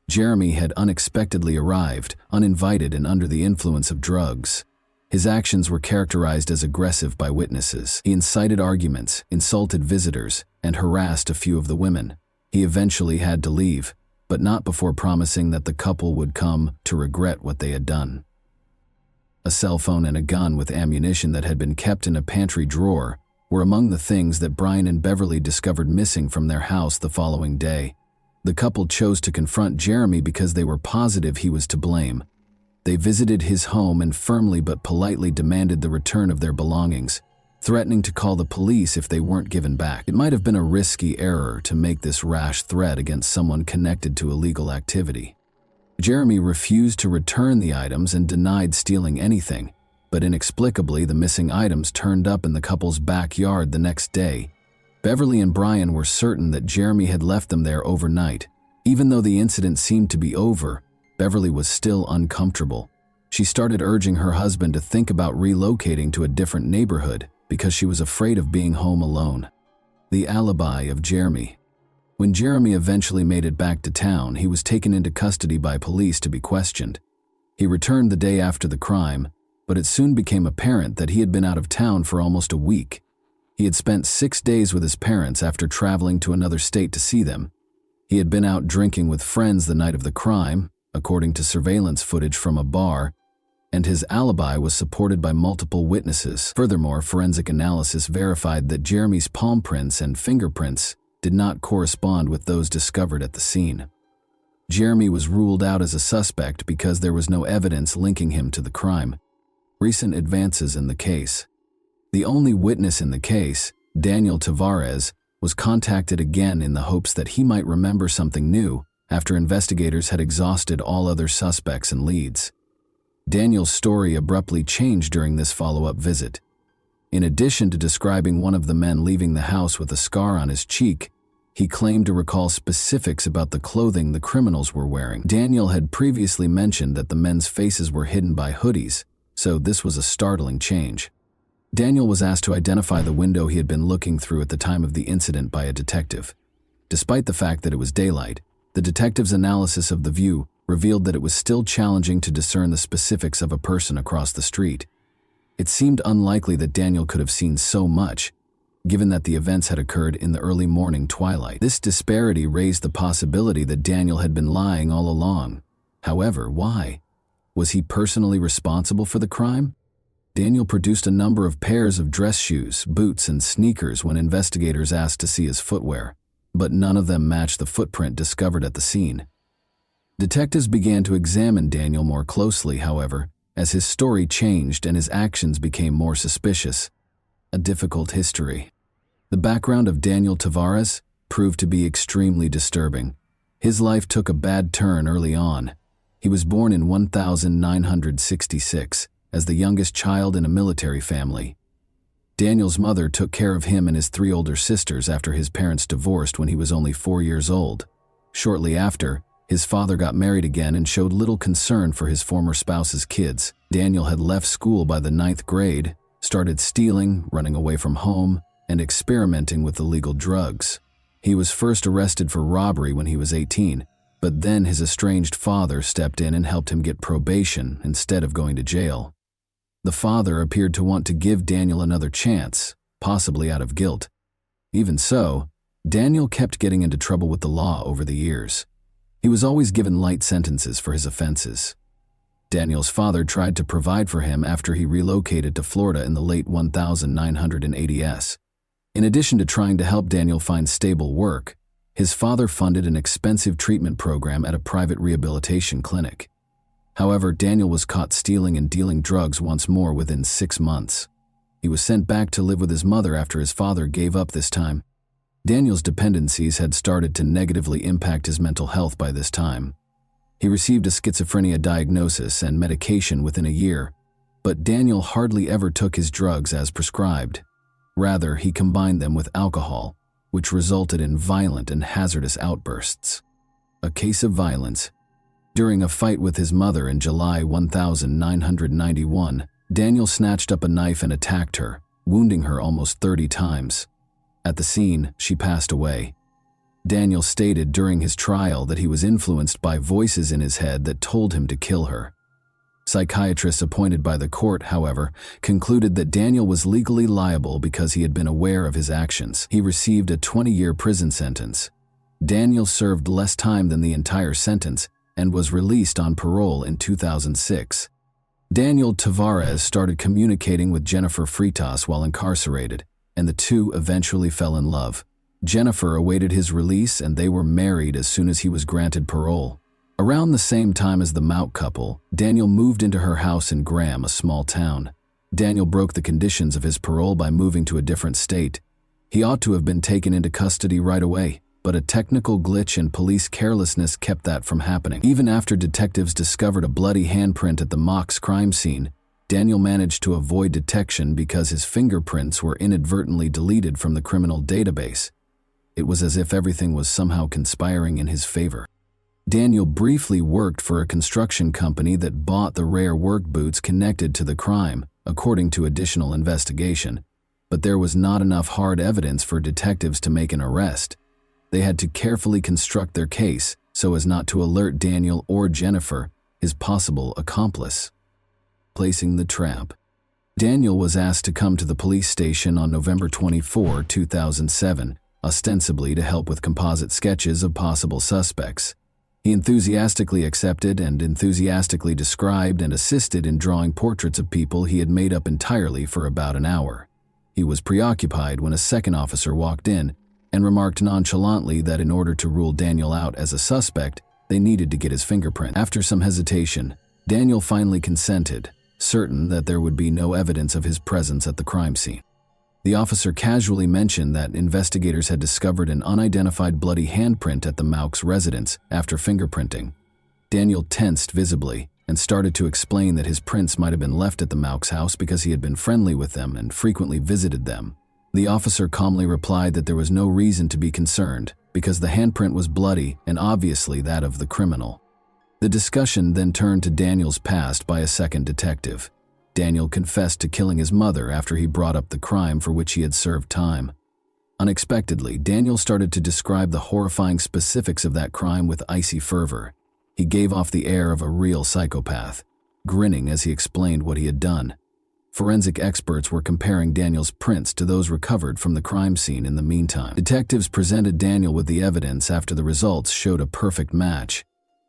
Jeremy had unexpectedly arrived, uninvited and under the influence of drugs. His actions were characterized as aggressive by witnesses. He incited arguments, insulted visitors, and harassed a few of the women. He eventually had to leave, but not before promising that the couple would come to regret what they had done. A cell phone and a gun with ammunition that had been kept in a pantry drawer were among the things that Brian and Beverly discovered missing from their house the following day. The couple chose to confront Jeremy because they were positive he was to blame. They visited his home and firmly but politely demanded the return of their belongings, threatening to call the police if they weren't given back. It might have been a risky error to make this rash threat against someone connected to illegal activity. Jeremy refused to return the items and denied stealing anything, but inexplicably the missing items turned up in the couple's backyard the next day. Beverly and Brian were certain that Jeremy had left them there overnight. Even though the incident seemed to be over, Beverly was still uncomfortable. She started urging her husband to think about relocating to a different neighborhood because she was afraid of being home alone. The alibi of Jeremy. When Jeremy eventually made it back to town, he was taken into custody by police to be questioned. He returned the day after the crime, but it soon became apparent that he had been out of town for almost a week. He had spent 6 days with his parents after traveling to another state to see them. He had been out drinking with friends the night of the crime, according to surveillance footage from a bar, and his alibi was supported by multiple witnesses. Furthermore, forensic analysis verified that Jeremy's palm prints and fingerprints did not correspond with those discovered at the scene. Jeremy was ruled out as a suspect because there was no evidence linking him to the crime. Recent advances in the case. The only witness in the case, Daniel Tavares, was contacted again in the hopes that he might remember something new after investigators had exhausted all other suspects and leads. Daniel's story abruptly changed during this follow-up visit. In addition to describing one of the men leaving the house with a scar on his cheek, he claimed to recall specifics about the clothing the criminals were wearing. Daniel had previously mentioned that the men's faces were hidden by hoodies, so this was a startling change. Daniel was asked to identify the window he had been looking through at the time of the incident by a detective. Despite the fact that it was daylight, the detective's analysis of the view revealed that it was still challenging to discern the specifics of a person across the street. It seemed unlikely that Daniel could have seen so much, given that the events had occurred in the early morning twilight. This disparity raised the possibility that Daniel had been lying all along. However, why? Was he personally responsible for the crime? Daniel produced a number of pairs of dress shoes, boots, and sneakers when investigators asked to see his footwear, but none of them matched the footprint discovered at the scene. Detectives began to examine Daniel more closely, however, as his story changed and his actions became more suspicious. A difficult history. The background of Daniel Tavares proved to be extremely disturbing. His life took a bad turn early on. He was born in 1966 as the youngest child in a military family. Daniel's mother took care of him and his 3 older sisters after his parents divorced when he was only 4 years old. Shortly after, his father got married again and showed little concern for his former spouse's kids. Daniel had left school by the 9th grade, started stealing, running away from home, and experimenting with illegal drugs. He was first arrested for robbery when he was 18, but then his estranged father stepped in and helped him get probation instead of going to jail. The father appeared to want to give Daniel another chance, possibly out of guilt. Even so, Daniel kept getting into trouble with the law over the years. He was always given light sentences for his offenses. Daniel's father tried to provide for him after he relocated to Florida in the late 1980s. In addition to trying to help Daniel find stable work, his father funded an expensive treatment program at a private rehabilitation clinic. However, Daniel was caught stealing and dealing drugs once more within 6 months. He was sent back to live with his mother after his father gave up this time. Daniel's dependencies had started to negatively impact his mental health by this time. He received a schizophrenia diagnosis and medication within a year, but Daniel hardly ever took his drugs as prescribed. Rather, he combined them with alcohol, which resulted in violent and hazardous outbursts. A case of violence. During a fight with his mother in July 1991, Daniel snatched up a knife and attacked her, wounding her almost 30 times. At the scene, she passed away. Daniel stated during his trial that he was influenced by voices in his head that told him to kill her. Psychiatrists appointed by the court, however, concluded that Daniel was legally liable because he had been aware of his actions. He received a 20-year prison sentence. Daniel served less time than the entire sentence and was released on parole in 2006. Daniel Tavares started communicating with Jennifer Freitas while incarcerated, and the two eventually fell in love. Jennifer awaited his release and they were married as soon as he was granted parole. Around the same time as the Mount couple, Daniel moved into her house in Graham, a small town. Daniel broke the conditions of his parole by moving to a different state. He ought to have been taken into custody right away, but a technical glitch and police carelessness kept that from happening. Even after detectives discovered a bloody handprint at the Mox crime scene, Daniel managed to avoid detection because his fingerprints were inadvertently deleted from the criminal database. It was as if everything was somehow conspiring in his favor. Daniel briefly worked for a construction company that bought the rare work boots connected to the crime, according to additional investigation, but there was not enough hard evidence for detectives to make an arrest. They had to carefully construct their case so as not to alert Daniel or Jennifer, his possible accomplice. Placing the trap. Daniel was asked to come to the police station on November 24, 2007, ostensibly to help with composite sketches of possible suspects. He enthusiastically accepted and enthusiastically described and assisted in drawing portraits of people he had made up entirely for about an hour. He was preoccupied when a second officer walked in and remarked nonchalantly that in order to rule Daniel out as a suspect, they needed to get his fingerprint. After some hesitation, Daniel finally consented, certain that there would be no evidence of his presence at the crime scene. The officer casually mentioned that investigators had discovered an unidentified bloody handprint at the Maux residence after fingerprinting. Daniel tensed visibly and started to explain that his prints might have been left at the Maux house because he had been friendly with them and frequently visited them. The officer calmly replied that there was no reason to be concerned because the handprint was bloody and obviously that of the criminal. The discussion then turned to Daniel's past by a second detective. Daniel confessed to killing his mother after he brought up the crime for which he had served time. Unexpectedly, Daniel started to describe the horrifying specifics of that crime with icy fervor. He gave off the air of a real psychopath, grinning as he explained what he had done. Forensic experts were comparing Daniel's prints to those recovered from the crime scene in the meantime. Detectives presented Daniel with the evidence after the results showed a perfect match.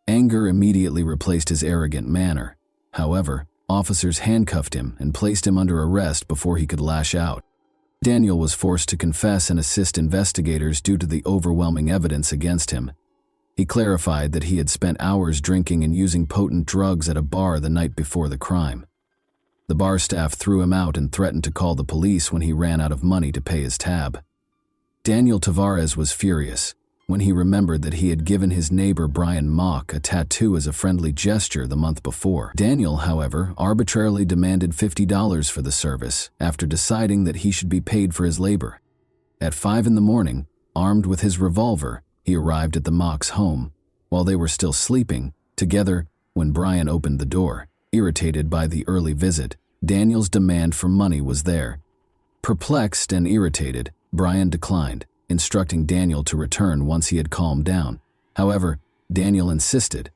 Anger immediately replaced his arrogant manner. However, officers handcuffed him and placed him under arrest before he could lash out. Daniel was forced to confess and assist investigators due to the overwhelming evidence against him. He clarified that he had spent hours drinking and using potent drugs at a bar the night before the crime. The bar staff threw him out and threatened to call the police when he ran out of money to pay his tab. Daniel Tavares was furious when he remembered that he had given his neighbor Brian Mock a tattoo as a friendly gesture the month before. Daniel, however, arbitrarily demanded $50 for the service after deciding that he should be paid for his labor. At 5 in the morning, armed with his revolver, he arrived at the Mock's home while they were still sleeping together when Brian opened the door. Irritated by the early visit, Daniel's demand for money was there. Perplexed and irritated, Brian declined, instructing Daniel to return once he had calmed down. However, Daniel insisted.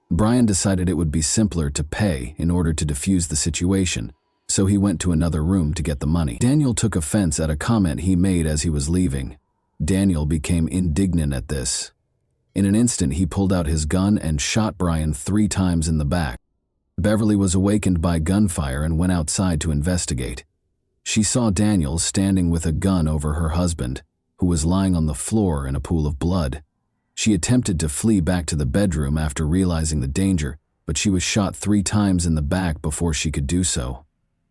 Brian decided it would be simpler to pay in order to defuse the situation, so he went to another room to get the money. Daniel took offense at a comment he made as he was leaving. Daniel became indignant at this. In an instant, he pulled out his gun and shot Brian 3 times in the back. Beverly was awakened by gunfire and went outside to investigate. She saw Daniel standing with a gun over her husband, who was lying on the floor in a pool of blood. She attempted to flee back to the bedroom after realizing the danger, but she was shot 3 times in the back before she could do so.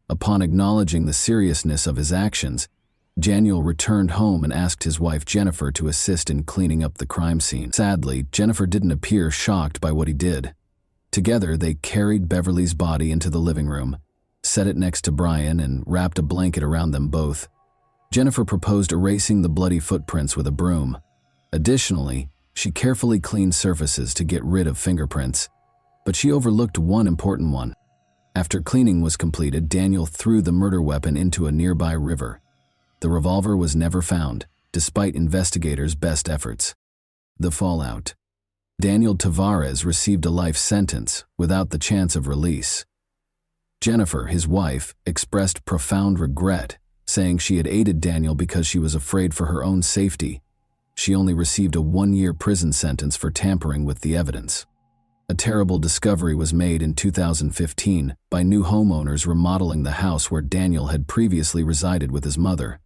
Upon acknowledging the seriousness of his actions, Daniel returned home and asked his wife Jennifer to assist in cleaning up the crime scene. Sadly, Jennifer didn't appear shocked by what he did. Together, they carried Beverly's body into the living room, set it next to Brian, and wrapped a blanket around them both. Jennifer proposed erasing the bloody footprints with a broom. Additionally, she carefully cleaned surfaces to get rid of fingerprints, but she overlooked one important one. After cleaning was completed, Daniel threw the murder weapon into a nearby river. The revolver was never found, despite investigators' best efforts. The fallout. Daniel Tavares received a life sentence without the chance of release. Jennifer, his wife, expressed profound regret, saying she had aided Daniel because she was afraid for her own safety. She only received a 1-year prison sentence for tampering with the evidence. A terrible discovery was made in 2015 by new homeowners remodeling the house where Daniel had previously resided with his mother.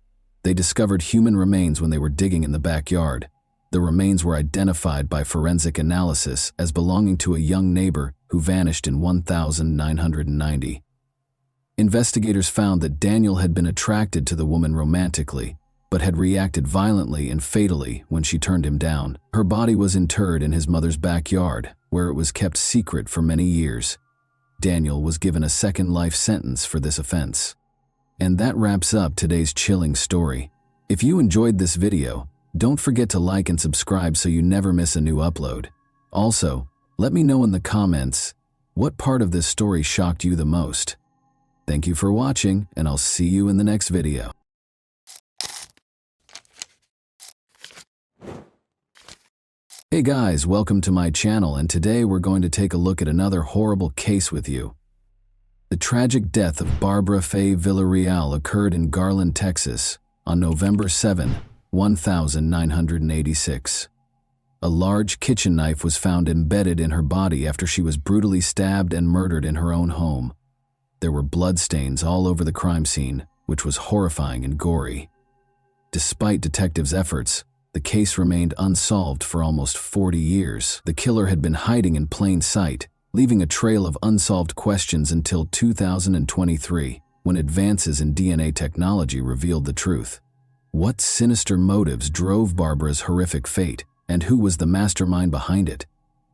They discovered human remains when they were digging in the backyard. The remains were identified by forensic analysis as belonging to a young neighbor who vanished in 1990. Investigators found that Daniel had been attracted to the woman romantically, but had reacted violently and fatally when she turned him down. Her body was interred in his mother's backyard, where it was kept secret for many years. Daniel was given a second life sentence for this offense. And that wraps up today's chilling story. If you enjoyed this video, don't forget to like and subscribe so you never miss a new upload. Also, let me know in the comments what part of this story shocked you the most. Thank you for watching, and I'll see you in the next video. Hey guys, welcome to my channel, and today we're going to take a look at another horrible case with you. The tragic death of Barbara Faye Villarreal occurred in Garland, Texas, on November 7, 1986. A large kitchen knife was found embedded in her body after she was brutally stabbed and murdered in her own home. There were bloodstains all over the crime scene, which was horrifying and gory. Despite detectives' efforts, the case remained unsolved for almost 40 years. The killer had been hiding in plain sight, leaving a trail of unsolved questions until 2023, when advances in DNA technology revealed the truth. What sinister motives drove Barbara's horrific fate, and who was the mastermind behind it?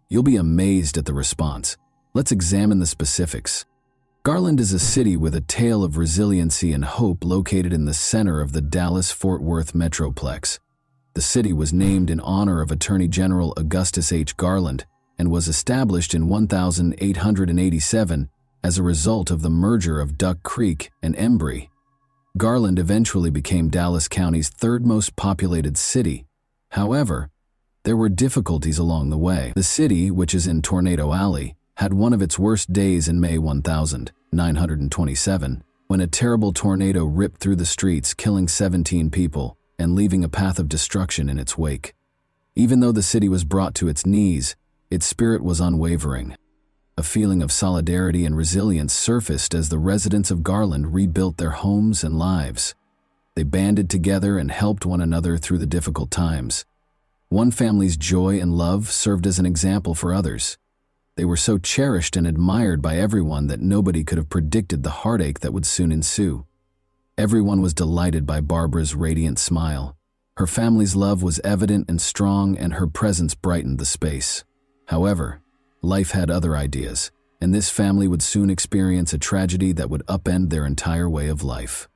You'll be amazed at the response. Let's examine the specifics. Garland is a city with a tale of resiliency and hope located in the center of the Dallas-Fort Worth Metroplex. The city was named in honor of Attorney General Augustus H. Garland and was established in 1887 as a result of the merger of Duck Creek and Embry. Garland eventually became Dallas County's third most populated city. However, there were difficulties along the way. The city, which is in Tornado Alley, had one of its worst days in May 1927, when a terrible tornado ripped through the streets, killing 17 people and leaving a path of destruction in its wake. Even though the city was brought to its knees, its spirit was unwavering. A feeling of solidarity and resilience surfaced as the residents of Garland rebuilt their homes and lives. They banded together and helped one another through the difficult times. One family's joy and love served as an example for others. They were so cherished and admired by everyone that nobody could have predicted the heartache that would soon ensue. Everyone was delighted by Barbara's radiant smile. Her family's love was evident and strong, and her presence brightened the space. However, life had other ideas, and this family would soon experience a tragedy that would upend their entire way of life.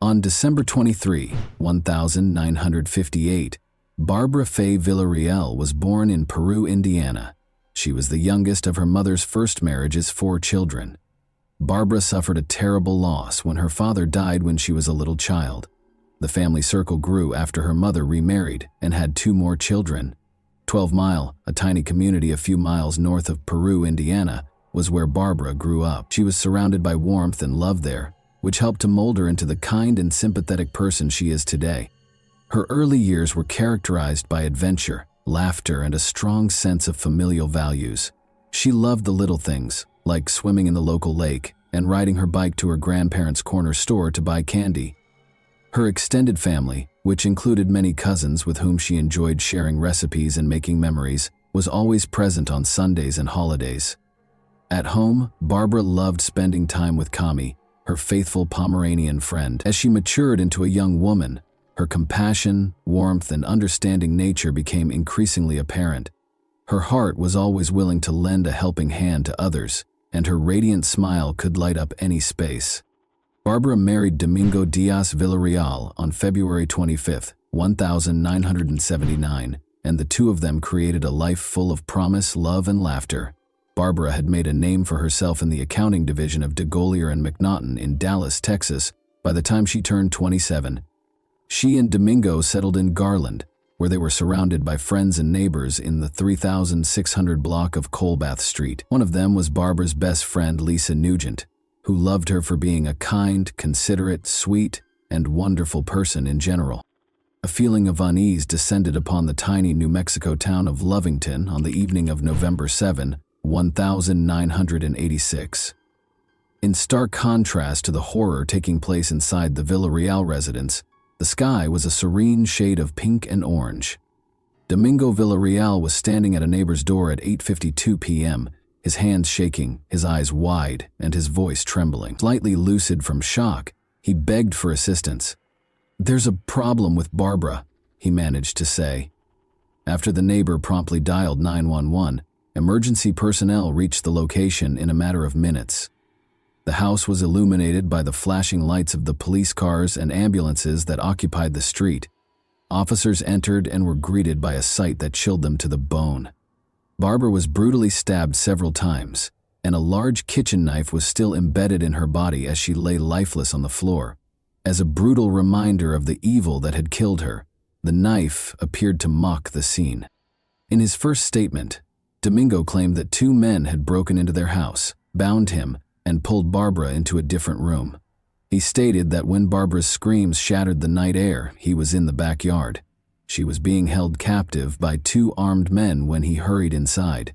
On December 23, 1958, Barbara Faye Villarreal was born in Peru, Indiana. She was the youngest of her mother's first marriage's 4 children. Barbara suffered a terrible loss when her father died when she was a little child. The family circle grew after her mother remarried and had 2 more children. 12 Mile, a tiny community a few miles north of Peru, Indiana, was where Barbara grew up. She was surrounded by warmth and love there, which helped to mold her into the kind and sympathetic person she is today. Her early years were characterized by adventure, laughter, and a strong sense of familial values. She loved the little things, like swimming in the local lake and riding her bike to her grandparents' corner store to buy candy. Her extended family, which included many cousins with whom she enjoyed sharing recipes and making memories, was always present on Sundays and holidays. At home, Barbara loved spending time with Kami, her faithful Pomeranian friend. As she matured into a young woman, her compassion, warmth, and understanding nature became increasingly apparent. Her heart was always willing to lend a helping hand to others, and her radiant smile could light up any space. Barbara married Domingo Diaz Villarreal on February 25, 1979, and the two of them created a life full of promise, love, and laughter. Barbara had made a name for herself in the accounting division of DeGolyer and McNaughton in Dallas, Texas, by the time she turned 27. She and Domingo settled in Garland, where they were surrounded by friends and neighbors in the 3600 block of Colbath Street. One of them was Barbara's best friend, Lisa Nugent, who loved her for being a kind, considerate, sweet, and wonderful person in general. A feeling of unease descended upon the tiny New Mexico town of Lovington on the evening of November 7, 1986. In stark contrast to the horror taking place inside the Villarreal residence, the sky was a serene shade of pink and orange. Domingo Villarreal was standing at a neighbor's door at 8:52 p.m., his hands shaking, his eyes wide, and his voice trembling. Slightly lucid from shock, he begged for assistance. "There's a problem with Barbara," he managed to say. After the neighbor promptly dialed 911, emergency personnel reached the location in a matter of minutes. The house was illuminated by the flashing lights of the police cars and ambulances that occupied the street. Officers entered and were greeted by a sight that chilled them to the bone. Barbara was brutally stabbed several times, and a large kitchen knife was still embedded in her body as she lay lifeless on the floor. As a brutal reminder of the evil that had killed her, the knife appeared to mock the scene. In his first statement, Domingo claimed that 2 men had broken into their house, bound him, and pulled Barbara into a different room. He stated that when Barbara's screams shattered the night air, he was in the backyard. She was being held captive by 2 armed men when he hurried inside.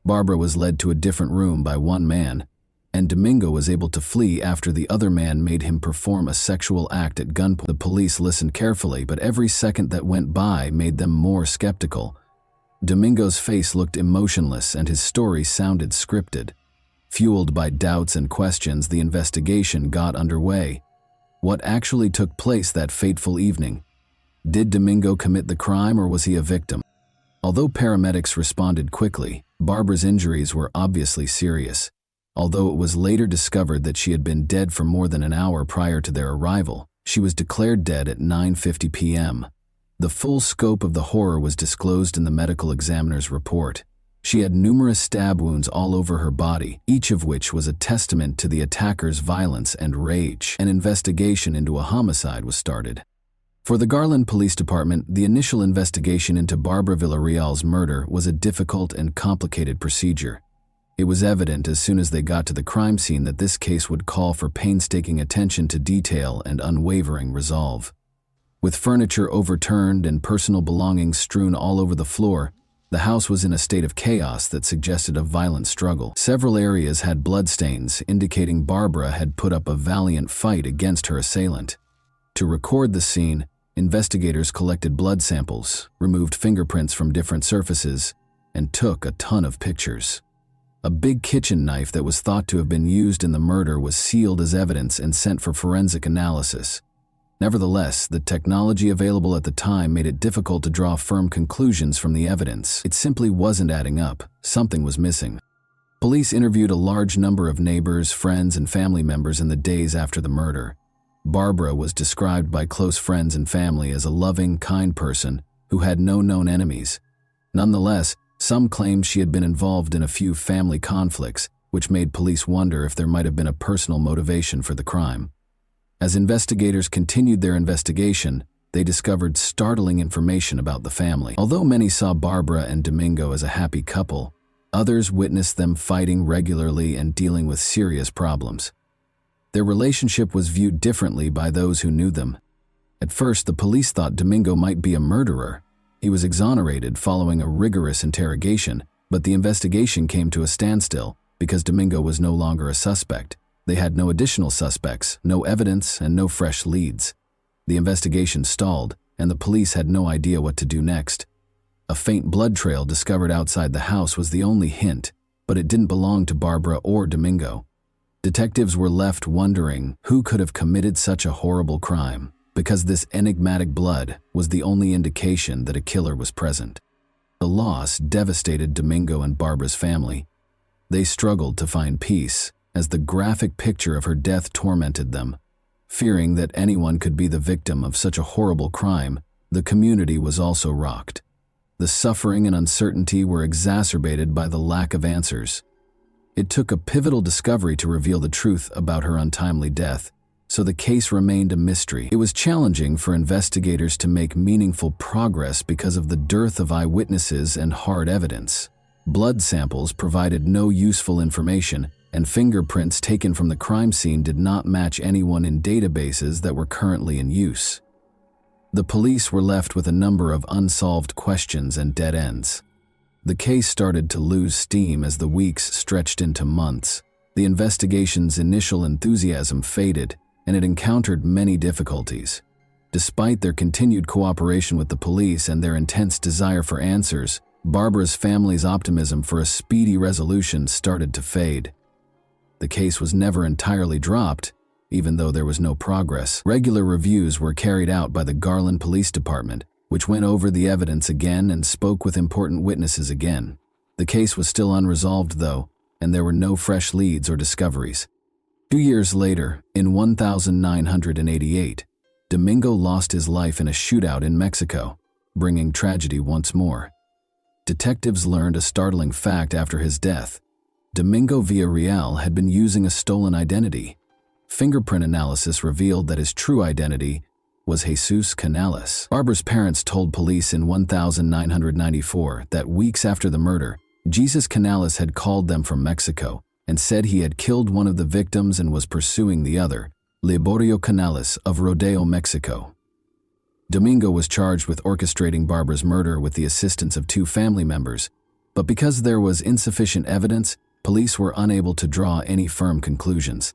Barbara was led to a different room by 1 man, and Domingo was able to flee after the other man made him perform a sexual act at gunpoint. The police listened carefully, but every second that went by made them more skeptical. Domingo's face looked emotionless and his story sounded scripted. Fueled by doubts and questions, the investigation got underway. What actually took place that fateful evening? Did Domingo commit the crime, or was he a victim? Although paramedics responded quickly, Barbara's injuries were obviously serious. Although it was later discovered that she had been dead for more than an hour prior to their arrival, she was declared dead at 9:50 p.m. The full scope of the horror was disclosed in the medical examiner's report. She had numerous stab wounds all over her body, each of which was a testament to the attacker's violence and rage. An investigation into a homicide was started. For the Garland Police Department, the initial investigation into Barbara Villarreal's murder was a difficult and complicated procedure. It was evident as soon as they got to the crime scene that this case would call for painstaking attention to detail and unwavering resolve. With furniture overturned and personal belongings strewn all over the floor, the house was in a state of chaos that suggested a violent struggle. Several areas had bloodstains, indicating Barbara had put up a valiant fight against her assailant. To record the scene, investigators collected blood samples, removed fingerprints from different surfaces, and took a ton of pictures. A big kitchen knife that was thought to have been used in the murder was sealed as evidence and sent for forensic analysis. Nevertheless, the technology available at the time made it difficult to draw firm conclusions from the evidence. It simply wasn't adding up. Something was missing. Police interviewed a large number of neighbors, friends, and family members in the days after the murder. Barbara was described by close friends and family as a loving, kind person who had no known enemies. Nonetheless, some claimed she had been involved in a few family conflicts, which made police wonder if there might have been a personal motivation for the crime. As investigators continued their investigation, they discovered startling information about the family. Although many saw Barbara and Domingo as a happy couple, others witnessed them fighting regularly and dealing with serious problems. Their relationship was viewed differently by those who knew them. At first, the police thought Domingo might be a murderer. He was exonerated following a rigorous interrogation, but the investigation came to a standstill because Domingo was no longer a suspect. They had no additional suspects, no evidence, and no fresh leads. The investigation stalled, and the police had no idea what to do next. A faint blood trail discovered outside the house was the only hint, but it didn't belong to Barbara or Domingo. Detectives were left wondering who could have committed such a horrible crime, because this enigmatic blood was the only indication that a killer was present. The loss devastated Domingo and Barbara's family. They struggled to find peace, as the graphic picture of her death tormented them. Fearing that anyone could be the victim of such a horrible crime, the community was also rocked. The suffering and uncertainty were exacerbated by the lack of answers. It took a pivotal discovery to reveal the truth about her untimely death, so the case remained a mystery. It was challenging for investigators to make meaningful progress because of the dearth of eyewitnesses and hard evidence. Blood samples provided no useful information, and fingerprints taken from the crime scene did not match anyone in databases that were currently in use. The police were left with a number of unsolved questions and dead ends. The case started to lose steam as the weeks stretched into months. The investigation's initial enthusiasm faded, and it encountered many difficulties. Despite their continued cooperation with the police and their intense desire for answers, Barbara's family's optimism for a speedy resolution started to fade. The case was never entirely dropped, even though there was no progress. Regular reviews were carried out by the Garland Police Department, which went over the evidence again and spoke with important witnesses again. The case was still unresolved, though, and there were no fresh leads or discoveries. 2 years later, in 1988, Domingo lost his life in a shootout in Mexico, bringing tragedy once more. Detectives learned a startling fact after his death. Domingo Villarreal had been using a stolen identity. Fingerprint analysis revealed that his true identity was Jesus Canales. Barbara's parents told police in 1994 that weeks after the murder, Jesus Canales had called them from Mexico and said he had killed one of the victims and was pursuing the other, Liborio Canales of Rodeo, Mexico. Domingo was charged with orchestrating Barbara's murder with the assistance of 2 family members, but because there was insufficient evidence, police were unable to draw any firm conclusions.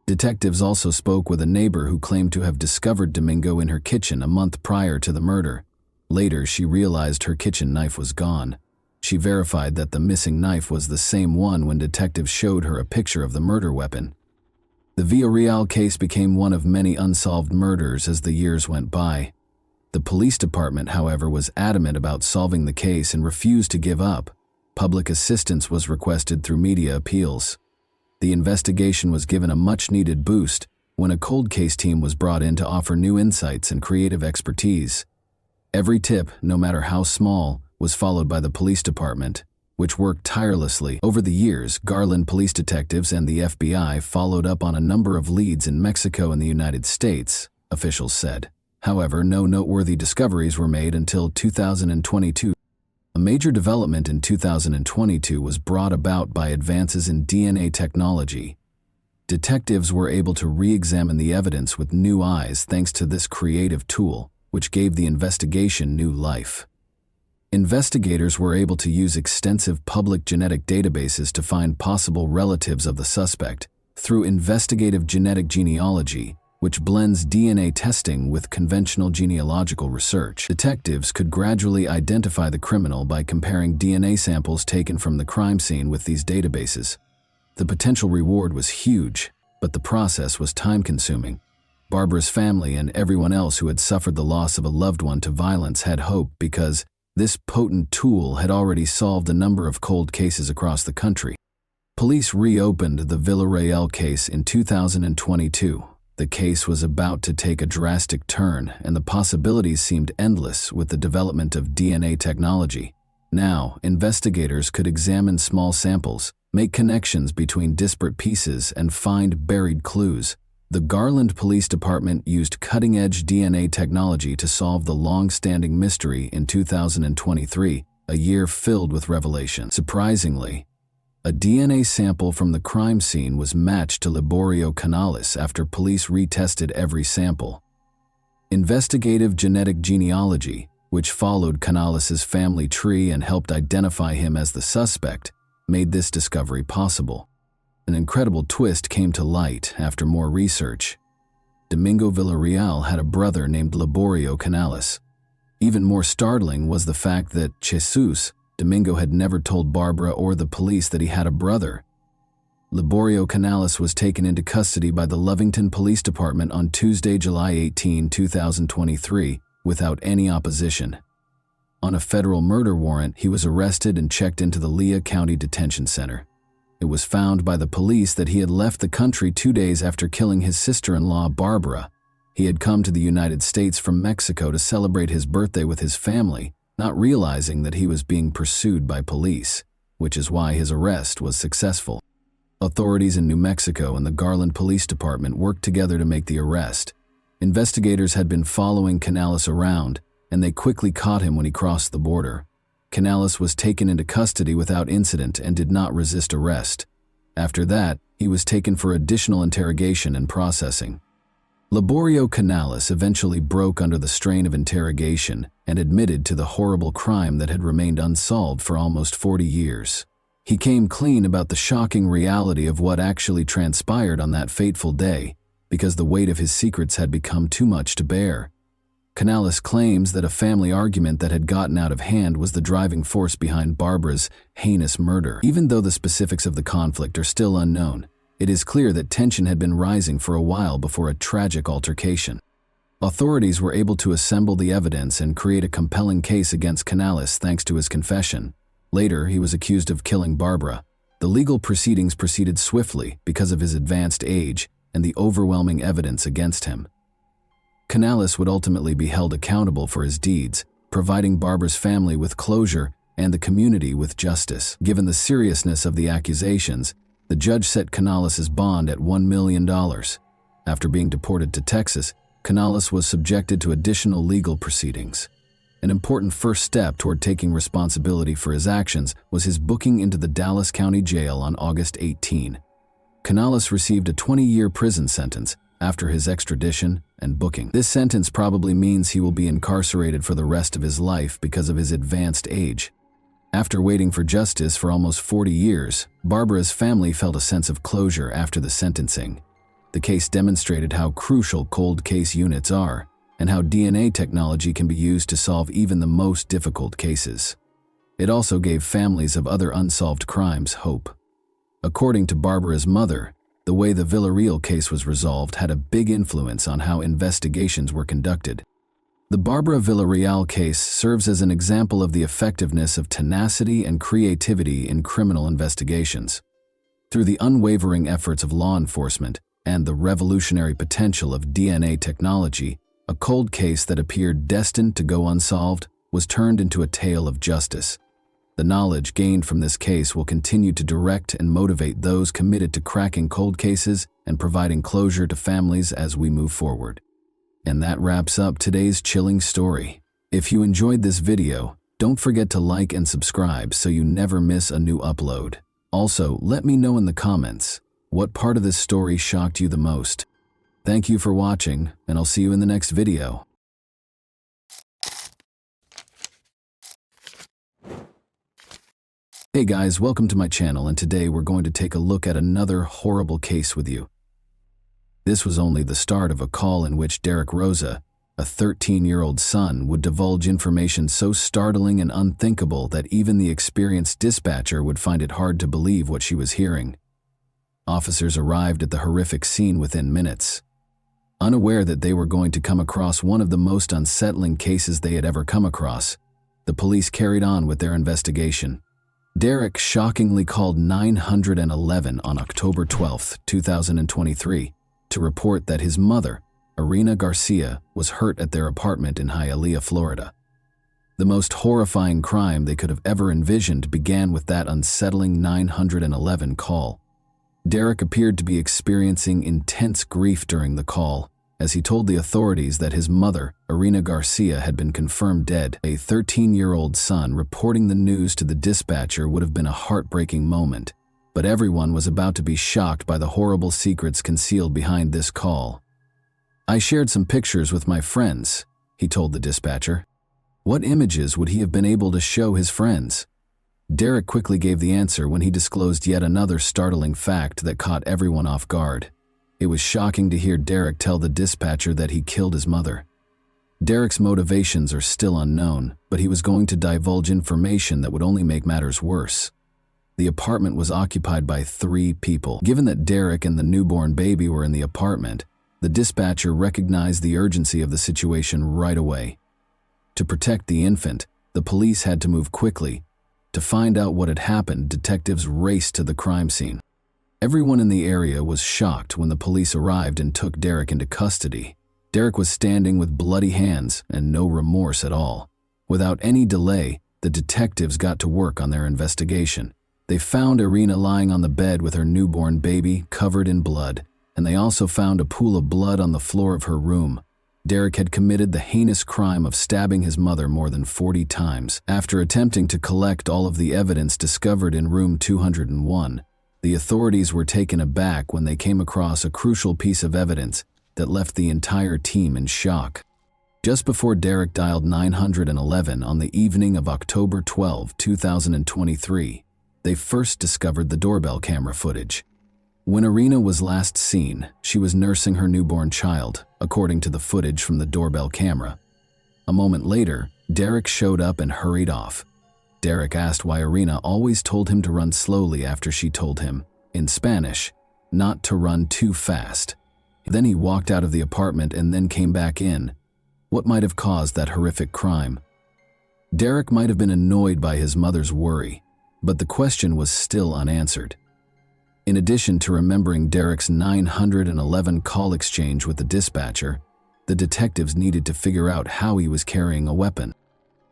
Detectives also spoke with a neighbor who claimed to have discovered Domingo in her kitchen a month prior to the murder. Later, she realized her kitchen knife was gone. She verified that the missing knife was the same one when detectives showed her a picture of the murder weapon. The Villarreal case became one of many unsolved murders as the years went by. The police department, however, was adamant about solving the case and refused to give up. Public assistance was requested through media appeals. The investigation was given a much-needed boost when a cold case team was brought in to offer new insights and creative expertise. Every tip, no matter how small, was followed by the police department, which worked tirelessly. Over the years, Garland police detectives and the FBI followed up on a number of leads in Mexico and the United States, officials said. However, no noteworthy discoveries were made until 2022. A major development in 2022 was brought about by advances in DNA technology. Detectives were able to re-examine the evidence with new eyes thanks to this creative tool, which gave the investigation new life. Investigators were able to use extensive public genetic databases to find possible relatives of the suspect through investigative genetic genealogy, which blends DNA testing with conventional genealogical research. Detectives could gradually identify the criminal by comparing DNA samples taken from the crime scene with these databases. The potential reward was huge, but the process was time-consuming. Barbara's family and everyone else who had suffered the loss of a loved one to violence had hope because this potent tool had already solved a number of cold cases across the country. Police reopened the Villarreal case in 2022. The case was about to take a drastic turn, and the possibilities seemed endless with the development of DNA technology. Now, investigators could examine small samples, make connections between disparate pieces, and find buried clues. The Garland Police Department used cutting-edge DNA technology to solve the long-standing mystery in 2023, a year filled with revelation. Surprisingly, a DNA sample from the crime scene was matched to Liborio Canales after police retested every sample. Investigative genetic genealogy, which followed Canales' family tree and helped identify him as the suspect, made this discovery possible. An incredible twist came to light after more research. Domingo Villarreal had a brother named Liborio Canales. Even more startling was the fact that Jesus, Domingo had never told Barbara or the police that he had a brother. Liborio Canales was taken into custody by the Lovington Police Department on Tuesday, July 18, 2023, without any opposition. On a federal murder warrant, he was arrested and checked into the Lea County Detention Center. It was found by the police that he had left the country 2 days after killing his sister-in-law, Barbara. He had come to the United States from Mexico to celebrate his birthday with his family, not realizing that he was being pursued by police, which is why his arrest was successful. Authorities in New Mexico and the Garland Police Department worked together to make the arrest. Investigators had been following Canales around, and they quickly caught him when he crossed the border. Canales was taken into custody without incident and did not resist arrest. After that, he was taken for additional interrogation and processing. Liborio Canales eventually broke under the strain of interrogation and admitted to the horrible crime that had remained unsolved for almost 40 years. He came clean about the shocking reality of what actually transpired on that fateful day, because the weight of his secrets had become too much to bear. Canales claims that a family argument that had gotten out of hand was the driving force behind Barbara's heinous murder. Even though the specifics of the conflict are still unknown, it is clear that tension had been rising for a while before a tragic altercation. Authorities were able to assemble the evidence and create a compelling case against Canales thanks to his confession. Later, he was accused of killing Barbara. The legal proceedings proceeded swiftly because of his advanced age and the overwhelming evidence against him. Canales would ultimately be held accountable for his deeds, providing Barbara's family with closure and the community with justice. Given the seriousness of the accusations, the judge set Canales' bond at $1 million. After being deported to Texas, Canales was subjected to additional legal proceedings. An important first step toward taking responsibility for his actions was his booking into the Dallas County Jail on August 18. Canales received a 20-year prison sentence after his extradition and booking. This sentence probably means he will be incarcerated for the rest of his life because of his advanced age. After waiting for justice for almost 40 years, Barbara's family felt a sense of closure after the sentencing. The case demonstrated how crucial cold case units are, and how DNA technology can be used to solve even the most difficult cases. It also gave families of other unsolved crimes hope. According to Barbara's mother, the way the Villarreal case was resolved had a big influence on how investigations were conducted. The Barbara Villarreal case serves as an example of the effectiveness of tenacity and creativity in criminal investigations. Through the unwavering efforts of law enforcement and the revolutionary potential of DNA technology, a cold case that appeared destined to go unsolved was turned into a tale of justice. The knowledge gained from this case will continue to direct and motivate those committed to cracking cold cases and providing closure to families as we move forward. And that wraps up today's chilling story. If you enjoyed this video, don't forget to like and subscribe so you never miss a new upload. Also, let me know in the comments, what part of this story shocked you the most? Thank you for watching, and I'll see you in the next video. Hey guys, welcome to my channel, and today we're going to take a look at another horrible case with you. This was only the start of a call in which Derek Rosa, a 13-year-old son, would divulge information so startling and unthinkable that even the experienced dispatcher would find it hard to believe what she was hearing. Officers arrived at the horrific scene within minutes. Unaware that they were going to come across one of the most unsettling cases they had ever come across, the police carried on with their investigation. Derek shockingly called 911 on October 12, 2023, to report that his mother, Irina Garcia, was hurt at their apartment in Hialeah, Florida. The most horrifying crime they could have ever envisioned began with that unsettling 911 call. Derek appeared to be experiencing intense grief during the call, as he told the authorities that his mother, Irina Garcia, had been confirmed dead. A 13-year-old son reporting the news to the dispatcher would have been a heartbreaking moment, but everyone was about to be shocked by the horrible secrets concealed behind this call. "I shared some pictures with my friends," he told the dispatcher. What images would he have been able to show his friends? Derek quickly gave the answer when he disclosed yet another startling fact that caught everyone off guard. It was shocking to hear Derek tell the dispatcher that he killed his mother. Derek's motivations are still unknown, but he was going to divulge information that would only make matters worse. The apartment was occupied by 3 people. Given that Derek and the newborn baby were in the apartment, the dispatcher recognized the urgency of the situation right away. To protect the infant, the police had to move quickly. To find out what had happened, detectives raced to the crime scene. Everyone in the area was shocked when the police arrived and took Derek into custody. Derek was standing with bloody hands and no remorse at all. Without any delay, the detectives got to work on their investigation. They found Irina lying on the bed with her newborn baby covered in blood, and they also found a pool of blood on the floor of her room. Derek had committed the heinous crime of stabbing his mother more than 40 times. After attempting to collect all of the evidence discovered in room 201, the authorities were taken aback when they came across a crucial piece of evidence that left the entire team in shock. Just before Derek dialed 911 on the evening of October 12, 2023, they first discovered the doorbell camera footage. When Irina was last seen, she was nursing her newborn child, according to the footage from the doorbell camera. A moment later, Derek showed up and hurried off. Derek asked why Irina always told him to run slowly after she told him, in Spanish, not to run too fast. Then he walked out of the apartment and then came back in. What might have caused that horrific crime? Derek might have been annoyed by his mother's worry, but the question was still unanswered. In addition to remembering Derek's 911 call exchange with the dispatcher, the detectives needed to figure out how he was carrying a weapon.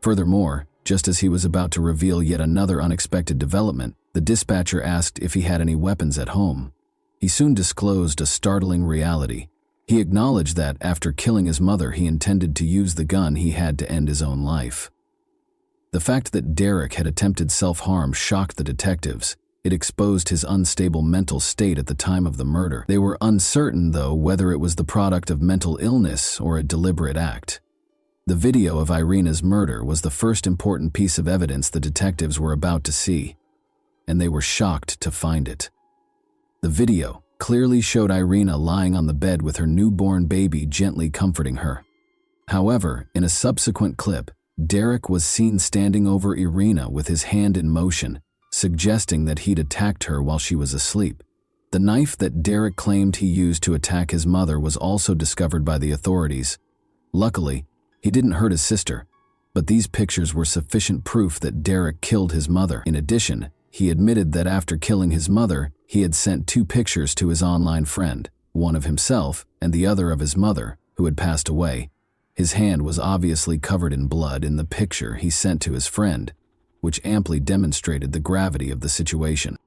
Furthermore, just as he was about to reveal yet another unexpected development, the dispatcher asked if he had any weapons at home. He soon disclosed a startling reality. He acknowledged that after killing his mother, he intended to use the gun he had to end his own life. The fact that Derek had attempted self-harm shocked the detectives. It exposed his unstable mental state at the time of the murder. They were uncertain, though, whether it was the product of mental illness or a deliberate act. The video of Irina's murder was the first important piece of evidence the detectives were about to see, and they were shocked to find it. The video clearly showed Irina lying on the bed with her newborn baby gently comforting her. However, in a subsequent clip, Derek was seen standing over Irina with his hand in motion, suggesting that he'd attacked her while she was asleep. The knife that Derek claimed he used to attack his mother was also discovered by the authorities. Luckily, he didn't hurt his sister, but these pictures were sufficient proof that Derek killed his mother. In addition, he admitted that after killing his mother, he had sent 2 pictures to his online friend, one of himself and the other of his mother, who had passed away. His hand was obviously covered in blood in the picture he sent to his friend. which amply demonstrated the gravity of the situation.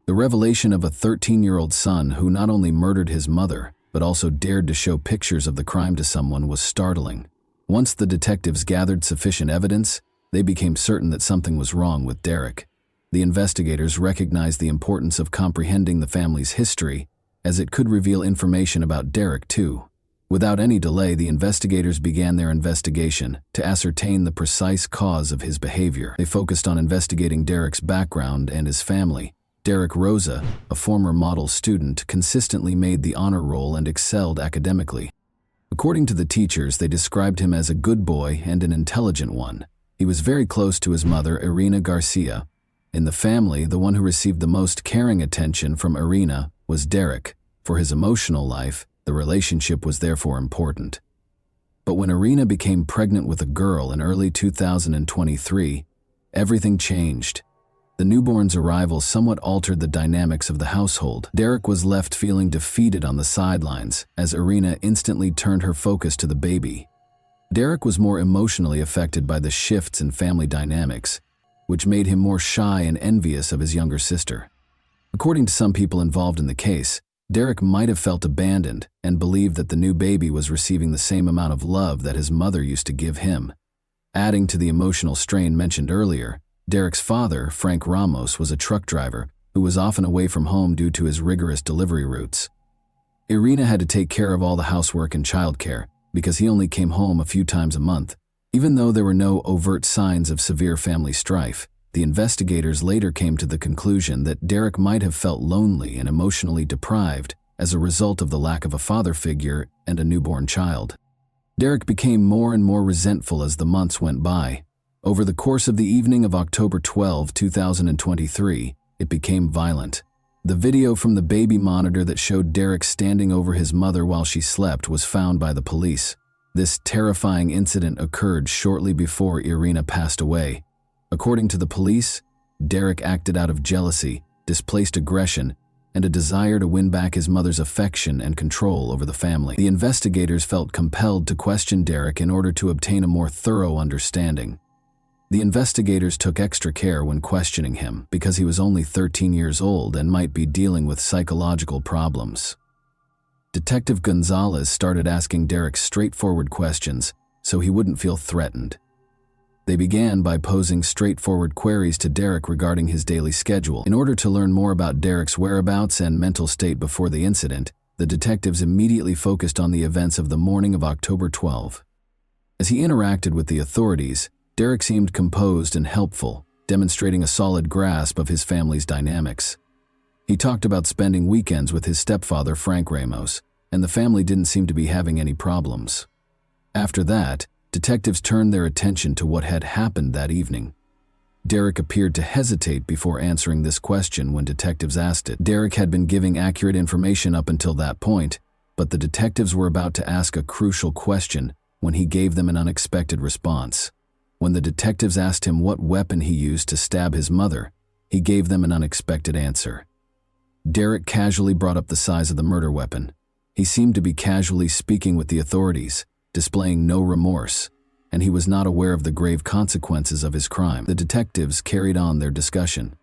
The revelation of a 13-year-old son who not only murdered his mother, but also dared to show pictures of the crime to someone was startling. Once the detectives gathered sufficient evidence, they became certain that something was wrong with Derek. The investigators recognized the importance of comprehending the family's history, as it could reveal information about Derek too. Without any delay, the investigators began their investigation to ascertain the precise cause of his behavior. They focused on investigating Derek's background and his family. Derek Rosa, a former model student, consistently made the honor roll and excelled academically. According to the teachers, they described him as a good boy and an intelligent one. He was very close to his mother, Irina Garcia. In the family, the one who received the most caring attention from Irina was Derek. For his emotional life, the relationship was therefore important. But when Irina became pregnant with a girl in early 2023, everything changed. The newborn's arrival somewhat altered the dynamics of the household. Derek was left feeling defeated on the sidelines, as Irina instantly turned her focus to the baby. Derek was more emotionally affected by the shifts in family dynamics, which made him more shy and envious of his younger sister. According to some people involved in the case, Derek might have felt abandoned and believed that the new baby was receiving the same amount of love that his mother used to give him. Adding to the emotional strain mentioned earlier, Derek's father, Frank Ramos, was a truck driver who was often away from home due to his rigorous delivery routes. Irina had to take care of all the housework and childcare because he only came home a few times a month. Even though there were no overt signs of severe family strife, the investigators later came to the conclusion that Derek might have felt lonely and emotionally deprived as a result of the lack of a father figure and a newborn child. Derek became more and more resentful as the months went by. Over the course of the evening of October 12, 2023, it became violent. The video from the baby monitor that showed Derek standing over his mother while she slept was found by the police. This terrifying incident occurred shortly before Irina passed away. According to the police, Derek acted out of jealousy, displaced aggression, and a desire to win back his mother's affection and control over the family. The investigators felt compelled to question Derek in order to obtain a more thorough understanding. The investigators took extra care when questioning him because he was only 13 years old and might be dealing with psychological problems. Detective Gonzalez started asking Derek straightforward questions so he wouldn't feel threatened. They began by posing straightforward queries to Derek regarding his daily schedule. In order to learn more about Derek's whereabouts and mental state before the incident, the detectives immediately focused on the events of the morning of October 12. As he interacted with the authorities, Derek seemed composed and helpful, demonstrating a solid grasp of his family's dynamics. He talked about spending weekends with his stepfather, Frank Ramos, and the family didn't seem to be having any problems. After that, detectives turned their attention to what had happened that evening. Derek appeared to hesitate before answering this question when detectives asked it. Derek had been giving accurate information up until that point, but the detectives were about to ask a crucial question when he gave them an unexpected response. When the detectives asked him what weapon he used to stab his mother, he gave them an unexpected answer. Derek casually brought up the size of the murder weapon. He seemed to be casually speaking with the authorities, displaying no remorse, and he was not aware of the grave consequences of his crime. The detectives carried on their discussion.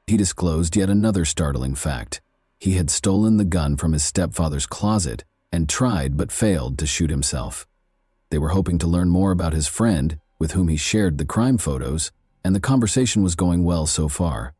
He disclosed yet another startling fact. He had stolen the gun from his stepfather's closet and tried but failed to shoot himself. They were hoping to learn more about his friend, with whom he shared the crime photos, and the conversation was going well so far.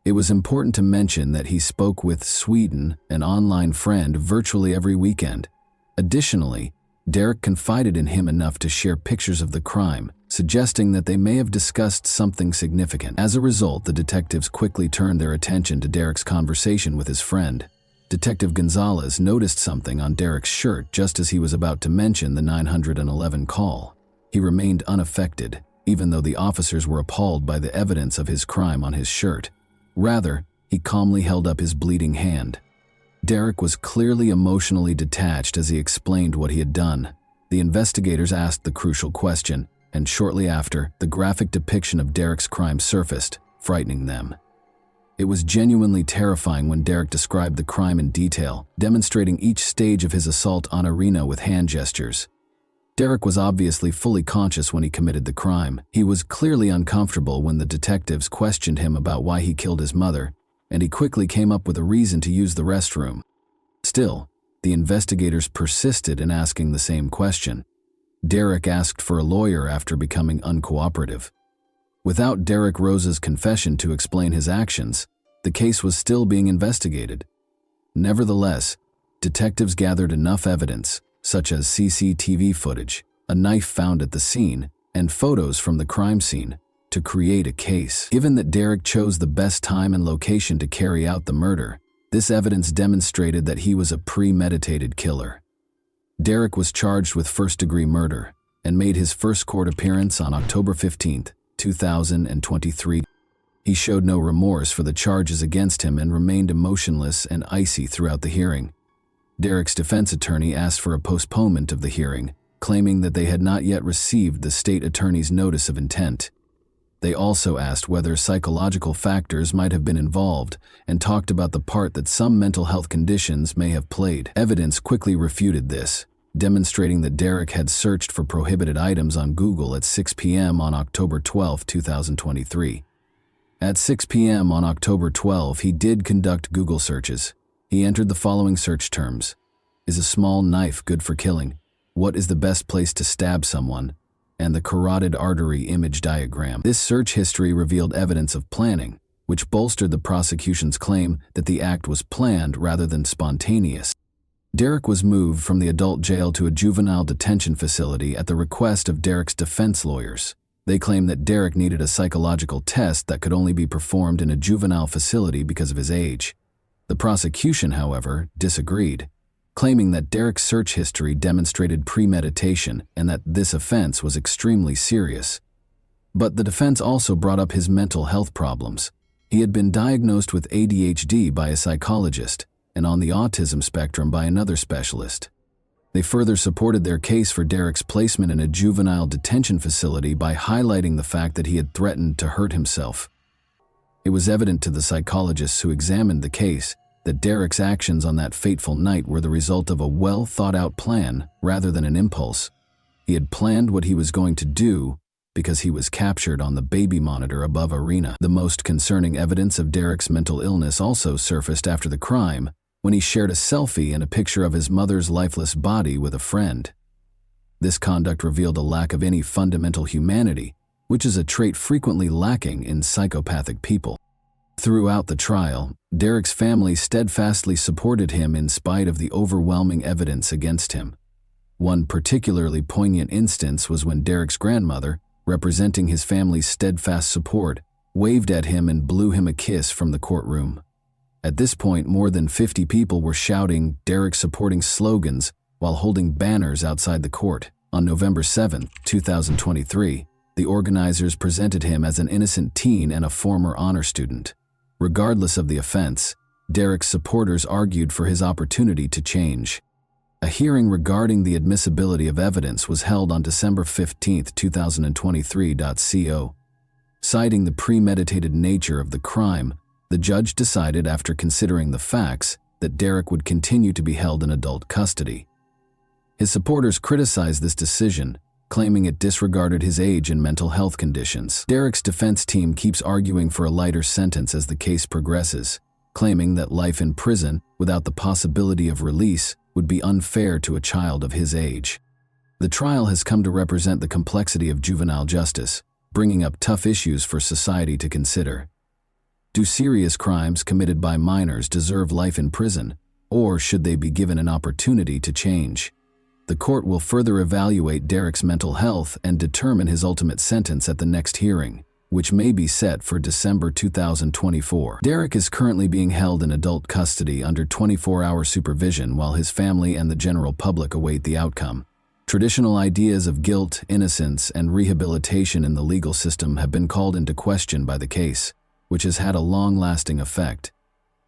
It was important to mention that he spoke with Sweden, an online friend, virtually every weekend. Additionally, Derek confided in him enough to share pictures of the crime, suggesting that they may have discussed something significant. As a result, the detectives quickly turned their attention to Derek's conversation with his friend. Detective Gonzalez noticed something on Derek's shirt just as he was about to mention the 911 call. He remained unaffected, even though the officers were appalled by the evidence of his crime on his shirt. Rather, he calmly held up his bleeding hand. Derek was clearly emotionally detached as he explained what he had done. The investigators asked the crucial question, and shortly after, the graphic depiction of Derek's crime surfaced, frightening them. It was genuinely terrifying when Derek described the crime in detail, demonstrating each stage of his assault on Irina with hand gestures. Derek was obviously fully conscious when he committed the crime. He was clearly uncomfortable when the detectives questioned him about why he killed his mother, and he quickly came up with a reason to use the restroom. Still, the investigators persisted in asking the same question. Derek asked for a lawyer after becoming uncooperative. Without Derek Rose's confession to explain his actions, the case was still being investigated. Nevertheless, detectives gathered enough evidence, such as CCTV footage, a knife found at the scene, and photos from the crime scene, to create a case. Given that Derek chose the best time and location to carry out the murder, this evidence demonstrated that he was a premeditated killer. Derek was charged with first-degree murder and made his first court appearance on October 15, 2023. He showed no remorse for the charges against him and remained emotionless and icy throughout the hearing. Derek's defense attorney asked for a postponement of the hearing, claiming that they had not yet received the state attorney's notice of intent. They also asked whether psychological factors might have been involved and talked about the part that some mental health conditions may have played. Evidence quickly refuted this, demonstrating that Derek had searched for prohibited items on Google at 6 p.m. on October 12, 2023. At 6 p.m. on October 12, he did conduct Google searches. He entered the following search terms: is a small knife good for killing? What is the best place to stab someone? And the carotid artery image diagram. This search history revealed evidence of planning, which bolstered the prosecution's claim that the act was planned rather than spontaneous. Derek was moved from the adult jail to a juvenile detention facility at the request of Derek's defense lawyers. They claimed that Derek needed a psychological test that could only be performed in a juvenile facility because of his age. The prosecution, however, disagreed, claiming that Derek's search history demonstrated premeditation and that this offense was extremely serious. But the defense also brought up his mental health problems. He had been diagnosed with ADHD by a psychologist and on the autism spectrum by another specialist. They further supported their case for Derek's placement in a juvenile detention facility by highlighting the fact that he had threatened to hurt himself. It was evident to the psychologists who examined the case that Derek's actions on that fateful night were the result of a well-thought-out plan rather than an impulse. He had planned what he was going to do because he was captured on the baby monitor above Arena. The most concerning evidence of Derek's mental illness also surfaced after the crime, when he shared a selfie and a picture of his mother's lifeless body with a friend. This conduct revealed a lack of any fundamental humanity, which is a trait frequently lacking in psychopathic people. Throughout the trial, Derek's family steadfastly supported him in spite of the overwhelming evidence against him. One particularly poignant instance was when Derek's grandmother, representing his family's steadfast support, waved at him and blew him a kiss from the courtroom. At this point, more than 50 people were shouting Derek-supporting slogans while holding banners outside the court. On November 7, 2023, the organizers presented him as an innocent teen and a former honor student. Regardless of the offense, Derek's supporters argued for his opportunity to change. A hearing regarding the admissibility of evidence was held on December 15, 2023. Citing the premeditated nature of the crime, the judge decided, after considering the facts, that Derek would continue to be held in adult custody. His supporters criticized this decision, claiming it disregarded his age and mental health conditions. Derek's defense team keeps arguing for a lighter sentence as the case progresses, claiming that life in prison without the possibility of release would be unfair to a child of his age. The trial has come to represent the complexity of juvenile justice, bringing up tough issues for society to consider. Do serious crimes committed by minors deserve life in prison, or should they be given an opportunity to change? The court will further evaluate Derek's mental health and determine his ultimate sentence at the next hearing, which may be set for December 2024. Derek is currently being held in adult custody under 24-hour supervision while his family and the general public await the outcome. Traditional ideas of guilt, innocence, and rehabilitation in the legal system have been called into question by the case, which has had a long-lasting effect.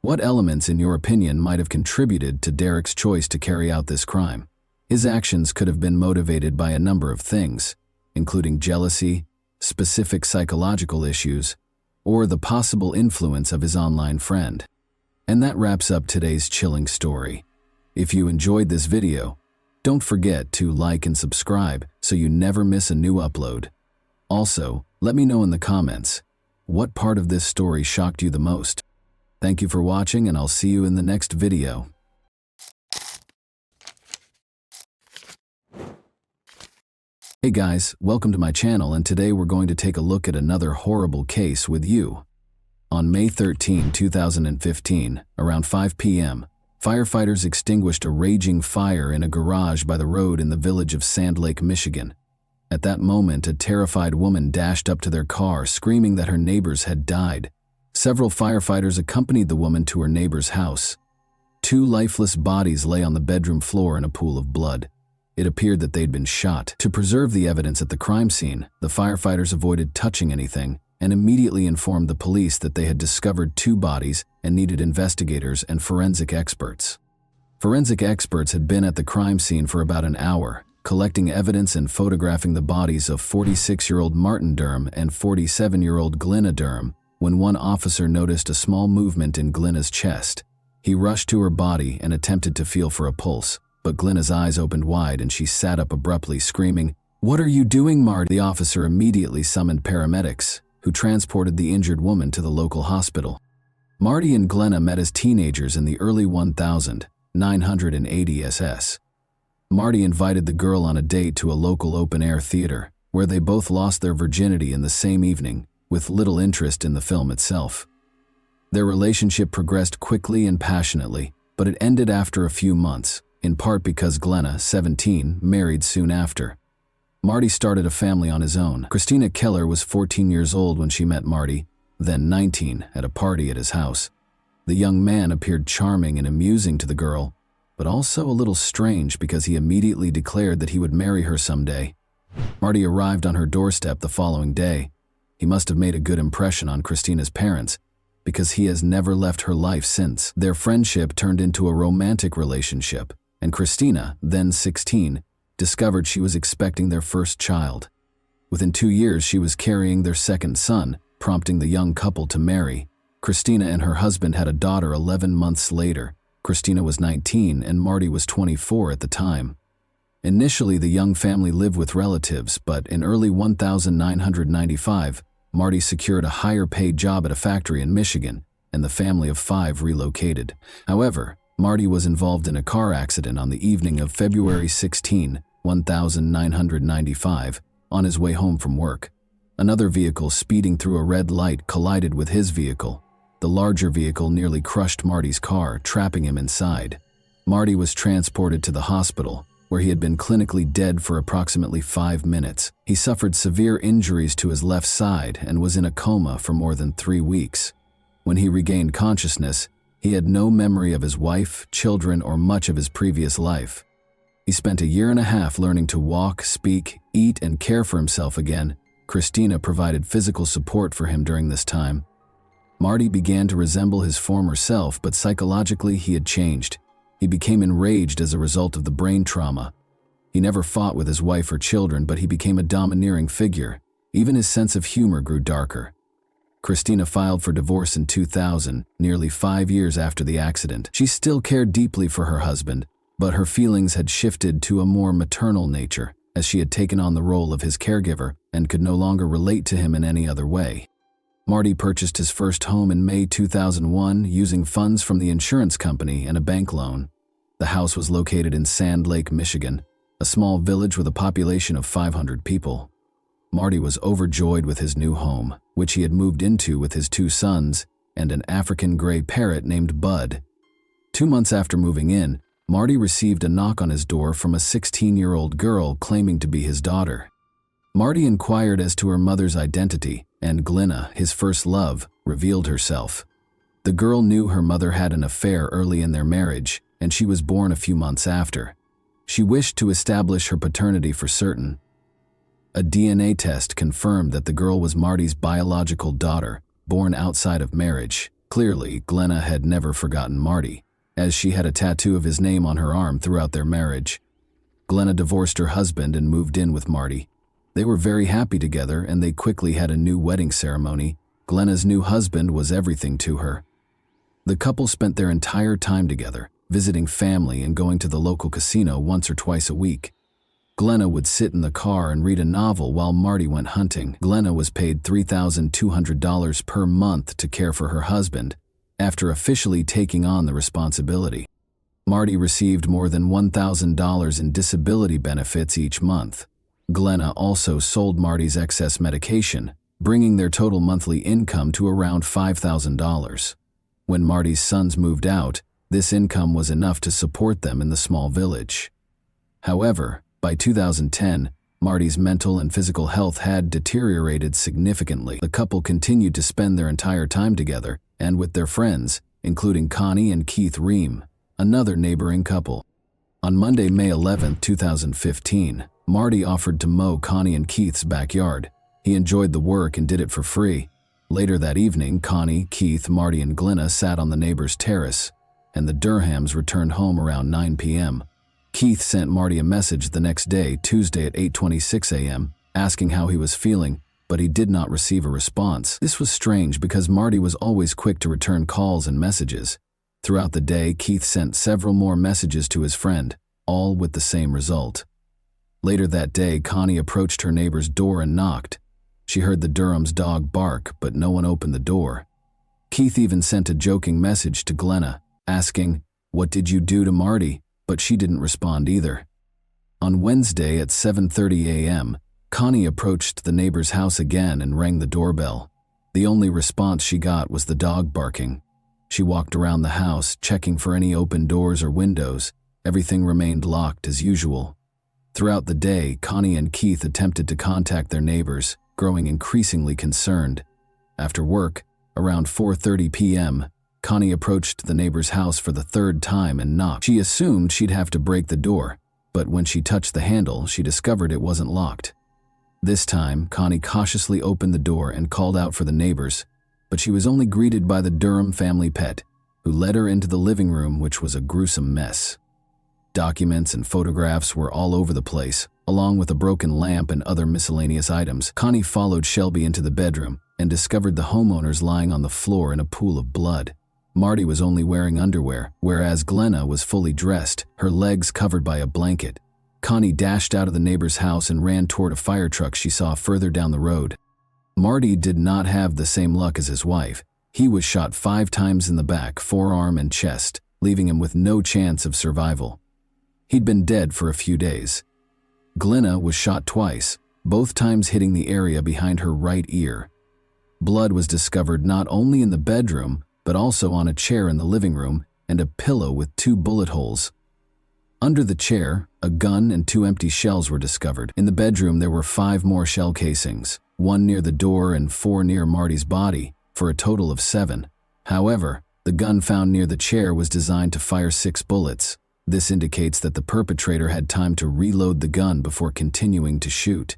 What elements, in your opinion, might have contributed to Derek's choice to carry out this crime? His actions could have been motivated by a number of things, including jealousy, specific psychological issues, or the possible influence of his online friend. And that wraps up today's chilling story. If you enjoyed this video, Don't forget to like and subscribe so you never miss a new upload. Also, let me know in the comments, what part of this story shocked you the most? Thank you for watching, and I'll see you in the next video. Hey guys, welcome to my channel, and today we're going to take a look at another horrible case with you. On May 13, 2015, around 5 p.m., firefighters extinguished a raging fire in a garage by the road in the village of Sand Lake, Michigan. At that moment, a terrified woman dashed up to their car, screaming that her neighbors had died. Several firefighters accompanied the woman to her neighbor's house. Two lifeless bodies lay on the bedroom floor in a pool of blood. It appeared that they'd been shot. To preserve the evidence at the crime scene, the firefighters avoided touching anything and immediately informed the police that they had discovered two bodies and needed investigators and forensic experts. Forensic experts had been at the crime scene for about an hour, collecting evidence and photographing the bodies of 46-year-old Martin Durham and 47-year-old Glenna Durham, when one officer noticed a small movement in Glenna's chest. He rushed to her body and attempted to feel for a pulse, but Glenna's eyes opened wide and she sat up abruptly, screaming, "What are you doing, Marty?" The officer immediately summoned paramedics, who transported the injured woman to the local hospital. Marty and Glenna met as teenagers in the early 1980 SS. Marty invited the girl on a date to a local open-air theater, where they both lost their virginity in the same evening, with little interest in the film itself. Their relationship progressed quickly and passionately, but it ended after a few months, in part because Glenna, 17, married soon after. Marty started a family on his own. Christina Keller was 14 years old when she met Marty, then 19, at a party at his house. The young man appeared charming and amusing to the girl, but also a little strange because he immediately declared that he would marry her someday. Marty arrived on her doorstep the following day. He must have made a good impression on Christina's parents, because he has never left her life since. Their friendship turned into a romantic relationship, and Christina, then 16, discovered she was expecting their first child. Within 2 years, she was carrying their second son, prompting the young couple to marry. Christina and her husband had a daughter 11 months later. Christina was 19 and Marty was 24 at the time. Initially, the young family lived with relatives, but in early 1995, Marty secured a higher-paid job at a factory in Michigan, and the family of 5 relocated. However, Marty was involved in a car accident on the evening of February 16, 1995, on his way home from work. Another vehicle speeding through a red light collided with his vehicle. The larger vehicle nearly crushed Marty's car, trapping him inside. Marty was transported to the hospital, where he had been clinically dead for approximately 5 minutes. He suffered severe injuries to his left side and was in a coma for more than 3 weeks. When he regained consciousness, he had no memory of his wife, children, or much of his previous life. He spent 1.5 years learning to walk, speak, eat, and care for himself again. Christina provided physical support for him during this time. Marty began to resemble his former self, but psychologically he had changed. He became enraged as a result of the brain trauma. He never fought with his wife or children, but he became a domineering figure. Even his sense of humor grew darker. Christina filed for divorce in 2000, nearly 5 years after the accident. She still cared deeply for her husband, but her feelings had shifted to a more maternal nature, as she had taken on the role of his caregiver and could no longer relate to him in any other way. Marty purchased his first home in May 2001 using funds from the insurance company and a bank loan. The house was located in Sand Lake, Michigan, a small village with a population of 500 people. Marty was overjoyed with his new home, which he had moved into with his 2 sons and an African gray parrot named Bud. 2 months after moving in, Marty received a knock on his door from a 16-year-old girl claiming to be his daughter. Marty inquired as to her mother's identity, and Glenna, his first love, revealed herself. The girl knew her mother had an affair early in their marriage, and she was born a few months after. She wished to establish her paternity for certain. A DNA test confirmed that the girl was Marty's biological daughter, born outside of marriage. Clearly, Glenna had never forgotten Marty, as she had a tattoo of his name on her arm throughout their marriage. Glenna divorced her husband and moved in with Marty. They were very happy together, and they quickly had a new wedding ceremony. Glenna's new husband was everything to her. The couple spent their entire time together, visiting family and going to the local casino once or twice a week. Glenna would sit in the car and read a novel while Marty went hunting. Glenna was paid $3,200 per month to care for her husband, after officially taking on the responsibility. Marty received more than $1,000 in disability benefits each month. Glenna also sold Marty's excess medication, bringing their total monthly income to around $5,000. When Marty's sons moved out, this income was enough to support them in the small village. However, by 2010, Marty's mental and physical health had deteriorated significantly. The couple continued to spend their entire time together and with their friends, including Connie and Keith Ream, another neighboring couple. On Monday, May 11, 2015, Marty offered to mow Connie and Keith's backyard. He enjoyed the work and did it for free. Later that evening, Connie, Keith, Marty, and Glenna sat on the neighbor's terrace, and the Durhams returned home around 9 p.m. Keith sent Marty a message the next day, Tuesday at 8:26 a.m., asking how he was feeling, but he did not receive a response. This was strange because Marty was always quick to return calls and messages. Throughout the day, Keith sent several more messages to his friend, all with the same result. Later that day, Connie approached her neighbor's door and knocked. She heard the Durham's dog bark, but no one opened the door. Keith even sent a joking message to Glenna, asking, "What did you do to Marty?" But she didn't respond either. On Wednesday at 7:30 a.m., Connie approached the neighbor's house again and rang the doorbell. The only response she got was the dog barking. She walked around the house, checking for any open doors or windows. Everything remained locked as usual. Throughout the day, Connie and Keith attempted to contact their neighbors, growing increasingly concerned. After work, around 4:30 p.m., Connie approached the neighbor's house for the third time and knocked. She assumed she'd have to break the door, but when she touched the handle, she discovered it wasn't locked. This time, Connie cautiously opened the door and called out for the neighbors, but she was only greeted by the Durham family pet, who led her into the living room, which was a gruesome mess. Documents and photographs were all over the place, along with a broken lamp and other miscellaneous items. Connie followed Shelby into the bedroom and discovered the homeowners lying on the floor in a pool of blood. Marty was only wearing underwear, whereas Glenna was fully dressed, her legs covered by a blanket. Connie dashed out of the neighbor's house and ran toward a fire truck she saw further down the road. Marty did not have the same luck as his wife. He was shot 5 times in the back, forearm, and chest, leaving him with no chance of survival. He'd been dead for a few days. Glenna was shot twice, both times hitting the area behind her right ear. Blood was discovered not only in the bedroom, but also on a chair in the living room and a pillow with 2 bullet holes. Under the chair, a gun and 2 empty shells were discovered. In the bedroom, there were 5 more shell casings, 1 near the door and 4 near Marty's body, for a total of 7. However, the gun found near the chair was designed to fire 6 bullets. This indicates that the perpetrator had time to reload the gun before continuing to shoot.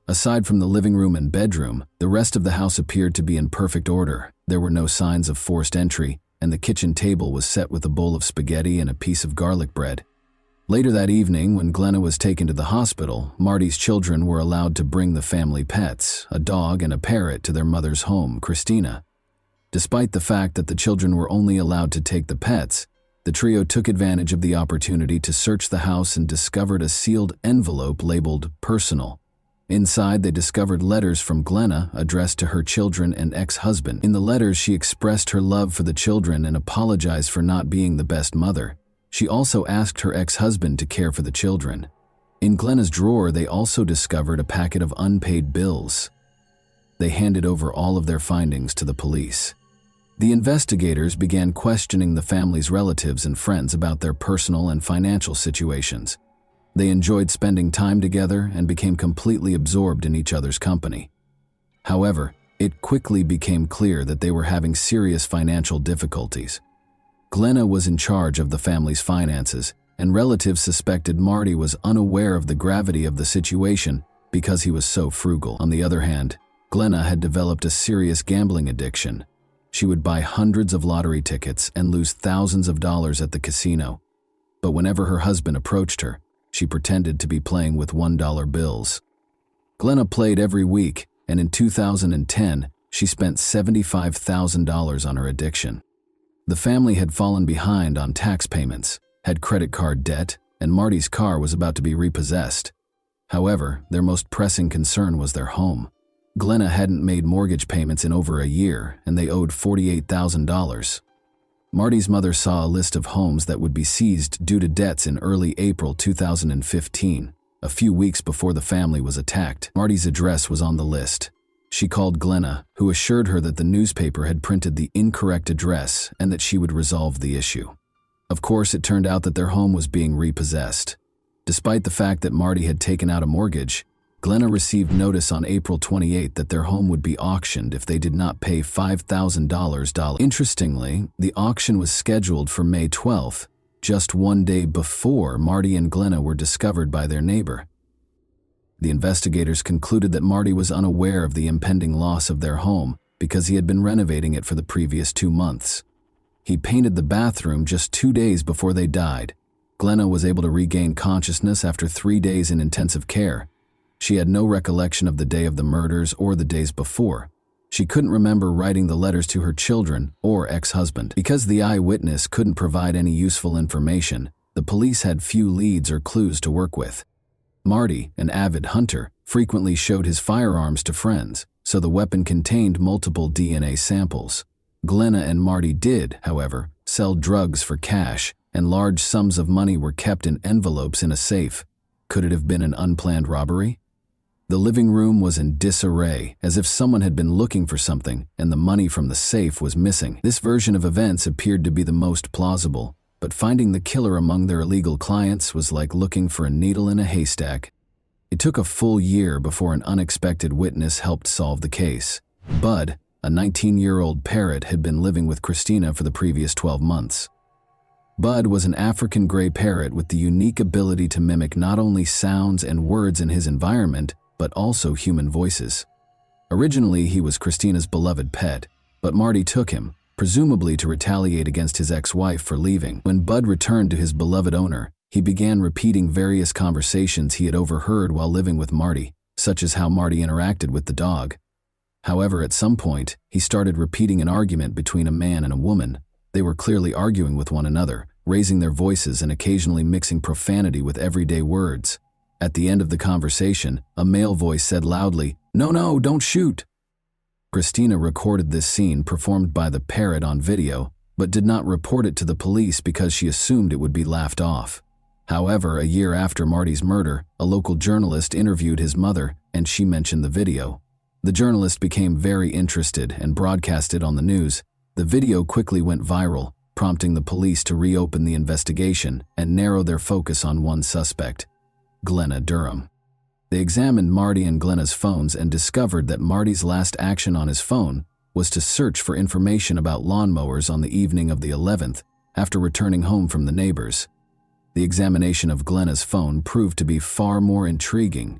Aside from the living room and bedroom, the rest of the house appeared to be in perfect order. There were no signs of forced entry, and the kitchen table was set with a bowl of spaghetti and a piece of garlic bread. Later that evening, when Glenna was taken to the hospital, Marty's children were allowed to bring the family pets, a dog and a parrot, to their mother's home, Christina. Despite the fact that the children were only allowed to take the pets, the trio took advantage of the opportunity to search the house and discovered a sealed envelope labeled "Personal." Inside, they discovered letters from Glenna addressed to her children and ex-husband. In the letters, she expressed her love for the children and apologized for not being the best mother. She also asked her ex-husband to care for the children. In Glenna's drawer, they also discovered a packet of unpaid bills. They handed over all of their findings to the police. The investigators began questioning the family's relatives and friends about their personal and financial situations. They enjoyed spending time together and became completely absorbed in each other's company. However, it quickly became clear that they were having serious financial difficulties. Glenna was in charge of the family's finances, and relatives suspected Marty was unaware of the gravity of the situation because he was so frugal. On the other hand, Glenna had developed a serious gambling addiction. She would buy hundreds of lottery tickets and lose thousands of dollars at the casino. But whenever her husband approached her, she pretended to be playing with $1 bills. Glenna played every week, and in 2010, she spent $75,000 on her addiction. The family had fallen behind on tax payments, had credit card debt, and Marty's car was about to be repossessed. However, their most pressing concern was their home. Glenna hadn't made mortgage payments in over a year, and they owed $48,000. Marty's mother saw a list of homes that would be seized due to debts in early April 2015, a few weeks before the family was attacked. Marty's address was on the list. She called Glenna, who assured her that the newspaper had printed the incorrect address and that she would resolve the issue. Of course, it turned out that their home was being repossessed. Despite the fact that Marty had taken out a mortgage, Glenna received notice on April 28 that their home would be auctioned if they did not pay $5,000. Interestingly, the auction was scheduled for May 12th, just one day before Marty and Glenna were discovered by their neighbor. The investigators concluded that Marty was unaware of the impending loss of their home because he had been renovating it for the previous 2 months. He painted the bathroom just 2 days before they died. Glenna was able to regain consciousness after 3 days in intensive care. She had no recollection of the day of the murders or the days before. She couldn't remember writing the letters to her children or ex-husband. Because the eyewitness couldn't provide any useful information, the police had few leads or clues to work with. Marty, an avid hunter, frequently showed his firearms to friends, so the weapon contained multiple DNA samples. Glenna and Marty did, however, sell drugs for cash, and large sums of money were kept in envelopes in a safe. Could it have been an unplanned robbery? The living room was in disarray, as if someone had been looking for something and the money from the safe was missing. This version of events appeared to be the most plausible, but finding the killer among their illegal clients was like looking for a needle in a haystack. It took a full year before an unexpected witness helped solve the case. Bud, a 19-year-old parrot, had been living with Christina for the previous 12 months. Bud was an African gray parrot with the unique ability to mimic not only sounds and words in his environment, but also human voices. Originally, he was Christina's beloved pet, but Marty took him, presumably to retaliate against his ex-wife for leaving. When Bud returned to his beloved owner, he began repeating various conversations he had overheard while living with Marty, such as how Marty interacted with the dog. However, at some point, he started repeating an argument between a man and a woman. They were clearly arguing with one another, raising their voices and occasionally mixing profanity with everyday words. At the end of the conversation, a male voice said loudly, "No, don't shoot." Christina recorded this scene performed by the parrot on video, but did not report it to the police because she assumed it would be laughed off. However, a year after Marty's murder, a local journalist interviewed his mother, and she mentioned the video. The journalist became very interested and broadcast it on the news. The video quickly went viral, prompting the police to reopen the investigation and narrow their focus on one suspect, Glenna Durham. They examined Marty and Glenna's phones and discovered that Marty's last action on his phone was to search for information about lawnmowers on the evening of the 11th after returning home from the neighbors. The examination of Glenna's phone proved to be far more intriguing.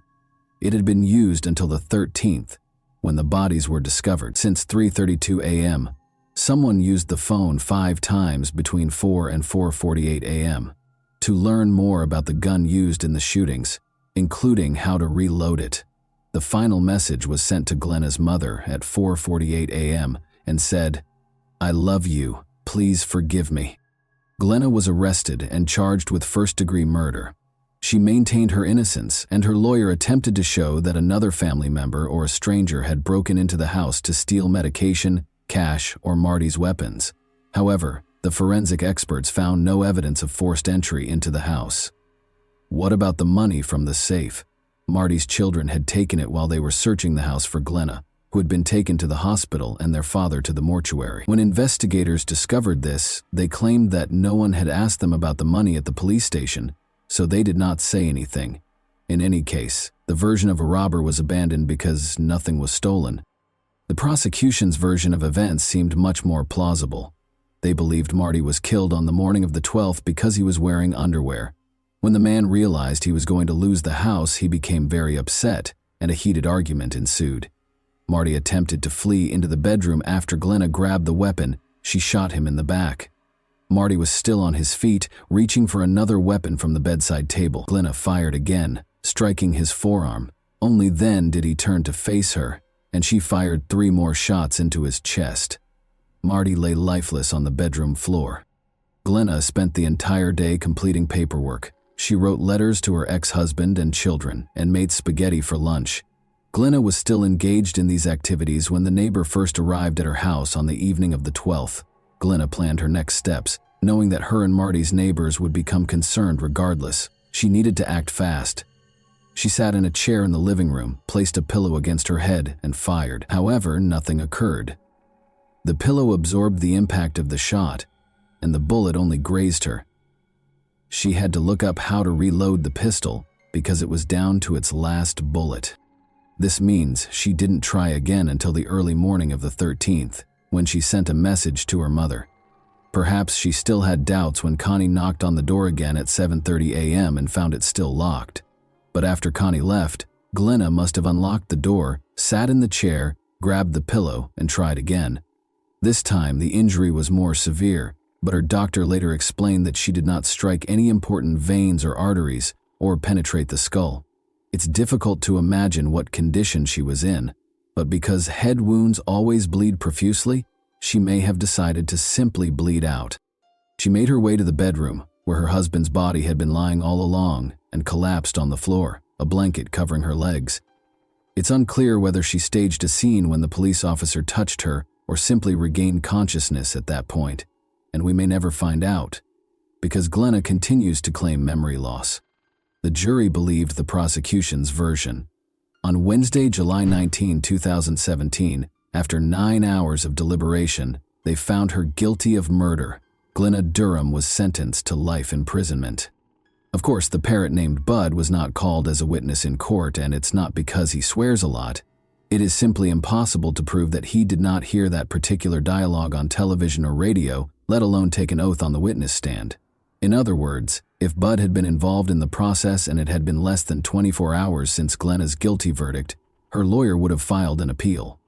It had been used until the 13th, when the bodies were discovered. Since 3:32 a.m., someone used the phone 5 times between 4 and 4:48 a.m. to learn more about the gun used in the shootings, including how to reload it. The final message was sent to Glenna's mother at 4:48 a.m. and said, "I love you, please forgive me." Glenna was arrested and charged with first-degree murder. She maintained her innocence, and her lawyer attempted to show that another family member or a stranger had broken into the house to steal medication, cash, or Marty's weapons. However, the forensic experts found no evidence of forced entry into the house. What about the money from the safe? Marty's children had taken it while they were searching the house for Glenna, who had been taken to the hospital, and their father to the mortuary. When investigators discovered this, they claimed that no one had asked them about the money at the police station, so they did not say anything. In any case, the version of a robber was abandoned because nothing was stolen. The prosecution's version of events seemed much more plausible. They believed Marty was killed on the morning of the 12th because he was wearing underwear. When the man realized he was going to lose the house, he became very upset, and a heated argument ensued. Marty attempted to flee into the bedroom after Glenna grabbed the weapon. She shot him in the back. Marty was still on his feet, reaching for another weapon from the bedside table. Glenna fired again, striking his forearm. Only then did he turn to face her, and she fired 3 more shots into his chest. Marty lay lifeless on the bedroom floor. Glenna spent the entire day completing paperwork. She wrote letters to her ex-husband and children and made spaghetti for lunch. Glenna was still engaged in these activities when the neighbor first arrived at her house on the evening of the 12th. Glenna planned her next steps, knowing that her and Marty's neighbors would become concerned regardless. She needed to act fast. She sat in a chair in the living room, placed a pillow against her head, and fired. However, nothing occurred. The pillow absorbed the impact of the shot, and the bullet only grazed her. She had to look up how to reload the pistol because it was down to its last bullet. This means she didn't try again until the early morning of the 13th, when she sent a message to her mother. Perhaps she still had doubts when Connie knocked on the door again at 7:30 a.m. and found it still locked. But after Connie left, Glenna must have unlocked the door, sat in the chair, grabbed the pillow, and tried again. This time, the injury was more severe, but her doctor later explained that she did not strike any important veins or arteries or penetrate the skull. It's difficult to imagine what condition she was in, but because head wounds always bleed profusely, she may have decided to simply bleed out. She made her way to the bedroom, where her husband's body had been lying all along, and collapsed on the floor, a blanket covering her legs. It's unclear whether she staged a scene when the police officer touched her or simply regained consciousness at that point, and we may never find out, because Glenna continues to claim memory loss. The jury believed the prosecution's version. On Wednesday, July 19, 2017, after 9 hours of deliberation, they found her guilty of murder. Glenna Durham was sentenced to life imprisonment. Of course, the parrot named Bud was not called as a witness in court, and it's not because he swears a lot. It is simply impossible to prove that he did not hear that particular dialogue on television or radio, let alone take an oath on the witness stand. In other words, if Bud had been involved in the process and it had been less than 24 hours since Glenna's guilty verdict, her lawyer would have filed an appeal.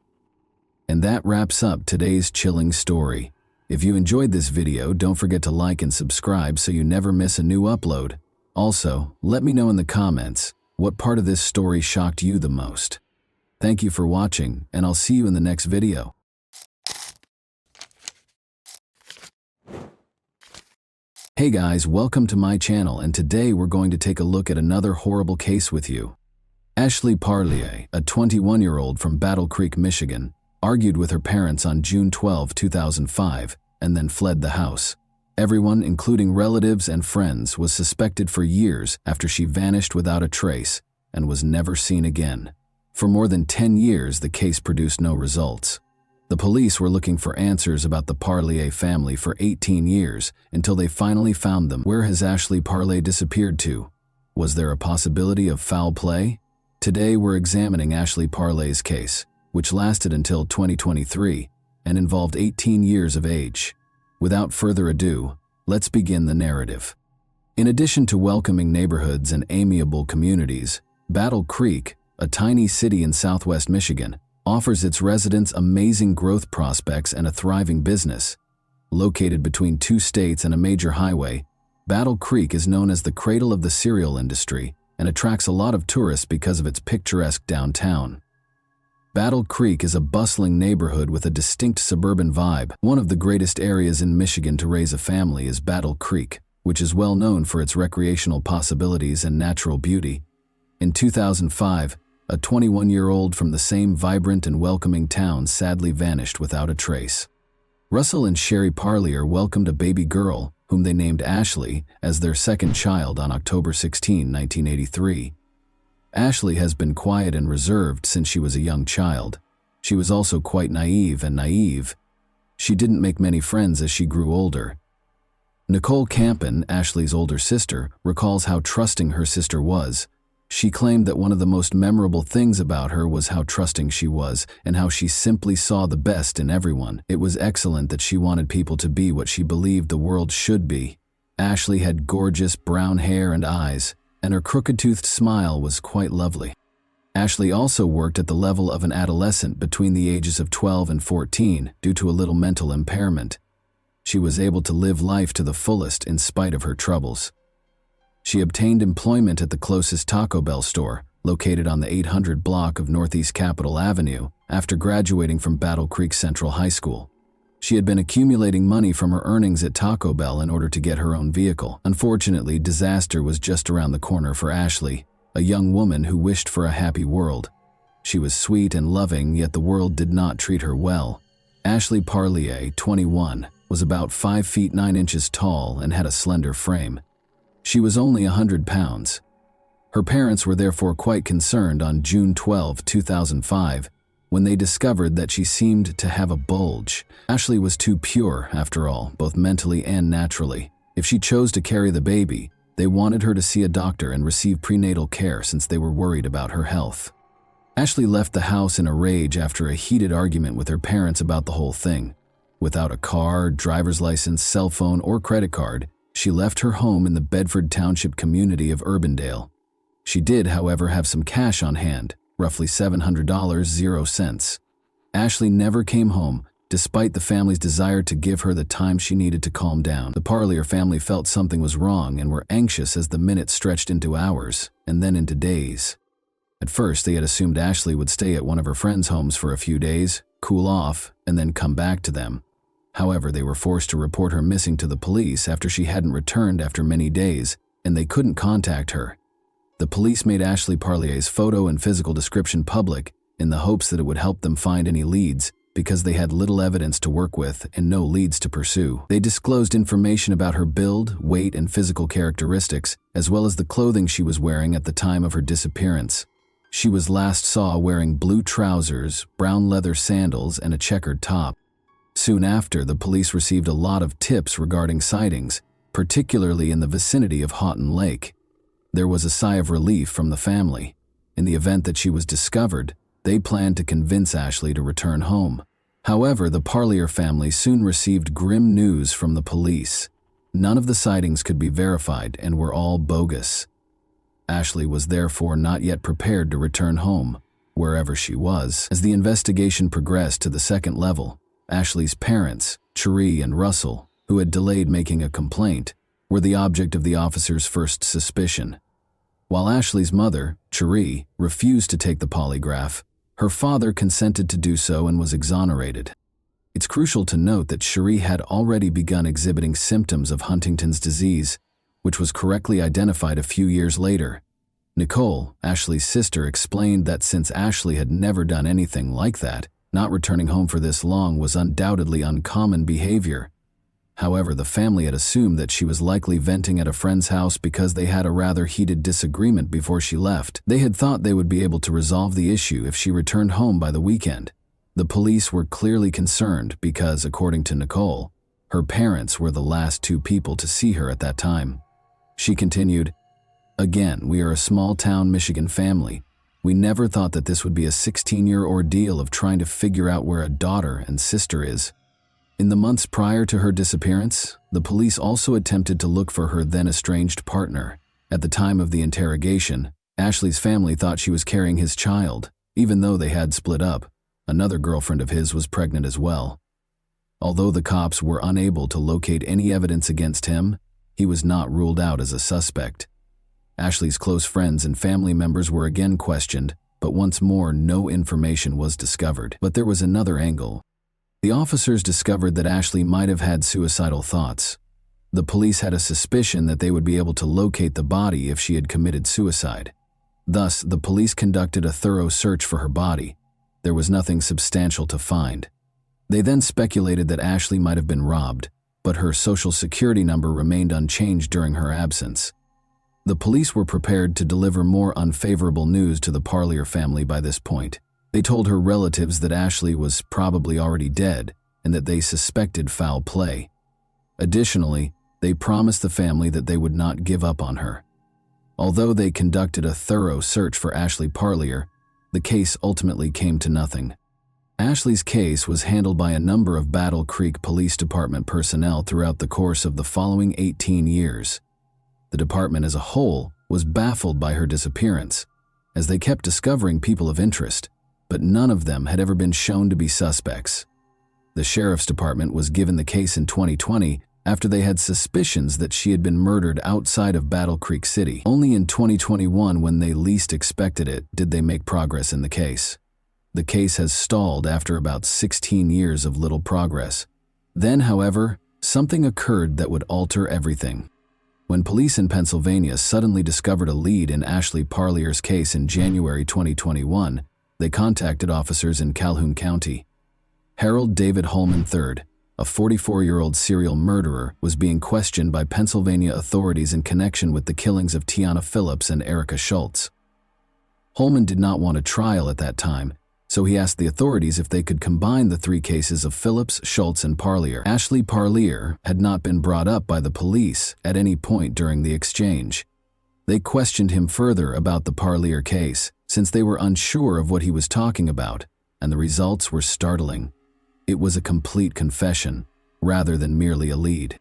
And that wraps up today's chilling story. If you enjoyed this video, don't forget to like and subscribe so you never miss a new upload. Also, let me know in the comments, what part of this story shocked you the most? Thank you for watching, and I'll see you in the next video. Hey guys, welcome to my channel, and today we're going to take a look at another horrible case with you. Ashley Parlier, a 21-year-old from Battle Creek, Michigan, argued with her parents on June 12, 2005, and then fled the house. Everyone, including relatives and friends, was suspected for years after she vanished without a trace and was never seen again. For more than 10 years, the case produced no results. The police were looking for answers about the Parlier family for 18 years until they finally found them. Where has Ashley Parlier disappeared to? Was there a possibility of foul play? Today we're examining Ashley Parlier's case, which lasted until 2023 and involved 18 years of age. Without further ado, let's begin the narrative. In addition to welcoming neighborhoods and amiable communities, Battle Creek, a tiny city in southwest Michigan, offers its residents amazing growth prospects and a thriving business. Located between two states and a major highway, Battle Creek is known as the cradle of the cereal industry and attracts a lot of tourists because of its picturesque downtown. Battle Creek is a bustling neighborhood with a distinct suburban vibe. One of the greatest areas in Michigan to raise a family is Battle Creek, which is well known for its recreational possibilities and natural beauty. In 2005, a 21-year-old from the same vibrant and welcoming town sadly vanished without a trace. Russell and Sherry Parlier welcomed a baby girl, whom they named Ashley, as their second child on October 16, 1983. Ashley has been quiet and reserved since she was a young child. She was also quite naive. She didn't make many friends as she grew older. Nicole Campen, Ashley's older sister, recalls how trusting her sister was. She claimed that one of the most memorable things about her was how trusting she was and how she simply saw the best in everyone. It was excellent that she wanted people to be what she believed the world should be. Ashley had gorgeous brown hair and eyes, and her crooked-toothed smile was quite lovely. Ashley also worked at the level of an adolescent between the ages of 12 and 14 due to a little mental impairment. She was able to live life to the fullest in spite of her troubles. She obtained employment at the closest Taco Bell store, located on the 800 block of Northeast Capitol Avenue, after graduating from Battle Creek Central High School. She had been accumulating money from her earnings at Taco Bell in order to get her own vehicle. Unfortunately, disaster was just around the corner for Ashley, a young woman who wished for a happy world. She was sweet and loving, yet the world did not treat her well. Ashley Parlier, 21, was about 5 feet 9 inches tall and had a slender frame. She was only 100 pounds. Her parents were therefore quite concerned on June 12, 2005, when they discovered that she seemed to have a bulge. Ashley was too pure, after all, both mentally and naturally. If she chose to carry the baby, they wanted her to see a doctor and receive prenatal care since they were worried about her health. Ashley left the house in a rage after a heated argument with her parents about the whole thing. Without a car, driver's license, cell phone, or credit card, she left her home in the Bedford Township community of Urbandale. She did, however, have some cash on hand, roughly $700.00. Ashley never came home, despite the family's desire to give her the time she needed to calm down. The Parlier family felt something was wrong and were anxious as the minutes stretched into hours, and then into days. At first, they had assumed Ashley would stay at one of her friends' homes for a few days, cool off, and then come back to them. However, they were forced to report her missing to the police after she hadn't returned after many days, and they couldn't contact her. The police made Ashley Parlier's photo and physical description public in the hopes that it would help them find any leads, because they had little evidence to work with and no leads to pursue. They disclosed information about her build, weight, and physical characteristics, as well as the clothing she was wearing at the time of her disappearance. She was last saw wearing blue trousers, brown leather sandals, and a checkered top. Soon after, the police received a lot of tips regarding sightings, particularly in the vicinity of Houghton Lake. There was a sigh of relief from the family. In the event that she was discovered, they planned to convince Ashley to return home. However, the Parlier family soon received grim news from the police. None of the sightings could be verified and were all bogus. Ashley was therefore not yet prepared to return home, wherever she was. As the investigation progressed to the second level, Ashley's parents, Cherie and Russell, who had delayed making a complaint, were the object of the officers' first suspicion. While Ashley's mother, Cherie, refused to take the polygraph, her father consented to do so and was exonerated. It's crucial to note that Cherie had already begun exhibiting symptoms of Huntington's disease, which was correctly identified a few years later. Nicole, Ashley's sister, explained that since Ashley had never done anything like that, not returning home for this long was undoubtedly uncommon behavior. However, the family had assumed that she was likely venting at a friend's house because they had a rather heated disagreement before she left. They had thought they would be able to resolve the issue if she returned home by the weekend. The police were clearly concerned because, according to Nicole, her parents were the last two people to see her at that time. She continued, "Again, we are a small-town Michigan family. We never thought that this would be a 16-year ordeal of trying to figure out where a daughter and sister is." In the months prior to her disappearance, the police also attempted to look for her then-estranged partner. At the time of the interrogation, Ashley's family thought she was carrying his child, even though they had split up. Another girlfriend of his was pregnant as well. Although the cops were unable to locate any evidence against him, he was not ruled out as a suspect. Ashley's close friends and family members were again questioned, but once more no information was discovered. But there was another angle. The officers discovered that Ashley might have had suicidal thoughts. The police had a suspicion that they would be able to locate the body if she had committed suicide. Thus, the police conducted a thorough search for her body. There was nothing substantial to find. They then speculated that Ashley might have been robbed, but her social security number remained unchanged during her absence. The police were prepared to deliver more unfavorable news to the Parlier family by this point. They told her relatives that Ashley was probably already dead and that they suspected foul play. Additionally, they promised the family that they would not give up on her. Although they conducted a thorough search for Ashley Parlier, the case ultimately came to nothing. Ashley's case was handled by a number of Battle Creek Police Department personnel throughout the course of the following 18 years. The department as a whole was baffled by her disappearance, as they kept discovering people of interest, but none of them had ever been shown to be suspects. The sheriff's department was given the case in 2020 after they had suspicions that she had been murdered outside of Battle Creek City. Only in 2021, when they least expected it, did they make progress in the case. The case has stalled after about 16 years of little progress. Then, however, something occurred that would alter everything. When police in Pennsylvania suddenly discovered a lead in Ashley Parlier's case in January 2021, they contacted officers in Calhoun County. Harold David Holman III, a 44-year-old serial murderer, was being questioned by Pennsylvania authorities in connection with the killings of Tiana Phillips and Erica Schultz. Holman did not want a trial at that time, so he asked the authorities if they could combine the three cases of Phillips, Schultz, and Parlier. Ashley Parlier had not been brought up by the police at any point during the exchange. They questioned him further about the Parlier case, since they were unsure of what he was talking about, and the results were startling. It was a complete confession, rather than merely a lead.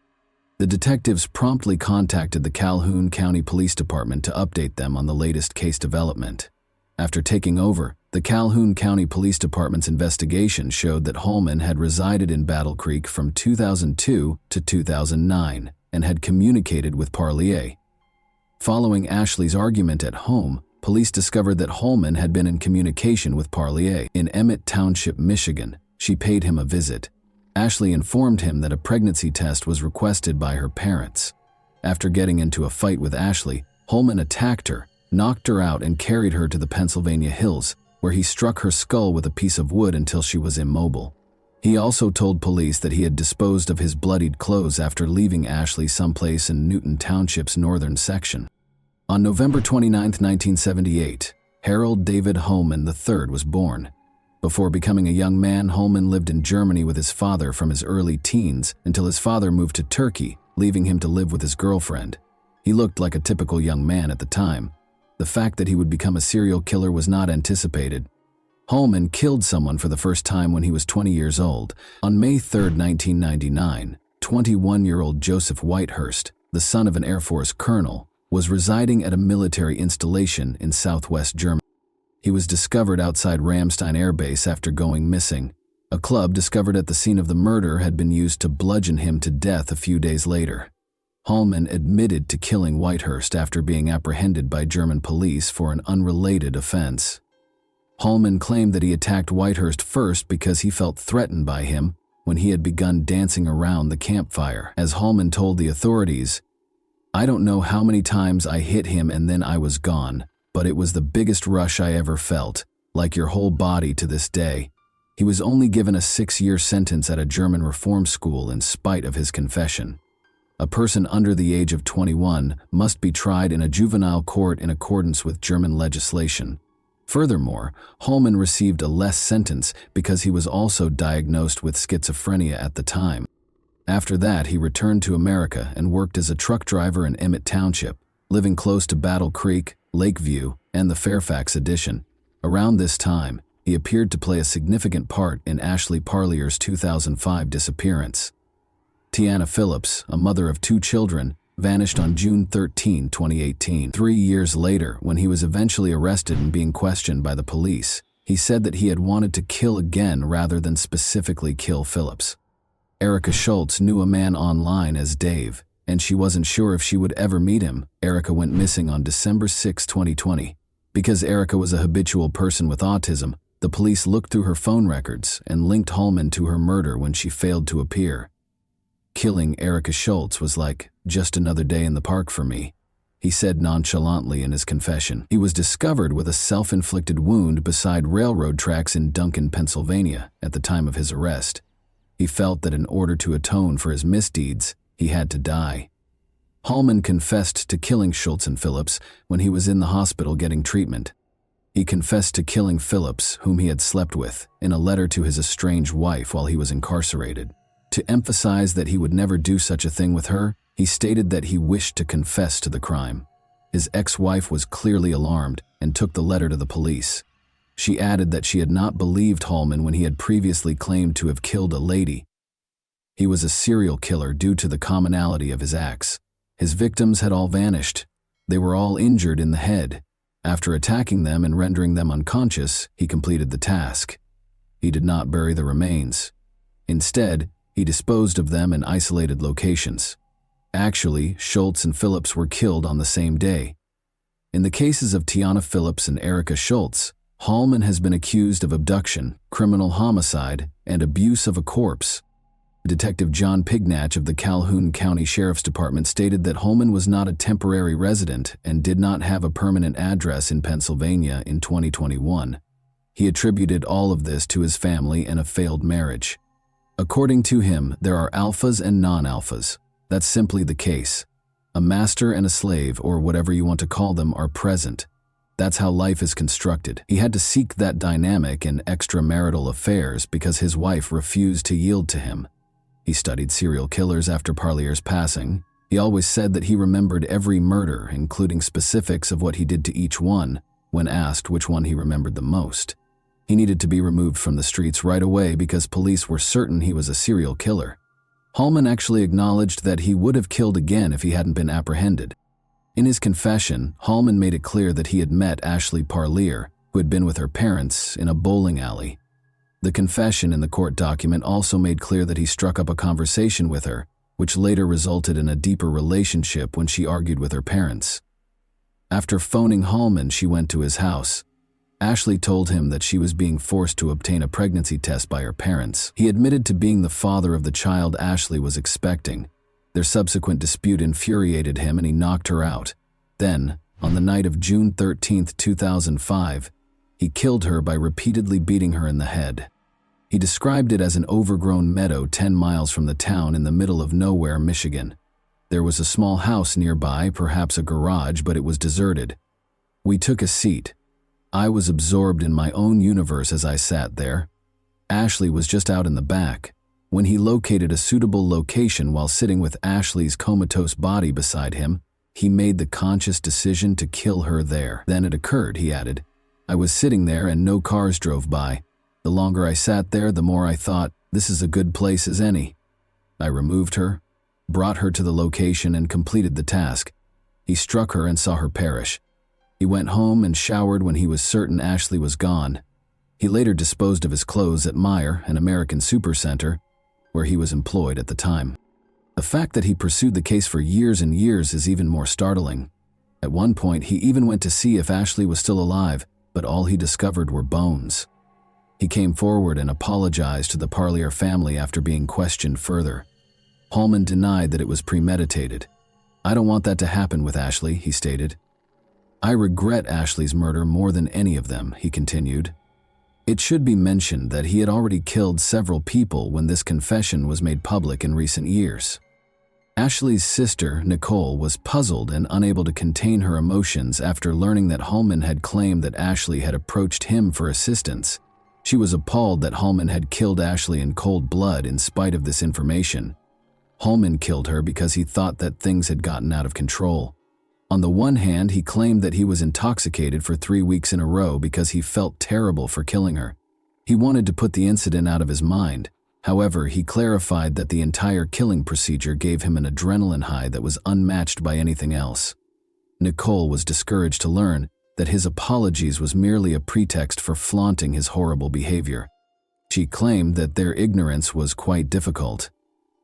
The detectives promptly contacted the Calhoun County Police Department to update them on the latest case development. After taking over, the Calhoun County Police Department's investigation showed that Holman had resided in Battle Creek from 2002 to 2009 and had communicated with Parlier. Following Ashley's argument at home, police discovered that Holman had been in communication with Parlier. In Emmett Township, Michigan, she paid him a visit. Ashley informed him that a pregnancy test was requested by her parents. After getting into a fight with Ashley, Holman attacked her, knocked her out, and carried her to the Pennsylvania hills, where he struck her skull with a piece of wood until she was immobile. He also told police that he had disposed of his bloodied clothes after leaving Ashley someplace in Newton Township's northern section. On November 29, 1978, Harold David Holman III was born. Before becoming a young man, Holman lived in Germany with his father from his early teens until his father moved to Turkey, leaving him to live with his girlfriend. He looked like a typical young man at the time. The fact that he would become a serial killer was not anticipated. Holman killed someone for the first time when he was 20 years old. On May 3, 1999, 21-year-old Joseph Whitehurst, the son of an Air Force colonel, was residing at a military installation in southwest Germany. He was discovered outside Ramstein Air Base after going missing. A club discovered at the scene of the murder had been used to bludgeon him to death a few days later. Holman admitted to killing Whitehurst after being apprehended by German police for an unrelated offense. Holman claimed that he attacked Whitehurst first because he felt threatened by him when he had begun dancing around the campfire. As Holman told the authorities, "I don't know how many times I hit him and then I was gone, but it was the biggest rush I ever felt, like your whole body to this day." He was only given a 6-year sentence at a German reform school in spite of his confession. A person under the age of 21 must be tried in a juvenile court in accordance with German legislation. Furthermore, Holman received a less sentence because he was also diagnosed with schizophrenia at the time. After that, he returned to America and worked as a truck driver in Emmett Township, living close to Battle Creek, Lakeview, and the Fairfax Addition. Around this time, he appeared to play a significant part in Ashley Parlier's 2005 disappearance. Tiana Phillips, a mother of 2 children, vanished on June 13, 2018. 3 years later, when he was eventually arrested and being questioned by the police, he said that he had wanted to kill again rather than specifically kill Phillips. Erica Schultz knew a man online as Dave, and she wasn't sure if she would ever meet him. Erica went missing on December 6, 2020. Because Erica was a habitual person with autism, the police looked through her phone records and linked Holman to her murder when she failed to appear. "Killing Erica Schultz was like just another day in the park for me," he said nonchalantly in his confession. He was discovered with a self-inflicted wound beside railroad tracks in Duncan, Pennsylvania, at the time of his arrest. He felt that in order to atone for his misdeeds, he had to die. Holman confessed to killing Schultz and Phillips when he was in the hospital getting treatment. He confessed to killing Phillips, whom he had slept with, in a letter to his estranged wife while he was incarcerated. To emphasize that he would never do such a thing with her, he stated that he wished to confess to the crime. His ex-wife was clearly alarmed and took the letter to the police. She added that she had not believed Holman when he had previously claimed to have killed a lady. He was a serial killer due to the commonality of his acts. His victims had all vanished. They were all injured in the head. After attacking them and rendering them unconscious, he completed the task. He did not bury the remains. Instead, he disposed of them in isolated locations. Actually, Schultz and Phillips were killed on the same day. In the cases of Tiana Phillips and Erica Schultz, Holman has been accused of abduction, criminal homicide, and abuse of a corpse. Detective John Pignatch of the Calhoun County Sheriff's Department stated that Holman was not a temporary resident and did not have a permanent address in Pennsylvania in 2021. He attributed all of this to his family and a failed marriage. According to him, there are alphas and non-alphas. That's simply the case. A master and a slave, or whatever you want to call them, are present. That's how life is constructed. He had to seek that dynamic in extramarital affairs because his wife refused to yield to him. He studied serial killers after Parlier's passing. He always said that he remembered every murder, including specifics of what he did to each one, when asked which one he remembered the most. He needed to be removed from the streets right away because police were certain he was a serial killer. Holman actually acknowledged that he would have killed again if he hadn't been apprehended. In his confession, Holman made it clear that he had met Ashley Parlier, who had been with her parents, in a bowling alley. The confession in the court document also made clear that he struck up a conversation with her, which later resulted in a deeper relationship when she argued with her parents. After phoning Holman, she went to his house. Ashley told him that she was being forced to obtain a pregnancy test by her parents. He admitted to being the father of the child Ashley was expecting. Their subsequent dispute infuriated him and he knocked her out. Then, on the night of June 13, 2005, he killed her by repeatedly beating her in the head. He described it as an overgrown meadow 10 miles from the town in the middle of nowhere, Michigan. There was a small house nearby, perhaps a garage, but it was deserted. We took a seat. I was absorbed in my own universe as I sat there. Ashley was just out in the back. When he located a suitable location while sitting with Ashley's comatose body beside him, he made the conscious decision to kill her there. Then it occurred, he added. I was sitting there and no cars drove by. The longer I sat there, the more I thought, this is a good place as any. I removed her, brought her to the location and completed the task. He struck her and saw her perish. He went home and showered when he was certain Ashley was gone. He later disposed of his clothes at Meijer, an American supercenter, where he was employed at the time. The fact that he pursued the case for years and years is even more startling. At one point, he even went to see if Ashley was still alive, but all he discovered were bones. He came forward and apologized to the Parlier family after being questioned further. Holman denied that it was premeditated. I don't want that to happen with Ashley, he stated. I regret Ashley's murder more than any of them, he continued. It should be mentioned that he had already killed several people when this confession was made public in recent years. Ashley's sister, Nicole, was puzzled and unable to contain her emotions after learning that Holman had claimed that Ashley had approached him for assistance. She was appalled that Holman had killed Ashley in cold blood in spite of this information. Holman killed her because he thought that things had gotten out of control. On the one hand, he claimed that he was intoxicated for 3 weeks in a row because he felt terrible for killing her. He wanted to put the incident out of his mind. However, he clarified that the entire killing procedure gave him an adrenaline high that was unmatched by anything else. Nicole was discouraged to learn that his apologies was merely a pretext for flaunting his horrible behavior. She claimed that their ignorance was quite difficult.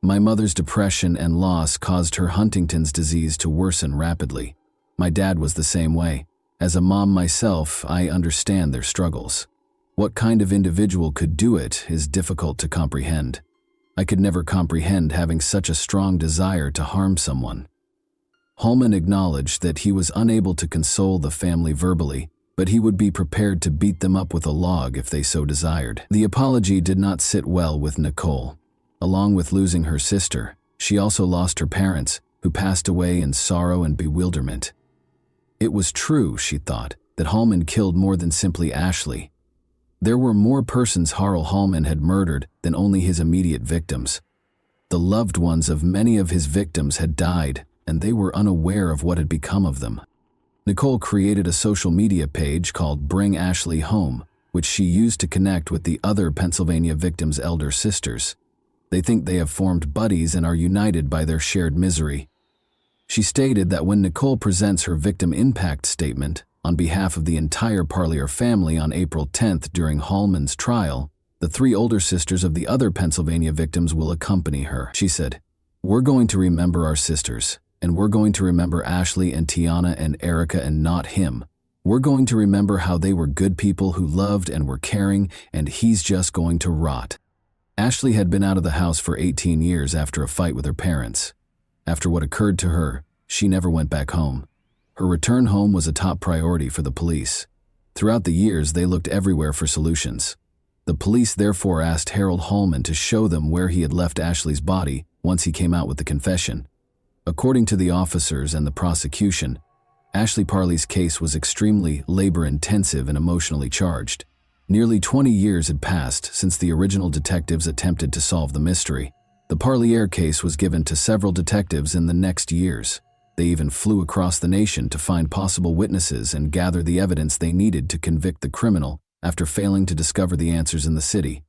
My mother's depression and loss caused her Huntington's disease to worsen rapidly. My dad was the same way. As a mom myself, I understand their struggles. What kind of individual could do it is difficult to comprehend. I could never comprehend having such a strong desire to harm someone. Holman acknowledged that he was unable to console the family verbally, but he would be prepared to beat them up with a log if they so desired. The apology did not sit well with Nicole. Along with losing her sister, she also lost her parents, who passed away in sorrow and bewilderment. It was true, she thought, that Holman killed more than simply Ashley. There were more persons Harl Holman had murdered than only his immediate victims. The loved ones of many of his victims had died, and they were unaware of what had become of them. Nicole created a social media page called Bring Ashley Home, which she used to connect with the other Pennsylvania victims' elder sisters. They think they have formed buddies and are united by their shared misery. She stated that when Nicole presents her victim impact statement on behalf of the entire Parlier family on April 10th during Holman's trial, the 3 older sisters of the other Pennsylvania victims will accompany her. She said, "We're going to remember our sisters, and we're going to remember Ashley and Tiana and Erica and not him. We're going to remember how they were good people who loved and were caring, and he's just going to rot." Ashley had been out of the house for 18 years after a fight with her parents. After what occurred to her, she never went back home. Her return home was a top priority for the police. Throughout the years, they looked everywhere for solutions. The police therefore asked Harold Holman to show them where he had left Ashley's body once he came out with the confession. According to the officers and the prosecution, Ashley Parley's case was extremely labor-intensive and emotionally charged. Nearly 20 years had passed since the original detectives attempted to solve the mystery. The Parlier case was given to several detectives in the next years. They even flew across the nation to find possible witnesses and gather the evidence they needed to convict the criminal after failing to discover the answers in the city.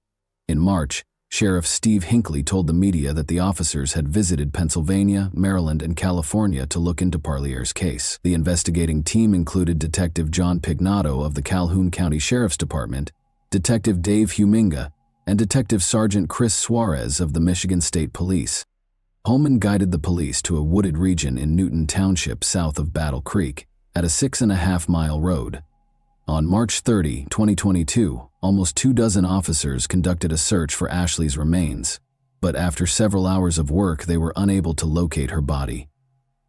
In March, Sheriff Steve Hinckley told the media that the officers had visited Pennsylvania, Maryland, and California to look into Parlier's case. The investigating team included Detective John Pignato of the Calhoun County Sheriff's Department, Detective Dave Huminga, and Detective Sergeant Chris Suarez of the Michigan State Police. Holman guided the police to a wooded region in Newton Township south of Battle Creek, at a 6.5-mile road. On March 30, 2022, almost 24 officers conducted a search for Ashley's remains, but after several hours of work they were unable to locate her body.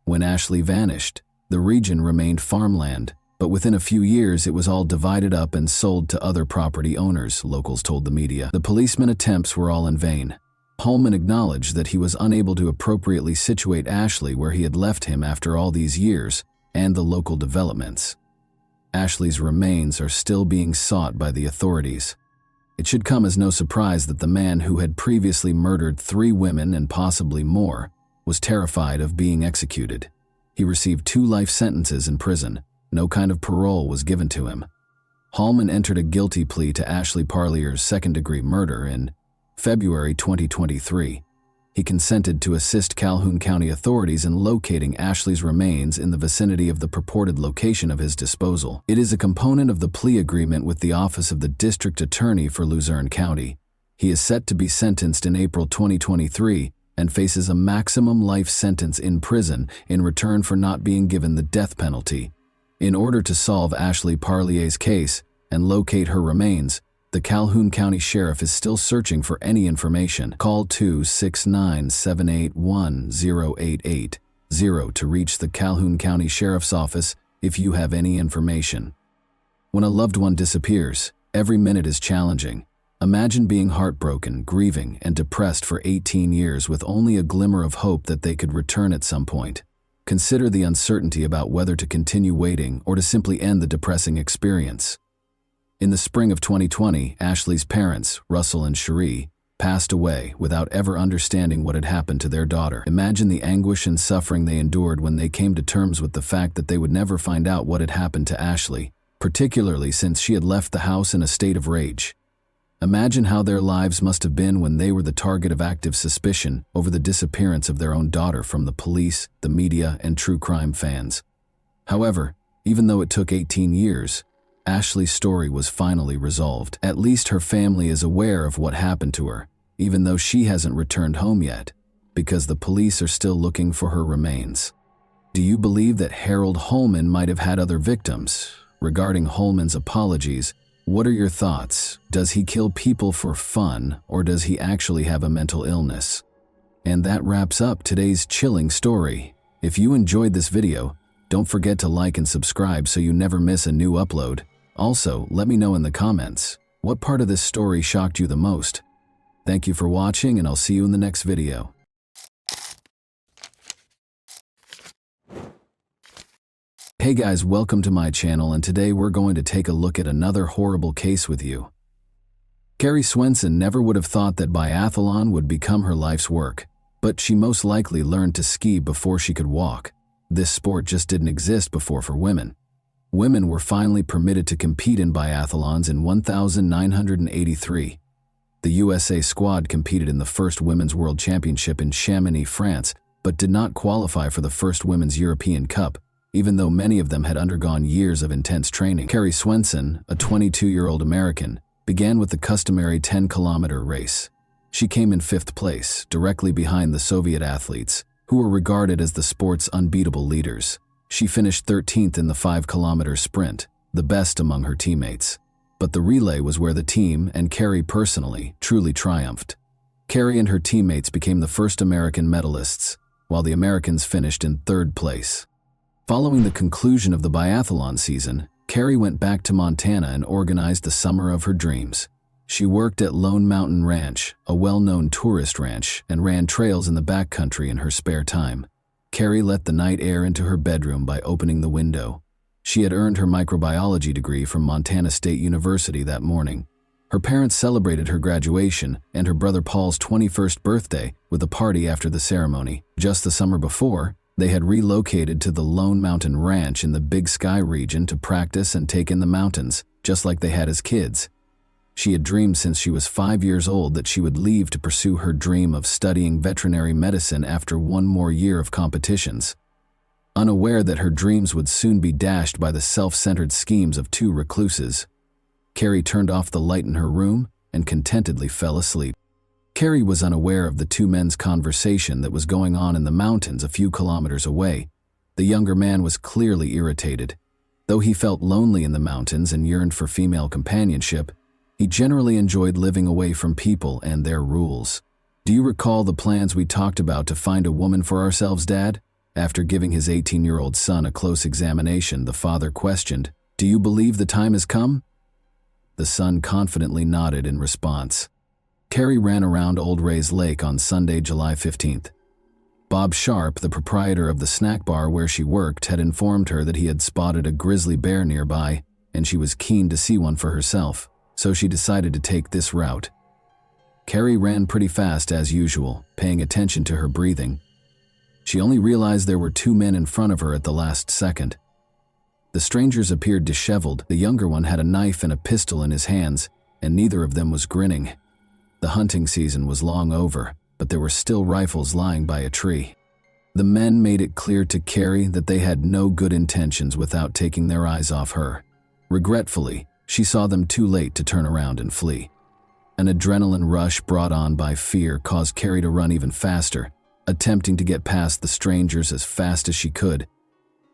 When Ashley vanished, the region remained farmland, but within a few years it was all divided up and sold to other property owners, locals told the media. The policemen's attempts were all in vain. Holman acknowledged that he was unable to appropriately situate Ashley where he had left him after all these years and the local developments. Ashley's remains are still being sought by the authorities. It should come as no surprise that the man who had previously murdered 3 women and possibly more was terrified of being executed. He received 2 life sentences in prison. No kind of parole was given to him. Holman entered a guilty plea to Ashley Parlier's second-degree murder in February 2023. He consented to assist Calhoun County authorities in locating Ashley's remains in the vicinity of the purported location of his disposal. It is a component of the plea agreement with the Office of the District Attorney for Luzerne County. He is set to be sentenced in April 2023 and faces a maximum life sentence in prison in return for not being given the death penalty. In order to solve Ashley Parlier's case and locate her remains, the Calhoun County Sheriff is still searching for any information. Call 269-781-0880 to reach the Calhoun County Sheriff's Office if you have any information. When a loved one disappears, every minute is challenging. Imagine being heartbroken, grieving, and depressed for 18 years with only a glimmer of hope that they could return at some point. Consider the uncertainty about whether to continue waiting or to simply end the depressing experience. In the spring of 2020, Ashley's parents, Russell and Cherie, passed away without ever understanding what had happened to their daughter. Imagine the anguish and suffering they endured when they came to terms with the fact that they would never find out what had happened to Ashley, particularly since she had left the house in a state of rage. Imagine how their lives must have been when they were the target of active suspicion over the disappearance of their own daughter from the police, the media, and true crime fans. However, even though it took 18 years, Ashley's story was finally resolved. At least her family is aware of what happened to her, even though she hasn't returned home yet, because the police are still looking for her remains. Do you believe that Harold Holman might have had other victims? Regarding Holman's apologies, what are your thoughts? Does he kill people for fun, or does he actually have a mental illness? And that wraps up today's chilling story. If you enjoyed this video, don't forget to like and subscribe so you never miss a new upload. Also, let me know in the comments, what part of this story shocked you the most? Thank you for watching, and I'll see you in the next video. Hey guys, welcome to my channel, and today we're going to take a look at another horrible case with you. Carrie Swenson never would have thought that biathlon would become her life's work, but she most likely learned to ski before she could walk. This sport just didn't exist before for women. Women were finally permitted to compete in biathlons in 1983. The USA squad competed in the first Women's World Championship in Chamonix, France, but did not qualify for the first Women's European Cup, even though many of them had undergone years of intense training. Carrie Swenson, a 22-year-old American, began with the customary 10-kilometer race. She came in 5th place, directly behind the Soviet athletes, who were regarded as the sport's unbeatable leaders. She finished 13th in the 5-kilometer sprint, the best among her teammates. But the relay was where the team, and Carrie personally, truly triumphed. Carrie and her teammates became the first American medalists, while the Americans finished in third place. Following the conclusion of the biathlon season, Carrie went back to Montana and organized the summer of her dreams. She worked at Lone Mountain Ranch, a well-known tourist ranch, and ran trails in the backcountry in her spare time. Carrie let the night air into her bedroom by opening the window. She had earned her microbiology degree from Montana State University that morning. Her parents celebrated her graduation and her brother Paul's 21st birthday with a party after the ceremony. Just the summer before, they had relocated to the Lone Mountain Ranch in the Big Sky region to practice and take in the mountains, just like they had as kids. She had dreamed since she was 5 years old that she would leave to pursue her dream of studying veterinary medicine after one more year of competitions. Unaware that her dreams would soon be dashed by the self-centered schemes of two recluses, Carrie turned off the light in her room and contentedly fell asleep. Carrie was unaware of the two men's conversation that was going on in the mountains a few kilometers away. The younger man was clearly irritated. Though he felt lonely in the mountains and yearned for female companionship, he generally enjoyed living away from people and their rules. "Do you recall the plans we talked about to find a woman for ourselves, Dad?" After giving his 18-year-old son a close examination, the father questioned, "Do you believe the time has come?" The son confidently nodded in response. Carrie ran around Old Ray's Lake on Sunday, July 15th. Bob Sharp, the proprietor of the snack bar where she worked, had informed her that he had spotted a grizzly bear nearby, and she was keen to see one for herself, so she decided to take this route. Carrie ran pretty fast as usual, paying attention to her breathing. She only realized there were two men in front of her at the last second. The strangers appeared disheveled. The younger one had a knife and a pistol in his hands, and neither of them was grinning. The hunting season was long over, but there were still rifles lying by a tree. The men made it clear to Carrie that they had no good intentions without taking their eyes off her. Regretfully, she saw them too late to turn around and flee. An adrenaline rush brought on by fear caused Carrie to run even faster, attempting to get past the strangers as fast as she could.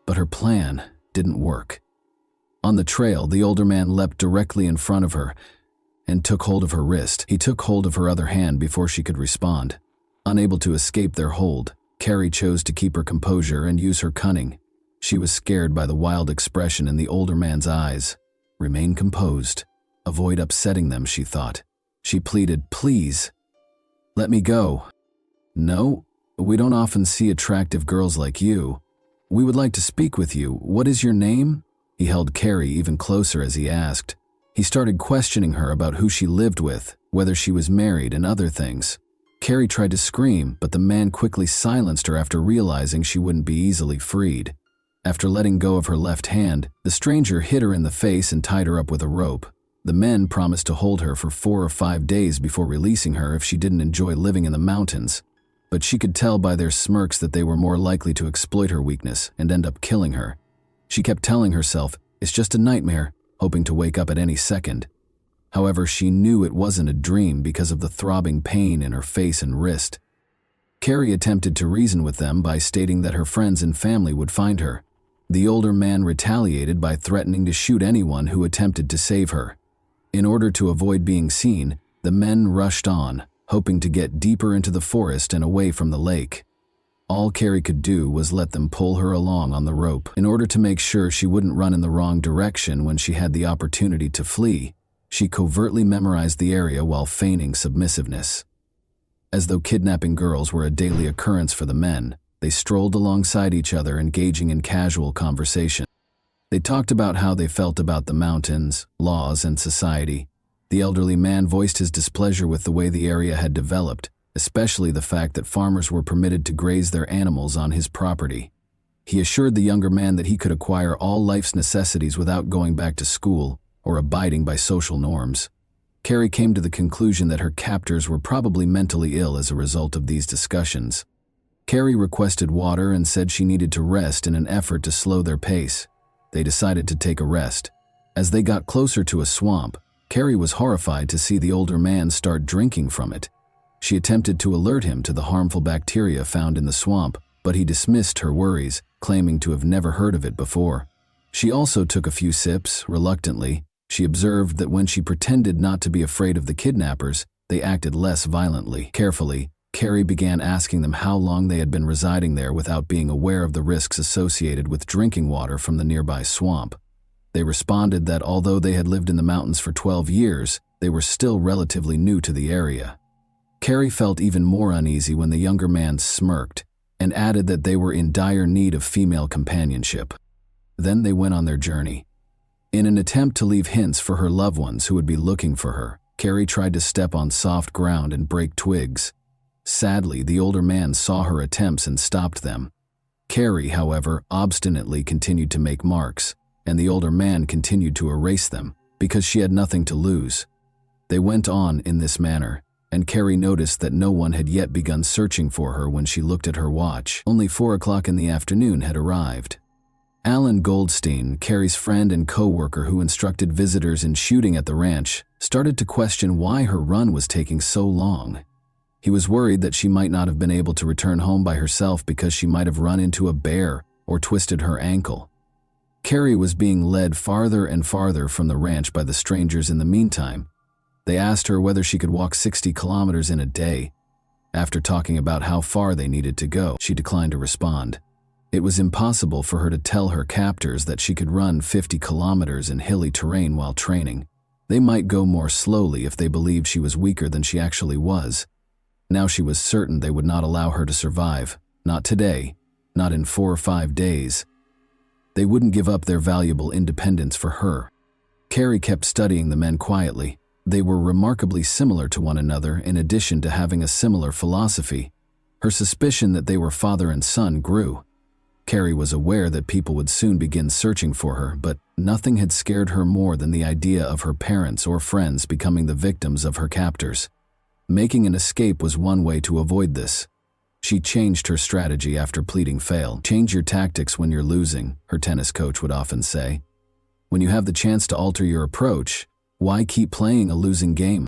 But her plan didn't work. On the trail, the older man leapt directly in front of her and took hold of her wrist. He took hold of her other hand before she could respond. Unable to escape their hold, Carrie chose to keep her composure and use her cunning. She was scared by the wild expression in the older man's eyes. Remain composed. Avoid upsetting them, she thought. She pleaded, "Please, let me go." "No, we don't often see attractive girls like you. We would like to speak with you. What is your name?" He held Carrie even closer as he asked. He started questioning her about who she lived with, whether she was married, and other things. Carrie tried to scream, but the man quickly silenced her after realizing she wouldn't be easily freed. After letting go of her left hand, the stranger hit her in the face and tied her up with a rope. The men promised to hold her for 4 or 5 days before releasing her if she didn't enjoy living in the mountains. But she could tell by their smirks that they were more likely to exploit her weakness and end up killing her. She kept telling herself, "It's just a nightmare," hoping to wake up at any second. However, she knew it wasn't a dream because of the throbbing pain in her face and wrist. Carrie attempted to reason with them by stating that her friends and family would find her. The older man retaliated by threatening to shoot anyone who attempted to save her. In order to avoid being seen, the men rushed on, hoping to get deeper into the forest and away from the lake. All Carrie could do was let them pull her along on the rope. In order to make sure she wouldn't run in the wrong direction when she had the opportunity to flee, she covertly memorized the area while feigning submissiveness. As though kidnapping girls were a daily occurrence for the men, they strolled alongside each other, engaging in casual conversation. They talked about how they felt about the mountains, laws, and society. The elderly man voiced his displeasure with the way the area had developed, especially the fact that farmers were permitted to graze their animals on his property. He assured the younger man that he could acquire all life's necessities without going back to school or abiding by social norms. Carrie came to the conclusion that her captors were probably mentally ill as a result of these discussions. Carrie requested water and said she needed to rest in an effort to slow their pace. They decided to take a rest. As they got closer to a swamp, Carrie was horrified to see the older man start drinking from it. She attempted to alert him to the harmful bacteria found in the swamp, but he dismissed her worries, claiming to have never heard of it before. She also took a few sips, reluctantly. She observed that when she pretended not to be afraid of the kidnappers, they acted less violently. Carefully, Carrie began asking them how long they had been residing there without being aware of the risks associated with drinking water from the nearby swamp. They responded that although they had lived in the mountains for 12 years, they were still relatively new to the area. Carrie felt even more uneasy when the younger man smirked and added that they were in dire need of female companionship. Then they went on their journey. In an attempt to leave hints for her loved ones who would be looking for her, Carrie tried to step on soft ground and break twigs. Sadly, the older man saw her attempts and stopped them. Carrie, however, obstinately continued to make marks, and the older man continued to erase them because she had nothing to lose. They went on in this manner, and Carrie noticed that no one had yet begun searching for her when she looked at her watch. Only 4 o'clock in the afternoon had arrived. Alan Goldstein, Carrie's friend and co-worker who instructed visitors in shooting at the ranch, started to question why her run was taking so long. He was worried that she might not have been able to return home by herself because she might have run into a bear or twisted her ankle. Carrie was being led farther and farther from the ranch by the strangers in the meantime. They asked her whether she could walk 60 kilometers in a day. After talking about how far they needed to go, she declined to respond. It was impossible for her to tell her captors that she could run 50 kilometers in hilly terrain while training. They might go more slowly if they believed she was weaker than she actually was. Now she was certain they would not allow her to survive. Not today. Not in 4 or 5 days. They wouldn't give up their valuable independence for her. Carrie kept studying the men quietly. They were remarkably similar to one another in addition to having a similar philosophy. Her suspicion that they were father and son grew. Carrie was aware that people would soon begin searching for her, but nothing had scared her more than the idea of her parents or friends becoming the victims of her captors. Making an escape was one way to avoid this. She changed her strategy after pleading failed. "Change your tactics when you're losing," her tennis coach would often say. "When you have the chance to alter your approach, why keep playing a losing game?"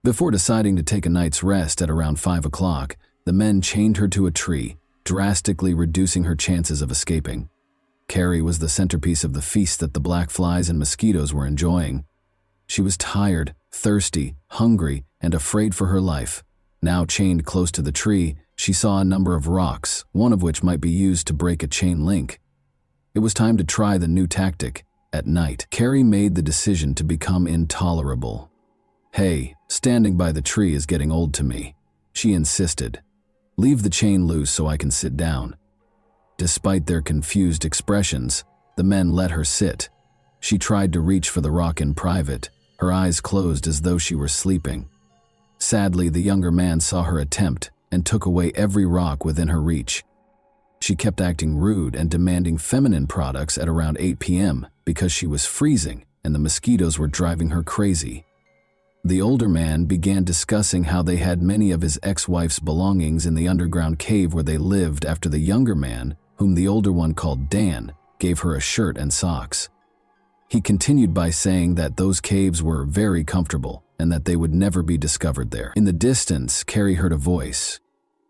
Before deciding to take a night's rest at around 5 o'clock, the men chained her to a tree, drastically reducing her chances of escaping. Carrie was the centerpiece of the feast that the black flies and mosquitoes were enjoying. She was tired, thirsty, hungry, and afraid for her life. Now chained close to the tree, she saw a number of rocks, one of which might be used to break a chain link. It was time to try the new tactic. At night, Carrie made the decision to become intolerable. "Hey, standing by the tree is getting old to me," she insisted. "Leave the chain loose so I can sit down." Despite their confused expressions, the men let her sit. She tried to reach for the rock in private, her eyes closed as though she were sleeping. Sadly, the younger man saw her attempt and took away every rock within her reach. She kept acting rude and demanding feminine products at around 8 p.m. because she was freezing and the mosquitoes were driving her crazy. The older man began discussing how they had many of his ex-wife's belongings in the underground cave where they lived after the younger man, whom the older one called Dan, gave her a shirt and socks. He continued by saying that those caves were very comfortable and that they would never be discovered there. In the distance, Carrie heard a voice.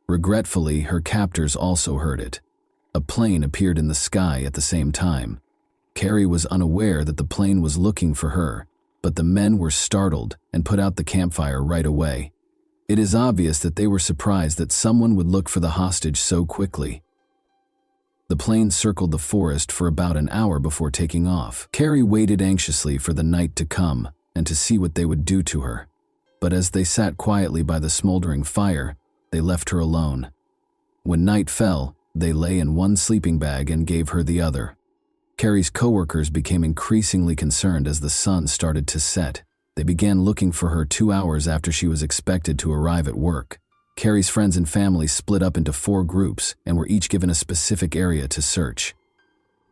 Regretfully, her captors also heard it. A plane appeared in the sky at the same time. Carrie was unaware that the plane was looking for her, but the men were startled and put out the campfire right away. It is obvious that they were surprised that someone would look for the hostage so quickly. The plane circled the forest for about an hour before taking off. Carrie waited anxiously for the night to come and to see what they would do to her. But as they sat quietly by the smoldering fire, they left her alone. When night fell, they lay in one sleeping bag and gave her the other. Carrie's coworkers became increasingly concerned as the sun started to set. They began looking for her 2 hours after she was expected to arrive at work. Carrie's friends and family split up into 4 groups and were each given a specific area to search.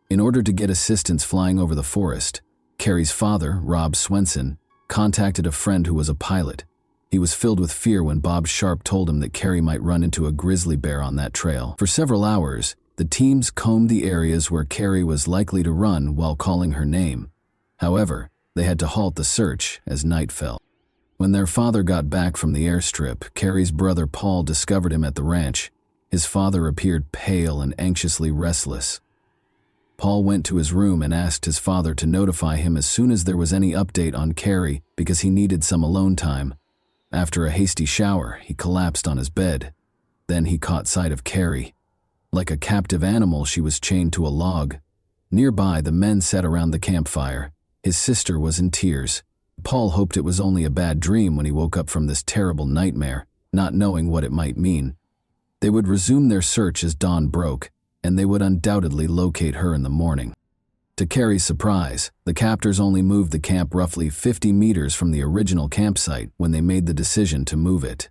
In order to get assistance flying over the forest, Carrie's father, Rob Swenson, contacted a friend who was a pilot. He was filled with fear when Bob Sharp told him that Carrie might run into a grizzly bear on that trail. For several hours, the teams combed the areas where Carrie was likely to run while calling her name. However, they had to halt the search as night fell. When their father got back from the airstrip, Carrie's brother Paul discovered him at the ranch. His father appeared pale and anxiously restless. Paul went to his room and asked his father to notify him as soon as there was any update on Carrie because he needed some alone time. After a hasty shower, he collapsed on his bed. Then he caught sight of Carrie. Like a captive animal, she was chained to a log. Nearby, the men sat around the campfire. His sister was in tears. Paul hoped it was only a bad dream when he woke up from this terrible nightmare, not knowing what it might mean. They would resume their search as dawn broke, and they would undoubtedly locate her in the morning. To Carrie's surprise, the captors only moved the camp roughly 50 meters from the original campsite when they made the decision to move it.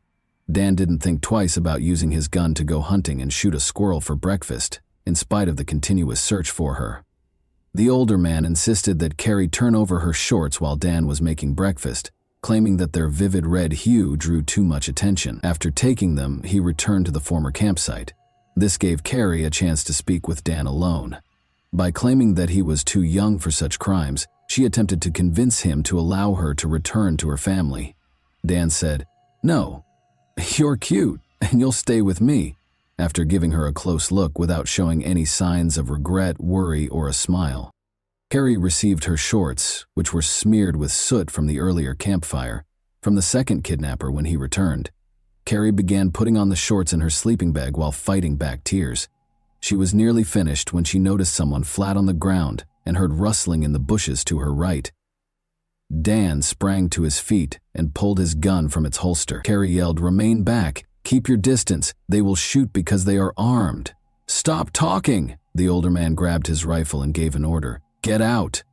Dan didn't think twice about using his gun to go hunting and shoot a squirrel for breakfast, in spite of the continuous search for her. The older man insisted that Carrie turn over her shorts while Dan was making breakfast, claiming that their vivid red hue drew too much attention. After taking them, he returned to the former campsite. This gave Carrie a chance to speak with Dan alone. By claiming that he was too young for such crimes, she attempted to convince him to allow her to return to her family. Dan said, "No, you're cute, and you'll stay with me," after giving her a close look without showing any signs of regret, worry, or a smile. Carrie received her shorts, which were smeared with soot from the earlier campfire, from the second kidnapper when he returned. Carrie began putting on the shorts in her sleeping bag while fighting back tears. She was nearly finished when she noticed someone flat on the ground and heard rustling in the bushes to her right. Dan sprang to his feet and pulled his gun from its holster. Carrie yelled, "Remain back! Keep your distance! They will shoot because they are armed!" "Stop talking!" The older man grabbed his rifle and gave an order. "Get out!"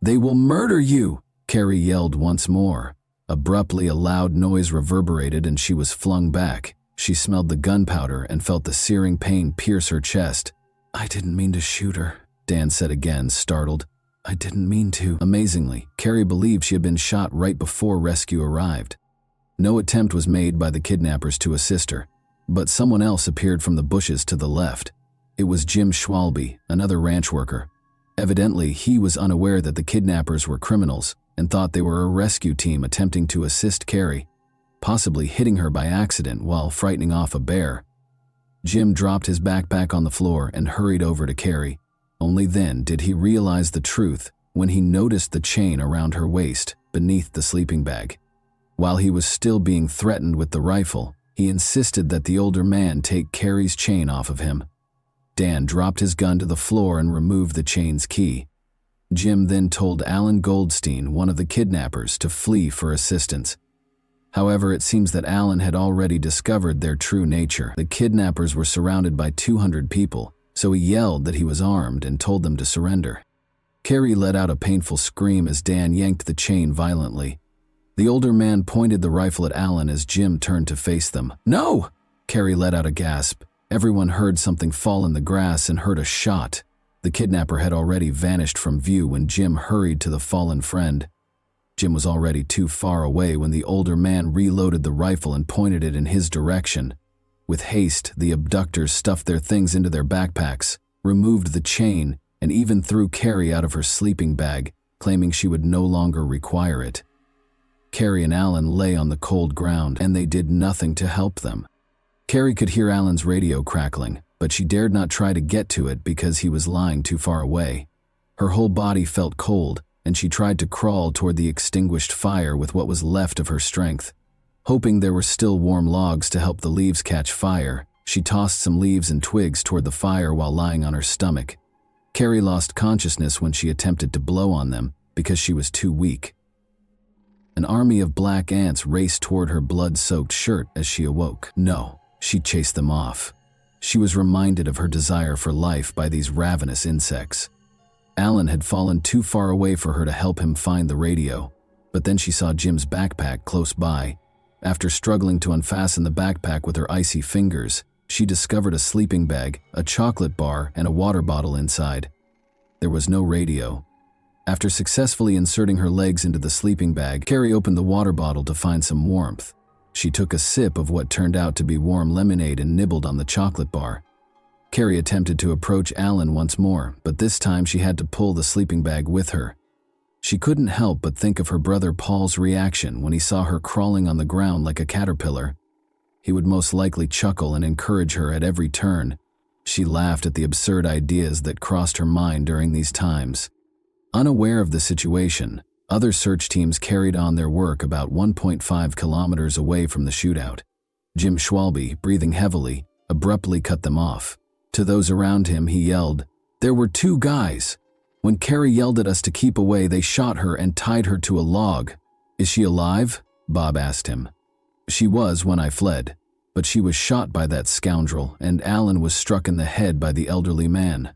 "They will murder you!" Carrie yelled once more. Abruptly, a loud noise reverberated and she was flung back. She smelled the gunpowder and felt the searing pain pierce her chest. "I didn't mean to shoot her," Dan said again, startled. "I didn't mean to." Amazingly, Carrie believed she had been shot right before rescue arrived. No attempt was made by the kidnappers to assist her, but someone else appeared from the bushes to the left. It was Jim Schwalbe, another ranch worker. Evidently, he was unaware that the kidnappers were criminals and thought they were a rescue team attempting to assist Carrie, possibly hitting her by accident while frightening off a bear. Jim dropped his backpack on the floor and hurried over to Carrie. Only then did he realize the truth when he noticed the chain around her waist beneath the sleeping bag. While he was still being threatened with the rifle, he insisted that the older man take Carrie's chain off of him. Dan dropped his gun to the floor and removed the chain's key. Jim then told Alan Goldstein, one of the kidnappers, to flee for assistance. However, it seems that Alan had already discovered their true nature. The kidnappers were surrounded by 200 people, so he yelled that he was armed and told them to surrender. Carrie let out a painful scream as Dan yanked the chain violently. The older man pointed the rifle at Alan as Jim turned to face them. "No!" Carrie let out a gasp. Everyone heard something fall in the grass and heard a shot. The kidnapper had already vanished from view when Jim hurried to the fallen friend. Jim was already too far away when the older man reloaded the rifle and pointed it in his direction. With haste, the abductors stuffed their things into their backpacks, removed the chain, and even threw Carrie out of her sleeping bag, claiming she would no longer require it. Carrie and Alan lay on the cold ground, and they did nothing to help them. Carrie could hear Alan's radio crackling, but she dared not try to get to it because he was lying too far away. Her whole body felt cold, and she tried to crawl toward the extinguished fire with what was left of her strength. Hoping there were still warm logs to help the leaves catch fire, she tossed some leaves and twigs toward the fire while lying on her stomach. Carrie lost consciousness when she attempted to blow on them because she was too weak. An army of black ants raced toward her blood-soaked shirt as she awoke. No, she chased them off. She was reminded of her desire for life by these ravenous insects. Alan had fallen too far away for her to help him find the radio, but then she saw Jim's backpack close by. After struggling to unfasten the backpack with her icy fingers, she discovered a sleeping bag, a chocolate bar, and a water bottle inside. There was no radio. After successfully inserting her legs into the sleeping bag, Carrie opened the water bottle to find some warmth. She took a sip of what turned out to be warm lemonade and nibbled on the chocolate bar. Carrie attempted to approach Alan once more, but this time she had to pull the sleeping bag with her. She couldn't help but think of her brother Paul's reaction when he saw her crawling on the ground like a caterpillar. He would most likely chuckle and encourage her at every turn. She laughed at the absurd ideas that crossed her mind during these times. Unaware of the situation, Other search teams carried on their work about 1.5 kilometers away from the shootout. Jim Schwalbe, breathing heavily, abruptly cut them off. To those around him, he yelled, "There were two guys. When Carrie yelled at us to keep away, they shot her and tied her to a log." "Is she alive?" Bob asked him. "She was when I fled, but she was shot by that scoundrel, and Alan was struck in the head by the elderly man."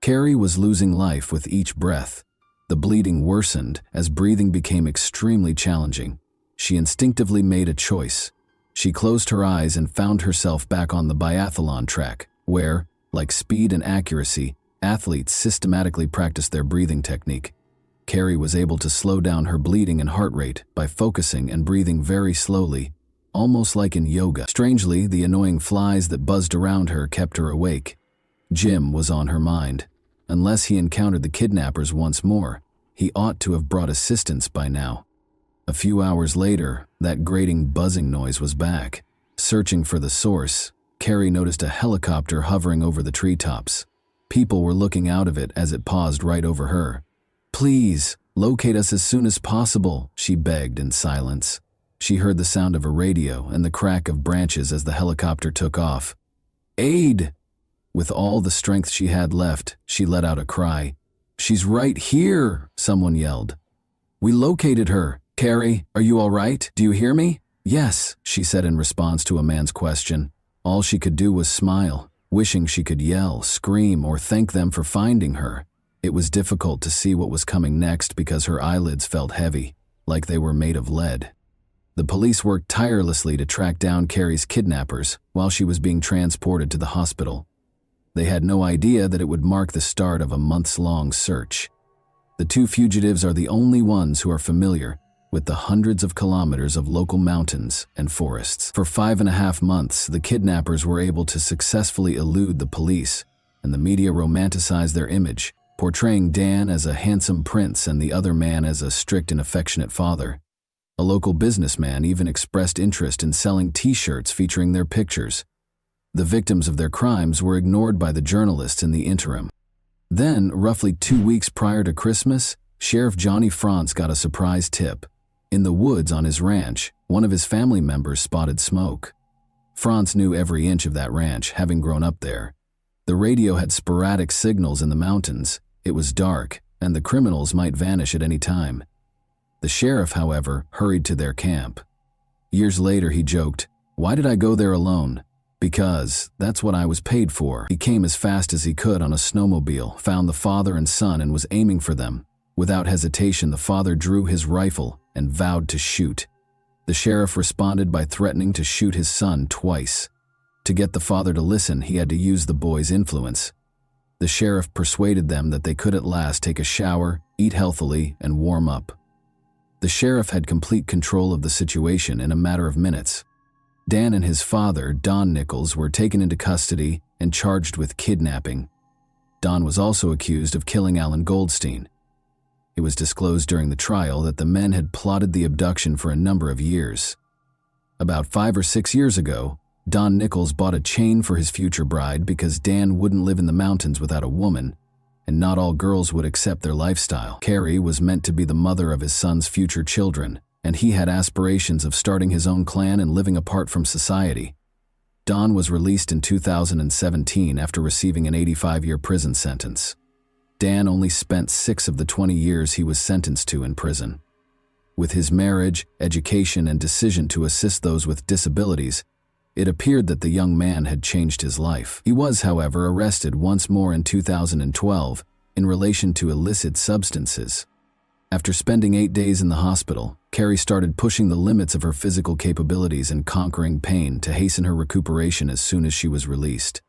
Carrie was losing life with each breath. The bleeding worsened as breathing became extremely challenging. She instinctively made a choice. She closed her eyes and found herself back on the biathlon track, where, like speed and accuracy, athletes systematically practice their breathing technique. Carrie was able to slow down her bleeding and heart rate by focusing and breathing very slowly, almost like in yoga. Strangely, the annoying flies that buzzed around her kept her awake. Jim was on her mind. Unless he encountered the kidnappers once more, he ought to have brought assistance by now. A few hours later, that grating buzzing noise was back. Searching for the source, Carrie noticed a helicopter hovering over the treetops. People were looking out of it as it paused right over her. "Please, locate us as soon as possible," she begged in silence. She heard the sound of a radio and the crack of branches as the helicopter took off. "Aid!" With all the strength she had left, she let out a cry. "She's right here," someone yelled. "We located her. Carrie, are you all right? Do you hear me?" "Yes," she said in response to a man's question. All she could do was smile, wishing she could yell, scream, or thank them for finding her. It was difficult to see what was coming next because her eyelids felt heavy, like they were made of lead. The police worked tirelessly to track down Carrie's kidnappers while she was being transported to the hospital. They had no idea that it would mark the start of a months-long search. The two fugitives are the only ones who are familiar with the hundreds of kilometers of local mountains and forests. For 5.5 months, the kidnappers were able to successfully elude the police, and the media romanticized their image, portraying Dan as a handsome prince and the other man as a strict and affectionate father. A local businessman even expressed interest in selling T-shirts featuring their pictures. The victims of their crimes were ignored by the journalists in the interim. Then, roughly 2 weeks prior to Christmas, Sheriff Johnny Franz got a surprise tip. In the woods on his ranch, one of his family members spotted smoke. Franz knew every inch of that ranch, having grown up there. The radio had sporadic signals in the mountains. It was dark, and the criminals might vanish at any time. The sheriff, however, hurried to their camp. Years later, he joked, "Why did I go there alone? Because that's what I was paid for." He came as fast as he could on a snowmobile, found the father and son, and was aiming for them. Without hesitation, the father drew his rifle and vowed to shoot. The sheriff responded by threatening to shoot his son twice. To get the father to listen, he had to use the boy's influence. The sheriff persuaded them that they could at last take a shower, eat healthily, and warm up. The sheriff had complete control of the situation in a matter of minutes. Dan and his father, Don Nichols, were taken into custody and charged with kidnapping. Don was also accused of killing Alan Goldstein. It was disclosed during the trial that the men had plotted the abduction for a number of years. About 5 or 6 years ago, Don Nichols bought a chain for his future bride because Dan wouldn't live in the mountains without a woman, and not all girls would accept their lifestyle. Carrie was meant to be the mother of his son's future children, and he had aspirations of starting his own clan and living apart from society. Don was released in 2017 after receiving an 85-year prison sentence. Dan only spent 6 of the 20 years he was sentenced to in prison. With his marriage, education, and decision to assist those with disabilities, it appeared that the young man had changed his life. He was, however, arrested once more in 2012 in relation to illicit substances. After spending 8 days in the hospital, Carrie started pushing the limits of her physical capabilities and conquering pain to hasten her recuperation as soon as she was released.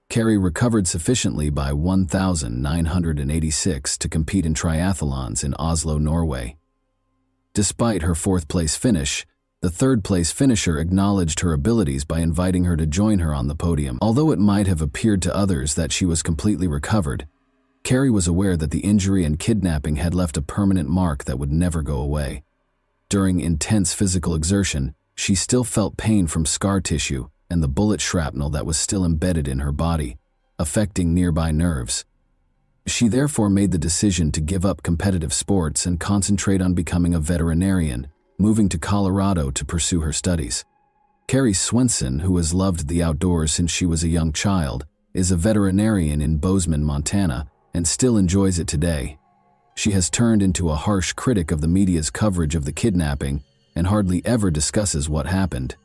Carrie recovered sufficiently by 1986 to compete in triathlons in Oslo, Norway. Despite her 4th-place finish, the 3rd-place finisher acknowledged her abilities by inviting her to join her on the podium. Although it might have appeared to others that she was completely recovered, Carrie was aware that the injury and kidnapping had left a permanent mark that would never go away. During intense physical exertion, she still felt pain from scar tissue and the bullet shrapnel that was still embedded in her body, affecting nearby nerves. She therefore made the decision to give up competitive sports and concentrate on becoming a veterinarian, moving to Colorado to pursue her studies. Carrie Swenson, who has loved the outdoors since she was a young child, is a veterinarian in Bozeman, Montana, and still enjoys it today. She has turned into a harsh critic of the media's coverage of the kidnapping and hardly ever discusses what happened.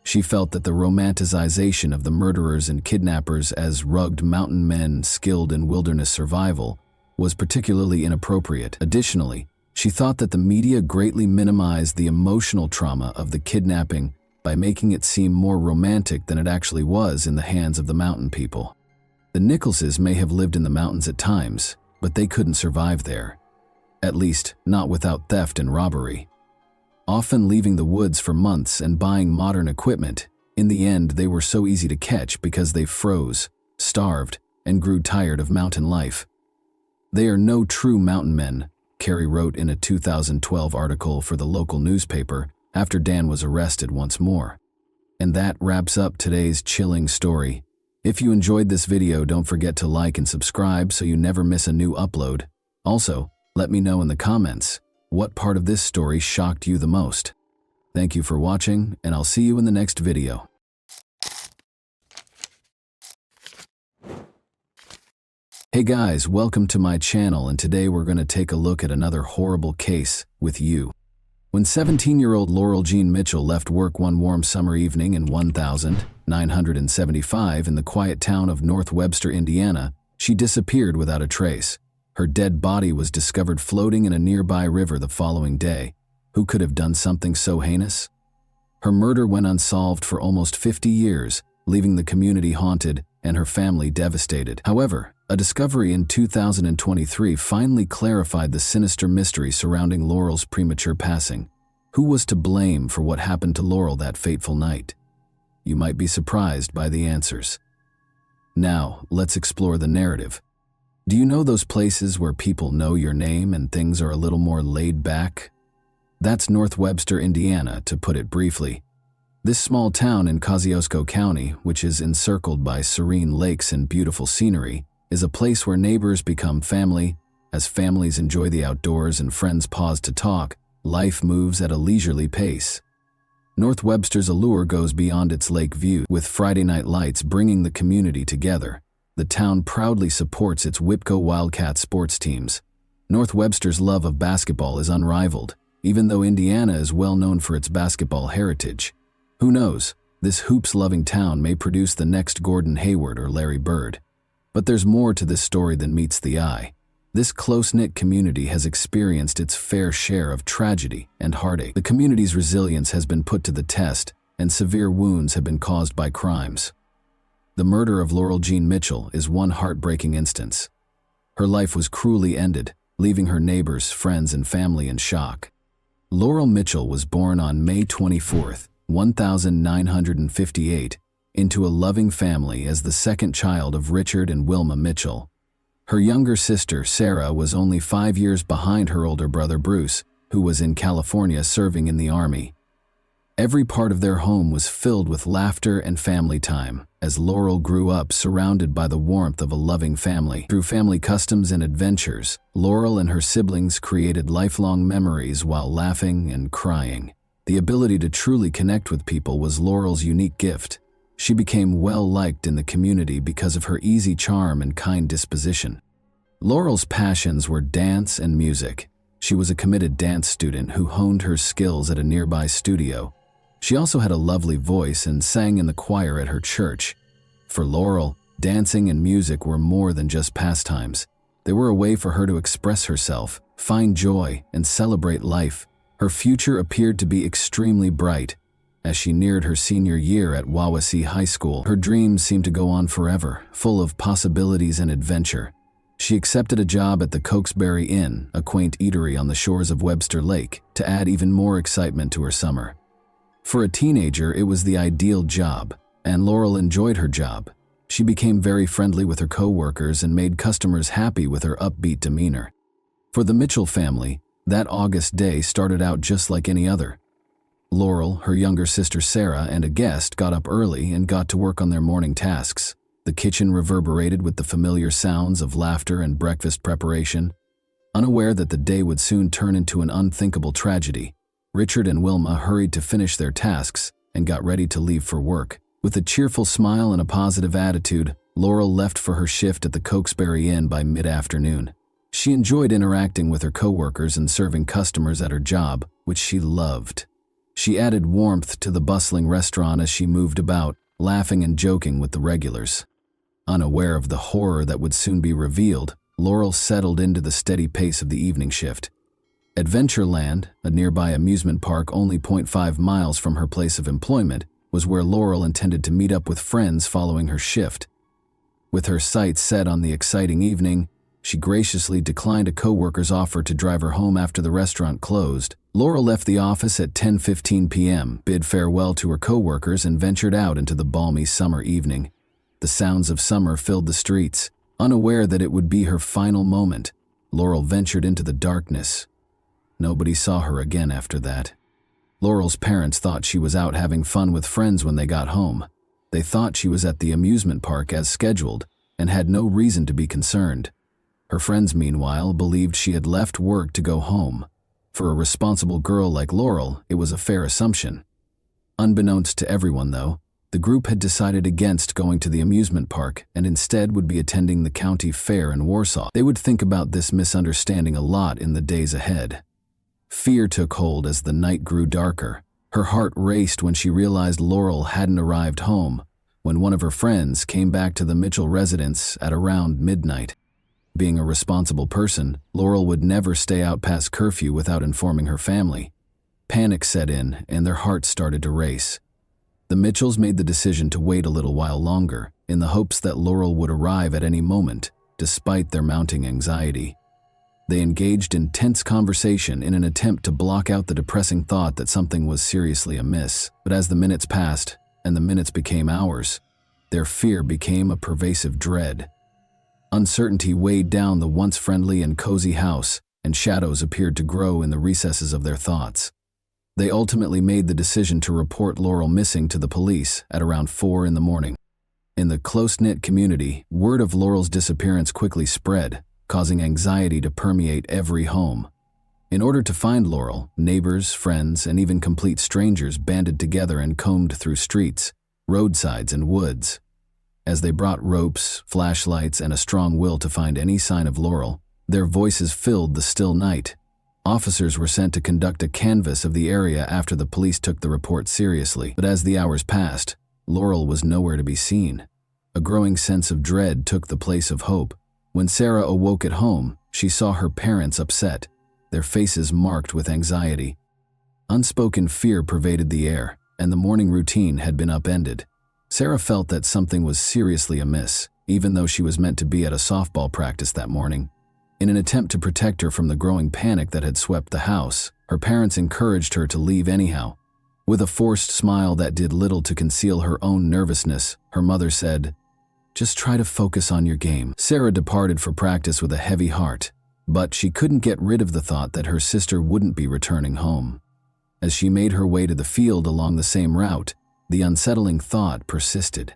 She felt that the romanticization of the murderers and kidnappers as rugged mountain men skilled in wilderness survival was particularly inappropriate. Additionally, she thought that the media greatly minimized the emotional trauma of the kidnapping by making it seem more romantic than it actually was in the hands of the mountain people. The Nicholses may have lived in the mountains at times, but they couldn't survive there. At least, not without theft and robbery. Often leaving the woods for months and buying modern equipment, in the end they were so easy to catch because they froze, starved, and grew tired of mountain life. They are no true mountain men, Carrie wrote in a 2012 article for the local newspaper after Dan was arrested once more. And that wraps up today's chilling story. If you enjoyed this video, don't forget to like and subscribe so you never miss a new upload. Also, let me know in the comments, what part of this story shocked you the most? Thank you for watching, and I'll see you in the next video. Hey guys, welcome to my channel, and today we're going to take a look at another horrible case with you. When 17-year-old Laurel Jean Mitchell left work one warm summer evening in 1975 in the quiet town of North Webster, Indiana, she disappeared without a trace. Her dead body was discovered floating in a nearby river the following day. Who could have done something so heinous? Her murder went unsolved for almost 50 years, leaving the community haunted and her family devastated. However, a discovery in 2023 finally clarified the sinister mystery surrounding Laurel's premature passing. Who was to blame for what happened to Laurel that fateful night? You might be surprised by the answers. Now, let's explore the narrative. Do you know those places where people know your name and things are a little more laid back? That's North Webster, Indiana, to put it briefly. This small town in Kosciuszko County, which is encircled by serene lakes and beautiful scenery, is a place where neighbors become family. As families enjoy the outdoors and friends pause to talk, life moves at a leisurely pace. North Webster's allure goes beyond its lake view, with Friday night lights bringing the community together. The town proudly supports its Whipco Wildcat sports teams. North Webster's love of basketball is unrivaled, even though Indiana is well known for its basketball heritage. Who knows, this hoops-loving town may produce the next Gordon Hayward or Larry Bird. But there's more to this story than meets the eye. This close-knit community has experienced its fair share of tragedy and heartache. The community's resilience has been put to the test, and severe wounds have been caused by crimes. The murder of Laurel Jean Mitchell is one heartbreaking instance. Her life was cruelly ended, leaving her neighbors, friends, and family in shock. Laurel Mitchell was born on May 24, 1958, into a loving family as the second child of Richard and Wilma Mitchell. Her younger sister, Sarah, was only 5 years behind her older brother, Bruce, who was in California serving in the Army. Every part of their home was filled with laughter and family time, as Laurel grew up surrounded by the warmth of a loving family. Through family customs and adventures, Laurel and her siblings created lifelong memories while laughing and crying. The ability to truly connect with people was Laurel's unique gift. She became well-liked in the community because of her easy charm and kind disposition. Laurel's passions were dance and music. She was a committed dance student who honed her skills at a nearby studio. She also had a lovely voice and sang in the choir at her church. For Laurel, dancing and music were more than just pastimes. They were a way for her to express herself, find joy, and celebrate life. Her future appeared to be extremely bright. As she neared her senior year at Wawasee High School, her dreams seemed to go on forever, full of possibilities and adventure. She accepted a job at the Cokesbury Inn, a quaint eatery on the shores of Webster Lake, to add even more excitement to her summer. For a teenager, it was the ideal job, and Laurel enjoyed her job. She became very friendly with her co-workers and made customers happy with her upbeat demeanor. For the Mitchell family, that August day started out just like any other. Laurel, her younger sister Sarah, and a guest got up early and got to work on their morning tasks. The kitchen reverberated with the familiar sounds of laughter and breakfast preparation. Unaware that the day would soon turn into an unthinkable tragedy, Richard and Wilma hurried to finish their tasks and got ready to leave for work. With a cheerful smile and a positive attitude, Laurel left for her shift at the Cokesbury Inn by mid-afternoon. She enjoyed interacting with her coworkers and serving customers at her job, which she loved. She added warmth to the bustling restaurant as she moved about, laughing and joking with the regulars. Unaware of the horror that would soon be revealed, Laurel settled into the steady pace of the evening shift. Adventureland, a nearby amusement park only 0.5 miles from her place of employment, was where Laurel intended to meet up with friends following her shift. With her sights set on the exciting evening, she graciously declined a coworker's offer to drive her home after the restaurant closed. Laurel left the office at 10:15 p.m., bid farewell to her coworkers, and ventured out into the balmy summer evening. The sounds of summer filled the streets. Unaware that it would be her final moment, Laurel ventured into the darkness. Nobody saw her again after that. Laurel's parents thought she was out having fun with friends when they got home. They thought she was at the amusement park as scheduled and had no reason to be concerned. Her friends, meanwhile, believed she had left work to go home. For a responsible girl like Laurel, it was a fair assumption. Unbeknownst to everyone, though, the group had decided against going to the amusement park and instead would be attending the county fair in Warsaw. They would think about this misunderstanding a lot in the days ahead. Fear took hold as the night grew darker. Her heart raced when she realized Laurel hadn't arrived home when one of her friends came back to the Mitchell residence at around midnight. Being a responsible person, Laurel would never stay out past curfew without informing her family. Panic set in and their hearts started to race. The Mitchells made the decision to wait a little while longer in the hopes that Laurel would arrive at any moment, despite their mounting anxiety. They engaged in tense conversation in an attempt to block out the depressing thought that something was seriously amiss. But as the minutes passed, and the minutes became hours, their fear became a pervasive dread. Uncertainty weighed down the once friendly and cozy house, and shadows appeared to grow in the recesses of their thoughts. They ultimately made the decision to report Laurel missing to the police at around 4 in the morning. In the close-knit community, word of Laurel's disappearance quickly spread, causing anxiety to permeate every home. In order to find Laurel, neighbors, friends, and even complete strangers banded together and combed through streets, roadsides, and woods. As they brought ropes, flashlights, and a strong will to find any sign of Laurel, their voices filled the still night. Officers were sent to conduct a canvass of the area after the police took the report seriously. But as the hours passed, Laurel was nowhere to be seen. A growing sense of dread took the place of hope. When Sarah awoke at home, she saw her parents upset, their faces marked with anxiety. Unspoken fear pervaded the air, and the morning routine had been upended. Sarah felt that something was seriously amiss, even though she was meant to be at a softball practice that morning. In an attempt to protect her from the growing panic that had swept the house, her parents encouraged her to leave anyhow. With a forced smile that did little to conceal her own nervousness, her mother said, "Just try to focus on your game." Sarah departed for practice with a heavy heart, but she couldn't get rid of the thought that her sister wouldn't be returning home. As she made her way to the field along the same route, the unsettling thought persisted.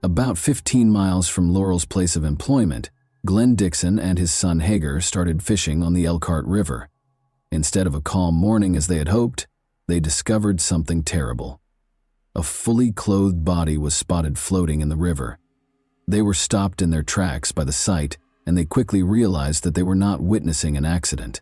About 15 miles from Laurel's place of employment, Glenn Dixon and his son Hager started fishing on the Elkhart River. Instead of a calm morning as they had hoped, they discovered something terrible. A fully clothed body was spotted floating in the river. They were stopped in their tracks by the sight, and they quickly realized that they were not witnessing an accident.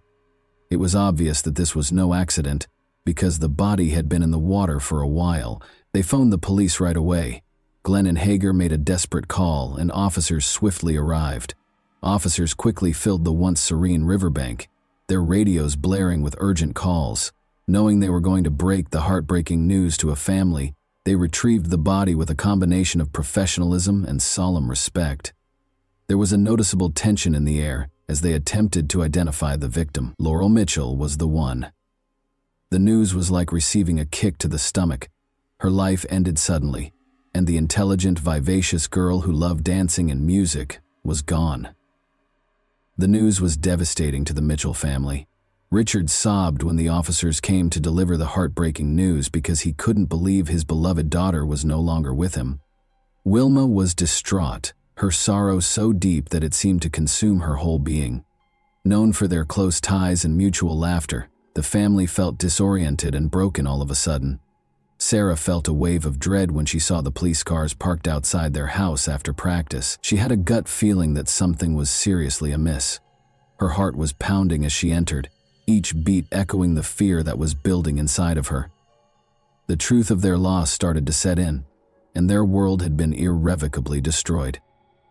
It was obvious that this was no accident because the body had been in the water for a while. They phoned the police right away. Glenn and Hager made a desperate call, and officers swiftly arrived. Officers quickly filled the once serene riverbank, their radios blaring with urgent calls. Knowing they were going to break the heartbreaking news to a family, they retrieved the body with a combination of professionalism and solemn respect. There was a noticeable tension in the air as they attempted to identify the victim. Laurel Mitchell was the one. The news was like receiving a kick to the stomach. Her life ended suddenly, and the intelligent, vivacious girl who loved dancing and music was gone. The news was devastating to the Mitchell family. Richard sobbed when the officers came to deliver the heartbreaking news because he couldn't believe his beloved daughter was no longer with him. Wilma was distraught, her sorrow so deep that it seemed to consume her whole being. Known for their close ties and mutual laughter, the family felt disoriented and broken all of a sudden. Sarah felt a wave of dread when she saw the police cars parked outside their house after practice. She had a gut feeling that something was seriously amiss. Her heart was pounding as she entered, each beat echoing the fear that was building inside of her. The truth of their loss started to set in, and their world had been irrevocably destroyed.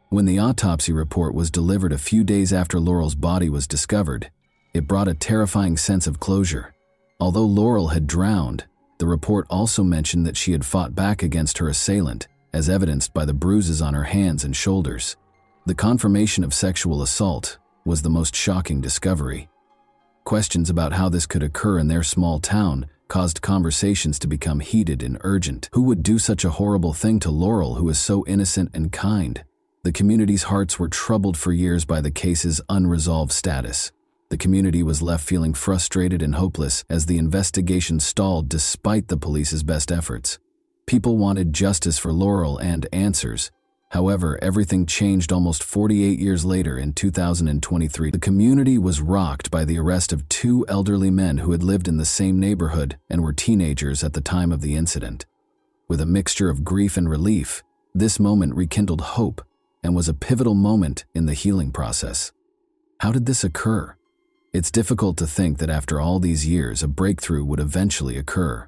When the autopsy report was delivered a few days after Laurel's body was discovered, it brought a terrifying sense of closure. Although Laurel had drowned, the report also mentioned that she had fought back against her assailant, as evidenced by the bruises on her hands and shoulders. The confirmation of sexual assault was the most shocking discovery. Questions about how this could occur in their small town caused conversations to become heated and urgent. Who would do such a horrible thing to Laurel, who was so innocent and kind? The community's hearts were troubled for years by the case's unresolved status. The community was left feeling frustrated and hopeless as the investigation stalled despite the police's best efforts. People wanted justice for Laurel and answers. However, everything changed almost 48 years later in 2023. The community was rocked by the arrest of two elderly men who had lived in the same neighborhood and were teenagers at the time of the incident. With a mixture of grief and relief, this moment rekindled hope and was a pivotal moment in the healing process. How did this occur? It's difficult to think that after all these years, a breakthrough would eventually occur.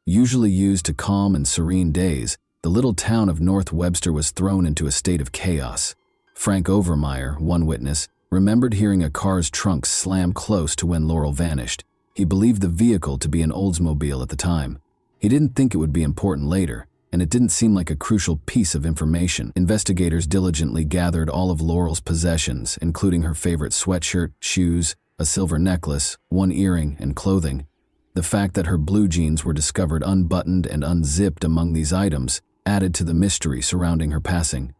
Usually used to calm and serene days, the little town of North Webster was thrown into a state of chaos. Frank Overmeyer, one witness, remembered hearing a car's trunk slam close to when Laurel vanished. He believed the vehicle to be an Oldsmobile at the time. He didn't think it would be important later, and it didn't seem like a crucial piece of information. Investigators diligently gathered all of Laurel's possessions, including her favorite sweatshirt, shoes, a silver necklace, one earring, and clothing. The fact that her blue jeans were discovered unbuttoned and unzipped among these items added to the mystery surrounding her passing.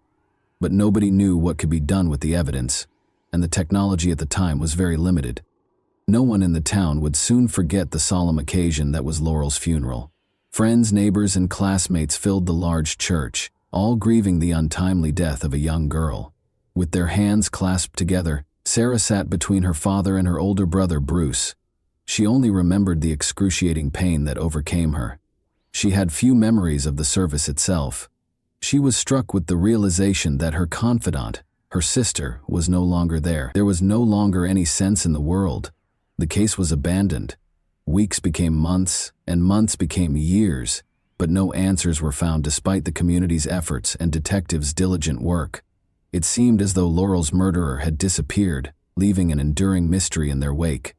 But nobody knew what could be done with the evidence, and the technology at the time was very limited. No one in the town would soon forget the solemn occasion that was Laurel's funeral. Friends, neighbors, and classmates filled the large church, all grieving the untimely death of a young girl. With their hands clasped together, Sarah sat between her father and her older brother, Bruce. She only remembered the excruciating pain that overcame her. She had few memories of the service itself. She was struck with the realization that her confidant, her sister, was no longer there. There was no longer any sense in the world. The case was abandoned. Weeks became months, and months became years, but no answers were found despite the community's efforts and detectives' diligent work. It seemed as though Laurel's murderer had disappeared, leaving an enduring mystery in their wake.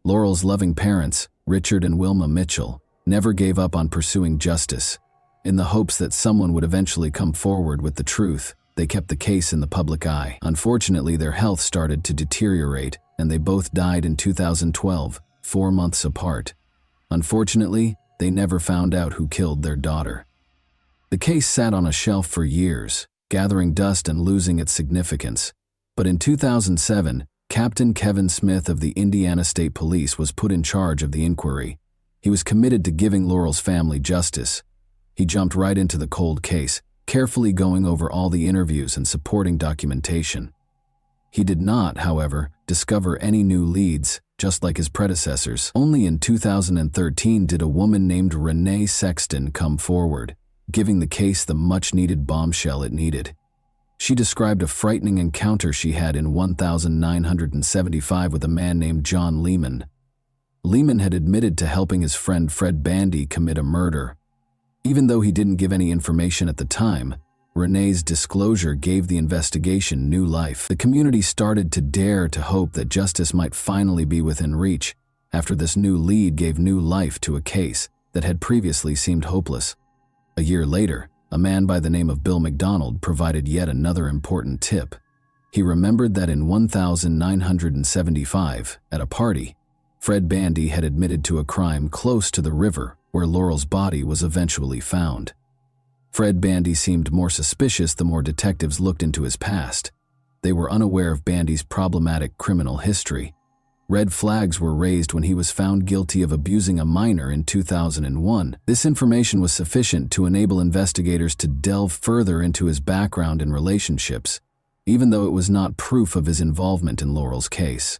Laurel's loving parents, Richard and Wilma Mitchell, never gave up on pursuing justice. In the hopes that someone would eventually come forward with the truth, they kept the case in the public eye. Unfortunately, their health started to deteriorate, and they both died in 2012, 4 months apart. Unfortunately, they never found out who killed their daughter. The case sat on a shelf for years, gathering dust and losing its significance. But in 2007, Captain Kevin Smith of the Indiana State Police was put in charge of the inquiry. He was committed to giving Laurel's family justice. He jumped right into the cold case, carefully going over all the interviews and supporting documentation. He did not, however, discover any new leads, just like his predecessors. Only in 2013 did a woman named Renee Sexton come forward, giving the case the much-needed bombshell it needed. She described a frightening encounter she had in 1975 with a man named John Lehman. Lehman had admitted to helping his friend Fred Bandy commit a murder. Even though he didn't give any information at the time, Renee's disclosure gave the investigation new life. The community started to dare to hope that justice might finally be within reach after this new lead gave new life to a case that had previously seemed hopeless. A year later, a man by the name of Bill McDonald provided yet another important tip. He remembered that in 1975, at a party, Fred Bandy had admitted to a crime close to the river where Laurel's body was eventually found. Fred Bandy seemed more suspicious the more detectives looked into his past. They were unaware of Bandy's problematic criminal history. Red flags were raised when he was found guilty of abusing a minor in 2001. This information was sufficient to enable investigators to delve further into his background and relationships, even though it was not proof of his involvement in Laurel's case.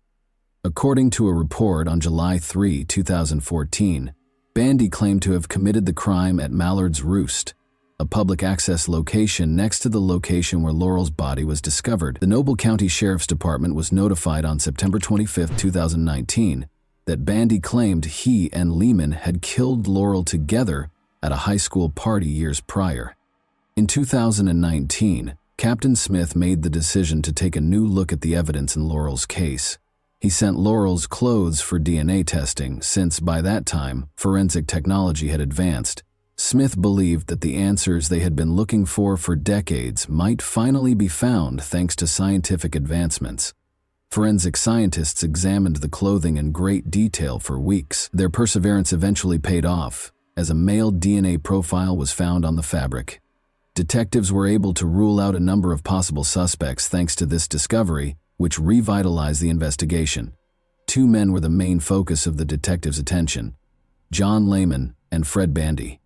According to a report on July 3, 2014, Bandy claimed to have committed the crime at Mallard's Roost, a public access location next to the location where Laurel's body was discovered. The Noble County Sheriff's Department was notified on September 25, 2019, that Bandy claimed he and Lehman had killed Laurel together at a high school party years prior. In 2019, Captain Smith made the decision to take a new look at the evidence in Laurel's case. He sent Laurel's clothes for DNA testing since, by that time, forensic technology had advanced. Smith believed that the answers they had been looking for decades might finally be found thanks to scientific advancements. Forensic scientists examined the clothing in great detail for weeks. Their perseverance eventually paid off, as a male DNA profile was found on the fabric. Detectives were able to rule out a number of possible suspects thanks to this discovery, which revitalized the investigation. Two men were the main focus of the detectives' attention: John Lehman and Fred Bandy.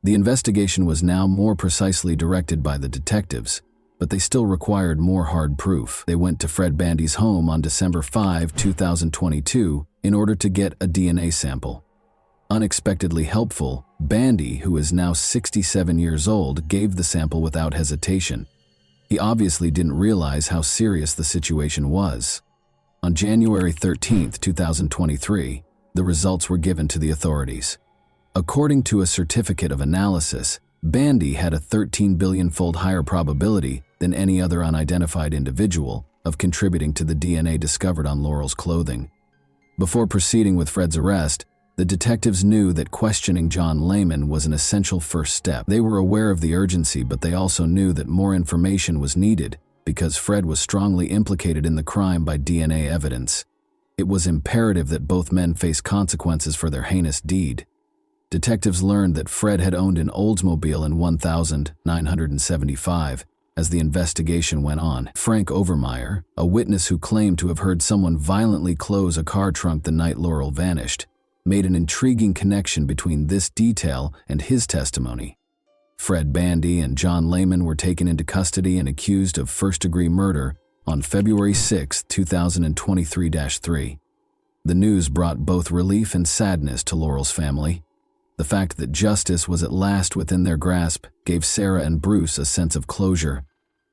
The investigation was now more precisely directed by the detectives, but they still required more hard proof. They went to Fred Bandy's home on December 5, 2022, in order to get a DNA sample. Unexpectedly helpful, Bandy, who is now 67 years old, gave the sample without hesitation. He obviously didn't realize how serious the situation was. On January 13, 2023, the results were given to the authorities. According to a certificate of analysis, Bandy had a 13 billion-fold higher probability than any other unidentified individual of contributing to the DNA discovered on Laurel's clothing. Before proceeding with Fred's arrest, the detectives knew that questioning John Lehman was an essential first step. They were aware of the urgency, but they also knew that more information was needed because Fred was strongly implicated in the crime by DNA evidence. It was imperative that both men face consequences for their heinous deed. Detectives learned that Fred had owned an Oldsmobile in 1975. As the investigation went on, Frank Overmeyer, a witness who claimed to have heard someone violently close a car trunk the night Laurel vanished, made an intriguing connection between this detail and his testimony. Fred Bandy and John Lehman were taken into custody and accused of first-degree murder on February 6, 2023-3. The news brought both relief and sadness to Laurel's family. The fact that justice was at last within their grasp gave Sarah and Bruce a sense of closure,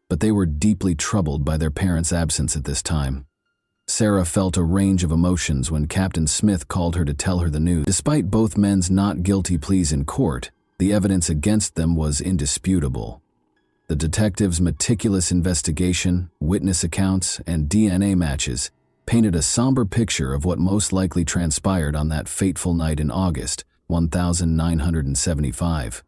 but they were deeply troubled by their parents' absence at this time. Sarah felt a range of emotions when Captain Smith called her to tell her the news. Despite both men's not guilty pleas in court, the evidence against them was indisputable. The detectives' meticulous investigation, witness accounts, and DNA matches painted a somber picture of what most likely transpired on that fateful night in August 1975.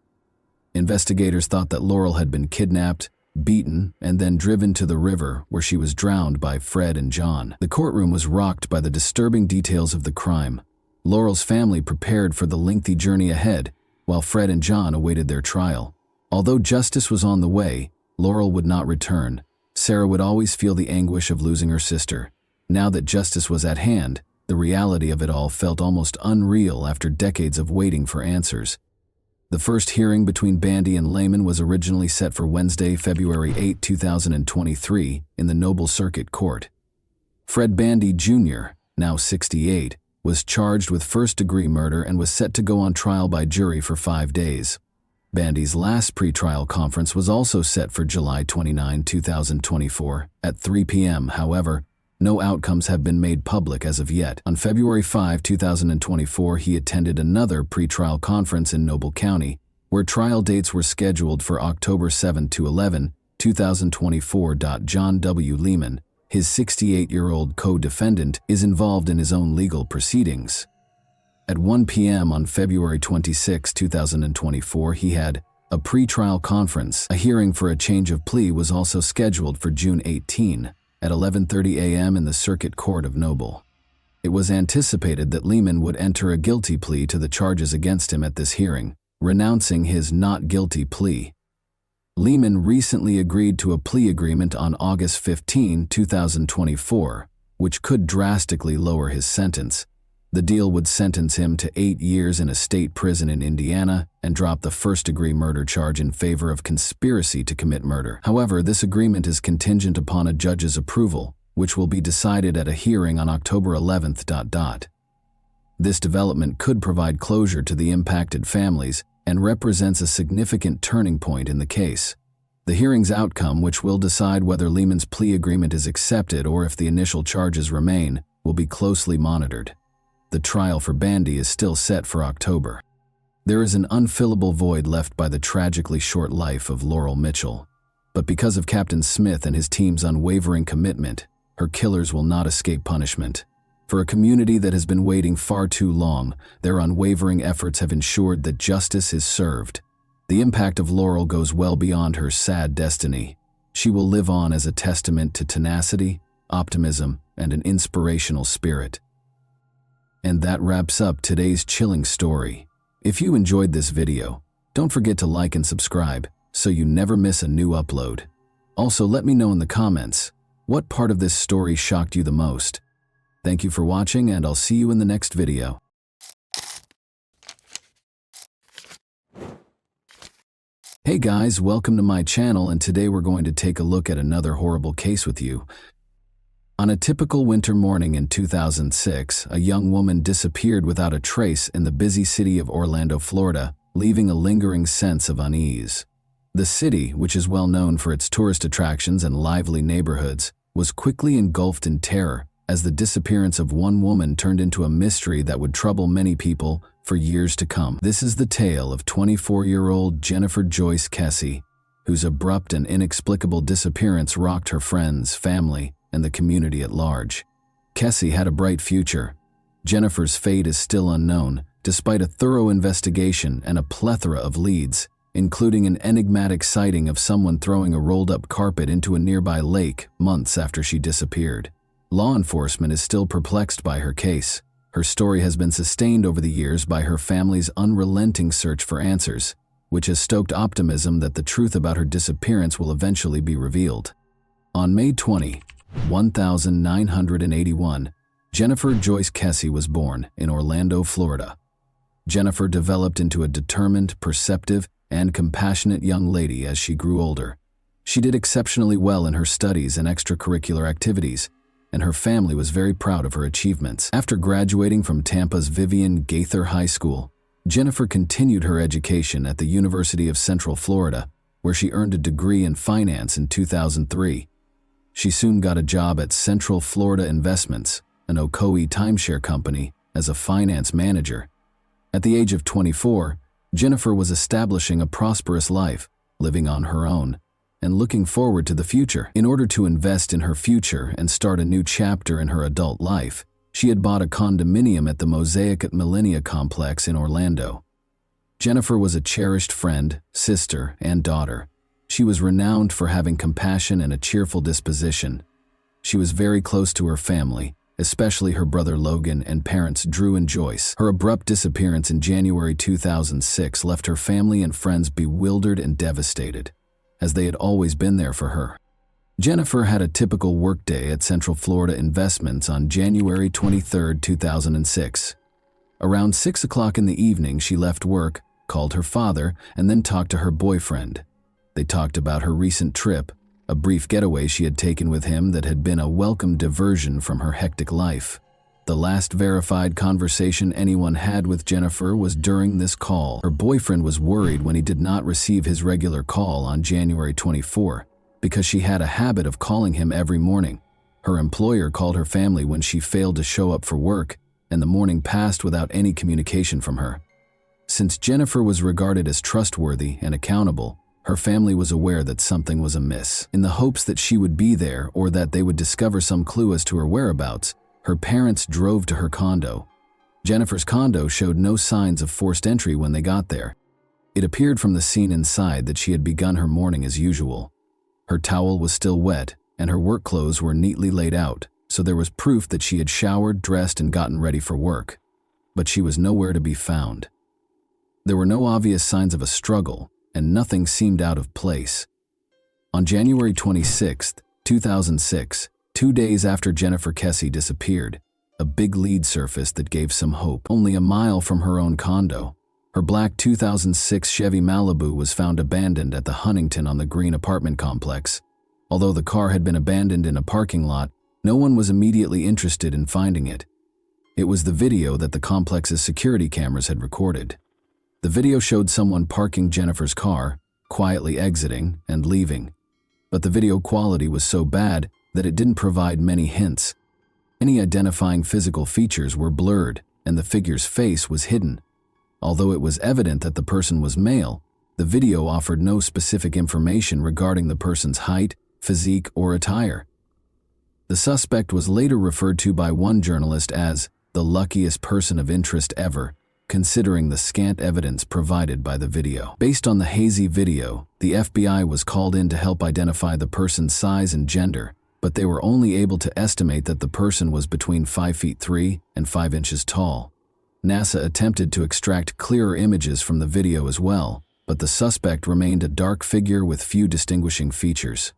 Investigators thought that Laurel had been kidnapped, beaten, and then driven to the river where she was drowned by Fred and John. The courtroom was rocked by the disturbing details of the crime. Laurel's family prepared for the lengthy journey ahead, while Fred and John awaited their trial. Although justice was on the way, Laurel would not return. Sarah would always feel the anguish of losing her sister. Now that justice was at hand, the reality of it all felt almost unreal after decades of waiting for answers. The first hearing between Bandy and Lehman was originally set for Wednesday, February 8, 2023, in the Noble Circuit Court. Fred Bandy Jr., now 68, was charged with first-degree murder and was set to go on trial by jury for 5 days. Bandy's last pretrial conference was also set for July 29, 2024, at 3 p.m. However, no outcomes have been made public as of yet. On February 5, 2024, he attended another pretrial conference in Noble County, where trial dates were scheduled for October 7 to 11, 2024. John W. Lehman, his 68-year-old co-defendant, is involved in his own legal proceedings. At 1 p.m. on February 26, 2024, he had a pretrial conference. A hearing for a change of plea was also scheduled for June 18, at 11:30 a.m. in the Circuit Court of Noble. It was anticipated that Lehman would enter a guilty plea to the charges against him at this hearing, renouncing his not guilty plea. Lehman recently agreed to a plea agreement on August 15, 2024, which could drastically lower his sentence. The deal would sentence him to 8 years in a state prison in Indiana and drop the first-degree murder charge in favor of conspiracy to commit murder. However, this agreement is contingent upon a judge's approval, which will be decided at a hearing on October 11th. This development could provide closure to the impacted families and represents a significant turning point in the case. The hearing's outcome, which will decide whether Lehman's plea agreement is accepted or if the initial charges remain, will be closely monitored. The trial for Bandy is still set for October. There is an unfillable void left by the tragically short life of Laurel Mitchell. But because of Captain Smith and his team's unwavering commitment, her killers will not escape punishment. For a community that has been waiting far too long, their unwavering efforts have ensured that justice is served. The impact of Laurel goes well beyond her sad destiny. She will live on as a testament to tenacity, optimism, and an inspirational spirit. And that wraps up today's chilling story. If you enjoyed this video, don't forget to like and subscribe so you never miss a new upload. Also, let me know in the comments, what part of this story shocked you the most? Thank you for watching, and I'll see you in the next video. Hey guys, welcome to my channel, and today we're going to take a look at another horrible case with you. On a typical winter morning in 2006, a young woman disappeared without a trace in the busy city of Orlando, Florida, leaving a lingering sense of unease. The city, which is well known for its tourist attractions and lively neighborhoods, was quickly engulfed in terror as the disappearance of one woman turned into a mystery that would trouble many people for years to come. This is the tale of 24-year-old Jennifer Joyce Kesey, whose abrupt and inexplicable disappearance rocked her friends, family, and the community at large. Kesey had a bright future. Jennifer's fate is still unknown, despite a thorough investigation and a plethora of leads, including an enigmatic sighting of someone throwing a rolled-up carpet into a nearby lake months after she disappeared. Law enforcement is still perplexed by her case. Her story has been sustained over the years by her family's unrelenting search for answers, which has stoked optimism that the truth about her disappearance will eventually be revealed. On May 20, 1981, Jennifer Joyce Kesey was born in Orlando, Florida. Jennifer developed into a determined, perceptive, and compassionate young lady as she grew older. She did exceptionally well in her studies and extracurricular activities, and her family was very proud of her achievements. After graduating from Tampa's Vivian Gaither High School, Jennifer continued her education at the University of Central Florida, where she earned a degree in finance in 2003. She soon got a job at Central Florida Investments, an Ocoee timeshare company, as a finance manager. At the age of 24, Jennifer was establishing a prosperous life, living on her own, and looking forward to the future. In order to invest in her future and start a new chapter in her adult life, she had bought a condominium at the Mosaic at Millennia complex in Orlando. Jennifer was a cherished friend, sister, and daughter. She was renowned for having compassion and a cheerful disposition. She was very close to her family, especially her brother Logan and parents Drew and Joyce. Her abrupt disappearance in January 2006 left her family and friends bewildered and devastated, as they had always been there for her. Jennifer had a typical workday at Central Florida Investments on January 23, 2006. Around 6 o'clock in the evening, she left work, called her father, and then talked to her boyfriend. They talked about her recent trip, a brief getaway she had taken with him that had been a welcome diversion from her hectic life. The last verified conversation anyone had with Jennifer was during this call. Her boyfriend was worried when he did not receive his regular call on January 24, because she had a habit of calling him every morning. Her employer called her family when she failed to show up for work, and the morning passed without any communication from her. Since Jennifer was regarded as trustworthy and accountable, her family was aware that something was amiss. In the hopes that she would be there or that they would discover some clue as to her whereabouts, her parents drove to her condo. Jennifer's condo showed no signs of forced entry when they got there. It appeared from the scene inside that she had begun her morning as usual. Her towel was still wet, and her work clothes were neatly laid out, so there was proof that she had showered, dressed, and gotten ready for work. But she was nowhere to be found. There were no obvious signs of a struggle, and nothing seemed out of place. On January 26, 2006, 2 days after Jennifer Kesse disappeared, a big lead surfaced that gave some hope. Only a mile from her own condo, her black 2006 Chevy Malibu was found abandoned at the Huntington on the Green apartment complex. Although the car had been abandoned in a parking lot, no one was immediately interested in finding it. It was the video that the complex's security cameras had recorded. The video showed someone parking Jennifer's car, quietly exiting and leaving. But the video quality was so bad that it didn't provide many hints. Any identifying physical features were blurred, and the figure's face was hidden. Although it was evident that the person was male, the video offered no specific information regarding the person's height, physique, or attire. The suspect was later referred to by one journalist as the luckiest person of interest ever, considering the scant evidence provided by the video. Based on the hazy video, the FBI was called in to help identify the person's size and gender, but they were only able to estimate that the person was between 5 feet 3 and 5 inches tall. NASA attempted to extract clearer images from the video as well, but the suspect remained a dark figure with few distinguishing features.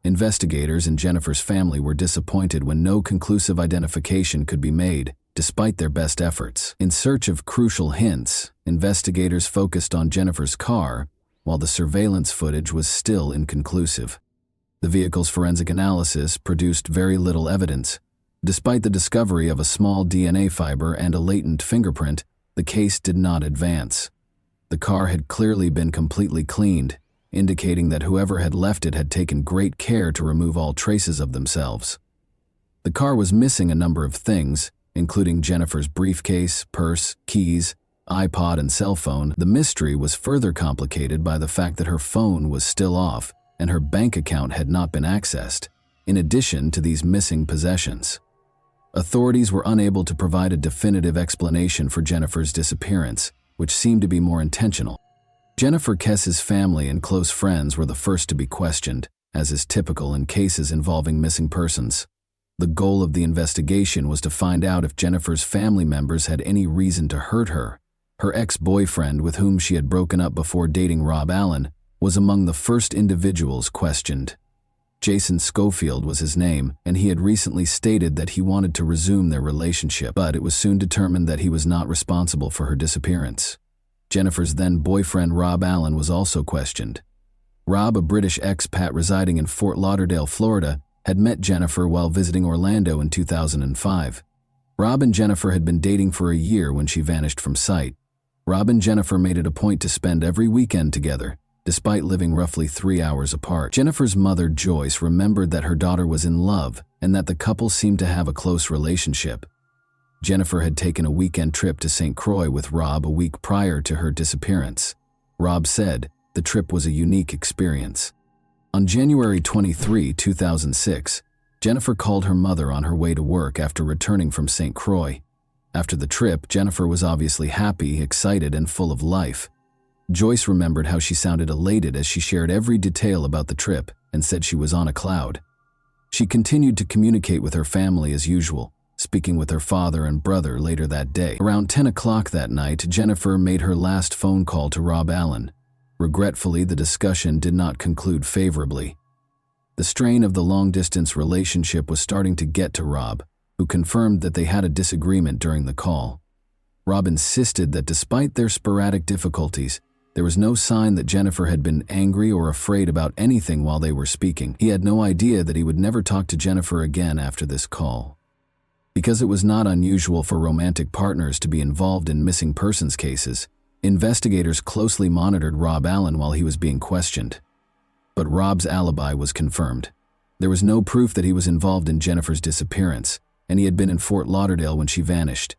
Investigators and Jennifer's family were disappointed when no conclusive identification could be made, despite their best efforts. In search of crucial hints, investigators focused on Jennifer's car, while the surveillance footage was still inconclusive. The vehicle's forensic analysis produced very little evidence. Despite the discovery of a small DNA fiber and a latent fingerprint, the case did not advance. The car had clearly been completely cleaned, indicating that whoever had left it had taken great care to remove all traces of themselves. The car was missing a number of things, including Jennifer's briefcase, purse, keys, iPod, and cell phone. The mystery was further complicated by the fact that her phone was still off and her bank account had not been accessed, in addition to these missing possessions. Authorities were unable to provide a definitive explanation for Jennifer's disappearance, which seemed to be more intentional. Jennifer Kesse's family and close friends were the first to be questioned, as is typical in cases involving missing persons. The goal of the investigation was to find out if Jennifer's family members had any reason to hurt her. Her ex-boyfriend, with whom she had broken up before dating Rob Allen, was among the first individuals questioned. Jason Schofield was his name, and he had recently stated that he wanted to resume their relationship, but it was soon determined that he was not responsible for her disappearance. Jennifer's then-boyfriend Rob Allen was also questioned. Rob, a British expat residing in Fort Lauderdale, Florida, had met Jennifer while visiting Orlando in 2005. Rob and Jennifer had been dating for a year when she vanished from sight. Rob and Jennifer made it a point to spend every weekend together, despite living roughly 3 hours apart. Jennifer's mother, Joyce, remembered that her daughter was in love and that the couple seemed to have a close relationship. Jennifer had taken a weekend trip to St. Croix with Rob a week prior to her disappearance. Rob said the trip was a unique experience. On January 23, 2006, Jennifer called her mother on her way to work after returning from St. Croix. After the trip, Jennifer was obviously happy, excited, and full of life. Joyce remembered how she sounded elated as she shared every detail about the trip and said she was on a cloud. She continued to communicate with her family as usual, speaking with her father and brother later that day. Around 10 o'clock that night, Jennifer made her last phone call to Rob Allen. Regretfully, the discussion did not conclude favorably. The strain of the long-distance relationship was starting to get to Rob, who confirmed that they had a disagreement during the call. Rob insisted that despite their sporadic difficulties, there was no sign that Jennifer had been angry or afraid about anything while they were speaking. He had no idea that he would never talk to Jennifer again after this call. Because it was not unusual for romantic partners to be involved in missing persons cases, investigators closely monitored Rob Allen while he was being questioned. But Rob's alibi was confirmed. There was no proof that he was involved in Jennifer's disappearance, and he had been in Fort Lauderdale when she vanished.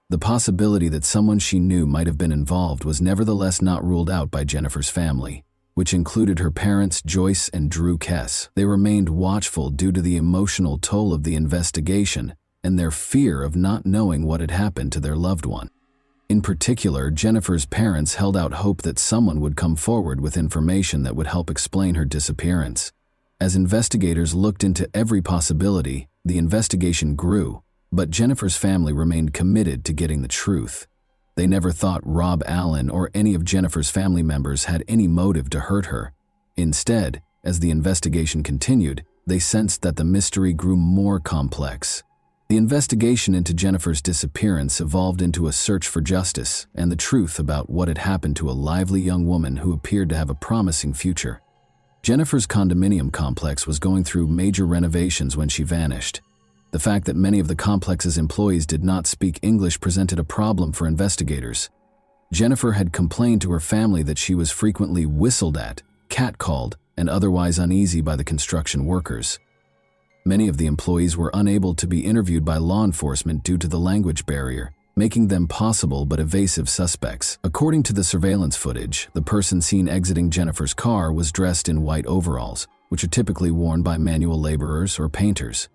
The possibility that someone she knew might have been involved was nevertheless not ruled out by Jennifer's family, which included her parents, Joyce and Drew Kesse. They remained watchful due to the emotional toll of the investigation and their fear of not knowing what had happened to their loved one. In particular, Jennifer's parents held out hope that someone would come forward with information that would help explain her disappearance. As investigators looked into every possibility, the investigation grew, but Jennifer's family remained committed to getting the truth. They never thought Rob Allen or any of Jennifer's family members had any motive to hurt her. Instead, as the investigation continued, they sensed that the mystery grew more complex. The investigation into Jennifer's disappearance evolved into a search for justice and the truth about what had happened to a lively young woman who appeared to have a promising future. Jennifer's condominium complex was going through major renovations when she vanished. The fact that many of the complex's employees did not speak English presented a problem for investigators. Jennifer had complained to her family that she was frequently whistled at, catcalled, and otherwise uneasy by the construction workers. Many of the employees were unable to be interviewed by law enforcement due to the language barrier, making them possible but evasive suspects. According to the surveillance footage, the person seen exiting Jennifer's car was dressed in white overalls, which are typically worn by manual laborers or painters.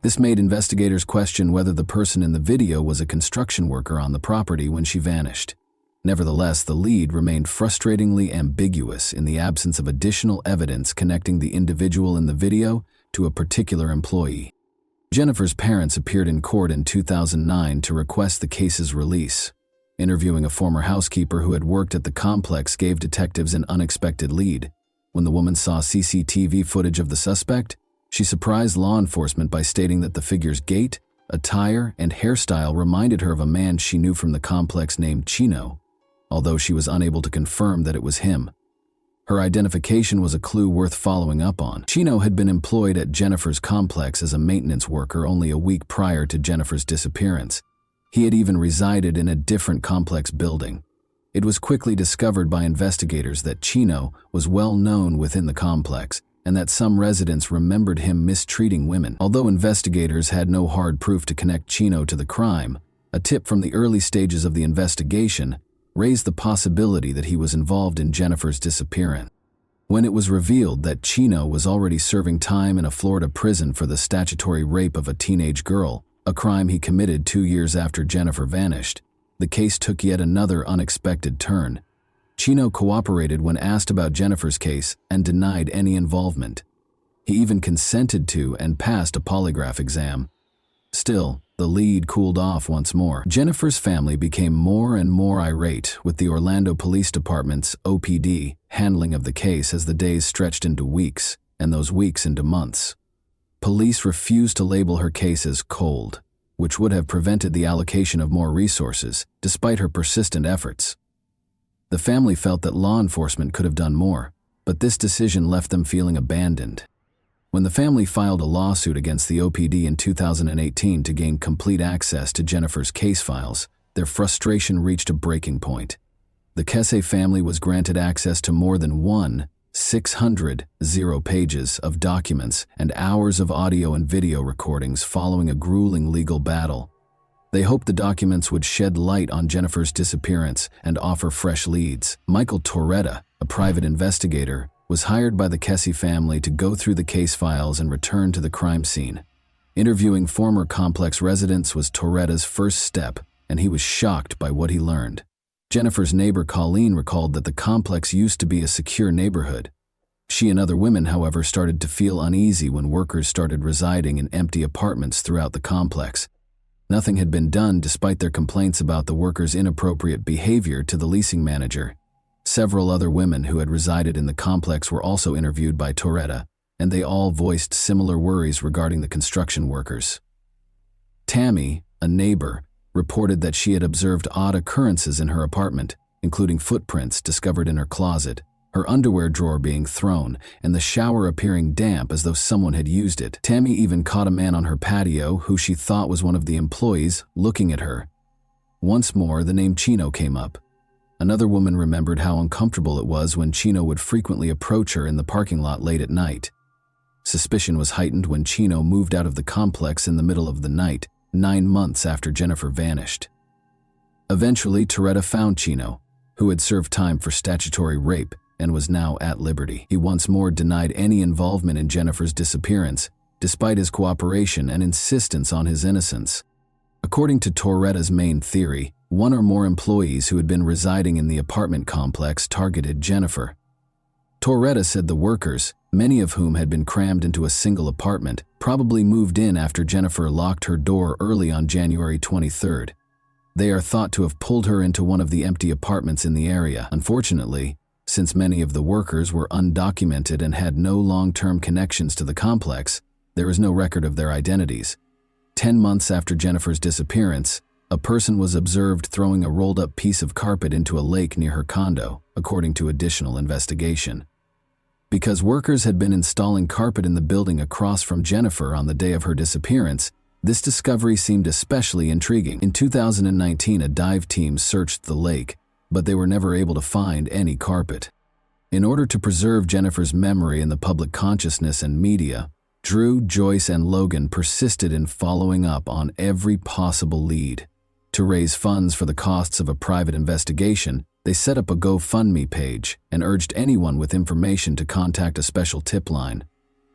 This made investigators question whether the person in the video was a construction worker on the property when she vanished. Nevertheless, the lead remained frustratingly ambiguous in the absence of additional evidence connecting the individual in the video to a particular employee. Jennifer's parents appeared in court in 2009 to request the case's release. Interviewing a former housekeeper who had worked at the complex gave detectives an unexpected lead. When the woman saw CCTV footage of the suspect, she surprised law enforcement by stating that the figure's gait, attire, and hairstyle reminded her of a man she knew from the complex named Chino, although she was unable to confirm that it was him. Her identification was a clue worth following up on. Chino had been employed at Jennifer's complex as a maintenance worker only a week prior to Jennifer's disappearance. He had even resided in a different complex building. It was quickly discovered by investigators that Chino was well known within the complex and that some residents remembered him mistreating women. Although investigators had no hard proof to connect Chino to the crime, a tip from the early stages of the investigation raised the possibility that he was involved in Jennifer's disappearance. When it was revealed that Chino was already serving time in a Florida prison for the statutory rape of a teenage girl, a crime he committed 2 years after Jennifer vanished, the case took yet another unexpected turn. Chino cooperated when asked about Jennifer's case and denied any involvement. He even consented to and passed a polygraph exam. Still, the lead cooled off once more. Jennifer's family became more and more irate with the Orlando Police Department's OPD handling of the case as the days stretched into weeks, and those weeks into months. Police refused to label her case as cold, which would have prevented the allocation of more resources, despite her persistent efforts. The family felt that law enforcement could have done more, but this decision left them feeling abandoned. When the family filed a lawsuit against the OPD in 2018 to gain complete access to Jennifer's case files, their frustration reached a breaking point. The Kesse family was granted access to more than 600 pages of documents and hours of audio and video recordings following a grueling legal battle. They hoped the documents would shed light on Jennifer's disappearance and offer fresh leads. Michael Torretta, a private investigator, was hired by the Kesse family to go through the case files and return to the crime scene. Interviewing former complex residents was Torretta's first step, and he was shocked by what he learned. Jennifer's neighbor Colleen recalled that the complex used to be a secure neighborhood. She and other women, however, started to feel uneasy when workers started residing in empty apartments throughout the complex. Nothing had been done despite their complaints about the workers' inappropriate behavior to the leasing manager. Several other women who had resided in the complex were also interviewed by Torretta, and they all voiced similar worries regarding the construction workers. Tammy, a neighbor, reported that she had observed odd occurrences in her apartment, including footprints discovered in her closet, her underwear drawer being thrown, and the shower appearing damp as though someone had used it. Tammy even caught a man on her patio who she thought was one of the employees looking at her. Once more, the name Chino came up. Another woman remembered how uncomfortable it was when Chino would frequently approach her in the parking lot late at night. Suspicion was heightened when Chino moved out of the complex in the middle of the night, 9 months after Jennifer vanished. Eventually, Torretta found Chino, who had served time for statutory rape and was now at liberty. He once more denied any involvement in Jennifer's disappearance, despite his cooperation and insistence on his innocence. According to Torretta's main theory, one or more employees who had been residing in the apartment complex targeted Jennifer. Torretta said the workers, many of whom had been crammed into a single apartment, probably moved in after Jennifer locked her door early on January 23rd. They are thought to have pulled her into one of the empty apartments in the area. Unfortunately, Since many of the workers were undocumented and had no long-term connections to the complex, there is no record of their identities. 10 months after Jennifer's disappearance, a person was observed throwing a rolled-up piece of carpet into a lake near her condo, according to additional investigation. Because workers had been installing carpet in the building across from Jennifer on the day of her disappearance, this discovery seemed especially intriguing. In 2019, a dive team searched the lake, but they were never able to find any carpet. In order to preserve Jennifer's memory in the public consciousness and media, Drew, Joyce, and Logan persisted in following up on every possible lead. To raise funds for the costs of a private investigation, they set up a GoFundMe page and urged anyone with information to contact a special tip line.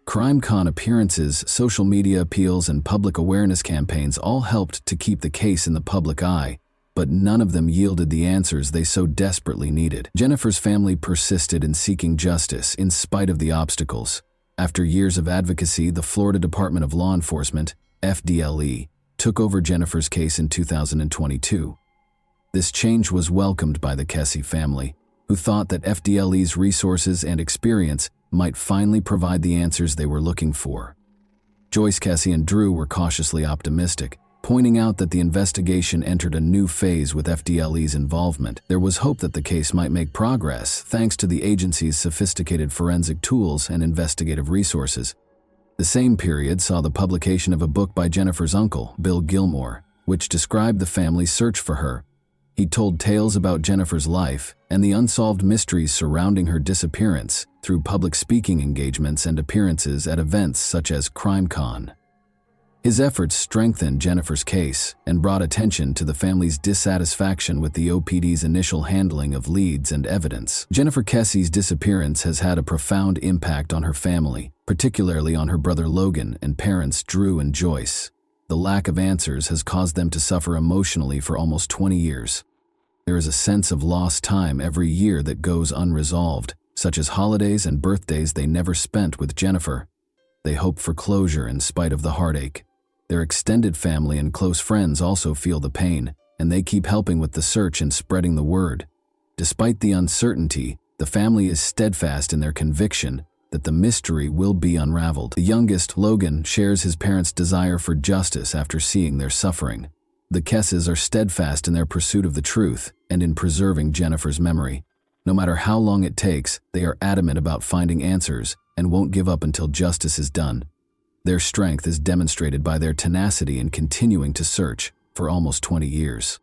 CrimeCon appearances, social media appeals, and public awareness campaigns all helped to keep the case in the public eye, but none of them yielded the answers they so desperately needed. Jennifer's family persisted in seeking justice in spite of the obstacles. After years of advocacy, the Florida Department of Law Enforcement, FDLE, took over Jennifer's case in 2022. This change was welcomed by the Kesse family, who thought that FDLE's resources and experience might finally provide the answers they were looking for. Joyce, Kesse, and Drew were cautiously optimistic, pointing out that the investigation entered a new phase with FDLE's involvement. There was hope that the case might make progress thanks to the agency's sophisticated forensic tools and investigative resources. The same period saw the publication of a book by Jennifer's uncle, Bill Gilmore, which described the family's search for her. He told tales about Jennifer's life and the unsolved mysteries surrounding her disappearance through public speaking engagements and appearances at events such as CrimeCon. His efforts strengthened Jennifer's case and brought attention to the family's dissatisfaction with the OPD's initial handling of leads and evidence. Jennifer Kesse's disappearance has had a profound impact on her family, particularly on her brother Logan and parents Drew and Joyce. The lack of answers has caused them to suffer emotionally for almost 20 years. There is a sense of lost time every year that goes unresolved, such as holidays and birthdays they never spent with Jennifer. They hope for closure in spite of the heartache. Their extended family and close friends also feel the pain, and they keep helping with the search and spreading the word. Despite the uncertainty, the family is steadfast in their conviction that the mystery will be unraveled. The youngest, Logan, shares his parents' desire for justice after seeing their suffering. The Kesses are steadfast in their pursuit of the truth and in preserving Jennifer's memory. No matter how long it takes, they are adamant about finding answers and won't give up until justice is done. Their strength is demonstrated by their tenacity in continuing to search for almost 20 years.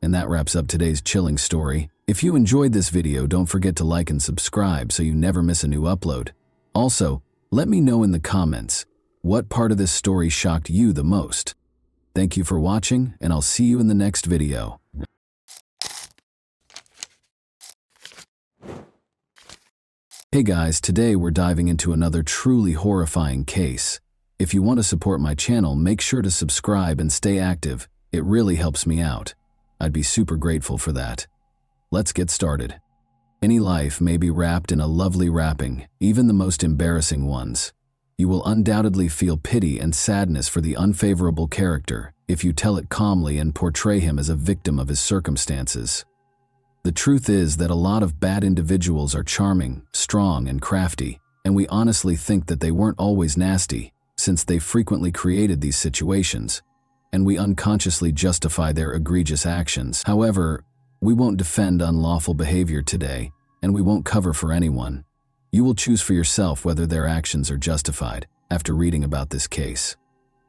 And that wraps up today's chilling story. If you enjoyed this video, don't forget to like and subscribe so you never miss a new upload. Also, let me know in the comments, what part of this story shocked you the most? Thank you for watching, and I'll see you in the next video. Hey guys, today we're diving into another truly horrifying case. If you want to support my channel, make sure to subscribe and stay active. It really helps me out. I'd be super grateful for that. Let's get started. Any life may be wrapped in a lovely wrapping, even the most embarrassing ones. You will undoubtedly feel pity and sadness for the unfavorable character if you tell it calmly and portray him as a victim of his circumstances. The truth is that a lot of bad individuals are charming, strong, and crafty, and we honestly think that they weren't always nasty, since they frequently created these situations, and we unconsciously justify their egregious actions. However, we won't defend unlawful behavior today, and we won't cover for anyone. You will choose for yourself whether their actions are justified after reading about this case.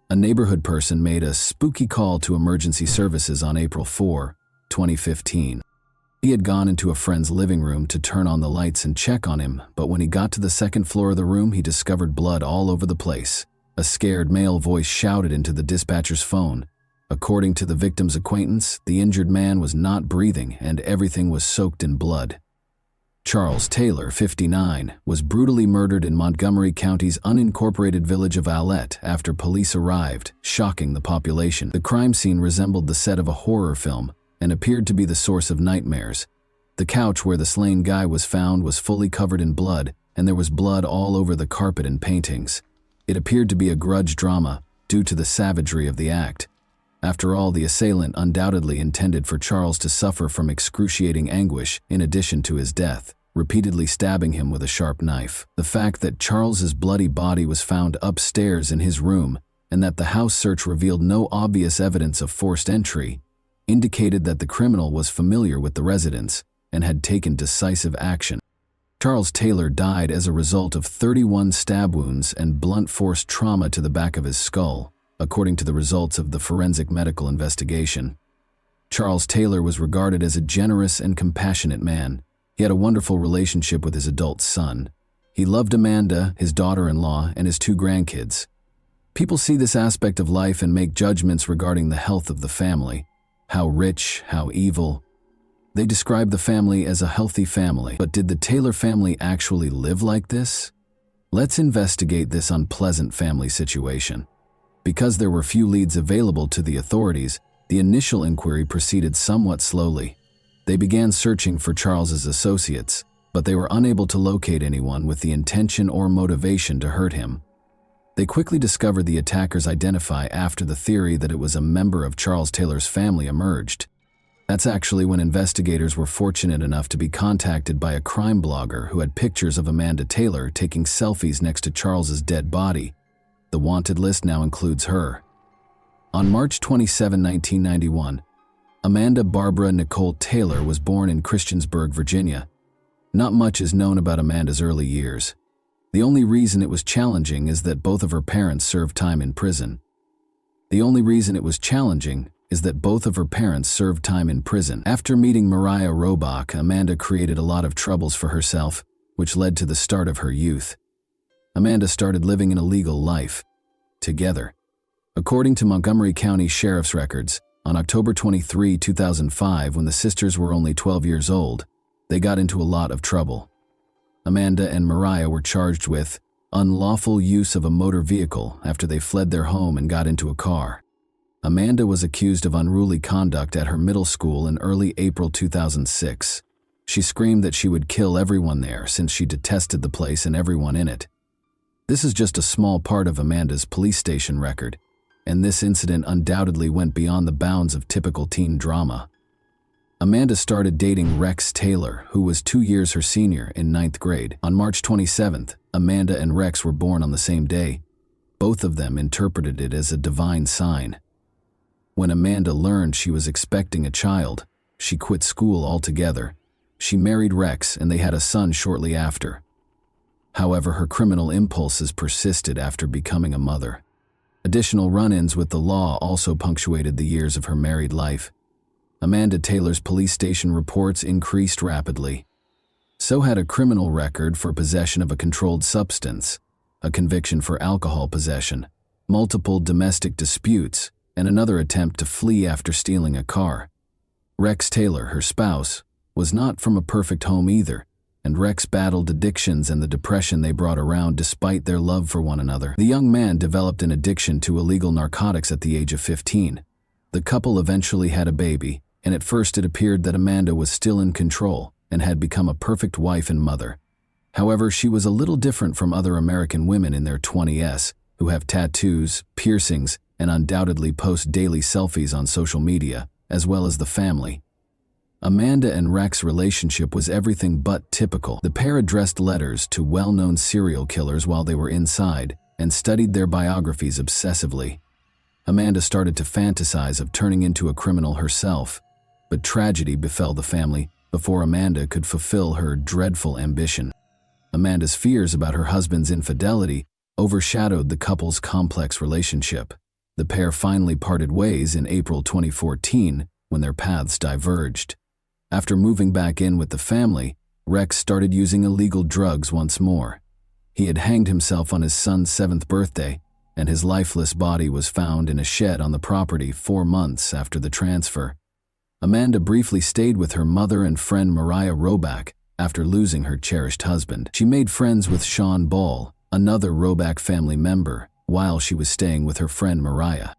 A neighborhood person made a spooky call to emergency services on April 4, 2015. He had gone into a friend's living room to turn on the lights and check on him, but when he got to the second floor of the room, he discovered blood all over the place. A scared male voice shouted into the dispatcher's phone. According to the victim's acquaintance, the injured man was not breathing and everything was soaked in blood. Charles Taylor, 59, was brutally murdered in Montgomery County's unincorporated village of Owlette after police arrived, shocking the population. The crime scene resembled the set of a horror film and appeared to be the source of nightmares. The couch where the slain guy was found was fully covered in blood, and there was blood all over the carpet and paintings. It appeared to be a grudge drama due to the savagery of the act. After all, the assailant undoubtedly intended for Charles to suffer from excruciating anguish in addition to his death, repeatedly stabbing him with a sharp knife. The fact that Charles's bloody body was found upstairs in his room and that the house search revealed no obvious evidence of forced entry indicated that the criminal was familiar with the residence and had taken decisive action. Charles Taylor died as a result of 31 stab wounds and blunt force trauma to the back of his skull, according to the results of the forensic medical investigation. Charles Taylor was regarded as a generous and compassionate man. He had a wonderful relationship with his adult son. He loved Amanda, his daughter-in-law, and his 2 grandkids. People see this aspect of life and make judgments regarding the health of the family. How rich, how evil. They describe the family as a healthy family, but did the Taylor family actually live like this? Let's investigate this unpleasant family situation. Because there were few leads available to the authorities, the initial inquiry proceeded somewhat slowly. They began searching for Charles's associates, but they were unable to locate anyone with the intention or motivation to hurt him. They quickly discovered the attackers' identity after the theory that it was a member of Charles Taylor's family emerged. That's actually when investigators were fortunate enough to be contacted by a crime blogger who had pictures of Amanda Taylor taking selfies next to Charles's dead body. The wanted list now includes her. On March 27, 1991, Amanda Barbara Nicole Taylor was born in Christiansburg, Virginia. Not much is known about Amanda's early years. The only reason it was challenging is that both of her parents served time in prison. After meeting Mariah Robach, Amanda created a lot of troubles for herself, which led to the start of her youth. Amanda started living an illegal life together. According to Montgomery County Sheriff's records, on October 23, 2005, when the sisters were only 12 years old, they got into a lot of trouble. Amanda and Mariah were charged with unlawful use of a motor vehicle after they fled their home and got into a car. Amanda was accused of unruly conduct at her middle school in early April 2006. She screamed that she would kill everyone there since she detested the place and everyone in it. This is just a small part of Amanda's police station record, and this incident undoubtedly went beyond the bounds of typical teen drama. Amanda started dating Rex Taylor, who was 2 years her senior in 9th grade. On March 27th, Amanda and Rex were born on the same day. Both of them interpreted it as a divine sign. When Amanda learned she was expecting a child, she quit school altogether. She married Rex and they had a son shortly after. However, her criminal impulses persisted after becoming a mother. Additional run-ins with the law also punctuated the years of her married life. Amanda Taylor's police station reports increased rapidly. So had a criminal record for possession of a controlled substance, a conviction for alcohol possession, multiple domestic disputes, and another attempt to flee after stealing a car. Rex Taylor, her spouse, was not from a perfect home either, and Rex battled addictions and the depression they brought around despite their love for one another. The young man developed an addiction to illegal narcotics at the age of 15. The couple eventually had a baby, and at first it appeared that Amanda was still in control and had become a perfect wife and mother. However, she was a little different from other American women in their 20s who have tattoos, piercings, and undoubtedly post daily selfies on social media, as well as the family. Amanda and Rex's relationship was everything but typical. The pair addressed letters to well-known serial killers while they were inside and studied their biographies obsessively. Amanda started to fantasize of turning into a criminal herself, but tragedy befell the family before Amanda could fulfill her dreadful ambition. Amanda's fears about her husband's infidelity overshadowed the couple's complex relationship. The pair finally parted ways in April 2014 when their paths diverged. After moving back in with the family, Rex started using illegal drugs once more. He had hanged himself on his son's 7th birthday, and his lifeless body was found in a shed on the property 4 months after the transfer. Amanda briefly stayed with her mother and friend Mariah Robach after losing her cherished husband. She made friends with Sean Ball, another Robach family member, while she was staying with her friend Mariah.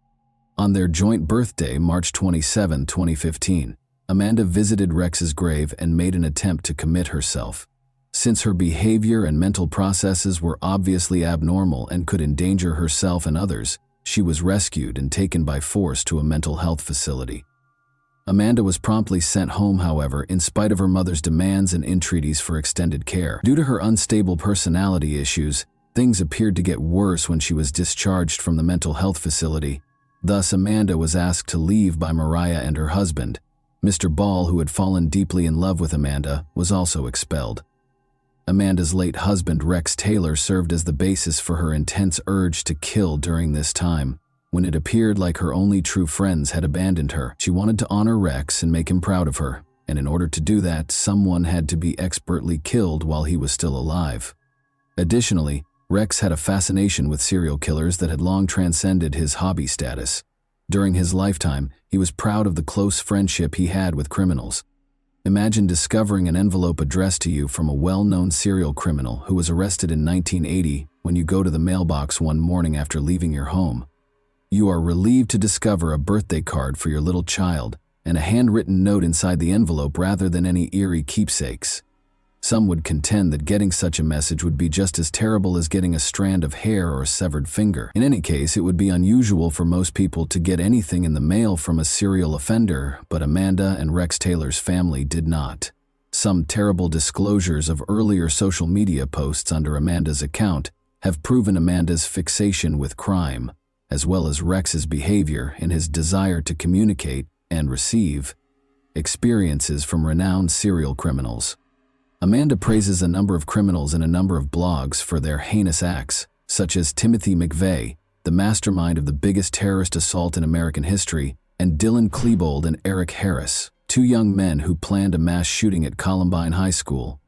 On their joint birthday, March 27, 2015, Amanda visited Rex's grave and made an attempt to commit herself. Since her behavior and mental processes were obviously abnormal and could endanger herself and others, she was rescued and taken by force to a mental health facility. Amanda was promptly sent home, however, in spite of her mother's demands and entreaties for extended care. Due to her unstable personality issues, things appeared to get worse when she was discharged from the mental health facility. Thus, Amanda was asked to leave by Mariah and her husband. Mr. Ball, who had fallen deeply in love with Amanda, was also expelled. Amanda's late husband, Rex Taylor, served as the basis for her intense urge to kill during this time. When it appeared like her only true friends had abandoned her, she wanted to honor Rex and make him proud of her, and in order to do that, someone had to be expertly killed while he was still alive. Additionally, Rex had a fascination with serial killers that had long transcended his hobby status. During his lifetime, he was proud of the close friendship he had with criminals. Imagine discovering an envelope addressed to you from a well-known serial criminal who was arrested in 1980 when you go to the mailbox one morning after leaving your home. You are relieved to discover a birthday card for your little child and a handwritten note inside the envelope rather than any eerie keepsakes. Some would contend that getting such a message would be just as terrible as getting a strand of hair or a severed finger. In any case, it would be unusual for most people to get anything in the mail from a serial offender, but Amanda and Rex Taylor's family did not. Some terrible disclosures of earlier social media posts under Amanda's account have proven Amanda's fixation with crime, as well as Rex's behavior and his desire to communicate and receive experiences from renowned serial criminals. Amanda praises a number of criminals in a number of blogs for their heinous acts, such as Timothy McVeigh, the mastermind of the biggest terrorist assault in American history, and Dylan Klebold and Eric Harris, two young men who planned a mass shooting at Columbine High School.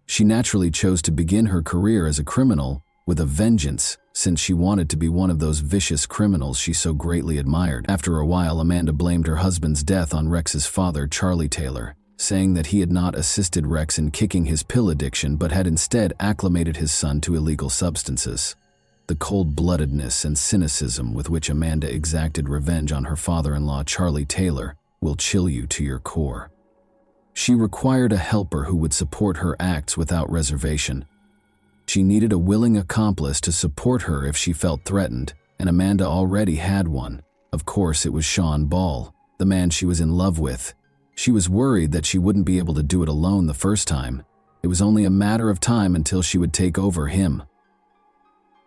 She naturally chose to begin her career as a criminal with a vengeance, since she wanted to be one of those vicious criminals she so greatly admired. After a while, Amanda blamed her husband's death on Rex's father, Charlie Taylor, saying that he had not assisted Rex in kicking his pill addiction but had instead acclimated his son to illegal substances. The cold-bloodedness and cynicism with which Amanda exacted revenge on her father-in-law, Charlie Taylor, will chill you to your core. She required a helper who would support her acts without reservation. She needed a willing accomplice to support her if she felt threatened, and Amanda already had one. Of course, it was Sean Ball, the man she was in love with. She was worried that she wouldn't be able to do it alone the first time. It was only a matter of time until she would take over him.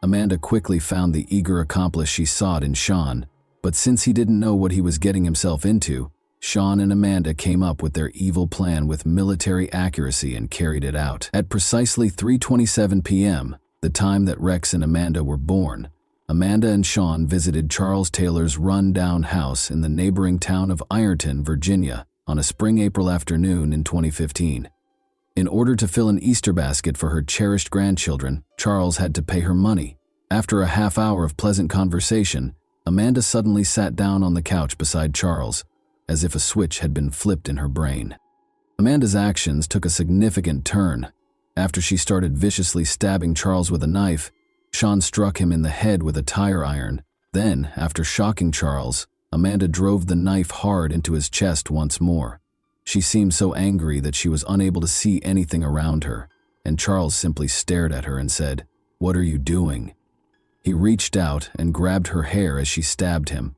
Amanda quickly found the eager accomplice she sought in Sean, but since he didn't know what he was getting himself into, Sean and Amanda came up with their evil plan with military accuracy and carried it out. At precisely 3:27 p.m., the time that Rex and Amanda were born, Amanda and Sean visited Charles Taylor's run-down house in the neighboring town of Ironton, Virginia, on a spring April afternoon in 2015. In order to fill an Easter basket for her cherished grandchildren, Charles had to pay her money. After a half hour of pleasant conversation, Amanda suddenly sat down on the couch beside Charles, as if a switch had been flipped in her brain. Amanda's actions took a significant turn. After she started viciously stabbing Charles with a knife, Sean struck him in the head with a tire iron. Then, after shocking Charles, Amanda drove the knife hard into his chest once more. She seemed so angry that she was unable to see anything around her, and Charles simply stared at her and said, "What are you doing?" He reached out and grabbed her hair as she stabbed him,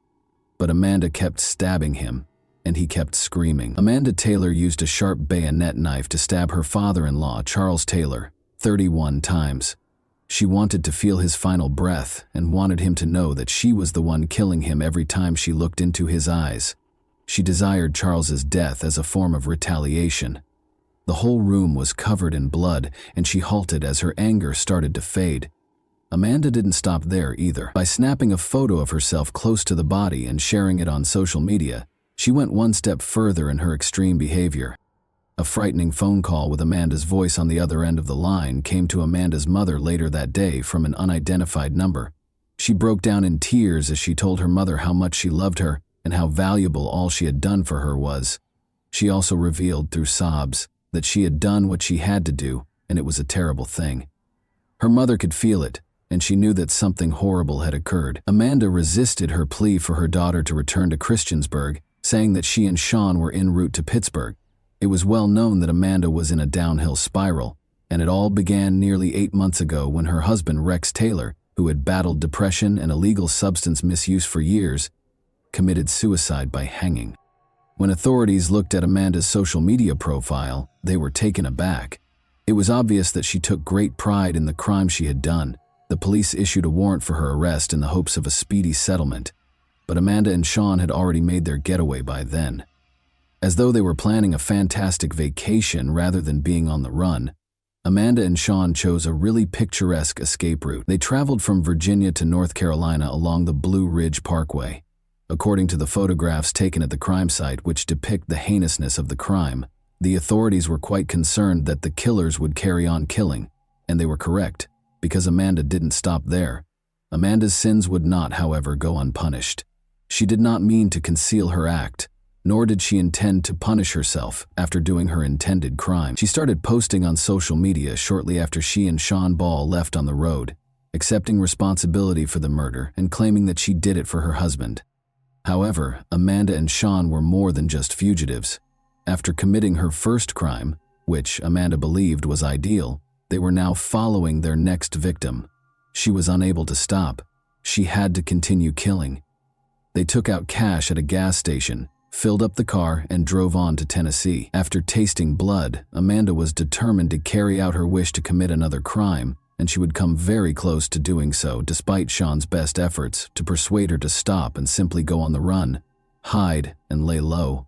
but Amanda kept stabbing him, and he kept screaming. Amanda Taylor used a sharp bayonet knife to stab her father-in-law, Charles Taylor, 31 times. She wanted to feel his final breath and wanted him to know that she was the one killing him every time she looked into his eyes. She desired Charles's death as a form of retaliation. The whole room was covered in blood, and she halted as her anger started to fade. Amanda didn't stop there either. By snapping a photo of herself close to the body and sharing it on social media, she went one step further in her extreme behavior. A frightening phone call with Amanda's voice on the other end of the line came to Amanda's mother later that day from an unidentified number. She broke down in tears as she told her mother how much she loved her and how valuable all she had done for her was. She also revealed through sobs that she had done what she had to do, and it was a terrible thing. Her mother could feel it, and she knew that something horrible had occurred. Amanda resisted her plea for her daughter to return to Christiansburg, saying that she and Sean were en route to Pittsburgh. It was well known that Amanda was in a downhill spiral, and it all began nearly 8 months ago when her husband, Rex Taylor, who had battled depression and illegal substance misuse for years, committed suicide by hanging. When authorities looked at Amanda's social media profile, they were taken aback. It was obvious that she took great pride in the crime she had done. The police issued a warrant for her arrest in the hopes of a speedy settlement, but Amanda and Sean had already made their getaway by then. As though they were planning a fantastic vacation rather than being on the run, Amanda and Sean chose a really picturesque escape route. They traveled from Virginia to North Carolina along the Blue Ridge Parkway. According to the photographs taken at the crime site, which depict the heinousness of the crime, the authorities were quite concerned that the killers would carry on killing, and they were correct, because Amanda didn't stop there. Amanda's sins would not, however, go unpunished. She did not mean to conceal her act, nor did she intend to punish herself after doing her intended crime. She started posting on social media shortly after she and Sean Ball left on the road, accepting responsibility for the murder and claiming that she did it for her husband. However, Amanda and Sean were more than just fugitives. After committing her first crime, which Amanda believed was ideal, they were now following their next victim. She was unable to stop. She had to continue killing. They took out cash at a gas station, filled up the car, and drove on to Tennessee. After tasting blood, Amanda was determined to carry out her wish to commit another crime, and she would come very close to doing so despite Sean's best efforts to persuade her to stop and simply go on the run, hide, and lay low.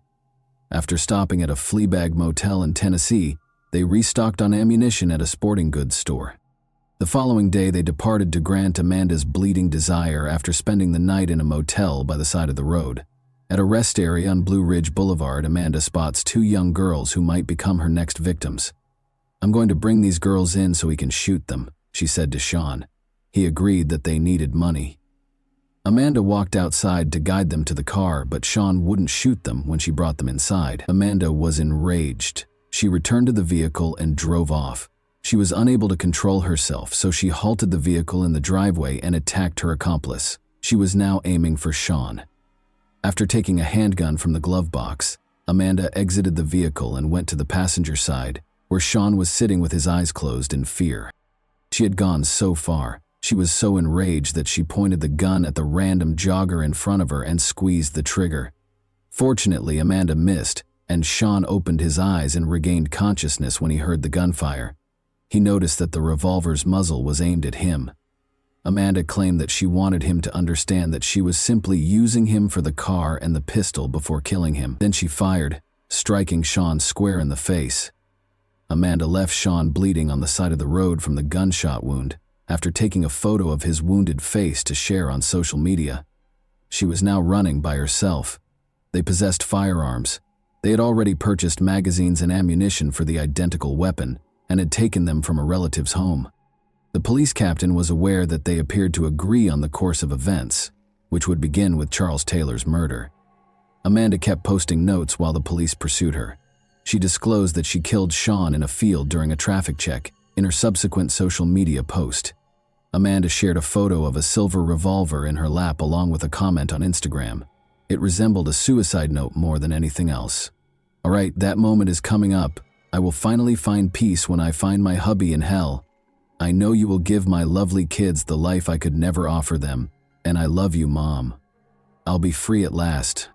After stopping at a Fleabag motel in Tennessee, they restocked on ammunition at a sporting goods store. The following day, they departed to grant Amanda's bleeding desire after spending the night in a motel by the side of the road. At a rest area on Blue Ridge Boulevard, Amanda spots two young girls who might become her next victims. "I'm going to bring these girls in so we can shoot them," she said to Sean. He agreed that they needed money. Amanda walked outside to guide them to the car, but Sean wouldn't shoot them when she brought them inside. Amanda was enraged. She returned to the vehicle and drove off. She was unable to control herself, so she halted the vehicle in the driveway and attacked her accomplice. She was now aiming for Sean. After taking a handgun from the glove box, Amanda exited the vehicle and went to the passenger side, where Sean was sitting with his eyes closed in fear. She had gone so far. She was so enraged that she pointed the gun at the random jogger in front of her and squeezed the trigger. Fortunately, Amanda missed, and Sean opened his eyes and regained consciousness when he heard the gunfire. He noticed that the revolver's muzzle was aimed at him. Amanda claimed that she wanted him to understand that she was simply using him for the car and the pistol before killing him. Then she fired, striking Sean square in the face. Amanda left Sean bleeding on the side of the road from the gunshot wound after taking a photo of his wounded face to share on social media. She was now running by herself. They possessed firearms. They had already purchased magazines and ammunition for the identical weapon and had taken them from a relative's home. The police captain was aware that they appeared to agree on the course of events, which would begin with Charles Taylor's murder. Amanda kept posting notes while the police pursued her. She disclosed that she killed Sean in a field during a traffic check in her subsequent social media post. Amanda shared a photo of a silver revolver in her lap along with a comment on Instagram. It resembled a suicide note more than anything else. "All right, that moment is coming up. I will finally find peace when I find my hubby in hell. I know you will give my lovely kids the life I could never offer them, and I love you, Mom. I'll be free at last."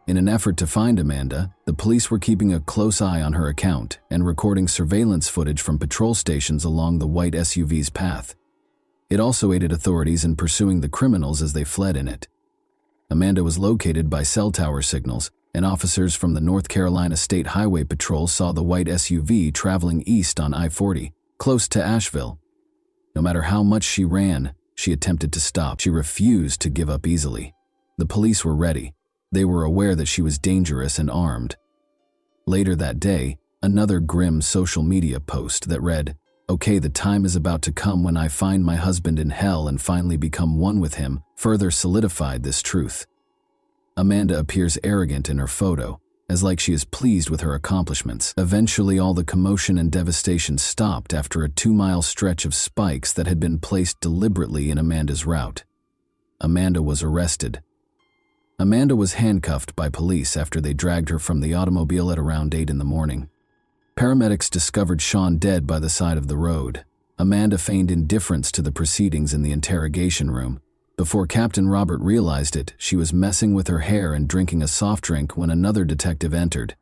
In an effort to find Amanda, the police were keeping a close eye on her account and recording surveillance footage from patrol stations along the white SUV's path. It also aided authorities in pursuing the criminals as they fled in it. Amanda was located by cell tower signals, and officers from the North Carolina State Highway Patrol saw the white SUV traveling east on I-40, close to Asheville. No matter how much she ran, she attempted to stop. She refused to give up easily. The police were ready. They were aware that she was dangerous and armed. Later that day, another grim social media post that read, "Okay, the time is about to come when I find my husband in hell and finally become one with him," further solidified this truth. Amanda appears arrogant in her photo, as like she is pleased with her accomplishments. Eventually, all the commotion and devastation stopped after a 2-mile stretch of spikes that had been placed deliberately in Amanda's route. Amanda was arrested. Amanda was handcuffed by police after they dragged her from the automobile at around 8 in the morning. Paramedics discovered Sean dead by the side of the road. Amanda feigned indifference to the proceedings in the interrogation room. Before Captain Robert realized it, she was messing with her hair and drinking a soft drink when another detective entered.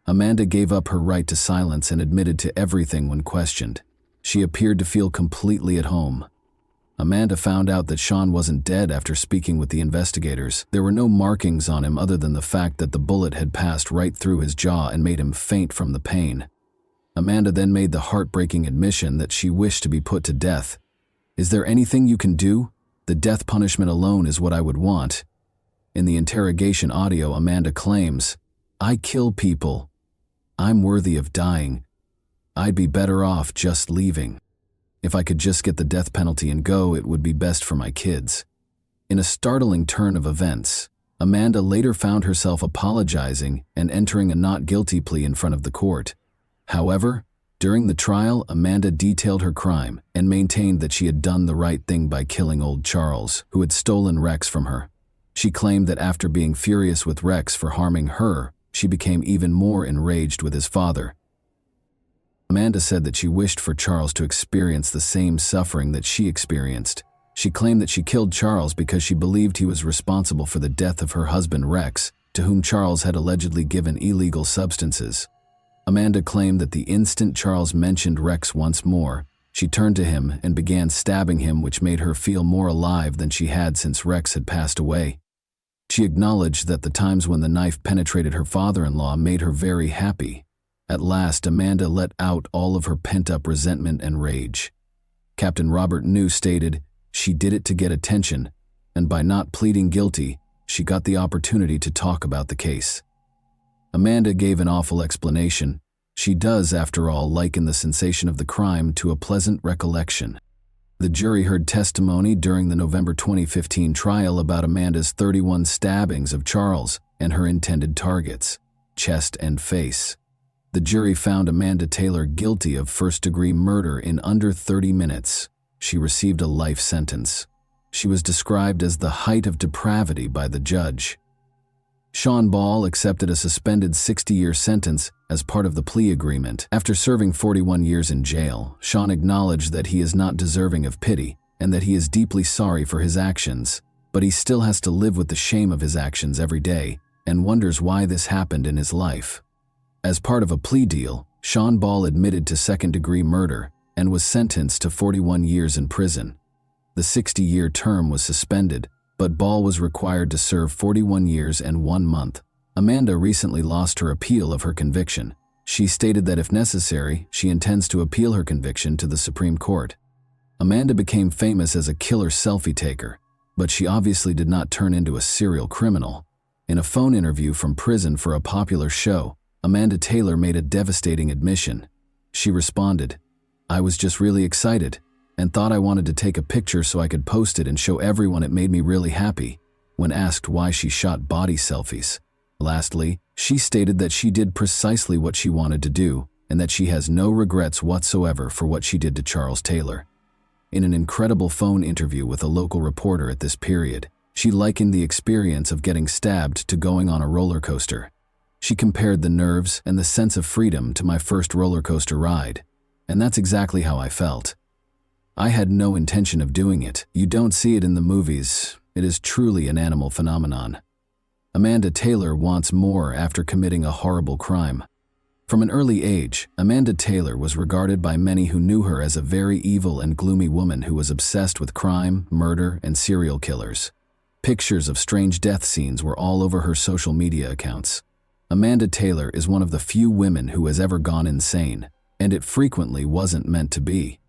Amanda gave up her right to silence and admitted to everything when questioned. She appeared to feel completely at home. Amanda found out that Sean wasn't dead after speaking with the investigators. There were no markings on him other than the fact that the bullet had passed right through his jaw and made him faint from the pain. Amanda then made the heartbreaking admission that she wished to be put to death. "Is there anything you can do? The death punishment alone is what I would want." In the interrogation audio, Amanda claims, "I kill people. I'm worthy of dying. I'd be better off just leaving. If I could just get the death penalty and go, it would be best for my kids." In a startling turn of events, Amanda later found herself apologizing and entering a not guilty plea in front of the court. However, during the trial, Amanda detailed her crime and maintained that she had done the right thing by killing old Charles, who had stolen Rex from her. She claimed that after being furious with Rex for harming her, she became even more enraged with his father. Amanda said that she wished for Charles to experience the same suffering that she experienced. She claimed that she killed Charles because she believed he was responsible for the death of her husband Rex, to whom Charles had allegedly given illegal substances. Amanda claimed that the instant Charles mentioned Rex once more, she turned to him and began stabbing him, which made her feel more alive than she had since Rex had passed away. She acknowledged that the times when the knife penetrated her father-in-law made her very happy. At last, Amanda let out all of her pent-up resentment and rage. Captain Robert New stated, "She did it to get attention, and by not pleading guilty, she got the opportunity to talk about the case." Amanda gave an awful explanation. She does, after all, liken the sensation of the crime to a pleasant recollection. The jury heard testimony during the November 2015 trial about Amanda's 31 stabbings of Charles and her intended targets, chest and face. The jury found Amanda Taylor guilty of first-degree murder in under 30 minutes. She received a life sentence. She was described as the height of depravity by the judge. Sean Ball accepted a suspended 60-year sentence as part of the plea agreement. After serving 41 years in jail, Sean acknowledged that he is not deserving of pity and that he is deeply sorry for his actions, but he still has to live with the shame of his actions every day and wonders why this happened in his life. As part of a plea deal, Sean Ball admitted to second-degree murder and was sentenced to 41 years in prison. The 60-year term was suspended, but Ball was required to serve 41 years and 1 month. Amanda recently lost her appeal of her conviction. She stated that if necessary, she intends to appeal her conviction to the Supreme Court. Amanda became famous as a killer selfie taker, but she obviously did not turn into a serial criminal. In a phone interview from prison for a popular show, Amanda Taylor made a devastating admission. She responded, "I was just really excited and thought I wanted to take a picture so I could post it and show everyone it made me really happy," when asked why she shot body selfies. Lastly, she stated that she did precisely what she wanted to do and that she has no regrets whatsoever for what she did to Charles Taylor. In an incredible phone interview with a local reporter at this period, she likened the experience of getting stabbed to going on a roller coaster. She compared the nerves and the sense of freedom to my first roller coaster ride, and that's exactly how I felt. I had no intention of doing it. You don't see it in the movies. It is truly an animal phenomenon. Amanda Taylor wants more after committing a horrible crime. From an early age, Amanda Taylor was regarded by many who knew her as a very evil and gloomy woman who was obsessed with crime, murder, and serial killers. Pictures of strange death scenes were all over her social media accounts. Amanda Taylor is one of the few women who has ever gone insane, and it frequently wasn't meant to be.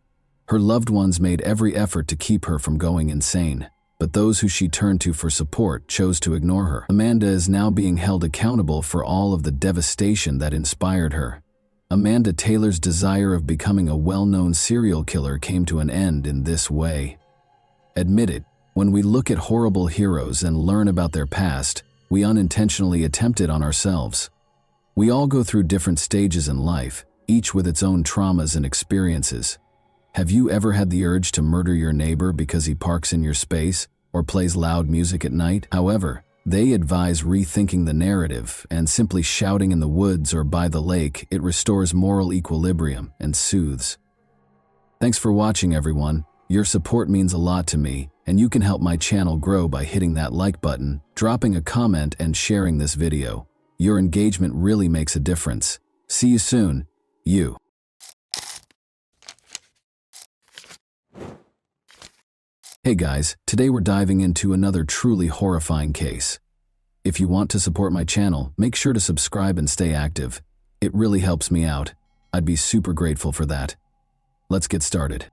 Her loved ones made every effort to keep her from going insane, but those who she turned to for support chose to ignore her. Amanda is now being held accountable for all of the devastation that inspired her. Amanda Taylor's desire of becoming a well-known serial killer came to an end in this way. Admit it, when we look at horrible heroes and learn about their past, we unintentionally attempt it on ourselves. We all go through different stages in life, each with its own traumas and experiences. Have you ever had the urge to murder your neighbor because he parks in your space or plays loud music at night? However, they advise rethinking the narrative and simply shouting in the woods or by the lake. It restores moral equilibrium and soothes. Thanks for watching, everyone. Your support means a lot to me, and you can help my channel grow by hitting that like button, dropping a comment, and sharing this video. Your engagement really makes a difference. See you soon. You. Hey guys, today we're diving into another truly horrifying case. If you want to support my channel, make sure to subscribe and stay active. It really helps me out. I'd be super grateful for that. Let's get started.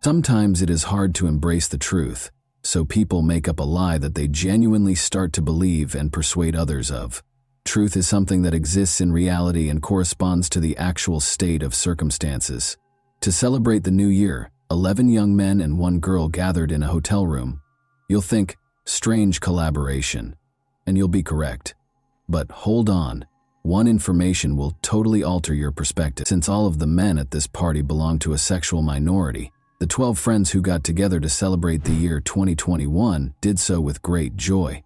Sometimes it is hard to embrace the truth, so people make up a lie that they genuinely start to believe and persuade others of. Truth is something that exists in reality and corresponds to the actual state of circumstances. To celebrate the new year, 11 young men and 1 girl gathered in a hotel room. You'll think, strange collaboration, and you'll be correct. But hold on, one information will totally alter your perspective. Since all of the men at this party belong to a sexual minority, the 12 friends who got together to celebrate the year 2021 did so with great joy.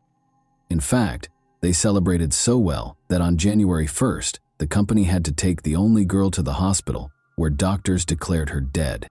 In fact, they celebrated so well that on January 1st, the company had to take the only girl to the hospital, where doctors declared her dead.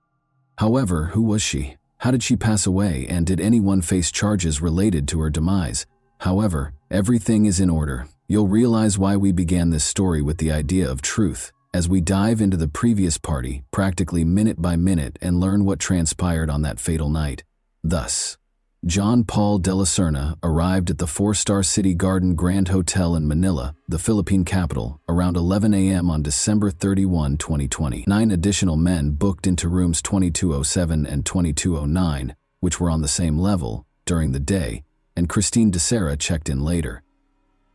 However, who was she? How did she pass away, and did anyone face charges related to her demise? However, everything is in order. You'll realize why we began this story with the idea of truth, as we dive into the previous party, practically minute by minute, and learn what transpired on that fatal night. Thus, John Paul de la Serna arrived at the 4-star City Garden Grand Hotel in Manila, the Philippine capital, around 11 a.m. on December 31, 2020. 9 additional men booked into rooms 2207 and 2209, which were on the same level, during the day, and Christine de Serra checked in later.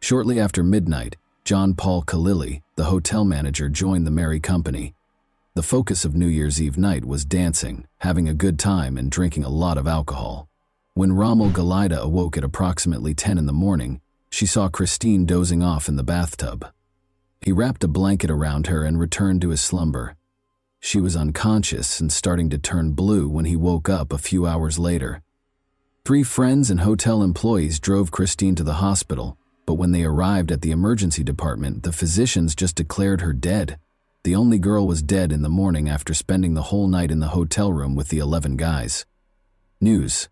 Shortly after midnight, John Paul Kalili, the hotel manager, joined the merry company. The focus of New Year's Eve night was dancing, having a good time, and drinking a lot of alcohol. When Rommel Galida awoke at approximately 10 in the morning, she saw Christine dozing off in the bathtub. He wrapped a blanket around her and returned to his slumber. She was unconscious and starting to turn blue when he woke up a few hours later. 3 friends and hotel employees drove Christine to the hospital, but when they arrived at the emergency department, the physicians just declared her dead. The only girl was dead in the morning after spending the whole night in the hotel room with the 11 guys. News.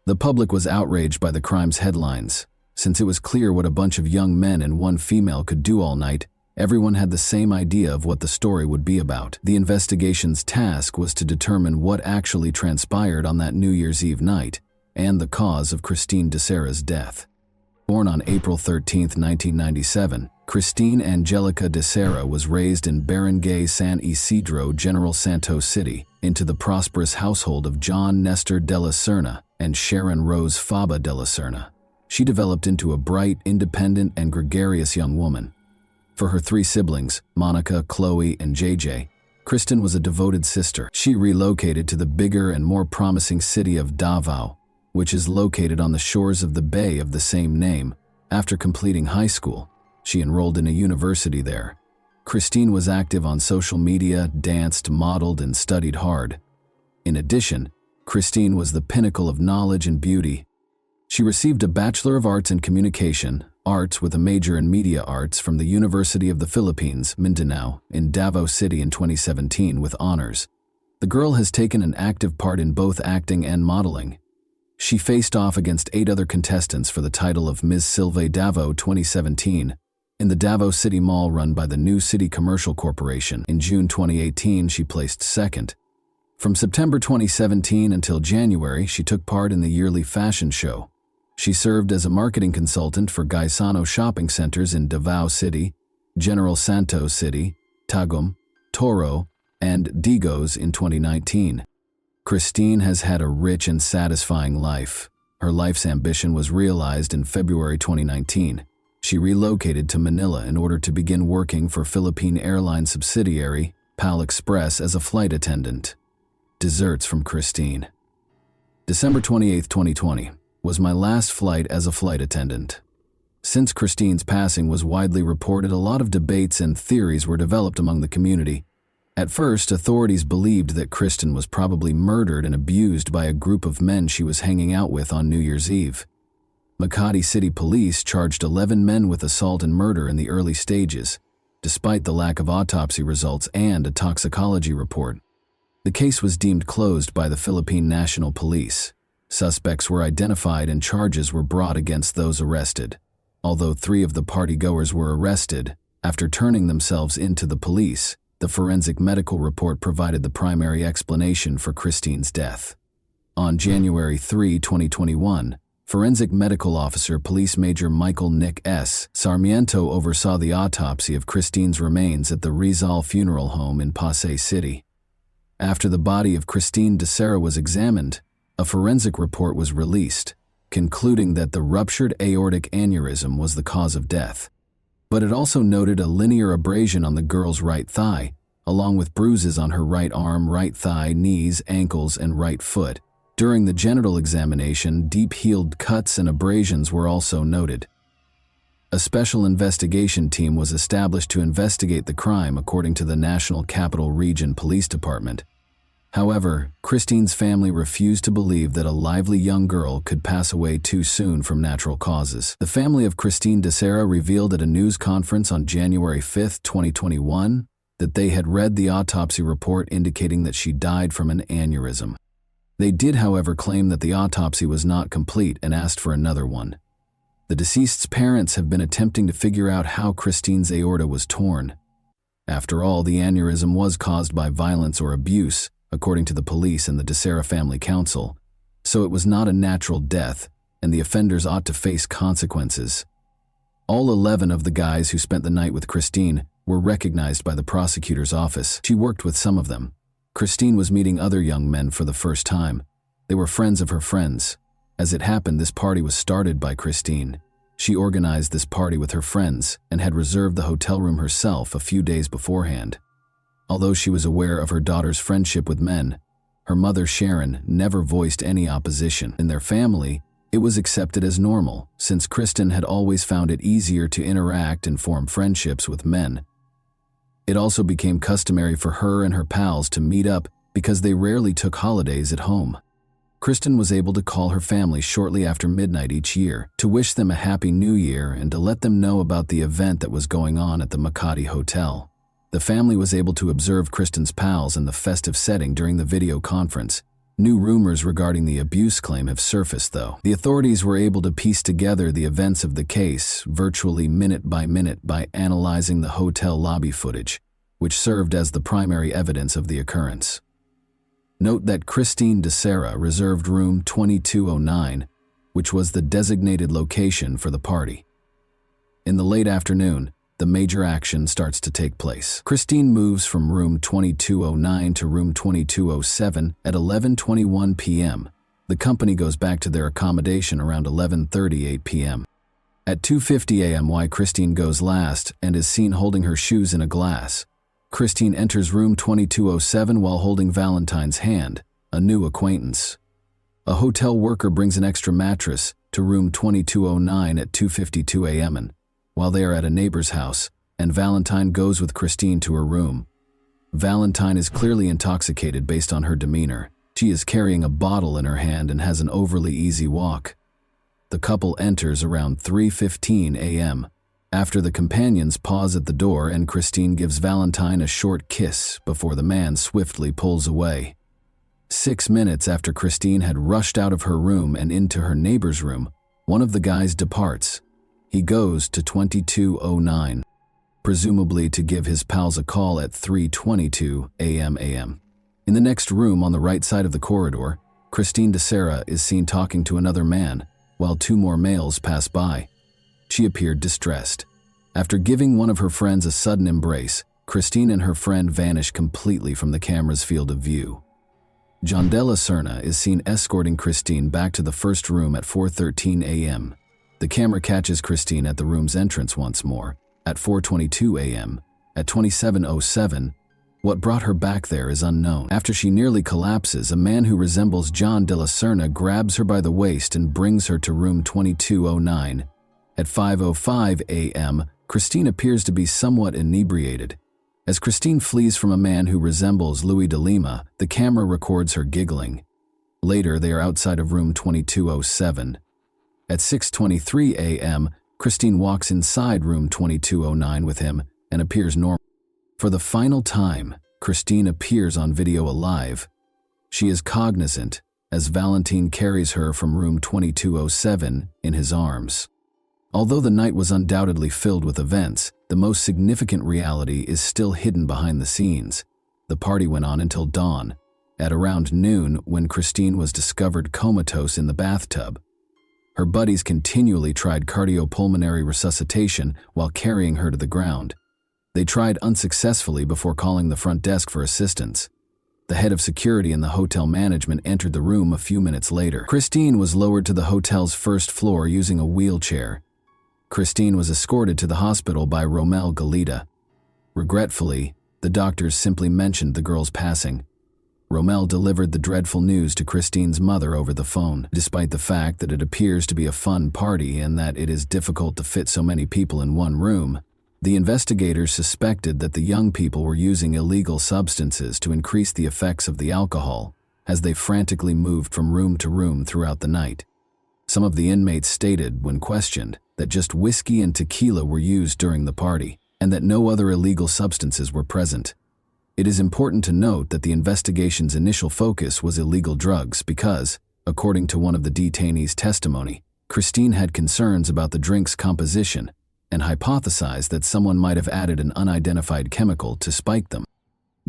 The public was outraged by the crime's headlines. Since it was clear what a bunch of young men and 1 female could do all night, everyone had the same idea of what the story would be about. The investigation's task was to determine what actually transpired on that New Year's Eve night and the cause of Christine de Serra's death. Born on April 13, 1997, Christine Angelica de Serra was raised in Barangay San Isidro, General Santos City, into the prosperous household of John Nestor de la Serna and Sharon Rose Faba de la Serna. She developed into a bright, independent, and gregarious young woman. For her 3 siblings, Monica, Chloe, and JJ, Kristen was a devoted sister. She relocated to the bigger and more promising city of Davao, which is located on the shores of the bay of the same name. After completing high school, she enrolled in a university there. Christine was active on social media, danced, modeled, and studied hard. In addition, Christine was the pinnacle of knowledge and beauty. She received a Bachelor of Arts in Communication, Arts with a major in Media Arts from the University of the Philippines, Mindanao, in Davao City in 2017 with honors. The girl has taken an active part in both acting and modeling. She faced off against 8 other contestants for the title of Ms. Silve Davao 2017 in the Davao City Mall run by the New City Commercial Corporation. In June 2018, she placed 2nd. From September 2017 until January, she took part in the yearly fashion show. She served as a marketing consultant for Gaisano shopping centers in Davao City, General Santos City, Tagum, Toro, and Digos in 2019. Christine has had a rich and satisfying life. Her life's ambition was realized in February 2019. She relocated to Manila in order to begin working for Philippine Airlines subsidiary, PAL Express, as a flight attendant. Desserts from Christine. December 28, 2020, was my last flight as a flight attendant. Since Christine's passing was widely reported, a lot of debates and theories were developed among the community. At first, authorities believed that Kristen was probably murdered and abused by a group of men she was hanging out with on New Year's Eve. Makati City Police charged 11 men with assault and murder in the early stages, despite the lack of autopsy results and a toxicology report. The case was deemed closed by the Philippine National Police. Suspects were identified and charges were brought against those arrested. Although 3 of the partygoers were arrested, after turning themselves in to the police, the forensic medical report provided the primary explanation for Christine's death. On January 3, 2021, Forensic Medical Officer Police Major Michael Nick S. Sarmiento oversaw the autopsy of Christine's remains at the Rizal Funeral Home in Pasay City. After the body of Christine DeSera was examined, a forensic report was released, concluding that the ruptured aortic aneurysm was the cause of death. But it also noted a linear abrasion on the girl's right thigh, along with bruises on her right arm, right thigh, knees, ankles, and right foot. During the genital examination, deep-healed cuts and abrasions were also noted. A special investigation team was established to investigate the crime according to the National Capital Region Police Department. However, Christine's family refused to believe that a lively young girl could pass away too soon from natural causes. The family of Christine DeSera revealed at a news conference on January 5, 2021, that they had read the autopsy report indicating that she died from an aneurysm. They did, however, claim that the autopsy was not complete and asked for another one. The deceased's parents have been attempting to figure out how Christine's aorta was torn. After all, the aneurysm was caused by violence or abuse, according to the police and the DeSera Family Council, so it was not a natural death, and the offenders ought to face consequences. All 11 of the guys who spent the night with Christine were recognized by the prosecutor's office. She worked with some of them. Christine was meeting other young men for the first time. They were friends of her friends. As it happened, this party was started by Christine. She organized this party with her friends and had reserved the hotel room herself a few days beforehand. Although she was aware of her daughter's friendship with men, her mother Sharon never voiced any opposition. In their family, it was accepted as normal, since Kristen had always found it easier to interact and form friendships with men. It also became customary for her and her pals to meet up because they rarely took holidays at home. Kristen was able to call her family shortly after midnight each year to wish them a happy new year and to let them know about the event that was going on at the Makati Hotel. The family was able to observe Kristen's pals in the festive setting during the video conference. New rumors regarding the abuse claim have surfaced, though. The authorities were able to piece together the events of the case virtually minute by analyzing the hotel lobby footage, which served as the primary evidence of the occurrence. Note that Christine DeSera reserved room 2209, which was the designated location for the party. In the late afternoon, the major action starts to take place. Christine moves from room 2209 to room 2207 at 11:21 p.m. The company goes back to their accommodation around 11:38 p.m. At 2:50 a.m., Christine goes last and is seen holding her shoes in a glass. Christine enters room 2207 while holding Valentine's hand, a new acquaintance. A hotel worker brings an extra mattress to room 2209 at 2:52 a.m. while they are at a neighbor's house, and Valentine goes with Christine to her room. Valentine is clearly intoxicated based on her demeanor. She is carrying a bottle in her hand and has an overly easy walk. The couple enters around 3:15 a.m. after the companions pause at the door and Christine gives Valentine a short kiss before the man swiftly pulls away. 6 minutes after Christine had rushed out of her room and into her neighbor's room, one of the guys departs. He goes to 2209, presumably to give his pals a call at 3:22 a.m. In the next room on the right side of the corridor, Christine DeSera is seen talking to another man, while 2 more males pass by. She appeared distressed. After giving one of her friends a sudden embrace, Christine and her friend vanish completely from the camera's field of view. John Della Serna is seen escorting Christine back to the first room at 4:13 a.m. The camera catches Christine at the room's entrance once more, at 4:22 a.m. At 27:07, what brought her back there is unknown. After she nearly collapses, a man who resembles John Della Serna grabs her by the waist and brings her to room 2209. At 5:05 a.m., Christine appears to be somewhat inebriated. As Christine flees from a man who resembles Louis de Lima, the camera records her giggling. Later, they are outside of room 2207. At 6:23 a.m., Christine walks inside room 2209 with him and appears normal. For the final time, Christine appears on video alive. She is cognizant as Valentine carries her from room 2207 in his arms. Although the night was undoubtedly filled with events, the most significant reality is still hidden behind the scenes. The party went on until dawn, at around noon when Christine was discovered comatose in the bathtub. Her buddies continually tried cardiopulmonary resuscitation while carrying her to the ground. They tried unsuccessfully before calling the front desk for assistance. The head of security and the hotel management entered the room a few minutes later. Christine was lowered to the hotel's first floor using a wheelchair. Christine was escorted to the hospital by Romel Galita. Regretfully, the doctors simply mentioned the girl's passing. Romel delivered the dreadful news to Christine's mother over the phone. Despite the fact that it appears to be a fun party and that it is difficult to fit so many people in one room, the investigators suspected that the young people were using illegal substances to increase the effects of the alcohol as they frantically moved from room to room throughout the night. Some of the inmates stated, when questioned, that just whiskey and tequila were used during the party and that no other illegal substances were present. It is important to note that the investigation's initial focus was illegal drugs because, according to one of the detainees' testimony, Christine had concerns about the drink's composition and hypothesized that someone might have added an unidentified chemical to spike them.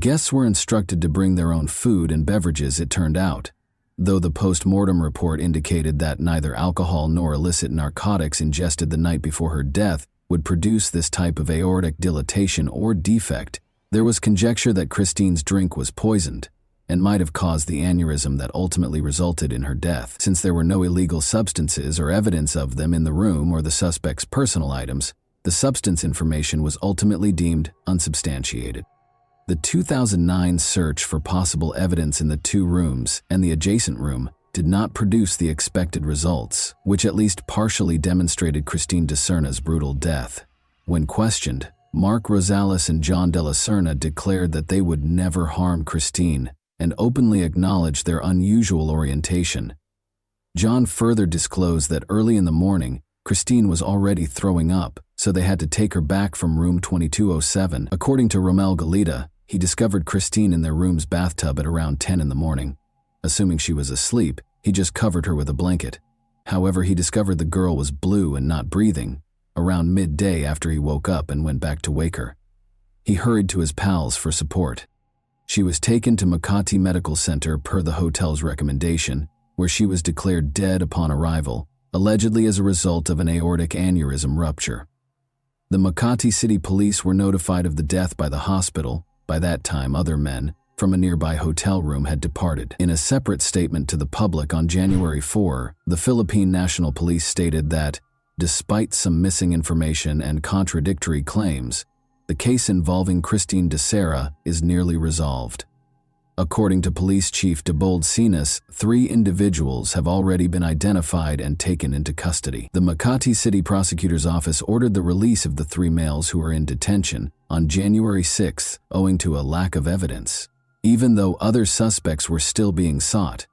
Guests were instructed to bring their own food and beverages, it turned out, though the post-mortem report indicated that neither alcohol nor illicit narcotics ingested the night before her death would produce this type of aortic dilatation or defect. There was conjecture that Christine's drink was poisoned and might have caused the aneurysm that ultimately resulted in her death. Since there were no illegal substances or evidence of them in the room or the suspect's personal items, the substance information was ultimately deemed unsubstantiated. The 2009 search for possible evidence in the two rooms and the adjacent room did not produce the expected results, which at least partially demonstrated Christine de Serna's brutal death. When questioned, Mark Rosales and John de la Serna declared that they would never harm Christine and openly acknowledged their unusual orientation. John further disclosed that early in the morning, Christine was already throwing up, so they had to take her back from room 2207. According to Romel Galita, he discovered Christine in their room's bathtub at around 10 in the morning. Assuming she was asleep, he just covered her with a blanket. However, he discovered the girl was blue and not breathing around midday after he woke up and went back to wake her. He hurried to his pals for support. She was taken to Makati Medical Center per the hotel's recommendation, where she was declared dead upon arrival, allegedly as a result of an aortic aneurysm rupture. The Makati City Police were notified of the death by the hospital. By that time, other men from a nearby hotel room had departed. In a separate statement to the public on January 4, the Philippine National Police stated that, despite some missing information and contradictory claims, the case involving Christine de Serra is nearly resolved. According to Police Chief Debold Sinas, 3 individuals have already been identified and taken into custody. The Makati City Prosecutor's Office ordered the release of the 3 males who were in detention on January 6 owing to a lack of evidence, even though other suspects were still being sought.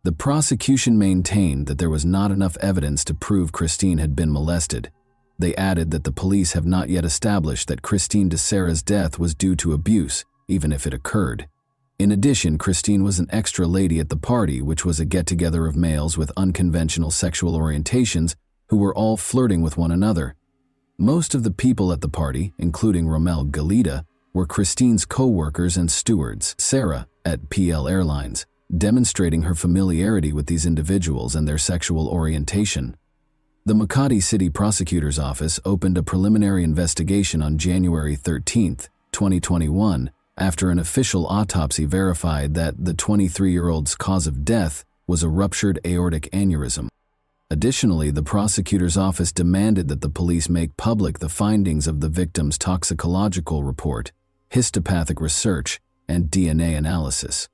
The prosecution maintained that there was not enough evidence to prove Christine had been molested. They added that the police have not yet established that Christine de Serra's death was due to abuse, even if it occurred. In addition, Christine was an extra lady at the party, which was a get-together of males with unconventional sexual orientations who were all flirting with one another. Most of the people at the party, including Romel Galita, were Christine's co-workers and stewards, Sarah, at PL Airlines, demonstrating her familiarity with these individuals and their sexual orientation. The Makati City Prosecutor's Office opened a preliminary investigation on January 13, 2021, after an official autopsy verified that the 23-year-old's cause of death was a ruptured aortic aneurysm. Additionally, the prosecutor's office demanded that the police make public the findings of the victim's toxicological report, histopathic research, and DNA analysis.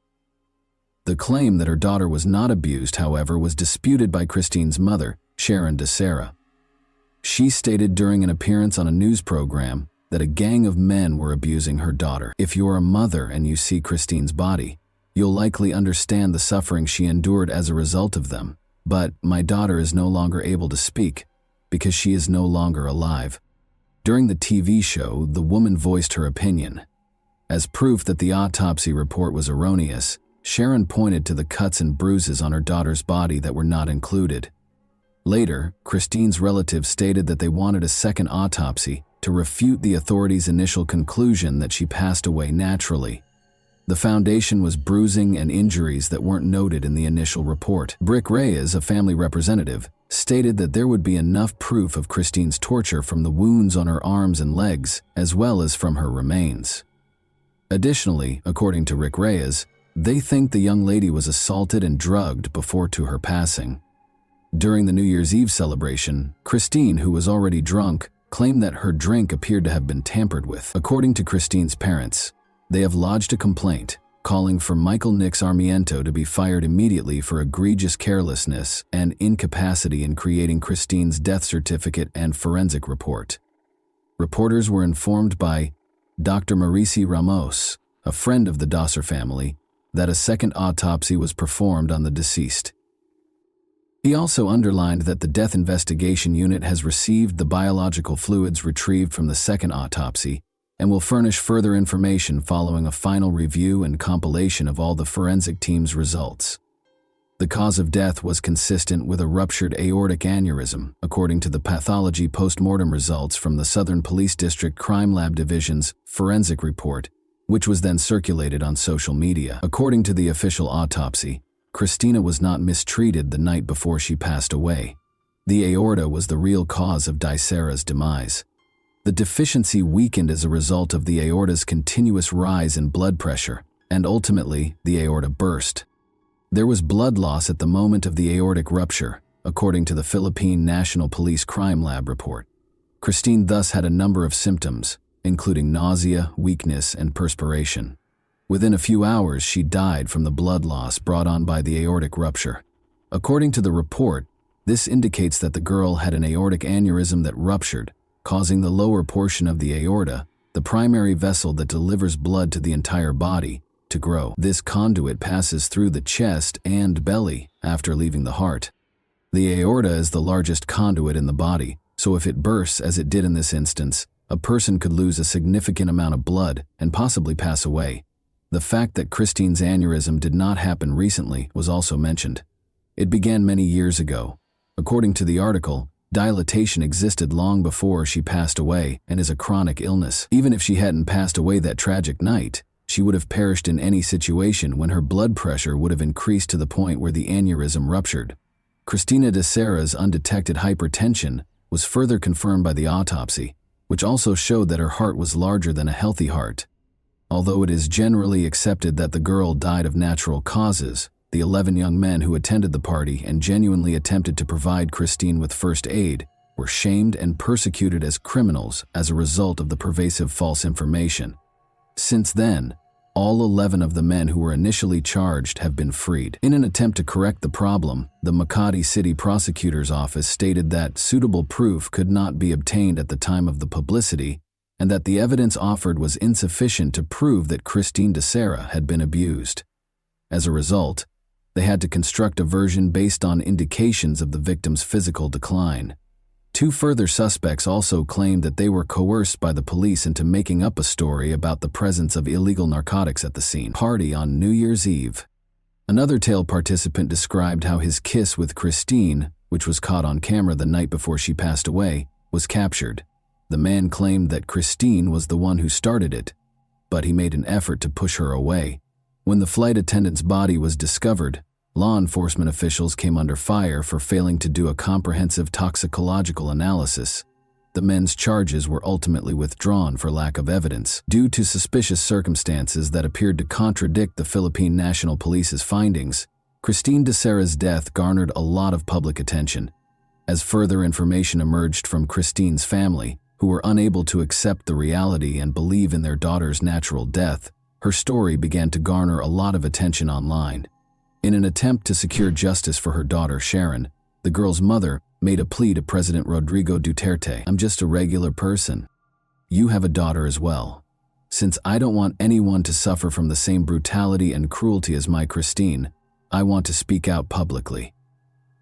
The claim that her daughter was not abused, however, was disputed by Christine's mother, Sharon de Serra. She stated during an appearance on a news program that a gang of men were abusing her daughter. If you're a mother and you see Christine's body, you'll likely understand the suffering she endured as a result of them. But my daughter is no longer able to speak because she is no longer alive. During the TV show, the woman voiced her opinion. As proof that the autopsy report was erroneous, Sharon pointed to the cuts and bruises on her daughter's body that were not included. Later, Christine's relatives stated that they wanted a second autopsy to refute the authorities' initial conclusion that she passed away naturally. The foundation was bruising and injuries that weren't noted in the initial report. Brick Reyes, a family representative, stated that there would be enough proof of Christine's torture from the wounds on her arms and legs, as well as from her remains. Additionally, according to Rick Reyes, they think the young lady was assaulted and drugged before to her passing. During the New Year's Eve celebration, Christine, who was already drunk, claimed that her drink appeared to have been tampered with. According to Christine's parents, they have lodged a complaint, calling for Michael Nix Armiento to be fired immediately for egregious carelessness and incapacity in creating Christine's death certificate and forensic report. Reporters were informed by Dr. Maurici Ramos, a friend of the Dosser family, that a second autopsy was performed on the deceased. He also underlined that the Death Investigation Unit has received the biological fluids retrieved from the second autopsy and will furnish further information following a final review and compilation of all the forensic team's results. The cause of death was consistent with a ruptured aortic aneurysm, according to the pathology post-mortem results from the Southern Police District Crime Lab Division's forensic report, which was then circulated on social media. According to the official autopsy, Christina was not mistreated the night before she passed away. The aorta was the real cause of Dicera's demise. The deficiency weakened as a result of the aorta's continuous rise in blood pressure, and ultimately, the aorta burst. There was blood loss at the moment of the aortic rupture, according to the Philippine National Police Crime Lab report. Christine thus had a number of symptoms, including nausea, weakness, and perspiration. Within a few hours, she died from the blood loss brought on by the aortic rupture. According to the report, this indicates that the girl had an aortic aneurysm that ruptured, causing the lower portion of the aorta, the primary vessel that delivers blood to the entire body, to grow. This conduit passes through the chest and belly after leaving the heart. The aorta is the largest conduit in the body, so if it bursts as it did in this instance, a person could lose a significant amount of blood and possibly pass away. The fact that Christine's aneurysm did not happen recently was also mentioned. It began many years ago. According to the article, dilatation existed long before she passed away and is a chronic illness. Even if she hadn't passed away that tragic night, she would have perished in any situation when her blood pressure would have increased to the point where the aneurysm ruptured. Christina Dicera's undetected hypertension was further confirmed by the autopsy, which also showed that her heart was larger than a healthy heart. Although it is generally accepted that the girl died of natural causes, the 11 young men who attended the party and genuinely attempted to provide Christine with first aid were shamed and persecuted as criminals as a result of the pervasive false information. Since then, all 11 of the men who were initially charged have been freed. In an attempt to correct the problem, the Makati City Prosecutor's Office stated that suitable proof could not be obtained at the time of the publicity and that the evidence offered was insufficient to prove that Christine Dicera had been abused. As a result, they had to construct a version based on indications of the victim's physical decline. 2 further suspects also claimed that they were coerced by the police into making up a story about the presence of illegal narcotics at the scene. Party on New Year's Eve. Another tale participant described how his kiss with Christine, which was caught on camera the night before she passed away, was captured. The man claimed that Christine was the one who started it, but he made an effort to push her away. When the flight attendant's body was discovered, law enforcement officials came under fire for failing to do a comprehensive toxicological analysis. The men's charges were ultimately withdrawn for lack of evidence, due to suspicious circumstances that appeared to contradict the Philippine National Police's findings. Christine Dicera's death garnered a lot of public attention. As further information emerged from Christine's family, who were unable to accept the reality and believe in their daughter's natural death, her story began to garner a lot of attention online. In an attempt to secure justice for her daughter Sharon, the girl's mother made a plea to President Rodrigo Duterte. "I'm just a regular person. You have a daughter as well. Since I don't want anyone to suffer from the same brutality and cruelty as my Christine, I want to speak out publicly."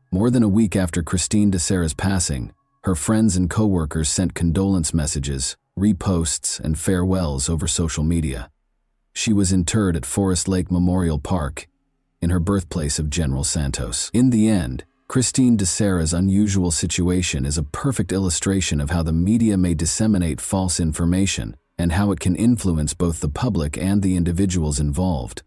More than a week after Christine Dicera's passing, her friends and co-workers sent condolence messages, reposts, and farewells over social media. She was interred at Forest Lake Memorial Park, in her birthplace of General Santos. In the end, Christine DeSera's unusual situation is a perfect illustration of how the media may disseminate false information and how it can influence both the public and the individuals involved.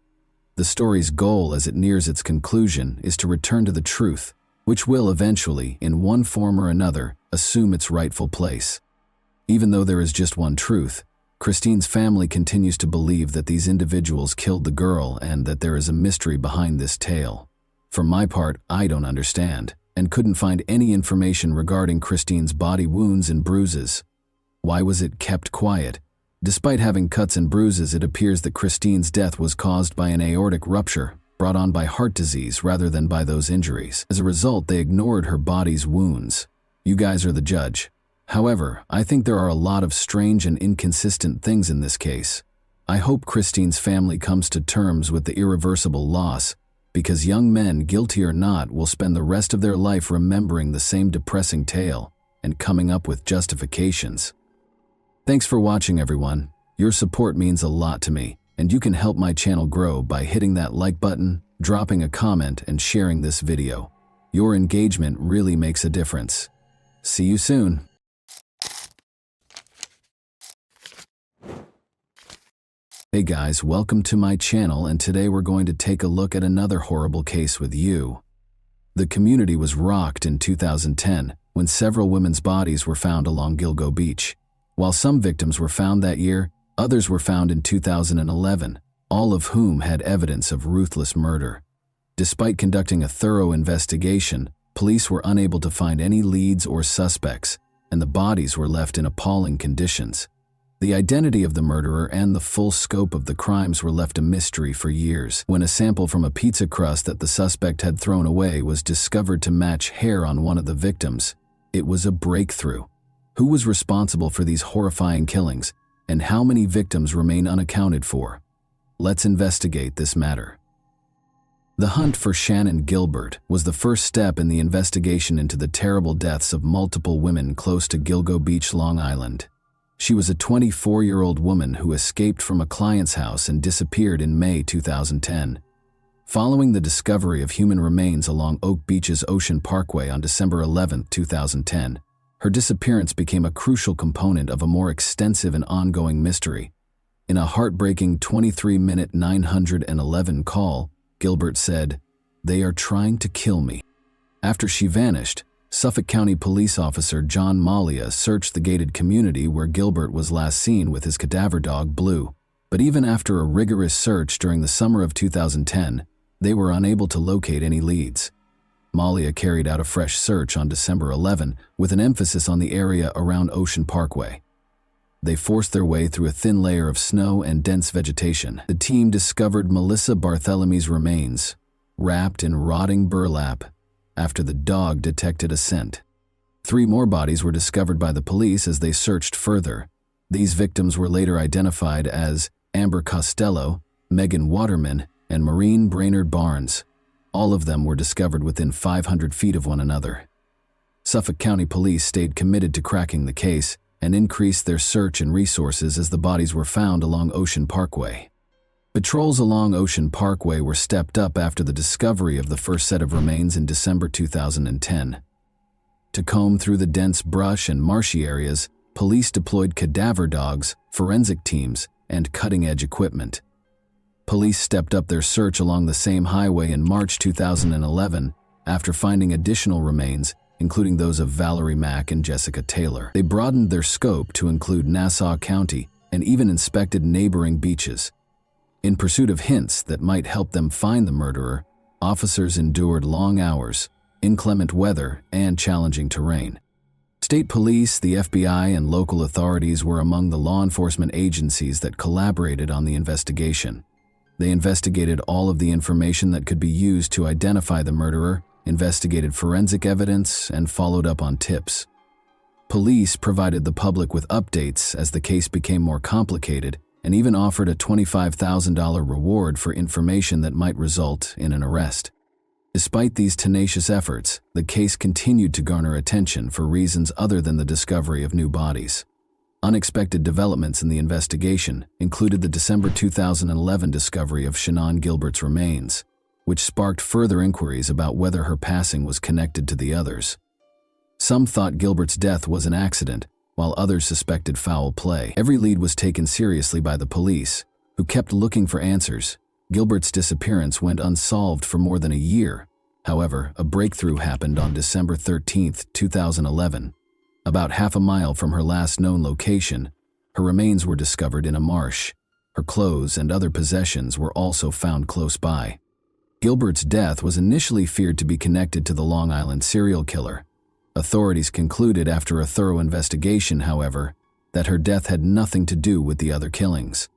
The story's goal as it nears its conclusion is to return to the truth, which will eventually, in one form or another, assume its rightful place. Even though there is just one truth, Christine's family continues to believe that these individuals killed the girl and that there is a mystery behind this tale. For my part, I don't understand, and couldn't find any information regarding Christine's body wounds and bruises. Why was it kept quiet? Despite having cuts and bruises, it appears that Christine's death was caused by an aortic rupture, brought on by heart disease rather than by those injuries. As a result, they ignored her body's wounds. You guys are the judge. However, I think there are a lot of strange and inconsistent things in this case. I hope Christine's family comes to terms with the irreversible loss, because young men, guilty or not, will spend the rest of their life remembering the same depressing tale and coming up with justifications. Thanks for watching, everyone. Your support means a lot to me, and you can help my channel grow by hitting that like button, dropping a comment, and sharing this video. Your engagement really makes a difference. See you soon. Hey guys, welcome to my channel, and today we're going to take a look at another horrible case with you. The community was rocked in 2010 when several women's bodies were found along Gilgo Beach. While some victims were found that year, others were found in 2011, all of whom had evidence of ruthless murder. Despite conducting a thorough investigation, police were unable to find any leads or suspects, and the bodies were left in appalling conditions. The identity of the murderer and the full scope of the crimes were left a mystery for years. When a sample from a pizza crust that the suspect had thrown away was discovered to match hair on one of the victims, it was a breakthrough. Who was responsible for these horrifying killings, and how many victims remain unaccounted for? Let's investigate this matter. The hunt for Shannon Gilbert was the first step in the investigation into the terrible deaths of multiple women close to Gilgo Beach, Long Island. She was a 24-year-old woman who escaped from a client's house and disappeared in May 2010. Following the discovery of human remains along Oak Beach's Ocean Parkway on December 11, 2010, her disappearance became a crucial component of a more extensive and ongoing mystery. In a heartbreaking 23-minute 911 call, Gilbert said, "They are trying to kill me." After she vanished, Suffolk County Police Officer John Malia searched the gated community where Gilbert was last seen with his cadaver dog, Blue. But even after a rigorous search during the summer of 2010, they were unable to locate any leads. Malia carried out a fresh search on December 11 with an emphasis on the area around Ocean Parkway. They forced their way through a thin layer of snow and dense vegetation. The team discovered Melissa Barthelomew's remains, wrapped in rotting burlap, after the dog detected a scent. 3 more bodies were discovered by the police as they searched further. These victims were later identified as Amber Costello, Megan Waterman, and Maureen Brainerd Barnes. All of them were discovered within 500 feet of one another. Suffolk County Police stayed committed to cracking the case and increased their search and resources as the bodies were found along Ocean Parkway. Patrols along Ocean Parkway were stepped up after the discovery of the first set of remains in December 2010. To comb through the dense brush and marshy areas, police deployed cadaver dogs, forensic teams, and cutting-edge equipment. Police stepped up their search along the same highway in March 2011 after finding additional remains, including those of Valerie Mack and Jessica Taylor. They broadened their scope to include Nassau County and even inspected neighboring beaches. In pursuit of hints that might help them find the murderer, officers endured long hours, inclement weather, and challenging terrain. State police, the FBI, and local authorities were among the law enforcement agencies that collaborated on the investigation. They investigated all of the information that could be used to identify the murderer, investigated forensic evidence, and followed up on tips. Police provided the public with updates as the case became more complicated, and even offered a $25,000 reward for information that might result in an arrest. Despite these tenacious efforts, the case continued to garner attention for reasons other than the discovery of new bodies. Unexpected developments in the investigation included the December 2011 discovery of Shannon Gilbert's remains, which sparked further inquiries about whether her passing was connected to the others. Some thought Gilbert's death was an accident, while others suspected foul play. Every lead was taken seriously by the police, who kept looking for answers. Gilbert's disappearance went unsolved for more than a year. However, a breakthrough happened on December 13, 2011. About half a mile from her last known location, her remains were discovered in a marsh. Her clothes and other possessions were also found close by. Gilbert's death was initially feared to be connected to the Long Island serial killer. Authorities concluded after a thorough investigation, however, that her death had nothing to do with the other killings.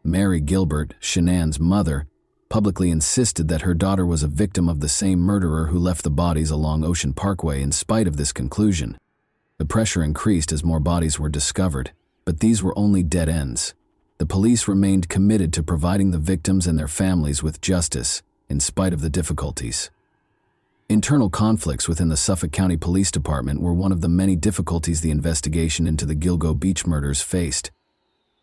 Mary Gilbert, Shannon's mother, publicly insisted that her daughter was a victim of the same murderer who left the bodies along Ocean Parkway. In spite of this conclusion, the pressure increased as more bodies were discovered, but these were only dead ends. The police remained committed to providing the victims and their families with justice, in spite of the difficulties. Internal conflicts within the Suffolk County Police Department were one of the many difficulties the investigation into the Gilgo Beach murders faced.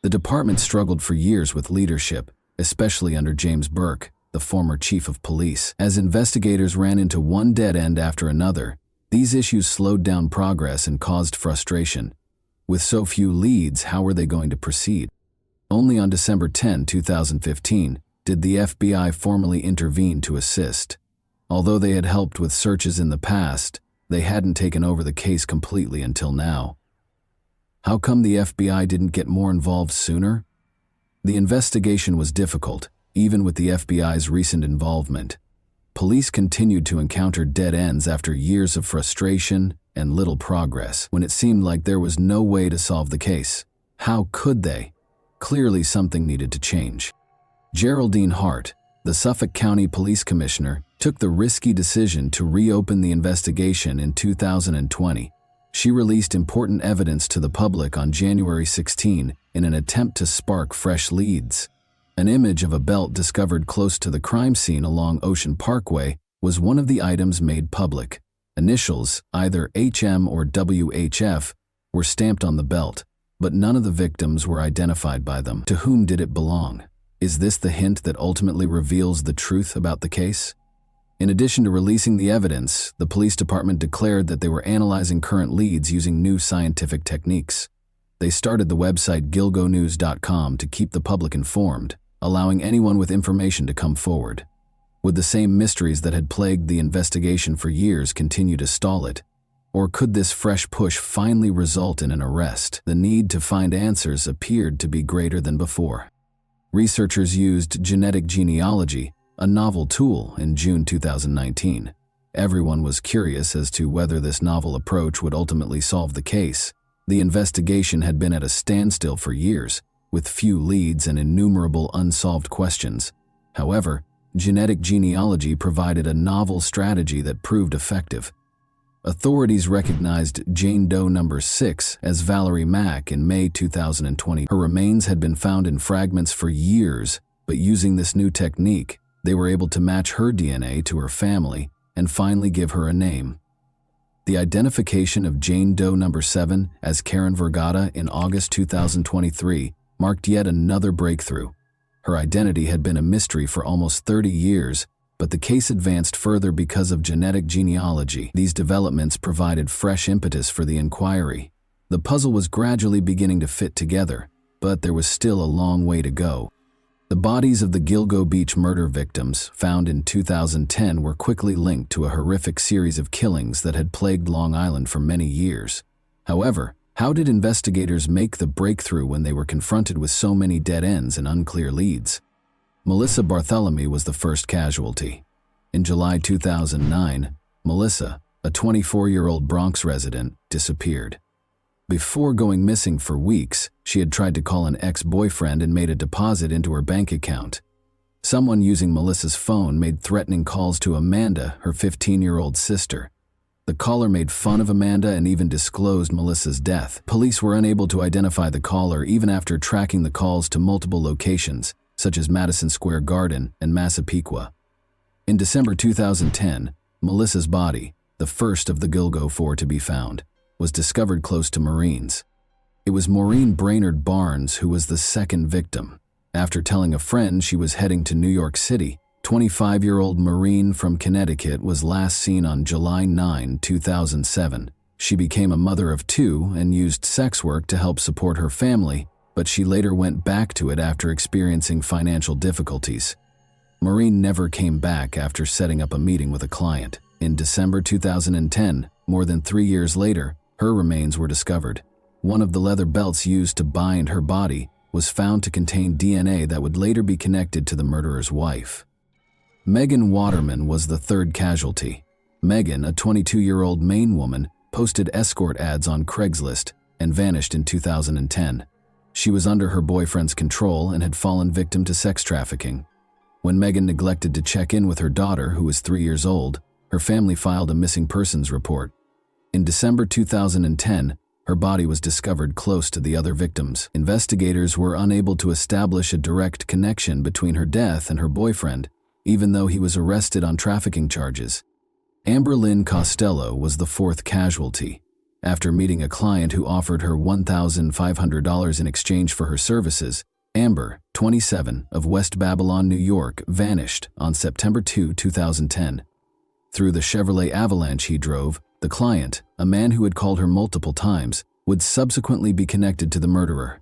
The department struggled for years with leadership, especially under James Burke, the former chief of police. As investigators ran into one dead end after another, these issues slowed down progress and caused frustration. With so few leads, how were they going to proceed? Only on December 10, 2015, did the FBI formally intervene to assist. Although they had helped with searches in the past, they hadn't taken over the case completely until now. How come the FBI didn't get more involved sooner? The investigation was difficult, even with the FBI's recent involvement. Police continued to encounter dead ends after years of frustration and little progress, when it seemed like there was no way to solve the case. How could they? Clearly something needed to change. Geraldine Hart, the Suffolk County Police Commissioner, took the risky decision to reopen the investigation in 2020. She released important evidence to the public on January 16 in an attempt to spark fresh leads. An image of a belt discovered close to the crime scene along Ocean Parkway was one of the items made public. Initials, either HM or WHF, were stamped on the belt, but none of the victims were identified by them. To whom did it belong? Is this the hint that ultimately reveals the truth about the case? In addition to releasing the evidence, the police department declared that they were analyzing current leads using new scientific techniques. They started the website gilgonews.com to keep the public informed, allowing anyone with information to come forward. Would the same mysteries that had plagued the investigation for years continue to stall it? Or could this fresh push finally result in an arrest? The need to find answers appeared to be greater than before. Researchers used genetic genealogy, a novel tool, in June 2019. Everyone was curious as to whether this novel approach would ultimately solve the case. The investigation had been at a standstill for years, with few leads and innumerable unsolved questions. However, genetic genealogy provided a novel strategy that proved effective. Authorities recognized Jane Doe number 6 as Valerie Mack in May 2020. Her remains had been found in fragments for years, but using this new technique, they were able to match her DNA to her family and finally give her a name. The identification of Jane Doe number 7 as Karen Vergata in August 2023 marked yet another breakthrough. Her identity had been a mystery for almost 30 years, but the case advanced further because of genetic genealogy. These developments provided fresh impetus for the inquiry. The puzzle was gradually beginning to fit together, but there was still a long way to go. The bodies of the Gilgo Beach murder victims, found in 2010, were quickly linked to a horrific series of killings that had plagued Long Island for many years. However, how did investigators make the breakthrough when they were confronted with so many dead ends and unclear leads? Melissa Bartholomew was the first casualty. In July 2009, Melissa, a 24-year-old Bronx resident, disappeared. Before going missing for weeks, she had tried to call an ex-boyfriend and made a deposit into her bank account. Someone using Melissa's phone made threatening calls to Amanda, her 15-year-old sister. The caller made fun of Amanda and even disclosed Melissa's death. Police were unable to identify the caller even after tracking the calls to multiple locations, such as Madison Square Garden and Massapequa. In December 2010, Melissa's body, the first of the Gilgo Four to be found, was discovered close to Marines. It was Maureen Brainerd Barnes who was the second victim. After telling a friend she was heading to New York City, 25-year-old Maureen from Connecticut was last seen on July 9, 2007. She became a mother of two and used sex work to help support her family, but she later went back to it after experiencing financial difficulties. Maureen never came back after setting up a meeting with a client. In December 2010, more than 3 years later, her remains were discovered. One of the leather belts used to bind her body was found to contain DNA that would later be connected to the murderer's wife. Megan Waterman was the third casualty. Megan, a 22-year-old Maine woman, posted escort ads on Craigslist and vanished in 2010. She was under her boyfriend's control and had fallen victim to sex trafficking. When Megan neglected to check in with her daughter, who was 3 years old, her family filed a missing persons report. In December 2010, her body was discovered close to the other victims. Investigators were unable to establish a direct connection between her death and her boyfriend, even though he was arrested on trafficking charges. Amber Lynn Costello was the fourth casualty. After meeting a client who offered her $1,500 in exchange for her services, Amber, 27, of West Babylon, New York, vanished on September 2, 2010. Through the Chevrolet Avalanche he drove, the client, a man who had called her multiple times, would subsequently be connected to the murderer.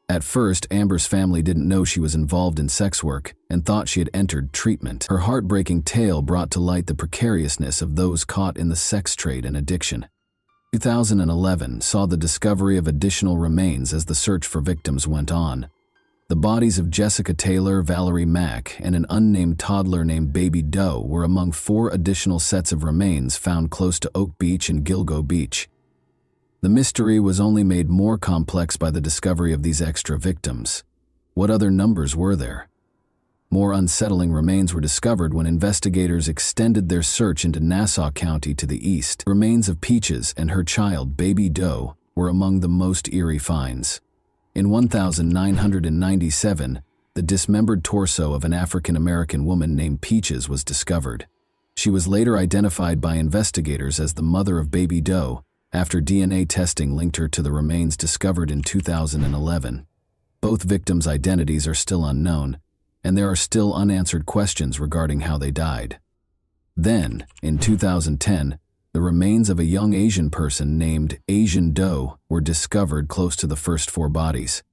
At first, Amber's family didn't know she was involved in sex work and thought she had entered treatment. Her heartbreaking tale brought to light the precariousness of those caught in the sex trade and addiction. 2011 saw the discovery of additional remains as the search for victims went on. The bodies of Jessica Taylor, Valerie Mack, and an unnamed toddler named Baby Doe were among 4 additional sets of remains found close to Oak Beach and Gilgo Beach. The mystery was only made more complex by the discovery of these extra victims. What other numbers were there? More unsettling remains were discovered when investigators extended their search into Nassau County to the east. Remains of Peaches and her child, Baby Doe, were among the most eerie finds. In 1997, the dismembered torso of an African-American woman named Peaches was discovered. She was later identified by investigators as the mother of Baby Doe, after DNA testing linked her to the remains discovered in 2011. Both victims' identities are still unknown, and there are still unanswered questions regarding how they died. Then, in 2010, the remains of a young Asian person named Asian Doe were discovered close to the first 4 bodies.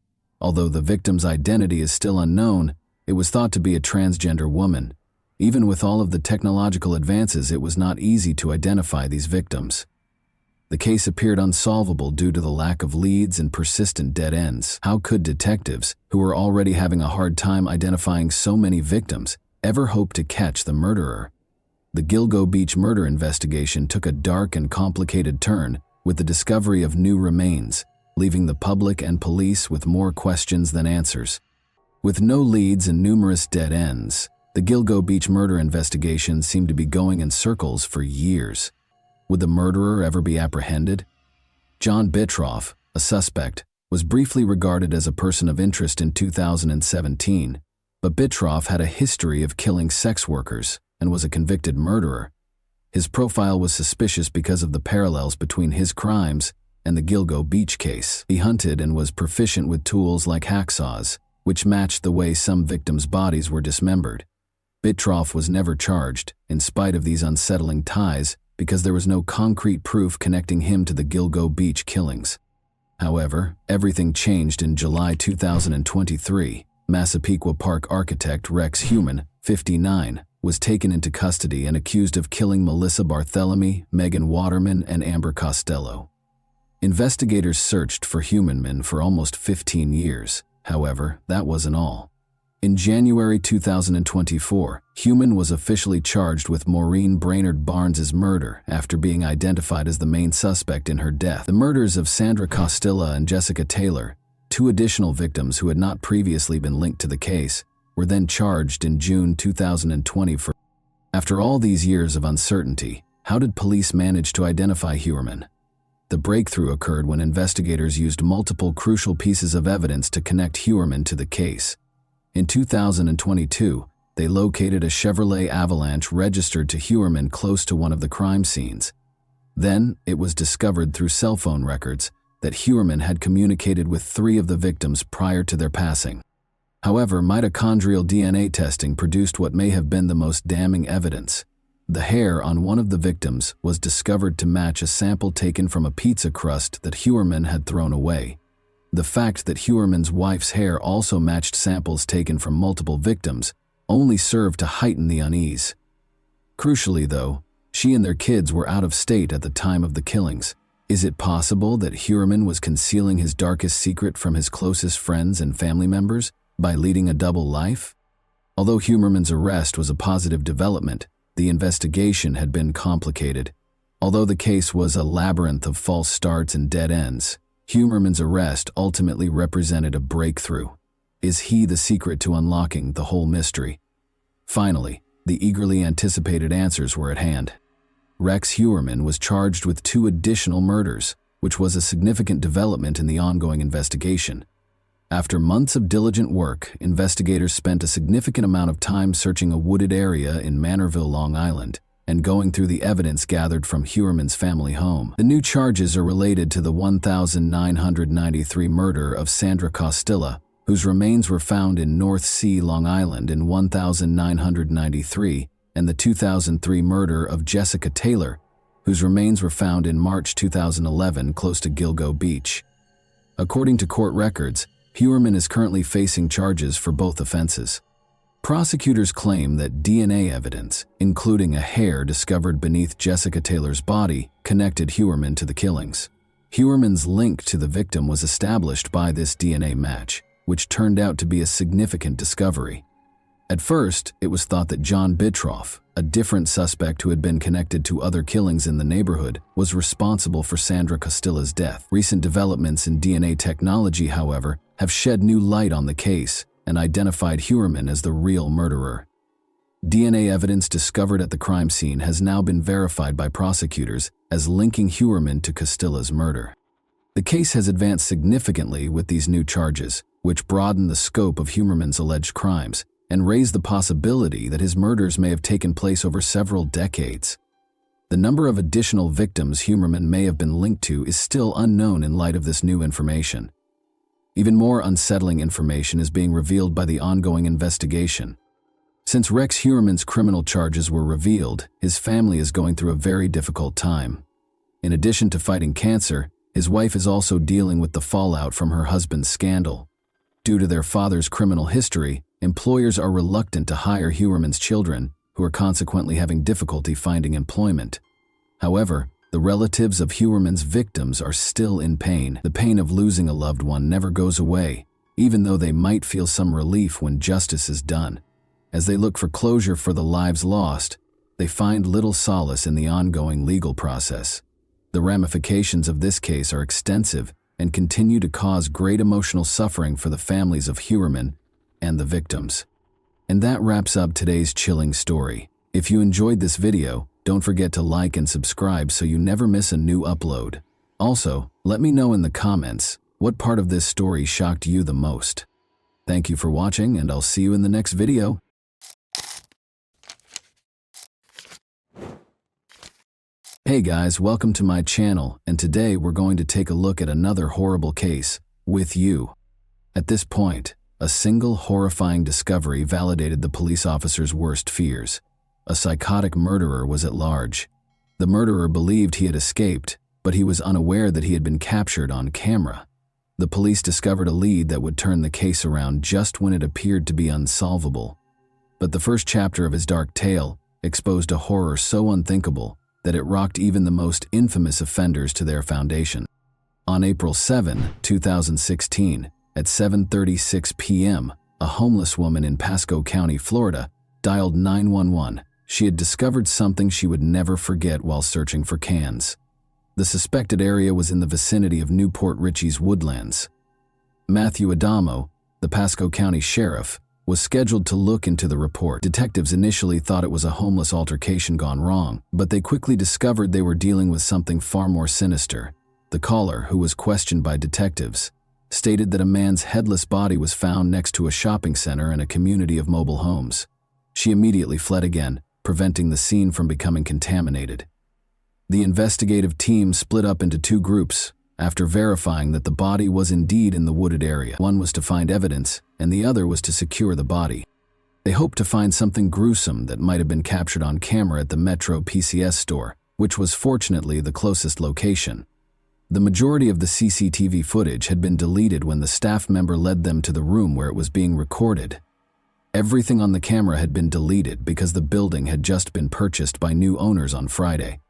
Although the victim's identity is still unknown, it was thought to be a transgender woman. Even with all of the technological advances, it was not easy to identify these victims. The case appeared unsolvable due to the lack of leads and persistent dead ends. How could detectives, who were already having a hard time identifying so many victims, ever hope to catch the murderer? The Gilgo Beach murder investigation took a dark and complicated turn with the discovery of new remains, leaving the public and police with more questions than answers. With no leads and numerous dead ends, the Gilgo Beach murder investigation seemed to be going in circles for years. Would the murderer ever be apprehended? John Bittroff, a suspect, was briefly regarded as a person of interest in 2017, but Bittroff had a history of killing sex workers and was a convicted murderer. His profile was suspicious because of the parallels between his crimes and the Gilgo Beach case. He hunted and was proficient with tools like hacksaws, which matched the way some victims' bodies were dismembered. Bittroff was never charged, in spite of these unsettling ties, because there was no concrete proof connecting him to the Gilgo Beach killings. However, everything changed in July 2023. Massapequa Park architect Rex Heumann, 59, was taken into custody and accused of killing Melissa Barthelemy, Megan Waterman, and Amber Costello. Investigators searched for Heumann for almost 15 years. However, that wasn't all. In January 2024, Heumann was officially charged with Maureen Brainerd Barnes' murder after being identified as the main suspect in her death. The murders of Sandra Costilla and Jessica Taylor, 2 additional victims who had not previously been linked to the case, were then charged in June 2020 for. After all these years of uncertainty, how did police manage to identify Heumann? The breakthrough occurred when investigators used multiple crucial pieces of evidence to connect Heumann to the case. In 2022, they located a Chevrolet Avalanche registered to Heumann close to one of the crime scenes. Then, it was discovered through cell phone records that Huerman had communicated with 3 of the victims prior to their passing. However, mitochondrial DNA testing produced what may have been the most damning evidence. The hair on one of the victims was discovered to match a sample taken from a pizza crust that Huerman had thrown away. The fact that Huerman's wife's hair also matched samples taken from multiple victims only served to heighten the unease. Crucially, though, she and their kids were out of state at the time of the killings. Is it possible that Huerman was concealing his darkest secret from his closest friends and family members by leading a double life? Although Huerman's arrest was a positive development, the investigation had been complicated. Although the case was a labyrinth of false starts and dead ends, Huerman's arrest ultimately represented a breakthrough. Is he the secret to unlocking the whole mystery? Finally, the eagerly anticipated answers were at hand. Rex Huerman was charged with 2 additional murders, which was a significant development in the ongoing investigation. After months of diligent work, investigators spent a significant amount of time searching a wooded area in Manorville, Long Island, and going through the evidence gathered from Huerman's family home. The new charges are related to the 1993 murder of Sandra Costilla, whose remains were found in North Sea, Long Island in 1993, and the 2003 murder of Jessica Taylor, whose remains were found in March 2011 close to Gilgo Beach. According to court records, Huerman is currently facing charges for both offenses. Prosecutors claim that DNA evidence, including a hair discovered beneath Jessica Taylor's body, connected Huerman to the killings. Huerman's link to the victim was established by this DNA match, which turned out to be a significant discovery. At first, it was thought that John Bitroff, a different suspect who had been connected to other killings in the neighborhood, was responsible for Sandra Costilla's death. Recent developments in DNA technology, however, have shed new light on the case and identified Huerman as the real murderer. DNA evidence discovered at the crime scene has now been verified by prosecutors as linking Huerman to Costilla's murder. The case has advanced significantly with these new charges, which broaden the scope of Huerman's alleged crimes and raise the possibility that his murders may have taken place over several decades. The number of additional victims Huerman may have been linked to is still unknown in light of this new information. Even more unsettling information is being revealed by the ongoing investigation. Since Rex Huerman's criminal charges were revealed, his family is going through a very difficult time. In addition to fighting cancer, his wife is also dealing with the fallout from her husband's scandal. Due to their father's criminal history, employers are reluctant to hire Huerman's children, who are consequently having difficulty finding employment. However, the relatives of Huerman's victims are still in pain. The pain of losing a loved one never goes away, even though they might feel some relief when justice is done. As they look for closure for the lives lost, they find little solace in the ongoing legal process. The ramifications of this case are extensive and continue to cause great emotional suffering for the families of Huerman and the victims. And that wraps up today's chilling story. If you enjoyed this video, don't forget to like and subscribe so you never miss a new upload. Also, let me know in the comments what part of this story shocked you the most. Thank you for watching, and I'll see you in the next video. Hey guys, welcome to my channel, and today we're going to take a look at another horrible case with you. At this point, a single horrifying discovery validated the police officer's worst fears. A psychotic murderer was at large. The murderer believed he had escaped, but he was unaware that he had been captured on camera. The police discovered a lead that would turn the case around just when it appeared to be unsolvable. But the first chapter of his dark tale exposed a horror so unthinkable that it rocked even the most infamous offenders to their foundation. On April 7, 2016, at 7:36 p.m., a homeless woman in Pasco County, Florida, dialed 911. She had discovered something she would never forget while searching for cans. The suspected area was in the vicinity of Newport Richey's Woodlands. Matthew Adamo, the Pasco County Sheriff, was scheduled to look into the report. Detectives initially thought it was a homeless altercation gone wrong, but they quickly discovered they were dealing with something far more sinister. The caller, who was questioned by detectives, stated that a man's headless body was found next to a shopping center and a community of mobile homes. She immediately fled again, preventing the scene from becoming contaminated. The investigative team split up into 2 groups. after verifying that the body was indeed in the wooded area. One was to find evidence, and the other was to secure the body. They hoped to find something gruesome that might have been captured on camera at the Metro PCS store, which was fortunately the closest location. The majority of the CCTV footage had been deleted when the staff member led them to the room where it was being recorded. Everything on the camera had been deleted because the building had just been purchased by new owners on Friday.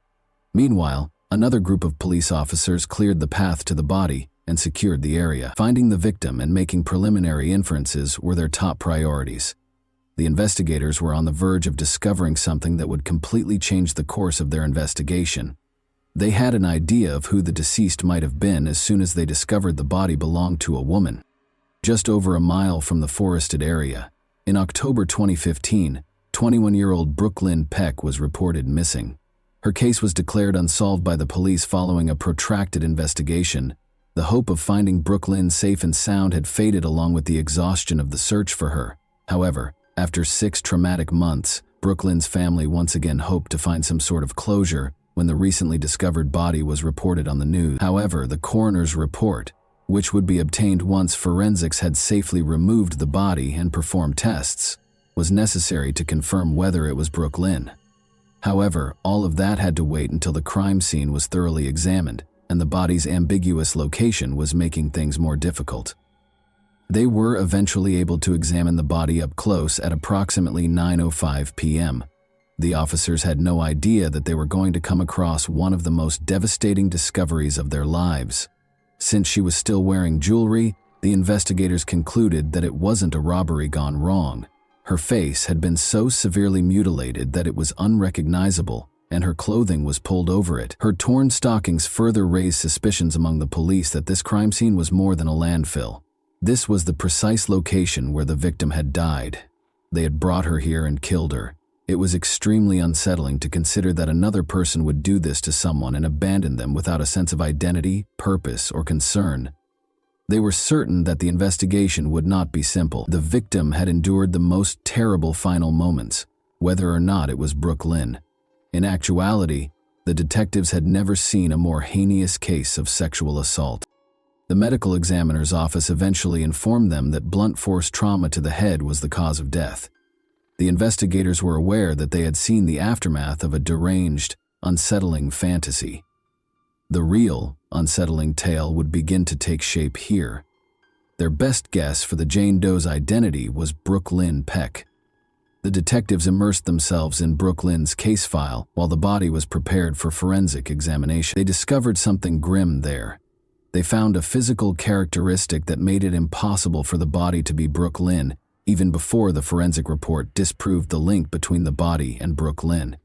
Meanwhile, another group of police officers cleared the path to the body and secured the area. Finding the victim and making preliminary inferences were their top priorities. The investigators were on the verge of discovering something that would completely change the course of their investigation. They had an idea of who the deceased might have been as soon as they discovered the body belonged to a woman. Just over a mile from the forested area, in October 2015, 21-year-old Brooklyn Peck was reported missing. Her case was declared unsolved by the police following a protracted investigation. The hope of finding Brooklyn safe and sound had faded along with the exhaustion of the search for her. However, after 6 traumatic months, Brooklyn's family once again hoped to find some sort of closure when the recently discovered body was reported on the news. However, the coroner's report, which would be obtained once forensics had safely removed the body and performed tests, was necessary to confirm whether it was Brooklyn. However, all of that had to wait until the crime scene was thoroughly examined, and the body's ambiguous location was making things more difficult. They were eventually able to examine the body up close at approximately 9:05 p.m. The officers had no idea that they were going to come across one of the most devastating discoveries of their lives. Since she was still wearing jewelry, the investigators concluded that it wasn't a robbery gone wrong. Her face had been so severely mutilated that it was unrecognizable, and her clothing was pulled over it. Her torn stockings further raised suspicions among the police that this crime scene was more than a landfill. This was the precise location where the victim had died. They had brought her here and killed her. It was extremely unsettling to consider that another person would do this to someone and abandon them without a sense of identity, purpose, or concern. They were certain that the investigation would not be simple. The victim had endured the most terrible final moments, whether or not it was Brooklyn. In actuality, the detectives had never seen a more heinous case of sexual assault. The medical examiner's office eventually informed them that blunt force trauma to the head was the cause of death. The investigators were aware that they had seen the aftermath of a deranged, unsettling fantasy. The real, unsettling tale would begin to take shape here. Their best guess for the Jane Doe's identity was Brooklyn Peck. The detectives immersed themselves in Brooklyn's case file while the body was prepared for forensic examination. They discovered something grim there. They found a physical characteristic that made it impossible for the body to be Brooklyn, even before the forensic report disproved the link between the body and Brooklyn.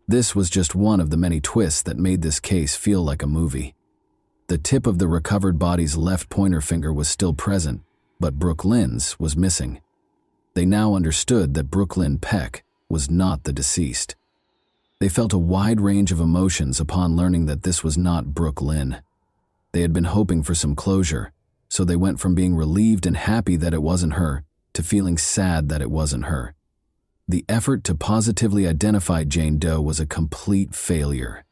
This was just one of the many twists that made this case feel like a movie. The tip of the recovered body's left pointer finger was still present, but Brooklyn's was missing. They now understood that Brooklyn Peck was not the deceased. They felt a wide range of emotions upon learning that this was not Brooklyn. They had been hoping for some closure, so they went from being relieved and happy that it wasn't her to feeling sad that it wasn't her. The effort to positively identify Jane Doe was a complete failure.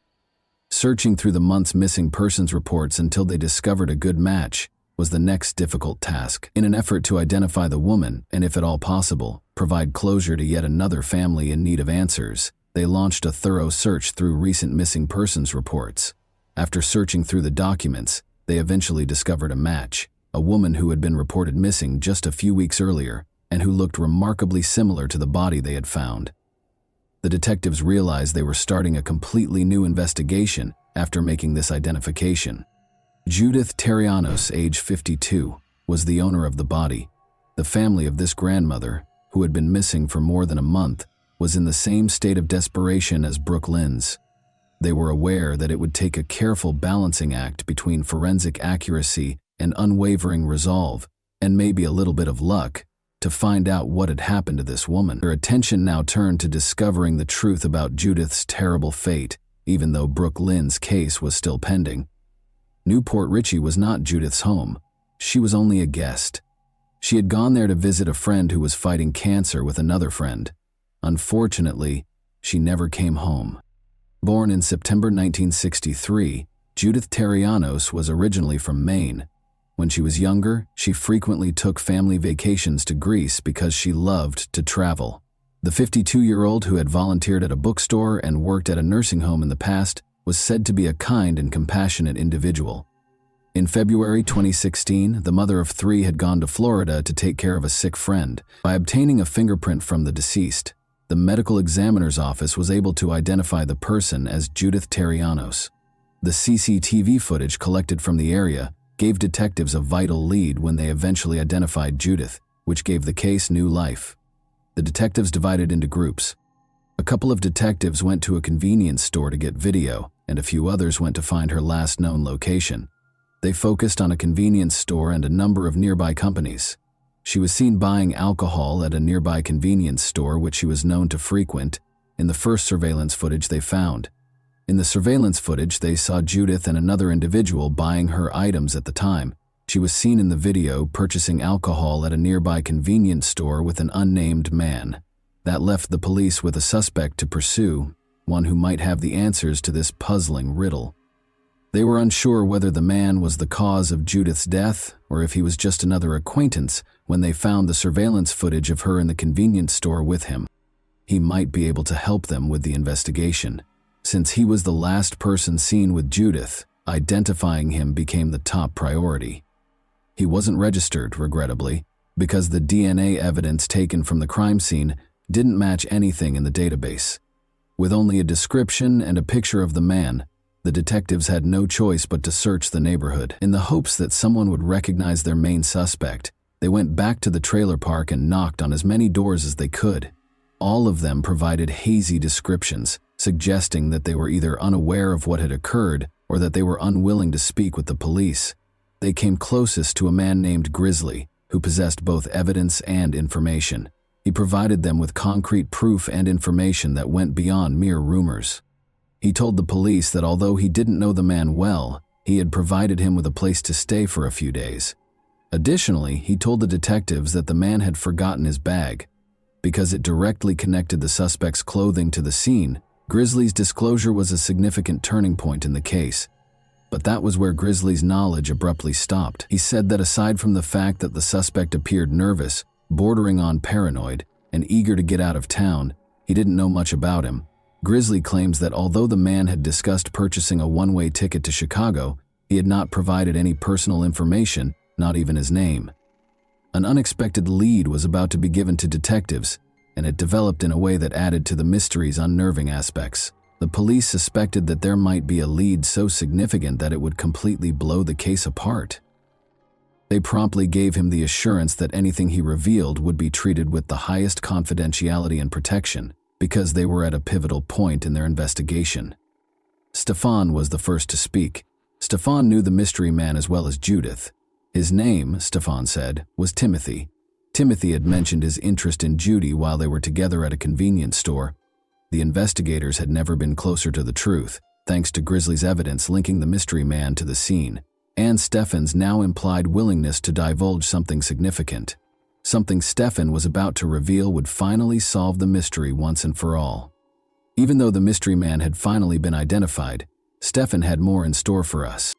Searching through the month's missing persons reports until they discovered a good match was the next difficult task. In an effort to identify the woman, and if at all possible, provide closure to yet another family in need of answers, they launched a thorough search through recent missing persons reports. After searching through the documents, they eventually discovered a match, a woman who had been reported missing just a few weeks earlier and who looked remarkably similar to the body they had found. The detectives realized they were starting a completely new investigation after making this identification. Judith Terrianos, age 52, was the owner of the body. The family of this grandmother, who had been missing for more than a month, was in the same state of desperation as Brooklyn's. They were aware that it would take a careful balancing act between forensic accuracy and unwavering resolve, and maybe a little bit of luck, to find out what had happened to this woman. Their attention now turned to discovering the truth about Judith's terrible fate, even though Brooklyn's case was still pending. Newport Richey was not Judith's home. She was only a guest. She had gone there to visit a friend who was fighting cancer with another friend. Unfortunately, she never came home. Born in September 1963, Judith Terrianos was originally from Maine. When she was younger, she frequently took family vacations to Greece because she loved to travel. The 52-year-old who had volunteered at a bookstore and worked at a nursing home in the past was said to be a kind and compassionate individual. In February 2016, the mother of 3 had gone to Florida to take care of a sick friend. By obtaining a fingerprint from the deceased, the medical examiner's office was able to identify the person as Judith Terrianos. The CCTV footage collected from the area gave detectives a vital lead when they eventually identified Judith, which gave the case new life. The detectives divided into groups. A couple of detectives went to a convenience store to get video, and a few others went to find her last known location. They focused on a convenience store and a number of nearby companies. She was seen buying alcohol at a nearby convenience store which she was known to frequent in the first surveillance footage they found. In the surveillance footage, they saw Judith and another individual buying her items at the time. She was seen in the video purchasing alcohol at a nearby convenience store with an unnamed man. That left the police with a suspect to pursue, one who might have the answers to this puzzling riddle. They were unsure whether the man was the cause of Judith's death or if he was just another acquaintance when they found the surveillance footage of her in the convenience store with him. He might be able to help them with the investigation. Since he was the last person seen with Judith, identifying him became the top priority. He wasn't registered, regrettably, because the DNA evidence taken from the crime scene didn't match anything in the database. With only a description and a picture of the man, the detectives had no choice but to search the neighborhood. In the hopes that someone would recognize their main suspect, they went back to the trailer park and knocked on as many doors as they could. All of them provided hazy descriptions, suggesting that they were either unaware of what had occurred or that they were unwilling to speak with the police. They came closest to a man named Grizzly, who possessed both evidence and information. He provided them with concrete proof and information that went beyond mere rumors. He told the police that although he didn't know the man well, he had provided him with a place to stay for a few days. Additionally, he told the detectives that the man had forgotten his bag. Because it directly connected the suspect's clothing to the scene, Grizzly's disclosure was a significant turning point in the case. But that was where Grizzly's knowledge abruptly stopped. He said that aside from the fact that the suspect appeared nervous, bordering on paranoid, and eager to get out of town, he didn't know much about him. Grizzly claims that although the man had discussed purchasing a one-way ticket to Chicago, he had not provided any personal information, not even his name. An unexpected lead was about to be given to detectives, and it developed in a way that added to the mystery's unnerving aspects. The police suspected that there might be a lead so significant that it would completely blow the case apart. They promptly gave him the assurance that anything he revealed would be treated with the highest confidentiality and protection, because they were at a pivotal point in their investigation. Stefan was the first to speak. Stefan knew the mystery man as well as Judith. His name, Stefan said, was Timothy. Timothy had mentioned his interest in Judy while they were together at a convenience store. The investigators had never been closer to the truth, thanks to Grizzly's evidence linking the mystery man to the scene, and Stefan's now implied willingness to divulge something significant. Something Stefan was about to reveal would finally solve the mystery once and for all. Even though the mystery man had finally been identified, Stefan had more in store for us.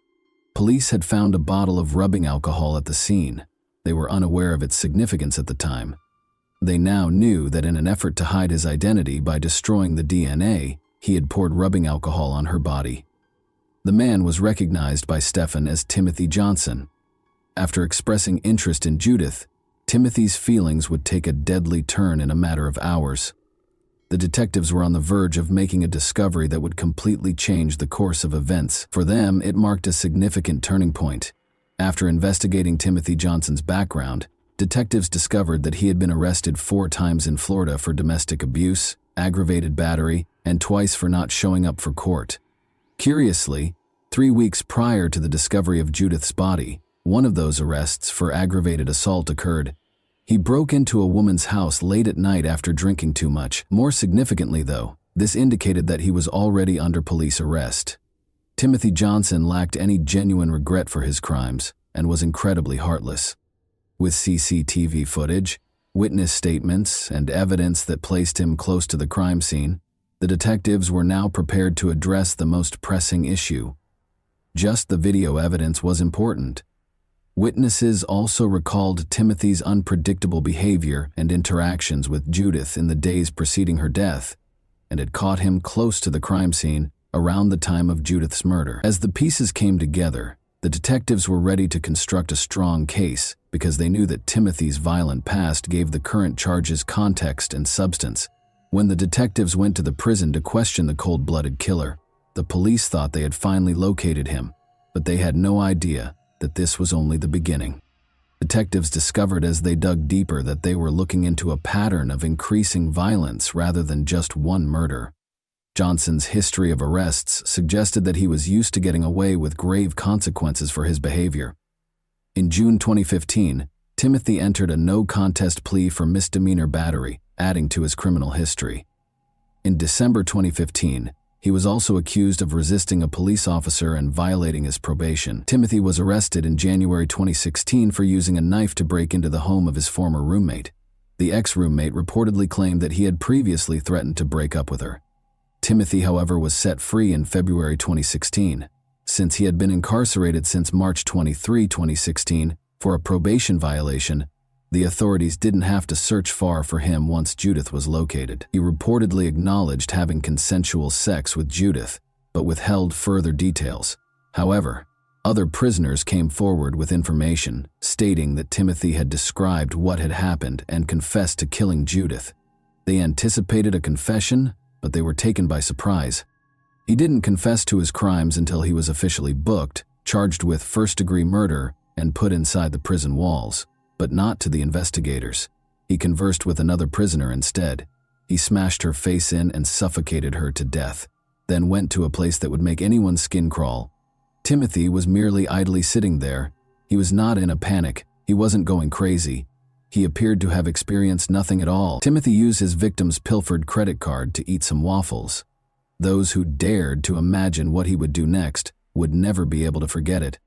Police had found a bottle of rubbing alcohol at the scene. They were unaware of its significance at the time. They now knew that in an effort to hide his identity by destroying the DNA, he had poured rubbing alcohol on her body. The man was recognized by Stefan as Timothy Johnson. After expressing interest in Judith, Timothy's feelings would take a deadly turn in a matter of hours. The detectives were on the verge of making a discovery that would completely change the course of events. For them, it marked a significant turning point. After investigating Timothy Johnson's background, detectives discovered that he had been arrested 4 times in Florida for domestic abuse, aggravated battery, and twice for not showing up for court. Curiously, 3 weeks prior to the discovery of Judith's body, one of those arrests for aggravated assault occurred. He broke into a woman's house late at night after drinking too much. More significantly, though, this indicated that he was already under police arrest. Timothy Johnson lacked any genuine regret for his crimes and was incredibly heartless. With CCTV footage, witness statements, and evidence that placed him close to the crime scene, the detectives were now prepared to address the most pressing issue. Just the video evidence was important. Witnesses also recalled Timothy's unpredictable behavior and interactions with Judith in the days preceding her death, and had caught him close to the crime scene around the time of Judith's murder. As the pieces came together, the detectives were ready to construct a strong case because they knew that Timothy's violent past gave the current charges context and substance. When the detectives went to the prison to question the cold-blooded killer, the police thought they had finally located him, but they had no idea that this was only the beginning. Detectives discovered as they dug deeper that they were looking into a pattern of increasing violence rather than just one murder. Johnson's history of arrests suggested that he was used to getting away with grave consequences for his behavior. In June 2015, Timothy entered a no-contest plea for misdemeanor battery, adding to his criminal history. In December 2015, he was also accused of resisting a police officer and violating his probation. Timothy was arrested in January 2016 for using a knife to break into the home of his former roommate. The ex-roommate reportedly claimed that he had previously threatened to break up with her. Timothy, however, was set free in February 2016. Since he had been incarcerated since March 23, 2016, for a probation violation, the authorities didn't have to search far for him once Judith was located. He reportedly acknowledged having consensual sex with Judith, but withheld further details. However, other prisoners came forward with information stating that Timothy had described what had happened and confessed to killing Judith. They anticipated a confession, but they were taken by surprise. He didn't confess to his crimes until he was officially booked, charged with first-degree murder, and put inside the prison walls. But not to the investigators. He conversed with another prisoner instead. He smashed her face in and suffocated her to death, then went to a place that would make anyone's skin crawl. Timothy was merely idly sitting there. He was not in a panic. He wasn't going crazy. He appeared to have experienced nothing at all. Timothy used his victim's pilfered credit card to eat some waffles. Those who dared to imagine what he would do next would never be able to forget it.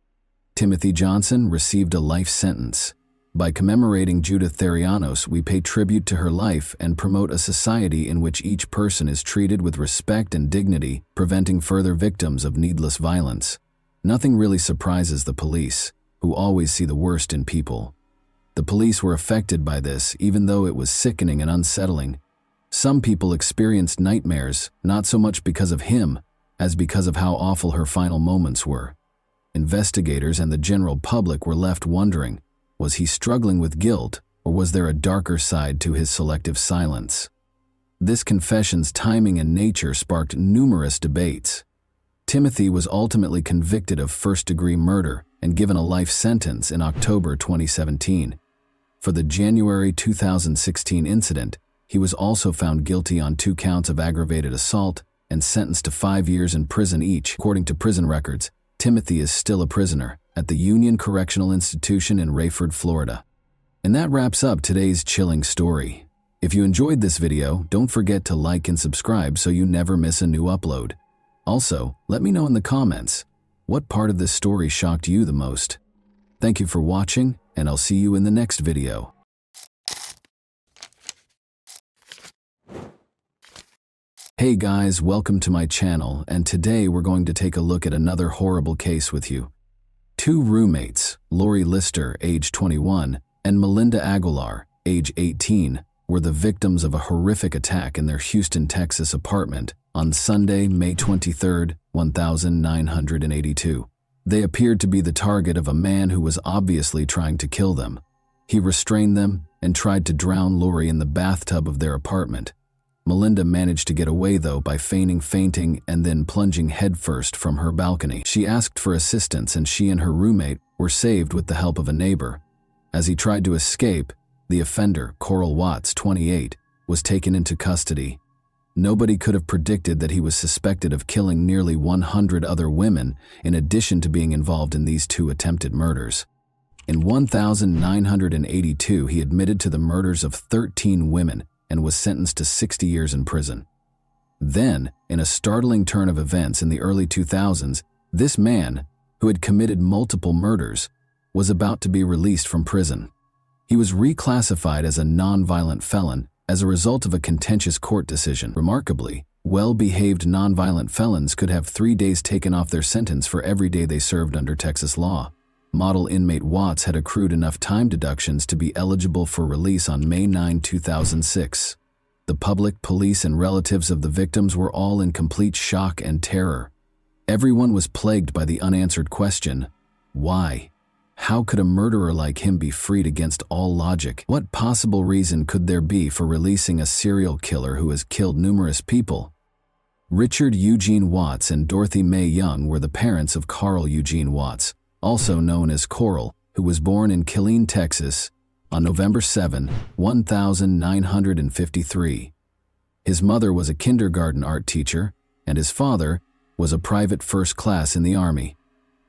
Timothy Johnson received a life sentence. By commemorating Judith Therianos, we pay tribute to her life and promote a society in which each person is treated with respect and dignity, preventing further victims of needless violence. Nothing really surprises the police, who always see the worst in people. The police were affected by this, even though it was sickening and unsettling. Some people experienced nightmares, not so much because of him, as because of how awful her final moments were. Investigators and the general public were left wondering, was he struggling with guilt, or was there a darker side to his selective silence? This confession's timing and nature sparked numerous debates. Timothy was ultimately convicted of first-degree murder and given a life sentence in October 2017. For the January 2016 incident, he was also found guilty on 2 counts of aggravated assault and sentenced to 5 years in prison each. According to prison records, Timothy is still a prisoner at the Union Correctional Institution in Rayford, Florida. And that wraps up today's chilling story. If you enjoyed this video, don't forget to like and subscribe so you never miss a new upload. Also, let me know in the comments, what part of this story shocked you the most? Thank you for watching, and I'll see you in the next video. Hey guys, welcome to my channel, and today we're going to take a look at another horrible case with you. 2 roommates, Lori Lister, age 21, and Melinda Aguilar, age 18, were the victims of a horrific attack in their Houston, Texas apartment on Sunday, May 23, 1982. They appeared to be the target of a man who was obviously trying to kill them. He restrained them and tried to drown Lori in the bathtub of their apartment. Melinda managed to get away, though, by feigning fainting and then plunging headfirst from her balcony. She asked for assistance, and she and her roommate were saved with the help of a neighbor. As he tried to escape, the offender, Coral Watts, 28, was taken into custody. Nobody could have predicted that he was suspected of killing nearly 100 other women, in addition to being involved in these 2 attempted murders. In 1982, he admitted to the murders of 13 women, and was sentenced to 60 years in prison. Then, in a startling turn of events in the early 2000s, this man, who had committed multiple murders, was about to be released from prison. He was reclassified as a non-violent felon as a result of a contentious court decision. Remarkably, Well-behaved nonviolent felons could have 3 days taken off their sentence for every day they served under Texas law. Model inmate Watts had accrued enough time deductions to be eligible for release on May 9, 2006. The public, police, and relatives of the victims were all in complete shock and terror. Everyone was plagued by the unanswered question, why? How could a murderer like him be freed against all logic? What possible reason could there be for releasing a serial killer who has killed numerous people? Richard Eugene Watts and Dorothy Mae Young were the parents of Carl Eugene Watts, also known as Coral, who was born in Killeen, Texas, on November 7, 1953. His mother was a kindergarten art teacher, and his father was a private first class in the Army.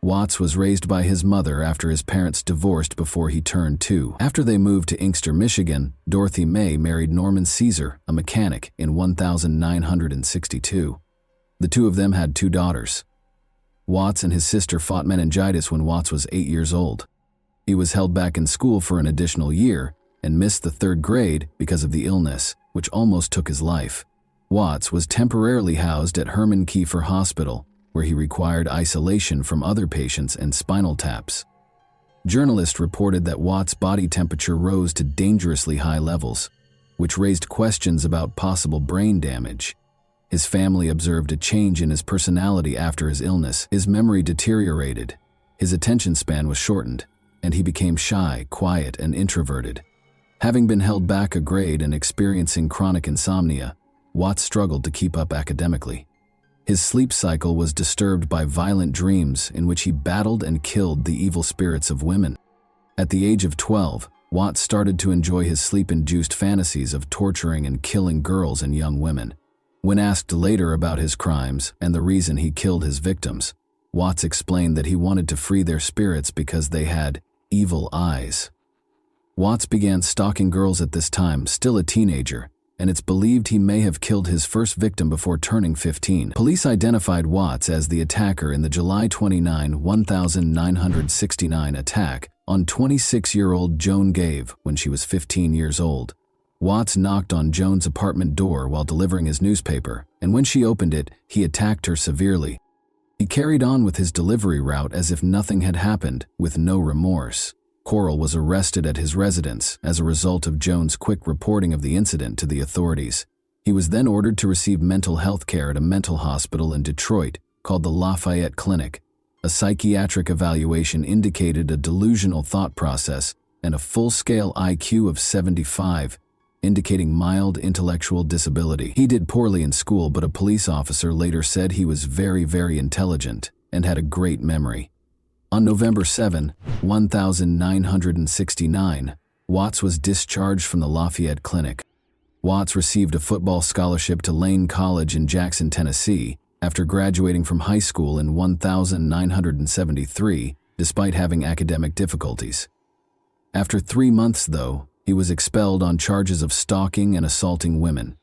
Watts was raised by his mother after his parents divorced before he turned 2. After they moved to Inkster, Michigan, Dorothy Mae married Norman Caesar, a mechanic, in 1962. The two of them had 2 daughters. Watts and his sister fought meningitis when Watts was 8 years old. He was held back in school for an additional year and missed the 3rd grade because of the illness, which almost took his life. Watts was temporarily housed at Herman Kiefer Hospital, where he required isolation from other patients and spinal taps. Journalists reported that Watts' body temperature rose to dangerously high levels, which raised questions about possible brain damage. His family observed a change in his personality after his illness. His memory deteriorated, his attention span was shortened, and he became shy, quiet, and introverted. Having been held back a grade and experiencing chronic insomnia, Watts struggled to keep up academically. His sleep cycle was disturbed by violent dreams in which he battled and killed the evil spirits of women. At the age of 12, Watts started to enjoy his sleep-induced fantasies of torturing and killing girls and young women. When asked later about his crimes and the reason he killed his victims, Watts explained that he wanted to free their spirits because they had evil eyes. Watts began stalking girls at this time, still a teenager, and it's believed he may have killed his first victim before turning 15. Police identified Watts as the attacker in the July 29, 1969 attack on 26-year-old Joan Gave when she was 15 years old. Watts knocked on Joan's apartment door while delivering his newspaper, and when she opened it, he attacked her severely. He carried on with his delivery route as if nothing had happened, with no remorse. Coral was arrested at his residence as a result of Joan's quick reporting of the incident to the authorities. He was then ordered to receive mental health care at a mental hospital in Detroit called the Lafayette Clinic. A psychiatric evaluation indicated a delusional thought process and a full-scale IQ of 75, indicating mild intellectual disability. He did poorly in school, but a police officer later said he was very, very intelligent and had a great memory. On November 7, 1969, Watts was discharged from the Lafayette Clinic. Watts received a football scholarship to Lane College in Jackson, Tennessee, after graduating from high school in 1973, despite having academic difficulties. After 3 months, though, he was expelled on charges of stalking and assaulting women.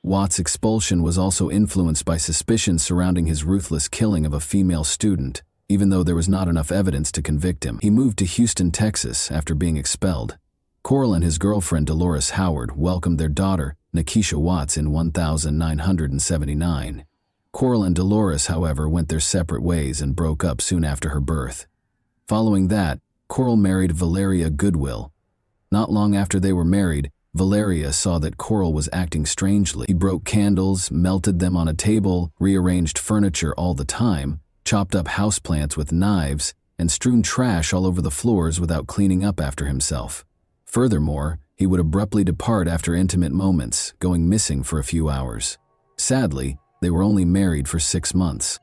Watts' expulsion was also influenced by suspicions surrounding his ruthless killing of a female student. Even though there was not enough evidence to convict him, he moved to Houston, Texas after being expelled. Coral and his girlfriend Dolores Howard welcomed their daughter, Nikisha Watts, in 1979. Coral and Dolores, however, went their separate ways and broke up soon after her birth. Following that, Coral married Valeria Goodwill. Not long after they were married, Valeria saw that Coral was acting strangely. He broke candles, melted them on a table, rearranged furniture all the time, chopped up houseplants with knives, and strewn trash all over the floors without cleaning up after himself. Furthermore, he would abruptly depart after intimate moments, going missing for a few hours. Sadly, they were only married for 6 months.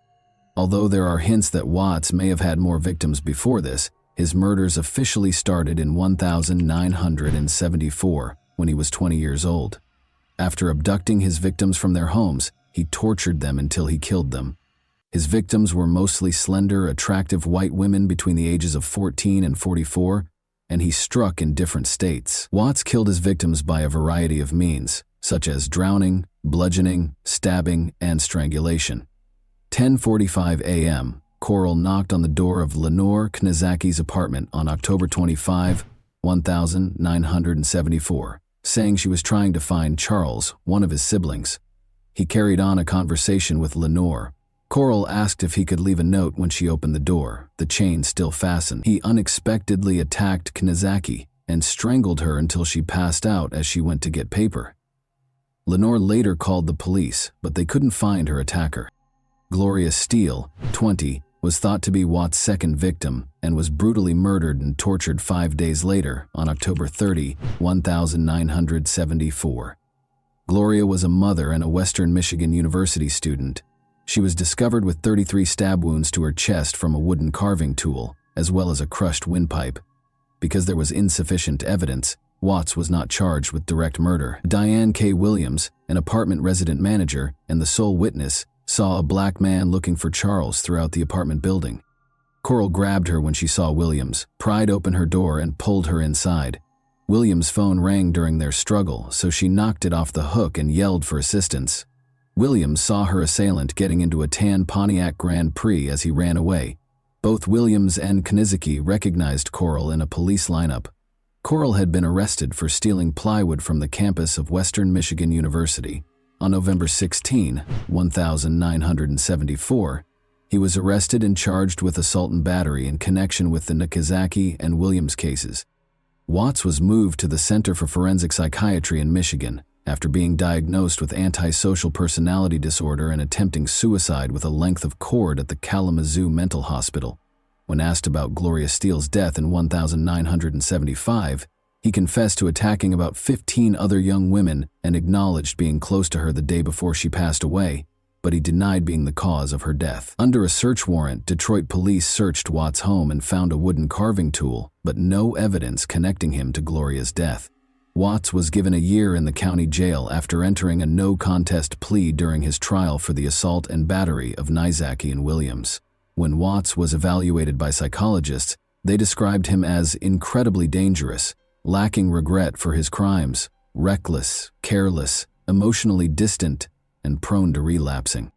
Although there are hints that Watts may have had more victims before this, his murders officially started in 1974, when he was 20 years old. After abducting his victims from their homes, he tortured them until he killed them. His victims were mostly slender, attractive white women between the ages of 14 and 44, and he struck in different states. Watts killed his victims by a variety of means, such as drowning, bludgeoning, stabbing, and strangulation. 10:45 a.m., Coral knocked on the door of Lenore Knazaki's apartment on October 25, 1974, saying she was trying to find Charles, one of his siblings. He carried on a conversation with Lenore. Coral asked if he could leave a note when she opened the door, the chain still fastened. He unexpectedly attacked Kinizaki and strangled her until she passed out as she went to get paper. Lenore later called the police, but they couldn't find her attacker. Gloria Steele, 20, was thought to be Watt's second victim and was brutally murdered and tortured 5 days later on October 30, 1974. Gloria was a mother and a Western Michigan University student. She was discovered with 33 stab wounds to her chest from a wooden carving tool, as well as a crushed windpipe. Because there was insufficient evidence, Watts was not charged with direct murder. Diane K. Williams, an apartment resident manager and the sole witness, saw a black man looking for Charles throughout the apartment building. Coral grabbed her when she saw Williams, pried open her door and pulled her inside. Williams' phone rang during their struggle, so she knocked it off the hook and yelled for assistance. Williams saw her assailant getting into a tan Pontiac Grand Prix as he ran away. Both Williams and Kinizaki recognized Coral in a police lineup. Coral had been arrested for stealing plywood from the campus of Western Michigan University. On November 16, 1974, he was arrested and charged with assault and battery in connection with the Nikazaki and Williams cases. Watts was moved to the Center for Forensic Psychiatry in Michigan after being diagnosed with antisocial personality disorder and attempting suicide with a length of cord at the Kalamazoo Mental Hospital. When asked about Gloria Steele's death in 1975, he confessed to attacking about 15 other young women and acknowledged being close to her the day before she passed away, but he denied being the cause of her death. Under a search warrant, Detroit police searched Watts' home and found a wooden carving tool, but no evidence connecting him to Gloria's death. Watts was given a year in the county jail after entering a no-contest plea during his trial for the assault and battery of Nizaki and Williams. When Watts was evaluated by psychologists, they described him as incredibly dangerous, lacking regret for his crimes, reckless, careless, emotionally distant, and prone to relapsing.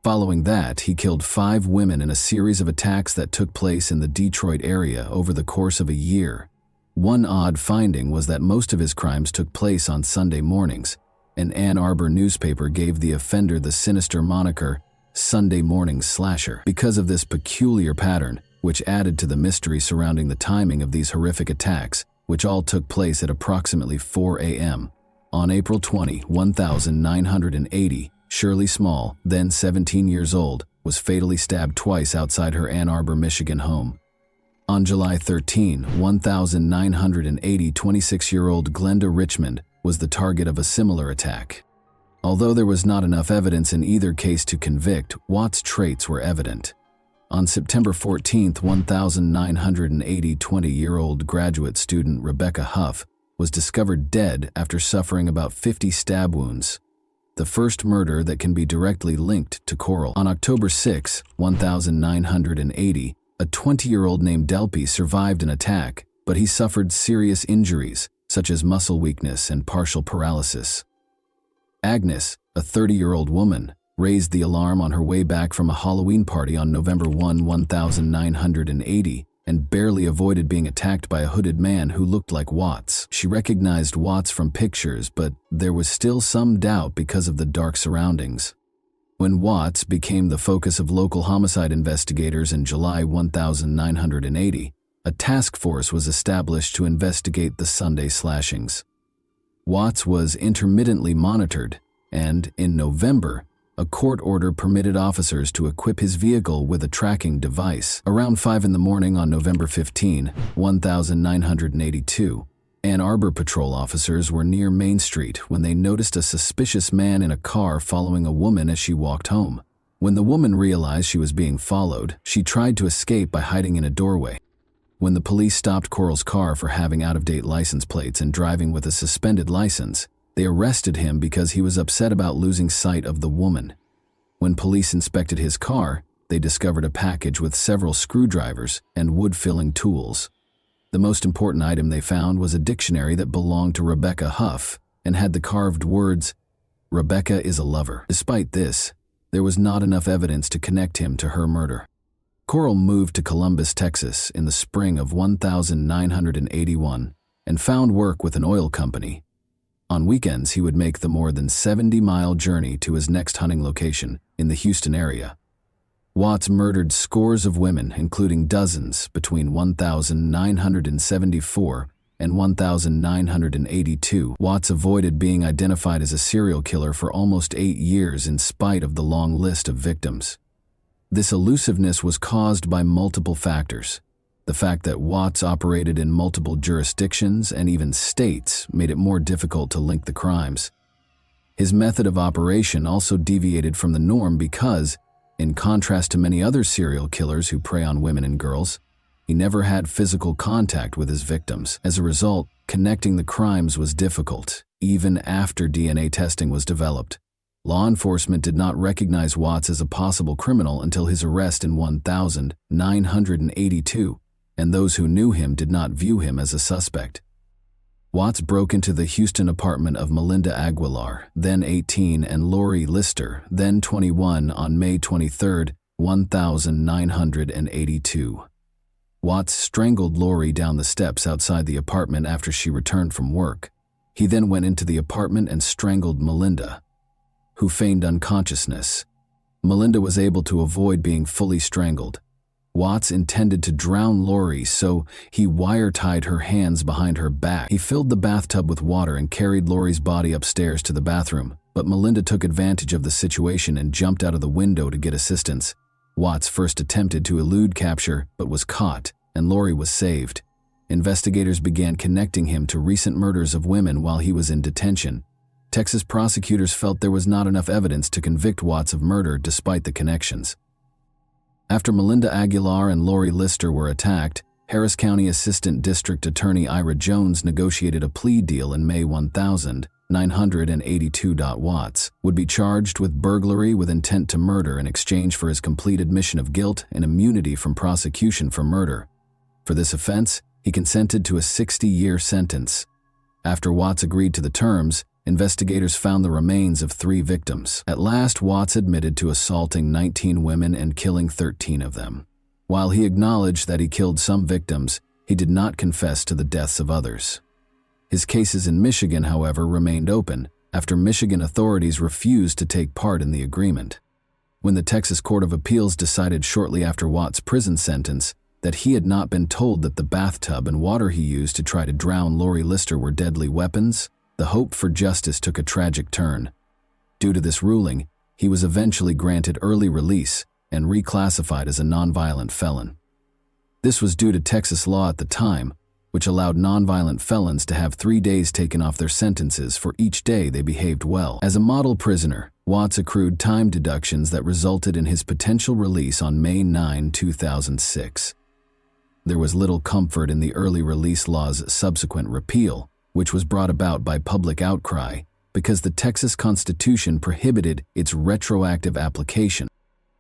Following that, he killed 5 women in a series of attacks that took place in the Detroit area over the course of a year. One odd finding was that most of his crimes took place on Sunday mornings. An Ann Arbor newspaper gave the offender the sinister moniker, Sunday Morning Slasher, because of this peculiar pattern, which added to the mystery surrounding the timing of these horrific attacks, which all took place at approximately 4 a.m. On April 20, 1980, Shirley Small, then 17 years old, was fatally stabbed twice outside her Ann Arbor, Michigan home. On July 13, 1980, 26-year-old Glenda Richmond was the target of a similar attack. Although there was not enough evidence in either case to convict, Watts' traits were evident. On September 14, 1980, 20-year-old graduate student Rebecca Huff was discovered dead after suffering about 50 stab wounds, the first murder that can be directly linked to Coral. On October 6, 1980, a 20-year-old named Delpy survived an attack, but he suffered serious injuries, such as muscle weakness and partial paralysis. Agnes, a 30-year-old woman, raised the alarm on her way back from a Halloween party on November 1, 1980, and barely avoided being attacked by a hooded man who looked like Watts. She recognized Watts from pictures, but there was still some doubt because of the dark surroundings. When Watts became the focus of local homicide investigators in July 1980, a task force was established to investigate the Sunday slashings. Watts was intermittently monitored, and in November, a court order permitted officers to equip his vehicle with a tracking device. Around 5 in the morning on November 15, 1982, Ann Arbor patrol officers were near Main Street when they noticed a suspicious man in a car following a woman as she walked home. When the woman realized she was being followed, she tried to escape by hiding in a doorway. When the police stopped Coral's car for having out-of-date license plates and driving with a suspended license, they arrested him because he was upset about losing sight of the woman. When police inspected his car, they discovered a package with several screwdrivers and wood-filling tools. The most important item they found was a dictionary that belonged to Rebecca Huff and had the carved words, "Rebecca is a lover." Despite this, there was not enough evidence to connect him to her murder. Coral moved to Columbus, Texas in the spring of 1981 and found work with an oil company. On weekends, he would make the more than 70-mile journey to his next hunting location in the Houston area. Watts murdered scores of women, including dozens, between 1,974 and 1,982. Watts avoided being identified as a serial killer for almost 8 years in spite of the long list of victims. This elusiveness was caused by multiple factors. The fact that Watts operated in multiple jurisdictions and even states made it more difficult to link the crimes. His method of operation also deviated from the norm because, in contrast to many other serial killers who prey on women and girls, he never had physical contact with his victims. As a result, connecting the crimes was difficult, even after DNA testing was developed. Law enforcement did not recognize Watts as a possible criminal until his arrest in 1982, and those who knew him did not view him as a suspect. Watts broke into the Houston apartment of Melinda Aguilar, then 18, and Lori Lister, then 21, on May 23, 1982. Watts strangled Lori down the steps outside the apartment after she returned from work. He then went into the apartment and strangled Melinda, who feigned unconsciousness. Melinda was able to avoid being fully strangled. Watts intended to drown Lori, so he wire-tied her hands behind her back. He filled the bathtub with water and carried Lori's body upstairs to the bathroom, but Melinda took advantage of the situation and jumped out of the window to get assistance. Watts first attempted to elude capture, but was caught, and Lori was saved. Investigators began connecting him to recent murders of women while he was in detention. Texas prosecutors felt there was not enough evidence to convict Watts of murder despite the connections. After Melinda Aguilar and Lori Lister were attacked, Harris County Assistant District Attorney Ira Jones negotiated a plea deal in May 1982. Watts would be charged with burglary with intent to murder in exchange for his complete admission of guilt and immunity from prosecution for murder. For this offense, he consented to a 60-year sentence. After Watts agreed to the terms, investigators found the remains of 3 victims. At last, Watts admitted to assaulting 19 women and killing 13 of them. While he acknowledged that he killed some victims, he did not confess to the deaths of others. His cases in Michigan, however, remained open after Michigan authorities refused to take part in the agreement. When the Texas Court of Appeals decided shortly after Watts' prison sentence that he had not been told that the bathtub and water he used to try to drown Lori Lister were deadly weapons, the hope for justice took a tragic turn. Due to this ruling, he was eventually granted early release and reclassified as a nonviolent felon. This was due to Texas law at the time, which allowed nonviolent felons to have 3 days taken off their sentences for each day they behaved well. As a model prisoner, Watts accrued time deductions that resulted in his potential release on May 9, 2006. There was little comfort in the early release law's subsequent repeal, which was brought about by public outcry because the Texas Constitution prohibited its retroactive application.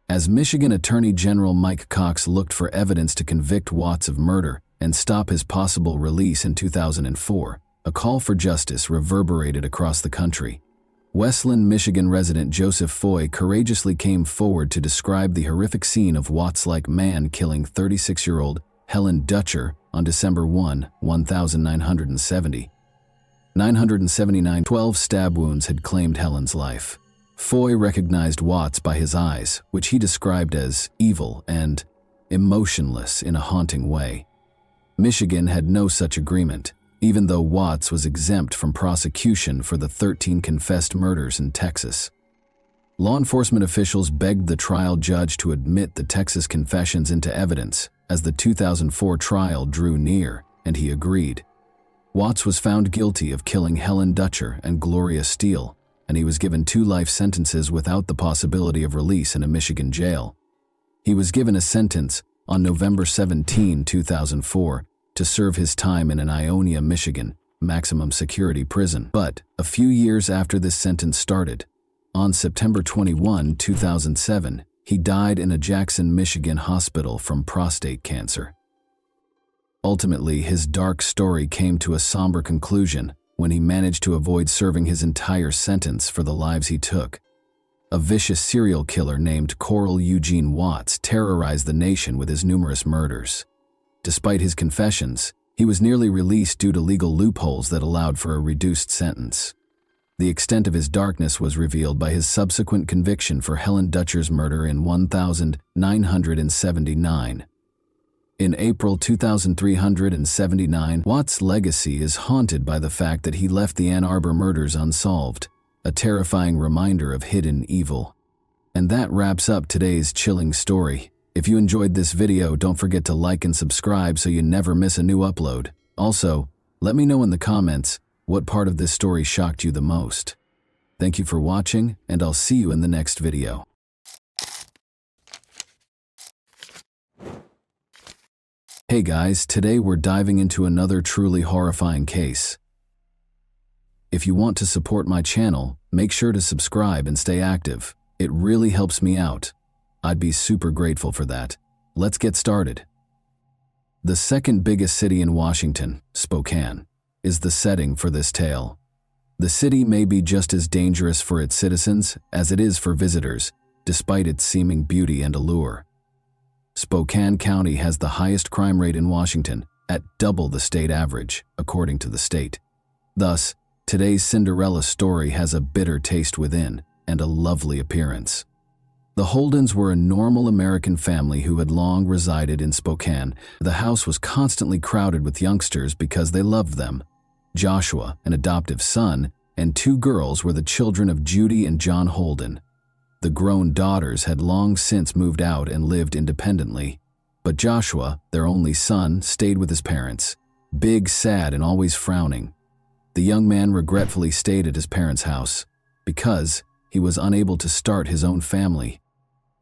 As Michigan Attorney General Mike Cox looked for evidence to convict Watts of murder and stop his possible release in 2004, a call for justice reverberated across the country. Westland, Michigan resident Joseph Foy courageously came forward to describe the horrific scene of Watts-like man killing 36-year-old Helen Dutcher on December 1, 1970. 979 12 stab wounds had claimed Helen's life. Foy recognized Watts by his eyes, which he described as evil and emotionless in a haunting way. Michigan had no such agreement, even though Watts was exempt from prosecution for the 13 confessed murders in Texas. Law enforcement officials begged the trial judge to admit the Texas confessions into evidence as the 2004 trial drew near, and he agreed. Watts was found guilty of killing Helen Dutcher and Gloria Steele, and he was given 2 life sentences without the possibility of release in a Michigan jail. He was given a sentence on November 17, 2004, to serve his time in an Ionia, Michigan, maximum security prison. But a few years after this sentence started, on September 21, 2007, he died in a Jackson, Michigan hospital from prostate cancer. Ultimately, his dark story came to a somber conclusion when he managed to avoid serving his entire sentence for the lives he took. A vicious serial killer named Coral Eugene Watts terrorized the nation with his numerous murders. Despite his confessions, he was nearly released due to legal loopholes that allowed for a reduced sentence. The extent of his darkness was revealed by his subsequent conviction for Helen Dutcher's murder in 1979. In April 2379, Watt's legacy is haunted by the fact that he left the Ann Arbor murders unsolved, a terrifying reminder of hidden evil. And that wraps up today's chilling story. If you enjoyed this video, don't forget to like and subscribe so you never miss a new upload. Also, let me know in the comments what part of this story shocked you the most. Thank you for watching, and I'll see you in the next video. Hey guys, today we're diving into another truly horrifying case. If you want to support my channel, make sure to subscribe and stay active. It really helps me out. I'd be super grateful for that. Let's get started. The second biggest city in Washington, Spokane, is the setting for this tale. The city may be just as dangerous for its citizens as it is for visitors, despite its seeming beauty and allure. Spokane County has the highest crime rate in Washington, at double the state average, according to the state. Thus, today's Cinderella story has a bitter taste within and a lovely appearance. The Holdens were a normal American family who had long resided in Spokane. The house was constantly crowded with youngsters because they loved them. Joshua, an adoptive son, and two girls were the children of Judy and John Holden. The grown daughters had long since moved out and lived independently, but Joshua, their only son, stayed with his parents, big, sad, and always frowning. The young man regretfully stayed at his parents' house because he was unable to start his own family.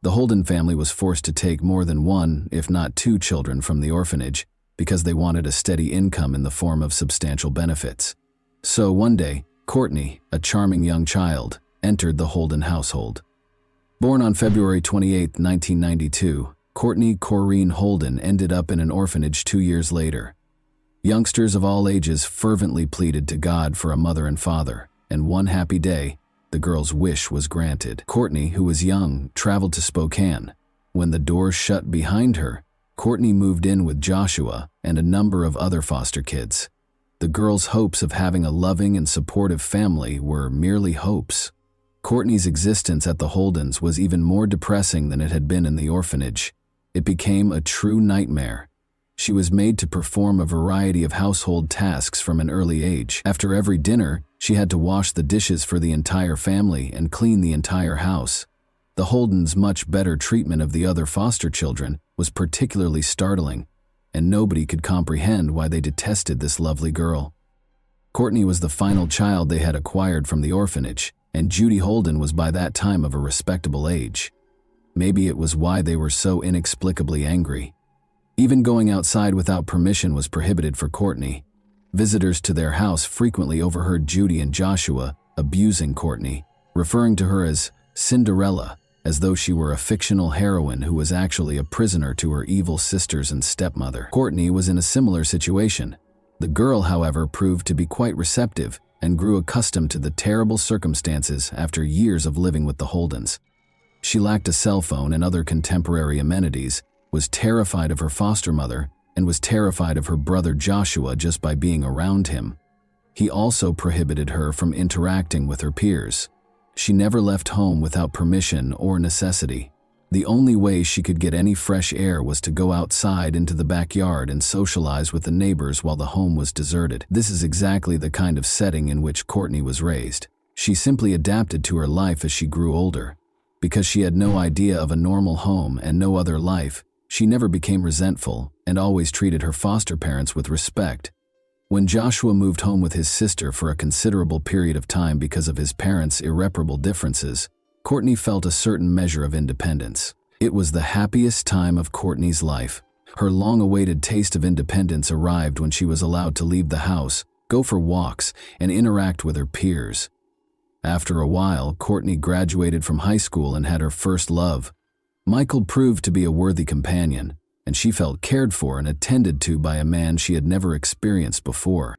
The Holden family was forced to take more than one, if not two, children from the orphanage because they wanted a steady income in the form of substantial benefits. So one day, Courtney, a charming young child, entered the Holden household. Born on February 28, 1992, Courtney Corrine Holden ended up in an orphanage 2 years later. Youngsters of all ages fervently pleaded to God for a mother and father, and one happy day, the girl's wish was granted. Courtney, who was young, traveled to Spokane. When the doors shut behind her, Courtney moved in with Joshua and a number of other foster kids. The girl's hopes of having a loving and supportive family were merely hopes. Courtney's existence at the Holdens was even more depressing than it had been in the orphanage. It became a true nightmare. She was made to perform a variety of household tasks from an early age. After every dinner, she had to wash the dishes for the entire family and clean the entire house. The Holdens' much better treatment of the other foster children was particularly startling, and nobody could comprehend why they detested this lovely girl. Courtney was the final child they had acquired from the orphanage, and Judy Holden was by that time of a respectable age. Maybe it was why they were so inexplicably angry. Even going outside without permission was prohibited for Courtney. Visitors to their house frequently overheard Judy and Joshua abusing Courtney, referring to her as Cinderella, as though she were a fictional heroine who was actually a prisoner to her evil sisters and stepmother. Courtney was in a similar situation. The girl, however, proved to be quite receptive and grew accustomed to the terrible circumstances after years of living with the Holdens. She lacked a cell phone and other contemporary amenities, was terrified of her foster mother, and was terrified of her brother Joshua just by being around him. He also prohibited her from interacting with her peers. She never left home without permission or necessity. The only way she could get any fresh air was to go outside into the backyard and socialize with the neighbors while the home was deserted. This is exactly the kind of setting in which Courtney was raised. She simply adapted to her life as she grew older. Because she had no idea of a normal home and no other life, she never became resentful and always treated her foster parents with respect. When Joshua moved home with his sister for a considerable period of time because of his parents' irreparable differences, Courtney felt a certain measure of independence. It was the happiest time of Courtney's life. Her long-awaited taste of independence arrived when she was allowed to leave the house, go for walks, and interact with her peers. After a while, Courtney graduated from high school and had her first love. Michael proved to be a worthy companion, and she felt cared for and attended to by a man she had never experienced before.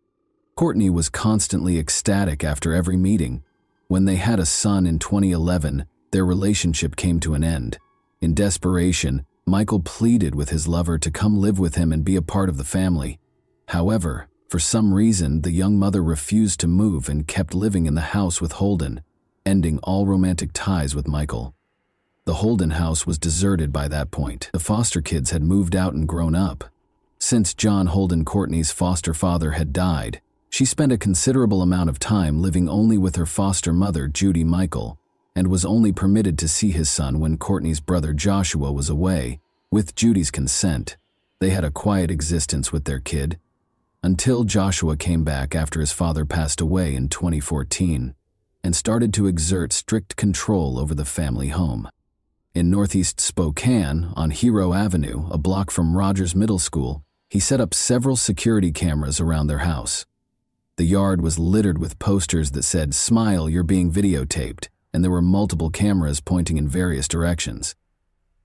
Courtney was constantly ecstatic after every meeting. When they had a son in 2011, their relationship came to an end. In desperation, Michael pleaded with his lover to come live with him and be a part of the family. However, For some reason, the young mother refused to move and kept living in the house with Holden, ending all romantic ties with Michael. The Holden house was deserted by that point. The foster kids had moved out and grown up. Since John Holden Courtney's foster father had died, she spent a considerable amount of time living only with her foster mother, Judy Michael, and was only permitted to see his son when Courtney's brother Joshua was away. With Judy's consent, they had a quiet existence with their kid, until Joshua came back after his father passed away in 2014 and started to exert strict control over the family home. In northeast Spokane, on Hero Avenue, a block from Rogers Middle School, he set up several security cameras around their house. The yard was littered with posters that said, "Smile, you're being videotaped," and there were multiple cameras pointing in various directions.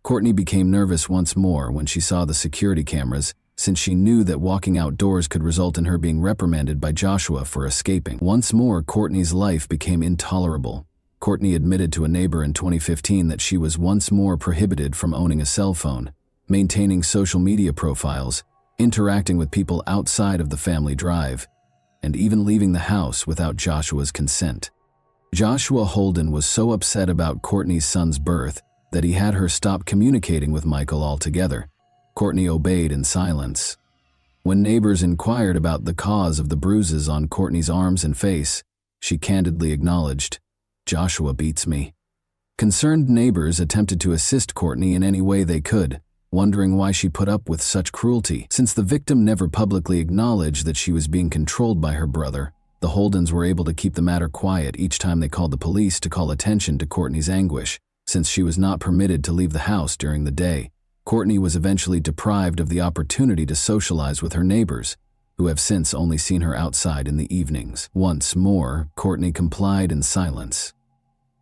Courtney became nervous once more when she saw the security cameras, since she knew that walking outdoors could result in her being reprimanded by Joshua for escaping. Once more, Courtney's life became intolerable. Courtney admitted to a neighbor in 2015 that she was once more prohibited from owning a cell phone, maintaining social media profiles, interacting with people outside of the family drive, and even leaving the house without Joshua's consent. Joshua Holden was so upset about Courtney's son's birth that he had her stop communicating with Michael altogether. Courtney obeyed in silence. When neighbors inquired about the cause of the bruises on Courtney's arms and face, she candidly acknowledged, "Joshua beats me." Concerned neighbors attempted to assist Courtney in any way they could, wondering why she put up with such cruelty. Since the victim never publicly acknowledged that she was being controlled by her brother, the Holdens were able to keep the matter quiet each time they called the police to call attention to Courtney's anguish, since she was not permitted to leave the house during the day. Courtney was eventually deprived of the opportunity to socialize with her neighbors, who have since only seen her outside in the evenings. Once more, Courtney complied in silence.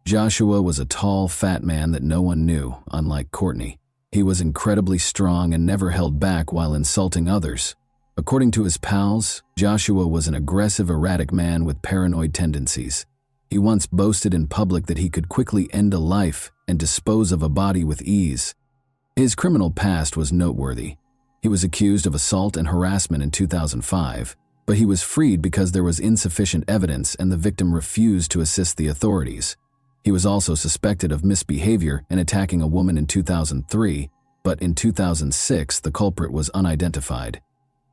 Joshua was a tall, fat man that no one knew, unlike Courtney. He was incredibly strong and never held back while insulting others. According to his pals, Joshua was an aggressive, erratic man with paranoid tendencies. He once boasted in public that he could quickly end a life and dispose of a body with ease. His criminal past was noteworthy. He was accused of assault and harassment in 2005, but he was freed because there was insufficient evidence and the victim refused to assist the authorities. He was also suspected of misbehavior and attacking a woman in 2003, but in 2006 the culprit was unidentified.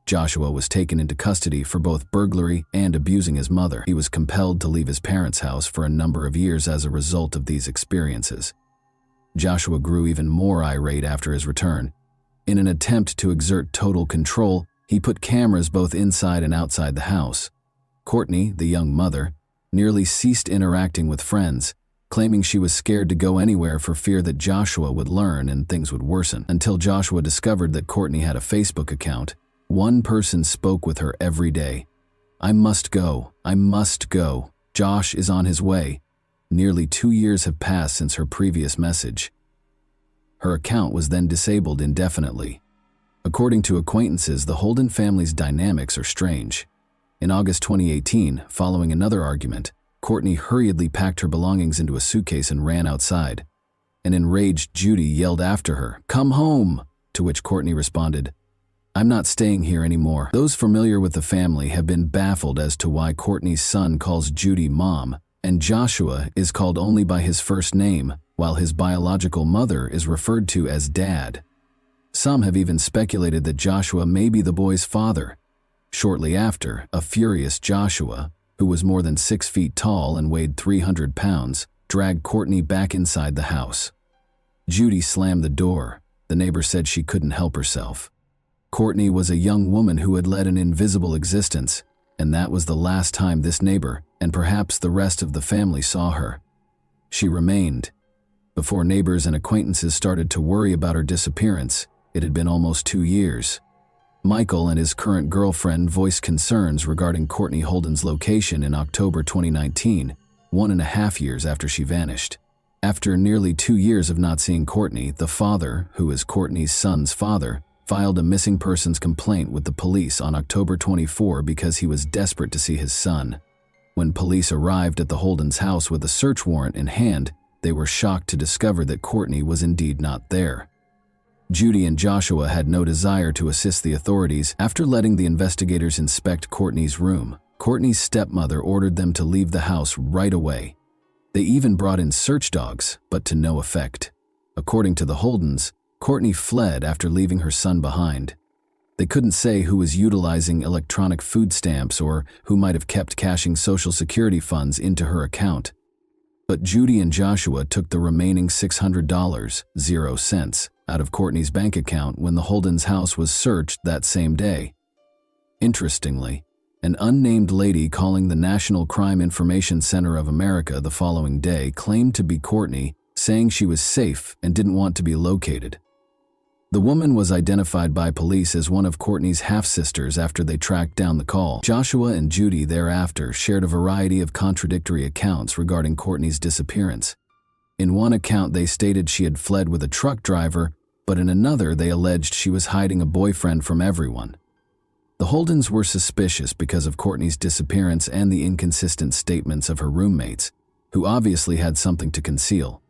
Joshua was taken into custody for both burglary and abusing his mother. He was compelled to leave his parents' house for a number of years as a result of these experiences. Joshua grew even more irate after his return. In an attempt to exert total control, he put cameras both inside and outside the house. Courtney, the young mother, nearly ceased interacting with friends, claiming she was scared to go anywhere for fear that Joshua would learn and things would worsen. Until Joshua discovered that Courtney had a Facebook account, one person spoke with her every day. "I must go. I must go. Josh is on his way." Nearly 2 years have passed since her previous message. Her account was then disabled indefinitely. According to acquaintances, the Holden family's dynamics are strange. In August 2018, following another argument, Courtney hurriedly packed her belongings into a suitcase and ran outside. An enraged Judy yelled after her, "Come home!" To which Courtney responded, "I'm not staying here anymore." Those familiar with the family have been baffled as to why Courtney's son calls Judy Mom, and Joshua is called only by his first name, while his biological mother is referred to as Dad. Some have even speculated that Joshua may be the boy's father. Shortly after, a furious Joshua, who was more than 6 feet tall and weighed 300 pounds, dragged Courtney back inside the house. Judy slammed the door. The neighbor said she couldn't help herself. Courtney was a young woman who had led an invisible existence, and that was the last time this neighbor, and perhaps the rest of the family, saw her. She remained. Before neighbors and acquaintances started to worry about her disappearance, it had been almost 2 years. Michael and his current girlfriend voiced concerns regarding Courtney Holden's location in October 2019, 1.5 years after she vanished. After nearly 2 years of not seeing Courtney, the father, who is Courtney's son's father, filed a missing persons complaint with the police on October 24 because he was desperate to see his son. When police arrived at the Holden's house with a search warrant in hand, they were shocked to discover that Courtney was indeed not there. Judy and Joshua had no desire to assist the authorities. After letting the investigators inspect Courtney's room, Courtney's stepmother ordered them to leave the house right away. They even brought in search dogs, but to no effect. According to the Holdens, Courtney fled after leaving her son behind. They couldn't say who was utilizing electronic food stamps or who might have kept cashing Social Security funds into her account. But Judy and Joshua took the remaining $600, 0 cents, out of Courtney's bank account when the Holdens' house was searched that same day. Interestingly, an unnamed lady calling the National Crime Information Center of America the following day claimed to be Courtney, saying she was safe and didn't want to be located. The woman was identified by police as one of Courtney's half-sisters after they tracked down the call. Joshua and Judy thereafter shared a variety of contradictory accounts regarding Courtney's disappearance. In one account, they stated she had fled with a truck driver, but in another, they alleged she was hiding a boyfriend from everyone. The Holdens were suspicious because of Courtney's disappearance and the inconsistent statements of her roommates, who obviously had something to conceal.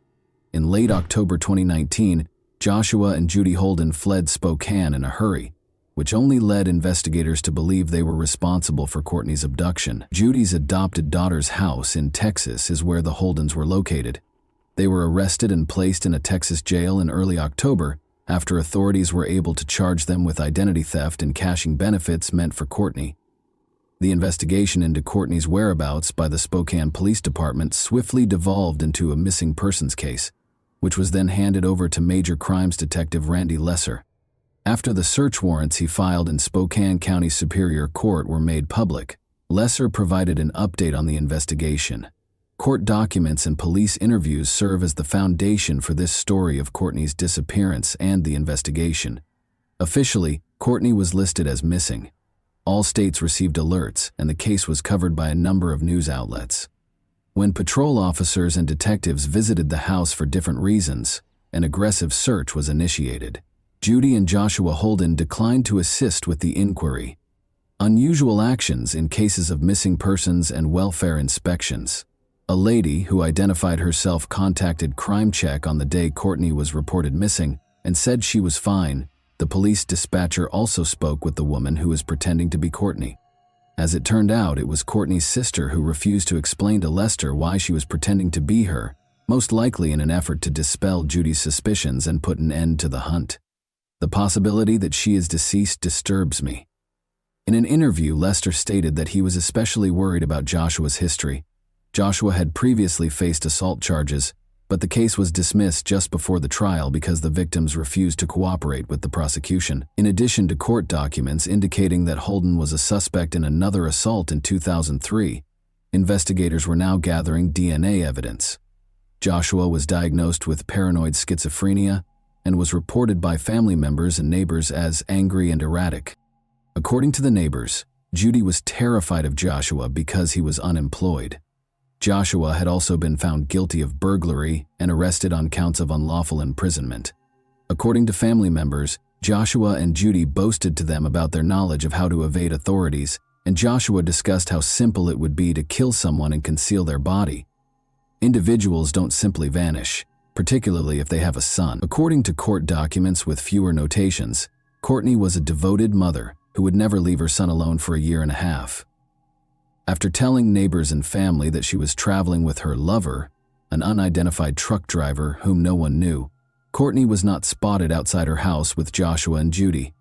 In late October 2019, Joshua and Judy Holden fled Spokane in a hurry, which only led investigators to believe they were responsible for Courtney's abduction. Judy's adopted daughter's house in Texas is where the Holdens were located. They were arrested and placed in a Texas jail in early October after authorities were able to charge them with identity theft and cashing benefits meant for Courtney. The investigation into Courtney's whereabouts by the Spokane Police Department swiftly devolved into a missing persons case, which was then handed over to Major Crimes Detective Randy Lesser. After the search warrants he filed in Spokane County Superior Court were made public, Lesser provided an update on the investigation. Court documents and police interviews serve as the foundation for this story of Courtney's disappearance and the investigation. Officially, Courtney was listed as missing. All states received alerts, and the case was covered by a number of news outlets. When patrol officers and detectives visited the house for different reasons, an aggressive search was initiated. Judy and Joshua Holden declined to assist with the inquiry. Unusual actions in cases of missing persons and welfare inspections. A lady who identified herself contacted Crime Check on the day Courtney was reported missing and said she was fine. The police dispatcher also spoke with the woman who was pretending to be Courtney. As it turned out, it was Courtney's sister who refused to explain to Lester why she was pretending to be her, most likely in an effort to dispel Judy's suspicions and put an end to the hunt. The possibility that she is deceased disturbs me. In an interview, Lester stated that he was especially worried about Joshua's history. Joshua had previously faced assault charges, but the case was dismissed just before the trial because the victims refused to cooperate with the prosecution. In addition to court documents indicating that Holden was a suspect in another assault in 2003, investigators were now gathering DNA evidence. Joshua was diagnosed with paranoid schizophrenia and was reported by family members and neighbors as angry and erratic. According to the neighbors, Judy was terrified of Joshua because he was unemployed. Joshua had also been found guilty of burglary and arrested on counts of unlawful imprisonment. According to family members, Joshua and Judy boasted to them about their knowledge of how to evade authorities, and Joshua discussed how simple it would be to kill someone and conceal their body. Individuals don't simply vanish, particularly if they have a son. According to court documents with fewer notations, Courtney was a devoted mother who would never leave her son alone for a year and a half. After telling neighbors and family that she was traveling with her lover, an unidentified truck driver whom no one knew, Courtney was not spotted outside her house with Joshua and Judy.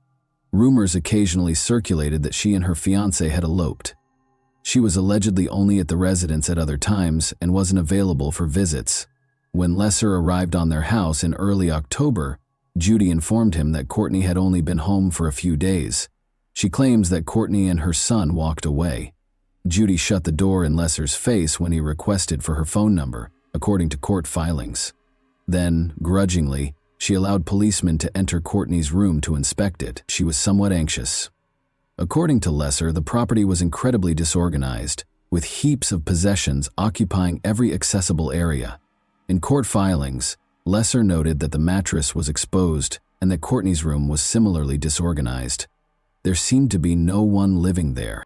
Rumors occasionally circulated that she and her fiancé had eloped. She was allegedly only at the residence at other times and wasn't available for visits. When Lesser arrived on their house in early October, Judy informed him that Courtney had only been home for a few days. She claims that Courtney and her son walked away. Judy shut the door in Lesser's face when he requested for her phone number, according to court filings. Then, grudgingly, she allowed policemen to enter Courtney's room to inspect it. She was somewhat anxious. According to Lesser, the property was incredibly disorganized, with heaps of possessions occupying every accessible area. In court filings, Lesser noted that the mattress was exposed and that Courtney's room was similarly disorganized. There seemed to be no one living there.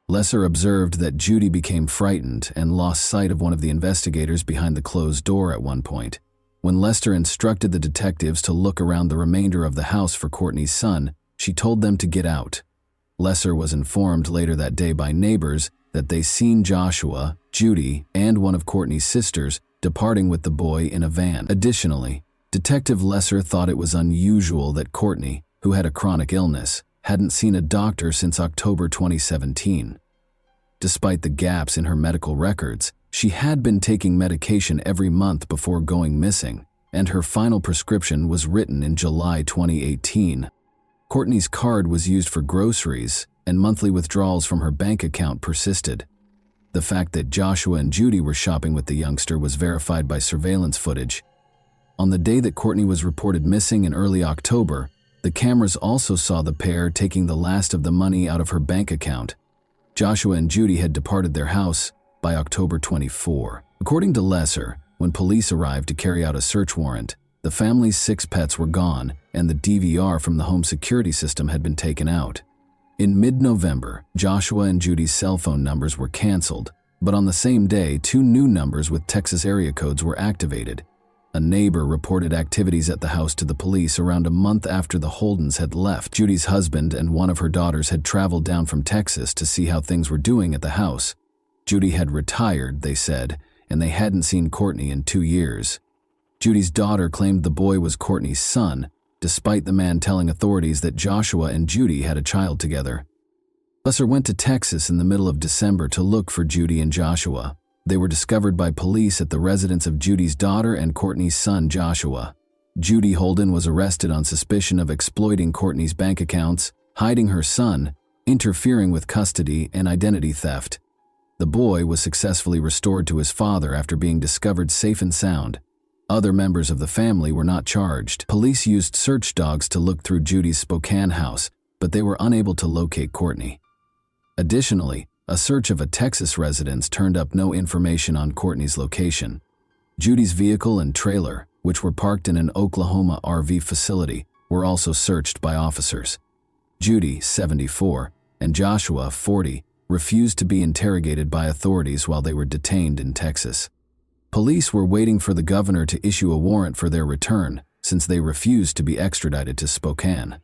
Lesser observed that Judy became frightened and lost sight of one of the investigators behind the closed door at one point, When Lester instructed the detectives to look around the remainder of the house for Courtney's son, she told them to get out. Lester was informed later that day by neighbors that they seen Joshua, Judy, and one of Courtney's sisters departing with the boy in a van. Additionally, Detective Lesser thought it was unusual that Courtney, who had a chronic illness, hadn't seen a doctor since October 2017. Despite the gaps in her medical records, she had been taking medication every month before going missing, and her final prescription was written in July 2018. Courtney's card was used for groceries, and monthly withdrawals from her bank account persisted. The fact that Joshua and Judy were shopping with the youngster was verified by surveillance footage. On the day that Courtney was reported missing in early October, the cameras also saw the pair taking the last of the money out of her bank account. Joshua and Judy had departed their house by October 24. According to Lesser, when police arrived to carry out a search warrant, the family's 6 pets were gone and the DVR from the home security system had been taken out. In mid-November, Joshua and Judy's cell phone numbers were canceled, but on the same day, 2 new numbers with Texas area codes were activated. A neighbor reported activities at the house to the police around a month after the Holdens had left. Judy's husband and one of her daughters had traveled down from Texas to see how things were doing at the house. Judy had retired, they said, and they hadn't seen Courtney in 2 years. Judy's daughter claimed the boy was Courtney's son, despite the man telling authorities that Joshua and Judy had a child together. Lesser went to Texas in the middle of December to look for Judy and Joshua. They were discovered by police at the residence of Judy's daughter and Courtney's son, Joshua. Judy Holden was arrested on suspicion of exploiting Courtney's bank accounts, hiding her son, interfering with custody, and identity theft. The boy was successfully restored to his father after being discovered safe and sound. Other members of the family were not charged. Police used search dogs to look through Judy's Spokane house, but they were unable to locate Courtney. Additionally, a search of a Texas residence turned up no information on Courtney's location. Judy's vehicle and trailer, which were parked in an Oklahoma RV facility, were also searched by officers. Judy, 74, and Joshua, 40, refused to be interrogated by authorities while they were detained in Texas. Police were waiting for the governor to issue a warrant for their return, since they refused to be extradited to Spokane.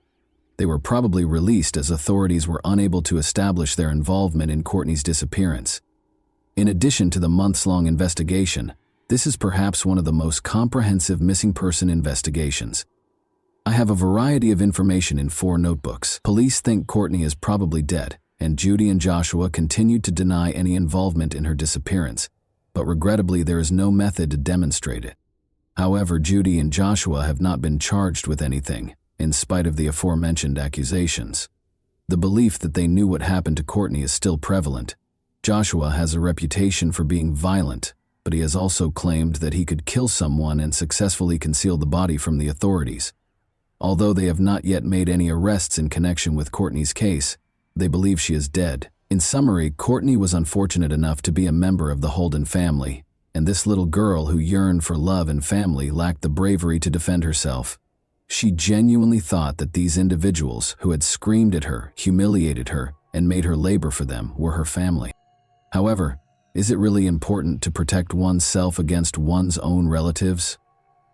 They were probably released as authorities were unable to establish their involvement in Courtney's disappearance. In addition to the months-long investigation, this is perhaps one of the most comprehensive missing person investigations. I have a variety of information in 4 notebooks. Police think Courtney is probably dead, and Judy and Joshua continued to deny any involvement in her disappearance, but regrettably there is no method to demonstrate it. However, Judy and Joshua have not been charged with anything, in spite of the aforementioned accusations. The belief that they knew what happened to Courtney is still prevalent. Joshua has a reputation for being violent, but he has also claimed that he could kill someone and successfully conceal the body from the authorities. Although they have not yet made any arrests in connection with Courtney's case, they believe she is dead. In summary, Courtney was unfortunate enough to be a member of the Holden family, and this little girl who yearned for love and family lacked the bravery to defend herself. She genuinely thought that these individuals who had screamed at her, humiliated her, and made her labor for them were her family. However, is it really important to protect oneself against one's own relatives?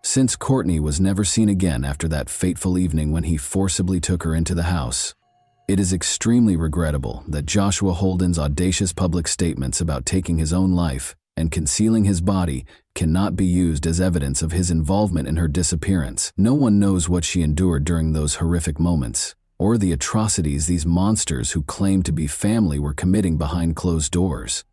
Since Courtney was never seen again after that fateful evening when he forcibly took her into the house, it is extremely regrettable that Joshua Holden's audacious public statements about taking his own life and concealing his body cannot be used as evidence of his involvement in her disappearance. No one knows what she endured during those horrific moments, or the atrocities these monsters who claim to be family were committing behind closed doors.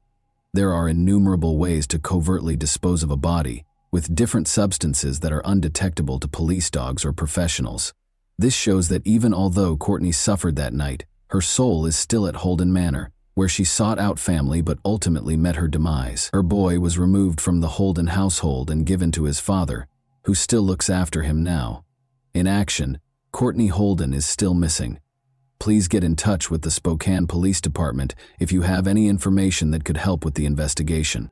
There are innumerable ways to covertly dispose of a body, with different substances that are undetectable to police dogs or professionals. This shows that even although Courtney suffered that night, her soul is still at Holden Manor, where she sought out family but ultimately met her demise. Her boy was removed from the Holden household and given to his father, who still looks after him now. In action, Courtney Holden is still missing. Please get in touch with the Spokane Police Department if you have any information that could help with the investigation.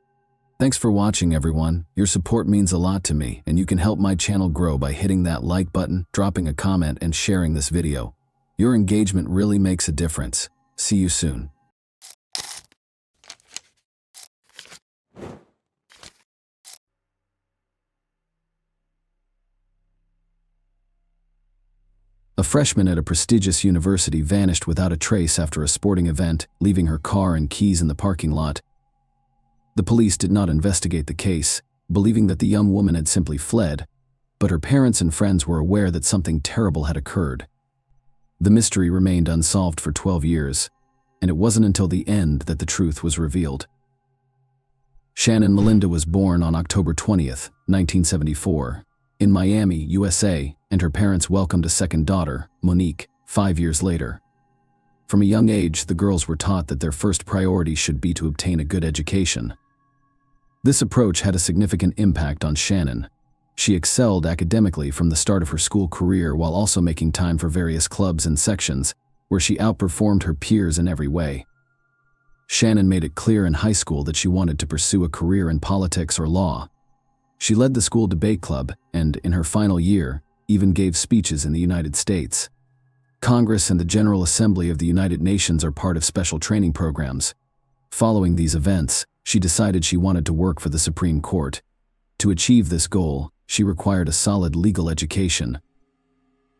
Thanks for watching, everyone. Your support means a lot to me, and you can help my channel grow by hitting that like button, dropping a comment, and sharing this video. Your engagement really makes a difference. See you soon. A freshman at a prestigious university vanished without a trace after a sporting event, leaving her car and keys in the parking lot. The police did not investigate the case, believing that the young woman had simply fled, but her parents and friends were aware that something terrible had occurred. The mystery remained unsolved for 12 years, and it wasn't until the end that the truth was revealed. Shannon Melinda was born on October 20th, 1974, in Miami, USA, and her parents welcomed a second daughter, Monique, 5 years later. From a young age, the girls were taught that their first priority should be to obtain a good education. This approach had a significant impact on Shannon. She excelled academically from the start of her school career while also making time for various clubs and sections, where she outperformed her peers in every way. Shannon made it clear in high school that she wanted to pursue a career in politics or law. She led the school debate club and, in her final year, even gave speeches in the United States. Congress and the General Assembly of the United Nations are part of special training programs. Following these events, she decided she wanted to work for the Supreme Court. To achieve this goal, she required a solid legal education.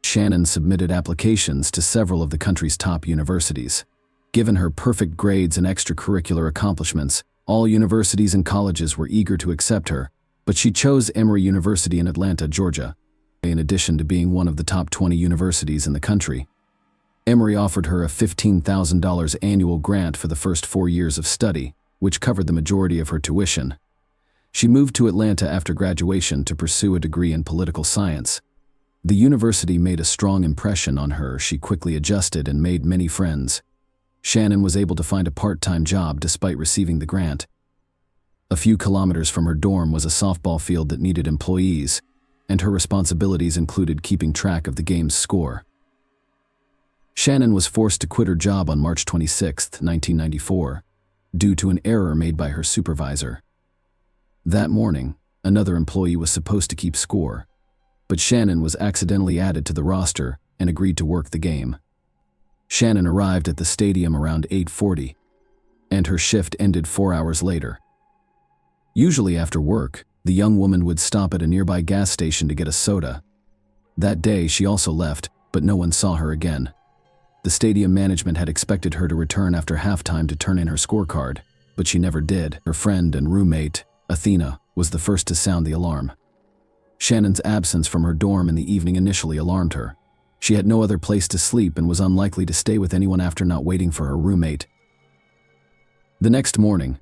Shannon submitted applications to several of the country's top universities. Given her perfect grades and extracurricular accomplishments, all universities and colleges were eager to accept her, but she chose Emory University in Atlanta, Georgia. In addition to being one of the top 20 universities in the country, Emory offered her a $15,000 annual grant for the first 4 years of study, which covered the majority of her tuition. She moved to Atlanta after graduation to pursue a degree in political science. The university made a strong impression on her. She quickly adjusted and made many friends. Shannon was able to find a part-time job despite receiving the grant. A few kilometers from her dorm was a softball field that needed employees, and her responsibilities included keeping track of the game's score. Shannon was forced to quit her job on March 26, 1994, due to an error made by her supervisor. That morning, another employee was supposed to keep score, but Shannon was accidentally added to the roster and agreed to work the game. Shannon arrived at the stadium around 8:40, and her shift ended 4 hours later. Usually after work, the young woman would stop at a nearby gas station to get a soda. That day, she also left, but no one saw her again. The stadium management had expected her to return after halftime to turn in her scorecard, but she never did. Her friend and roommate, Athena, was the first to sound the alarm. Shannon's absence from her dorm in the evening initially alarmed her. She had no other place to sleep and was unlikely to stay with anyone after not waiting for her roommate. The next morning,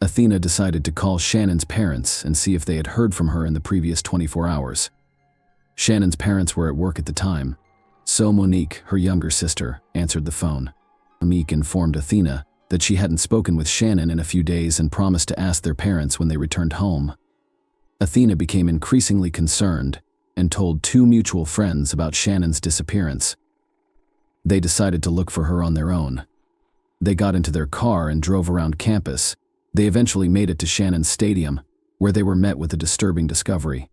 Athena decided to call Shannon's parents and see if they had heard from her in the previous 24 hours. Shannon's parents were at work at the time, so Monique, her younger sister, answered the phone. Monique informed Athena that she hadn't spoken with Shannon in a few days and promised to ask their parents when they returned home. Athena became increasingly concerned and told 2 mutual friends about Shannon's disappearance. They decided to look for her on their own. They got into their car and drove around campus. They eventually made it to Shannon's stadium, where they were met with a disturbing discovery.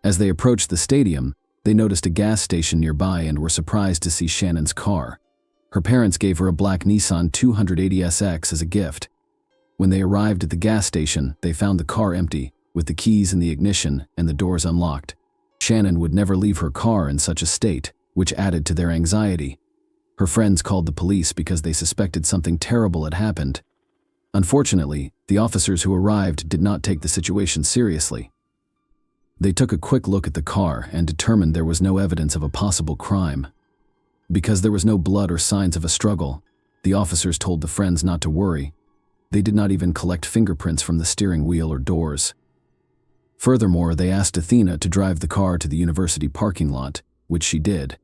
As they approached the stadium, they noticed a gas station nearby and were surprised to see Shannon's car. Her parents gave her a black Nissan 280SX as a gift. When they arrived at the gas station, they found the car empty, with the keys in the ignition and the doors unlocked. Shannon would never leave her car in such a state, which added to their anxiety. Her friends called the police because they suspected something terrible had happened. Unfortunately, the officers who arrived did not take the situation seriously. They took a quick look at the car and determined there was no evidence of a possible crime. Because there was no blood or signs of a struggle, the officers told the friends not to worry. They did not even collect fingerprints from the steering wheel or doors. Furthermore, they asked Athena to drive the car to the university parking lot, which she did.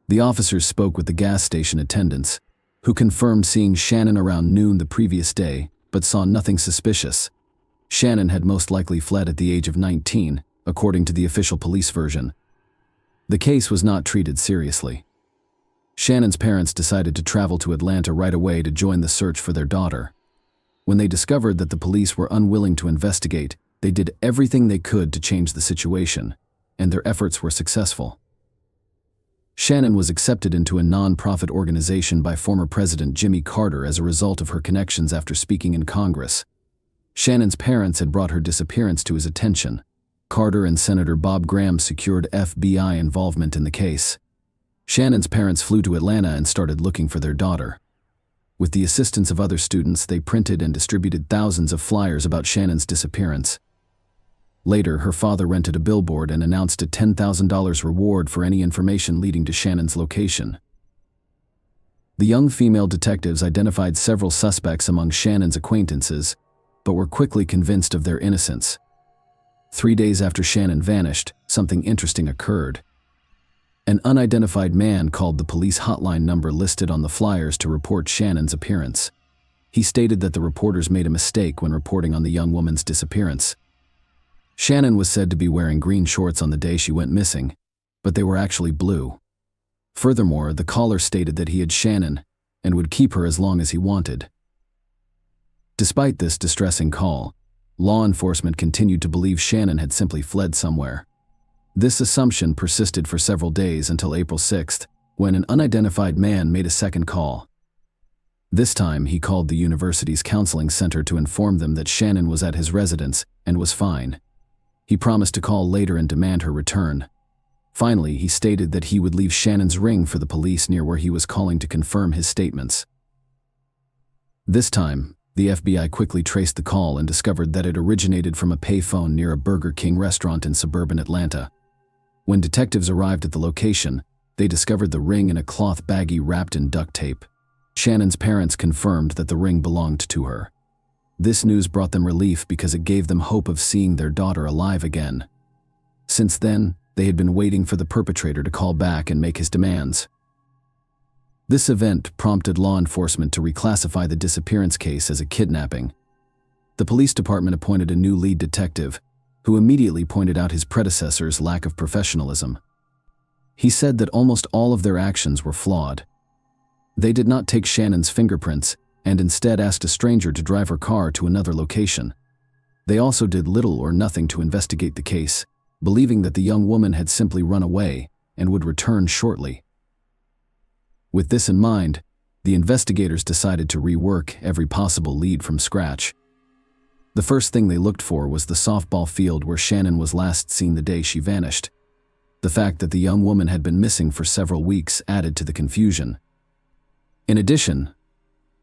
The officers spoke with the gas station attendants, who confirmed seeing Shannon around noon the previous day, but saw nothing suspicious. Shannon had most likely fled at the age of 19, according to the official police version. The case was not treated seriously. Shannon's parents decided to travel to Atlanta right away to join the search for their daughter. When they discovered that the police were unwilling to investigate, they did everything they could to change the situation, and their efforts were successful. Shannon was accepted into a non-profit organization by former President Jimmy Carter as a result of her connections after speaking in Congress. Shannon's parents had brought her disappearance to his attention, Carter and Senator Bob Graham secured FBI involvement in the case. Shannon's parents flew to Atlanta and started looking for their daughter. With the assistance of other students, they printed and distributed thousands of flyers about Shannon's disappearance. Later, her father rented a billboard and announced a $10,000 reward for any information leading to Shannon's location. The young female detectives identified several suspects among Shannon's acquaintances, but were quickly convinced of their innocence. 3 days after Shannon vanished, something interesting occurred. An unidentified man called the police hotline number listed on the flyers to report Shannon's appearance. He stated that the reporters made a mistake when reporting on the young woman's disappearance. Shannon was said to be wearing green shorts on the day she went missing, but they were actually blue. Furthermore, the caller stated that he had Shannon and would keep her as long as he wanted. Despite this distressing call, law enforcement continued to believe Shannon had simply fled somewhere. This assumption persisted for several days until April 6th, when an unidentified man made a second call. This time, he called the university's counseling center to inform them that Shannon was at his residence and was fine. He promised to call later and demand her return. Finally, he stated that he would leave Shannon's ring for the police near where he was calling to confirm his statements. This time, the FBI quickly traced the call and discovered that it originated from a payphone near a Burger King restaurant in suburban Atlanta. When detectives arrived at the location, they discovered the ring in a cloth baggie wrapped in duct tape. Shannon's parents confirmed that the ring belonged to her. This news brought them relief because it gave them hope of seeing their daughter alive again. Since then, they had been waiting for the perpetrator to call back and make his demands. This event prompted law enforcement to reclassify the disappearance case as a kidnapping. The police department appointed a new lead detective, who immediately pointed out his predecessor's lack of professionalism. He said that almost all of their actions were flawed. They did not take Shannon's fingerprints and instead asked a stranger to drive her car to another location. They also did little or nothing to investigate the case, believing that the young woman had simply run away and would return shortly. With this in mind, the investigators decided to rework every possible lead from scratch. The first thing they looked for was the softball field where Shannon was last seen the day she vanished. The fact that the young woman had been missing for several weeks added to the confusion. In addition,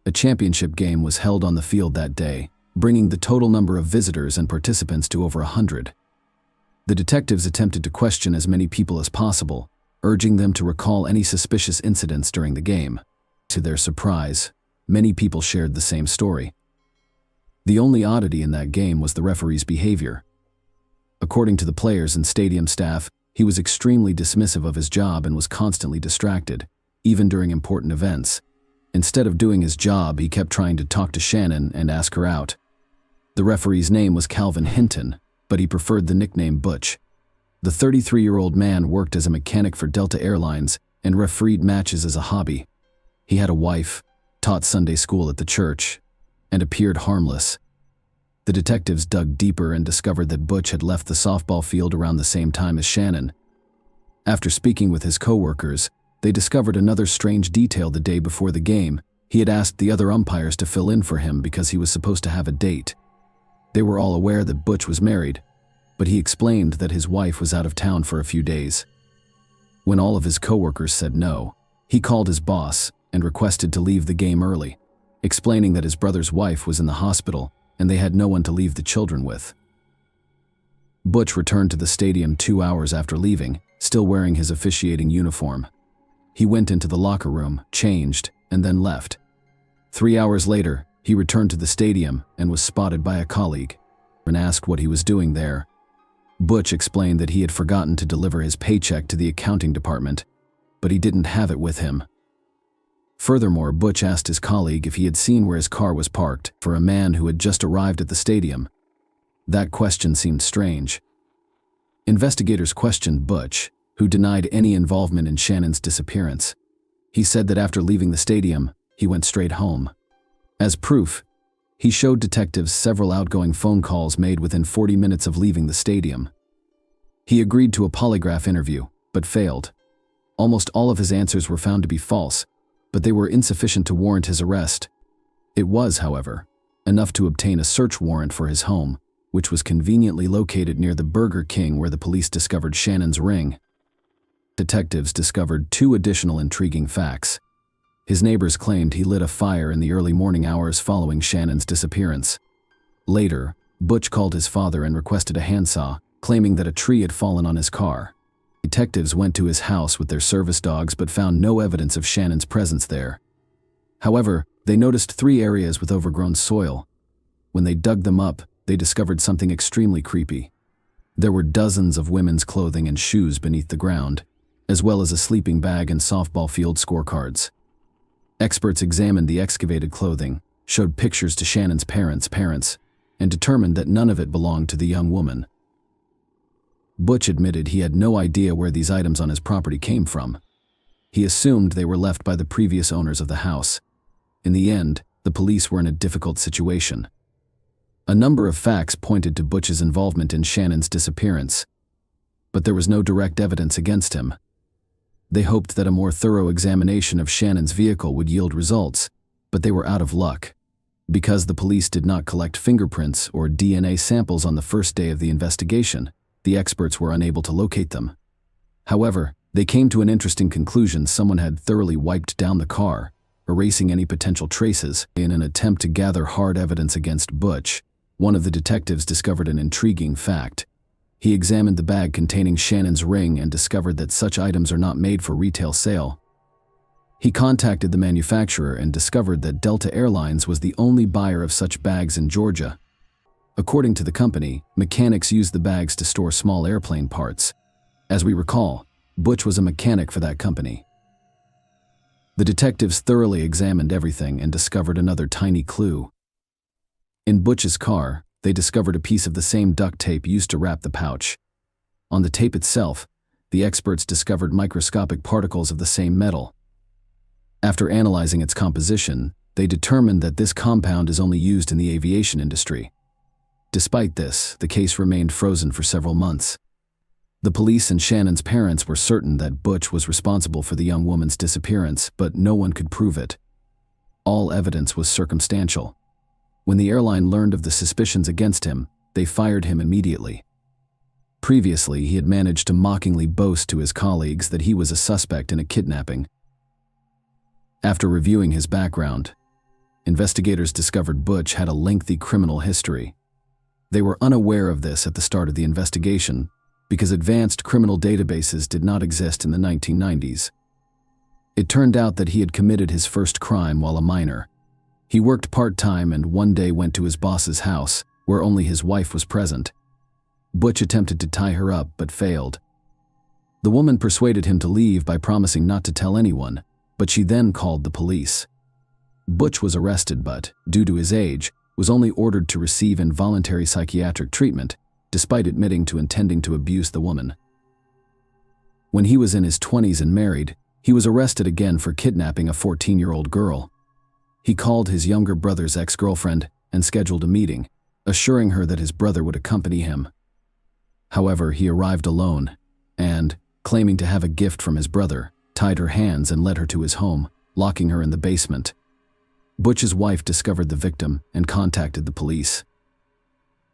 a championship game was held on the field that day, bringing the total number of visitors and participants to over 100. The detectives attempted to question as many people as possible, urging them to recall any suspicious incidents during the game. To their surprise, many people shared the same story. The only oddity in that game was the referee's behavior. According to the players and stadium staff, he was extremely dismissive of his job and was constantly distracted, even during important events. Instead of doing his job, he kept trying to talk to Shannon and ask her out. The referee's name was Calvin Hinton, but he preferred the nickname Butch. The 33-year-old man worked as a mechanic for Delta Airlines and refereed matches as a hobby. He had a wife, taught Sunday school at the church, and appeared harmless. The detectives dug deeper and discovered that Butch had left the softball field around the same time as Shannon. After speaking with his coworkers, they discovered another strange detail the day before the game. He had asked the other umpires to fill in for him because he was supposed to have a date. They were all aware that Butch was married, but he explained that his wife was out of town for a few days. When all of his coworkers said no, he called his boss and requested to leave the game early, explaining that his brother's wife was in the hospital and they had no one to leave the children with. Butch returned to the stadium 2 hours after leaving, still wearing his officiating uniform. He went into the locker room, changed, and then left. 3 hours later, he returned to the stadium and was spotted by a colleague and asked what he was doing there. Butch explained that he had forgotten to deliver his paycheck to the accounting department, but he didn't have it with him. Furthermore, Butch asked his colleague if he had seen where his car was parked for a man who had just arrived at the stadium. That question seemed strange. Investigators questioned Butch, who denied any involvement in Shannon's disappearance. He said that after leaving the stadium, he went straight home. As proof, he showed detectives several outgoing phone calls made within 40 minutes of leaving the stadium. He agreed to a polygraph interview, but failed. Almost all of his answers were found to be false, but they were insufficient to warrant his arrest. It was, however, enough to obtain a search warrant for his home, which was conveniently located near the Burger King where the police discovered Shannon's ring. Detectives discovered two additional intriguing facts. His neighbors claimed he lit a fire in the early morning hours following Shannon's disappearance. Later, Butch called his father and requested a handsaw, claiming that a tree had fallen on his car. Detectives went to his house with their service dogs but found no evidence of Shannon's presence there. However, they noticed 3 areas with overgrown soil. When they dug them up, they discovered something extremely creepy. There were dozens of women's clothing and shoes beneath the ground, as well as a sleeping bag and softball field scorecards. Experts examined the excavated clothing, showed pictures to Shannon's parents, and determined that none of it belonged to the young woman. Butch admitted he had no idea where these items on his property came from. He assumed they were left by the previous owners of the house. In the end, the police were in a difficult situation. A number of facts pointed to Butch's involvement in Shannon's disappearance, but there was no direct evidence against him. They hoped that a more thorough examination of Shannon's vehicle would yield results, but they were out of luck. Because the police did not collect fingerprints or DNA samples on the first day of the investigation, the experts were unable to locate them. However, they came to an interesting conclusion: someone had thoroughly wiped down the car, erasing any potential traces. In an attempt to gather hard evidence against Butch, one of the detectives discovered an intriguing fact. He examined the bag containing Shannon's ring and discovered that such items are not made for retail sale. He contacted the manufacturer and discovered that Delta Airlines was the only buyer of such bags in Georgia. According to the company, mechanics use the bags to store small airplane parts. As we recall, Butch was a mechanic for that company. The detectives thoroughly examined everything and discovered another tiny clue. In Butch's car, they discovered a piece of the same duct tape used to wrap the pouch. On the tape itself, the experts discovered microscopic particles of the same metal. After analyzing its composition, they determined that this compound is only used in the aviation industry. Despite this, the case remained frozen for several months. The police and Shannon's parents were certain that Butch was responsible for the young woman's disappearance, but no one could prove it. All evidence was circumstantial. When the airline learned of the suspicions against him, they fired him immediately. Previously, he had managed to mockingly boast to his colleagues that he was a suspect in a kidnapping. After reviewing his background, investigators discovered Butch had a lengthy criminal history. They were unaware of this at the start of the investigation because advanced criminal databases did not exist in the 1990s. It turned out that he had committed his first crime while a minor. He worked part-time and one day went to his boss's house, where only his wife was present. Butch attempted to tie her up but failed. The woman persuaded him to leave by promising not to tell anyone, but she then called the police. Butch was arrested but, due to his age, was only ordered to receive involuntary psychiatric treatment, despite admitting to intending to abuse the woman. When he was in his 20s and married, he was arrested again for kidnapping a 14-year-old girl. He called his younger brother's ex-girlfriend and scheduled a meeting, assuring her that his brother would accompany him. However, he arrived alone and, claiming to have a gift from his brother, tied her hands and led her to his home, locking her in the basement. Butch's wife discovered the victim and contacted the police.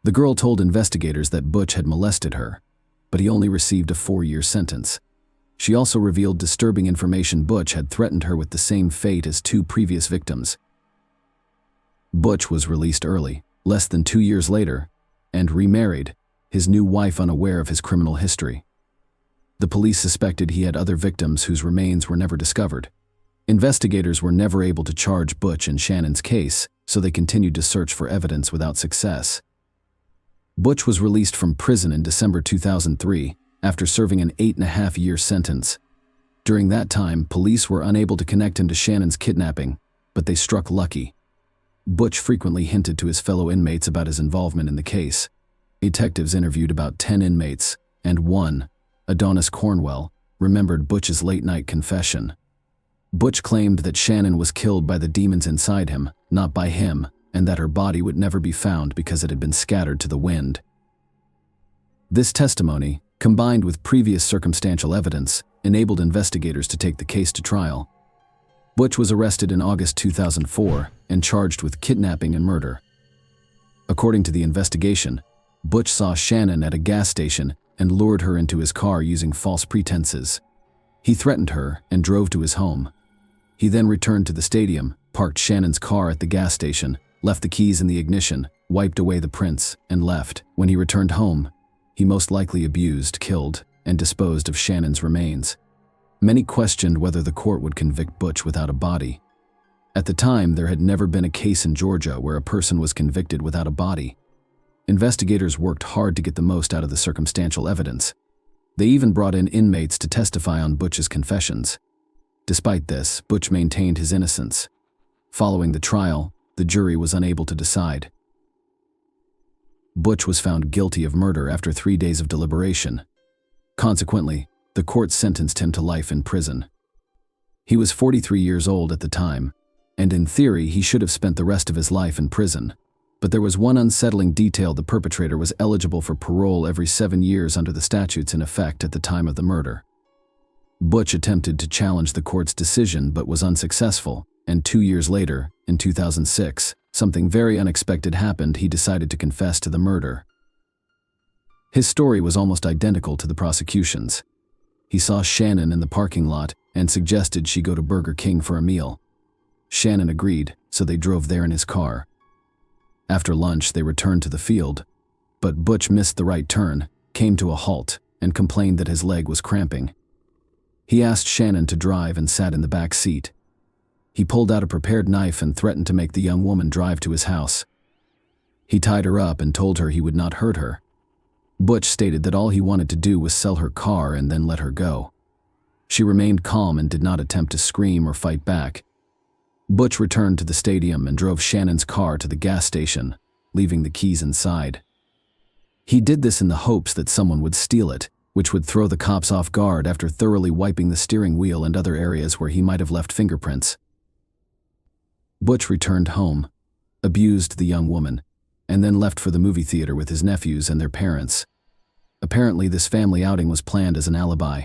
The girl told investigators that Butch had molested her, but he only received a 4-year sentence. She also revealed disturbing information: Butch had threatened her with the same fate as 2 previous victims. Butch was released early, less than 2 years later, and remarried, his new wife unaware of his criminal history. The police suspected he had other victims whose remains were never discovered. Investigators were never able to charge Butch in Shannon's case, so they continued to search for evidence without success. Butch was released from prison in December 2003 after serving an 8.5-year sentence. During that time, police were unable to connect him to Shannon's kidnapping, but they struck lucky. Butch frequently hinted to his fellow inmates about his involvement in the case. Detectives interviewed about 10 inmates, and one, Adonis Cornwell, remembered Butch's late-night confession. Butch claimed that Shannon was killed by the demons inside him, not by him, and that her body would never be found because it had been scattered to the wind. This testimony, combined with previous circumstantial evidence, enabled investigators to take the case to trial. Butch was arrested in August 2004 and charged with kidnapping and murder. According to the investigation, Butch saw Shannon at a gas station and lured her into his car using false pretenses. He threatened her and drove to his home. He then returned to the stadium, parked Shannon's car at the gas station, left the keys in the ignition, wiped away the prints, and left. When he returned home, he most likely abused, killed, and disposed of Shannon's remains. Many questioned whether the court would convict Butch without a body. At the time, there had never been a case in Georgia where a person was convicted without a body. Investigators worked hard to get the most out of the circumstantial evidence. They even brought in inmates to testify on Butch's confessions. Despite this, Butch maintained his innocence. Following the trial, the jury was unable to decide. Butch was found guilty of murder after 3 days of deliberation. Consequently, the court sentenced him to life in prison. He was 43 years old at the time, and in theory he should have spent the rest of his life in prison. But there was one unsettling detail: the perpetrator was eligible for parole every 7 years under the statutes in effect at the time of the murder. Butch attempted to challenge the court's decision but was unsuccessful, and 2 years later, in 2006, something very unexpected happened. He decided to confess to the murder. His story was almost identical to the prosecution's. He saw Shannon in the parking lot and suggested she go to Burger King for a meal. Shannon agreed, so they drove there in his car. After lunch, they returned to the field, but Butch missed the right turn, came to a halt, and complained that his leg was cramping. He asked Shannon to drive and sat in the back seat. He pulled out a prepared knife and threatened to make the young woman drive to his house. He tied her up and told her he would not hurt her. Butch stated that all he wanted to do was sell her car and then let her go. She remained calm and did not attempt to scream or fight back. Butch returned to the stadium and drove Shannon's car to the gas station, leaving the keys inside. He did this in the hopes that someone would steal it, which would throw the cops off guard after thoroughly wiping the steering wheel and other areas where he might have left fingerprints. Butch returned home, abused the young woman, and then left for the movie theater with his nephews and their parents. Apparently, this family outing was planned as an alibi.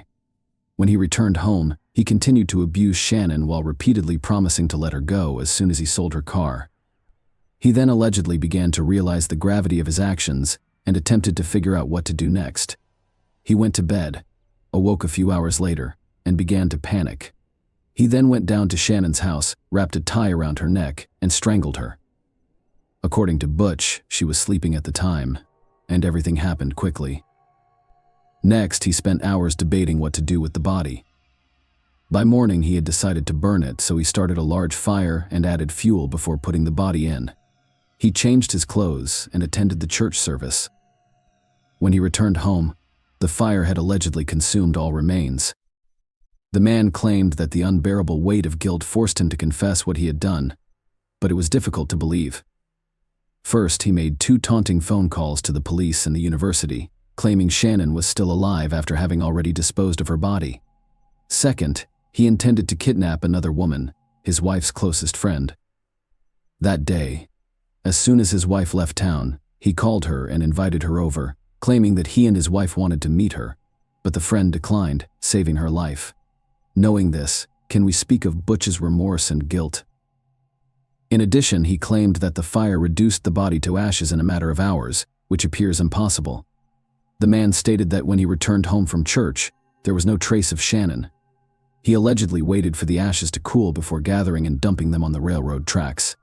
When he returned home, he continued to abuse Shannon while repeatedly promising to let her go as soon as he sold her car. He then allegedly began to realize the gravity of his actions and attempted to figure out what to do next. He went to bed, awoke a few hours later, and began to panic. He then went down to Shannon's house, wrapped a tie around her neck, and strangled her. According to Butch, she was sleeping at the time, and everything happened quickly. Next, he spent hours debating what to do with the body. By morning, he had decided to burn it, so he started a large fire and added fuel before putting the body in. He changed his clothes and attended the church service. When he returned home, the fire had allegedly consumed all remains. The man claimed that the unbearable weight of guilt forced him to confess what he had done, but it was difficult to believe. First, he made 2 taunting phone calls to the police and the university, claiming Shannon was still alive after having already disposed of her body. Second, he intended to kidnap another woman, his wife's closest friend. That day, as soon as his wife left town, he called her and invited her over, claiming that he and his wife wanted to meet her, but the friend declined, saving her life. Knowing this, can we speak of Butch's remorse and guilt? In addition, he claimed that the fire reduced the body to ashes in a matter of hours, which appears impossible. The man stated that when he returned home from church, there was no trace of Shannon. He allegedly waited for the ashes to cool before gathering and dumping them on the railroad tracks.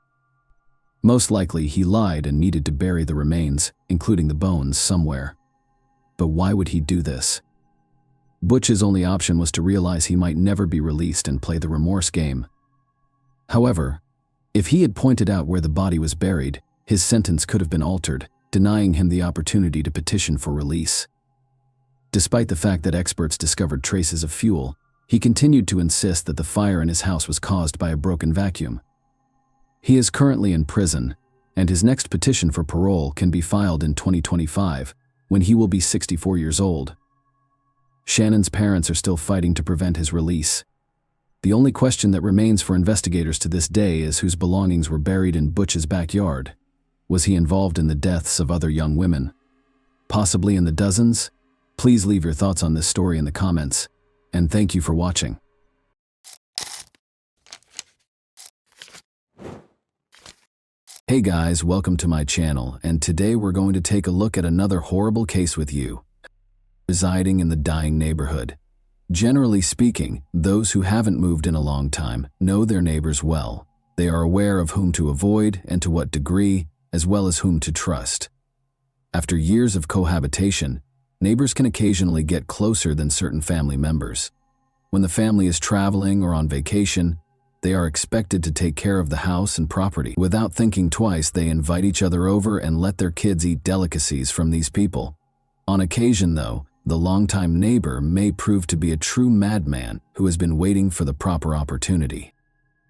Most likely, he lied and needed to bury the remains, including the bones, somewhere. But why would he do this? Butch's only option was to realize he might never be released and play the remorse game. However, if he had pointed out where the body was buried, his sentence could have been altered, denying him the opportunity to petition for release. Despite the fact that experts discovered traces of fuel, he continued to insist that the fire in his house was caused by a broken vacuum. He is currently in prison, and his next petition for parole can be filed in 2025, when he will be 64 years old. Shannon's parents are still fighting to prevent his release. The only question that remains for investigators to this day is whose belongings were buried in Butch's backyard. Was he involved in the deaths of other young women? Possibly in the dozens? Please leave your thoughts on this story in the comments, and thank you for watching. Hey guys, welcome to my channel, and today we're going to take a look at another horrible case with you. Residing in the dying neighborhood. Generally speaking, those who haven't moved in a long time know their neighbors well. They are aware of whom to avoid and to what degree, as well as whom to trust. After years of cohabitation, neighbors can occasionally get closer than certain family members. When the family is traveling or on vacation, they are expected to take care of the house and property. Without thinking twice, they invite each other over and let their kids eat delicacies from these people. On occasion, though, the longtime neighbor may prove to be a true madman who has been waiting for the proper opportunity.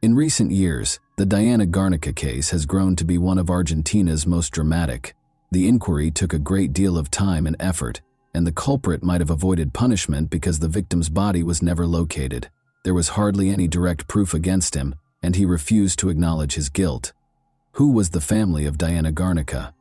In recent years, the Diana Garnica case has grown to be one of Argentina's most dramatic. The inquiry took a great deal of time and effort, and the culprit might have avoided punishment because the victim's body was never located. There was hardly any direct proof against him, and he refused to acknowledge his guilt. Who was the family of Diana Garnica?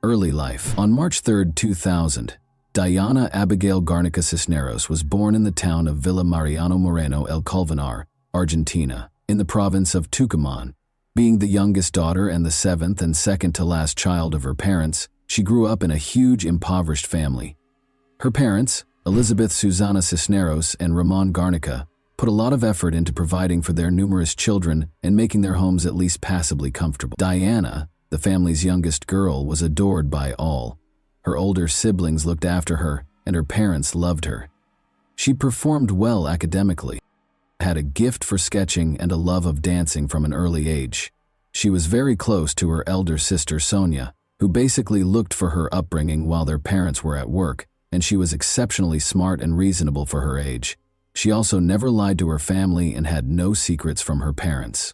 Early life. On March 3, 2000, Diana Abigail Garnica Cisneros was born in the town of Villa Mariano Moreno El Colmenar, Argentina, in the province of Tucumán. Being the youngest daughter and the seventh and second to last child of her parents, she grew up in a huge impoverished family. Her parents, Elizabeth Susana Cisneros and Ramon Garnica, put a lot of effort into providing for their numerous children and making their homes at least passably comfortable. Diana, the family's youngest girl, was adored by all. Her older siblings looked after her, and her parents loved her. She performed well academically, had a gift for sketching and a love of dancing from an early age. She was very close to her elder sister Sonia, who basically looked for her upbringing while their parents were at work, and she was exceptionally smart and reasonable for her age. She also never lied to her family and had no secrets from her parents.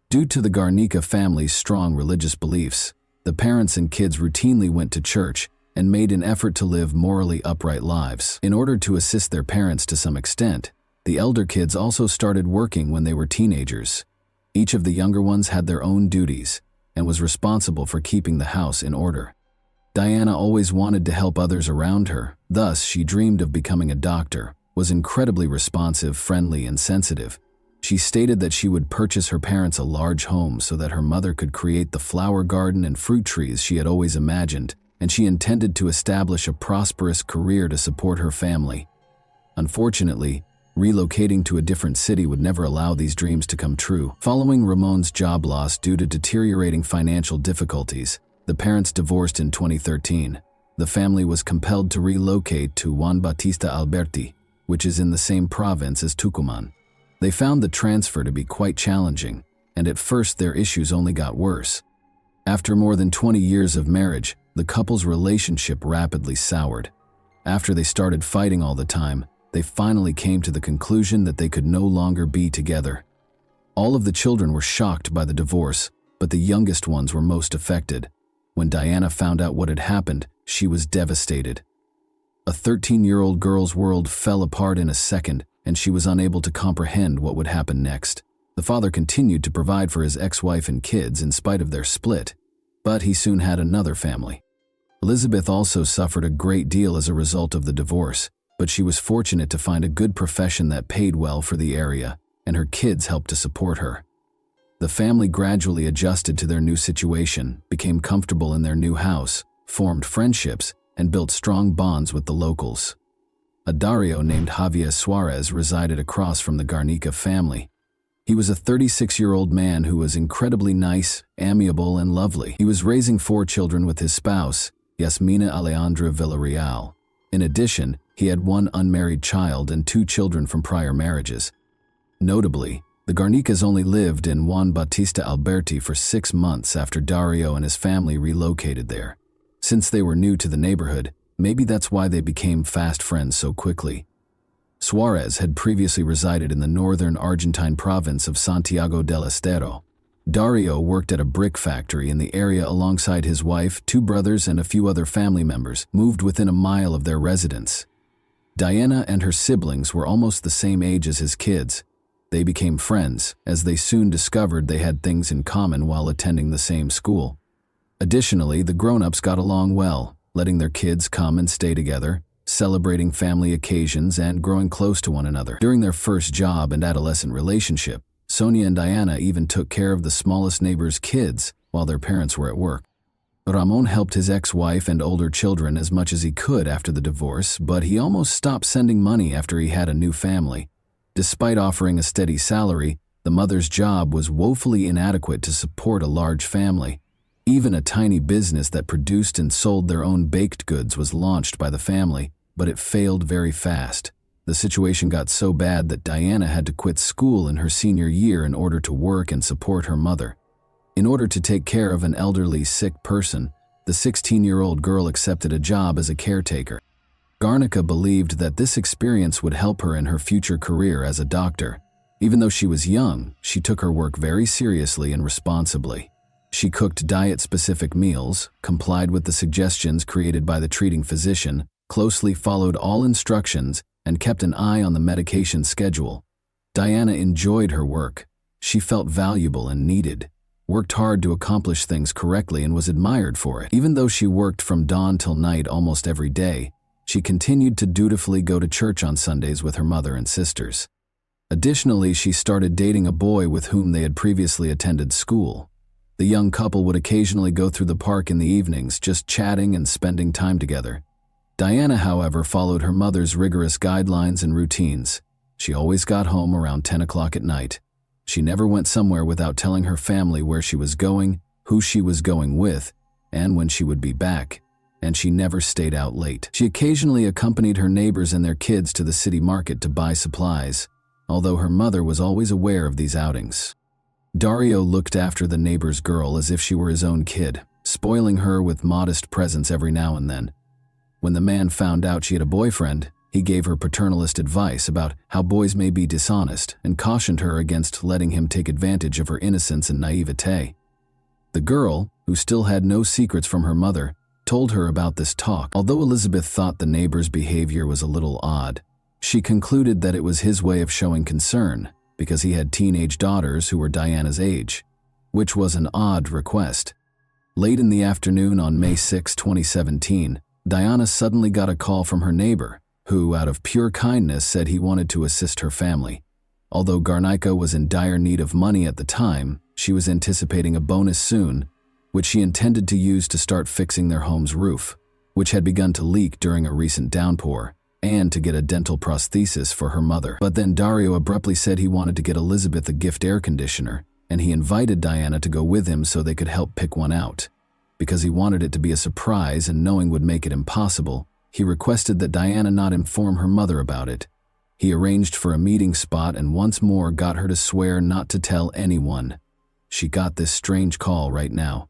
Due to the Garnica family's strong religious beliefs, the parents and kids routinely went to church and made an effort to live morally upright lives. In order to assist their parents to some extent, the elder kids also started working when they were teenagers. Each of the younger ones had their own duties and was responsible for keeping the house in order. Diana always wanted to help others around her, thus she dreamed of becoming a doctor, was incredibly responsive, friendly, and sensitive. She stated that she would purchase her parents a large home so that her mother could create the flower garden and fruit trees she had always imagined, and she intended to establish a prosperous career to support her family. Unfortunately, relocating to a different city would never allow these dreams to come true. Following Ramon's job loss due to deteriorating financial difficulties, the parents divorced in 2013. The family was compelled to relocate to Juan Bautista Alberti, which is in the same province as Tucumán. They found the transfer to be quite challenging, and at first their issues only got worse. After more than 20 years of marriage, the couple's relationship rapidly soured. After they started fighting all the time, they finally came to the conclusion that they could no longer be together. All of the children were shocked by the divorce, but the youngest ones were most affected. When Diana found out what had happened, she was devastated. A 13-year-old girl's world fell apart in a second, and she was unable to comprehend what would happen next. The father continued to provide for his ex-wife and kids in spite of their split, but he soon had another family. Elizabeth also suffered a great deal as a result of the divorce, but she was fortunate to find a good profession that paid well for the area, and her kids helped to support her. The family gradually adjusted to their new situation, became comfortable in their new house, formed friendships, and built strong bonds with the locals. A Dario named Javier Suarez resided across from the Garnica family. He was a 36-year-old man who was incredibly nice, amiable, and lovely. He was raising 4 children with his spouse, Yasmina Alejandra Villarreal. In addition, he had 1 unmarried child and 2 children from prior marriages. Notably, the Garnicas only lived in Juan Bautista Alberti for 6 months after Dario and his family relocated there. Since they were new to the neighborhood, maybe that's why they became fast friends so quickly. Suarez had previously resided in the northern Argentine province of Santiago del Estero. Dario worked at a brick factory in the area alongside his wife, 2 brothers, and a few other family members, moved within a mile of their residence. Diana and her siblings were almost the same age as his kids. They became friends, as they soon discovered they had things in common while attending the same school. Additionally, the grown-ups got along well, letting their kids come and stay together, celebrating family occasions and growing close to one another. During their first job and adolescent relationship, Sonia and Diana even took care of the smallest neighbor's kids, while their parents were at work. Ramon helped his ex-wife and older children as much as he could after the divorce, but he almost stopped sending money after he had a new family. Despite offering a steady salary, the mother's job was woefully inadequate to support a large family. Even a tiny business that produced and sold their own baked goods was launched by the family, but it failed very fast. The situation got so bad that Diana had to quit school in her senior year in order to work and support her mother. In order to take care of an elderly, sick person, the 16-year-old girl accepted a job as a caretaker. Garnica believed that this experience would help her in her future career as a doctor. Even though she was young, she took her work very seriously and responsibly. She cooked diet-specific meals, complied with the suggestions created by the treating physician, closely followed all instructions, and kept an eye on the medication schedule. Diana enjoyed her work. She felt valuable and needed, worked hard to accomplish things correctly, and was admired for it. Even though she worked from dawn till night almost every day, she continued to dutifully go to church on Sundays with her mother and sisters. Additionally, she started dating a boy with whom they had previously attended school. The young couple would occasionally go through the park in the evenings, just chatting and spending time together. Diana, however, followed her mother's rigorous guidelines and routines. She always got home around 10 o'clock at night. She never went somewhere without telling her family where she was going, who she was going with, and when she would be back. And she never stayed out late. She occasionally accompanied her neighbors and their kids to the city market to buy supplies, although her mother was always aware of these outings. Dario looked after the neighbor's girl as if she were his own kid, spoiling her with modest presents every now and then. When the man found out she had a boyfriend, he gave her paternalist advice about how boys may be dishonest and cautioned her against letting him take advantage of her innocence and naivete. The girl, who still had no secrets from her mother, told her about this talk. Although Elizabeth thought the neighbor's behavior was a little odd, she concluded that it was his way of showing concern because he had teenage daughters who were Diana's age, which was an odd request. Late in the afternoon on May 6, 2017, Diana suddenly got a call from her neighbor, who, out of pure kindness, said he wanted to assist her family. Although Garnica was in dire need of money at the time, she was anticipating a bonus soon, which she intended to use to start fixing their home's roof, which had begun to leak during a recent downpour, and to get a dental prosthesis for her mother. But then Dario abruptly said he wanted to get Elizabeth a gift air conditioner, and he invited Diana to go with him so they could help pick one out. Because he wanted it to be a surprise and knowing would make it impossible, he requested that Diana not inform her mother about it. He arranged for a meeting spot and once more got her to swear not to tell anyone. She got this strange call right now.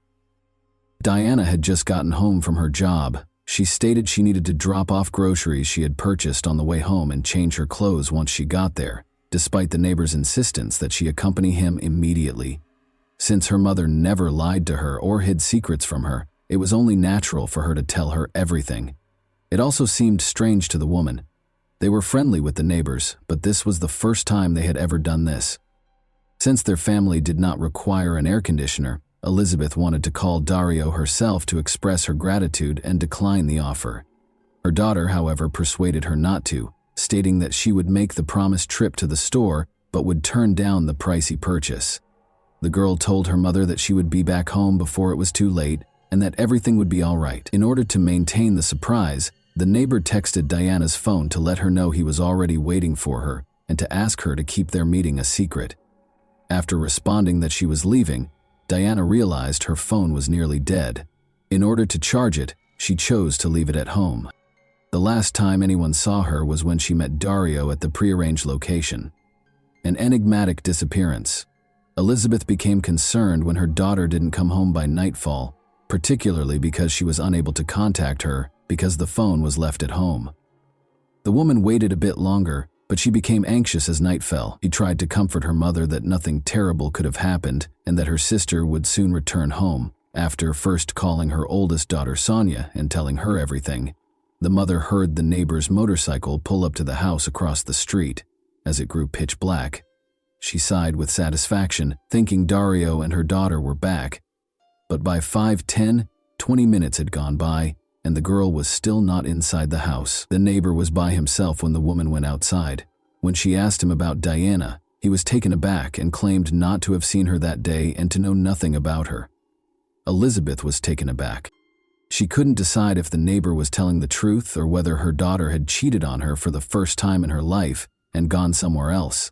Diana had just gotten home from her job. She stated she needed to drop off groceries she had purchased on the way home and change her clothes once she got there, despite the neighbor's insistence that she accompany him immediately. Since her mother never lied to her or hid secrets from her, it was only natural for her to tell her everything. It also seemed strange to the woman. They were friendly with the neighbors, but this was the first time they had ever done this. Since their family did not require an air conditioner, Elizabeth wanted to call Dario herself to express her gratitude and decline the offer. Her daughter, however, persuaded her not to, stating that she would make the promised trip to the store but would turn down the pricey purchase. The girl told her mother that she would be back home before it was too late and that everything would be all right. In order to maintain the surprise, the neighbor texted Diana's phone to let her know he was already waiting for her and to ask her to keep their meeting a secret. After responding that she was leaving, Diana realized her phone was nearly dead. In order to charge it, she chose to leave it at home. The last time anyone saw her was when she met Dario at the prearranged location. An enigmatic disappearance. Elizabeth became concerned when her daughter didn't come home by nightfall, particularly because she was unable to contact her because the phone was left at home. The woman waited a bit longer, but she became anxious as night fell. She tried to comfort her mother that nothing terrible could have happened and that her sister would soon return home. After first calling her oldest daughter Sonia and telling her everything, the mother heard the neighbor's motorcycle pull up to the house across the street. As it grew pitch black, she sighed with satisfaction, thinking Dario and her daughter were back. But by 5:10, 20 minutes had gone by, and the girl was still not inside the house. The neighbor was by himself when the woman went outside. When she asked him about Diana, he was taken aback and claimed not to have seen her that day and to know nothing about her. Elizabeth was taken aback. She couldn't decide if the neighbor was telling the truth or whether her daughter had cheated on her for the first time in her life and gone somewhere else.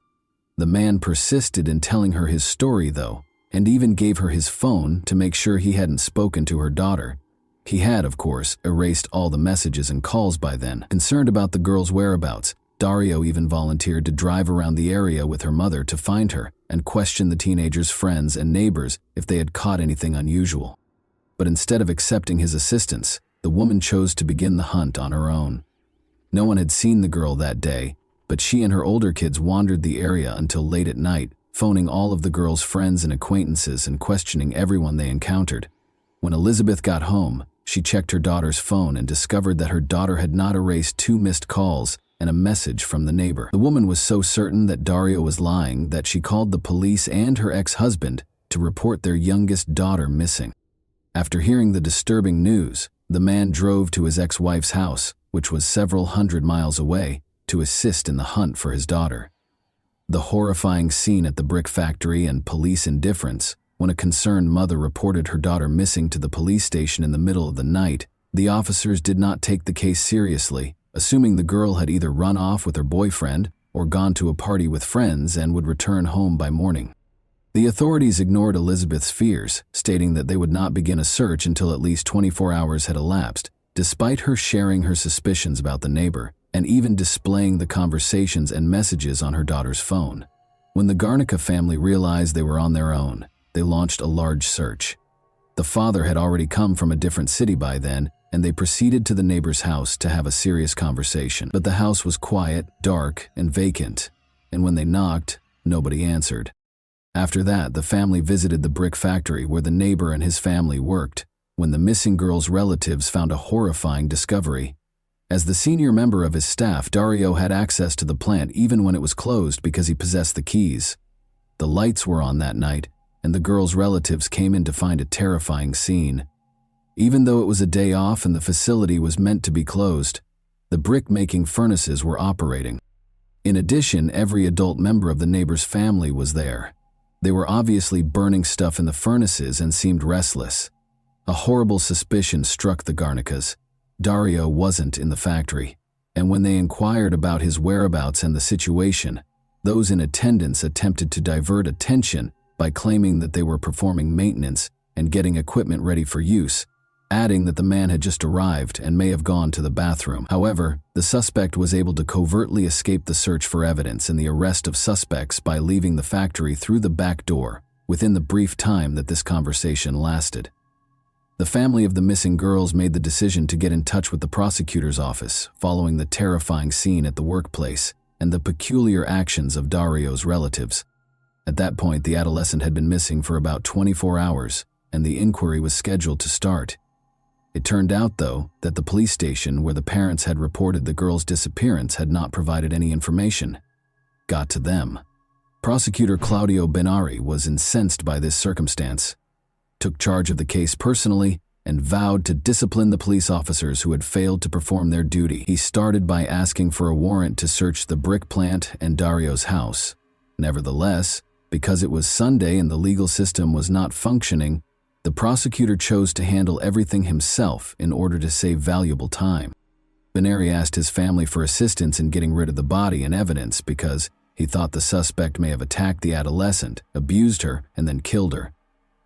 The man persisted in telling her his story, though, and even gave her his phone to make sure he hadn't spoken to her daughter. He had, of course, erased all the messages and calls by then. Concerned about the girl's whereabouts, Dario even volunteered to drive around the area with her mother to find her and question the teenager's friends and neighbors if they had caught anything unusual. But instead of accepting his assistance, the woman chose to begin the hunt on her own. No one had seen the girl that day, but she and her older kids wandered the area until late at night, phoning all of the girl's friends and acquaintances and questioning everyone they encountered. When Elizabeth got home, she checked her daughter's phone and discovered that her daughter had not erased 2 missed calls and a message from the neighbor. The woman was so certain that Dario was lying that she called the police and her ex-husband to report their youngest daughter missing. After hearing the disturbing news, the man drove to his ex-wife's house, which was several hundred miles away, to assist in the hunt for his daughter. The horrifying scene at the brick factory and police indifference when a concerned mother reported her daughter missing to the police station in the middle of the night. The officers did not take the case seriously, assuming the girl had either run off with her boyfriend or gone to a party with friends and would return home by morning. The authorities ignored Elizabeth's fears, stating that they would not begin a search until at least 24 hours had elapsed, despite her sharing her suspicions about the neighbor and even displaying the conversations and messages on her daughter's phone. When the Garnica family realized they were on their own, they launched a large search. The father had already come from a different city by then, and they proceeded to the neighbor's house to have a serious conversation. But the house was quiet, dark, and vacant, and when they knocked, nobody answered. After that, the family visited the brick factory where the neighbor and his family worked, when the missing girl's relatives found a horrifying discovery. As the senior member of his staff, Dario had access to the plant even when it was closed because he possessed the keys. The lights were on that night, and the girl's relatives came in to find a terrifying scene. Even though it was a day off and the facility was meant to be closed, the brick-making furnaces were operating. In addition, every adult member of the neighbor's family was there. They were obviously burning stuff in the furnaces and seemed restless. A horrible suspicion struck the Garnicas. Dario wasn't in the factory, and when they inquired about his whereabouts and the situation, those in attendance attempted to divert attention by claiming that they were performing maintenance and getting equipment ready for use, adding that the man had just arrived and may have gone to the bathroom. However, the suspect was able to covertly escape the search for evidence and the arrest of suspects by leaving the factory through the back door within the brief time that this conversation lasted. The family of the missing girls made the decision to get in touch with the prosecutor's office following the terrifying scene at the workplace and the peculiar actions of Dario's relatives. At that point, the adolescent had been missing for about 24 hours, and the inquiry was scheduled to start. It turned out, though, that the police station where the parents had reported the girl's disappearance had not provided any information. Got to them. Prosecutor Claudio Benari was incensed by this circumstance, took charge of the case personally, and vowed to discipline the police officers who had failed to perform their duty. He started by asking for a warrant to search the brick plant and Dario's house. Nevertheless, because it was Sunday and the legal system was not functioning, the prosecutor chose to handle everything himself in order to save valuable time. Benari asked his family for assistance in getting rid of the body and evidence because he thought the suspect may have attacked the adolescent, abused her, and then killed her.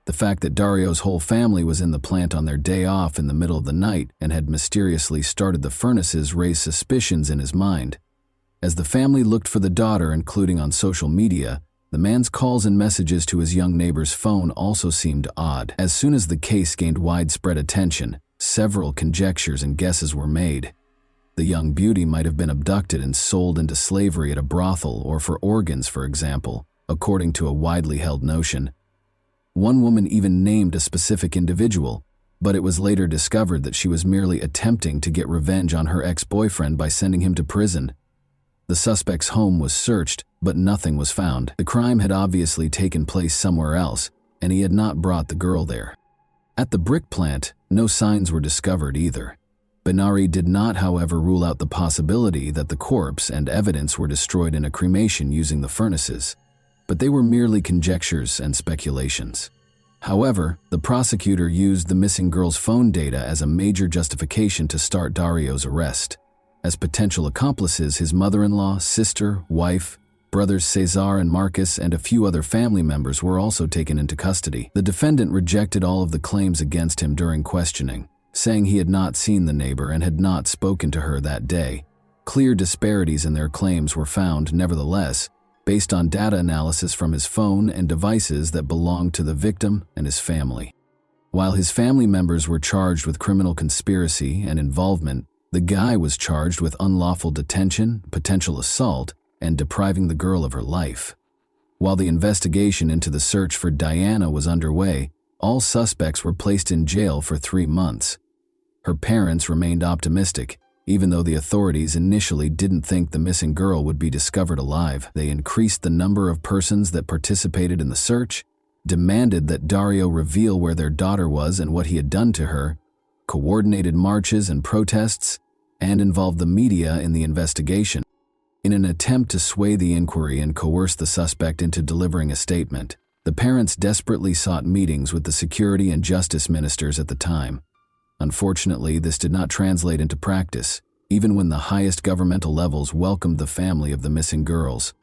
The fact that Dario's whole family was in the plant on their day off in the middle of the night and had mysteriously started the furnaces raised suspicions in his mind. As the family looked for the daughter, including on social media, the man's calls and messages to his young neighbor's phone also seemed odd. As soon as the case gained widespread attention, several conjectures and guesses were made. The young beauty might have been abducted and sold into slavery at a brothel or for organs, for example, according to a widely held notion. One woman even named a specific individual, but it was later discovered that she was merely attempting to get revenge on her ex-boyfriend by sending him to prison. The suspect's home was searched, but nothing was found. The crime had obviously taken place somewhere else, and he had not brought the girl there. At the brick plant, no signs were discovered either. Benari did not, however, rule out the possibility that the corpse and evidence were destroyed in a cremation using the furnaces, but they were merely conjectures and speculations. However, the prosecutor used the missing girl's phone data as a major justification to start Dario's arrest. As potential accomplices, his mother-in-law, sister, wife, brothers Cesar and Marcus, and a few other family members were also taken into custody. The defendant rejected all of the claims against him during questioning, saying he had not seen the neighbor and had not spoken to her that day. Clear disparities in their claims were found, nevertheless, based on data analysis from his phone and devices that belonged to the victim and his family. While his family members were charged with criminal conspiracy and involvement, the guy was charged with unlawful detention, potential assault, and depriving the girl of her life. While the investigation into the search for Diana was underway, all suspects were placed in jail for 3 months. Her parents remained optimistic. Even though the authorities initially didn't think the missing girl would be discovered alive, they increased the number of persons that participated in the search, demanded that Dario reveal where their daughter was and what he had done to her, coordinated marches and protests, and involved the media in the investigation. In an attempt to sway the inquiry and coerce the suspect into delivering a statement, the parents desperately sought meetings with the security and justice ministers at the time. Unfortunately, this did not translate into practice, even when the highest governmental levels welcomed the family of the missing girls.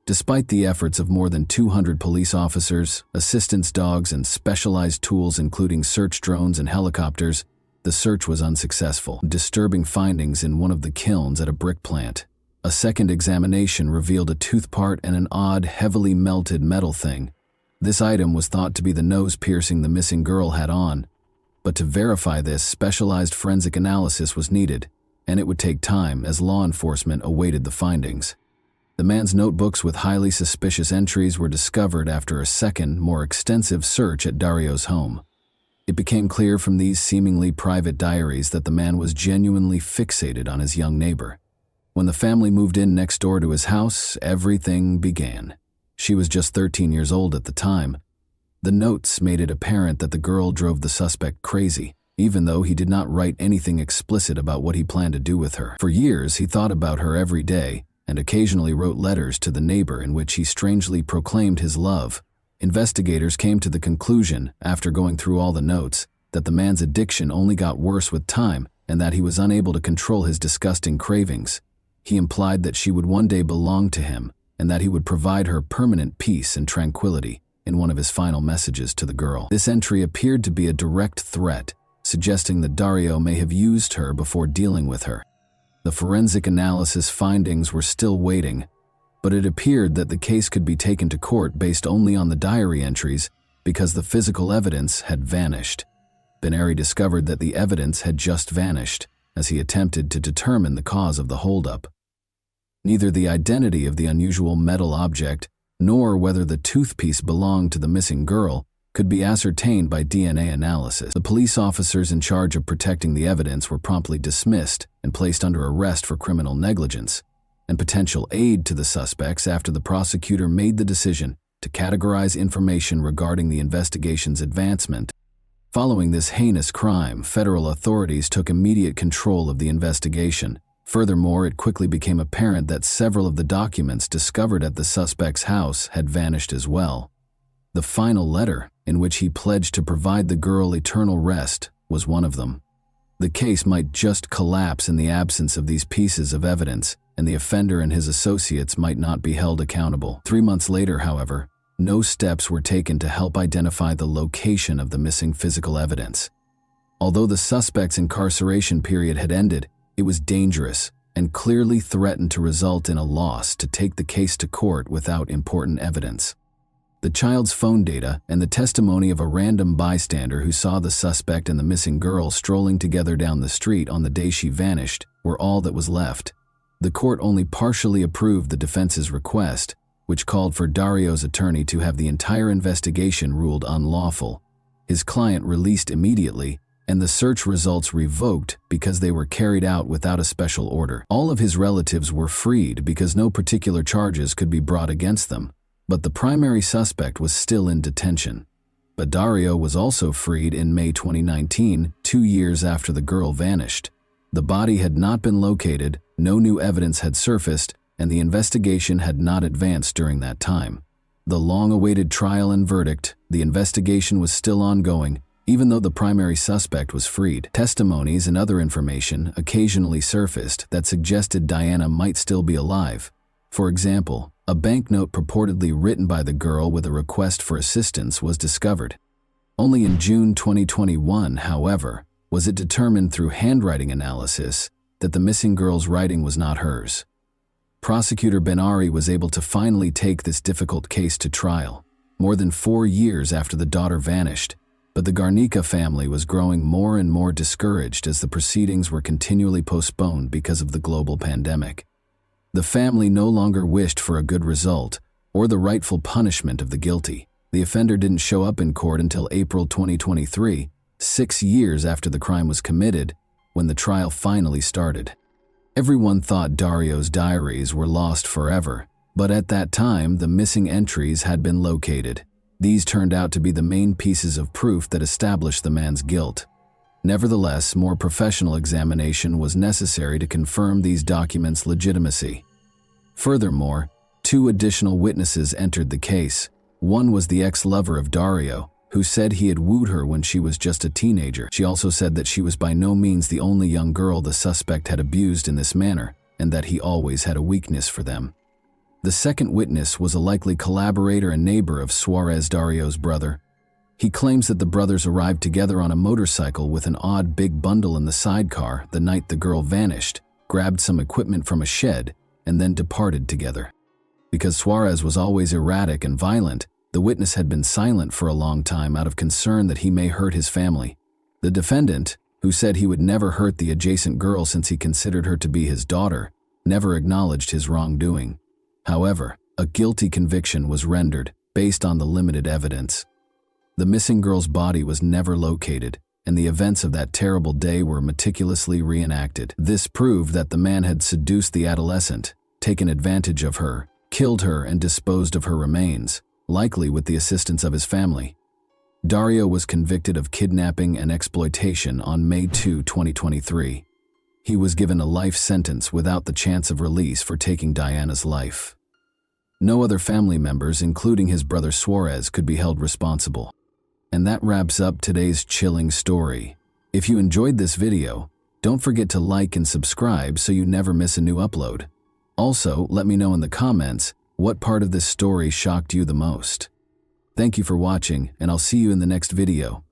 Despite the efforts of more than 200 police officers, assistance dogs, and specialized tools including search drones and helicopters, the search was unsuccessful. Disturbing findings in one of the kilns at a brick plant. A second examination revealed a tooth part and an odd, heavily melted metal thing. This item was thought to be the nose piercing the missing girl had on. But to verify this, specialized forensic analysis was needed, and it would take time as law enforcement awaited the findings. The man's notebooks with highly suspicious entries were discovered after a second, more extensive search at Dario's home. It became clear from these seemingly private diaries that the man was genuinely fixated on his young neighbor. When the family moved in next door to his house, everything began. She was just 13 years old at the time. The notes made it apparent that the girl drove the suspect crazy, even though he did not write anything explicit about what he planned to do with her. For years, he thought about her every day and occasionally wrote letters to the neighbor in which he strangely proclaimed his love. Investigators came to the conclusion, after going through all the notes, that the man's addiction only got worse with time and that he was unable to control his disgusting cravings. He implied that she would one day belong to him and that he would provide her permanent peace and tranquility in one of his final messages to the girl. This entry appeared to be a direct threat, suggesting that Dario may have used her before dealing with her. The forensic analysis findings were still waiting, but it appeared that the case could be taken to court based only on the diary entries because the physical evidence had vanished. Beneri discovered that the evidence had just vanished as he attempted to determine the cause of the holdup. Neither the identity of the unusual metal object nor whether the toothpiece belonged to the missing girl could be ascertained by DNA analysis. The police officers in charge of protecting the evidence were promptly dismissed and placed under arrest for criminal negligence and potential aid to the suspects after the prosecutor made the decision to categorize information regarding the investigation's advancement. Following this heinous crime, federal authorities took immediate control of the investigation. Furthermore, it quickly became apparent that several of the documents discovered at the suspect's house had vanished as well. The final letter, in which he pledged to provide the girl eternal rest, was one of them. The case might just collapse in the absence of these pieces of evidence, and the offender and his associates might not be held accountable. 3 months later, however, no steps were taken to help identify the location of the missing physical evidence. Although the suspect's incarceration period had ended, it was dangerous and clearly threatened to result in a loss to take the case to court without important evidence. The child's phone data and the testimony of a random bystander who saw the suspect and the missing girl strolling together down the street on the day she vanished were all that was left. The court only partially approved the defense's request, which called for Dario's attorney to have the entire investigation ruled unlawful. His client released immediately, and the search results revoked because they were carried out without a special order. All of his relatives were freed because no particular charges could be brought against them, but the primary suspect was still in detention. But Dario was also freed in May 2019, 2 years after the girl vanished. The body had not been located, no new evidence had surfaced, and the investigation had not advanced during that time. The long-awaited trial and verdict, the investigation was still ongoing, even though the primary suspect was freed. Testimonies and other information occasionally surfaced that suggested Diana might still be alive. For example, a banknote purportedly written by the girl with a request for assistance was discovered. Only in June 2021, however, was it determined through handwriting analysis that the missing girl's writing was not hers. Prosecutor Ben-Ari was able to finally take this difficult case to trial, more than 4 years after the daughter vanished, but the Garnica family was growing more and more discouraged as the proceedings were continually postponed because of the global pandemic. The family no longer wished for a good result or the rightful punishment of the guilty. The offender didn't show up in court until April 2023, 6 years after the crime was committed, when the trial finally started. Everyone thought Dario's diaries were lost forever, but at that time the missing entries had been located. These turned out to be the main pieces of proof that established the man's guilt. Nevertheless, more professional examination was necessary to confirm these documents' legitimacy. Furthermore, 2 additional witnesses entered the case. One was the ex-lover of Dario, who said he had wooed her when she was just a teenager. She also said that she was by no means the only young girl the suspect had abused in this manner, and that he always had a weakness for them. The second witness was a likely collaborator and neighbor of Suarez, Dario's brother. He claims that the brothers arrived together on a motorcycle with an odd big bundle in the sidecar the night the girl vanished, grabbed some equipment from a shed, and then departed together. Because Suarez was always erratic and violent, the witness had been silent for a long time out of concern that he may hurt his family. The defendant, who said he would never hurt the adjacent girl since he considered her to be his daughter, never acknowledged his wrongdoing. However, a guilty conviction was rendered based on the limited evidence. The missing girl's body was never located, and the events of that terrible day were meticulously reenacted. This proved that the man had seduced the adolescent, taken advantage of her, killed her, and disposed of her remains, likely with the assistance of his family. Dario was convicted of kidnapping and exploitation on May 2, 2023. He was given a life sentence without the chance of release for taking Diana's life. No other family members, including his brother Suarez, could be held responsible. And that wraps up today's chilling story. If you enjoyed this video, don't forget to like and subscribe so you never miss a new upload. Also, let me know in the comments what part of this story shocked you the most. Thank you for watching, and I'll see you in the next video.